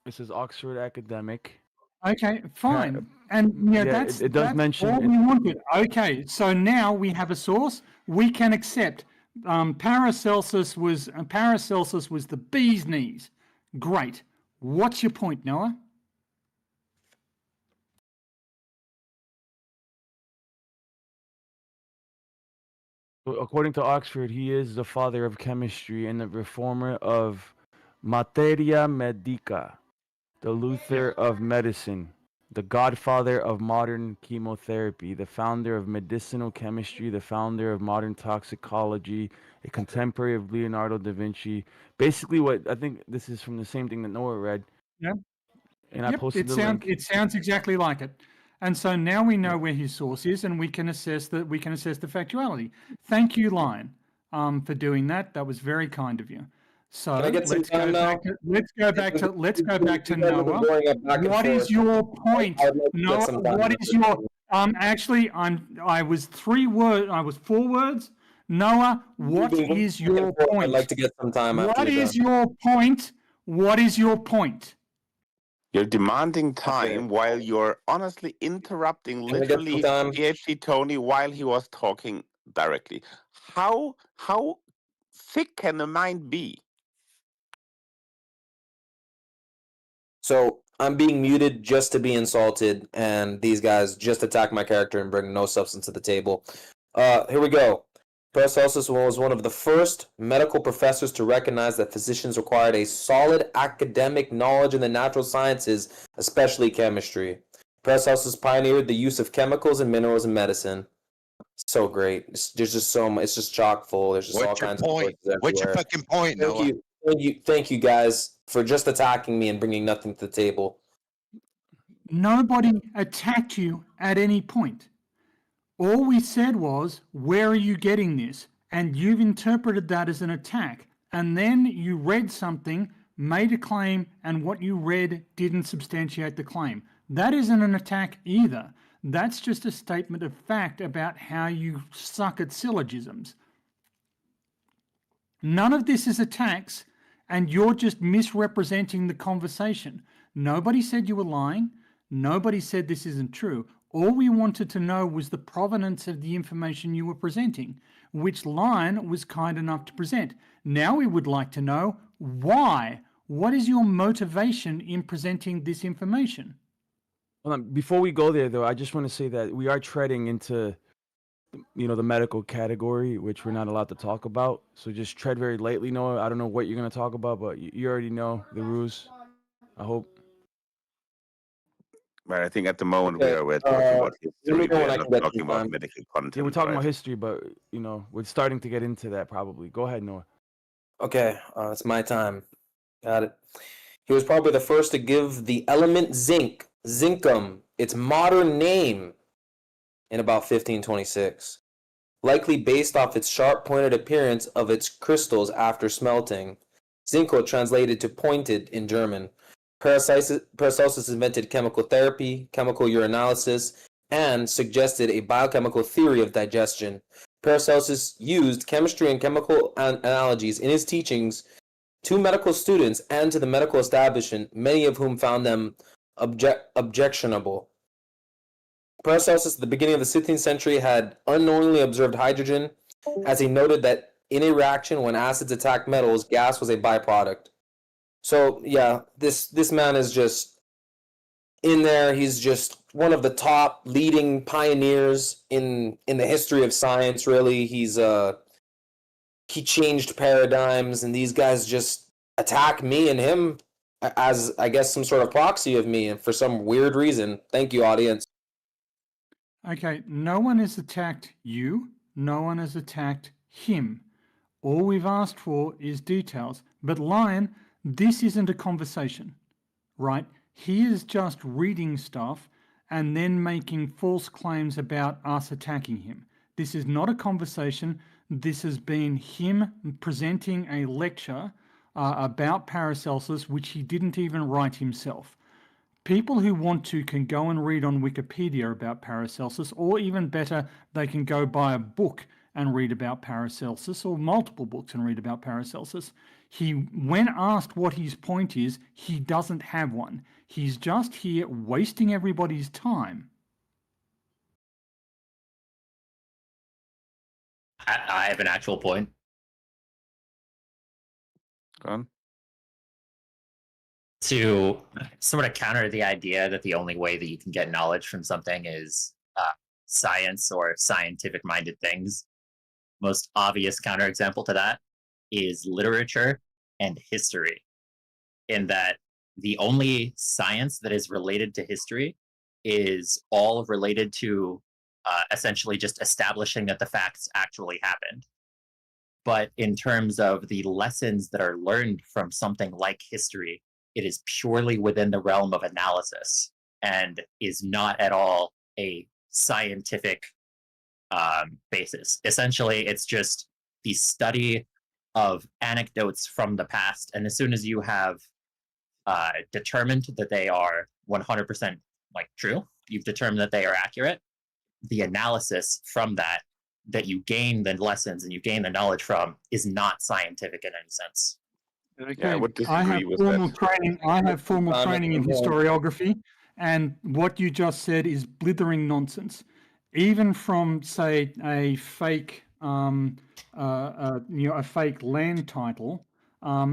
This is Oxford Academic. Okay, fine. And that's it does mention all we wanted. Okay, so now we have a source we can accept. Paracelsus was the bee's knees. Great. What's your point, Noah? According to Oxford, he is the father of chemistry and the reformer of materia medica, the Luther of medicine, the godfather of modern chemotherapy, the founder of medicinal chemistry, the founder of modern toxicology, a contemporary of Leonardo da Vinci. Basically, what I think this is from the same thing that Noah read. Yeah. And I posted the link. It sounds exactly like it. And so now we know where his source is, and we can assess the factuality. Thank you, Lion, for doing that. That was very kind of you. So let's go back to Noah. What is your point, Noah? What is your actually I was 4 words. Noah, what is your point? I'd like to get some time. What is your point? What is your point? You're demanding time while you're honestly interrupting literally PhD Tony while he was talking directly. How thick can a mind be? So I'm being muted just to be insulted, and these guys just attack my character and bring no substance to the table. Here we go. Paracelsus was one of the first medical professors to recognize that physicians required a solid academic knowledge in the natural sciences, especially chemistry. Paracelsus pioneered the use of chemicals and minerals in medicine. So great. There's just so much. It's just chock full. There's just all What's your kinds point? of sources What's your everywhere. fucking point, Thank Noah? you, thank you guys for just attacking me and bringing nothing to the table. Nobody attacked you at any point. All we said was, where are you getting this? And you've interpreted that as an attack. And then you read something, made a claim, and what you read didn't substantiate the claim. That isn't an attack either. That's just a statement of fact about how you suck at syllogisms. None of this is attacks, and you're just misrepresenting the conversation. Nobody said you were lying. Nobody said this isn't true. All we wanted to know was the provenance of the information you were presenting, which Lion was kind enough to present. Now we would like to know why. What is your motivation in presenting this information? Before we go there, though, I just want to say that we are treading into, the medical category, which we're not allowed to talk about. So just tread very lightly, Noah. I don't know what you're going to talk about, but you already know the rules, I hope. But I think at the moment we're talking about history. We're not talking about medical content. Yeah, we're talking right? about history, but we're starting to get into that probably. Go ahead, Noah. Okay, it's my time. Got it. He was probably the first to give the element zinc, zincum, its modern name in about 1526, likely based off its sharp-pointed appearance of its crystals after smelting. Zinco translated to pointed in German. Paracelsus invented chemical therapy, chemical urinalysis, and suggested a biochemical theory of digestion. Paracelsus used chemistry and chemical analogies in his teachings to medical students and to the medical establishment, many of whom found them objectionable. Paracelsus at the beginning of the 16th century had unknowingly observed hydrogen, as he noted that in a reaction when acids attack metals, gas was a byproduct. So yeah, this man is just in there. He's just one of the top leading pioneers in the history of science. Really, he changed paradigms, and these guys just attack me and him as, I guess, some sort of proxy of me, and for some weird reason. Thank you, audience. Okay, no one has attacked you. No one has attacked him. All we've asked for is details. But Lion, this isn't a conversation, right? He is just reading stuff and then making false claims about us attacking him. This is not a conversation. This has been him presenting a lecture about Paracelsus, which he didn't even write himself. People who want to can go and read on Wikipedia about Paracelsus, or even better, they can go buy a book and read about Paracelsus, or multiple books and read about Paracelsus. When asked what his point is, he doesn't have one. He's just here wasting everybody's time. I have an actual point. Go on. To sort of counter the idea that the only way that you can get knowledge from something is science or scientific-minded things. Most obvious counterexample to that is literature and history, in that the only science that is related to history is all related to essentially just establishing that the facts actually happened. But in terms of the lessons that are learned from something like history, it is purely within the realm of analysis and is not at all a scientific basis. Essentially, it's just the study of anecdotes from the past. And as soon as you have determined that they are 100% true, you've determined that they are accurate, the analysis from that you gain the lessons and you gain the knowledge from is not scientific in any sense. Yeah, I would I have disagree with formal that. training. I have formal training in historiography, and what you just said is blithering nonsense. Even from, say, a fake, a fake land title,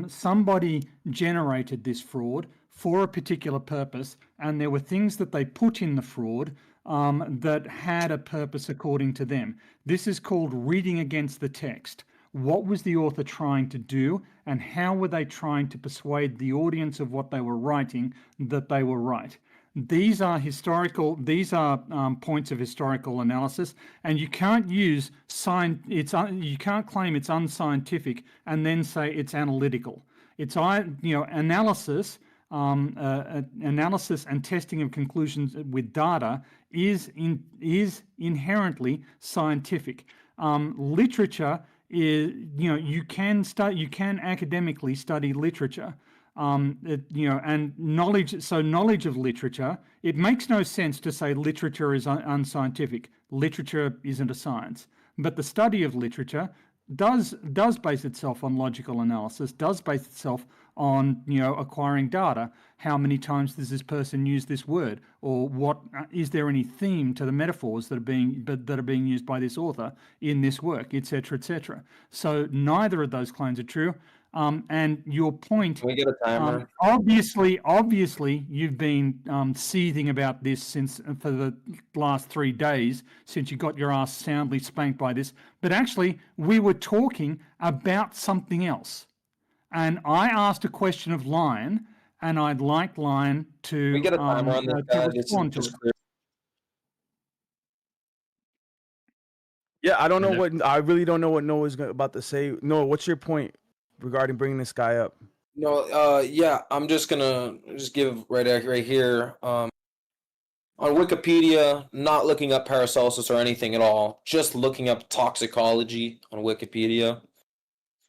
somebody generated this fraud for a particular purpose, and there were things that they put in the fraud that had a purpose according to them. This is called reading against the text. What was the author trying to do, and how were they trying to persuade the audience of what they were writing that they were right? these are historical. These are points of historical analysis, and you can't use you can't claim it's unscientific and then say it's analytical. It's analysis. Analysis and testing of conclusions with data is inherently scientific. Literature is, you can academically study literature, and knowledge. So knowledge of literature, it makes no sense to say literature is unscientific. Literature isn't a science, but the study of literature does base itself on logical analysis, does base itself on acquiring data. How many times does this person use this word, or what is there any theme to the metaphors that are being used by this author in this work, etc., etc. So neither of those claims are true. And your point, Can we get a timer? Obviously, you've been seething about this for the last 3 days since you got your ass soundly spanked by this. But actually, we were talking about something else. And I asked a question of Lion, and I'd like Lion to, Can we get a timer on this guy? respond to it. Yeah, I don't know I really don't know what Noah's about to say. Noah, what's your point regarding bringing this guy up? No, yeah, I'm just gonna give right here. On Wikipedia, not looking up Paracelsus or anything at all, just looking up toxicology on Wikipedia.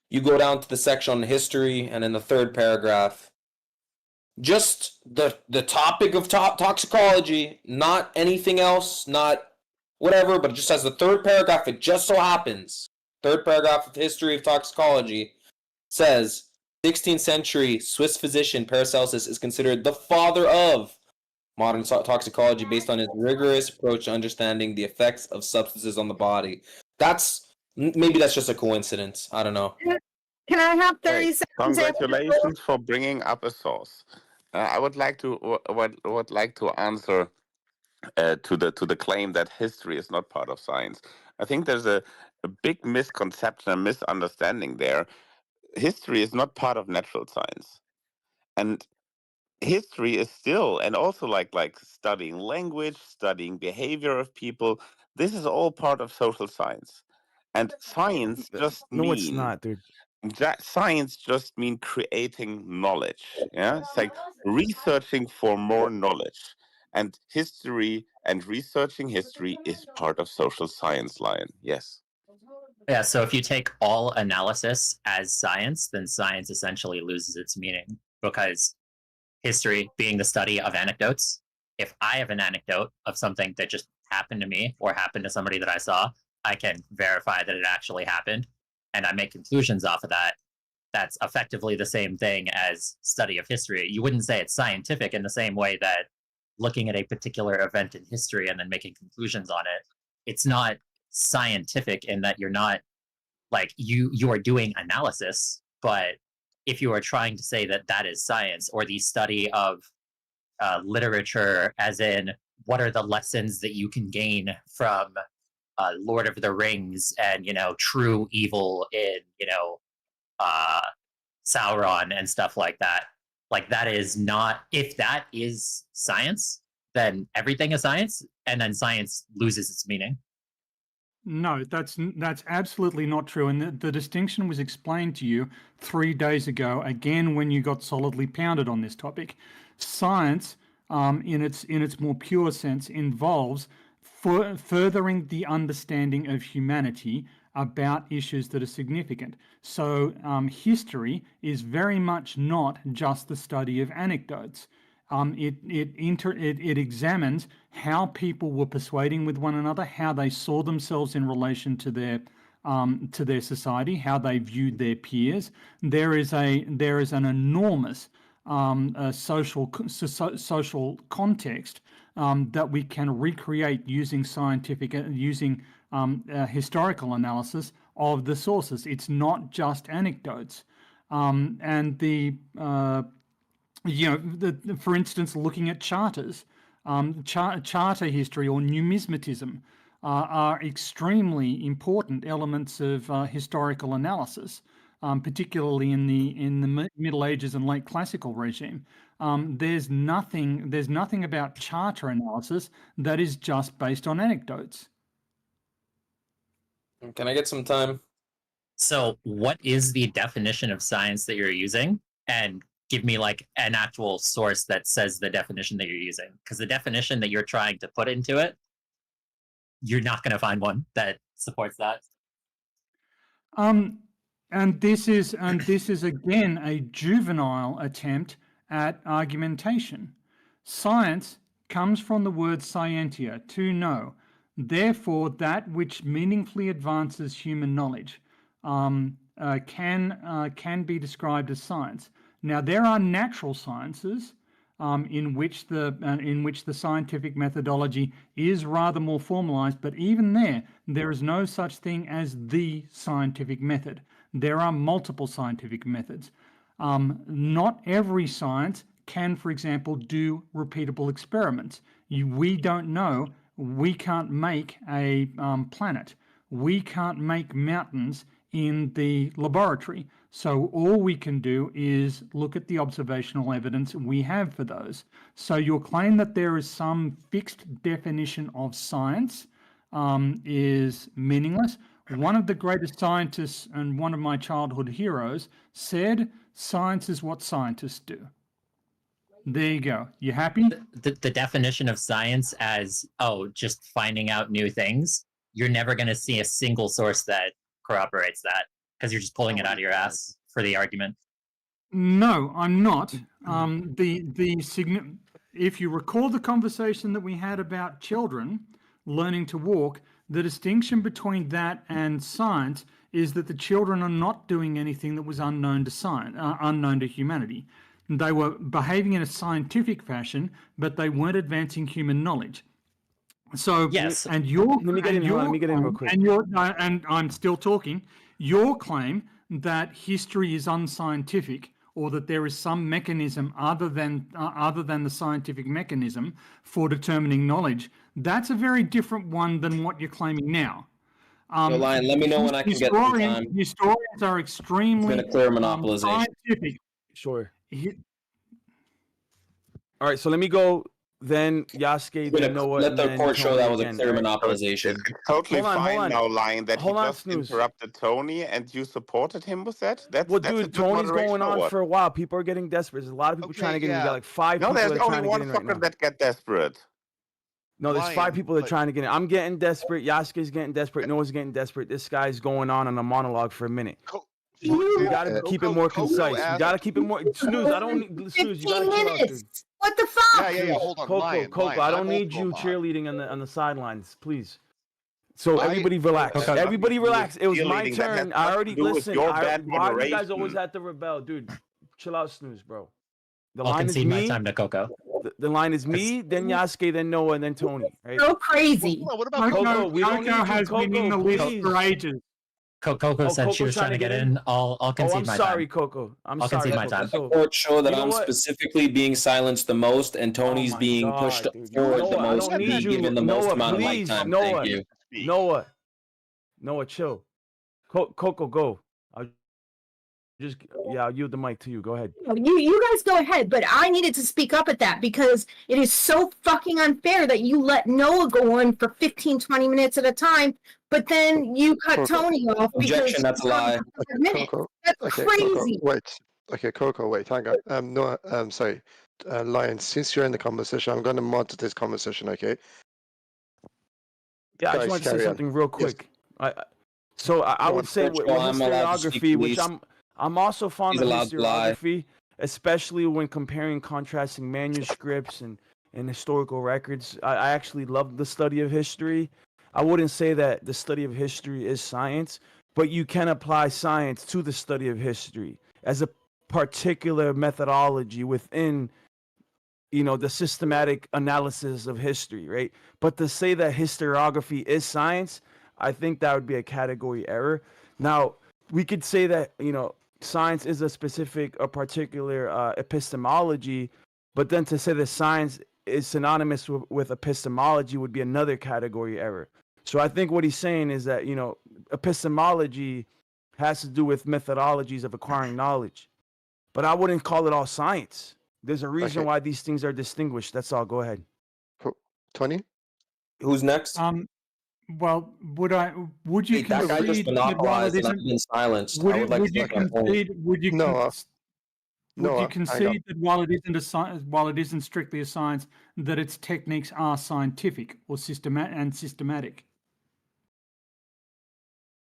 You go down to the section on history, and in the third paragraph, just the topic of toxicology, not anything else, not whatever, but it just has the third paragraph. It just so happens, third paragraph of history of toxicology says 16th century Swiss physician Paracelsus is considered the father of modern toxicology based on his rigorous approach to understanding the effects of substances on the body. Maybe that's just a coincidence. I don't know. Can I have 30 seconds? Congratulations for bringing up a source. I would like to answer to the claim that history is not part of science. I think there's a big misconception, a misunderstanding there. History is not part of natural science, and history is still, and also like studying language, studying behavior of people. This is all part of social science, and science just it's not, dude. Science just mean creating knowledge. Yeah, it's like researching for more knowledge, and history and researching history is part of social science. Lion, yes. Yeah, so if you take all analysis as science, then science essentially loses its meaning, because history being the study of anecdotes, if I have an anecdote of something that just happened to me or happened to somebody that I saw, I can verify that it actually happened, and I make conclusions off of that. That's effectively the same thing as study of history. You wouldn't say it's scientific in the same way that looking at a particular event in history and then making conclusions on it, it's not scientific in that you're not, like, you are doing analysis. But if you are trying to say that that is science, or the study of literature, as in what are the lessons that you can gain from Lord of the Rings and true evil in Sauron and stuff like that, like, that is not, if that is science, then everything is science, and then science loses its meaning. No, that's absolutely not true. And the distinction was explained to you 3 days ago, again, when you got solidly pounded on this topic. Science, in its more pure sense, involves furthering the understanding of humanity about issues that are significant. So history is very much not just the study of anecdotes. It examines how people were persuading with one another, how they saw themselves in relation to their society, how they viewed their peers. There is an enormous social context that we can recreate using historical analysis of the sources. It's not just anecdotes, and for instance, looking at charters, charter history or numismatism are extremely important elements of historical analysis. particularly in the Middle Ages and late Classical regime. There's nothing about charter analysis that is just based on anecdotes. Can I get some time? So, what is the definition of science that you're using? And give me like an actual source that says the definition that you're using. Because the definition that you're trying to put into it, you're not going to find one that supports that. And this is again a juvenile attempt at argumentation. Science comes from the word scientia, to know. Therefore, that which meaningfully advances human knowledge can be described as science. Now, there are natural sciences in which the scientific methodology is rather more formalized, but even there is no such thing as the scientific method. There are multiple scientific methods. Not every science can, for example, do repeatable experiments. We don't know. We can't make a planet. We can't make mountains in the laboratory. So all we can do is look at the observational evidence we have for those. So your claim that there is some fixed definition of science is meaningless. One of the greatest scientists and one of my childhood heroes said, science is what scientists do. There you go. You happy? The definition of science as, just finding out new things, you're never going to see a single source that corroborates that because you're just pulling it out of your ass for the argument. No, I'm not. If you recall the conversation that we had about children learning to walk, the distinction between that and science is that the children are not doing anything that was unknown to science, unknown to humanity. They were behaving in a scientific fashion, but they weren't advancing human knowledge. So yes, let me get in real quick. And I'm still talking. Your claim that history is unscientific, or that there is some mechanism other than the scientific mechanism for determining knowledge, that's a very different one than what you're claiming now. Lion, let me know when I can get some time. Historians are extremely clear monopolization. Scientific. Sure. All right, so let me go. Then Yasuke, then Noah. Let the court show that was a clear monopolization. It's totally fine now, Lion, that he just interrupted Tony and you supported him with that. That's dude, Tony's going on for a while. People are getting desperate. There's a lot of people trying to get in. You got like 5 people that are trying to get in right now. No, there's only one fucker that get desperate. No, there's 5 people that are trying to get in. I'm getting desperate. Yasuke's getting desperate. Noah's getting desperate. This guy's going on a monologue for a minute. You gotta keep it more concise. You gotta keep it more. Snooze, I don't need Snooze. You gotta chill out, dude. What the fuck? Yeah. Hold on, Coco, I don't need you cheerleading on the sidelines, please. So everybody relax. Everybody relax. It was my turn. I already listened. Why do you guys always have to rebel, dude? Chill out, Snooze, bro. The I'll line is concede me. my time to Coco. The line is me, then Yasuke, then Noah, and then Tony. Right? So crazy. What about Coco? We don't need has Coco, been in the list please. for ages. Coco said she was trying to get in. I'll concede my time. I'm sorry, Coco. I'll concede my time. The court show that I'm specifically being silenced the most, and Tony's being pushed forward the most, and being given the most amount of mic time. Thank you. Noah, chill. Coco, go. I'll yield the mic to you. Go ahead. You guys go ahead, but I needed to speak up at that because it is so fucking unfair that you let Noah go on for 15, 20 minutes at a time, but then you cut Tony off because that's a lie. That's crazy. Coco, wait. Okay, Coco, wait, hang on. Noah, sorry. Lion, since you're in the conversation, I'm going to monitor this conversation, okay? Yeah, I just want to say something real quick. Yes. I would say with historiography, which I'm also fond of historiography, especially when comparing, contrasting manuscripts and historical records. I actually love the study of history. I wouldn't say that the study of history is science, but you can apply science to the study of history as a particular methodology within, the systematic analysis of history, right? But to say that historiography is science, I think that would be a category error. Now, we could say that, science is a particular epistemology, but then to say that science is synonymous with epistemology would be another category error. So I think what he's saying is that, epistemology has to do with methodologies of acquiring knowledge. But I wouldn't call it all science. There's a reason why these things are distinguished. That's all. Go ahead. 20? Who's next? Well, would you Wait, that guy just concede that while it monopolized and I've isn't, been silenced. I would like to make my point. would you Noah, concede that while it isn't while it isn't strictly a science, that its techniques are scientific or systematic?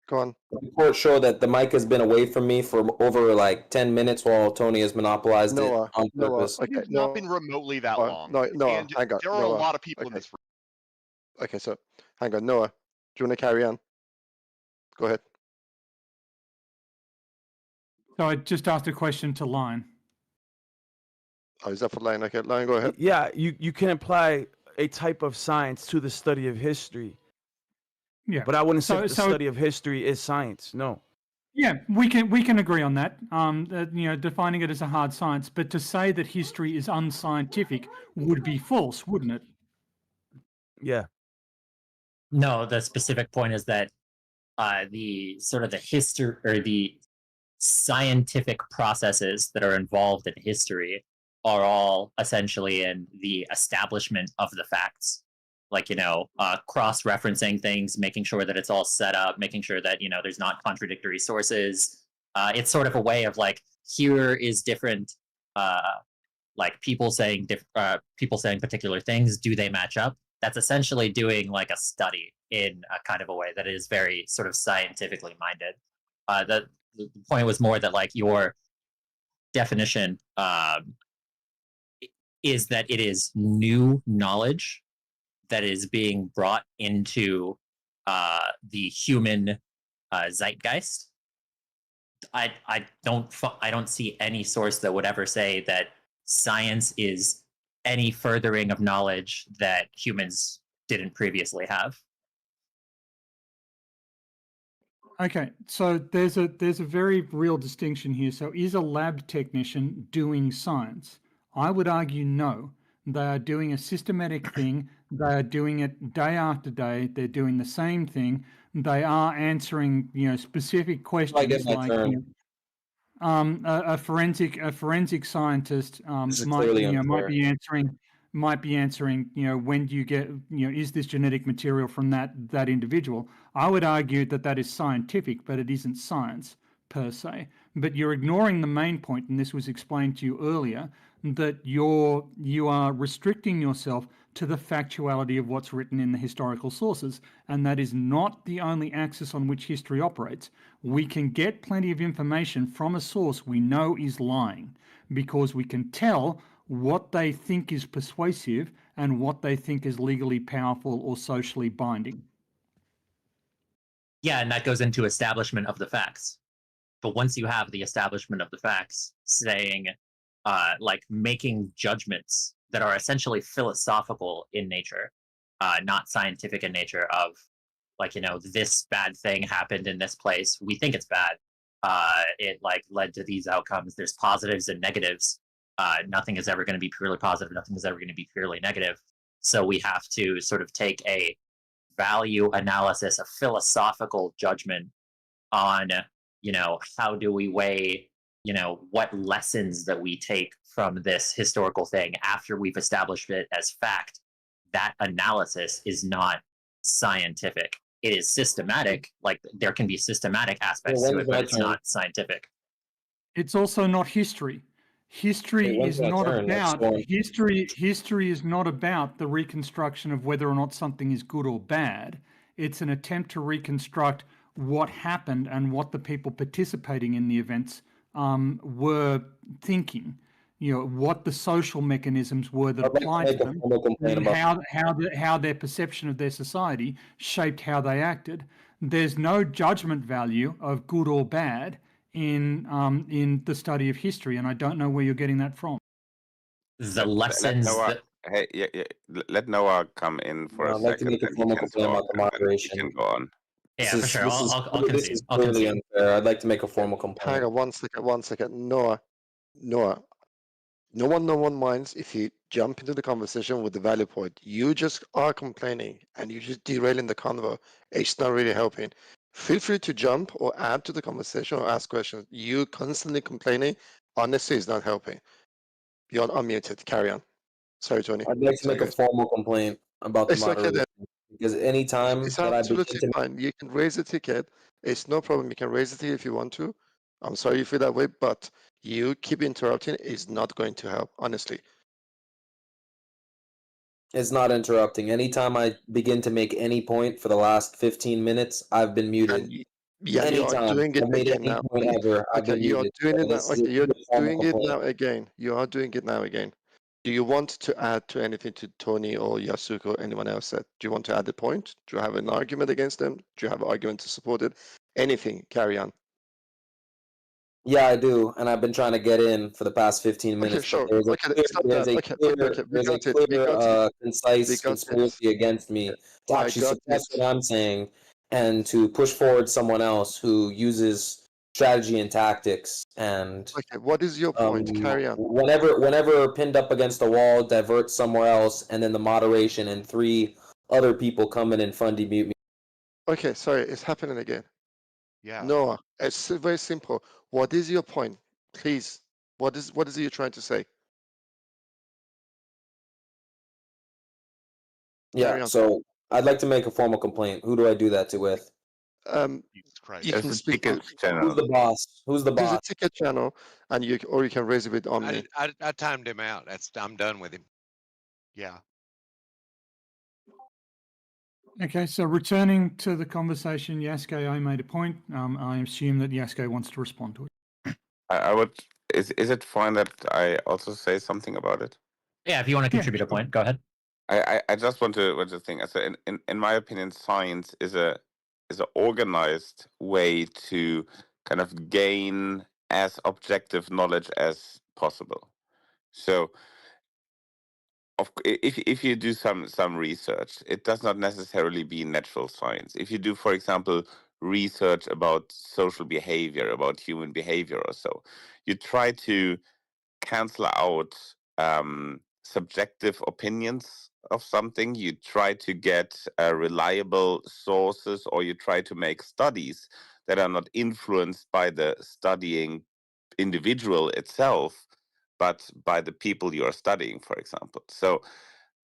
Go on. The report show that the mic has been away from me for over like 10 minutes while Tony has monopolized it on purpose. Okay, It's not been remotely that long. No, And hang on. there are a lot of people in Okay. this room. Okay, so hang on, Noah. Do you want to carry on? Go ahead. So I just asked a question to Line. Oh, is that for Lion? Okay, Lion, go ahead. Yeah, you can apply a type of science to the study of history. Yeah, but I wouldn't say the so- study of history is science. No. Yeah, we can agree on that. Defining it as a hard science, but to say that history is unscientific would be false, wouldn't it? Yeah. No, the specific point is that the sort of the history or the scientific processes that are involved in history are all essentially in the establishment of the facts. Like, cross-referencing things, making sure that it's all set up, making sure that, there's not contradictory sources. It's sort of a way of like, here is different, like people saying particular things. Do they match up? That's essentially doing like a study in a kind of a way that is very sort of scientifically minded. The point was more that like your definition is that it is new knowledge that is being brought into the human zeitgeist. I don't see any source that would ever say that science is any furthering of knowledge that humans didn't previously have. Okay, so there's a very real distinction here. So is a lab technician doing science? I would argue no. They are doing a systematic thing. They are doing it day after day. They're doing the same thing. They are answering, specific questions like a forensic scientist might be answering, when do you get, is this genetic material from that individual? I would argue that is scientific, but it isn't science per se. But you're ignoring the main point, and this was explained to you earlier, that you are restricting yourself to the factuality of what's written in the historical sources, and that is not the only axis on which history operates. We can get plenty of information from a source we know is lying, because we can tell what they think is persuasive and what they think is legally powerful or socially binding. Yeah, and that goes into establishment of the facts. But once you have the establishment of the facts, saying, like making judgments that are essentially philosophical in nature, not scientific in nature, of like, this bad thing happened in this place. We think it's bad. It like led to these outcomes. There's positives and negatives. Nothing is ever going to be purely positive. Nothing is ever going to be purely negative. So we have to sort of take a value analysis, a philosophical judgment on, how do we weigh, what lessons that we take from this historical thing after we've established it as fact. That analysis is not scientific. It is systematic. Like there can be systematic aspects to it, but it's not scientific. It's also not history. History is not about history is not about the reconstruction of whether or not something is good or bad. It's an attempt to reconstruct what happened and what the people participating in the events were thinking. What the social mechanisms were that applied to them, and how their perception of their society shaped how they acted. There's no judgment value of good or bad in the study of history, and I don't know where you're getting that from. The lessons. Let Noah come in for a second. I'd like to make a formal complaint about the moderation. You can go on. Yeah, for sure. I'll this is clearly unfair. I'd like to make a formal complaint. Hang on 1 second. Noah, no one minds if you jump into the conversation with the value point. You just are complaining and you're just derailing the convo. It's not really helping. Feel free to jump or add to the conversation or ask questions. You constantly complaining, honestly, is not helping. You're unmuted. Carry on. Sorry, Tony. I'd like to make a Sorry, formal complaint about the it's okay moderation then. because anytime It's that I begin absolutely to fine. You can raise a ticket. It's no problem. You can raise a ticket if you want to. I'm sorry you feel that way, but you keep interrupting is not going to help, honestly. It's not interrupting. Anytime I begin to make any point for the last 15 minutes, I've been muted. And yeah, you are Anytime doing it I've made again any now. point ever, I've Okay, been you are muted. doing So it now. this is Okay, you're a formal doing it complaint. now again. You are doing it now again. Do you want to add to anything to Tony or Yasuko or anyone else said? Do you want to add a point? Do you have an argument against them? Do you have an argument to support it? Anything, carry on. Yeah, I do, and I've been trying to get in for the past 15 Okay, minutes. sure. But there's a Okay, clear, stop there's that. a Okay, clear, okay, we there's a got it. We clear, got it. We concise got it. conspiracy against me to I actually got suppress it. what I'm saying and to push forward someone else who uses strategy and tactics and Okay, what is your point? Carry on. whenever pinned up against a wall, divert somewhere else, and then the moderation and 3 other people come in and fundy mute me. Okay, sorry, it's happening again. Yeah. Noah, it's very simple. What is your point? Please. What is it you're trying to say? Carry Yeah, on. so I'd like to make a formal complaint. Who do I do that to with? You can speak. Who's the boss? Who's the There's a boss? ticket channel, and you can raise it with Omni. I timed him out. I'm done with him. Yeah. Okay, so returning to the conversation, Yasko, I made a point. I assume that Yasko wants to respond to it. I would. Is it fine that I also say something about it? Yeah, if you want to contribute a point, go ahead. I just want to think. So in my opinion, science is a organized way to kind of gain as objective knowledge as possible. So if you do some research, it does not necessarily be natural science. If you do, for example, research about social behavior, about human behavior or so, you try to cancel out subjective opinions of something. You try to get reliable sources, or you try to make studies that are not influenced by the studying individual itself, but by the people you are studying, for example. So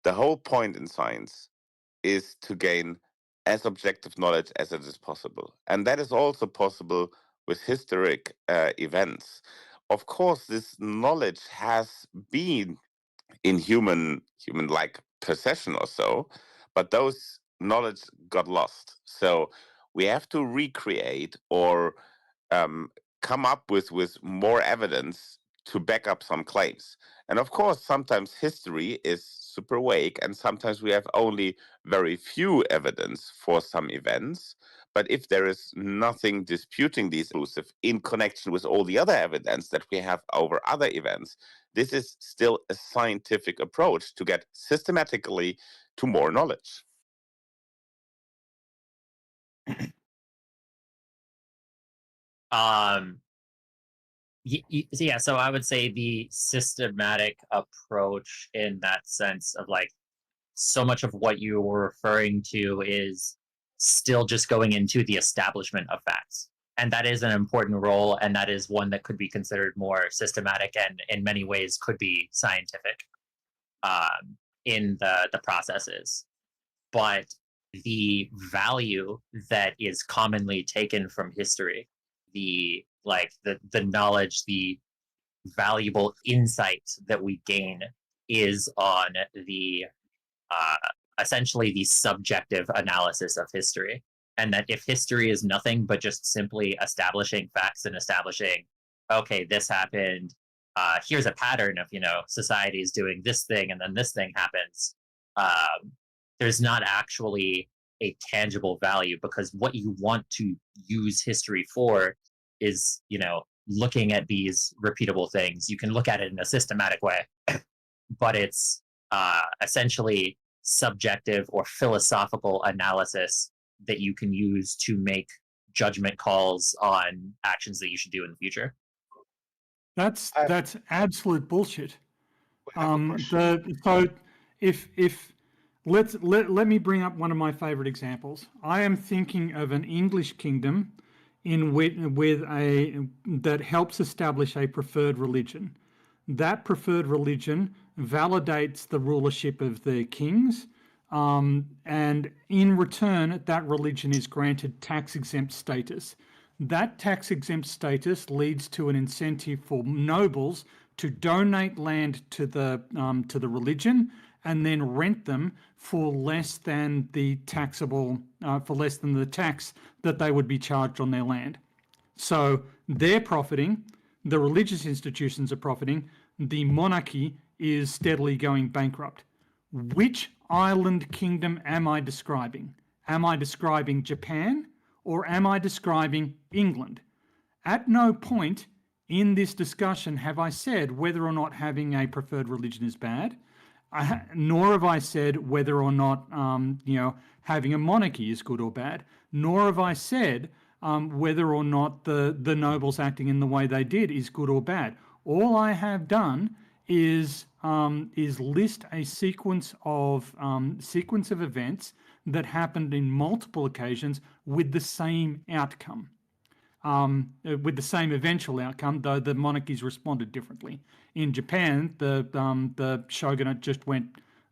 the whole point in science is to gain as objective knowledge as it is possible. And that is also possible with historic events. Of course, this knowledge has been in human-like possession or so, but those knowledge got lost. So we have to recreate or come up with more evidence to back up some claims. And of course, sometimes history is super vague, and sometimes we have only very few evidence for some events. But if there is nothing disputing these exclusive in connection with all the other evidence that we have over other events, this is still a scientific approach to get systematically to more knowledge. So I would say the systematic approach in that sense of like so much of what you were referring to is still just going into the establishment of facts. And that is an important role, and that is one that could be considered more systematic and in many ways could be scientific in the processes. But the value that is commonly taken from history, the knowledge, the valuable insight that we gain is on the essentially the subjective analysis of history. And that if history is nothing but just simply establishing facts and establishing, okay, this happened, here's a pattern of, societies doing this thing and then this thing happens, there's not actually a tangible value, because what you want to use history for is, looking at these repeatable things. You can look at it in a systematic way, but it's essentially subjective or philosophical analysis that you can use to make judgment calls on actions that you should do in the future. That's absolute bullshit. So if let me bring up one of my favorite examples. I am thinking of an English kingdom that helps establish a preferred religion. That preferred religion validates the rulership of the kings, and in return, that religion is granted tax-exempt status. That tax-exempt status leads to an incentive for nobles to donate land to the religion and then rent them for less than the tax that they would be charged on their land. So they're profiting, the religious institutions are profiting, the monarchy is steadily going bankrupt. Which island kingdom am I describing? Am I describing Japan or am I describing England? At no point in this discussion have I said whether or not having a preferred religion is bad, nor have I said whether or not having a monarchy is good or bad, nor have I said whether or not the nobles acting in the way they did is good or bad. All I have done is list a sequence of events that happened in multiple occasions with the same outcome, with the same eventual outcome, though the monarchies responded differently. In Japan, the shogunate just went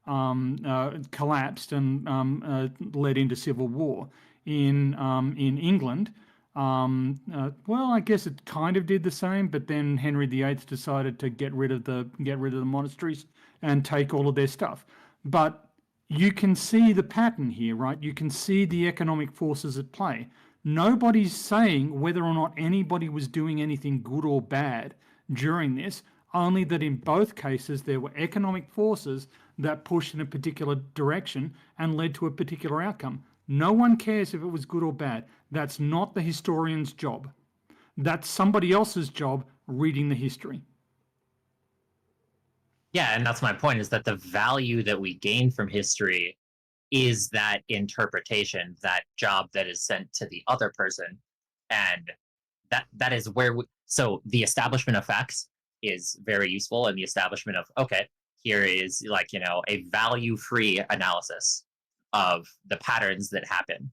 collapsed and led into civil war. In England, well, I guess it kind of did the same, but then Henry VIII decided to get rid of the monasteries and take all of their stuff. But you can see the pattern here, right? You can see the economic forces at play. Nobody's saying whether or not anybody was doing anything good or bad during this, only that in both cases there were economic forces that pushed in a particular direction and led to a particular outcome. No one cares if it was good or bad. That's not the historian's job. That's somebody else's job reading the history. Yeah, and that's my point, is that the value that we gain from history is that interpretation, that job that is sent to the other person. And that is where so the establishment of facts is very useful, and the establishment of, okay, here is a value-free analysis of the patterns that happen.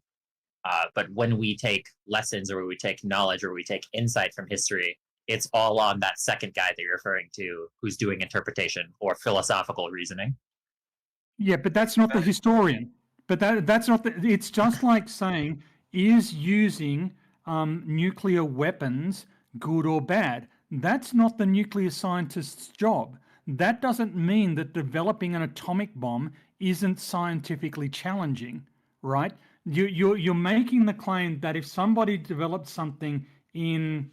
But when we take lessons, or we take knowledge, or we take insight from history, it's all on that second guy that you're referring to, who's doing interpretation or philosophical reasoning. Yeah, but that's not the historian. But that's not it's just like saying, is using nuclear weapons good or bad? That's not the nuclear scientist's job. That doesn't mean that developing an atomic bomb isn't scientifically challenging, right? You're making the claim that if somebody developed something in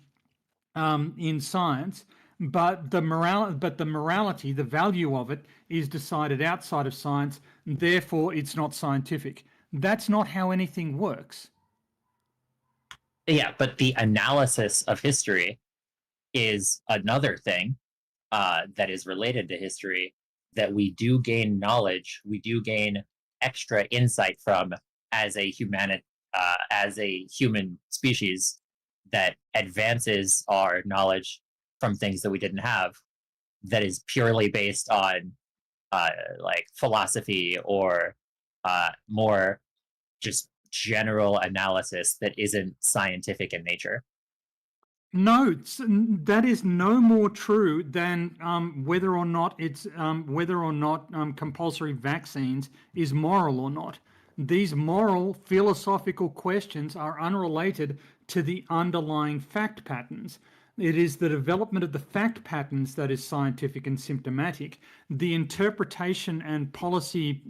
science, but the morality, the value of it, is decided outside of science, therefore it's not scientific. That's not how anything works. Yeah, but the analysis of history is another thing that is related to history, that we do gain knowledge, we do gain extra insight from as a human species, that advances our knowledge from things that we didn't have, that is purely based on philosophy or more just general analysis that isn't scientific in nature. No, that is no more true than whether or not compulsory vaccines is moral or not. These moral philosophical questions are unrelated to the underlying fact patterns. It is the development of the fact patterns that is scientific and symptomatic. The interpretation and policy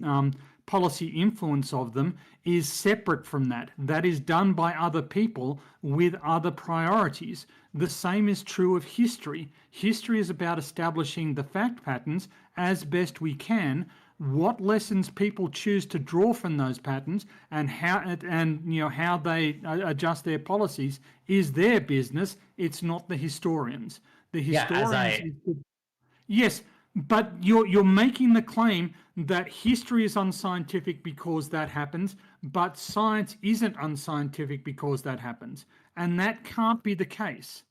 influence of them is separate from that. That is done by other people with other priorities. The same is true of history. History is about establishing the fact patterns as best we can. What lessons people choose to draw from those patterns and how they adjust their policies is their business. It's not the historians. The historians. Yes, but you're making the claim that history is unscientific because that happens, but science isn't unscientific because that happens, and that can't be the case,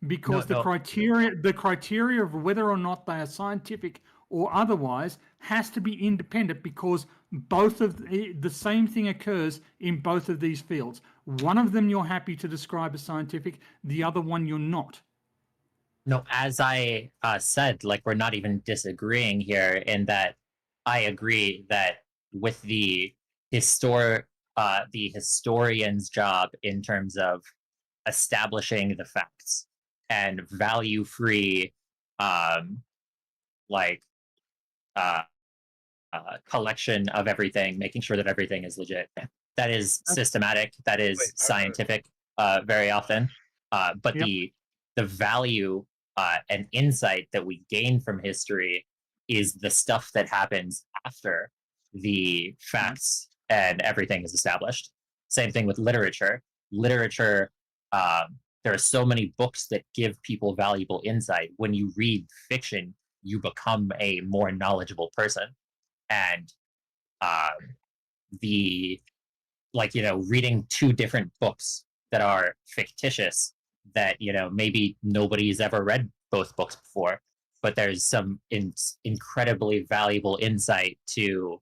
because the criteria of whether or not they are scientific or otherwise has to be independent because both of the same thing occurs in both of these fields. One of them you're happy to describe as scientific, the other one you're not. No, as I said, like we're not even disagreeing here in that I agree that with the historian's job in terms of establishing the facts and value-free collection of everything, making sure that everything is legit. That is systematic. That is scientific very often. But the value and insight that we gain from history is the stuff that happens after the facts and everything is established. Same thing with literature. Literature, there are so many books that give people valuable insight. When you read fiction, you become a more knowledgeable person. And reading two different books that are fictitious that, maybe nobody's ever read both books before, but there's some incredibly valuable insight to,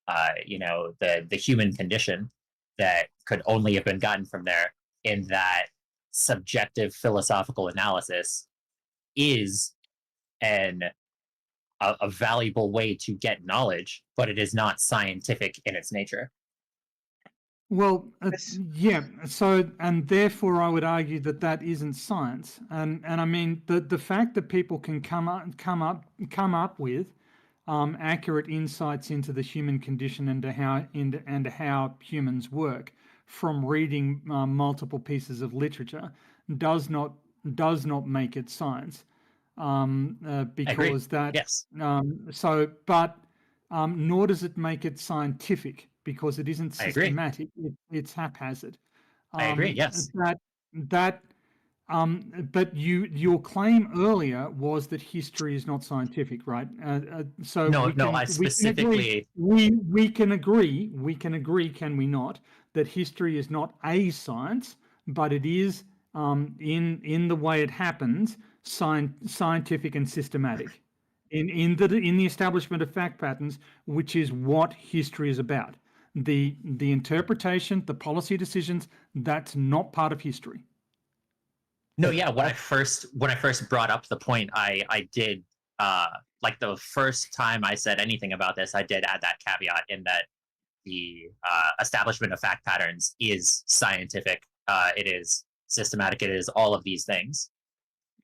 the human condition that could only have been gotten from there, in that subjective philosophical analysis is a valuable way to get knowledge, but it is not scientific in its nature. Well, yeah. So, and therefore, I would argue that that isn't science. And I mean, the fact that people can come up with accurate insights into the human condition and how humans work from reading multiple pieces of literature does not make it science. Because that yes. Nor does it make it scientific, because it isn't systematic. It's haphazard. I agree. Yes. But your claim earlier was that history is not scientific, right? So I specifically we can agree. Can we not, that history is not a science, but it is in the way it happens, scientific and systematic, in the establishment of fact patterns, which is what history is about. The interpretation, the policy decisions, that's not part of history. No, yeah. When I first brought up the point, I did like the first time I said anything about this, I did add that caveat in that the establishment of fact patterns is scientific. It is systematic. It is all of these things.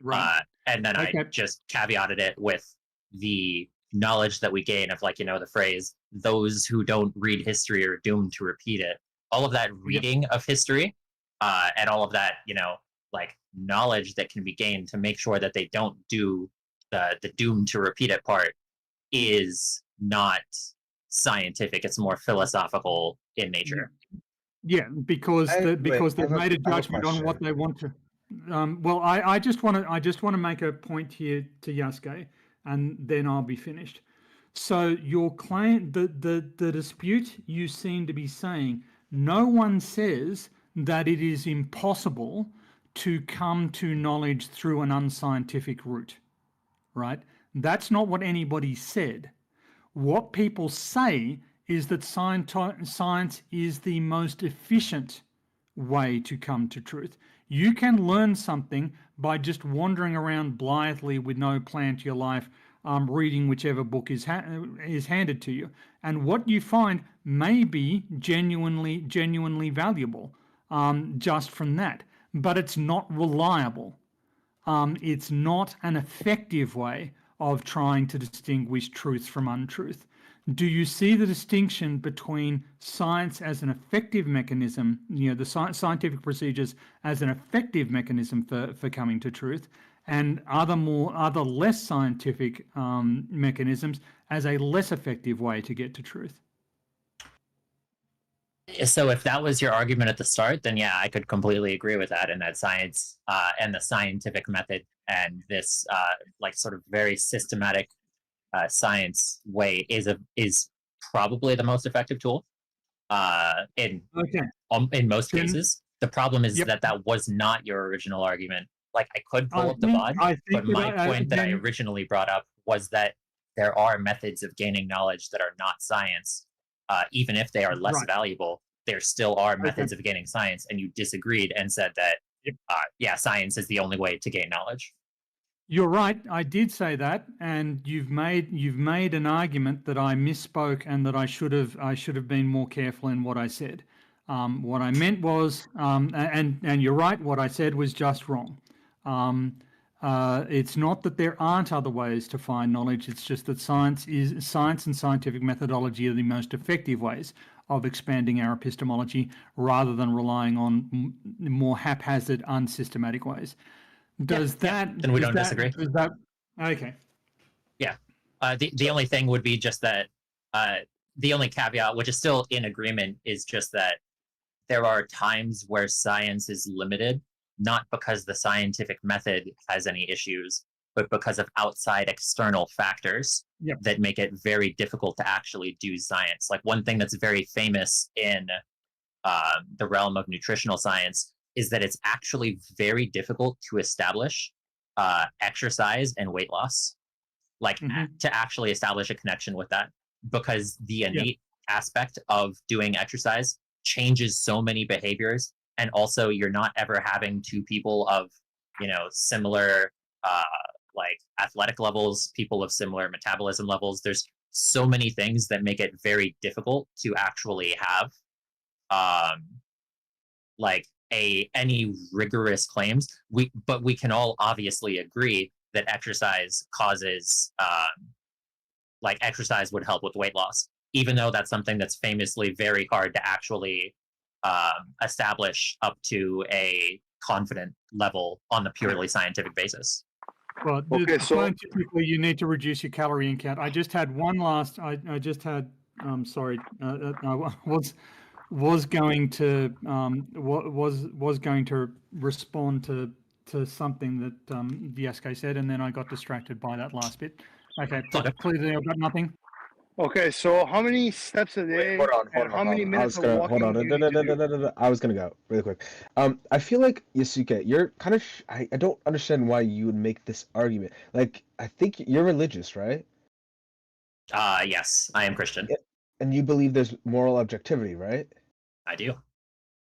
Right. And then I just caveated it with the knowledge that we gain of, the phrase, those who don't read history are doomed to repeat it. All of that reading of history and all of that, knowledge that can be gained to make sure that they don't do the doomed to repeat it part is not scientific. It's more philosophical in nature. Yeah, because they've made a judgment on what they want to. Well, I just want to make a point here to Yasuke, and then I'll be finished. So your claim, the dispute, you seem to be saying, no one says that it is impossible to come to knowledge through an unscientific route, right? That's not what anybody said. What people say is that science is the most efficient way to come to truth. You can learn something by just wandering around blithely with no plan to your life, reading whichever book is handed to you. And what you find may be genuinely valuable just from that. But it's not reliable. It's not an effective way of trying to distinguish truth from untruth. Do you see the distinction between science as an effective mechanism, the scientific procedures as an effective mechanism for coming to truth, and other less scientific mechanisms as a less effective way to get to truth? So if that was your argument at the start, then yeah, I could completely agree with that, and that science and the scientific method and this sort of very systematic science way is probably the most effective tool in most cases. The problem is that was not your original argument. I could pull up the VOD, but my point that I originally brought up was that there are methods of gaining knowledge that are not science, even if they are less Right. valuable. There still are Okay. methods of gaining science, and you disagreed and said that yeah, science is the only way to gain knowledge. You're right. I did say that, and you've made an argument that I misspoke and that I should have been more careful in what I said. What I meant was, and you're right. What I said was just wrong. It's not that there aren't other ways to find knowledge. It's just that science and scientific methodology are the most effective ways of expanding our epistemology, rather than relying on more haphazard, unsystematic ways. Then we don't disagree. Okay. Yeah. The only thing would be just that the only caveat, which is still in agreement, is just that there are times where science is limited, not because the scientific method has any issues, but because of outside external factors that make it very difficult to actually do science. Like, one thing that's very famous in the realm of nutritional science is that it's actually very difficult to establish exercise and weight loss, like to actually establish a connection with that, because the innate aspect of doing exercise changes so many behaviors. And also, you're not ever having two people of, similar like athletic levels, people of similar metabolism levels. There's so many things that make it very difficult to actually have like any rigorous claims. But we can all obviously agree that exercise causes like exercise would help with weight loss, even though that's something that's famously very hard to actually establish up to a confident level on the purely scientific basis. Well, scientifically, you need to reduce your calorie intake. I just had one last. I just had. Sorry, I was going to respond to something that Vieske said, and then I got distracted by that last bit. Okay, clearly I've got nothing. Okay, so how many steps a day? Hold on. How many minutes of walking? I was gonna go really quick. I feel like Yasuke, you're kind of. I don't understand why you would make this argument. Like, I think you're religious, right? Yes, I am Christian. And you believe there's moral objectivity, right? I do.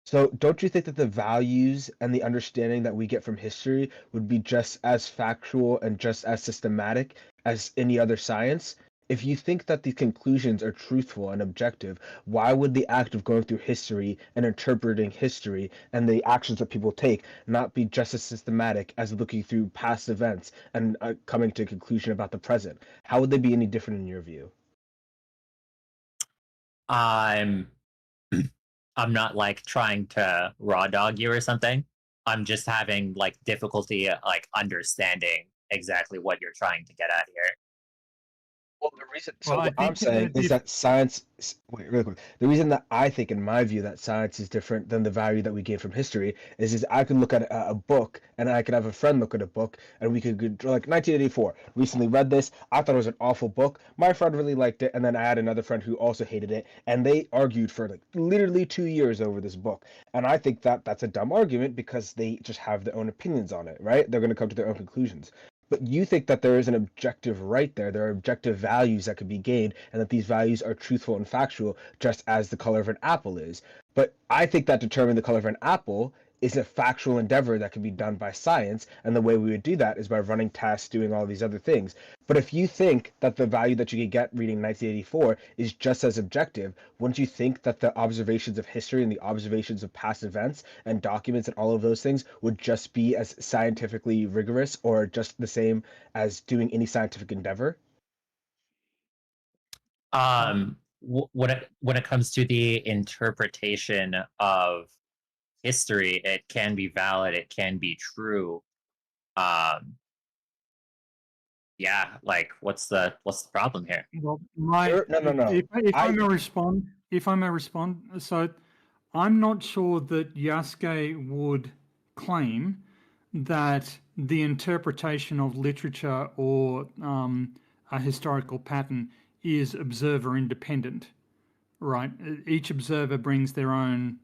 So don't you think that the values and the understanding that we get from history would be just as factual and just as systematic as any other science? If you think that the conclusions are truthful and objective, why would the act of going through history and interpreting history and the actions that people take not be just as systematic as looking through past events and coming to a conclusion about the present? How would they be any different in your view? I'm not like trying to raw dog you or something. I'm just having like difficulty like understanding exactly what you're trying to get at here. Well, the reason, what I'm saying is that science. Wait, really quick. The reason that I think, in my view, that science is different than the value that we gain from history is I could look at a book, and I could have a friend look at a book, and we could like 1984. Recently read this. I thought it was an awful book. My friend really liked it, and then I had another friend who also hated it, and they argued for like literally 2 years over this book. And I think that that's a dumb argument because they just have their own opinions on it, right? They're going to come to their own conclusions. But you think that there is an objective right there. There are objective values that could be gained, and that these values are truthful and factual, just as the color of an apple is. But I think that determining the color of an apple is a factual endeavor that can be done by science, and the way we would do that is by running tests, doing all these other things. But if you think that the value that you could get reading 1984 is just as objective, wouldn't you think that the observations of history and the observations of past events and documents and all of those things would just be as scientifically rigorous, or just the same as doing any scientific endeavor? When it comes to the interpretation of history, it can be valid, it can be true. Yeah, like what's the problem here? Well, No. If I may respond, so I'm not sure that Yasuke would claim that the interpretation of literature or a historical pattern is observer independent, right? Each observer brings their own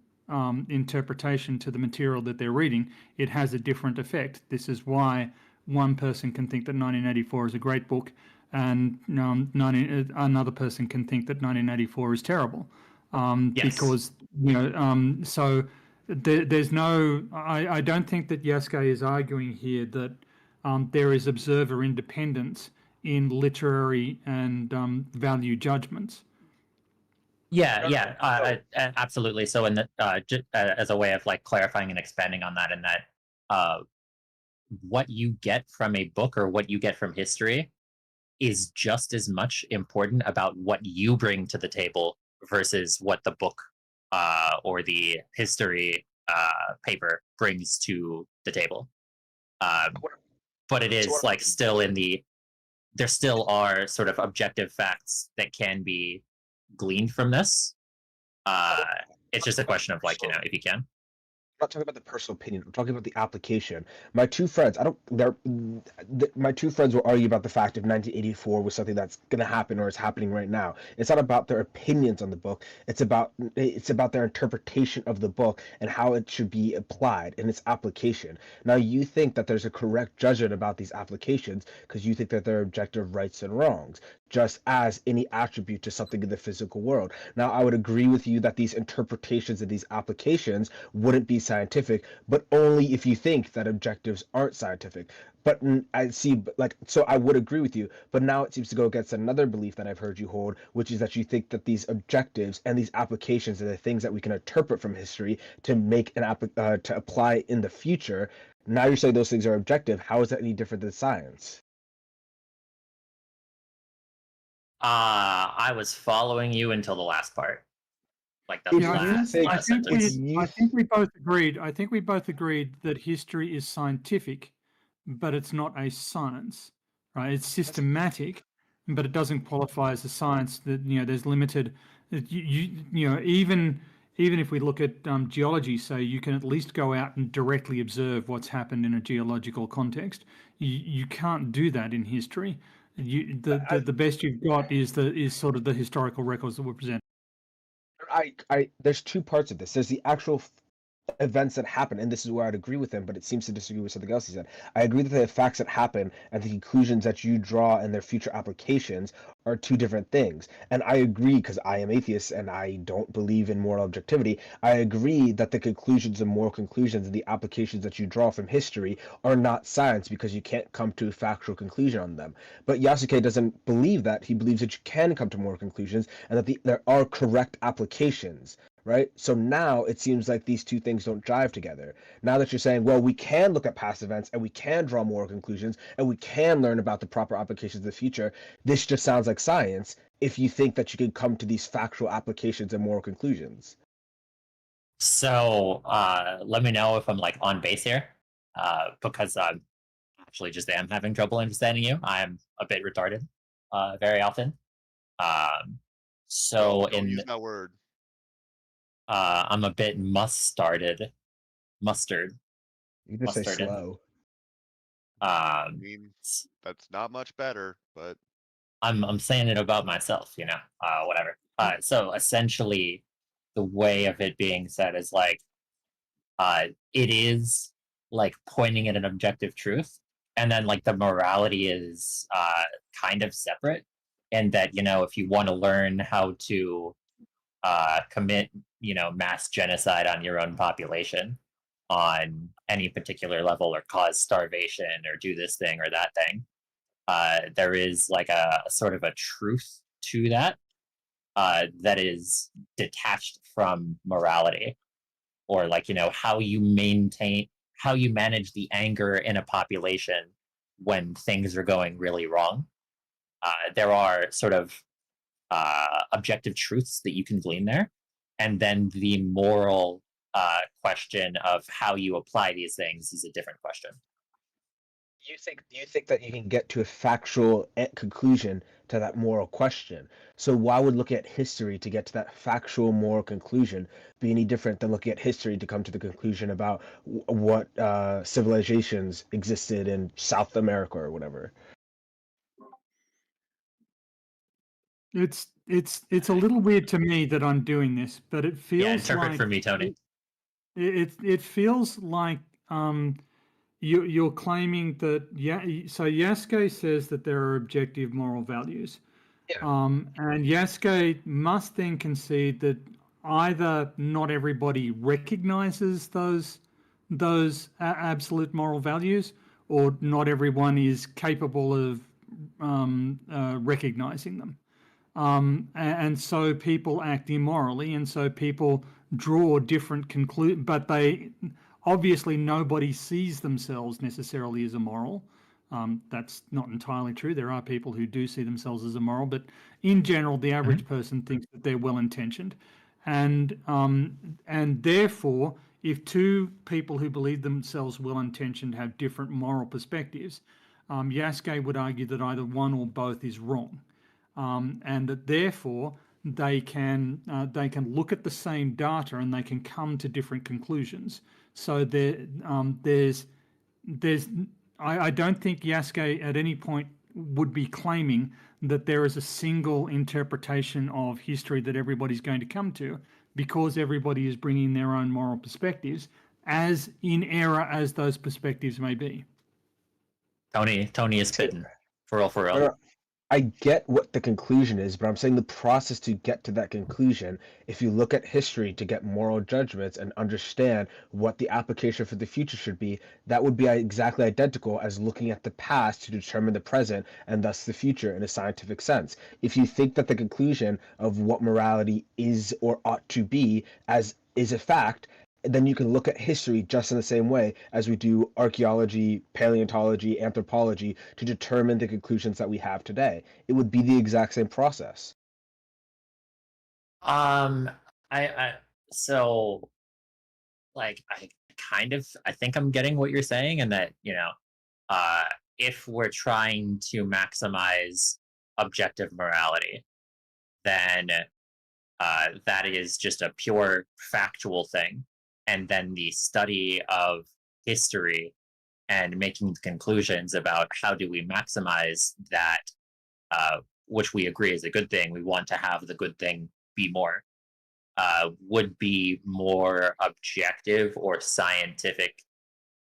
interpretation to the material that they're reading. It has a different effect. This is why one person can think that 1984 is a great book, and another person can think that 1984 is terrible, because so there's no. I don't think that Yasuke is arguing here that there is observer independence in literary and value judgments. Yeah, absolutely. So, in the as a way of like clarifying and expanding on that, in that what you get from a book or what you get from history is just as much important about what you bring to the table versus what the book or the history paper brings to the table. But it is like still in the. There still are sort of objective facts that can be gleaned from this. It's just a question of like, if you can. I'm not talking about the personal opinion. I'm talking about the application. My two friends, my two friends will argue about the fact if 1984 was something that's going to happen or is happening right now. It's not about their opinions on the book. It's about their interpretation of the book and how it should be applied in its application. Now, you think that there's a correct judgment about these applications because you think that they're objective rights and wrongs, just as any attribute to something in the physical world. Now, I would agree with you that these interpretations and these applications wouldn't be scientific, but only if you think that objectives aren't scientific. But I see, so I would agree with you, but now it seems to go against another belief that I've heard you hold, which is that you think that these objectives and these applications are the things that we can interpret from history to make to apply in the future. Now you're saying those things are objective. How is that any different than science? I was following you until the last part. Like the last sentence. I think we both agreed. I think we both agreed that history is scientific, but it's not a science, right? It's systematic, but it doesn't qualify as a science. That there's limited. Even if we look at geology, say you can at least go out and directly observe what's happened in a geological context. You can't do that in history. The best you've got is sort of the historical records that were presented. There's two parts of this. There's the actual events that happen, and this is where I'd agree with him, but it seems to disagree with something else he said. I agree that the facts that happen and the conclusions that you draw and their future applications are two different things. And I agree, because I am atheist and I don't believe in moral objectivity. I agree that the conclusions and moral conclusions and the applications that you draw from history are not science because you can't come to a factual conclusion on them. But Yasuke doesn't believe that. He believes that you can come to moral conclusions and that there are correct applications. Right? So now it seems like these two things don't jive together. Now that you're saying, well, we can look at past events and we can draw moral conclusions and we can learn about the proper applications of the future, this just sounds like science if you think that you can come to these factual applications and moral conclusions. So let me know if I'm like on base here, because I actually just am having trouble understanding you. I'm a bit retarded very often. So don't use that word. I'm a bit mustard. You just say slow. I mean, that's not much better, but I'm saying it about myself, whatever. So essentially, the way of it being said is like, it is like pointing at an objective truth, and then like the morality is kind of separate, and that if you want to learn how to commit mass genocide on your own population on any particular level, or cause starvation, or do this thing or that thing, there is like a sort of a truth to that that is detached from morality, or like how you manage the anger in a population when things are going really wrong. There are sort of objective truths that you can glean there, and then the moral question of how you apply these things is a different question. Do you think that you can get to a factual conclusion to that moral question? So why would looking at history to get to that factual moral conclusion be any different than looking at history to come to the conclusion about what civilizations existed in South America or whatever? It's a little weird to me that I'm doing this, but it feels interpret like for me, Tony. It feels like you're claiming that, so Yasuke says that there are objective moral values. And Yasuke must then concede that either not everybody recognizes those absolute moral values, or not everyone is capable of recognizing them. And so people act immorally, and so people draw different conclusions, but they obviously nobody sees themselves necessarily as immoral. That's not entirely true. There are people who do see themselves as immoral, but in general, the average person thinks that they're well-intentioned, and therefore, if two people who believe themselves well-intentioned have different moral perspectives, Yasuke would argue that either one or both is wrong, and that therefore they can look at the same data and they can come to different conclusions. So I don't think Yasuke at any point would be claiming that there is a single interpretation of history that everybody's going to come to, because everybody is bringing their own moral perspectives, as in error as those perspectives may be. Tony is spitting. For real. I get what the conclusion is, but I'm saying the process to get to that conclusion, if you look at history to get moral judgments and understand what the application for the future should be, that would be exactly identical as looking at the past to determine the present and thus the future in a scientific sense. If you think that the conclusion of what morality is or ought to be as is a fact, then you can look at history just in the same way as we do archaeology, paleontology, anthropology to determine the conclusions that we have today. It would be the exact same process. So like I think I'm getting what you're saying, and that, if we're trying to maximize objective morality, then that is just a pure factual thing. And then the study of history and making conclusions about how do we maximize that, which we agree is a good thing, we want to have the good thing be more, would be more objective or scientific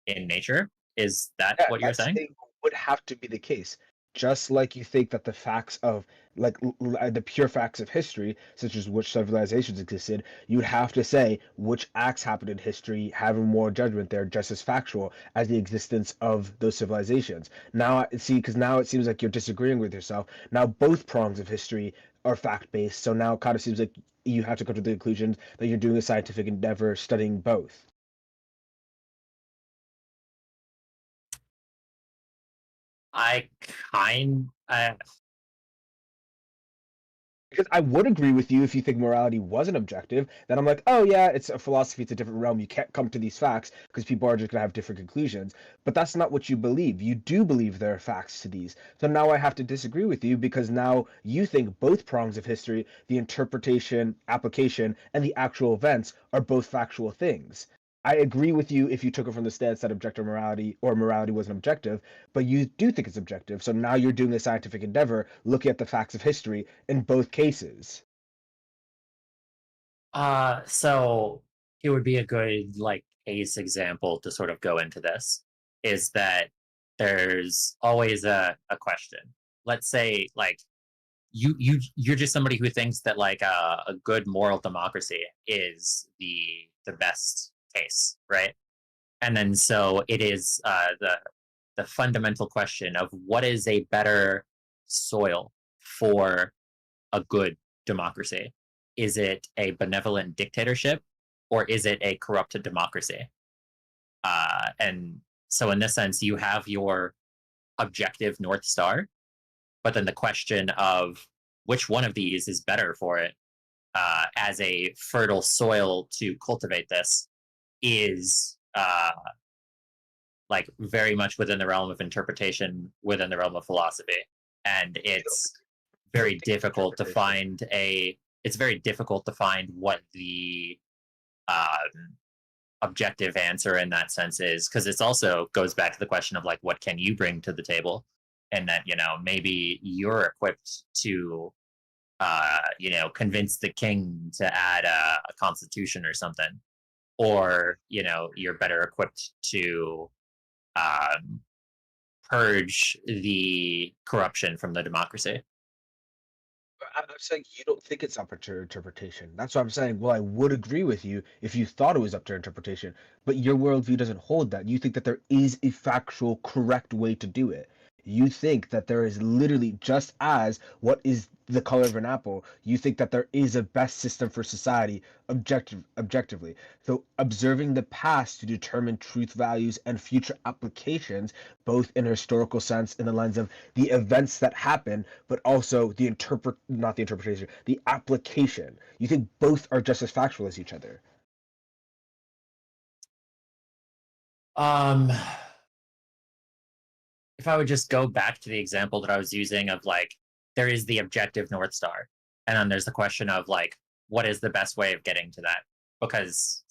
in nature. Is that what you're saying? It would have to be the case. Just like you think that the facts of, like, the pure facts of history, such as which civilizations existed, you would have to say which acts happened in history, having more judgment there, just as factual as the existence of those civilizations. Now, because now it seems like you're disagreeing with yourself. Now both prongs of history are fact-based, so now it kind of seems like you have to come to the conclusion that you're doing a scientific endeavor studying both. Because I would agree with you if you think morality wasn't objective. Then I'm like, oh yeah, it's a philosophy, it's a different realm. You can't come to these facts because people are just going to have different conclusions. But that's not what you believe. You do believe there are facts to these. So now I have to disagree with you, because now you think both prongs of history, the interpretation, application, and the actual events are both factual things. I agree with you if you took it from the stance that objective morality or morality wasn't objective, but you do think it's objective. So now you're doing a scientific endeavor looking at the facts of history in both cases. So it would be a good case example to sort of go into this, is that there's always a question. Let's say you're just somebody who thinks that a good moral democracy is the best case, right? And then so it is the fundamental question of what is a better soil for a good democracy. Is it a benevolent dictatorship, or is it a corrupted democracy? And so in this sense, you have your objective North Star, but then the question of which one of these is better for it as a fertile soil to cultivate this is very much within the realm of interpretation, within the realm of philosophy. And it's very difficult to find what the objective answer in that sense is, because it's also goes back to the question of what can you bring to the table, and that maybe you're equipped to convince the king to add a constitution or something, or you're better equipped to purge the corruption from the democracy. I'm saying you don't think it's up to interpretation. That's what I'm saying. Well, I would agree with you if you thought it was up to interpretation, but your worldview doesn't hold that. You think that there is a factual, correct way to do it. You think that there is literally just as what is the color of an apple. You think that there is a best system for society objectively. So observing the past to determine truth values and future applications, both in a historical sense in the lens of the events that happen, but also the the application. You think both are just as factual as each other. If I would just go back to the example that I was using of like, there is the objective North Star, and then there's the question of like, what is the best way of getting to that? Because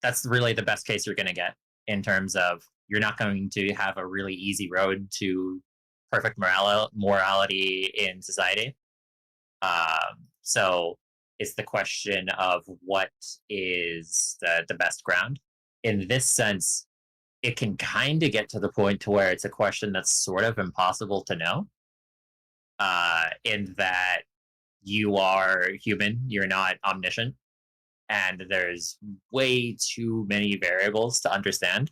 that's really the best case you're going to get in terms of you're not going to have a really easy road to perfect morality in society. So it's the question of what is the best ground. In this sense, it can kind of get to the point to where it's a question that's sort of impossible to know, in that you are human, you're not omniscient, and there's way too many variables to understand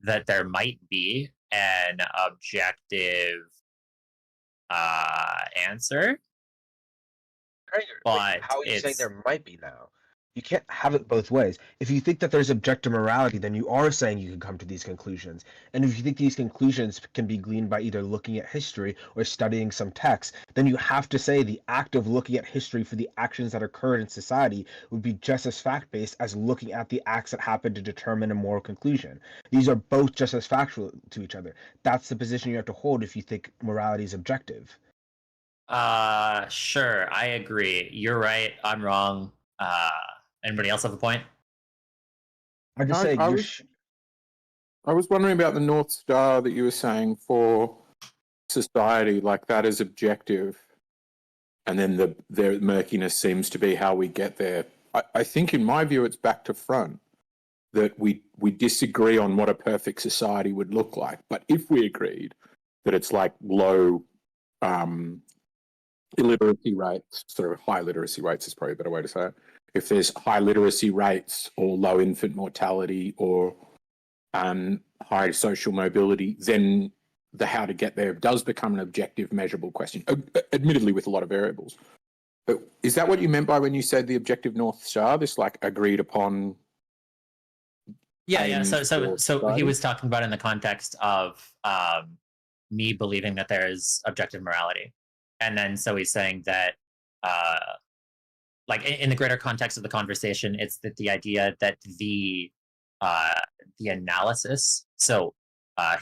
that there might be an objective answer. But how are you saying there might be now? You can't have it both ways. If you think that there's objective morality, then you are saying you can come to these conclusions. And if you think these conclusions can be gleaned by either looking at history or studying some text, then you have to say the act of looking at history for the actions that occurred in society would be just as fact-based as looking at the acts that happened to determine a moral conclusion. These are both just as factual to each other. That's the position you have to hold if you think morality is objective. Sure, I agree. You're right, I'm wrong. Anybody else have a point? I'm just saying. I was wondering about the North Star that you were saying for society, like that is objective, and then the murkiness seems to be how we get there. I think, in my view, it's back to front that we disagree on what a perfect society would look like. But if we agreed that it's like low illiteracy rates, sort of high literacy rates is probably a better way to say it. If there's high literacy rates or low infant mortality or high social mobility, then the how to get there does become an objective, measurable question, admittedly with a lot of variables. But is that what you meant by when you said the objective North Star, this like agreed upon? Yeah. So he was talking about in the context of me believing that there is objective morality. And then so he's saying that like in the greater context of the conversation, it's that the idea that the analysis, so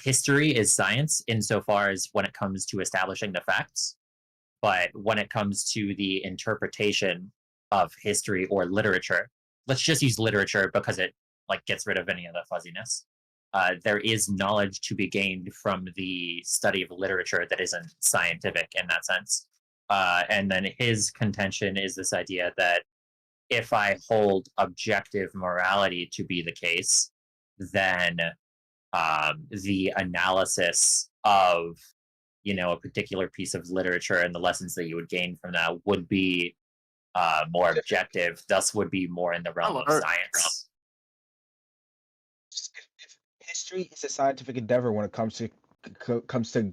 history is science insofar as when it comes to establishing the facts, but when it comes to the interpretation of history or literature, let's just use literature because it like gets rid of any of the fuzziness. There is knowledge to be gained from the study of literature that isn't scientific in that sense. And then his contention is this idea that if I hold objective morality to be the case, then the analysis of, a particular piece of literature and the lessons that you would gain from that would be more objective, thus would be more in the realm of science. If history is a scientific endeavor when it comes to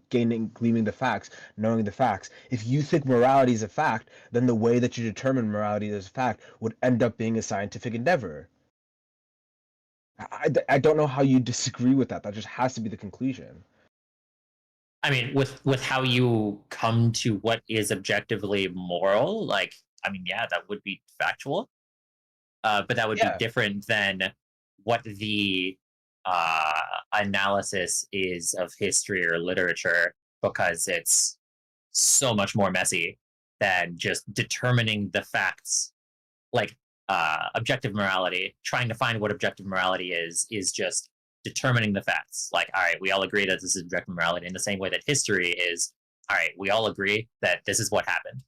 gleaming the facts, knowing the facts. If you think morality is a fact, then the way that you determine morality as a fact would end up being a scientific endeavor. I don't know how you disagree with that. That just has to be the conclusion. I mean, with how you come to what is objectively moral, like, yeah, that would be factual. But that would be different than what the analysis is of history or literature, because it's so much more messy than just determining the facts. Like objective morality, trying to find what objective morality is just determining the facts. Like, all right, we all agree that this is objective morality, in the same way that history is, all right, we all agree that this is what happened.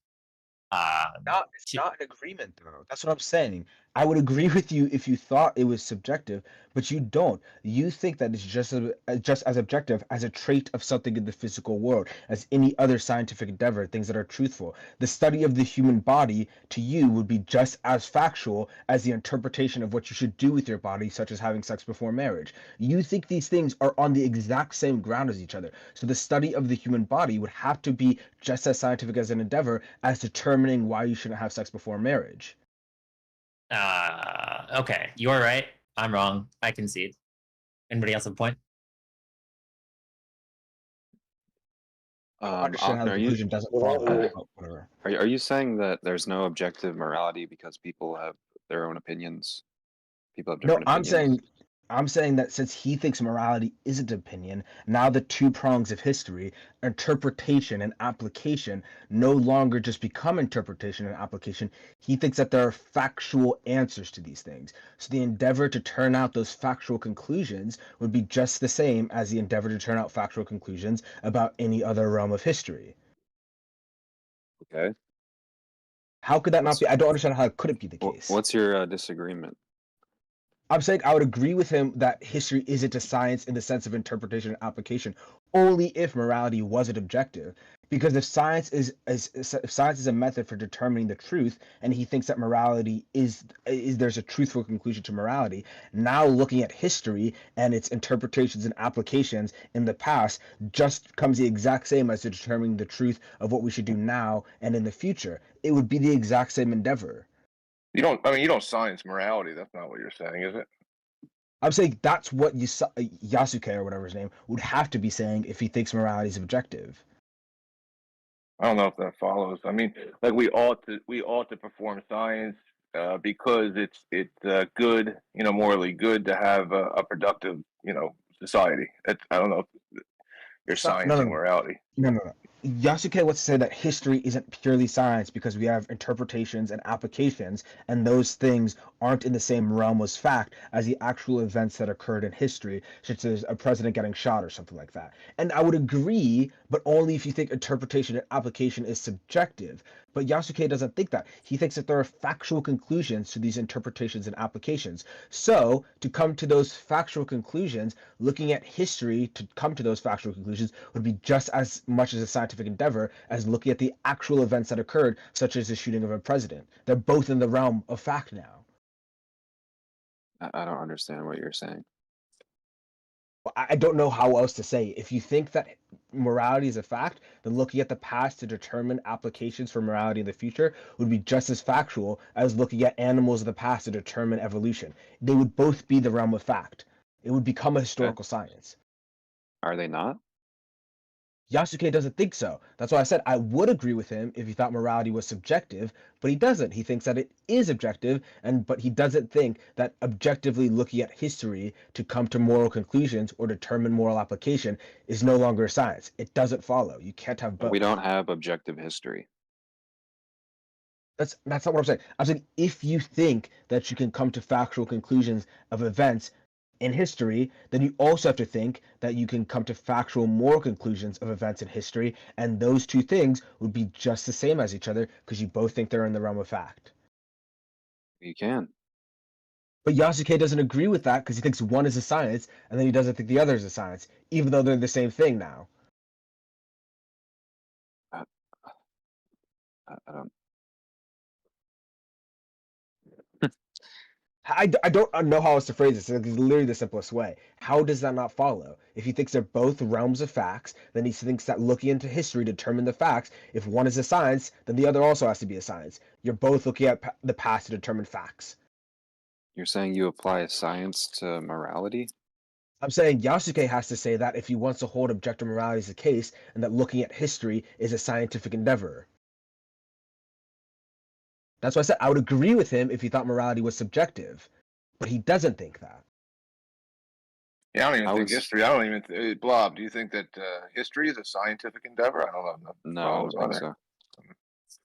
It's not an agreement, though. That's what I'm saying. I would agree with you if you thought it was subjective, but you don't. You think that it's just as objective as a trait of something in the physical world, as any other scientific endeavor, things that are truthful. The study of the human body to you would be just as factual as the interpretation of what you should do with your body, such as having sex before marriage. You think these things are on the exact same ground as each other. So the study of the human body would have to be just as scientific as an endeavor as determining why you shouldn't have sex before marriage. Okay, you're right. I'm wrong. I concede. Anybody else have a point? Understand how the conclusion doesn't follow. Whatever. Are you saying that there's no objective morality because people have their own opinions? People have different opinions. I'm saying that since he thinks morality isn't opinion, now the two prongs of history, interpretation and application, no longer just become interpretation and application. He thinks that there are factual answers to these things. So the endeavor to turn out those factual conclusions would be just the same as the endeavor to turn out factual conclusions about any other realm of history. Okay. How could that not be? I don't understand how it couldn't be the case. What's your disagreement? I'm saying I would agree with him that history isn't a science in the sense of interpretation and application only if morality wasn't objective. Because if science is a method for determining the truth, and he thinks that morality is there's a truthful conclusion to morality, now looking at history and its interpretations and applications in the past just comes the exact same as determining the truth of what we should do now and in the future. It would be the exact same endeavor. You don't science morality. That's not what you're saying, is it? I'm saying that's what Yasuke or whatever his name would have to be saying if he thinks morality is objective. I don't know if that follows. I mean, like we ought to perform science because it's good, morally good to have a productive, society. I don't know if you're sciencing morality. No. Yasuke wants to say that history isn't purely science because we have interpretations and applications, and those things aren't in the same realm as fact as the actual events that occurred in history, such as a president getting shot or something like that. And I would agree, but only if you think interpretation and application is subjective. But Yasuke doesn't think that. He thinks that there are factual conclusions to these interpretations and applications. So, to come to those factual conclusions, looking at history to come to those factual conclusions would be just as much as a scientific endeavor as looking at the actual events that occurred, such as the shooting of a president. They're both in the realm of fact now. I don't understand what you're saying. I don't know how else to say. If you think that morality is a fact, then looking at the past to determine applications for morality in the future would be just as factual as looking at animals of the past to determine evolution. They would both be the realm of fact. It would become a historical science. Are they not? Yasuke doesn't think so. That's why I said I would agree with him if he thought morality was subjective, but he doesn't. He thinks that it is objective, but he doesn't think that objectively looking at history to come to moral conclusions or determine moral application is no longer a science. It doesn't follow. You can't have both. We don't have objective history. That's not what I'm saying. I'm saying if you think that you can come to factual conclusions of events in history, then you also have to think that you can come to factual moral conclusions of events in history, and those two things would be just the same as each other because you both think they're in the realm of fact. You can. But Yasuke doesn't agree with that because he thinks one is a science, and then he doesn't think the other is a science, even though they're the same thing now. I don't. I don't know how else to phrase this. It's literally the simplest way. How does that not follow? If he thinks they're both realms of facts, then he thinks that looking into history to determine the facts, if one is a science, then the other also has to be a science. You're both looking at the past to determine facts. You're saying you apply science to morality? I'm saying Yasuke has to say that if he wants to hold objective morality as a case, and that looking at history is a scientific endeavor. That's why I said I would agree with him if he thought morality was subjective, but he doesn't think that. Yeah, I don't even think history. Blob, do you think that history is a scientific endeavor? I don't know. No, I don't think so.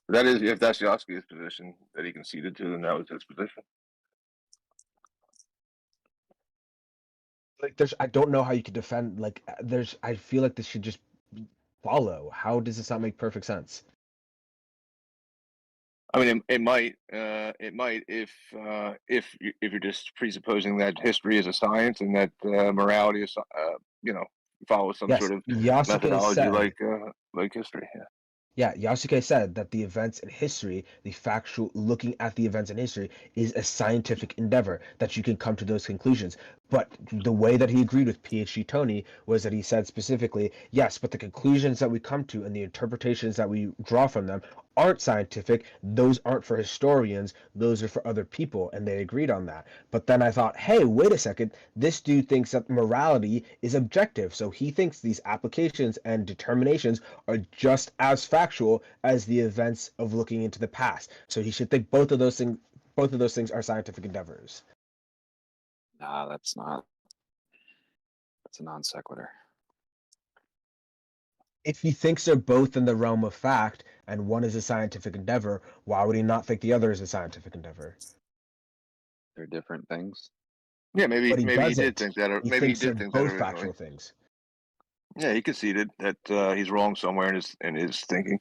That is, if that's Yasuke's position that he conceded to, then that was his position. Like, I don't know how you could defend. I feel like this should just follow. How does this not make perfect sense? I mean, it might if you're just presupposing that history is a science and that morality is follows some Yes, sort of Yasuke methodology said. like history. Yeah. Yeah, Yasuke said that the events in history, the factual looking at the events in history, is a scientific endeavor that you can come to those conclusions. But the way that he agreed with PhD Tony was that he said specifically, yes, but the conclusions that we come to and the interpretations that we draw from them aren't scientific. Those aren't for historians. Those are for other people, and they agreed on that. But then I thought, hey, wait a second. This dude thinks that morality is objective, so he thinks these applications and determinations are just as factual as the events of looking into the past. So he should think both of those things are scientific endeavors. Nah, that's not. That's a non sequitur. If he thinks they're both in the realm of fact and one is a scientific endeavor, why would he not think the other is a scientific endeavor? They're different things. Yeah, maybe But he maybe he doesn't. did think that. He Maybe he thinks they're did think that both originally. factual things. Yeah, he conceded that he's wrong somewhere in his thinking.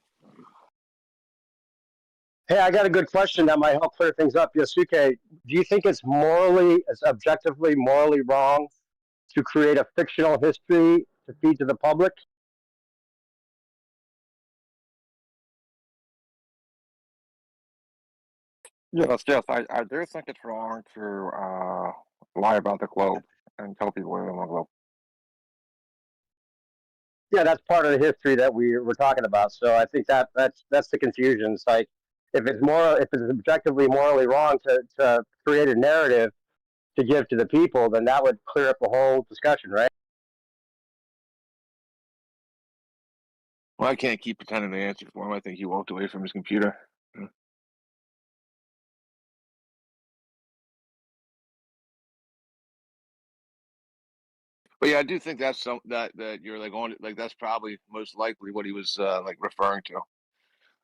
Hey, I got a good question that might help clear things up. Yasuke, do you think it's objectively morally wrong to create a fictional history to feed to the public? Yes, I do think it's wrong to lie about the globe and tell people we're on the globe. Yeah, that's part of the history that we're talking about. So I think that's the confusion. It's like if it's objectively morally wrong to create a narrative to give to the people, then that would clear up the whole discussion, right? Well, I can't keep pretending to answer for him. I think he walked away from his computer. But yeah, I do think that's that you're like on like that's probably most likely what he was like referring to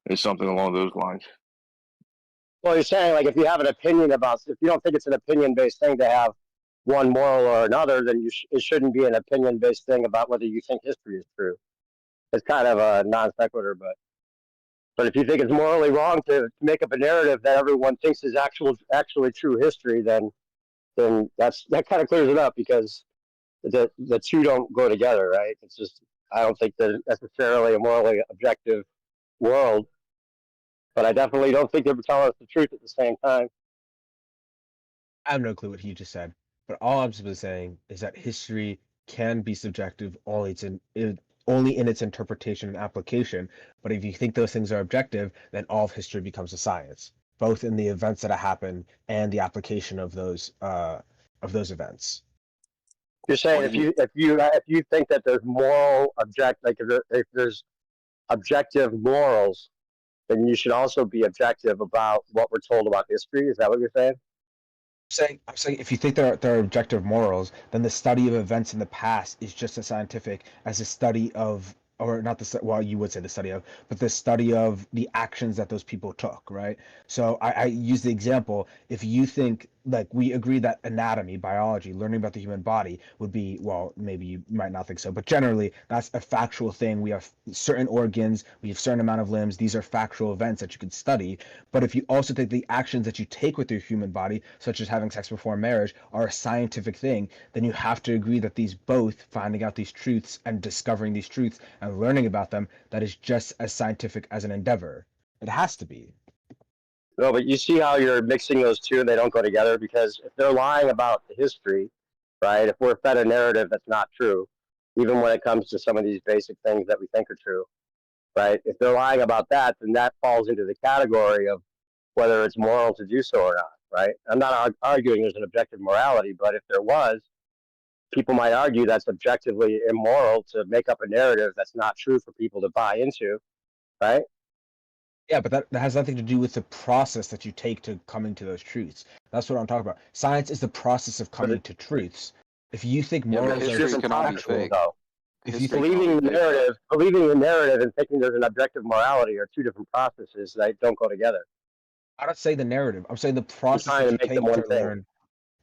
is something along those lines. Well, you're saying like if you have an opinion if you don't think it's an opinion-based thing to have one moral or another, then it shouldn't be an opinion-based thing about whether you think history is true. It's kind of a non sequitur, but if you think it's morally wrong to make up a narrative that everyone thinks is actually true history, then that kind of clears it up because the two don't go together, right? It's just I don't think they're necessarily a morally objective world, but I definitely don't think they're telling us the truth at the same time. I have no clue what he just said, but all I'm simply saying is that history can be subjective only in its interpretation and application. But if you think those things are objective, then all of history becomes a science, both in the events that happen and the application of those events. You're saying if you think that there's if there's objective morals, then you should also be objective about what we're told about history. Is that what you're saying? I'm saying if you think there are objective morals, then the study of events in the past is just as scientific as the study of, or not you would say the study of, but the study of the actions that those people took, right? So I use the example, if you think, like we agree that anatomy, biology, learning about the human body would be, well, maybe you might not think so, but generally that's a factual thing. We have certain organs, we have certain amount of limbs. These are factual events that you could study. But if you also think the actions that you take with your human body, such as having sex before marriage, are a scientific thing, then you have to agree that these both, finding out these truths and discovering these truths and learning about them, that is just as scientific as an endeavor. It has to be. No, but you see how you're mixing those two and they don't go together, because if they're lying about the history, right, if we're fed a narrative that's not true, even when it comes to some of these basic things that we think are true, right, if they're lying about that, then that falls into the category of whether it's moral to do so or not, right? I'm not arguing there's an objective morality, but if there was, people might argue that's objectively immoral to make up a narrative that's not true for people to buy into, right? Yeah, but that has nothing to do with the process that you take to coming to those truths. That's what I'm talking about. Science is the process of coming to truths. If you think morals are factual, though, if you believing the narrative and thinking there's an objective morality are two different processes that don't go together. I don't say the narrative. I'm saying the process that you take to learn.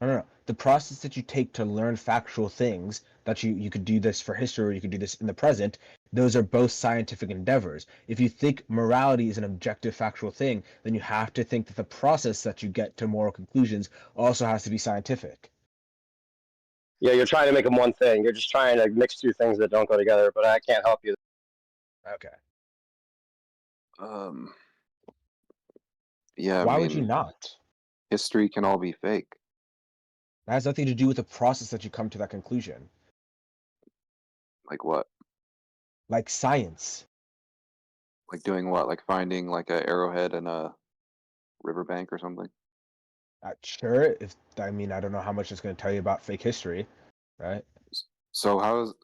No. the process that you take to learn factual things, that you could do this for history or you could do this in the present, those are both scientific endeavors. If you think morality is an objective factual thing, then you have to think that the process that you get to moral conclusions also has to be scientific. Yeah, you're trying to make them one thing. You're just trying to mix two things that don't go together, but I can't help you. Okay. Yeah, I Why would you mean, not? history can all be fake. That has nothing to do with the process that you come to that conclusion. Like what? Like science. Like doing what? Like finding like a arrowhead in a riverbank or something? Sure. I don't know how much it's going to tell you about fake history, right? So how is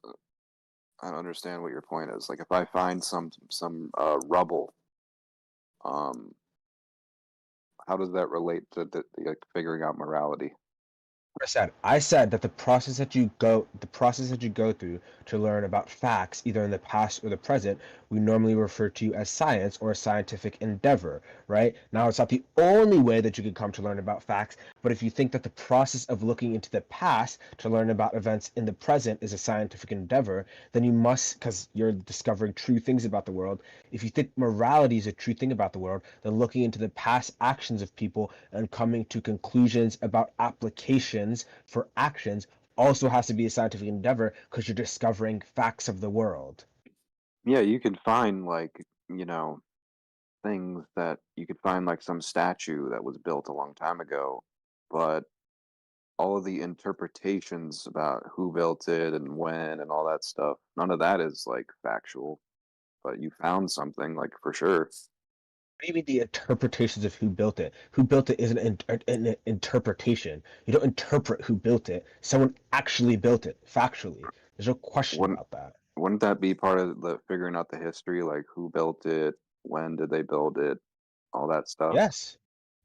I don't understand what your point is. Like if I find some rubble, um, how does that relate to like figuring out morality? I said that the process that you go through to learn about facts, either in the past or the present, we normally refer to as science or a scientific endeavor, right? Now, it's not the only way that you can come to learn about facts, but if you think that the process of looking into the past to learn about events in the present is a scientific endeavor, then you must, because you're discovering true things about the world, if you think morality is a true thing about the world, then looking into the past actions of people and coming to conclusions about applications for actions also has to be a scientific endeavor because you're discovering facts of the world. Yeah, you could find like, things that you could find like some statue that was built a long time ago, but all of the interpretations about who built it and when and all that stuff, none of that is like factual, but you found something like for sure. Maybe the interpretations of who built it. Who built it is an interpretation. You don't interpret who built it. Someone actually built it, factually. There's no question about that. Wouldn't that be part of the figuring out the history, like who built it, when did they build it, all that stuff? Yes.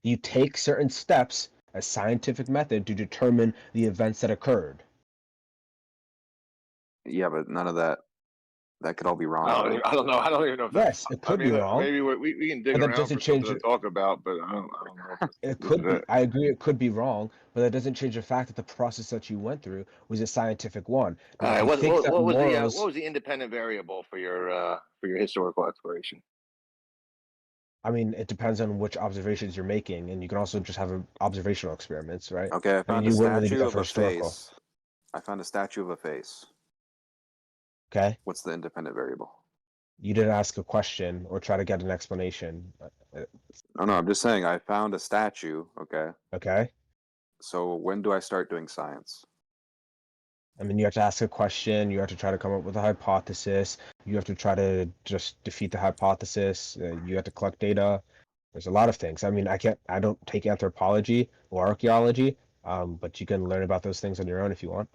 You take certain steps, a scientific method, to determine the events that occurred. Yeah, but none of that could all be wrong. I don't know. I don't even know if Yes, it could be wrong. Maybe we can dig But that around doesn't for something change to it. talk about, but I don't know. It could be. I agree. It could be wrong, but that doesn't change the fact that the process that you went through was a scientific one. Now, All right. if you What, think that what was morals, what was the independent variable for your historical exploration? it depends on which observations you're making, and you can also just have observational experiments, right? Okay, I found a you wouldn't really do statue that of for a historical. face. I found a statue of a face. Okay. What's the independent variable? You didn't ask a question or try to get an explanation. No, I'm just saying I found a statue. Okay. Okay. So when do I start doing science? You have to ask a question. You have to try to come up with a hypothesis. You have to try to just defeat the hypothesis. You have to collect data. There's a lot of things. I don't take anthropology or archaeology, but you can learn about those things on your own if you want.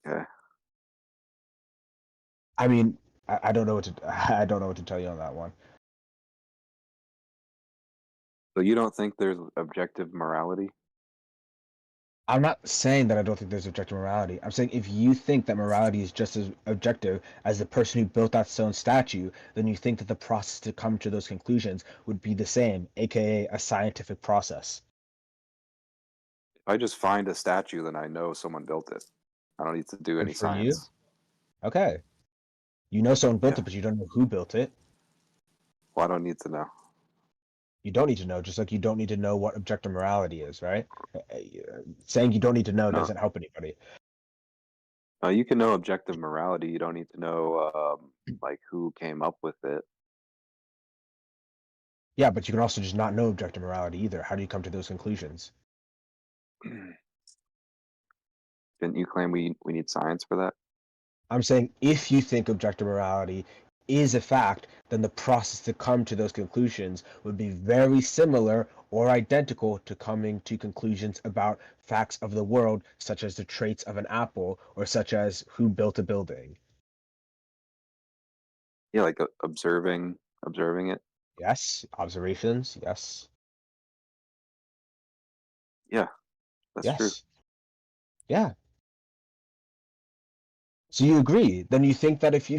Okay. I don't know what to. I don't know what to tell you on that one. So you don't think there's objective morality? I'm not saying that I don't think there's objective morality. I'm saying if you think that morality is just as objective as the person who built that stone statue, then you think that the process to come to those conclusions would be the same, aka a scientific process. If I just find a statue, then I know someone built it. I don't need to do any Good for you. science. Okay. You know someone built it, but you don't know who built it. Well, I don't need to know. You don't need to know, just like you don't need to know what objective morality is, right? Saying you don't need to know doesn't help anybody. You can know objective morality. You don't need to know like who came up with it. Yeah, but you can also just not know objective morality either. How do you come to those conclusions? Didn't you claim we need science for that? I'm saying if you think objective morality is a fact, then the process to come to those conclusions would be very similar or identical to coming to conclusions about facts of the world, such as the traits of an apple or such as who built a building. Yeah, like observing it. Yes, observations, yes. Yeah, that's true. Yeah. So you agree? Then you think that if you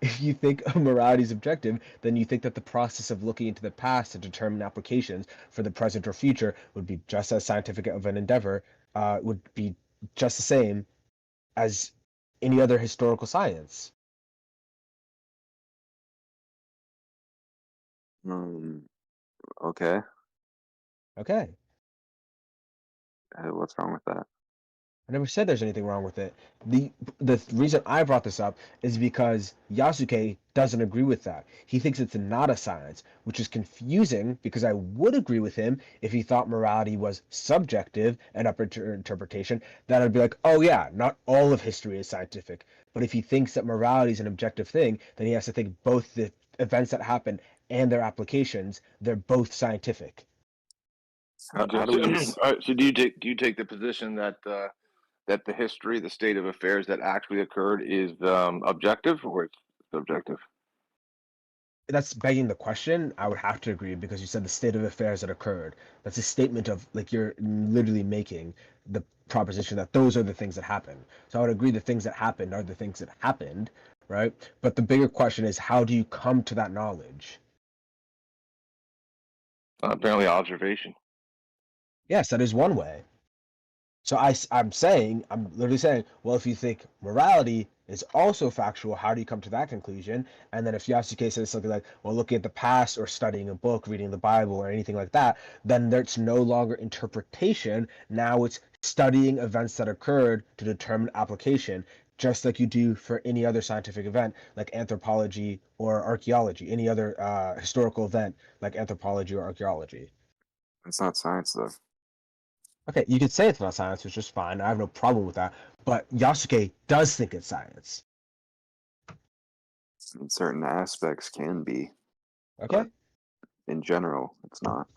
if you think morality is objective, then you think that the process of looking into the past to determine applications for the present or future would be just as scientific of an endeavor, would be just the same as any other historical science. Okay. Okay. What's wrong with that? I never said there's anything wrong with it. The reason I brought this up is because Yasuke doesn't agree with that. He thinks it's not a science, which is confusing because I would agree with him if he thought morality was subjective and up to interpretation. Then I'd be like, oh yeah, not all of history is scientific. But if he thinks that morality is an objective thing, then he has to think both the events that happen and their applications, they're both scientific. All right, so do you take the position that that the history, the state of affairs that actually occurred, is objective or it's subjective? That's begging the question. I would have to agree because you said the state of affairs that occurred. That's a statement of like you're literally making the proposition that those are the things that happened. So I would agree the things that happened are the things that happened, right? But the bigger question is how do you come to that knowledge? Apparently, observation. Yes, that is one way. So I'm literally saying, well, if you think morality is also factual, how do you come to that conclusion? And then if Yasuke says something like, well, looking at the past or studying a book, reading the Bible or anything like that, then there's no longer interpretation. Now it's studying events that occurred to determine application, just like you do for any other scientific event like anthropology or archaeology, any other historical event like anthropology or archaeology. It's not science, though. Okay, you could say it's not science, which is fine. I have no problem with that. But Yasuke does think it's science. In certain aspects can be. Okay. In general, it's not.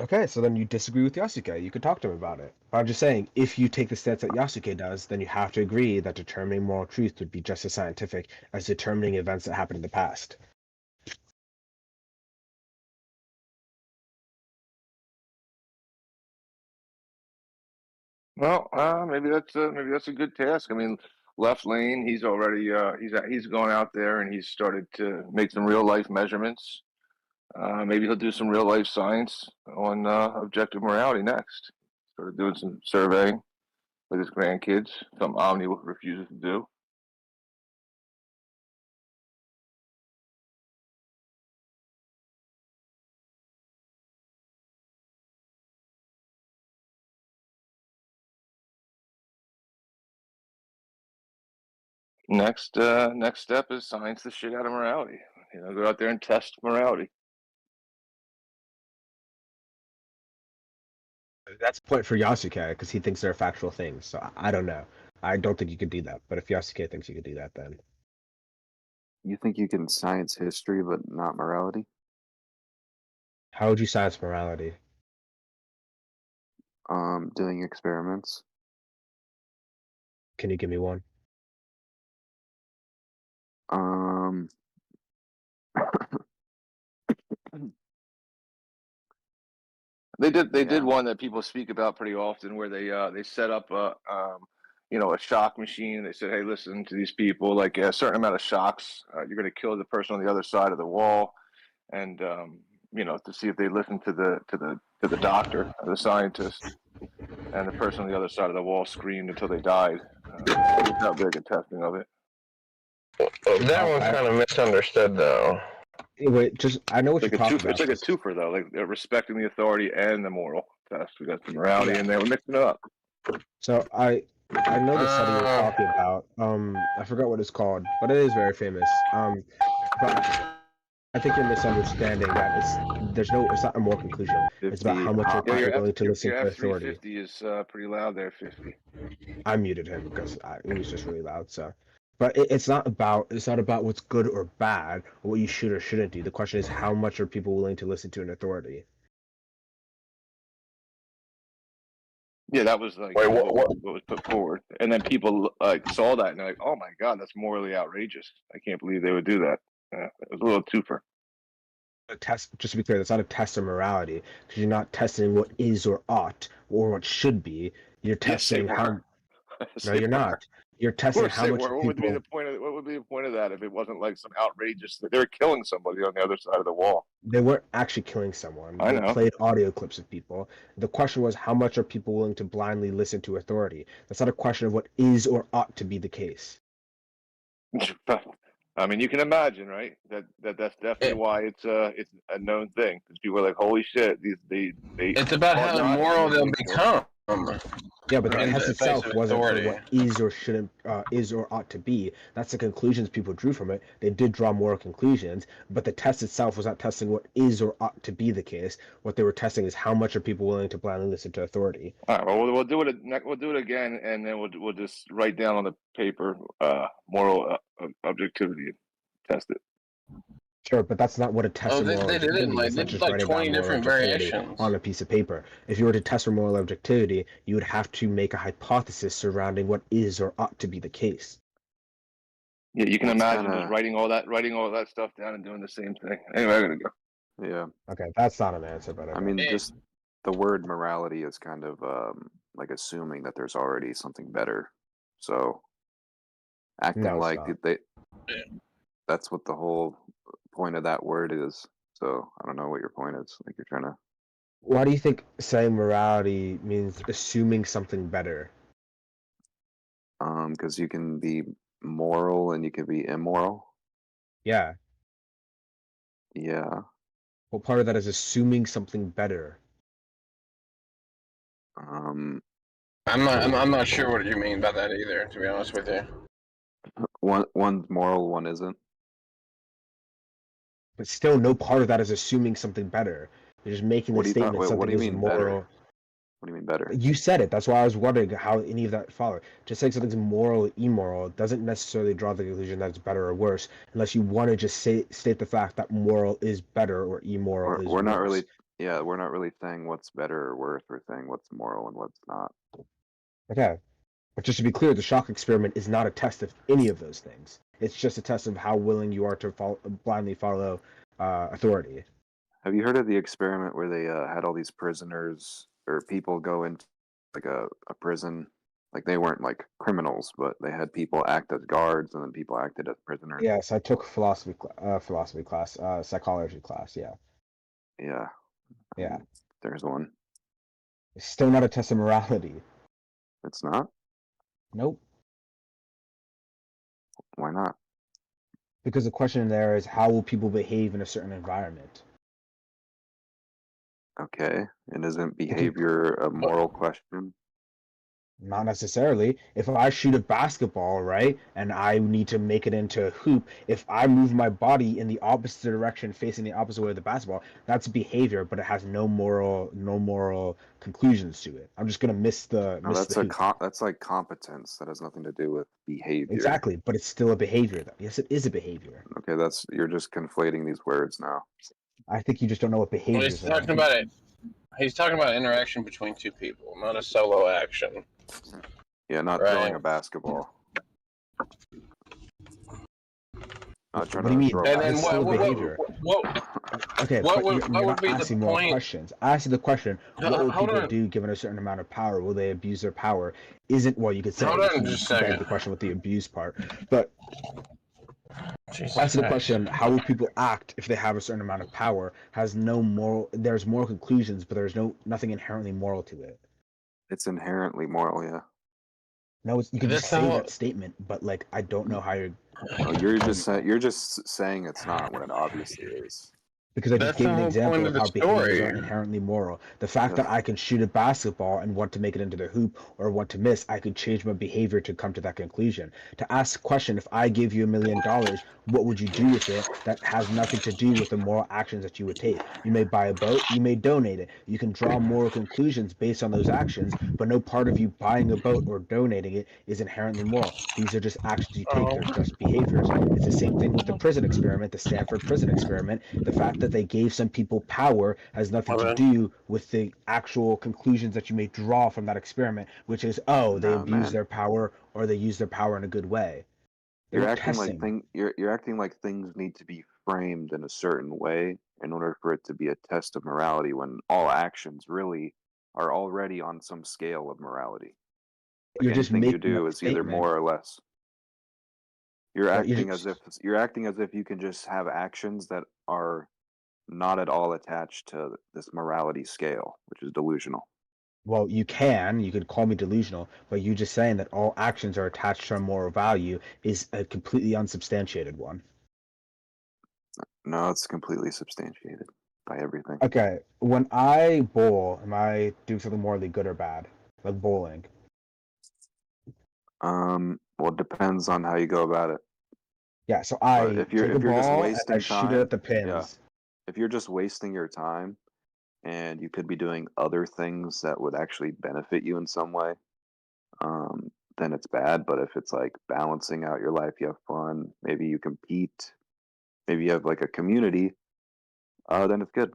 Okay, so then you disagree with Yasuke. You could talk to him about it. But I'm just saying, if you take the stance that Yasuke does, then you have to agree that determining moral truth would be just as scientific as determining events that happened in the past. Well, maybe that's a good task. I mean, Left Lane, he's already he's going out there and he's started to make some real life measurements. Maybe he'll do some real life science on objective morality next. Started doing some surveying with his grandkids, something Omni refuses to do. Next step is science the shit out of morality. Go out there and test morality. That's a point for Yasuke because he thinks they're factual things. So I don't know. I don't think you could do that. But if Yasuke thinks you could do that, then You think you can science history but not morality? how would you science morality? Doing experiments. Can you give me one? They did one that people speak about pretty often where they set up a shock machine. They said, hey, listen to these people, like a certain amount of shocks, you're going to kill the person on the other side of the wall, and to see if they listen to the doctor, the scientist, and the person on the other side of the wall screamed until they died. Not very good testing of it. That one's kind of misunderstood, though. Wait, I know what you're talking about. It's like a twofer, though. Like they're respecting the authority and the moral test. We got the morality, and they were mixing it up. So I know the study you're talking about. I forgot what it's called, but it is very famous. But I think you're misunderstanding that it's not a moral conclusion. It's about how much you're willing to listen to authority. 50 is pretty loud there. 50. I muted him because it was just really loud. So, but it's not about what's good or bad or what you should or shouldn't do. The question is how much are people willing to listen to an authority? Yeah, that was like what was put forward, and then people saw that and they're like, "Oh my god, that's morally outrageous! I can't believe they would do that." It was a little twofer. A test, just to be clear, that's not a test of morality because you're not testing what is or ought or what should be. You're testing how. No, you're not. You're Of testing course how they much were. What would be people. the point of what would be the point of that if it wasn't like some outrageous? They were killing somebody on the other side of the wall. They weren't actually killing someone. I They know. played audio clips of people. The question was, how much are people willing to blindly listen to authority? That's not a question of what is or ought to be the case. I mean, you can imagine, right? That's definitely why it's a known thing because people are like, holy shit, they. It's about ought how not moral to they'll be become. Yeah, but the in test the face itself of wasn't for authority. what is or shouldn't, is or ought to be. That's the conclusions people drew from it. They did draw moral conclusions, but the test itself was not testing what is or ought to be the case. What they were testing is how much are people willing to blindly listen to authority. All right, well, we'll do it. We'll do it again, and then we'll just write down on the paper moral objectivity and test it. Sure, but that's not what a test Oh, of moral they did it. objectivity Like is. they Not did just like writing 20 down moral different objectivity variations. on a piece of paper. If you were to test for moral objectivity, you would have to make a hypothesis surrounding what is or ought to be the case. Yeah, you can Well, it's imagine kinda- just writing all that stuff down and doing the same thing. Anyway, I gotta go. Yeah. Okay, that's not an answer, but I mean, just the word morality is kind of like assuming that there's already something better. So acting No, it's like not. that's what the whole point of that word is. So I don't know what your point is. Like you're trying to. Why do you think saying morality means assuming something better? Because you can be moral and you can be immoral. Yeah. Yeah. What part of that is assuming something better? Um, I'm not sure what you mean by that either, to be honest with you. one's moral, one isn't. But still, no part of that is assuming something better. You're just making the statement Wait, something what do you is mean moral. better? What do you mean better? You said it. That's why I was wondering how any of that followed. Just saying something's moral or immoral doesn't necessarily draw the conclusion that it's better or worse, unless you want to just state the fact that moral is better or immoral is We're not worse. really. Yeah, we're not really saying what's better or worse. We're saying what's moral and what's not. Okay. But just to be clear, the shock experiment is not a test of any of those things. It's just a test of how willing you are to blindly follow authority. Have you heard of the experiment where they had all these prisoners or people go into like a prison? Like they weren't like criminals, but they had people act as guards and then people acted as prisoners. Yes, I took philosophy class, psychology class. Yeah. Yeah. Yeah. There's one. It's still not a test of morality. It's not? Nope. Why not? Because the question there is how will people behave in a certain environment? Okay. And isn't behavior a moral question? Not necessarily. If I shoot a basketball, right, and I need to make it into a hoop, if I move my body in the opposite direction, facing the opposite way of the basketball, that's behavior, but it has no moral conclusions to it. I'm just gonna miss the No, that's the hoop. that's like competence. That has nothing to do with behavior. Exactly, but it's still a behavior, though. Yes, it is a behavior. Okay, you're just conflating these words now. I think you just don't know what Well, behaviors he's are. talking about it. He's talking about interaction between two people, not a solo action. Yeah, not throwing a basketball. Not trying What do you mean? throw a And then It's still a behavior. Okay, what but would you're not be the asking more point? questions. I asked you the question, what will Hold people on. do given a certain amount of power? Will they abuse their power? Isn't, well, you could say Hold if on you just a beg second. the question with the abuse part, but Jesus I asked you the Christ. question, how will people act if they have a certain amount of power? There's moral conclusions, but there's nothing inherently moral to it. It's inherently moral, yeah. No, you can just That's say not that what- statement, but like I don't know how you're. No, you're just saying it's not when it obviously is. Because I just That's gave the an whole example point of of the how behaviors are story. inherently moral. The fact that I can shoot a basketball and want to make it into the hoop or want to miss, I could change my behavior to come to that conclusion. To ask the question, if I give you $1 million, what would you do with it? That has nothing to do with the moral actions that you would take. You may buy a boat, you may donate it. You can draw moral conclusions based on those actions, but no part of you buying a boat or donating it is inherently moral. These are just actions you take, they're just behaviors. It's the same thing with the prison experiment, the Stanford prison experiment. The fact that they gave some people power has nothing to do with the actual conclusions that you may draw from that experiment, which is, oh, they No, abuse man. their power or they use their power in a good way. They You're were acting testing. you're acting like things need to be framed in a certain way in order for it to be a test of morality when all actions really are already on some scale of morality. Like anything you do is either more or less. You're acting as if you can just have actions that are not at all attached to this morality scale, which is delusional. Well, you could call me delusional, but you just saying that all actions are attached to a moral value is a completely unsubstantiated one. No, it's completely substantiated by everything. Okay, when I bowl, am I doing something morally good or bad? Like bowling. Well, it depends on how you go about it. Yeah, so I But if you're take a just ball and wasting I shoot time, it at the pins. yeah. If you're just wasting your time, and you could be doing other things that would actually benefit you in some way, then it's bad. But if it's like balancing out your life, you have fun, maybe you compete, maybe you have like a community, then it's good.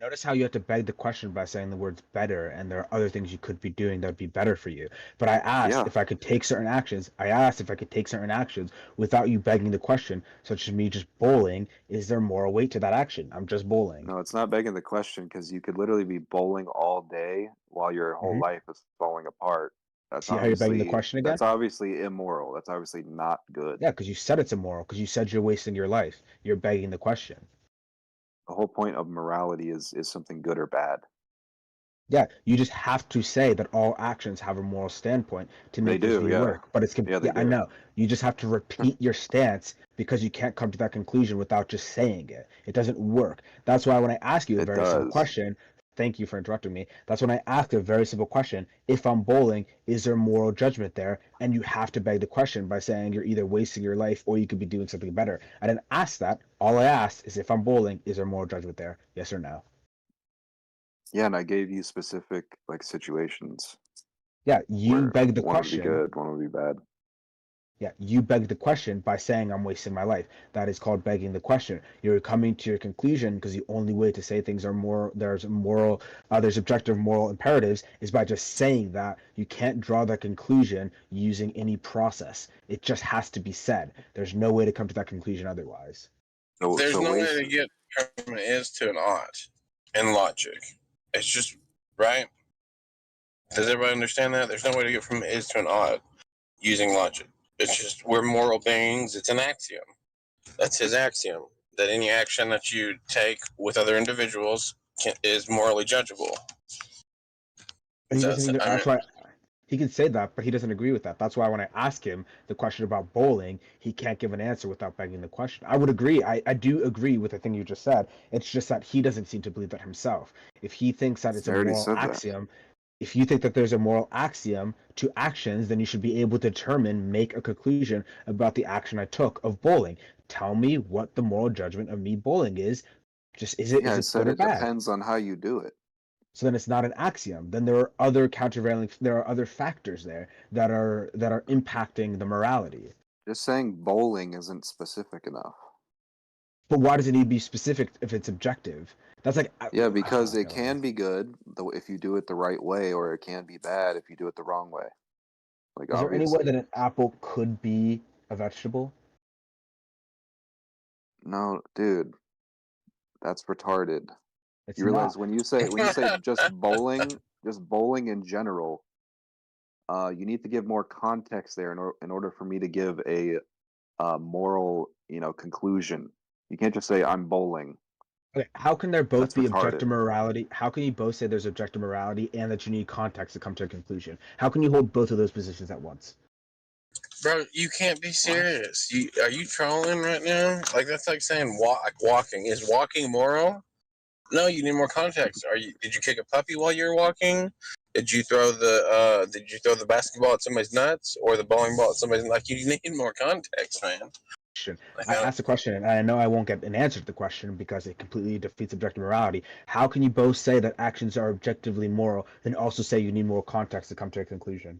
Notice how you have to beg the question by saying the words better, and there are other things you could be doing that would be better for you. But I asked if I could take certain actions. I asked if I could take certain actions without you begging the question, such as me just bowling. Is there moral weight to that action? I'm just bowling. No, it's not begging the question because you could literally be bowling all day while your whole life is falling apart. That's See how you're begging the question again? That's obviously immoral. That's obviously not good. Yeah, because you said it's immoral, because you said you're wasting your life. You're begging the question. The whole point of morality is something good or bad. Yeah, you just have to say that all actions have a moral standpoint to make this view work. But it's I know. You just have to repeat your stance because you can't come to that conclusion without just saying it. It doesn't work. That's why when I ask you a very simple question, thank you for interrupting me. That's when I ask a very simple question. If I'm bowling, is there moral judgment there? And you have to beg the question by saying you're either wasting your life or you could be doing something better. I didn't ask that. All I asked is if I'm bowling, is there moral judgment there? Yes or no? Yeah, and I gave you specific like situations. Yeah, you beg the one question. One would be good, one would be bad. Yeah, you beg the question by saying I'm wasting my life. That is called begging the question. You're coming to your conclusion because the only way to say things are more there's objective moral imperatives is by just saying that. You can't draw that conclusion using any process. It just has to be said. There's no way to come to that conclusion otherwise. There's no way to get from an is to an ought in logic. It's just right. Does everybody understand that? There's no way to get from an is to an ought using logic. It's just we're moral beings. It's an axiom. That's his axiom. That any action that you take with other individuals is morally judgeable. He can say that, but he doesn't agree with that. That's why when I ask him the question about bowling, he can't give an answer without begging the question. I would agree. I do agree with the thing you just said. It's just that he doesn't seem to believe that himself. If he thinks that it's a moral axiom, if you think that there's a moral axiom to actions, then you should be able to make a conclusion about the action I took of bowling. Tell me what the moral judgment of me bowling is. Just is it good or bad? It depends on how you do it. So then it's not an axiom. Then there are other there are other factors there that are impacting the morality. Just saying bowling isn't specific enough. But why does it need to be specific if it's objective? That's like because it can be good if you do it the right way, or it can be bad if you do it the wrong way. Like, is there any way that an apple could be a vegetable? No, dude, that's retarded. It's you realize when you say just bowling in general, you need to give more context there in order for me to give a moral conclusion. You can't just say I'm bowling. Okay, how can there both be objective morality? How can you both say there's objective morality and that you need context to come to a conclusion? How can you hold both of those positions at once? Bro, you can't be serious. Are you trolling right now? Like, that's like saying walking. Is walking moral? No, you need more context. Did you kick a puppy while you were walking? Did you throw the basketball at somebody's nuts or the bowling ball at somebody's? Like, you need more context, man. I asked the question, and I know I won't get an answer to the question because it completely defeats objective morality. How can you both say that actions are objectively moral and also say you need more context to come to a conclusion?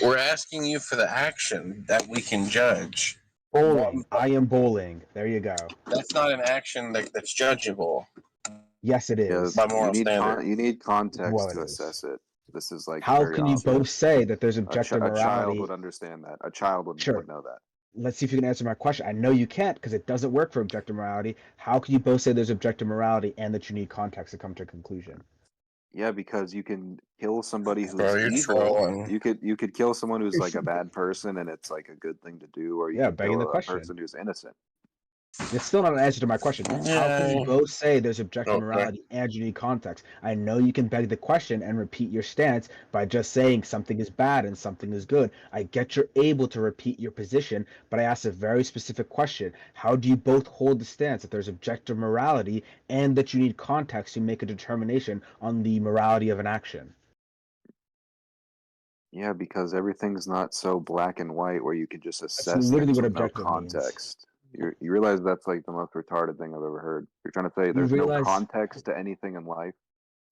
We're asking you for the action that we can judge. Bowling. I am bowling. There you go. That's not an action that's judgeable. Yes, it is. By moral standard. You need context to assess it. This is like how can you both say that there's objective morality? A child would understand that. A child would know that. Let's see if you can answer my question. I know you can't because it doesn't work for objective morality. How can you both say there's objective morality and that you need context to come to a conclusion? Yeah, because you can kill somebody who's Bro, you're evil. trolling. You could kill someone who's like a bad person, and it's like a good thing to do, or you could begging kill the a question. person who's innocent. It's still not an answer to my question. How can you both say there's objective Okay. morality and you need context? I know you can beg the question and repeat your stance by just saying something is bad and something is good. I get you're able to repeat your position, but I asked a very specific question. How do you both hold the stance that there's objective morality and that you need context to make a determination on the morality of an action? Yeah, because everything's not so black and white where you could just assess literally things what with no objective means. context. You realize that's like the most retarded thing I've ever heard. You're trying to say there's no context to anything in life.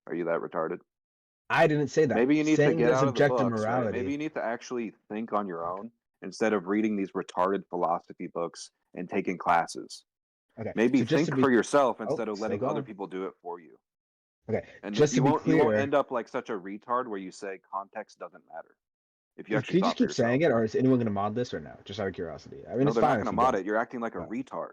Are you that retarded? I didn't say that. Maybe you need to Saying get there's out of the objective books, right? morality. Maybe you need to actually think on your own instead of reading these retarded philosophy books and taking classes. Okay. Maybe so just think to be, for yourself instead of still letting other going. people do it for you. Okay. And Just you to be won't clear, end up like such a retard where you say context doesn't matter. If you can actually you just thought for keep yourself. saying it, or is anyone going to mod this or no? Just out of curiosity. I mean, No, it's they're fine not if going to you mod don't. it. You're acting like a retard.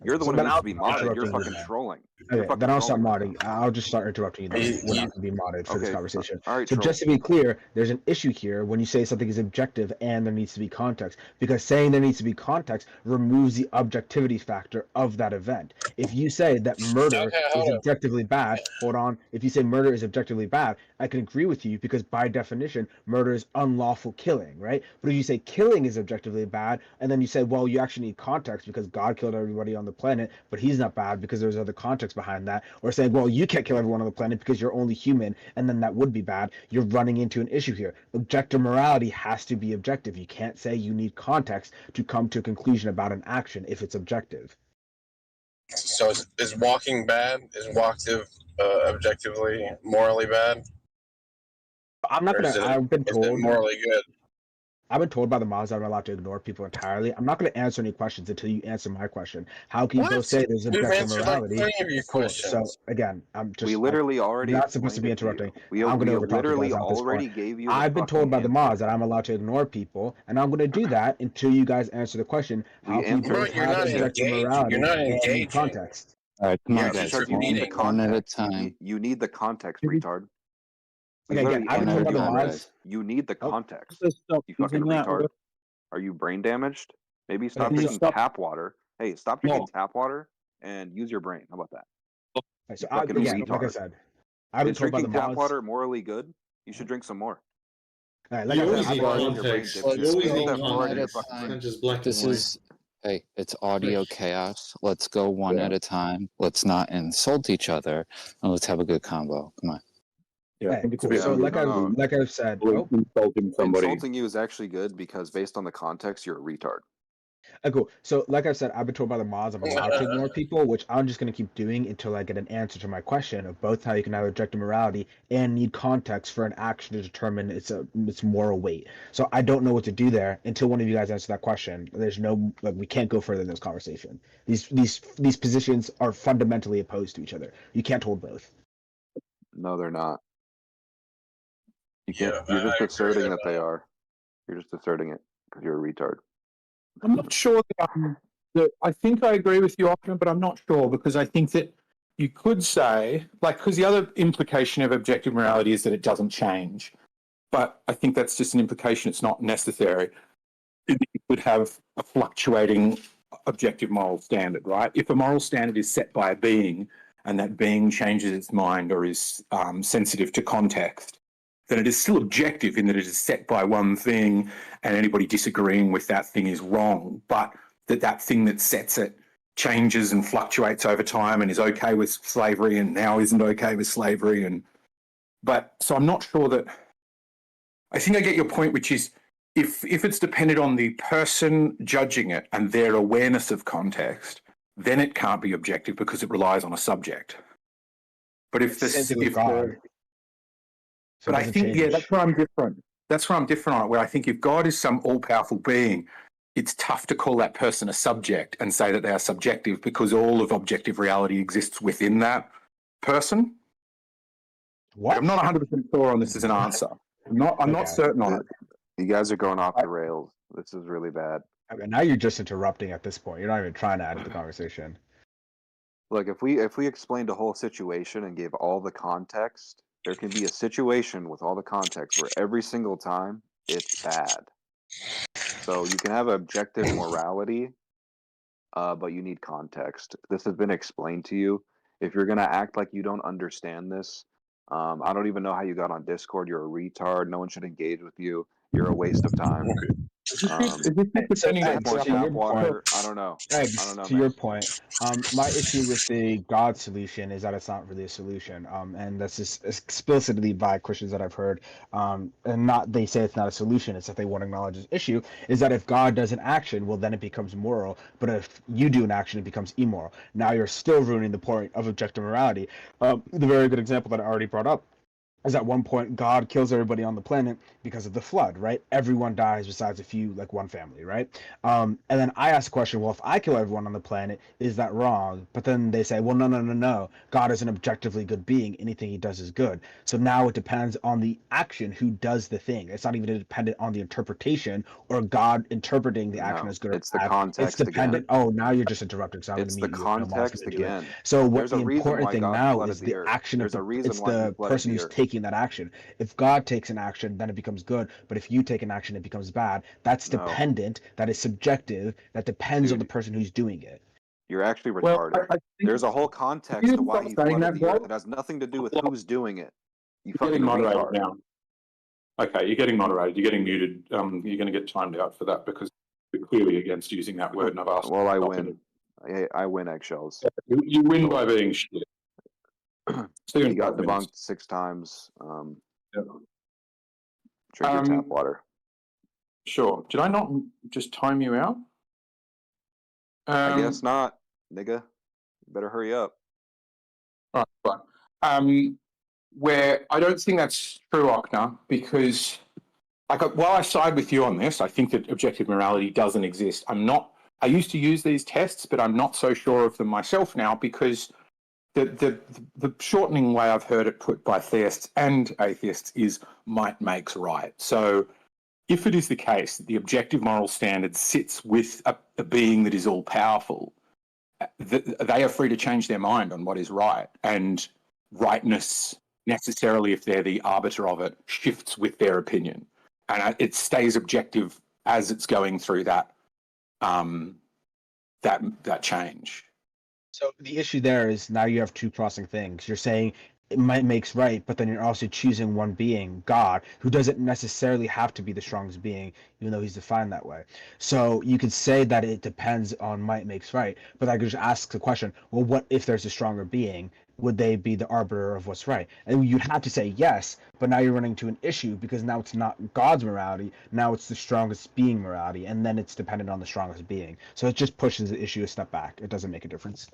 You're the So one who then needs I'll to be start modded. You're interrupting you fucking then. trolling. You're Okay, fucking then I'll stop trolling. modding. I'll just start interrupting you then. We're not going to be modded for this Okay, conversation. all right, So troll. just to be clear, there's an issue here when you say something is objective and there needs to be context, because saying there needs to be context removes the objectivity factor of that event. If you say that murder is objectively bad, hold on. If you say murder is objectively bad, I can agree with you because by definition, murder is unlawful killing, right? But if you say killing is objectively bad, and then you say, well, you actually need context because God killed everybody on the planet, but he's not bad because there's other context behind that, or saying, well, you can't kill everyone on the planet because you're only human, and then that would be bad, you're running into an issue here. Objective morality has to be objective. You can't say you need context to come to a conclusion about an action if it's objective. So is walking bad? Is objectively morally bad? I'm not gonna. I've been told. Is it morally good? I've been told by the mods that I'm allowed to ignore people entirely. I'm not going to answer any questions until you answer my question. How can you both say there's We've objective answered morality? like 20 of your Cool. questions. So again, I'm just. We literally already You're not supposed to be explained it interrupting. to you. I'm going to overtalk you literally guys at this already point. gave you the I've been told by fucking the mods that I'm allowed to ignore people, and I'm going to do that until you guys answer the question. How can you answered both the have question. objective morality You're not and engaging. context? All right, come on, Yeah, guys. because you need the One at a context. time. You need the context, retard. We Okay, again, literally I've been answered told by you the already. mods. You need the context. Stop You fucking using that. retard. Are you brain damaged? Maybe stop Okay, so- drinking tap water. Hey, stop drinking No. tap water and use your brain. How about that? Okay, so You fucking again, like I retard. said, I've been Is told by the drinking tap mods. water morally good? You should drink some more. All right, like You I use said, I've that been fluoride in your brain, context. dipshit. You always Use need that fluoride in your context. fucking brain. Not just black this and white. is hey, it's audio chaos. Let's go one at a time. Let's not insult each other, and let's have a good combo. Come on. Yeah, I think it's a cool. bit So weird. like I've said, Insulting somebody. Insulting you is actually good because based on the context, you're a retard. Cool. So, like I said, I've been told by the mods I'm allowed to ignore people, which I'm just going to keep doing until I get an answer to my question of both how you can have objective morality and need context for an action to determine its moral weight. So, I don't know what to do there until one of you guys answer that question. There's no we can't go further in this conversation. These positions are fundamentally opposed to each other. You can't hold both. No, they're not. You're just asserting that they are. You're just asserting it because you're a retard. I'm not sure that I think I agree with you, Optima, but I'm not sure because I think that you could say, because the other implication of objective morality is that it doesn't change. But I think that's just an implication. It's not necessary. You could have a fluctuating objective moral standard, right? If a moral standard is set by a being and that being changes its mind or is sensitive to context, then it is still objective in that it is set by one thing and anybody disagreeing with that thing is wrong, but that thing that sets it changes and fluctuates over time and is okay with slavery and now isn't okay with slavery. So I'm not sure that... I think I get your point, which is if it's dependent on the person judging it and their awareness of context, then it can't be objective because it relies on a subject. But if So but I think, that's where I'm different. That's where I'm different on it, where I think if God is some all-powerful being, it's tough to call that person a subject and say that they are subjective because all of objective reality exists within that person. What? I'm not 100% sure on this as an answer. I'm not certain on it. You guys are going off the rails. This is really bad. Okay, now you're just interrupting at this point. You're not even trying to add to the conversation. Look, if we explained a whole situation and gave all the context, there can be a situation with all the context where every single time it's bad. So you can have objective morality, but you need context. This has been explained to you. If you're gonna act like you don't understand this, I don't even know how you got on Discord. You're a retard. No one should engage with you. You're a waste of time. Drink more tap water. I don't know. Eggs, I don't know, to man. your point, my issue with the God solution is that it's not really a solution, and that's just explicitly by Christians that I've heard, and not they say it's not a solution, it's that they won't acknowledge this issue, is that if God does an action, well, then it becomes moral, but if you do an action, it becomes immoral. Now you're still ruining the point of objective morality. The very good example that I already brought up is at one point God kills everybody on the planet because of the flood, right? Everyone dies besides a few, like one family, right? And then I ask the question, well, if I kill everyone on the planet, is that wrong? But then they say, well, no. God is an objectively good being. Anything he does is good. So now it depends on the action who does the thing. It's not even dependent on the interpretation or God interpreting the action as good or It's the bad. context It's dependent. again. Oh, now you're just interrupting. So I'm It's going the to mute you. context again. So what There's the a reason important why thing God now flooded is the the earth. action of There's a reason it's why he the flooded person the who's earth. taking that action. If God takes an action, then it becomes good. But if you take an action, it becomes bad. That's No. dependent. That is subjective. That depends on the Dude, person who's doing it. you're actually Well, retarded. I think There's a whole context you to why stop he saying flooded that, the earth. Bob? It has nothing to do with who's doing it. You You're getting fucking moderated retard. now. Okay, you're getting moderated. You're getting muted. You're going to get timed out for that because you're clearly against using that word, and I've asked. Well, I not to win. I win eggshells. You win by being shit. He got debunked 6 times. Drink your tap water. Sure. Did I not just time you out? I guess not, nigga. You better hurry up. All right. Where I don't think that's true, Ochner, because while I side with you on this, I think that objective morality doesn't exist. I used to use these tests, but I'm not so sure of them myself now because the shortening way I've heard it put by theists and atheists is might makes right. So if it is the case that the objective moral standard sits with a being that is all powerful, they are free to change their mind on what is right, and rightness necessarily, if they're the arbiter of it, shifts with their opinion, and it stays objective as it's going through that change. So the issue there is now you have two crossing things. You're saying it might makes right, but then you're also choosing one being, God, who doesn't necessarily have to be the strongest being, even though he's defined that way. So you could say that it depends on might makes right, but I could just ask the question, well, what if there's a stronger being? Would they be the arbiter of what's right? And you'd have to say yes, but now you're running to an issue because now it's not God's morality, now it's the strongest being morality, and then it's dependent on the strongest being. So it just pushes the issue a step back. It doesn't make a difference.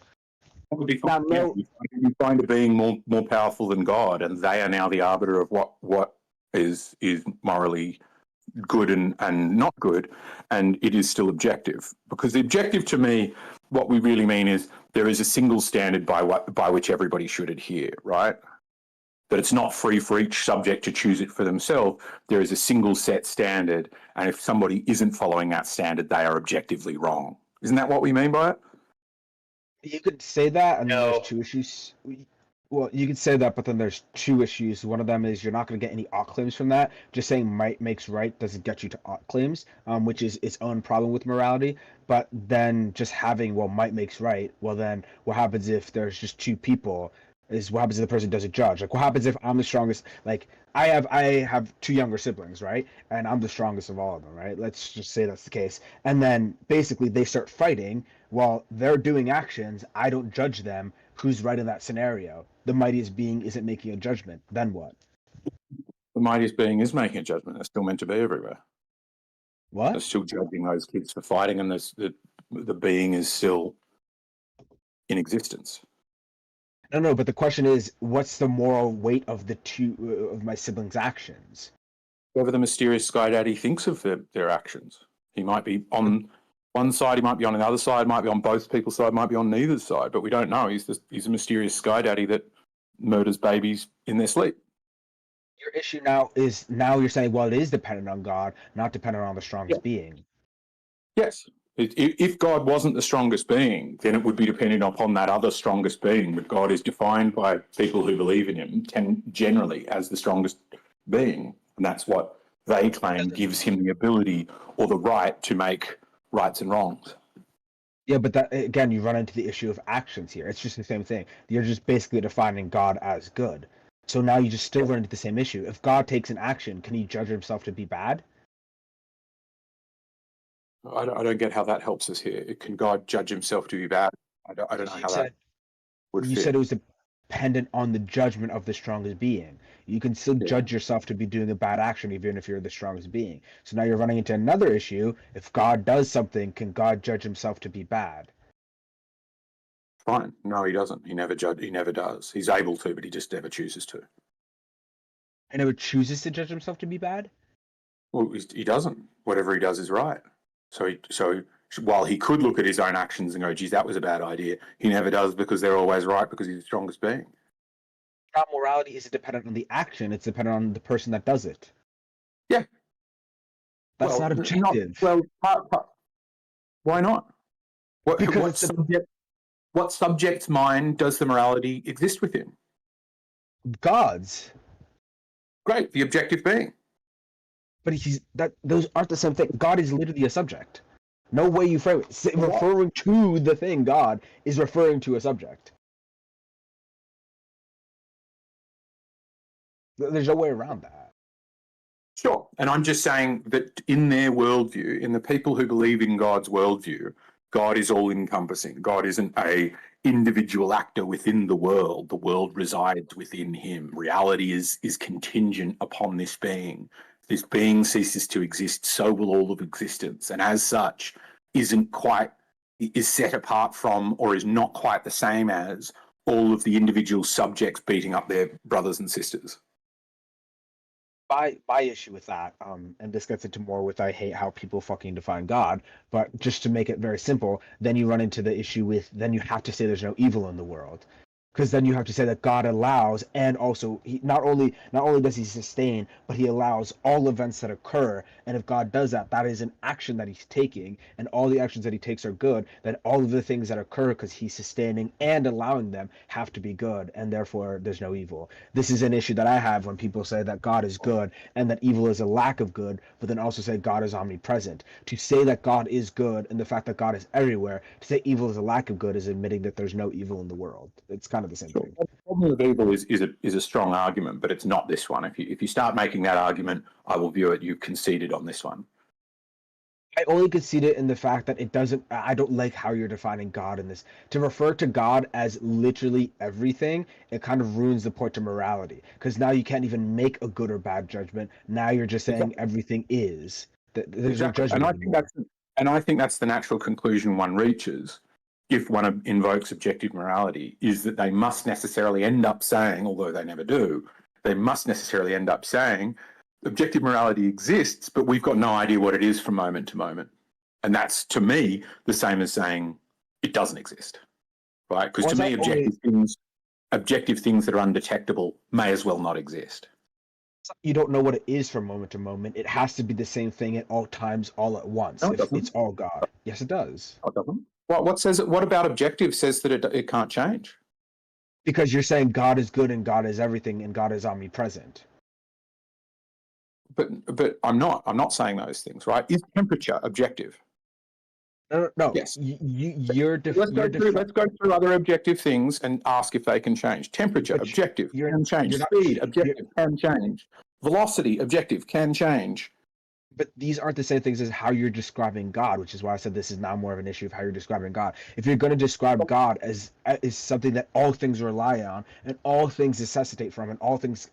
That would be fine. You find a being more powerful than God, and they are now the arbiter of what is morally good and not good, and it is still objective. Because the objective to me, what we really mean is there is a single standard by which everybody should adhere, right? That it's not free for each subject to choose it for themselves. There is a single set standard, and if somebody isn't following that standard, they are objectively wrong. Isn't that what we mean by it? You could say that, and there's two issues. Well, you could say that, but then there's two issues. One of them is you're not going to get any ought claims from that. Just saying might makes right doesn't get you to ought claims, which is its own problem with morality. But then just having, well, might makes right, well, then what happens if there's just two people? Is what happens if the person doesn't judge? Like, what happens if I'm the strongest? Like, I have two younger siblings, right? And I'm the strongest of all of them, right? Let's just say that's the case. And then basically they start fighting while they're doing actions. I don't judge them. Who's right in that scenario? The mightiest being isn't making a judgment. Then what? The mightiest being is making a judgment. They're still meant to be everywhere. What? They're still judging those kids for fighting, and the being is still in existence. No, but the question is, what's the moral weight of the two of my siblings' actions? Whoever the mysterious Sky Daddy thinks of their actions. He might be on one side, he might be on the other side, might be on both people's side, might be on neither side, but we don't know. He's a mysterious Sky Daddy that murders babies in their sleep. Your issue now is you're saying, well, it is dependent on God, not dependent on the strongest being. Yes. If God wasn't the strongest being, then it would be dependent upon that other strongest being. But God is defined by people who believe in him generally as the strongest being. And that's what they claim gives him the ability or the right to make rights and wrongs. Yeah, but that again, you run into the issue of actions here. It's just the same thing. You're just basically defining God as good. So now you just still run into the same issue. If God takes an action, can he judge himself to be bad? I don't get how that helps us here. Can God judge himself to be bad? I don't know how that would You fit. said it was dependent on the judgment of the strongest being. You can still judge yourself to be doing a bad action even if you're the strongest being. So now you're running into another issue. If God does something, can God judge himself to be bad? Fine. No, he doesn't. He never does. He's able to, but he just never chooses to. He never chooses to judge himself to be bad? Well, he doesn't. Whatever he does is right. So while he could look at his own actions and go, geez, that was a bad idea, he never does because they're always right because he's the strongest being. That morality isn't dependent on the action, it's dependent on the person that does it. Yeah. That's not objective. Why not? What subject's mind does the morality exist within? God's. Great, the objective being. But those aren't the same thing. God is literally a subject. No way you frame it. Referring to the thing God is referring to a subject. There's no way around that. Sure. And I'm just saying that in their worldview, in the people who believe in God's worldview, God is all-encompassing. God isn't a individual actor within the world. The world resides within him. Reality is contingent upon this being. This being ceases to exist, so will all of existence. And as such, is set apart from or is not quite the same as all of the individual subjects beating up their brothers and sisters. My issue with that, and this gets into more with I hate how people fucking define God, but just to make it very simple, then you run into the issue with then you have to say there's no evil in the world. Because then you have to say that God allows, and also he not only does he sustain, but he allows all events that occur. And if God does that, that is an action that he's taking, and all the actions that he takes are good. Then all of the things that occur because he's sustaining and allowing them have to be good, and therefore there's no evil. This is an issue that I have when people say that God is good and that evil is a lack of good, but then also say God is omnipresent. To say that God is good and the fact that God is everywhere, to say evil is a lack of good is admitting that there's no evil in the world. It's kind of the same thing. The problem with evil is a strong argument, but it's not this one. If you start making that argument, I will view it you've conceded on this one. I only concede it in the fact that it doesn't. I don't like how you're defining God in this. To refer to God as literally everything, it kind of ruins the point of morality. Because now you can't even make a good or bad judgment. Now you're just saying everything is. There's no judgment. And I think that's the natural conclusion one reaches if one invokes objective morality, is that they must necessarily end up saying, although they never do, they must necessarily end up saying objective morality exists, but we've got no idea what it is from moment to moment. And that's, to me, the same as saying it doesn't exist, right? Because to me, objective things that are undetectable may as well not exist. You don't know what it is from moment to moment. It has to be the same thing at all times, all at once. No, it's all God. Yes, it does. No, it doesn't. What about objective says that it can't change? Because you're saying God is good and God is everything and God is omnipresent. But I'm not saying those things, right? Is temperature objective? No. Yes. Let's go through other objective things and ask if they can change. Temperature, objective, can change. Speed, objective, can change. Velocity, objective, can change. But these aren't the same things as how you're describing God, which is why I said this is now more of an issue of how you're describing God. If you're going to describe God as something that all things rely on and all things necessitate from and all things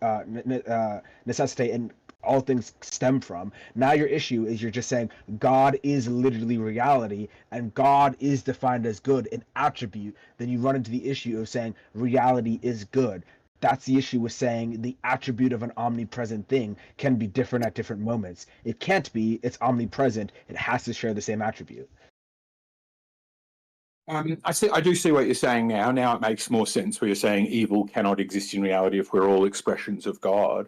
necessitate and all things stem from, now your issue is you're just saying God is literally reality and God is defined as good, an attribute. Then you run into the issue of saying reality is good. That's the issue with saying the attribute of an omnipresent thing can be different at different moments. It can't be. It's omnipresent. It has to share the same attribute. I do see what you're saying now. Now it makes more sense where you're saying evil cannot exist in reality if we're all expressions of God.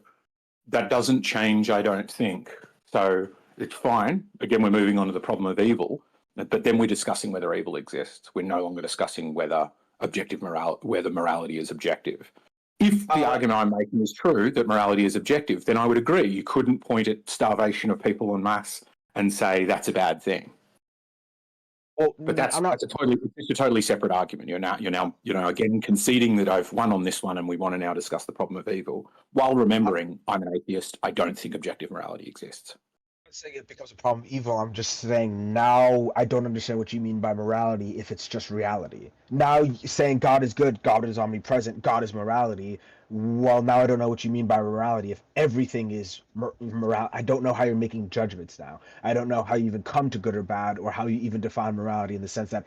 That doesn't change, I don't think. So it's fine. Again, we're moving on to the problem of evil. But then we're discussing whether evil exists. We're no longer discussing whether whether morality is objective. If the argument I'm making is true, that morality is objective, then I would agree. You couldn't point at starvation of people en masse and say that's a bad thing. Well, but that's a totally separate argument. You're now again conceding that I've won on this one, and we want to now discuss the problem of evil, while remembering I'm an atheist. I don't think objective morality exists. Saying it becomes a problem evil. I'm just saying now I don't understand what you mean by morality if it's just reality. Now saying God is good, God is omnipresent, God is morality. Well, now I don't know what you mean by morality if everything is moral. I don't know how you're making judgments now. I don't know how you even come to good or bad, or how you even define morality in the sense that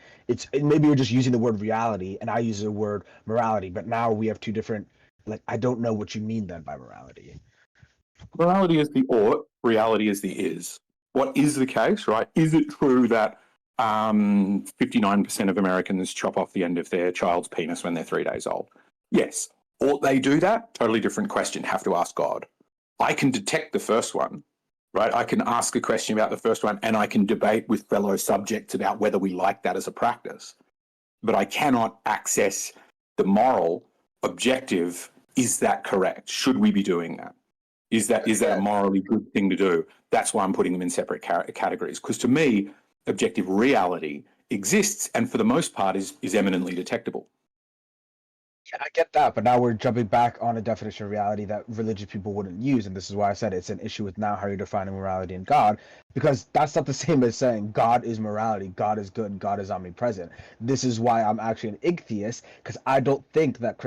maybe you're just using the word reality and I use the word morality, but now we have two different, I don't know what you mean then by morality. Morality is the ought, reality is the is. What is the case, right? Is it true that 59% of Americans chop off the end of their child's penis when they're 3 days old? Yes. Ought they do that? Totally different question. Have to ask God. I can detect the first one, right? I can ask a question about the first one, and I can debate with fellow subjects about whether we like that as a practice. But I cannot access the moral, objective, is that correct? Should we be doing that? Is that a morally good thing to do? That's why I'm putting them in separate categories. Because to me, objective reality exists, and for the most part is eminently detectable. Yeah, I get that, but now we're jumping back on a definition of reality that religious people wouldn't use, and this is why I said it's an issue with now how you're defining morality and God, because that's not the same as saying God is morality, God is good, God is omnipresent. This is why I'm actually an atheist, because I don't think that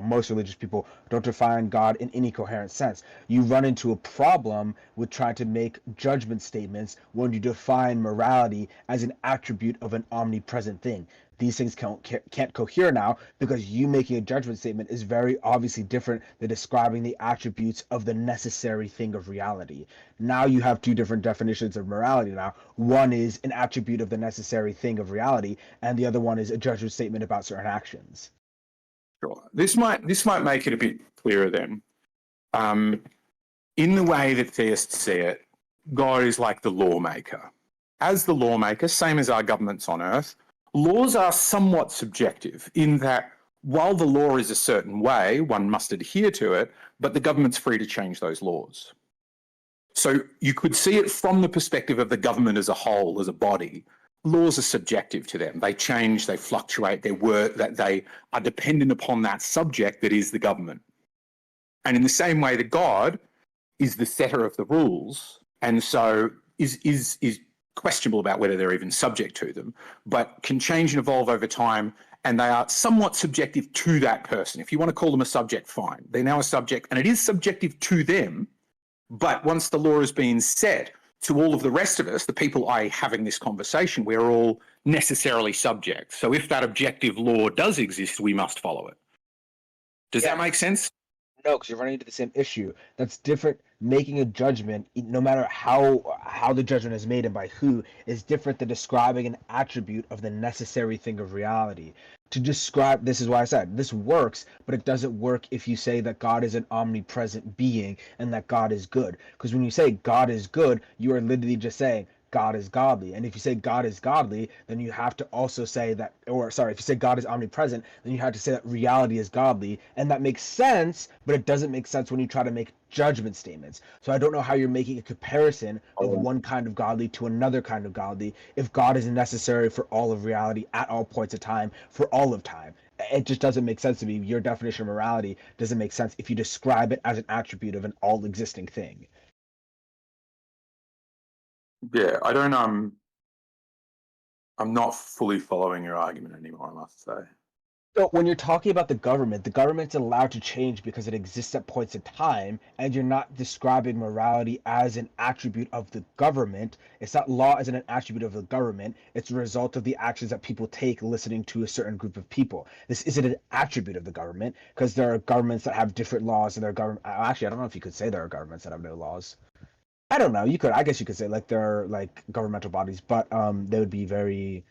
most religious people don't define God in any coherent sense. You run into a problem with trying to make judgment statements when you define morality as an attribute of an omnipresent thing. These things can't cohere now, because you making a judgment statement is very obviously different than describing the attributes of the necessary thing of reality. Now you have two different definitions of morality now. One is an attribute of the necessary thing of reality, and the other one is a judgment statement about certain actions. Sure. This might make it a bit clearer then. In the way that theists see it, God is like the lawmaker. As the lawmaker, same as our governments on Earth, laws are somewhat subjective in that while the law is a certain way, one must adhere to it, but the government's free to change those laws. So you could see it from the perspective of the government as a whole, as a body. Laws are subjective to them. They change, they fluctuate, they are dependent upon that subject that is the government. And in the same way that God is the setter of the rules, and so is questionable about whether they're even subject to them, but can change and evolve over time, and they are somewhat subjective to that person. If you want to call them a subject, fine. They're now a subject, and it is subjective to them, but once the law has been set, to all of the rest of us, the people having this conversation, we're all necessarily subject. So if that objective law does exist, we must follow it. Does that make sense? No, because you're running into the same issue. That's different. Making a judgment, no matter how the judgment is made and by who, is different than describing an attribute of the necessary thing of reality. To describe, this is why I said this works, but it doesn't work if you say that God is an omnipresent being and that God is good. Because when you say God is good, you are literally just saying God is godly. And if you say God is godly, then you have to also say that, if you say God is omnipresent, then you have to say that reality is godly. And that makes sense, but it doesn't make sense when you try to make judgment statements. So I don't know how you're making a comparison of one kind of godly to another kind of godly if God is necessary for all of reality at all points of time for all of time. It just doesn't make sense to me. Your definition of morality doesn't make sense if you describe it as an attribute of an all existing thing. Yeah, I don't. I'm not fully following your argument anymore, I must say. So when you're talking about the government's allowed to change because it exists at points in time, and you're not describing morality as an attribute of the government. It's not law as an attribute of the government. It's a result of the actions that people take listening to a certain group of people. This isn't an attribute of the government, because there are governments that have different laws, and there are government. Actually, I don't know if you could say there are governments that have no laws. I don't know. I guess you could say like there are like governmental bodies, but they would be very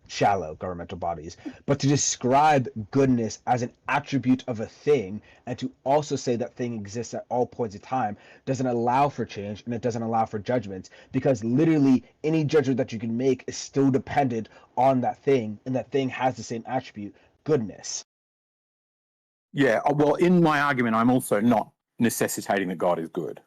shallow governmental bodies. But to describe goodness as an attribute of a thing, and to also say that thing exists at all points in time, doesn't allow for change, and it doesn't allow for judgments, because literally any judgment that you can make is still dependent on that thing, and that thing has the same attribute, goodness. Yeah, well, in my argument, I'm also not necessitating that God is good,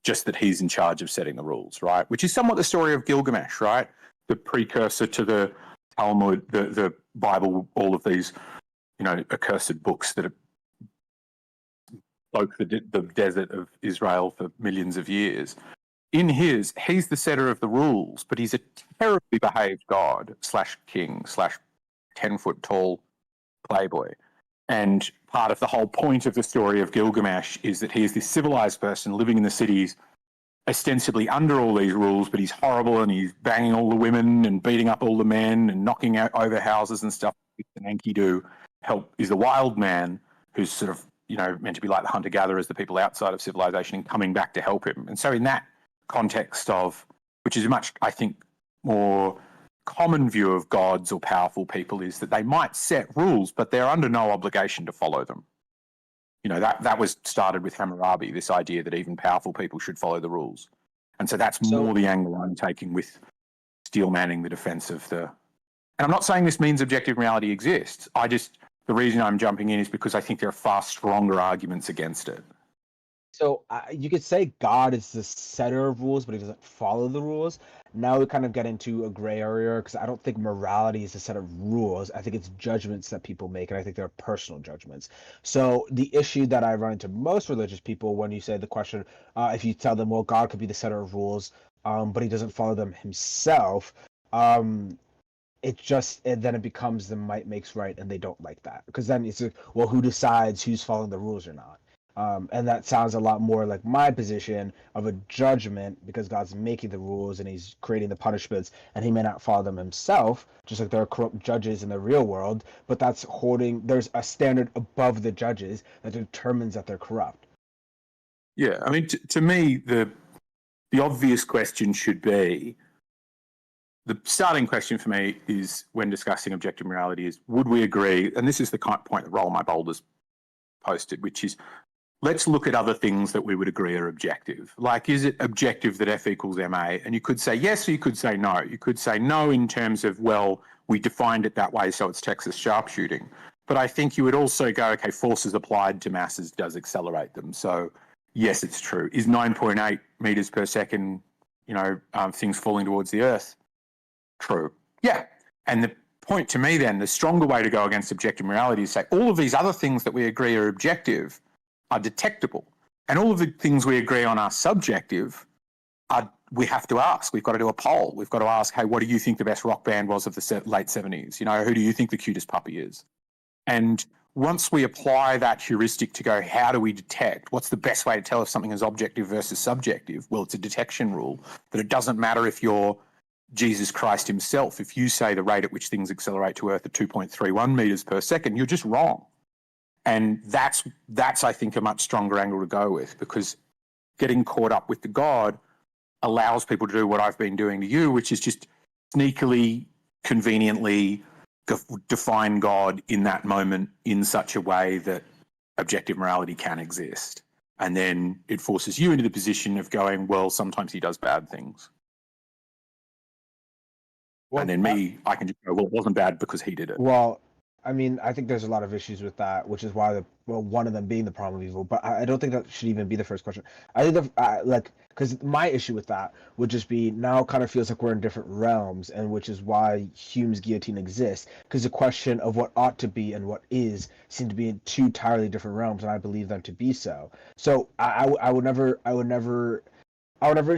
just that he's in charge of setting the rules, right? Which is somewhat the story of Gilgamesh, right? The precursor to the Talmud, the Bible, all of these, accursed books that have spoke the desert of Israel for millions of years. In he's the setter of the rules, but he's a terribly behaved god / king / 10-foot tall playboy. And part of the whole point of the story of Gilgamesh is that he is this civilized person living in the cities, ostensibly under all these rules, but he's horrible and he's banging all the women and beating up all the men and knocking out over houses and stuff. And Enkidu is the wild man who's sort of, meant to be like the hunter-gatherers, the people outside of civilization, and coming back to help him. And so in that context of, which is a much, I think, more common view of gods or powerful people, is that they might set rules, but they're under no obligation to follow them. That was started with Hammurabi, this idea that even powerful people should follow the rules. And so that's more the angle I'm taking with steel manning the defense of the... And I'm not saying this means objective reality exists. The reason I'm jumping in is because I think there are far stronger arguments against it. So you could say God is the setter of rules, but he doesn't follow the rules. Now we kind of get into a gray area, because I don't think morality is a set of rules. I think it's judgments that people make, and I think they're personal judgments. So the issue that I run into most religious people when you say the question, if you tell them, well, God could be the setter of rules, but he doesn't follow them himself, then it becomes the might makes right, and they don't like that, because then it's well, who decides who's following the rules or not? And that sounds a lot more like my position of a judgment, because God's making the rules and he's creating the punishments, and he may not follow them himself, just like there are corrupt judges in the real world, but there's a standard above the judges that determines that they're corrupt. Yeah, I mean, to me, the obvious question should be, the starting question for me is, when discussing objective morality, is would we agree, and this is the point that Roll My Boulders posted, which is, let's look at other things that we would agree are objective. Like, is it objective that F equals MA? And you could say yes, or you could say no. You could say no in terms of, well, we defined it that way, so it's Texas sharpshooting. But I think you would also go, okay, forces applied to masses does accelerate them. So yes, it's true. Is 9.8 meters per second, things falling towards the Earth, true? Yeah. And the point to me then, the stronger way to go against objective morality is say all of these other things that we agree are objective are detectable, and all of the things we agree on are subjective. We have to ask. We've got to do a poll. We've got to ask, hey, what do you think the best rock band was of the late 70s? Who do you think the cutest puppy is? And once we apply that heuristic to go, how do we detect? What's the best way to tell if something is objective versus subjective? Well, it's a detection rule that it doesn't matter if you're Jesus Christ himself. If you say the rate at which things accelerate to Earth at 2.31 meters per second, you're just wrong. And that's I think, a much stronger angle to go with, because getting caught up with the God allows people to do what I've been doing to you, which is just sneakily, conveniently define God in that moment in such a way that objective morality can exist. And then it forces you into the position of going, well, sometimes he does bad things. Well, and then I can just go, well, it wasn't bad because he did it. Well, I mean, I think there's a lot of issues with that, which is why one of them being the problem of evil. But I don't think that should even be the first question. I think because my issue with that would just be, now it kind of feels like we're in different realms, and which is why Hume's guillotine exists. Because the question of what ought to be and what is seem to be in two entirely different realms, and I believe them to be so. So I would never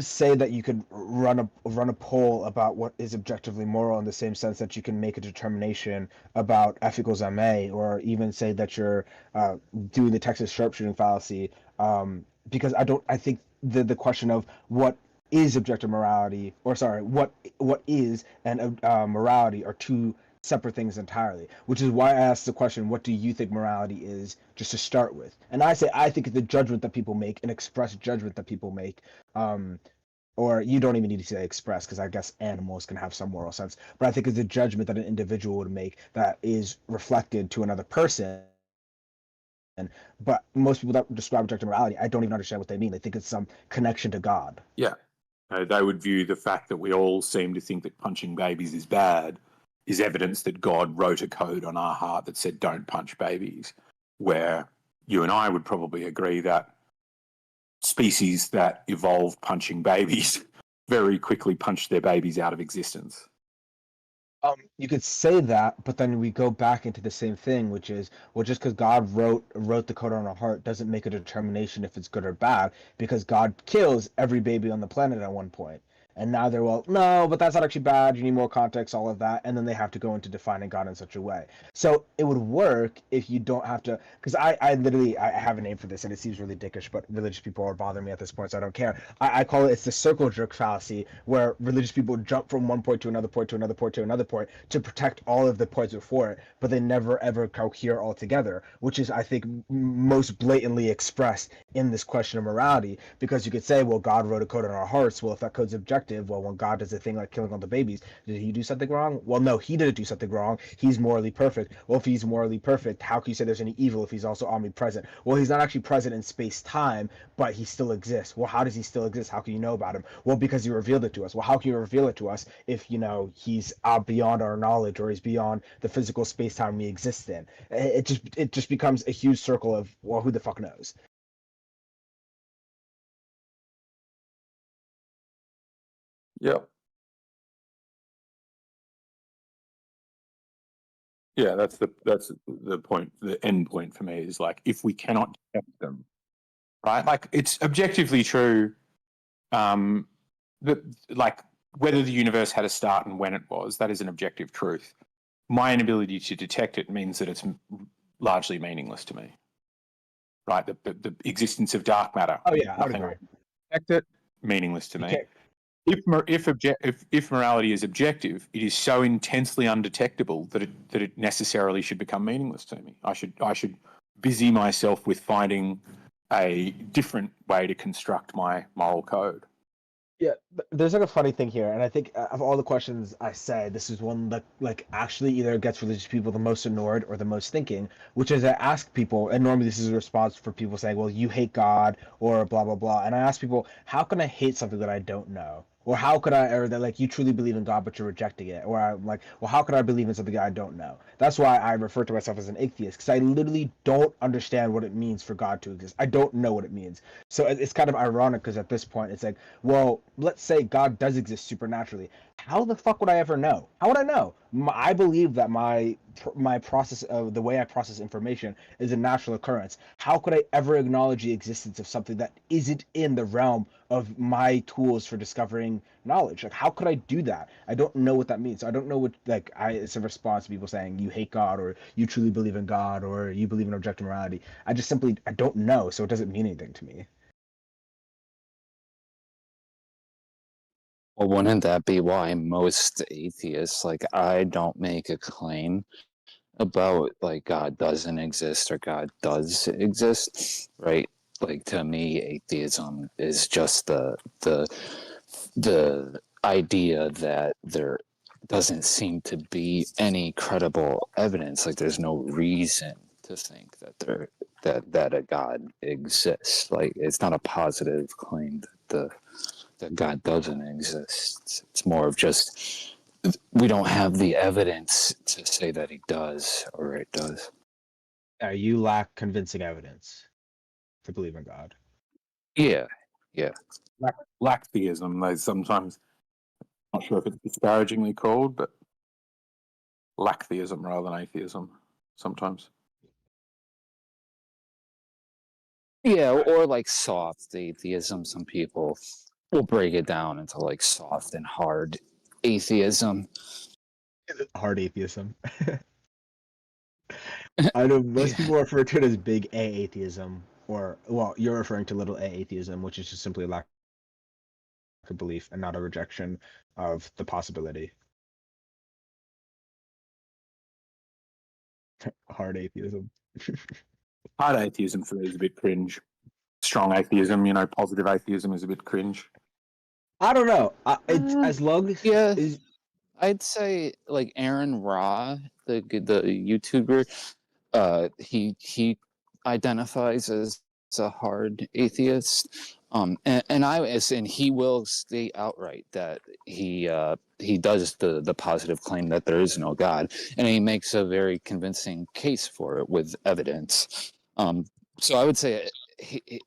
say that you could run a poll about what is objectively moral in the same sense that you can make a determination about F equals MA, or even say that you're doing the Texas sharpshooting fallacy, because I think the question of what is objective morality, or sorry, what is and morality are two separate things entirely, which is why I asked the question, what do you think morality is, just to start with? And I think it's the judgment that people make, an express judgment that people make, or you don't even need to say express, because I guess animals can have some moral sense, but I think it's a judgment that an individual would make that is reflected to another person. But most people that describe objective morality, I don't even understand what they mean. They think it's some connection to God. Yeah. They would view the fact that we all seem to think that punching babies is bad is evidence that God wrote a code on our heart that said don't punch babies, where you and I would probably agree that species that evolved punching babies very quickly punched their babies out of existence. You could say that, but then we go back into the same thing, which is, well, just because God wrote the code on our heart doesn't make a determination if it's good or bad, because God kills every baby on the planet at one point. And now they're, well, no, but that's not actually bad. You need more context, all of that. And then they have to go into defining God in such a way. So it would work if you don't have to, because I literally, I have a name for this and it seems really dickish, but religious people are bothering me at this point, so I don't care. I call it's the circle jerk fallacy, where religious people jump from one point to another point to another point to another point to protect all of the points before it, but they never ever cohere all together, which is, I think, most blatantly expressed in this question of morality, because you could say, well, God wrote a code on our hearts. Well, if that code's objective, well, when God does a thing like killing all the babies, did he do something wrong? Well, no, he didn't do something wrong. He's morally perfect. Well, if he's morally perfect, how can you say there's any evil if he's also omnipresent? Well, he's not actually present in space-time, but he still exists. Well, how does he still exist? How can you know about him? Well, because he revealed it to us. Well, how can you reveal it to us if, you know, he's beyond our knowledge, or he's beyond the physical space-time we exist in? It just becomes a huge circle of, well, who the fuck knows? Yep. Yeah, that's the point. The end point for me is, like, if we cannot detect them, right? Like, it's objectively true that, like, whether the universe had a start and when it was, that is an objective truth. My inability to detect it means that it's largely meaningless to me, right? The existence of dark matter. Oh yeah, I would nothing agree. Detect it, meaningless to me. If morality is objective, it is so intensely undetectable that it necessarily should become meaningless to me. I should busy myself with finding a different way to construct my moral code. Yeah, there's like a funny thing here, and I think of all the questions I said, this is one that like actually either gets religious people the most annoyed or the most thinking, which is I ask people, and normally this is a response for people saying, well, you hate God or blah blah blah, and I ask people, how can I hate something that I don't know? Or how could I, or that like you truly believe in God but you're rejecting it? Or I'm like, well, how could I believe in something I don't know? That's why I refer to myself as an atheist, because I literally don't understand what it means for God to exist. I don't know what it means. So it's kind of ironic, because at this point it's like, well, let's say God does exist supernaturally. How the fuck would I ever know? How would I know? I believe that my process of the way I process information is a natural occurrence. How could I ever acknowledge the existence of something that isn't in the realm of my tools for discovering knowledge? Like, how could I do that? I don't know what that means. I don't know what, like, it's a response to people saying you hate God or you truly believe in God or you believe in objective morality. I don't know, so it doesn't mean anything to me. Well, wouldn't that be why most atheists, like, I don't make a claim about, like, God doesn't exist or God does exist, right? Like, to me, atheism is just the idea that there doesn't seem to be any credible evidence. Like, there's no reason to think that a God exists. Like, it's not a positive claim that God doesn't exist. It's more of just we don't have the evidence to say that he does or it does. You lack convincing evidence to believe in God. Yeah, yeah. Lack theism, they sometimes, not sure if it's disparagingly called, but lack theism rather than atheism sometimes. Yeah, or like soft atheism. Some people will break it down into like soft and hard atheism. Hard atheism. I know most people refer to it as big A atheism, or, well, you're referring to little a atheism, which is just simply a lack of belief and not a rejection of the possibility. Hard atheism. Hard atheism for me is a bit cringe. Strong atheism, positive atheism is a bit cringe. I don't know. It's as long as yeah, I'd say like Aaron Ra, the YouTuber, he identifies as a hard atheist. And he will state outright that he does the positive claim that there is no God, and he makes a very convincing case for it with evidence. So I would say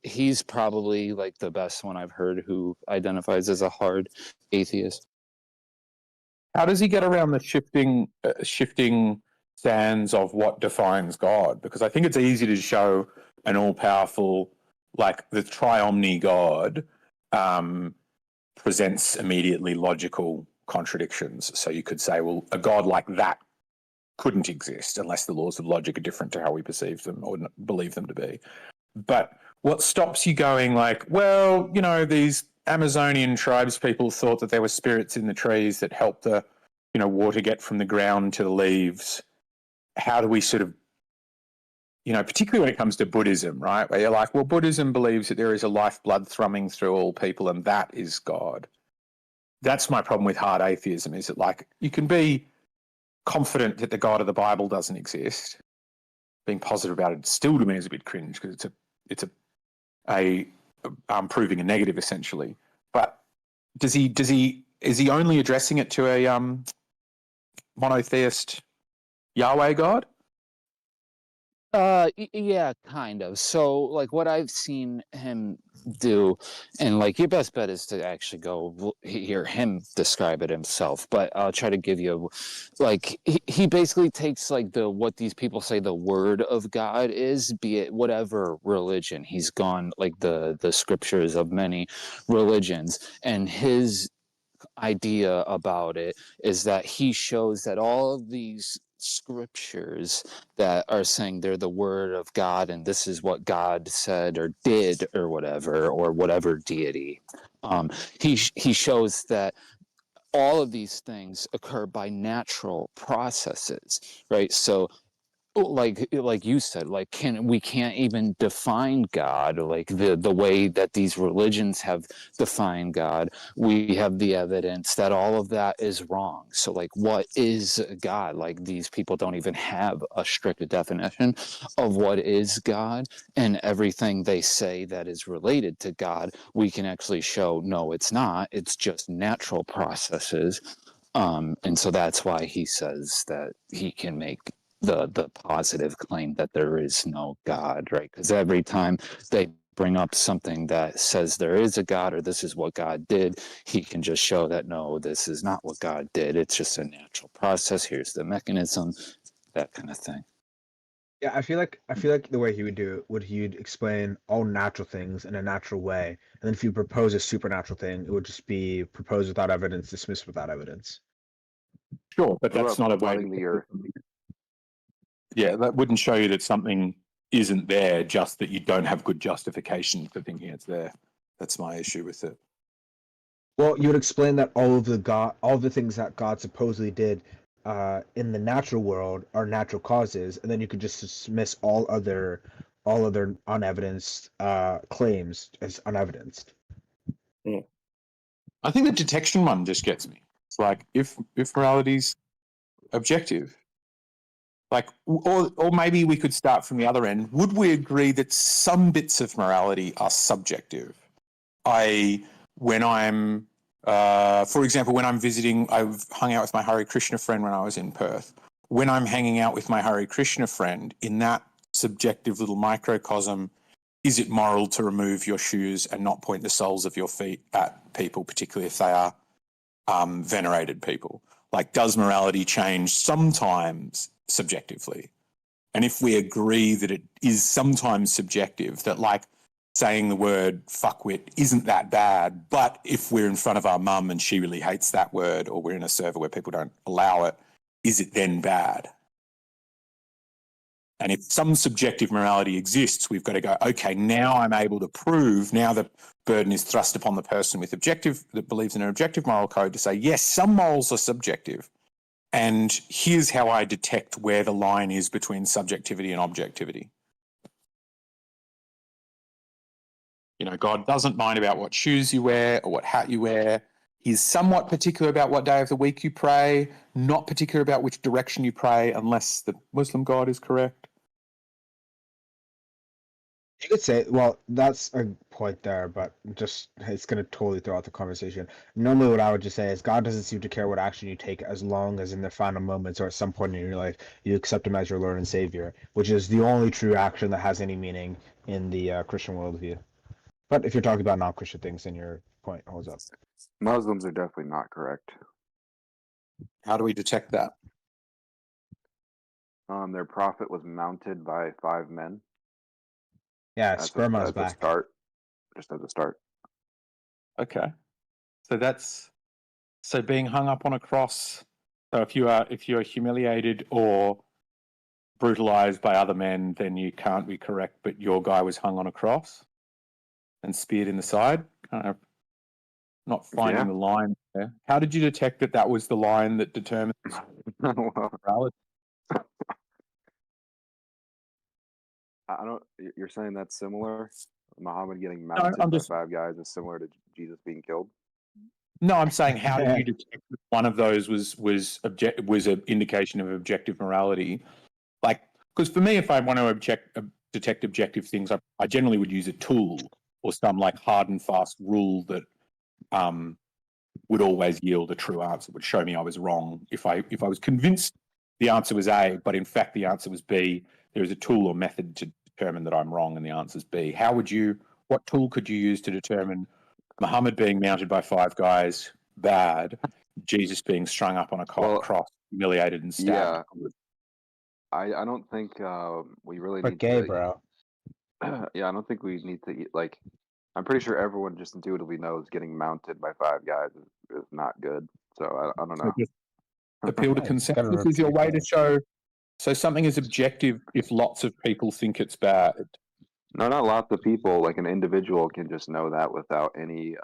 he's probably like the best one I've heard who identifies as a hard atheist. How does he get around the shifting sands of what defines God? Because I think it's easy to show an all-powerful, like the tri-omni God, presents immediately logical contradictions. So you could say, well, a God like that couldn't exist unless the laws of logic are different to how we perceive them or believe them to be. But what stops you going like, well, you know, these Amazonian tribes people thought that there were spirits in the trees that helped the, you know, water get from the ground to the leaves. How do we sort of, you know, particularly when it comes to Buddhism, right? Where you're like, well, Buddhism believes that there is a lifeblood thrumming through all people and that is God. That's my problem with hard atheism, is that like you can be confident that the God of the Bible doesn't exist. Being positive about it still to me is a bit cringe because it's proving a negative essentially. But is he only addressing it to a monotheist Yahweh God? Yeah, kind of. So like what I've seen him do, and like your best bet is to actually go hear him describe it himself, but I'll try to give you like he basically takes like what these people say the word of God is, be it whatever religion. He's gone like the scriptures of many religions, and his idea about it is that he shows that all of these scriptures that are saying they're the word of God and this is what God said or did or whatever deity, he shows that all of these things occur by natural processes, right? So like you said, like we can't even define God like the way that these religions have defined God. We have the evidence that all of that is wrong. So like what is God? Like these people don't even have a strict definition of what is God, and everything they say that is related to God we can actually show no, it's not, it's just natural processes. And so that's why he says that he can make the positive claim that there is no God, right? Because every time they bring up something that says there is a God or this is what God did, he can just show that no, this is not what God did. It's just a natural process. Here's the mechanism, that kind of thing. Yeah, I feel like the way he would do it would he'd explain all natural things in a natural way, and then if you propose a supernatural thing, it would just be proposed without evidence, dismissed without evidence. Sure, but that's not a way. The earth. Yeah, that wouldn't show you that something isn't there, just that you don't have good justification for thinking it's there. That's my issue with it. Well, you would explain that all the things that God supposedly did in the natural world are natural causes, and then you could just dismiss all other unevidenced claims as unevidenced. Yeah. I think the detection one just gets me. It's like if morality's objective, like, or maybe we could start from the other end. Would we agree that some bits of morality are subjective? When I'm, for example, when I'm visiting, I've hung out with my Hare Krishna friend when I was in Perth. When I'm hanging out with my Hare Krishna friend, in that subjective little microcosm, is it moral to remove your shoes and not point the soles of your feet at people, particularly if they are venerated people? Like, does morality change sometimes subjectively? And if we agree that it is sometimes subjective, that like saying the word fuckwit isn't that bad, but if we're in front of our mum and she really hates that word, or we're in a server where people don't allow it, is it then bad? And if some subjective morality exists, we've got to go, okay, now I'm able to prove, now the burden is thrust upon the person with that believes in an objective moral code to say, yes, some morals are subjective. And here's how I detect where the line is between subjectivity and objectivity. God doesn't mind about what shoes you wear or what hat you wear. He's somewhat particular about what day of the week you pray, not particular about which direction you pray, unless the Muslim God is correct. You could say, well, that's a point there, but it's going to totally throw out the conversation. Normally, what I would just say is God doesn't seem to care what action you take as long as in the final moments or at some point in your life you accept Him as your Lord and Savior, which is the only true action that has any meaning in the Christian worldview. But if you're talking about non-Christian things, then your point holds up. Muslims are definitely not correct. How do we detect that? Their prophet was mounted by 5 men. Yeah, As sperma's a back. start, just as a start. Okay, so being hung up on a cross. So if you're humiliated or brutalized by other men, then you can't be correct. But your guy was hung on a cross and speared in the side. Kind of not finding the line there. How did you detect that was the line that determines morality? I don't. You're saying that's similar? Muhammad getting mounted by 5 guys is similar to Jesus being killed? No, I'm saying how did you detect that one of those was an indication of objective morality? Like, because for me, if I want to detect objective things, I generally would use a tool or some like hard and fast rule that would always yield a true answer, would show me I was wrong. If I was convinced the answer was A, but in fact the answer was B, there is a tool or method to determine that I'm wrong and the answer is B. What tool could you use to determine Muhammad being mounted by 5 guys, bad, Jesus being strung up on a cross, humiliated and stabbed? Yeah. I don't think we really but need gay, to. bro. Yeah, I don't think we need to. Like, I'm pretty sure everyone just intuitively knows getting mounted by 5 guys is not good. So I don't know. Just appeal to consensus is your way to show. So something is objective if lots of people think it's bad. No, not lots of people. Like an individual can just know that without any,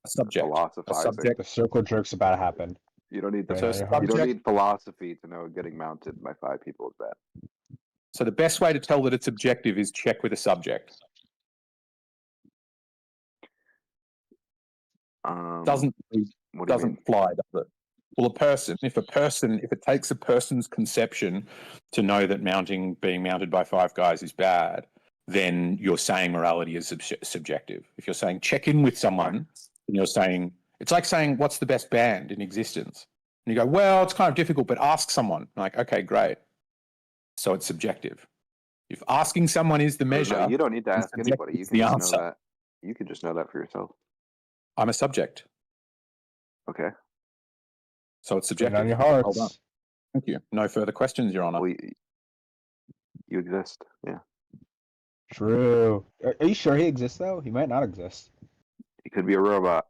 philosophizing. The circle jerk's about to happen. You don't need Right on your heart. you don't need philosophy to know getting mounted by 5 people is bad. So the best way to tell that it's objective is check with a subject. Doesn't fly, does it? Well, if it takes a person's conception to know that being mounted by 5 guys is bad, then you're saying morality is subjective. If you're saying check in with someone, and you're saying, it's like saying, what's the best band in existence? And you go, well, it's kind of difficult, but ask someone. Like, okay, great. So it's subjective. If asking someone is the measure, no, you don't need to ask anybody. You can just know that. You can just know that for yourself. I'm a subject. Okay. So it's subjective. On your hearts. Hold on. Thank you. No further questions, Your Honor. You exist. Yeah. True. Are you sure he exists though? He might not exist. He could be a robot.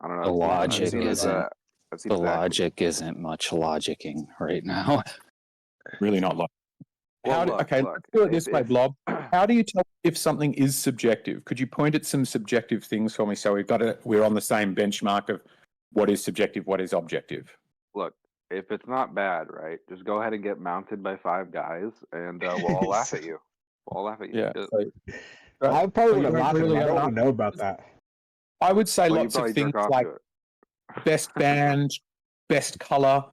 I don't know. The logic isn't much logicking right now. Really not logic. Let's do it this way, Blob. How do you tell if something is subjective? Could you point at some subjective things for me so we're on the same benchmark of what is subjective, what is objective? Look, if it's not bad, right, just go ahead and get mounted by 5 guys and we'll all laugh at you. We'll all laugh at you. Yeah. I probably would have laughed at him. I don't know about that. I would say lots of things like best band, best color,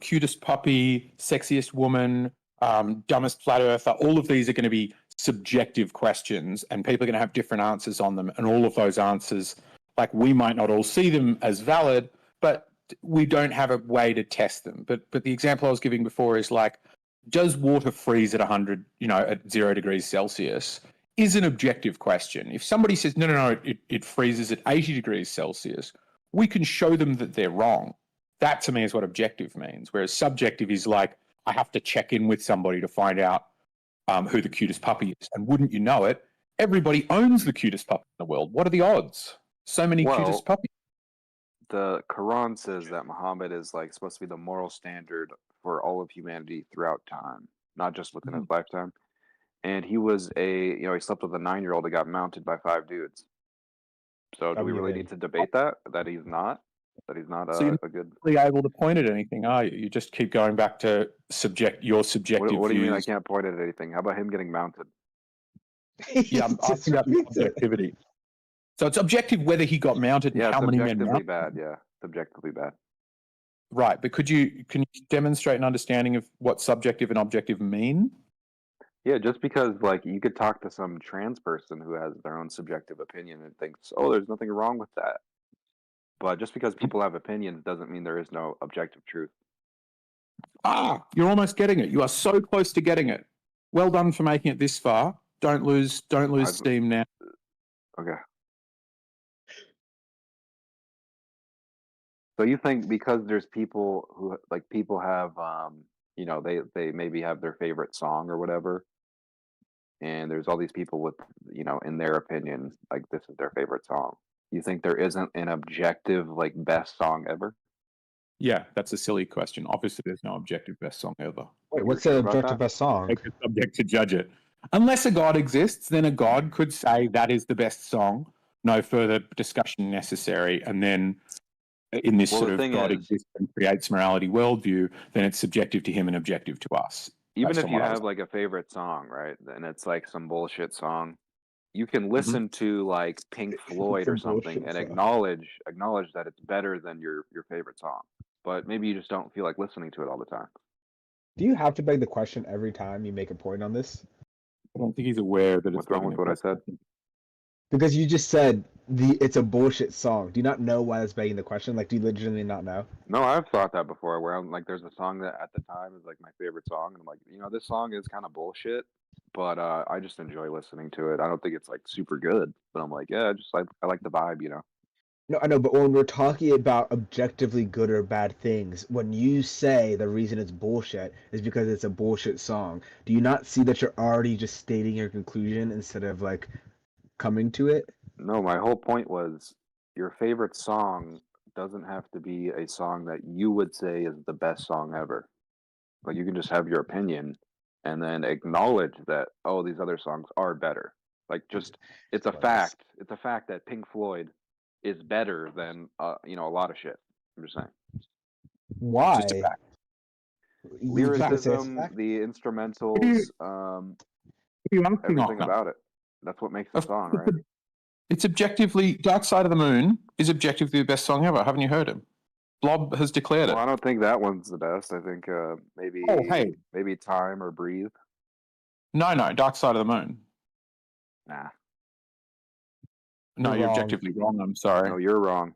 cutest puppy, sexiest woman, dumbest flat earther. All of these are going to be subjective questions and people are going to have different answers on them. And all of those answers, like we might not all see them as valid, but we don't have a way to test them. But the example I was giving before is like, does water freeze at 100, at 0 degrees Celsius? Is an objective question. If somebody says, no, it freezes at 80 degrees Celsius, we can show them that they're wrong. That to me is what objective means. Whereas subjective is like, I have to check in with somebody to find out who the cutest puppy is. And wouldn't you know it, everybody owns the cutest puppy in the world. What are the odds? So many cutest puppies. The Quran says that Muhammad is like supposed to be the moral standard for all of humanity throughout time, not just within his lifetime. And he was he slept with a 9-year-old that got mounted by 5 dudes. So do we really need to debate that he's not a good? So you're not really able to point at anything, are you? You just keep going back to your subjective What do you mean I views. can't point at anything? How about him getting mounted? Yeah, I'm asking about the objectivity. So it's objective whether he got mounted and Yeah, how it's many men objectively mounted. bad. Yeah, it's objectively bad. Right, but can you demonstrate an understanding of what subjective and objective mean? Yeah, just because like you could talk to some trans person who has their own subjective opinion and thinks, oh, there's nothing wrong with that. But just because people have opinions doesn't mean there is no objective truth. Ah, you're almost getting it. You are so close to getting it. Well done for making it this far. Don't lose steam now. Okay. So you think because there's people who like people have you know, they maybe have their favorite song or whatever, and there's all these people with, you know, in their opinion, like this is their favorite song. You think there isn't an objective like best song ever? Yeah, that's a silly question. Obviously, there's no objective best song ever. Wait, what's the objective best song? Make the subject to judge it. Unless a god exists, then a god could say that is the best song. No further discussion necessary. And then in this Well, sort the of thing God is- exists and creates morality worldview, then it's subjective to him and objective to us. Even based if on you what I was- have like a favorite song, right, and it's like some bullshit song, you Mm-hmm. can listen to like Pink Floyd or Some something bullshit and song. acknowledge that it's better than your favorite song. But maybe you just don't feel like listening to it all the time. Do you have to beg the question every time you make a point on this? I don't think he's aware that What's wrong with what I said? Because you just said it's a bullshit song. Do you not know why that's begging the question? Like, do you legitimately not know? No, I've thought that before. Where I'm like, there's a song that at the time is like my favorite song, and I'm like, you know, this song is kind of bullshit, but I just enjoy listening to it. I don't think it's like super good, but I'm like, yeah, just I like the vibe, you know. No, I know, but when we're talking about objectively good or bad things, when you say the reason it's bullshit is because it's a bullshit song, do you not see that you're already just stating your conclusion instead of like coming to it? No, my whole point was your favorite song doesn't have to be a song that you would say is the best song ever. Like you can just have your opinion and then acknowledge that, oh, these other songs are better. Like just it's a fact. It's a fact that Pink Floyd is better than you know, a lot of shit. I'm just saying. Why? Just a fact. Lyricism, the instrumentals, You're asking everything of? about it. That's what makes the song, right? It's objectively, Dark Side of the Moon is objectively the best song ever. Haven't you heard him? Blob has declared Well, it. I don't think that one's the best. I think maybe maybe Time or Breathe. No, Dark Side of the Moon. Nah. No, you're wrong. objectively wrong. I'm sorry. No, you're wrong.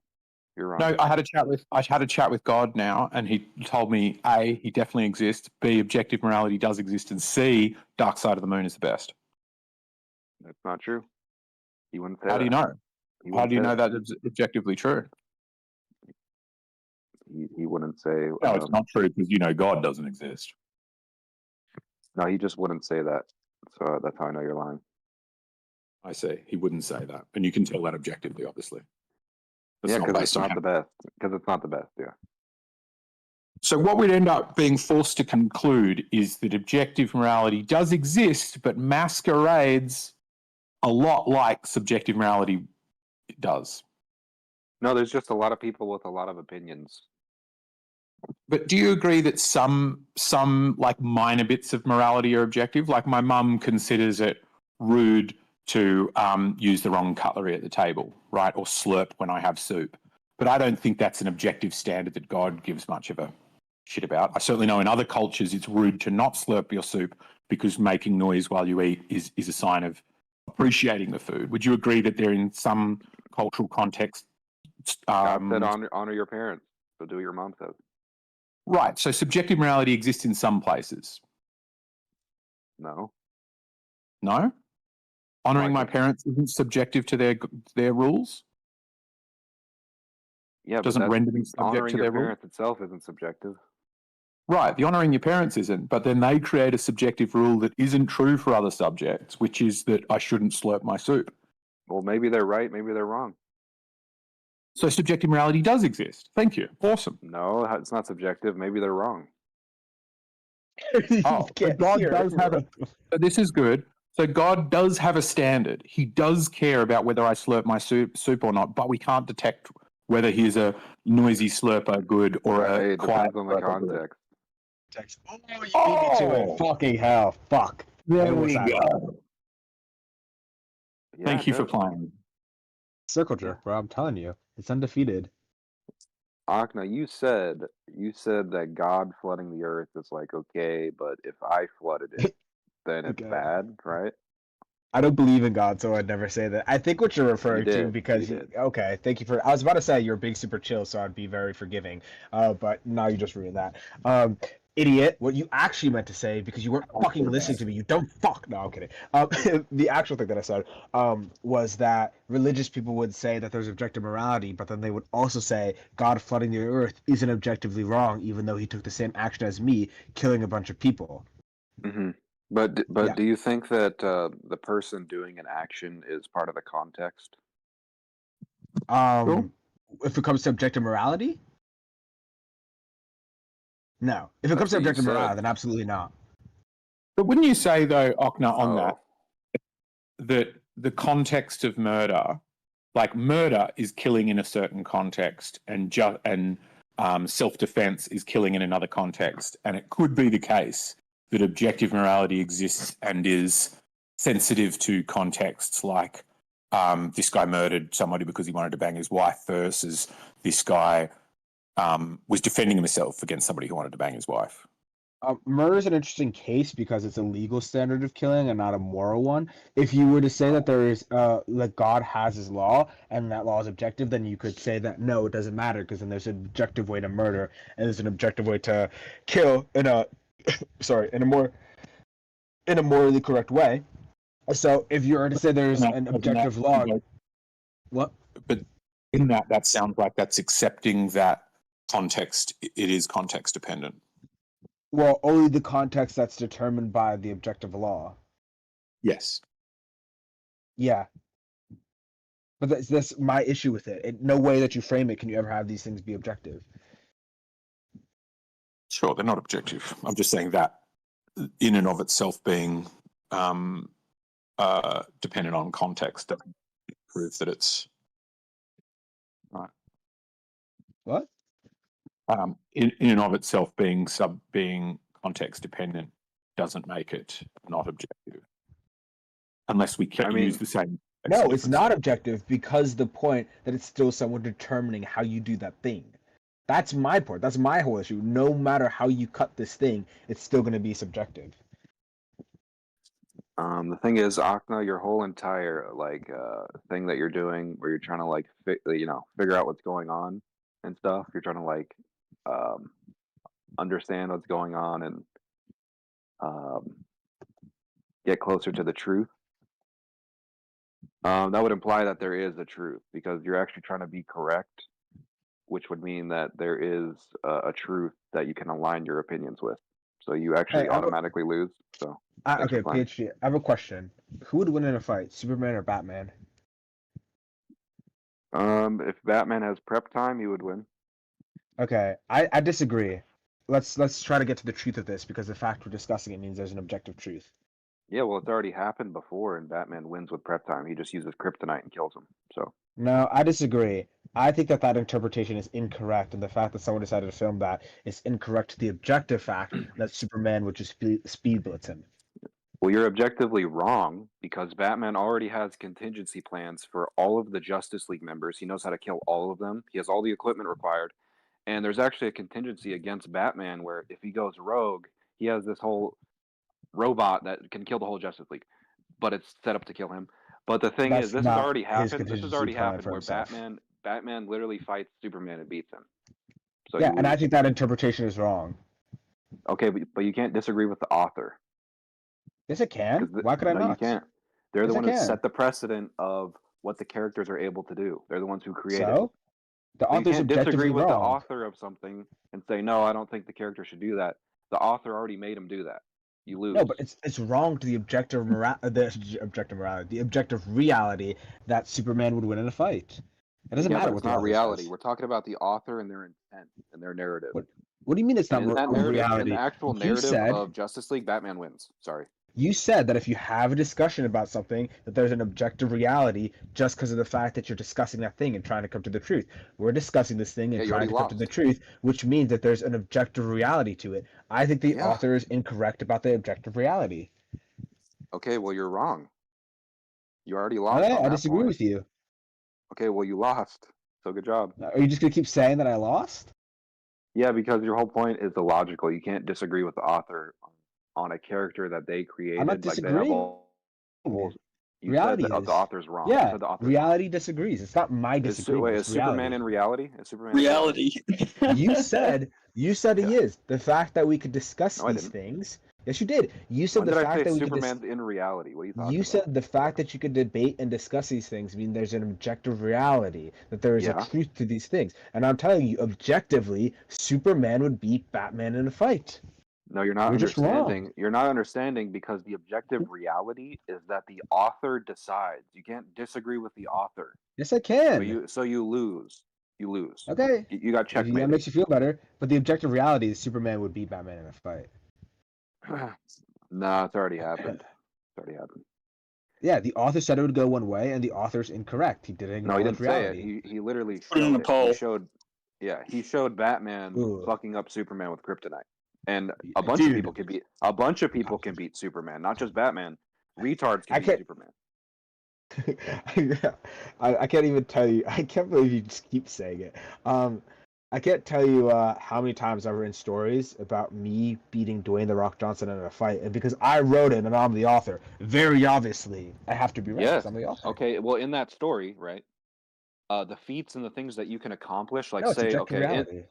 You're wrong. No, I had a chat with God now, and he told me A, he definitely exists. B, objective morality does exist, and C, Dark Side of the Moon is the best. That's not true. He wouldn't say How do you know? How do you know that? that it's objectively true? He wouldn't say. No, it's not true because you know God doesn't exist. No, he just wouldn't say that. So that's how I know you're lying. I see. He wouldn't say that, and you can tell that objectively, obviously. That's Yeah, not because based it's on not the best. Because it's not the best. Yeah. So what we'd end up being forced to conclude is that objective morality does exist, but masquerades a lot like subjective morality does. No, there's just a lot of people with a lot of opinions. But do you agree that some like minor bits of morality are objective? Like my mum considers it rude to use the wrong cutlery at the table, right? Or slurp when I have soup. But I don't think that's an objective standard that God gives much of a shit about. I certainly know in other cultures it's rude to not slurp your soup because making noise while you eat is a sign of appreciating the food. Would you agree that they're in some cultural context? God said honor your parents, so do what your mom says. Right. So subjective morality exists in some places. No. No? Honoring my parents isn't subjective to their rules? Yeah, but doesn't render me subject honoring to your their rules? parents itself isn't subjective. Right. The honoring your parents isn't, but then they create a subjective rule that isn't true for other subjects, which is that I shouldn't slurp my soup. Well, maybe they're right, maybe they're wrong. So subjective morality does exist. Thank you. Awesome. No, it's not subjective. Maybe they're wrong. Oh, but God does have a. So this is good. So God does have a standard. He does care about whether I slurp my soup or not, but we can't detect whether he's a noisy slurper good or a quiet depends on the slurper good. context. Oh, you beat me to it. Fucking hell. Fuck. There It was we that. go. Yeah, Thank you for does. playing. Circle jerk, bro. I'm telling you, it's undefeated. Akna, you said that God flooding the earth is like okay, but if I flooded it, then it's Okay. bad, right? I don't believe in God, so I'd never say that. I think what you're referring to, because okay, thank you for. I was about to say you're being super chill, so I'd be very forgiving. But now you just ruined that. Idiot. What you actually meant to say, because you weren't fucking listening to me. You don't fuck. No, I'm kidding. The actual thing that I said, was that religious people would say that there's objective morality, but then they would also say God flooding the earth isn't objectively wrong, even though he took the same action as me, killing a bunch of people. Mm-hmm. But Yeah. do you think that the person doing an action is part of the context? If it comes to objective morality, no. If it comes to objective morality, then absolutely not. But wouldn't you say, though, Okna, on Oh. that the context of murder, like murder is killing in a certain context, and self-defense is killing in another context, and it could be the case that objective morality exists and is sensitive to contexts like this guy murdered somebody because he wanted to bang his wife versus this guy was defending himself against somebody who wanted to bang his wife. Murder is an interesting case because it's a legal standard of killing and not a moral one. If you were to say that there is, that God has his law and that law is objective, then you could say that no, it doesn't matter because then there's an objective way to murder and there's an objective way to kill in a, in a morally correct way. So if you were to say there's an objective law, what? But in that sounds like that's accepting that context. It is context dependent. Well, only the context that's determined by the objective law. Yes. Yeah. But that's my issue with it. No way that you frame it can you ever have these things be objective. Sure, they're not objective. I'm just saying that in and of itself being dependent on context doesn't prove that it's right. What? In and of itself being context dependent doesn't make it not objective, unless we can use the same. No, it's not objective because the point that it's still someone determining how you do that thing. That's my point. That's my whole issue. No matter how you cut this thing, it's still going to be subjective. The thing is, Akna, your whole entire thing that you're doing, where you're trying to figure out what's going on and stuff. You're trying to understand what's going on and get closer to the truth. That would imply that there is a truth because you're actually trying to be correct, which would mean that there is a truth that you can align your opinions with. So you actually automatically lose. So okay, PhD. I have a question. Who would win in a fight, Superman or Batman? If Batman has prep time, he would win. Okay, I disagree. Let's try to get to the truth of this because the fact we're discussing it means there's an objective truth. Yeah, well, it's already happened before, and Batman wins with prep time. He just uses kryptonite and kills him. So no, I disagree. I think that interpretation is incorrect, and the fact that someone decided to film that is incorrect to the objective fact that Superman would just speed blitz him. Well, you're objectively wrong because Batman already has contingency plans for all of the Justice League members. He knows how to kill all of them. He has all the equipment required. And there's actually a contingency against Batman where if he goes rogue, he has this whole robot that can kill the whole Justice League, but it's set up to kill him. But the thing is, this has already happened. This has already happened where Batman literally fights Superman and beats him. So yeah, and I think that interpretation is wrong. Okay, but you can't disagree with the author. Yes, I can. Why could I not? No, you can't. They're the ones who set the precedent of what the characters are able to do. They're the ones who create it. The author's you can't disagree with wrong. the author of something and say, no, I don't think the character should do that. The author already made him do that. You lose. No, but it's wrong to the objective the objective reality that Superman would win in a fight. It doesn't matter what it's not reality. We're talking about the author and their intent and their narrative. What do you mean it's not reality? In the actual narrative of Justice League, Batman wins. Sorry. You said that if you have a discussion about something, that there's an objective reality just because of the fact that you're discussing that thing and trying to come to the truth. We're discussing this thing and trying to come to the truth, which means that there's an objective reality to it. I think the author is incorrect about the objective reality. Okay, well, you're wrong. You already lost Okay, on I that disagree point. with you. Okay, well, you lost. So good job. Are you just gonna keep saying that I lost? Yeah, because your whole point is illogical. You can't disagree with the author on a character that they I'm not created. Like they have disagreeing. all. You said Reality that is. the author's wrong. You Yeah, said the author's wrong. reality disagrees. It's not my disagreement. Wait, It's is Superman reality. in reality? Is Superman in reality? You said he is. The fact that we could discuss No, I these didn't. things. Yes, you did. You said When the did I fact say that we could. Superman's in reality? What are you talking You about? said the fact that you could debate and discuss these things mean there's an objective reality, that there is a Yeah. truth to these things. And I'm telling you, objectively, Superman would beat Batman in a fight. No, you're not You're just understanding. wrong. You're not understanding because the objective reality is that the author decides. You can't disagree with the author. Yes, I can. So you lose. You lose. Okay. You got If that checkmated. makes you feel better. But the objective reality is Superman would beat Batman in a fight. Nah, it's already happened. It's already happened. Yeah, the author said it would go one way, and the author's incorrect. He didn't No, he acknowledge didn't say reality. it. He literally Put it in showed the it. poll. He showed Batman Ooh. fucking up Superman with kryptonite. And a bunch of people can beat Superman, not just Batman. Retards can beat Superman. I can't even tell you. I can't believe you just keep saying it. I can't tell you how many times I've written stories about me beating Dwayne the Rock Johnson in a fight, and because I wrote it and I'm the author, very obviously I have to be right. Yes. I'm the author. Okay. Well, in that story, right? The feats and the things that you can accomplish, like No, it's say, objective reality.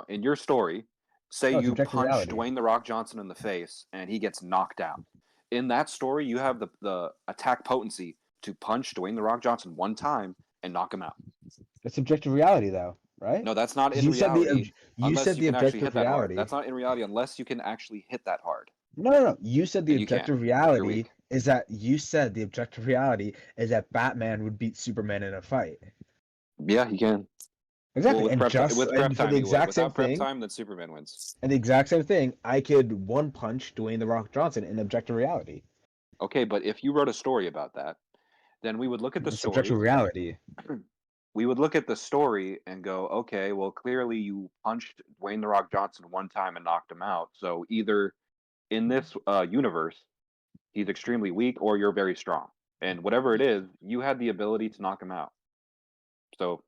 in your story, say No, it's you objective punch reality. Dwayne the Rock Johnson in the face and he gets knocked out. In that story, you have the attack potency to punch Dwayne the Rock Johnson one time and knock him out. It's objective reality, though, right? No, that's not in You said reality. you Unless said you the can actually objective hit that hard. reality. That's not in reality unless you can actually hit that hard. No. You said the And you can't, objective 'cause you're reality weak. is that Batman would beat Superman in a fight. Yeah, he can. Exactly, Well, and with just prep and for time, the he would. exact same Without prep thing, time, then Superman wins. and the exact same thing, I could one punch Dwayne the Rock Johnson in objective reality. Okay, but if you wrote a story about that, then we would look at the It's story. objective reality. We would look at the story and go, okay, well, clearly you punched Dwayne the Rock Johnson one time and knocked him out. So either in this universe, he's extremely weak, or you're very strong. And whatever it is, you had the ability to knock him out. So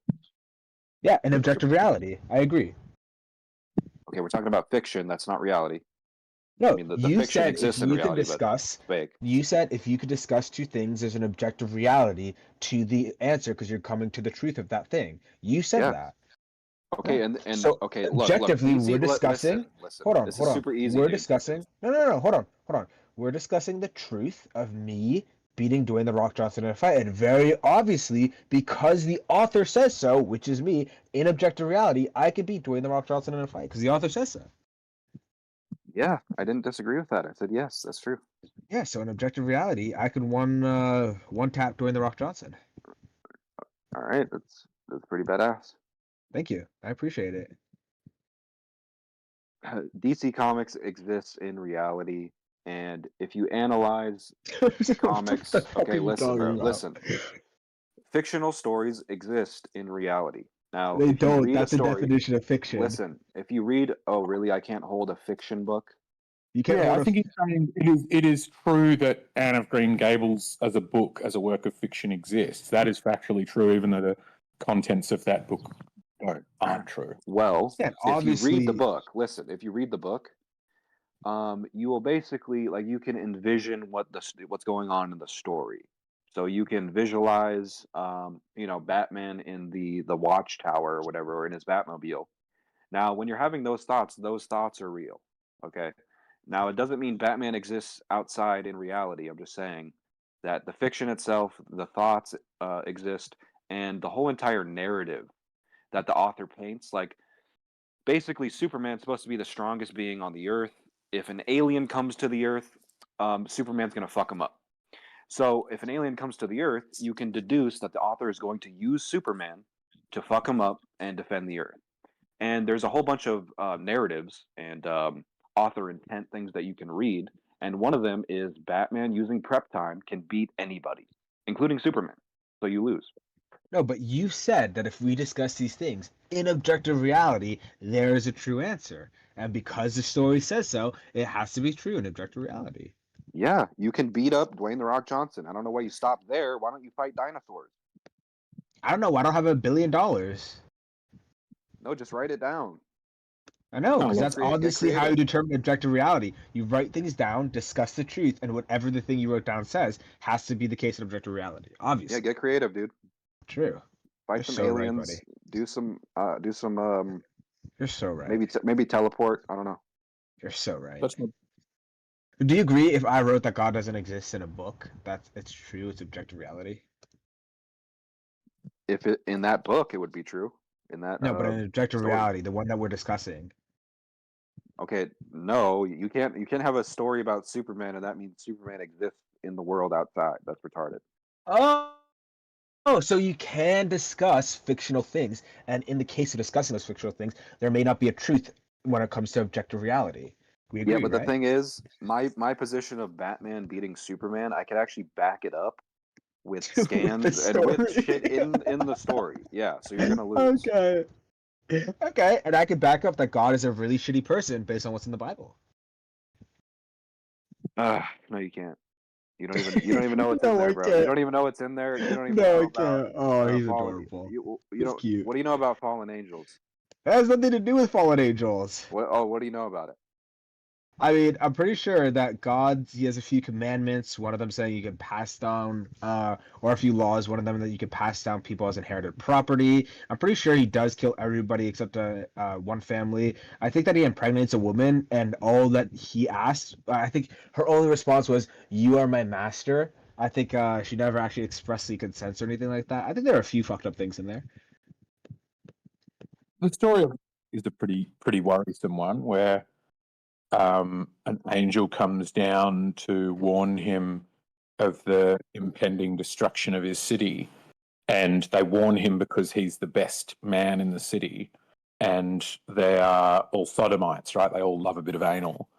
Yeah, an objective reality. I agree. okay, we're talking about fiction. That's not reality. No, I mean, the you fiction said if exists in you could reality, discuss. but it's fake. You said if you could discuss two things, there's an objective reality to the answer because you're coming to the truth of that thing. You said Yeah. that. Okay, Yeah. and So okay, look, objectively, easy, we're discussing. Listen. Hold on, This hold is on. super easy. We're Dude. discussing. No. Hold on. We're discussing the truth of me beating Dwayne the Rock Johnson in a fight, and very obviously, because the author says so, which is me, in objective reality, I could beat Dwayne the Rock Johnson in a fight because the author says so. Yeah, I didn't disagree with that. I said yes, that's true. Yeah, so in objective reality, I could one tap Dwayne the Rock Johnson. All right, that's pretty badass. Thank you. I appreciate it. DC Comics exists in reality, and if you analyze comics, okay, listen, bro, listen. Fictional stories exist in reality. Now, They if you don't. read That's a the story, definition of fiction. listen, if you read, oh, really, I can't hold a fiction book. You can't. Yeah, I think he's saying it is true that Anne of Green Gables as a book, as a work of fiction exists. That is factually true, even though the contents of that book aren't true. Well, Yeah, if you read the obviously- book, listen, if you read the book, you will basically, like, you can envision what's going on in the story. So you can visualize, Batman in the watchtower or whatever, or in his Batmobile. Now, when you're having those thoughts are real. Okay. Now, it doesn't mean Batman exists outside in reality. I'm just saying that the fiction itself, the thoughts exist, and the whole entire narrative that the author paints, like, basically Superman's supposed to be the strongest being on the earth. If an alien comes to the earth, Superman's going to fuck him up. So if an alien comes to the earth, you can deduce that the author is going to use Superman to fuck him up and defend the earth. And there's a whole bunch of narratives and author intent things that you can read. And one of them is Batman using prep time can beat anybody, including Superman. So you lose. No, but you said that if we discuss these things in objective reality, there is a true answer. And because the story says so, it has to be true in objective reality. Yeah, you can beat up Dwayne the Rock Johnson. I don't know why you stopped there. Why don't you fight dinosaurs? I don't know. I don't have $1 billion. No, just write it down. I know, because Get that's obviously how you creative. determine objective reality. You write things down, discuss the truth, and whatever the thing you wrote down says has to be the case in objective reality. Obviously. Yeah, get creative, dude. True. Fight You're some so right, aliens. buddy. Do some. You're so right. Maybe teleport. I don't know. You're so right. That's not- Do you agree if I wrote that God doesn't exist in a book, it's true, it's objective reality? If it in that book, it would be true. In that No, but in objective story. reality, the one that we're discussing. Okay, no, you can't have a story about Superman and that means Superman exists in the world outside. That's retarded. Oh, so you can discuss fictional things, and in the case of discussing those fictional things, there may not be a truth when it comes to objective reality. We agree, Yeah, but right? the thing is, my position of Batman beating Superman, I could actually back it up with scans and with shit in the story. Yeah, so you're gonna lose. Okay. Okay, and I can back up that God is a really shitty person based on what's in the Bible. No, you can't. You don't even know what's in there, bro. You don't even know what's in there. You don't even No, know I about. can't. Oh, he's fallen, adorable. You He's don't. cute. What do you know about fallen angels? That has nothing to do with fallen angels. What do you know about it? I mean, I'm pretty sure that he has a few commandments. One of them saying you can pass down, or a few laws. One of them that you can pass down people as inherited property. I'm pretty sure he does kill everybody except one family. I think that he impregnates a woman, and all that he asked, I think her only response was, "You are my master." I think she never actually expressly consents or anything like that. I think there are a few fucked up things in there. The story is a pretty worrisome one where an angel comes down to warn him of the impending destruction of his city, and they warn him because he's the best man in the city, and they are all sodomites, right? They all love a bit of anal,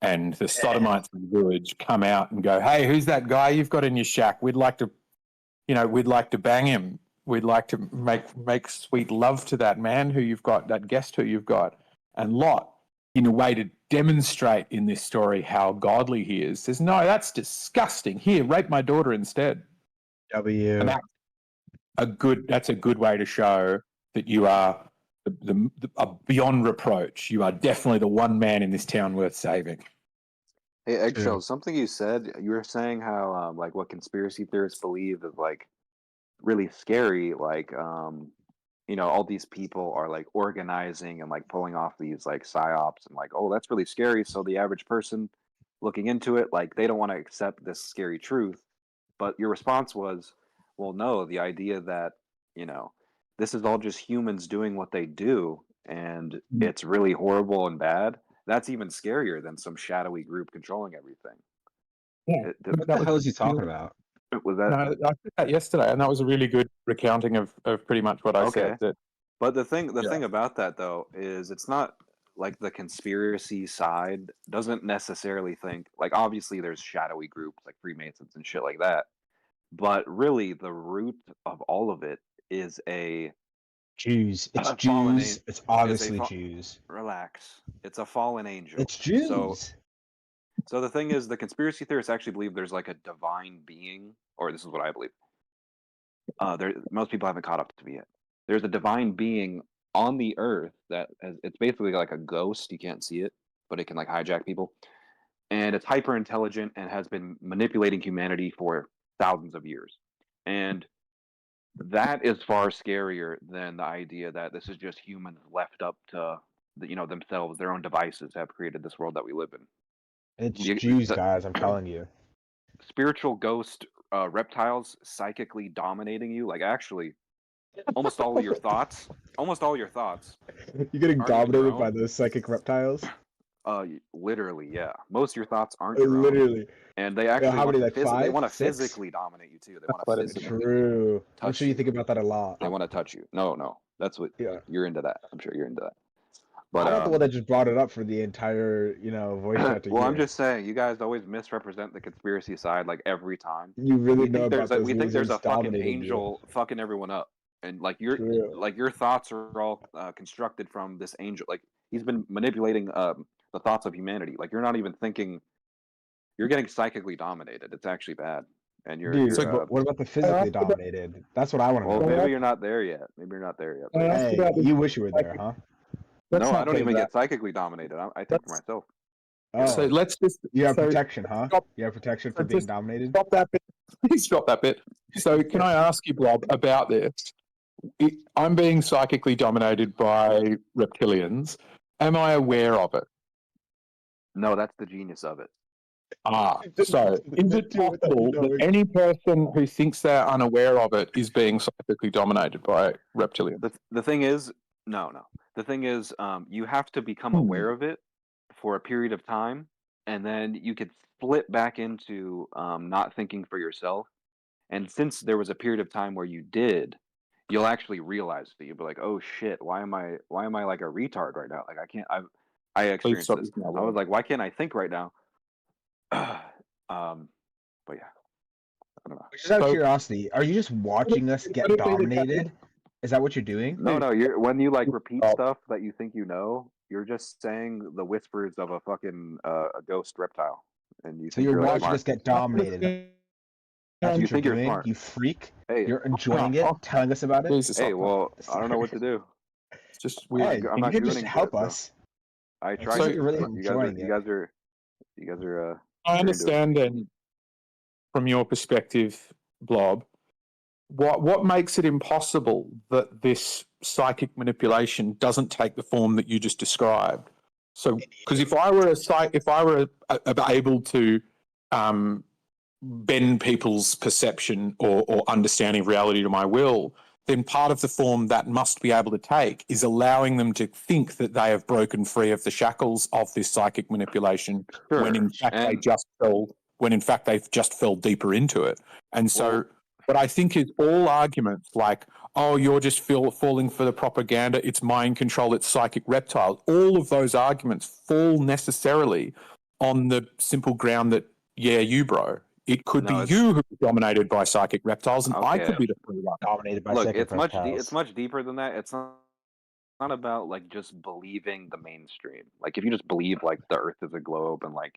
and the sodomites in the village come out and go, "Hey, who's that guy you've got in your shack? We'd like to bang him. We'd like to make sweet love to that man who you've got, that guest who you've got." And Lot, in a way to demonstrate in this story how godly he is, says, "No, that's disgusting. Here, rape my daughter instead." And that's a good way to show that you are beyond reproach. You are definitely the one man in this town worth saving. Hey, Eggshell, something you said. You were saying how like what conspiracy theorists believe is like really scary. Like all these people are like organizing and like pulling off these like psyops and like, oh, that's really scary. So the average person looking into it, like they don't want to accept this scary truth. But your response was, well, no, the idea that, this is all just humans doing what they do and it's really horrible and bad. That's even scarier than some shadowy group controlling everything. Yeah, What the hell is he talking about? Was that? No, I did that yesterday, and that was a really good recounting of pretty much what I said. But the thing about that though is it's not like the conspiracy side doesn't necessarily think like obviously there's shadowy groups like Freemasons and shit like that. But really the root of all of it is Jews. It's Jews. It's obviously Jews. Relax. It's a fallen angel. It's Jews. So the thing is, the conspiracy theorists actually believe there's like a divine being, or this is what I believe. Most people haven't caught up to me yet. There's a divine being on the earth it's basically like a ghost. You can't see it, but it can like hijack people. And it's hyper intelligent and has been manipulating humanity for thousands of years. And that is far scarier than the idea that this is just humans left up to themselves, their own devices have created this world that we live in. It's Jews, guys, I'm telling you. Spiritual ghost reptiles psychically dominating you, like actually almost all your thoughts. You're getting dominated by those psychic reptiles? Literally, yeah. Most of your thoughts aren't your own. Literally. And they actually they want to physically dominate you too. They want to physically True. I'm sure you think about that a lot. They want to touch you. No. That's what you're into that. I'm sure you're into that. But I'm not the one that just brought it up for the entire, voice chat to well, hear. I'm just saying, you guys always misrepresent the conspiracy side like every time. You really know about those we think there's a fucking dominating angel fucking everyone up. And like your thoughts are all constructed from this angel. Like he's been manipulating the thoughts of humanity. Like you're not even thinking you're getting psychically dominated. It's actually bad. And Dude, what about the physically dominated? That's what I want to know. Well, maybe you're not there yet. Maybe you're not there yet. But hey, you wish you were there, huh? No, I don't even get psychically dominated. I think for myself. Oh, so let's just. You have protection, huh? You have protection for being dominated? Stop that bit. Please stop that bit. So can I ask you, Blob, about this? I'm being psychically dominated by reptilians. Am I aware of it? No, that's the genius of it. So is it possible that any person who thinks they're unaware of it is being psychically dominated by reptilians? The thing is, no. The thing is, you have to become aware of it for a period of time, and then you could split back into not thinking for yourself. And since there was a period of time where you did, you'll actually realize that you'll be like, oh shit, why am I like a retard right now? Like I experienced this. I was like, why can't I think right now? But yeah, I don't know. Just out of curiosity, are you just watching us get dominated? Is that what you're doing? No. You're when you like repeat stuff that you think you know, you're just saying the whispers of a fucking a ghost reptile, and you. So think you're like watching smart. us get dominated. That's You what think you're you're doing, smart. you freak. Hey, You're enjoying it, telling us about it. Hey, well, I don't know what to do. It's just weird. I'm not you can doing just it, help us. So I tried. So to, you're really you enjoying it. You guys are. I understand, and from your perspective, Blob, what makes it impossible that this psychic manipulation doesn't take the form that you just described? So, because if I were able to bend people's perception or understanding of reality to my will, then part of the form that must be able to take is allowing them to think that they have broken free of the shackles of this psychic manipulation, when in fact they've just fell deeper into it. And so what I think is all arguments like, oh, you're just falling for the propaganda, it's mind control, it's psychic reptiles, all of those arguments fall necessarily on the simple ground that, yeah, you bro. It could be you who's dominated by psychic reptiles, and I could be the free one. Dominated by Look, psychic it's reptiles. it's much deeper than that. It's not about like just believing the mainstream. Like if you just believe like the Earth is a globe and like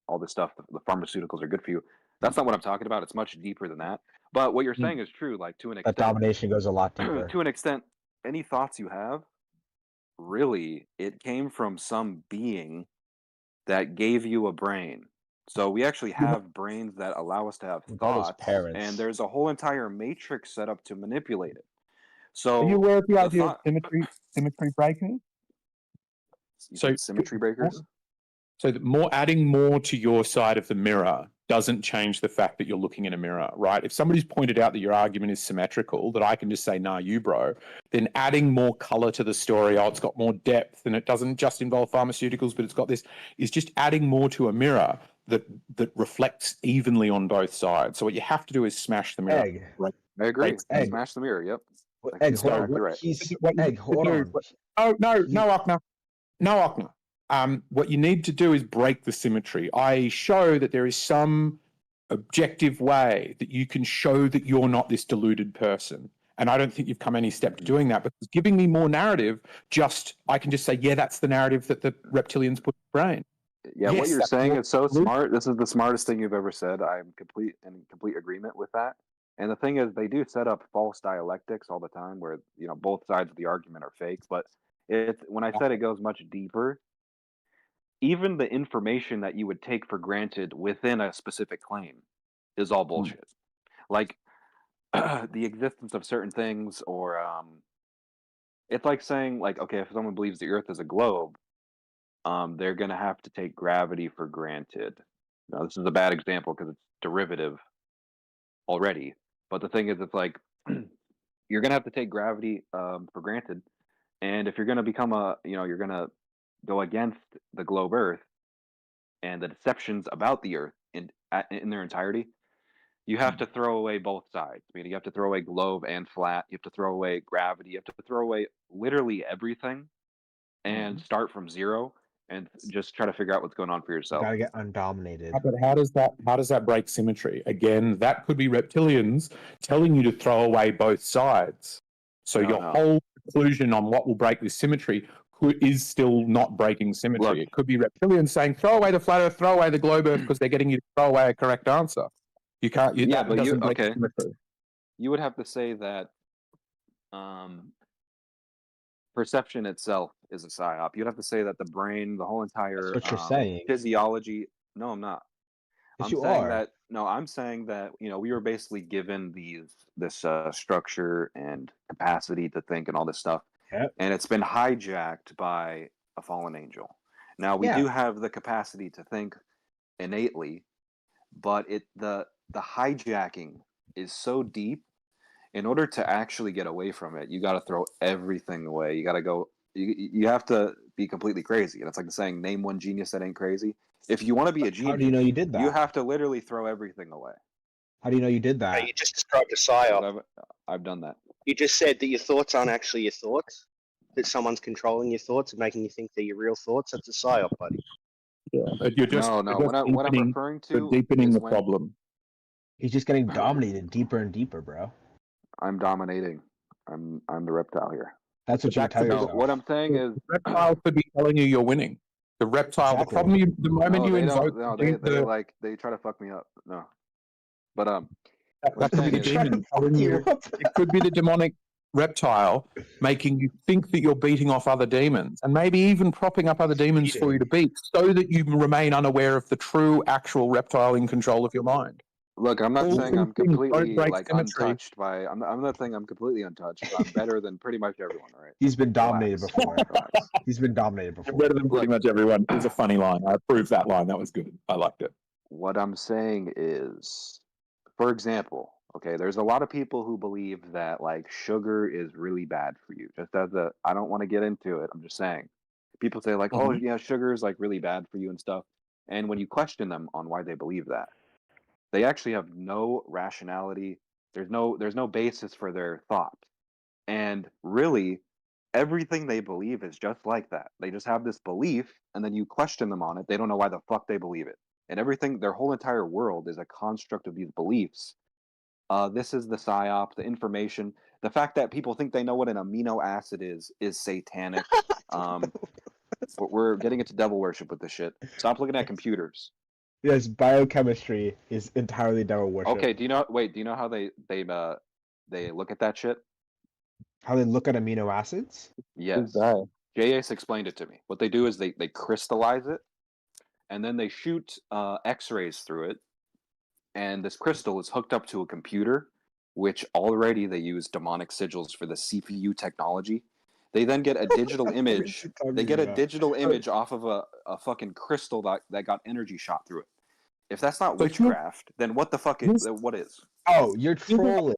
all this stuff, the pharmaceuticals are good for you. That's not what I'm talking about. It's much deeper than that. But what you're saying is true. Like to an extent, that domination goes a lot deeper. To an extent, any thoughts you have, really, it came from some being that gave you a brain. So we actually have brains that allow us to have thoughts, and there's a whole entire matrix set up to manipulate it. So are you aware of the idea of symmetry breaking? So symmetry breakers. So that adding more to your side of the mirror doesn't change the fact that you're looking in a mirror, right? If somebody's pointed out that your argument is symmetrical, that I can just say, nah, you bro, then adding more color to the story, it's got more depth and it doesn't just involve pharmaceuticals, but it's got this, is just adding more to a mirror that reflects evenly on both sides. So what you have to do is smash the mirror. Egg. Right? I agree. Smash the mirror, yep. Egg, hold on. Hold on. Oh, no, Ochner. What you need to do is break the symmetry. I show that there is some objective way that you can show that you're not this deluded person. And I don't think you've come any step to doing that, because giving me more narrative, I can just say, yeah, that's the narrative that the reptilians put in the brain. Yeah, Yes, what you're that's saying is so deluded. smart. This is the smartest thing you've ever said. I'm in complete agreement with that. And the thing is, they do set up false dialectics all the time where, both sides of the argument are fake. But when I said it goes much deeper, even the information that you would take for granted within a specific claim is all bullshit. Like the existence of certain things, or it's like saying, like, okay, if someone believes the Earth is a globe, they're going to have to take gravity for granted. Now, this is a bad example because it's derivative already. But the thing is, it's like you're going to have to take gravity for granted. And if you're going to become you're going to go against the globe Earth and the deceptions about the Earth in their entirety, you have to throw away both sides. I mean, you have to throw away globe and flat. You have to throw away gravity. You have to throw away literally everything and start from zero and just try to figure out what's going on for yourself. You gotta get undominated. But how does that break symmetry? Again, that could be reptilians telling you to throw away both sides. So your whole conclusion on what will break this symmetry is still not breaking symmetry. Look. It could be reptilians saying, throw away the flat Earth, throw away the globe Earth, because they're getting you to throw away a correct answer. You can't. Yeah, that but doesn't break symmetry. You would have to say that perception itself is a psyop. You'd have to say that the brain, the whole entire That's what you're saying. physiology. No, I'm not. Yes, I'm you saying are. that. No, I'm saying that we were basically given this structure and capacity to think and all this stuff, and it's been hijacked by a fallen angel. Now we do have the capacity to think innately, but the hijacking is so deep. In order to actually get away from it, you got to throw everything away. You got to go. You have to be completely crazy. And it's like the saying, "Name one genius that ain't crazy." If you want to be a genius, How do you know you did that? You have to literally throw everything away. How do you know you did that? You just described a psyop. I've done that. You just said that your thoughts aren't actually your thoughts. That someone's controlling your thoughts and making you think they're your real thoughts. That's a psyop, buddy. Yeah, you're just, no. You're just What I'm referring to deepening is the when problem. He's just getting dominated deeper and deeper, bro. I'm dominating. I'm the reptile here. That's what you tell yourself. What I'm saying is, the reptile could be telling you you're winning. The reptile. The problem. The moment you invoke. They try to fuck me up. No, but that could be the demon telling you. It could be the demonic reptile making you think that you're beating off other demons, and maybe even propping up other demons for you to beat, so that you remain unaware of the true, actual reptile in control of your mind. Look, I'm not saying I'm completely symmetry. untouched by. I'm not saying I'm completely untouched. But I'm better than pretty much everyone, right? He's been dominated before. He's been dominated before. Better than pretty much everyone. It was a funny line. I approved that line. That was good. I liked it. What I'm saying is, for example, okay, there's a lot of people who believe that like sugar is really bad for you. Just as I don't want to get into it. I'm just saying. People say like, oh yeah, sugar is like really bad for you and stuff. And when you question them on why they believe that, they actually have no rationality. There's no basis for their thought. And really, everything they believe is just like that. They just have this belief, and then you question them on it. They don't know why the fuck they believe it. And everything, their whole entire world is a construct of these beliefs. This is the psyop, the information. The fact that people think they know what an amino acid is satanic. We're getting into devil worship with this shit. Stop looking at computers. Yes, biochemistry is entirely devil worship. Okay, do you know how they look at that shit? How they look at amino acids? Yes. JS explained it to me. What they do is they crystallize it, and then they shoot X-rays through it, and this crystal is hooked up to a computer, which already they use demonic sigils for the CPU technology. They then get a digital image. They get a digital image off of a fucking crystal that got energy shot through it. If that's not witchcraft, then what the fuck is? What is? Oh, you're trolling.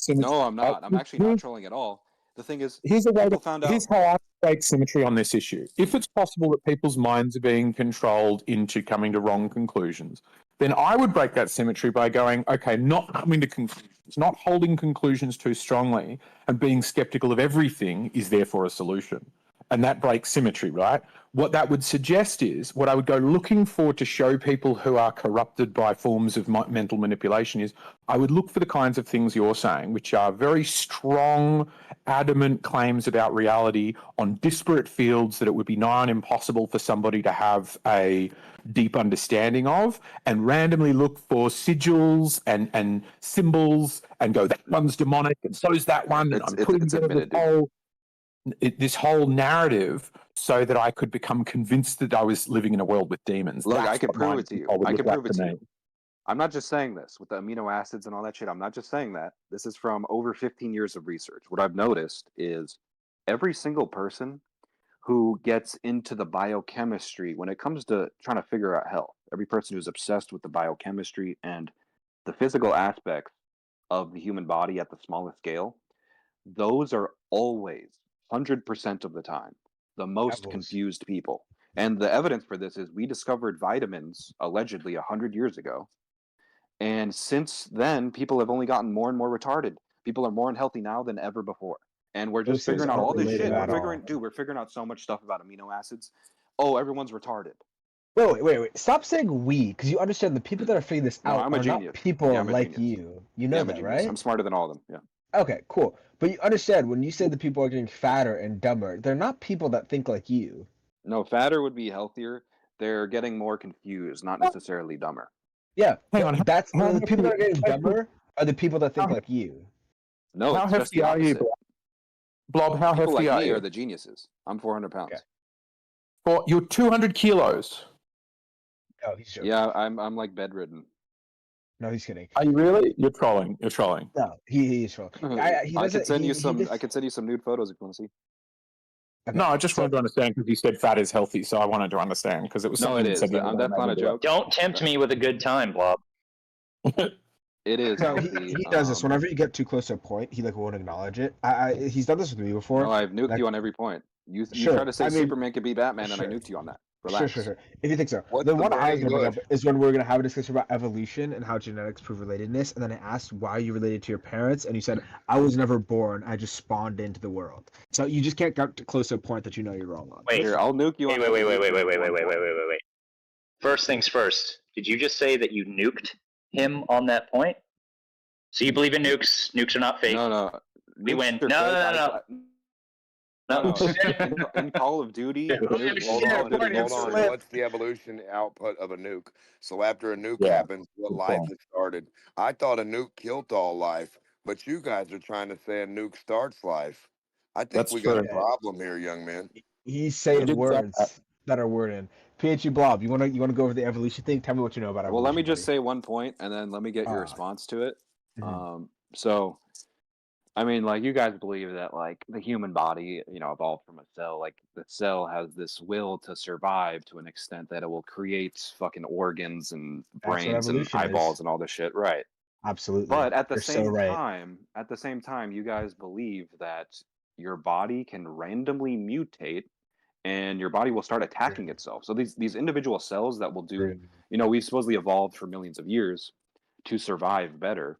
No, I'm not. I'm actually not trolling at all. The thing is, here's how I break symmetry on this issue. If it's possible that people's minds are being controlled into coming to wrong conclusions, then I would break that symmetry by going, okay, not coming to conclusions, not holding conclusions too strongly, and being skeptical of everything is therefore a solution. And that breaks symmetry, right? What that would suggest is, what I would go looking for to show people who are corrupted by forms of mental manipulation is, I would look for the kinds of things you're saying, which are very strong, adamant claims about reality on disparate fields that it would be nigh on impossible for somebody to have a deep understanding of, and randomly look for sigils and symbols and go, that one's demonic and so's that one. And I'm putting together this whole narrative so that I could become convinced that I was living in a world with demons. Look, I can prove it to you. I can prove it to you. I'm not just saying this with the amino acids and all that shit. I'm not just saying that. This is from over 15 years of research. What I've noticed is every single person who gets into the biochemistry, when it comes to trying to figure out health, every person who's obsessed with the biochemistry and the physical aspects of the human body at the smallest scale, those are always 100% of the time the most confused people. And the evidence for this is we discovered vitamins allegedly 100 years ago, and since then people have only gotten more and more retarded. People are more unhealthy now than ever before, and we're just figuring out all this shit. We're figuring out so much stuff about amino acids. Oh, everyone's retarded. Wait. Stop saying we, because you understand the people that are figuring this out I'm a are genius. not people like you. You know that, right? I'm smarter than all of them. Yeah. Okay, cool. But you understand when you say the people are getting fatter and dumber, they're not people that think like you. No, fatter would be healthier. They're getting more confused, not necessarily dumber. Yeah, Hang on. that's the people that are getting dumber are the people that think like you. No, How it's just hefty the are you, opposite. Blob? How People hefty like are me you? are the geniuses. I'm 400 pounds. You're 200 kilos. No, he's joking. Yeah, I'm like bedridden. No, he's kidding. Are you really? You're trolling. You're trolling. No, he's trolling. I could send you some. I could send you some nude photos if you want to see. Okay. No, I just wanted to understand because you said fat is healthy, so I wanted to understand because it was No, something it you is. said the other day, That's not a joke. Don't tempt me with a good time, Blob. It is No, healthy. he does this whenever you get too close to a point. He like won't acknowledge it. He's done this with me before. No, I've nuked Like, you on every point. You Sure, try to say I mean, Superman could be Batman, and I sure. nuked you on that. Relax. Sure. If you think so. What's The the one I was burning going to bring bush? up is when we're going to have a discussion about evolution and how genetics prove relatedness. And then I asked why you related to your parents, and you said, I was never born. I just spawned into the world. So you just can't get close to a point that you know you're wrong on. Wait. Here, I'll nuke you on Wait. First things first. Did you just say that you nuked him on that point? So you believe in nukes? Nukes are not fake. No. We Nukes win. are No. In Call of Duty, nukes- Hold on. What's the evolution output of a nuke? So after a nuke happens, what life has started? I thought a nuke killed all life, but you guys are trying to say a nuke starts life. I think That's we got a true. problem here, young man. He's saying did say words that are worded. PhD Blob, you want to go over the evolution thing? Tell me what you know about evolution. Well, let me just say one point, and then let me get your response to it. So, I mean, like, you guys believe that, like, the human body, evolved from a cell. Like, the cell has this will to survive to an extent that it will create fucking organs and That's what brains and evolution eyeballs is. and all this shit, right? Absolutely. But at the You're so same time, you guys believe that your body can randomly mutate and your body will start attacking itself. So these individual cells that will do, we've supposedly evolved for millions of years to survive better.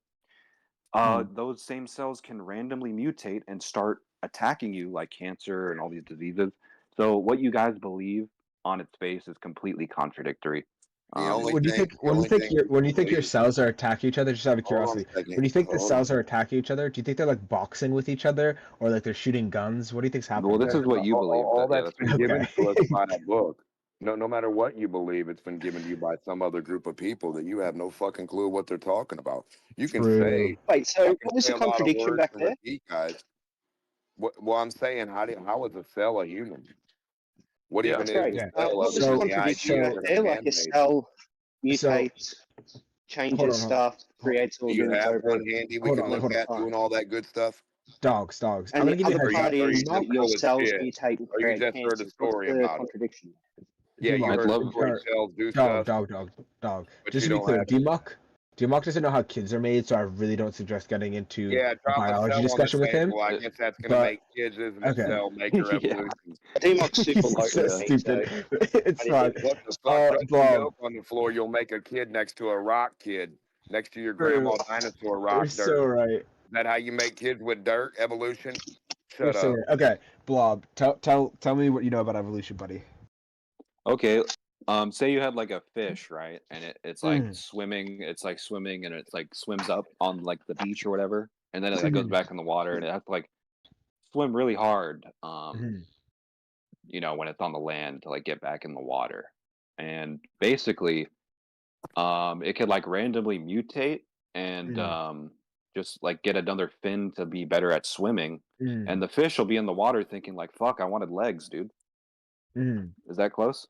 Those same cells can randomly mutate and start attacking you like cancer and all these diseases. So what you guys believe on its face is completely contradictory. When you think your cells are attacking each other, just out of curiosity, when you think the cells are attacking each other, do you think they're like boxing with each other or like they're shooting guns? What do you think's happening? Well, this is what you believe. All Yeah, that's been given to us by a book. No matter what you believe, it's been given to you by some other group of people that you have no fucking clue what they're talking about. You can say. Wait, so what was the contradiction back there? Guys. Well, I'm saying, how is a cell a human? What even is a cell? What was the contradiction back there? Like a cell mutates, changes stuff, creates Do you organs have over. one handy we can look at doing all that good stuff? Dogs. I'm And gonna the give you other a part is that your full of cells shit. mutate and Or you create just heard a cancers. story What's the about it? contradiction? Yeah, you heard the story cells do stuff. Dog. But Just you to be don't clear, have D-Muck doesn't know how kids are made, so I really don't suggest getting into Yeah, a drop a biology cell discussion on the with him. table. I guess that's gonna but- make kids isn't a okay. cell make your Yeah. evolution. D-Muck's super He's light so with me, stupid. so It's I fine. didn't What the fuck? Drop some Blob. milk on the floor, you'll make a kid next to a rock kid, next to your grandma dinosaur rock You're dirt. so right. Is that how you make kids with dirt? Evolution? You're Shut so up. right. Okay, Blob, tell me what you know about evolution, buddy. Okay. Say you had like a fish, right? And it's like Mm. swimming. It's like swimming, and it's like swims up on like the beach or whatever, and then it like Mm-hmm. goes back in the water, and it has to like swim really hard. Mm-hmm. When it's on the land to like get back in the water, and basically, it could like randomly mutate and just like get another fin to be better at swimming, and the fish will be in the water thinking like, "Fuck, I wanted legs, dude." Is that close?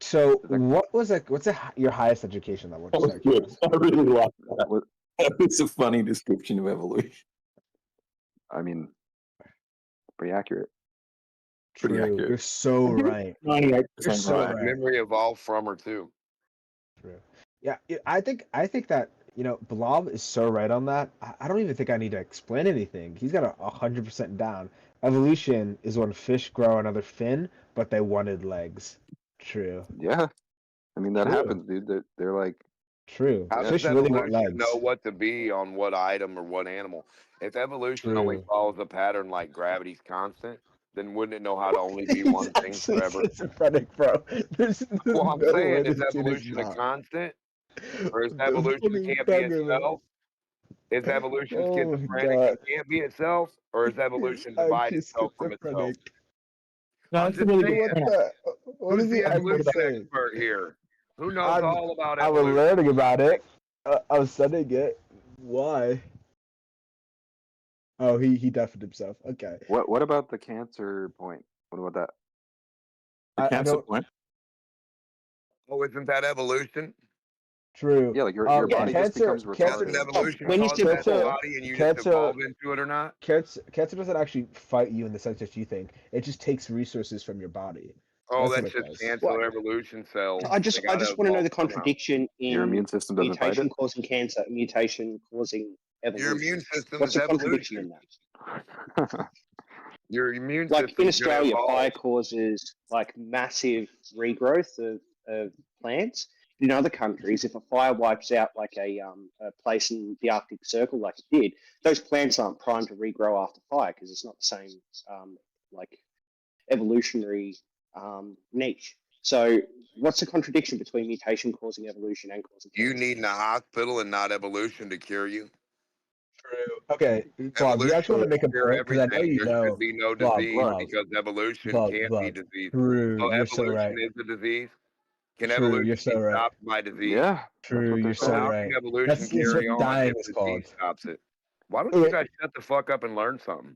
So, what's your highest education level? Just out of curiosity? I really like that. It's a funny description of evolution. I mean, pretty accurate. Pretty accurate. You're so right. 98% You're so right. right. Memory evolved from her too. True. Yeah, I think that Blob is so right on that. I don't even think I need to explain anything. He's got 100% down. Evolution is when fish grow another fin, but they wanted legs. True. Yeah, I mean that True. happens, dude. They're like, True. How Fish does really want evolution legs. know what to be on what item or what animal? If evolution always True. follows a pattern like gravity's constant, then wouldn't it know how to only be one thing Actually forever? schizophrenic, bro. There's Well, I'm no way saying, is this dude is evolution a not. constant? Or is evolution can't be itself? Is evolution Oh my schizophrenic god. and can't be itself? Or is He's evolution divide actually itself from itself? schizophrenic. I'm That's a just really good saying. point. What Who's is the he actually evolution saying? expert here? Who knows all about I'm evolution? learning about it. I'm studying it. Why? Oh, he deafened himself. Okay. What about the cancer point? What about that? The I cancer don't. point. Oh, isn't that evolution? True. Yeah, like your body just becomes Doesn't retarded. evolution When you cause said that in the purge, body and you just evolve into it or not? Cancer doesn't actually fight you in the sense that you think. It just takes resources from your body. Oh, That's what that's it just does. cancer evolution cells. I They just gotta want to know evolve the somehow. contradiction Your in immune system doesn't fight mutation it. causing cancer, and mutation causing Your evolution. immune system What's is the contradiction in evolution. that? Your immune Like in system's gonna Australia, evolve. fire causes like massive regrowth of plants. In other countries, if a fire wipes out like a place in the Arctic Circle, like it did, those plants aren't primed to regrow after fire because it's not the same like evolutionary niche. So, what's the contradiction between mutation causing evolution and causing You cancer? need in a hospital and not evolution to cure you. True. Okay, Bob, you Evolution actually want to will make a cure point because I know everything. you There know. should be no Bob, disease Bob, because evolution Bob, can't be Bob. disease. True, So you're so evolution right. is a disease. Can True, evolution you're be so right. stopped by disease? Yeah, True, you're So so how right. can evolution That's carry what on dying if is disease called. stops it? Why don't you guys shut the fuck up and learn something?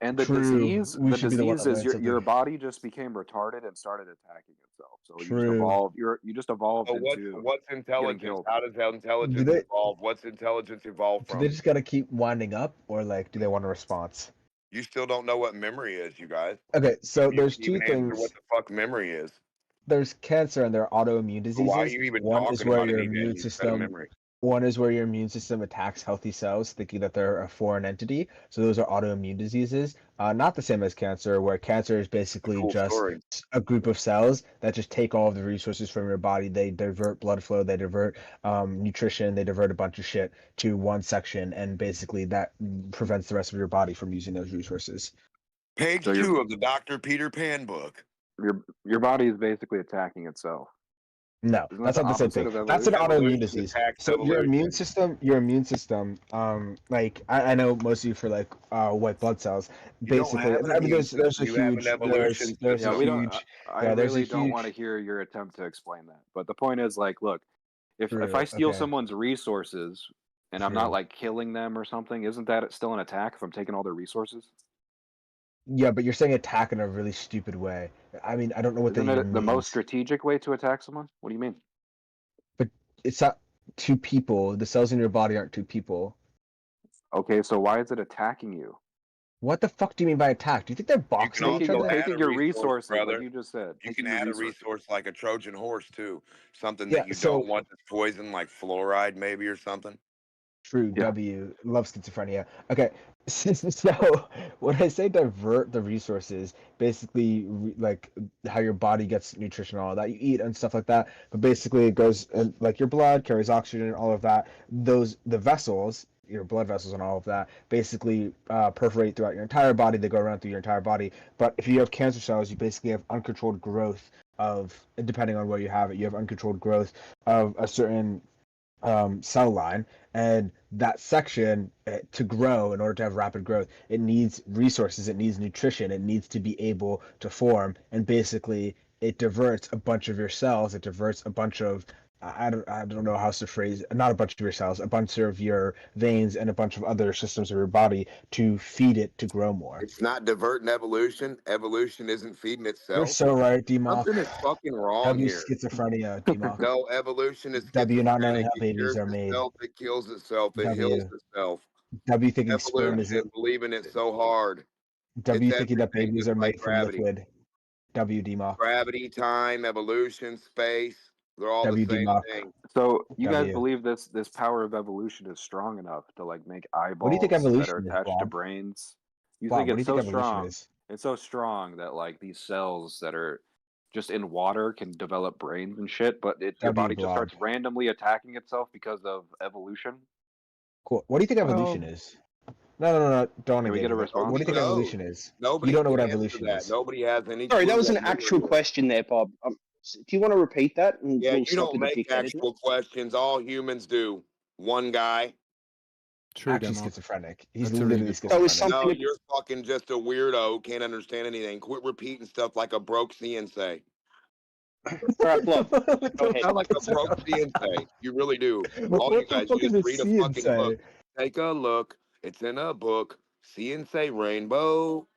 And the True. disease, We the should be the one disease that is learns your something. body just became retarded and started attacking itself. So you just True. evolved. You just evolved So into what's getting intelligence? killed. How does that Do intelligence they evolve? What's intelligence evolve do they from? just gotta keep winding up, or like do they want a response? You still don't know what memory is, you guys. Okay, so You there's can two even answer what things. the fuck memory is. There's cancer and there are autoimmune So why are diseases. you even One is talking where about it your again immune instead of system memory? One is where your immune system attacks healthy cells, thinking that they're a foreign entity. So those are autoimmune diseases. Not the same as cancer, where cancer is basically Cool just story. a group of cells that just take all of the resources from your body. They divert blood flow, they divert nutrition, they divert a bunch of shit to one section, and basically that prevents the rest of your body from using those resources. Page So 2 of the Dr. Peter Pan book. Your body is basically attacking itself. No, Isn't that's that not the same opposite thing. of That's an evolution? autoimmune Evolution disease. attacks So your immune evolution. system, like I know mostly for like white blood cells. You don't Basically, have an I mean, immune there's system. a You have an huge evolution there's Yeah, a we system. don't. huge I yeah there's a really don't want to huge hear your attempt to explain that. But the point is, like, look, if I true. steal Okay, someone's resources and I'm not true. like killing them or something, isn't that still an attack if I'm taking all their resources? Yeah, but you're saying attack in a really stupid way. I mean, I don't know what that Isn't even it the most means. strategic way to attack someone? What do you mean? But it's not two people. The cells in your body aren't two people. Okay, so why is it attacking you? What the fuck do you mean by attack? Do you think they're You can boxing each also other? add Taking a your resource, resources, like brother. you just said. You Taking can your add a resources. resource like a Trojan horse too. Something Yeah. that you So don't want that's poison, like fluoride, maybe, or something. true. Yeah. W loves schizophrenia. Okay. So when I say divert the resources, basically like how your body gets nutrition, all that you eat and stuff like that. But basically it goes like your blood carries oxygen, all of that. The vessels, your blood vessels and all of that, basically perforate throughout your entire body. They go around through your entire body. But if you have cancer cells, you basically have uncontrolled growth of, depending on where you have it, you have uncontrolled growth of a certain cell line, and that section to grow, in order to have rapid growth, it needs resources, it needs nutrition, it needs to be able to form, and basically it diverts a bunch of your cells, it diverts a bunch of I don't know how to phrase, not a bunch of your cells, a bunch of your veins and a bunch of other systems of your body to feed it to grow more. It's not diverting evolution. Evolution isn't feeding You're itself. so right, DMOC. Something is fucking wrong W here. schizophrenia, DMOC. No, evolution is W not knowing schizophrenic. how It babies cures are made. itself. It kills itself. It heals W itself. W thinking sperm is Evolution, believing it so hard. W It's thinking that everything, babies just are like made from gravity. liquid. W DMOC. Gravity, time, evolution, space. They're all the W same DMOC. thing. So you guys W. believe this power of evolution is strong enough to like make What do you think eyeballs that are evolution is, attached to Bob? brains? You Bob, think what do you it's think so evolution strong? is? It's so strong that like these cells that are just in water can develop brains and shit, but your W body just blob. starts randomly attacking itself because of evolution. Cool. What do you think evolution is? No. Don't Can we engage get a with it. What response do you to think that? evolution is? Nobody You don't know can what answer evolution that. is. Nobody has any Sorry, clue that was an what memory actual is. question there, Bob. Do you want to repeat that? And Yeah, we'll you stop don't with the make dickhead. actual questions. All humans do. One guy. True, Actually Demo. schizophrenic. He's That's a really literally good point. So is schizophrenic. No, something. you're fucking just a weirdo. Can't understand anything. Quit repeating stuff like a broke CNC. All right, Blob. Go ahead. Sound like a broke CNC. You really do. All you What the guys fuck do is is a read a fucking book. CNC? Take a look. It's in a book. CNC Rainbow.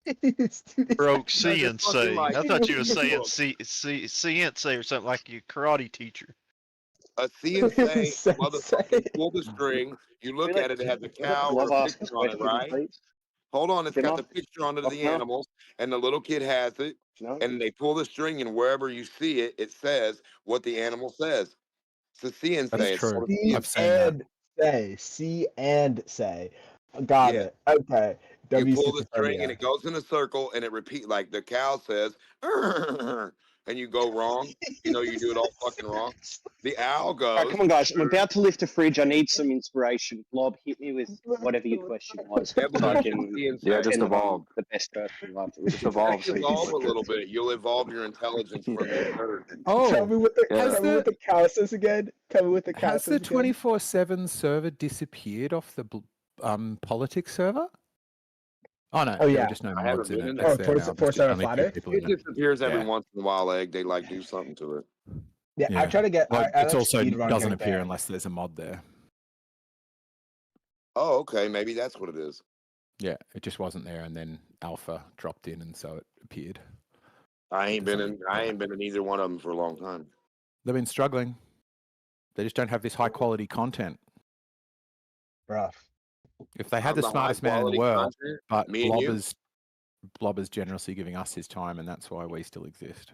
Broke No, just fucking CNC. like I thought you were read the saying book. CNC or something like your karate teacher. A CNC Sensei. motherfucking pull the string. You look at it, it has a cow or Blob a ask his picture on it, question, right? please? Hold on, it's got Demo? the picture on it of the No. animals, and the little kid has it, No. and they pull the string, and wherever you see it, it says what the animal says. It's a CNC. That's It's true. called a See I've CNC. seen that. and say. See and say. Got Yeah. it. Okay. You W pull the string, and schizophrenia. it goes in a circle, and it repeat like the cow says, and you go wrong. You know, you do it all fucking wrong. The owl All goes. right, come on, guys. I'm about to lift a fridge. I need some inspiration. Blob, hit me with whatever your question was, so I can Yeah, just pretend that I'm evolve. the best person alive. Just evolve. So you Evolve a can... little bit. You'll evolve your intelligence from your nerd. Tell me what the yeah. tell me what the cow says again. Tell me what the cow Has says the again. 24/7 server disappeared off the politics server? Oh no, Oh, there yeah. are just no I haven't mods in been it. in That's there. there now. There's just 24/7 only flat 2 Earth? people It in it. disappears every Yeah. once in a while, Egg. They like do something to it. Yeah, I try to get. Well, I it's like also speedrun doesn't getting appear banned. unless there's a mod there. Oh, okay. Maybe that's what it is. Yeah, it just wasn't there, and then Alpha dropped in, and so it appeared. I ain't There's been in. something- I ain't been in either one of them for a long time. They've been struggling. They just don't have this high quality content. Bruh. If they had I'm the the smartest man in the high-quality world, content, but me and you. Blobber's generously giving us his time, and that's why we still exist.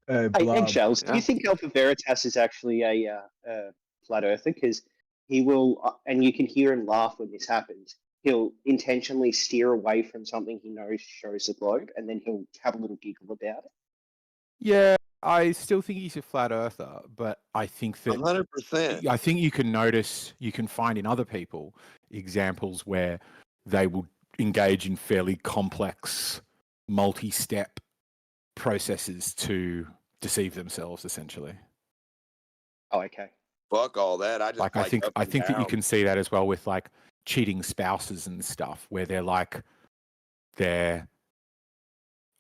Hey, Blob. Eggshells, do you think Alpha Veritas is actually a flat earther? Because he will, and you can hear him laugh when this happens. He'll intentionally steer away from something he knows shows the globe, and then he'll have a little giggle about it. Yeah, I still think he's a flat earther, but I think that 100%. I think you can find in other people examples where they will engage in fairly complex, multi-step processes to deceive themselves, essentially. Oh, okay. Fuck all that. I just Like I think up I and think that you down. can see that as well with like cheating spouses and stuff, where they're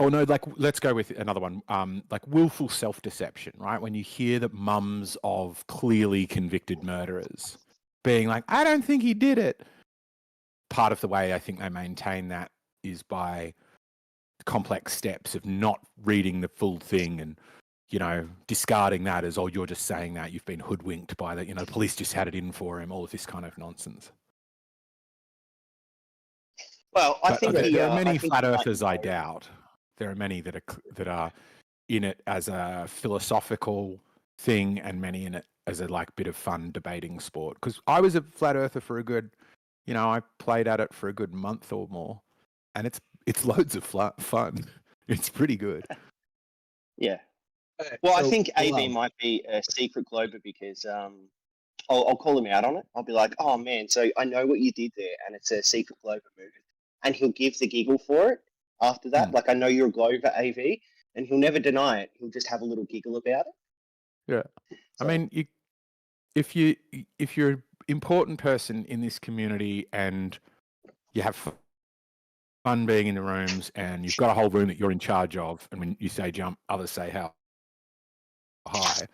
oh no, like let's go with another one. Like willful self-deception, right? When you hear that mums of clearly convicted murderers being like, I don't think he did it. Part of the way I think they maintain that is by complex steps of not reading the full thing and, you know, discarding that as, oh, you're just saying that, you've been hoodwinked by that, you know, the police just had it in for him, all of this kind of nonsense. Well, I think there are many flat earthers, I doubt. There are many that are in it as a philosophical thing and many in it as a like bit of fun debating sport. Because I was a flat earther for a good, you know, I played at it for a good month or more, and it's loads of fun. It's pretty good. Yeah. Well, I so, think AV Blob. might be a secret glober because I'll call him out on it. I'll be like, oh man, so I know what you did there, and it's a secret glober move, and he'll give the giggle for it after that. Like, I know you're a glober, AV, and he'll never deny it. He'll just have a little giggle about it. Yeah. I mean, if you're an important person in this community and you have fun being in the rooms and you've got a whole room that you're in charge of, and when you say jump, others say how high,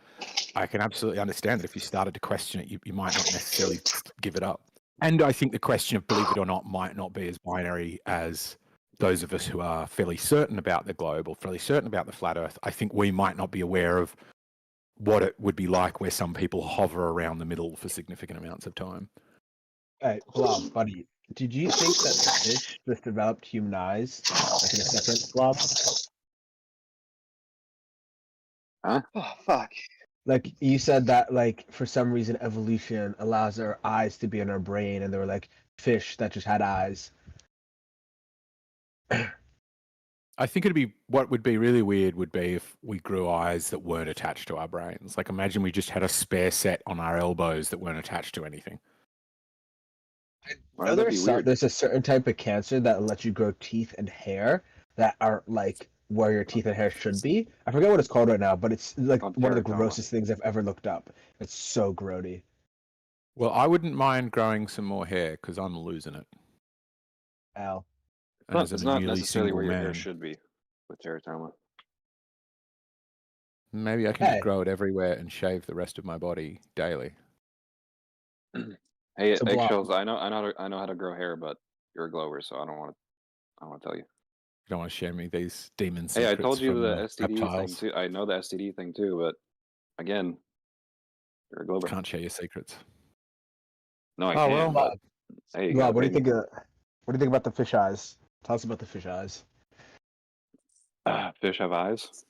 I can absolutely understand that if you started to question it, you might not necessarily give it up. And I think the question of believe it or not might not be as binary as those of us who are fairly certain about the globe or fairly certain about the flat earth. I think we might not be aware of what it would be like where some people hover around the middle for significant amounts of time. Hey, Blob, buddy, did you think that the fish just developed human eyes? Like in a second, Blob? Huh? Oh, fuck. Like, you said that, like, for some reason, evolution allows our eyes to be in our brain, and there were, like, fish that just had eyes. I think what would be really weird would be if we grew eyes that weren't attached to our brains. Like imagine we just had a spare set on our elbows that weren't attached to anything. Why would that be weird? There's a certain type of cancer that lets you grow teeth and hair that are like where your teeth and hair should be. I forget what it's called right now, but it's like On one of the teratoma. grossest things I've ever looked up. It's so grody. Well, I wouldn't mind growing some more hair because I'm losing it. Al. And as It's a not newly necessarily single where your hair man, should be with teratoma. maybe I can Hey. just grow it everywhere and shave the rest of my body daily. Hey, So, Blob. eggshells. I know how to grow hair, but you're a glower, so I don't want to tell you. You don't want to share me these demon Hey, secrets I told you from the STD reptiles. thing too. I know the STD thing too, but again, you're a glover. Can't share your secrets. No, I Oh, can. well. But hey, you Blob, gotta what do pay you me. think? What do you think about the fish eyes? Tell us about the fish eyes. Fish have eyes.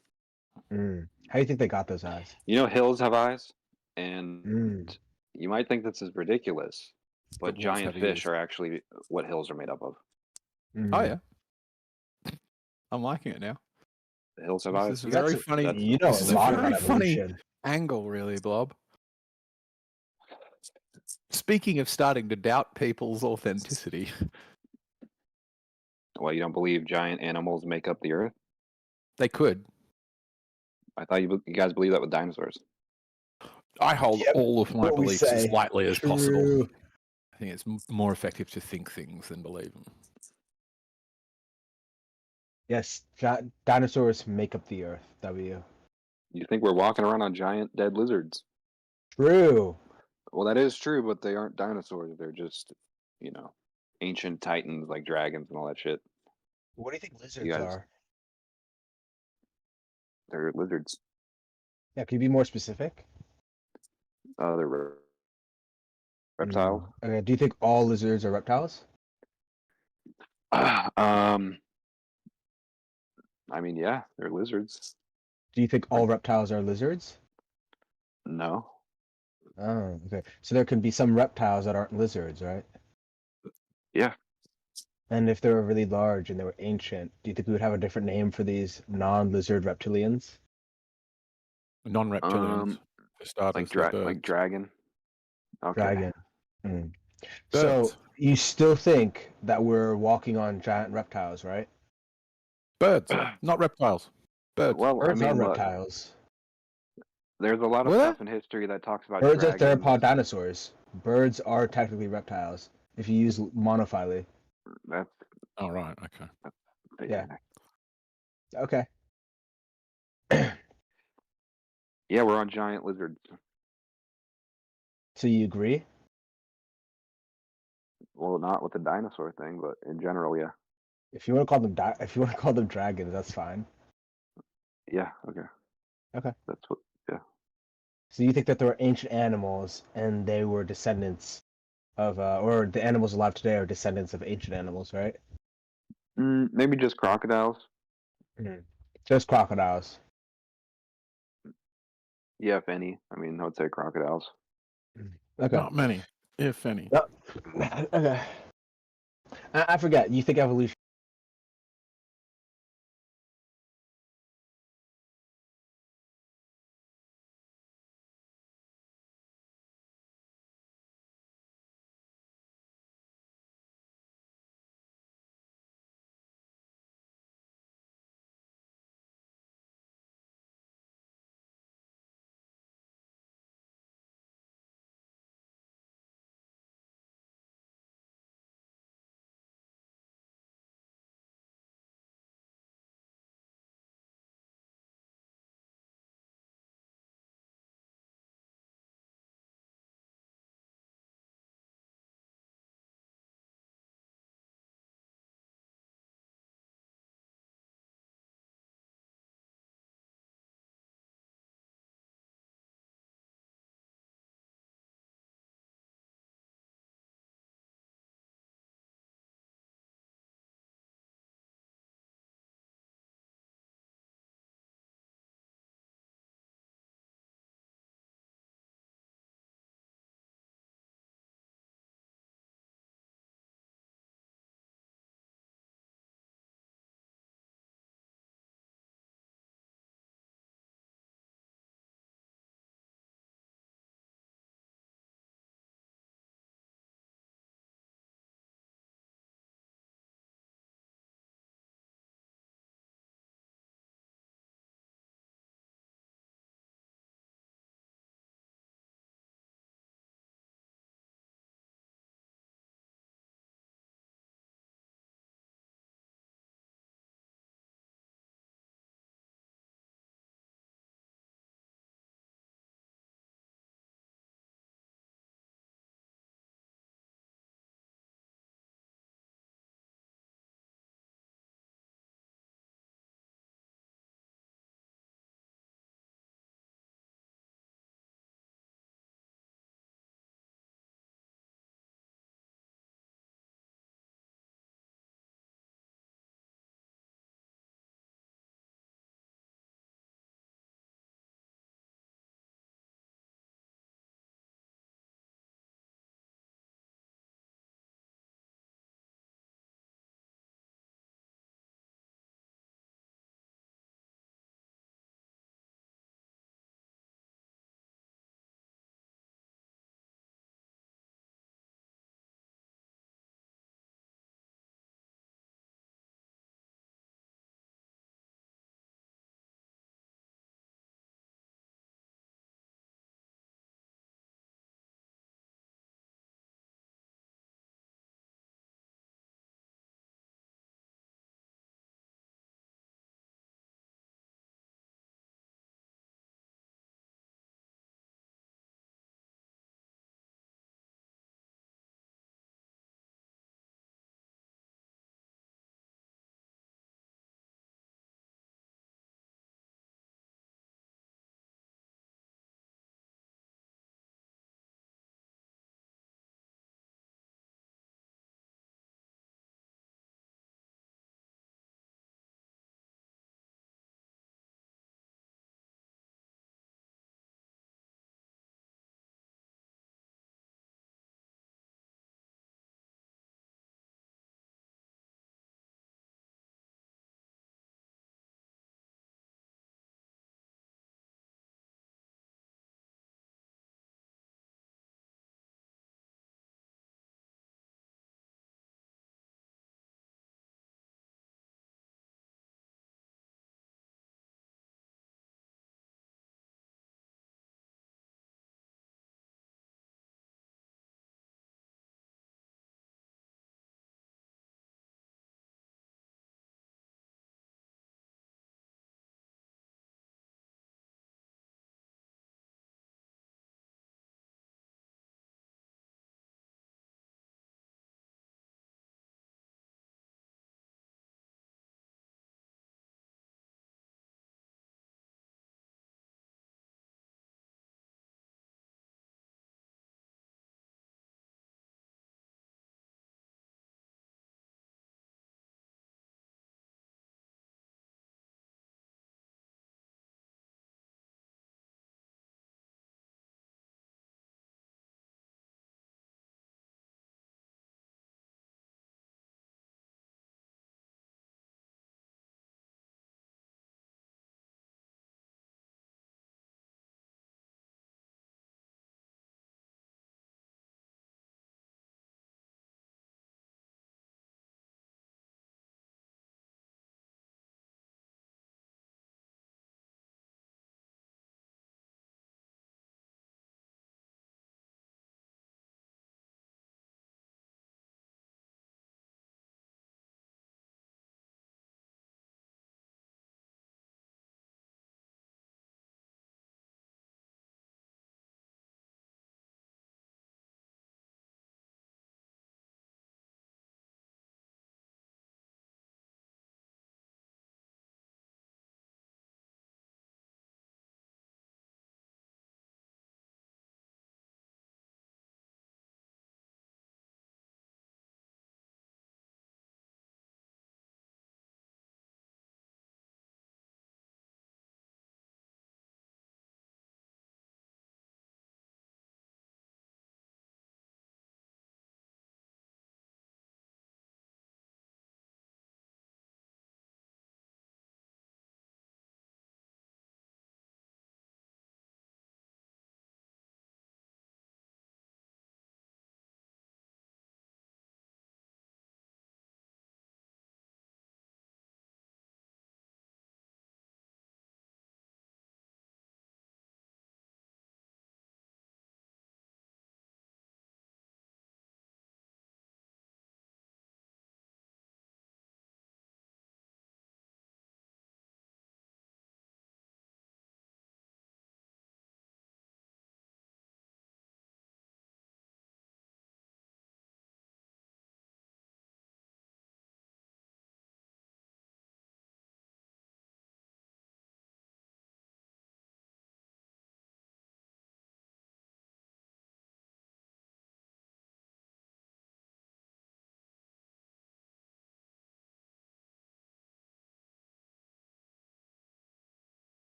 How do you think they got those eyes? You know, hills have eyes, and Mm. you might think this is ridiculous, but But wolves giant have fish ears. are actually what hills are made up of. Oh, yeah. I'm liking it now. The hills have This eyes. is very funny. You know This is a a lot very about funny evolution. angle, really, Blob. Speaking of starting to doubt people's authenticity, Well, you don't believe giant animals make up the earth? they could. I thought you guys believe that with dinosaurs. I hold all of my What we beliefs as say. lightly as possible. True. I think it's more effective to think things than believe them. Yes, dinosaurs make up the earth. W. You think we're walking around on giant dead lizards? True. Well, that is true, but they aren't dinosaurs. They're just, ancient titans like dragons and all that shit. What do you think lizards You guys, are? they're lizards. Yeah, can you be more specific? They're reptiles. Okay. Do you think all lizards are reptiles? I mean, yeah, they're lizards. Do you think all reptiles are lizards? No. Oh, okay. So there can be some reptiles that aren't lizards, right? Yeah. And if they were really large and they were ancient, do you think we would have a different name for these non-lizard reptilians? Non-reptilians, for starters, they're birds. Like dragon. Okay. Dragon. Mm. Birds. So you still think that we're walking on giant reptiles, right? Birds, not reptiles. Birds. Well, Birds I are mean, look, reptiles. there's a lot of Were stuff in history that talks about Birds are dragons. theropod dinosaurs. Birds are technically reptiles if you use monophyly. That's Oh, right. Okay. Yeah. Okay. Yeah, we're on giant lizards. So you agree? Well, not with the dinosaur thing, but in general, yeah. If you want to call them if you want to call them dragons, that's fine. Yeah. Okay. Okay. That's what. Yeah. So you think that there were ancient animals and they were descendants of, or the animals alive today are descendants of ancient animals, right? Maybe just crocodiles. Just crocodiles. Yeah, if any. I mean, I would say crocodiles. Okay. Not many, if any. Okay. I forget. You think evolution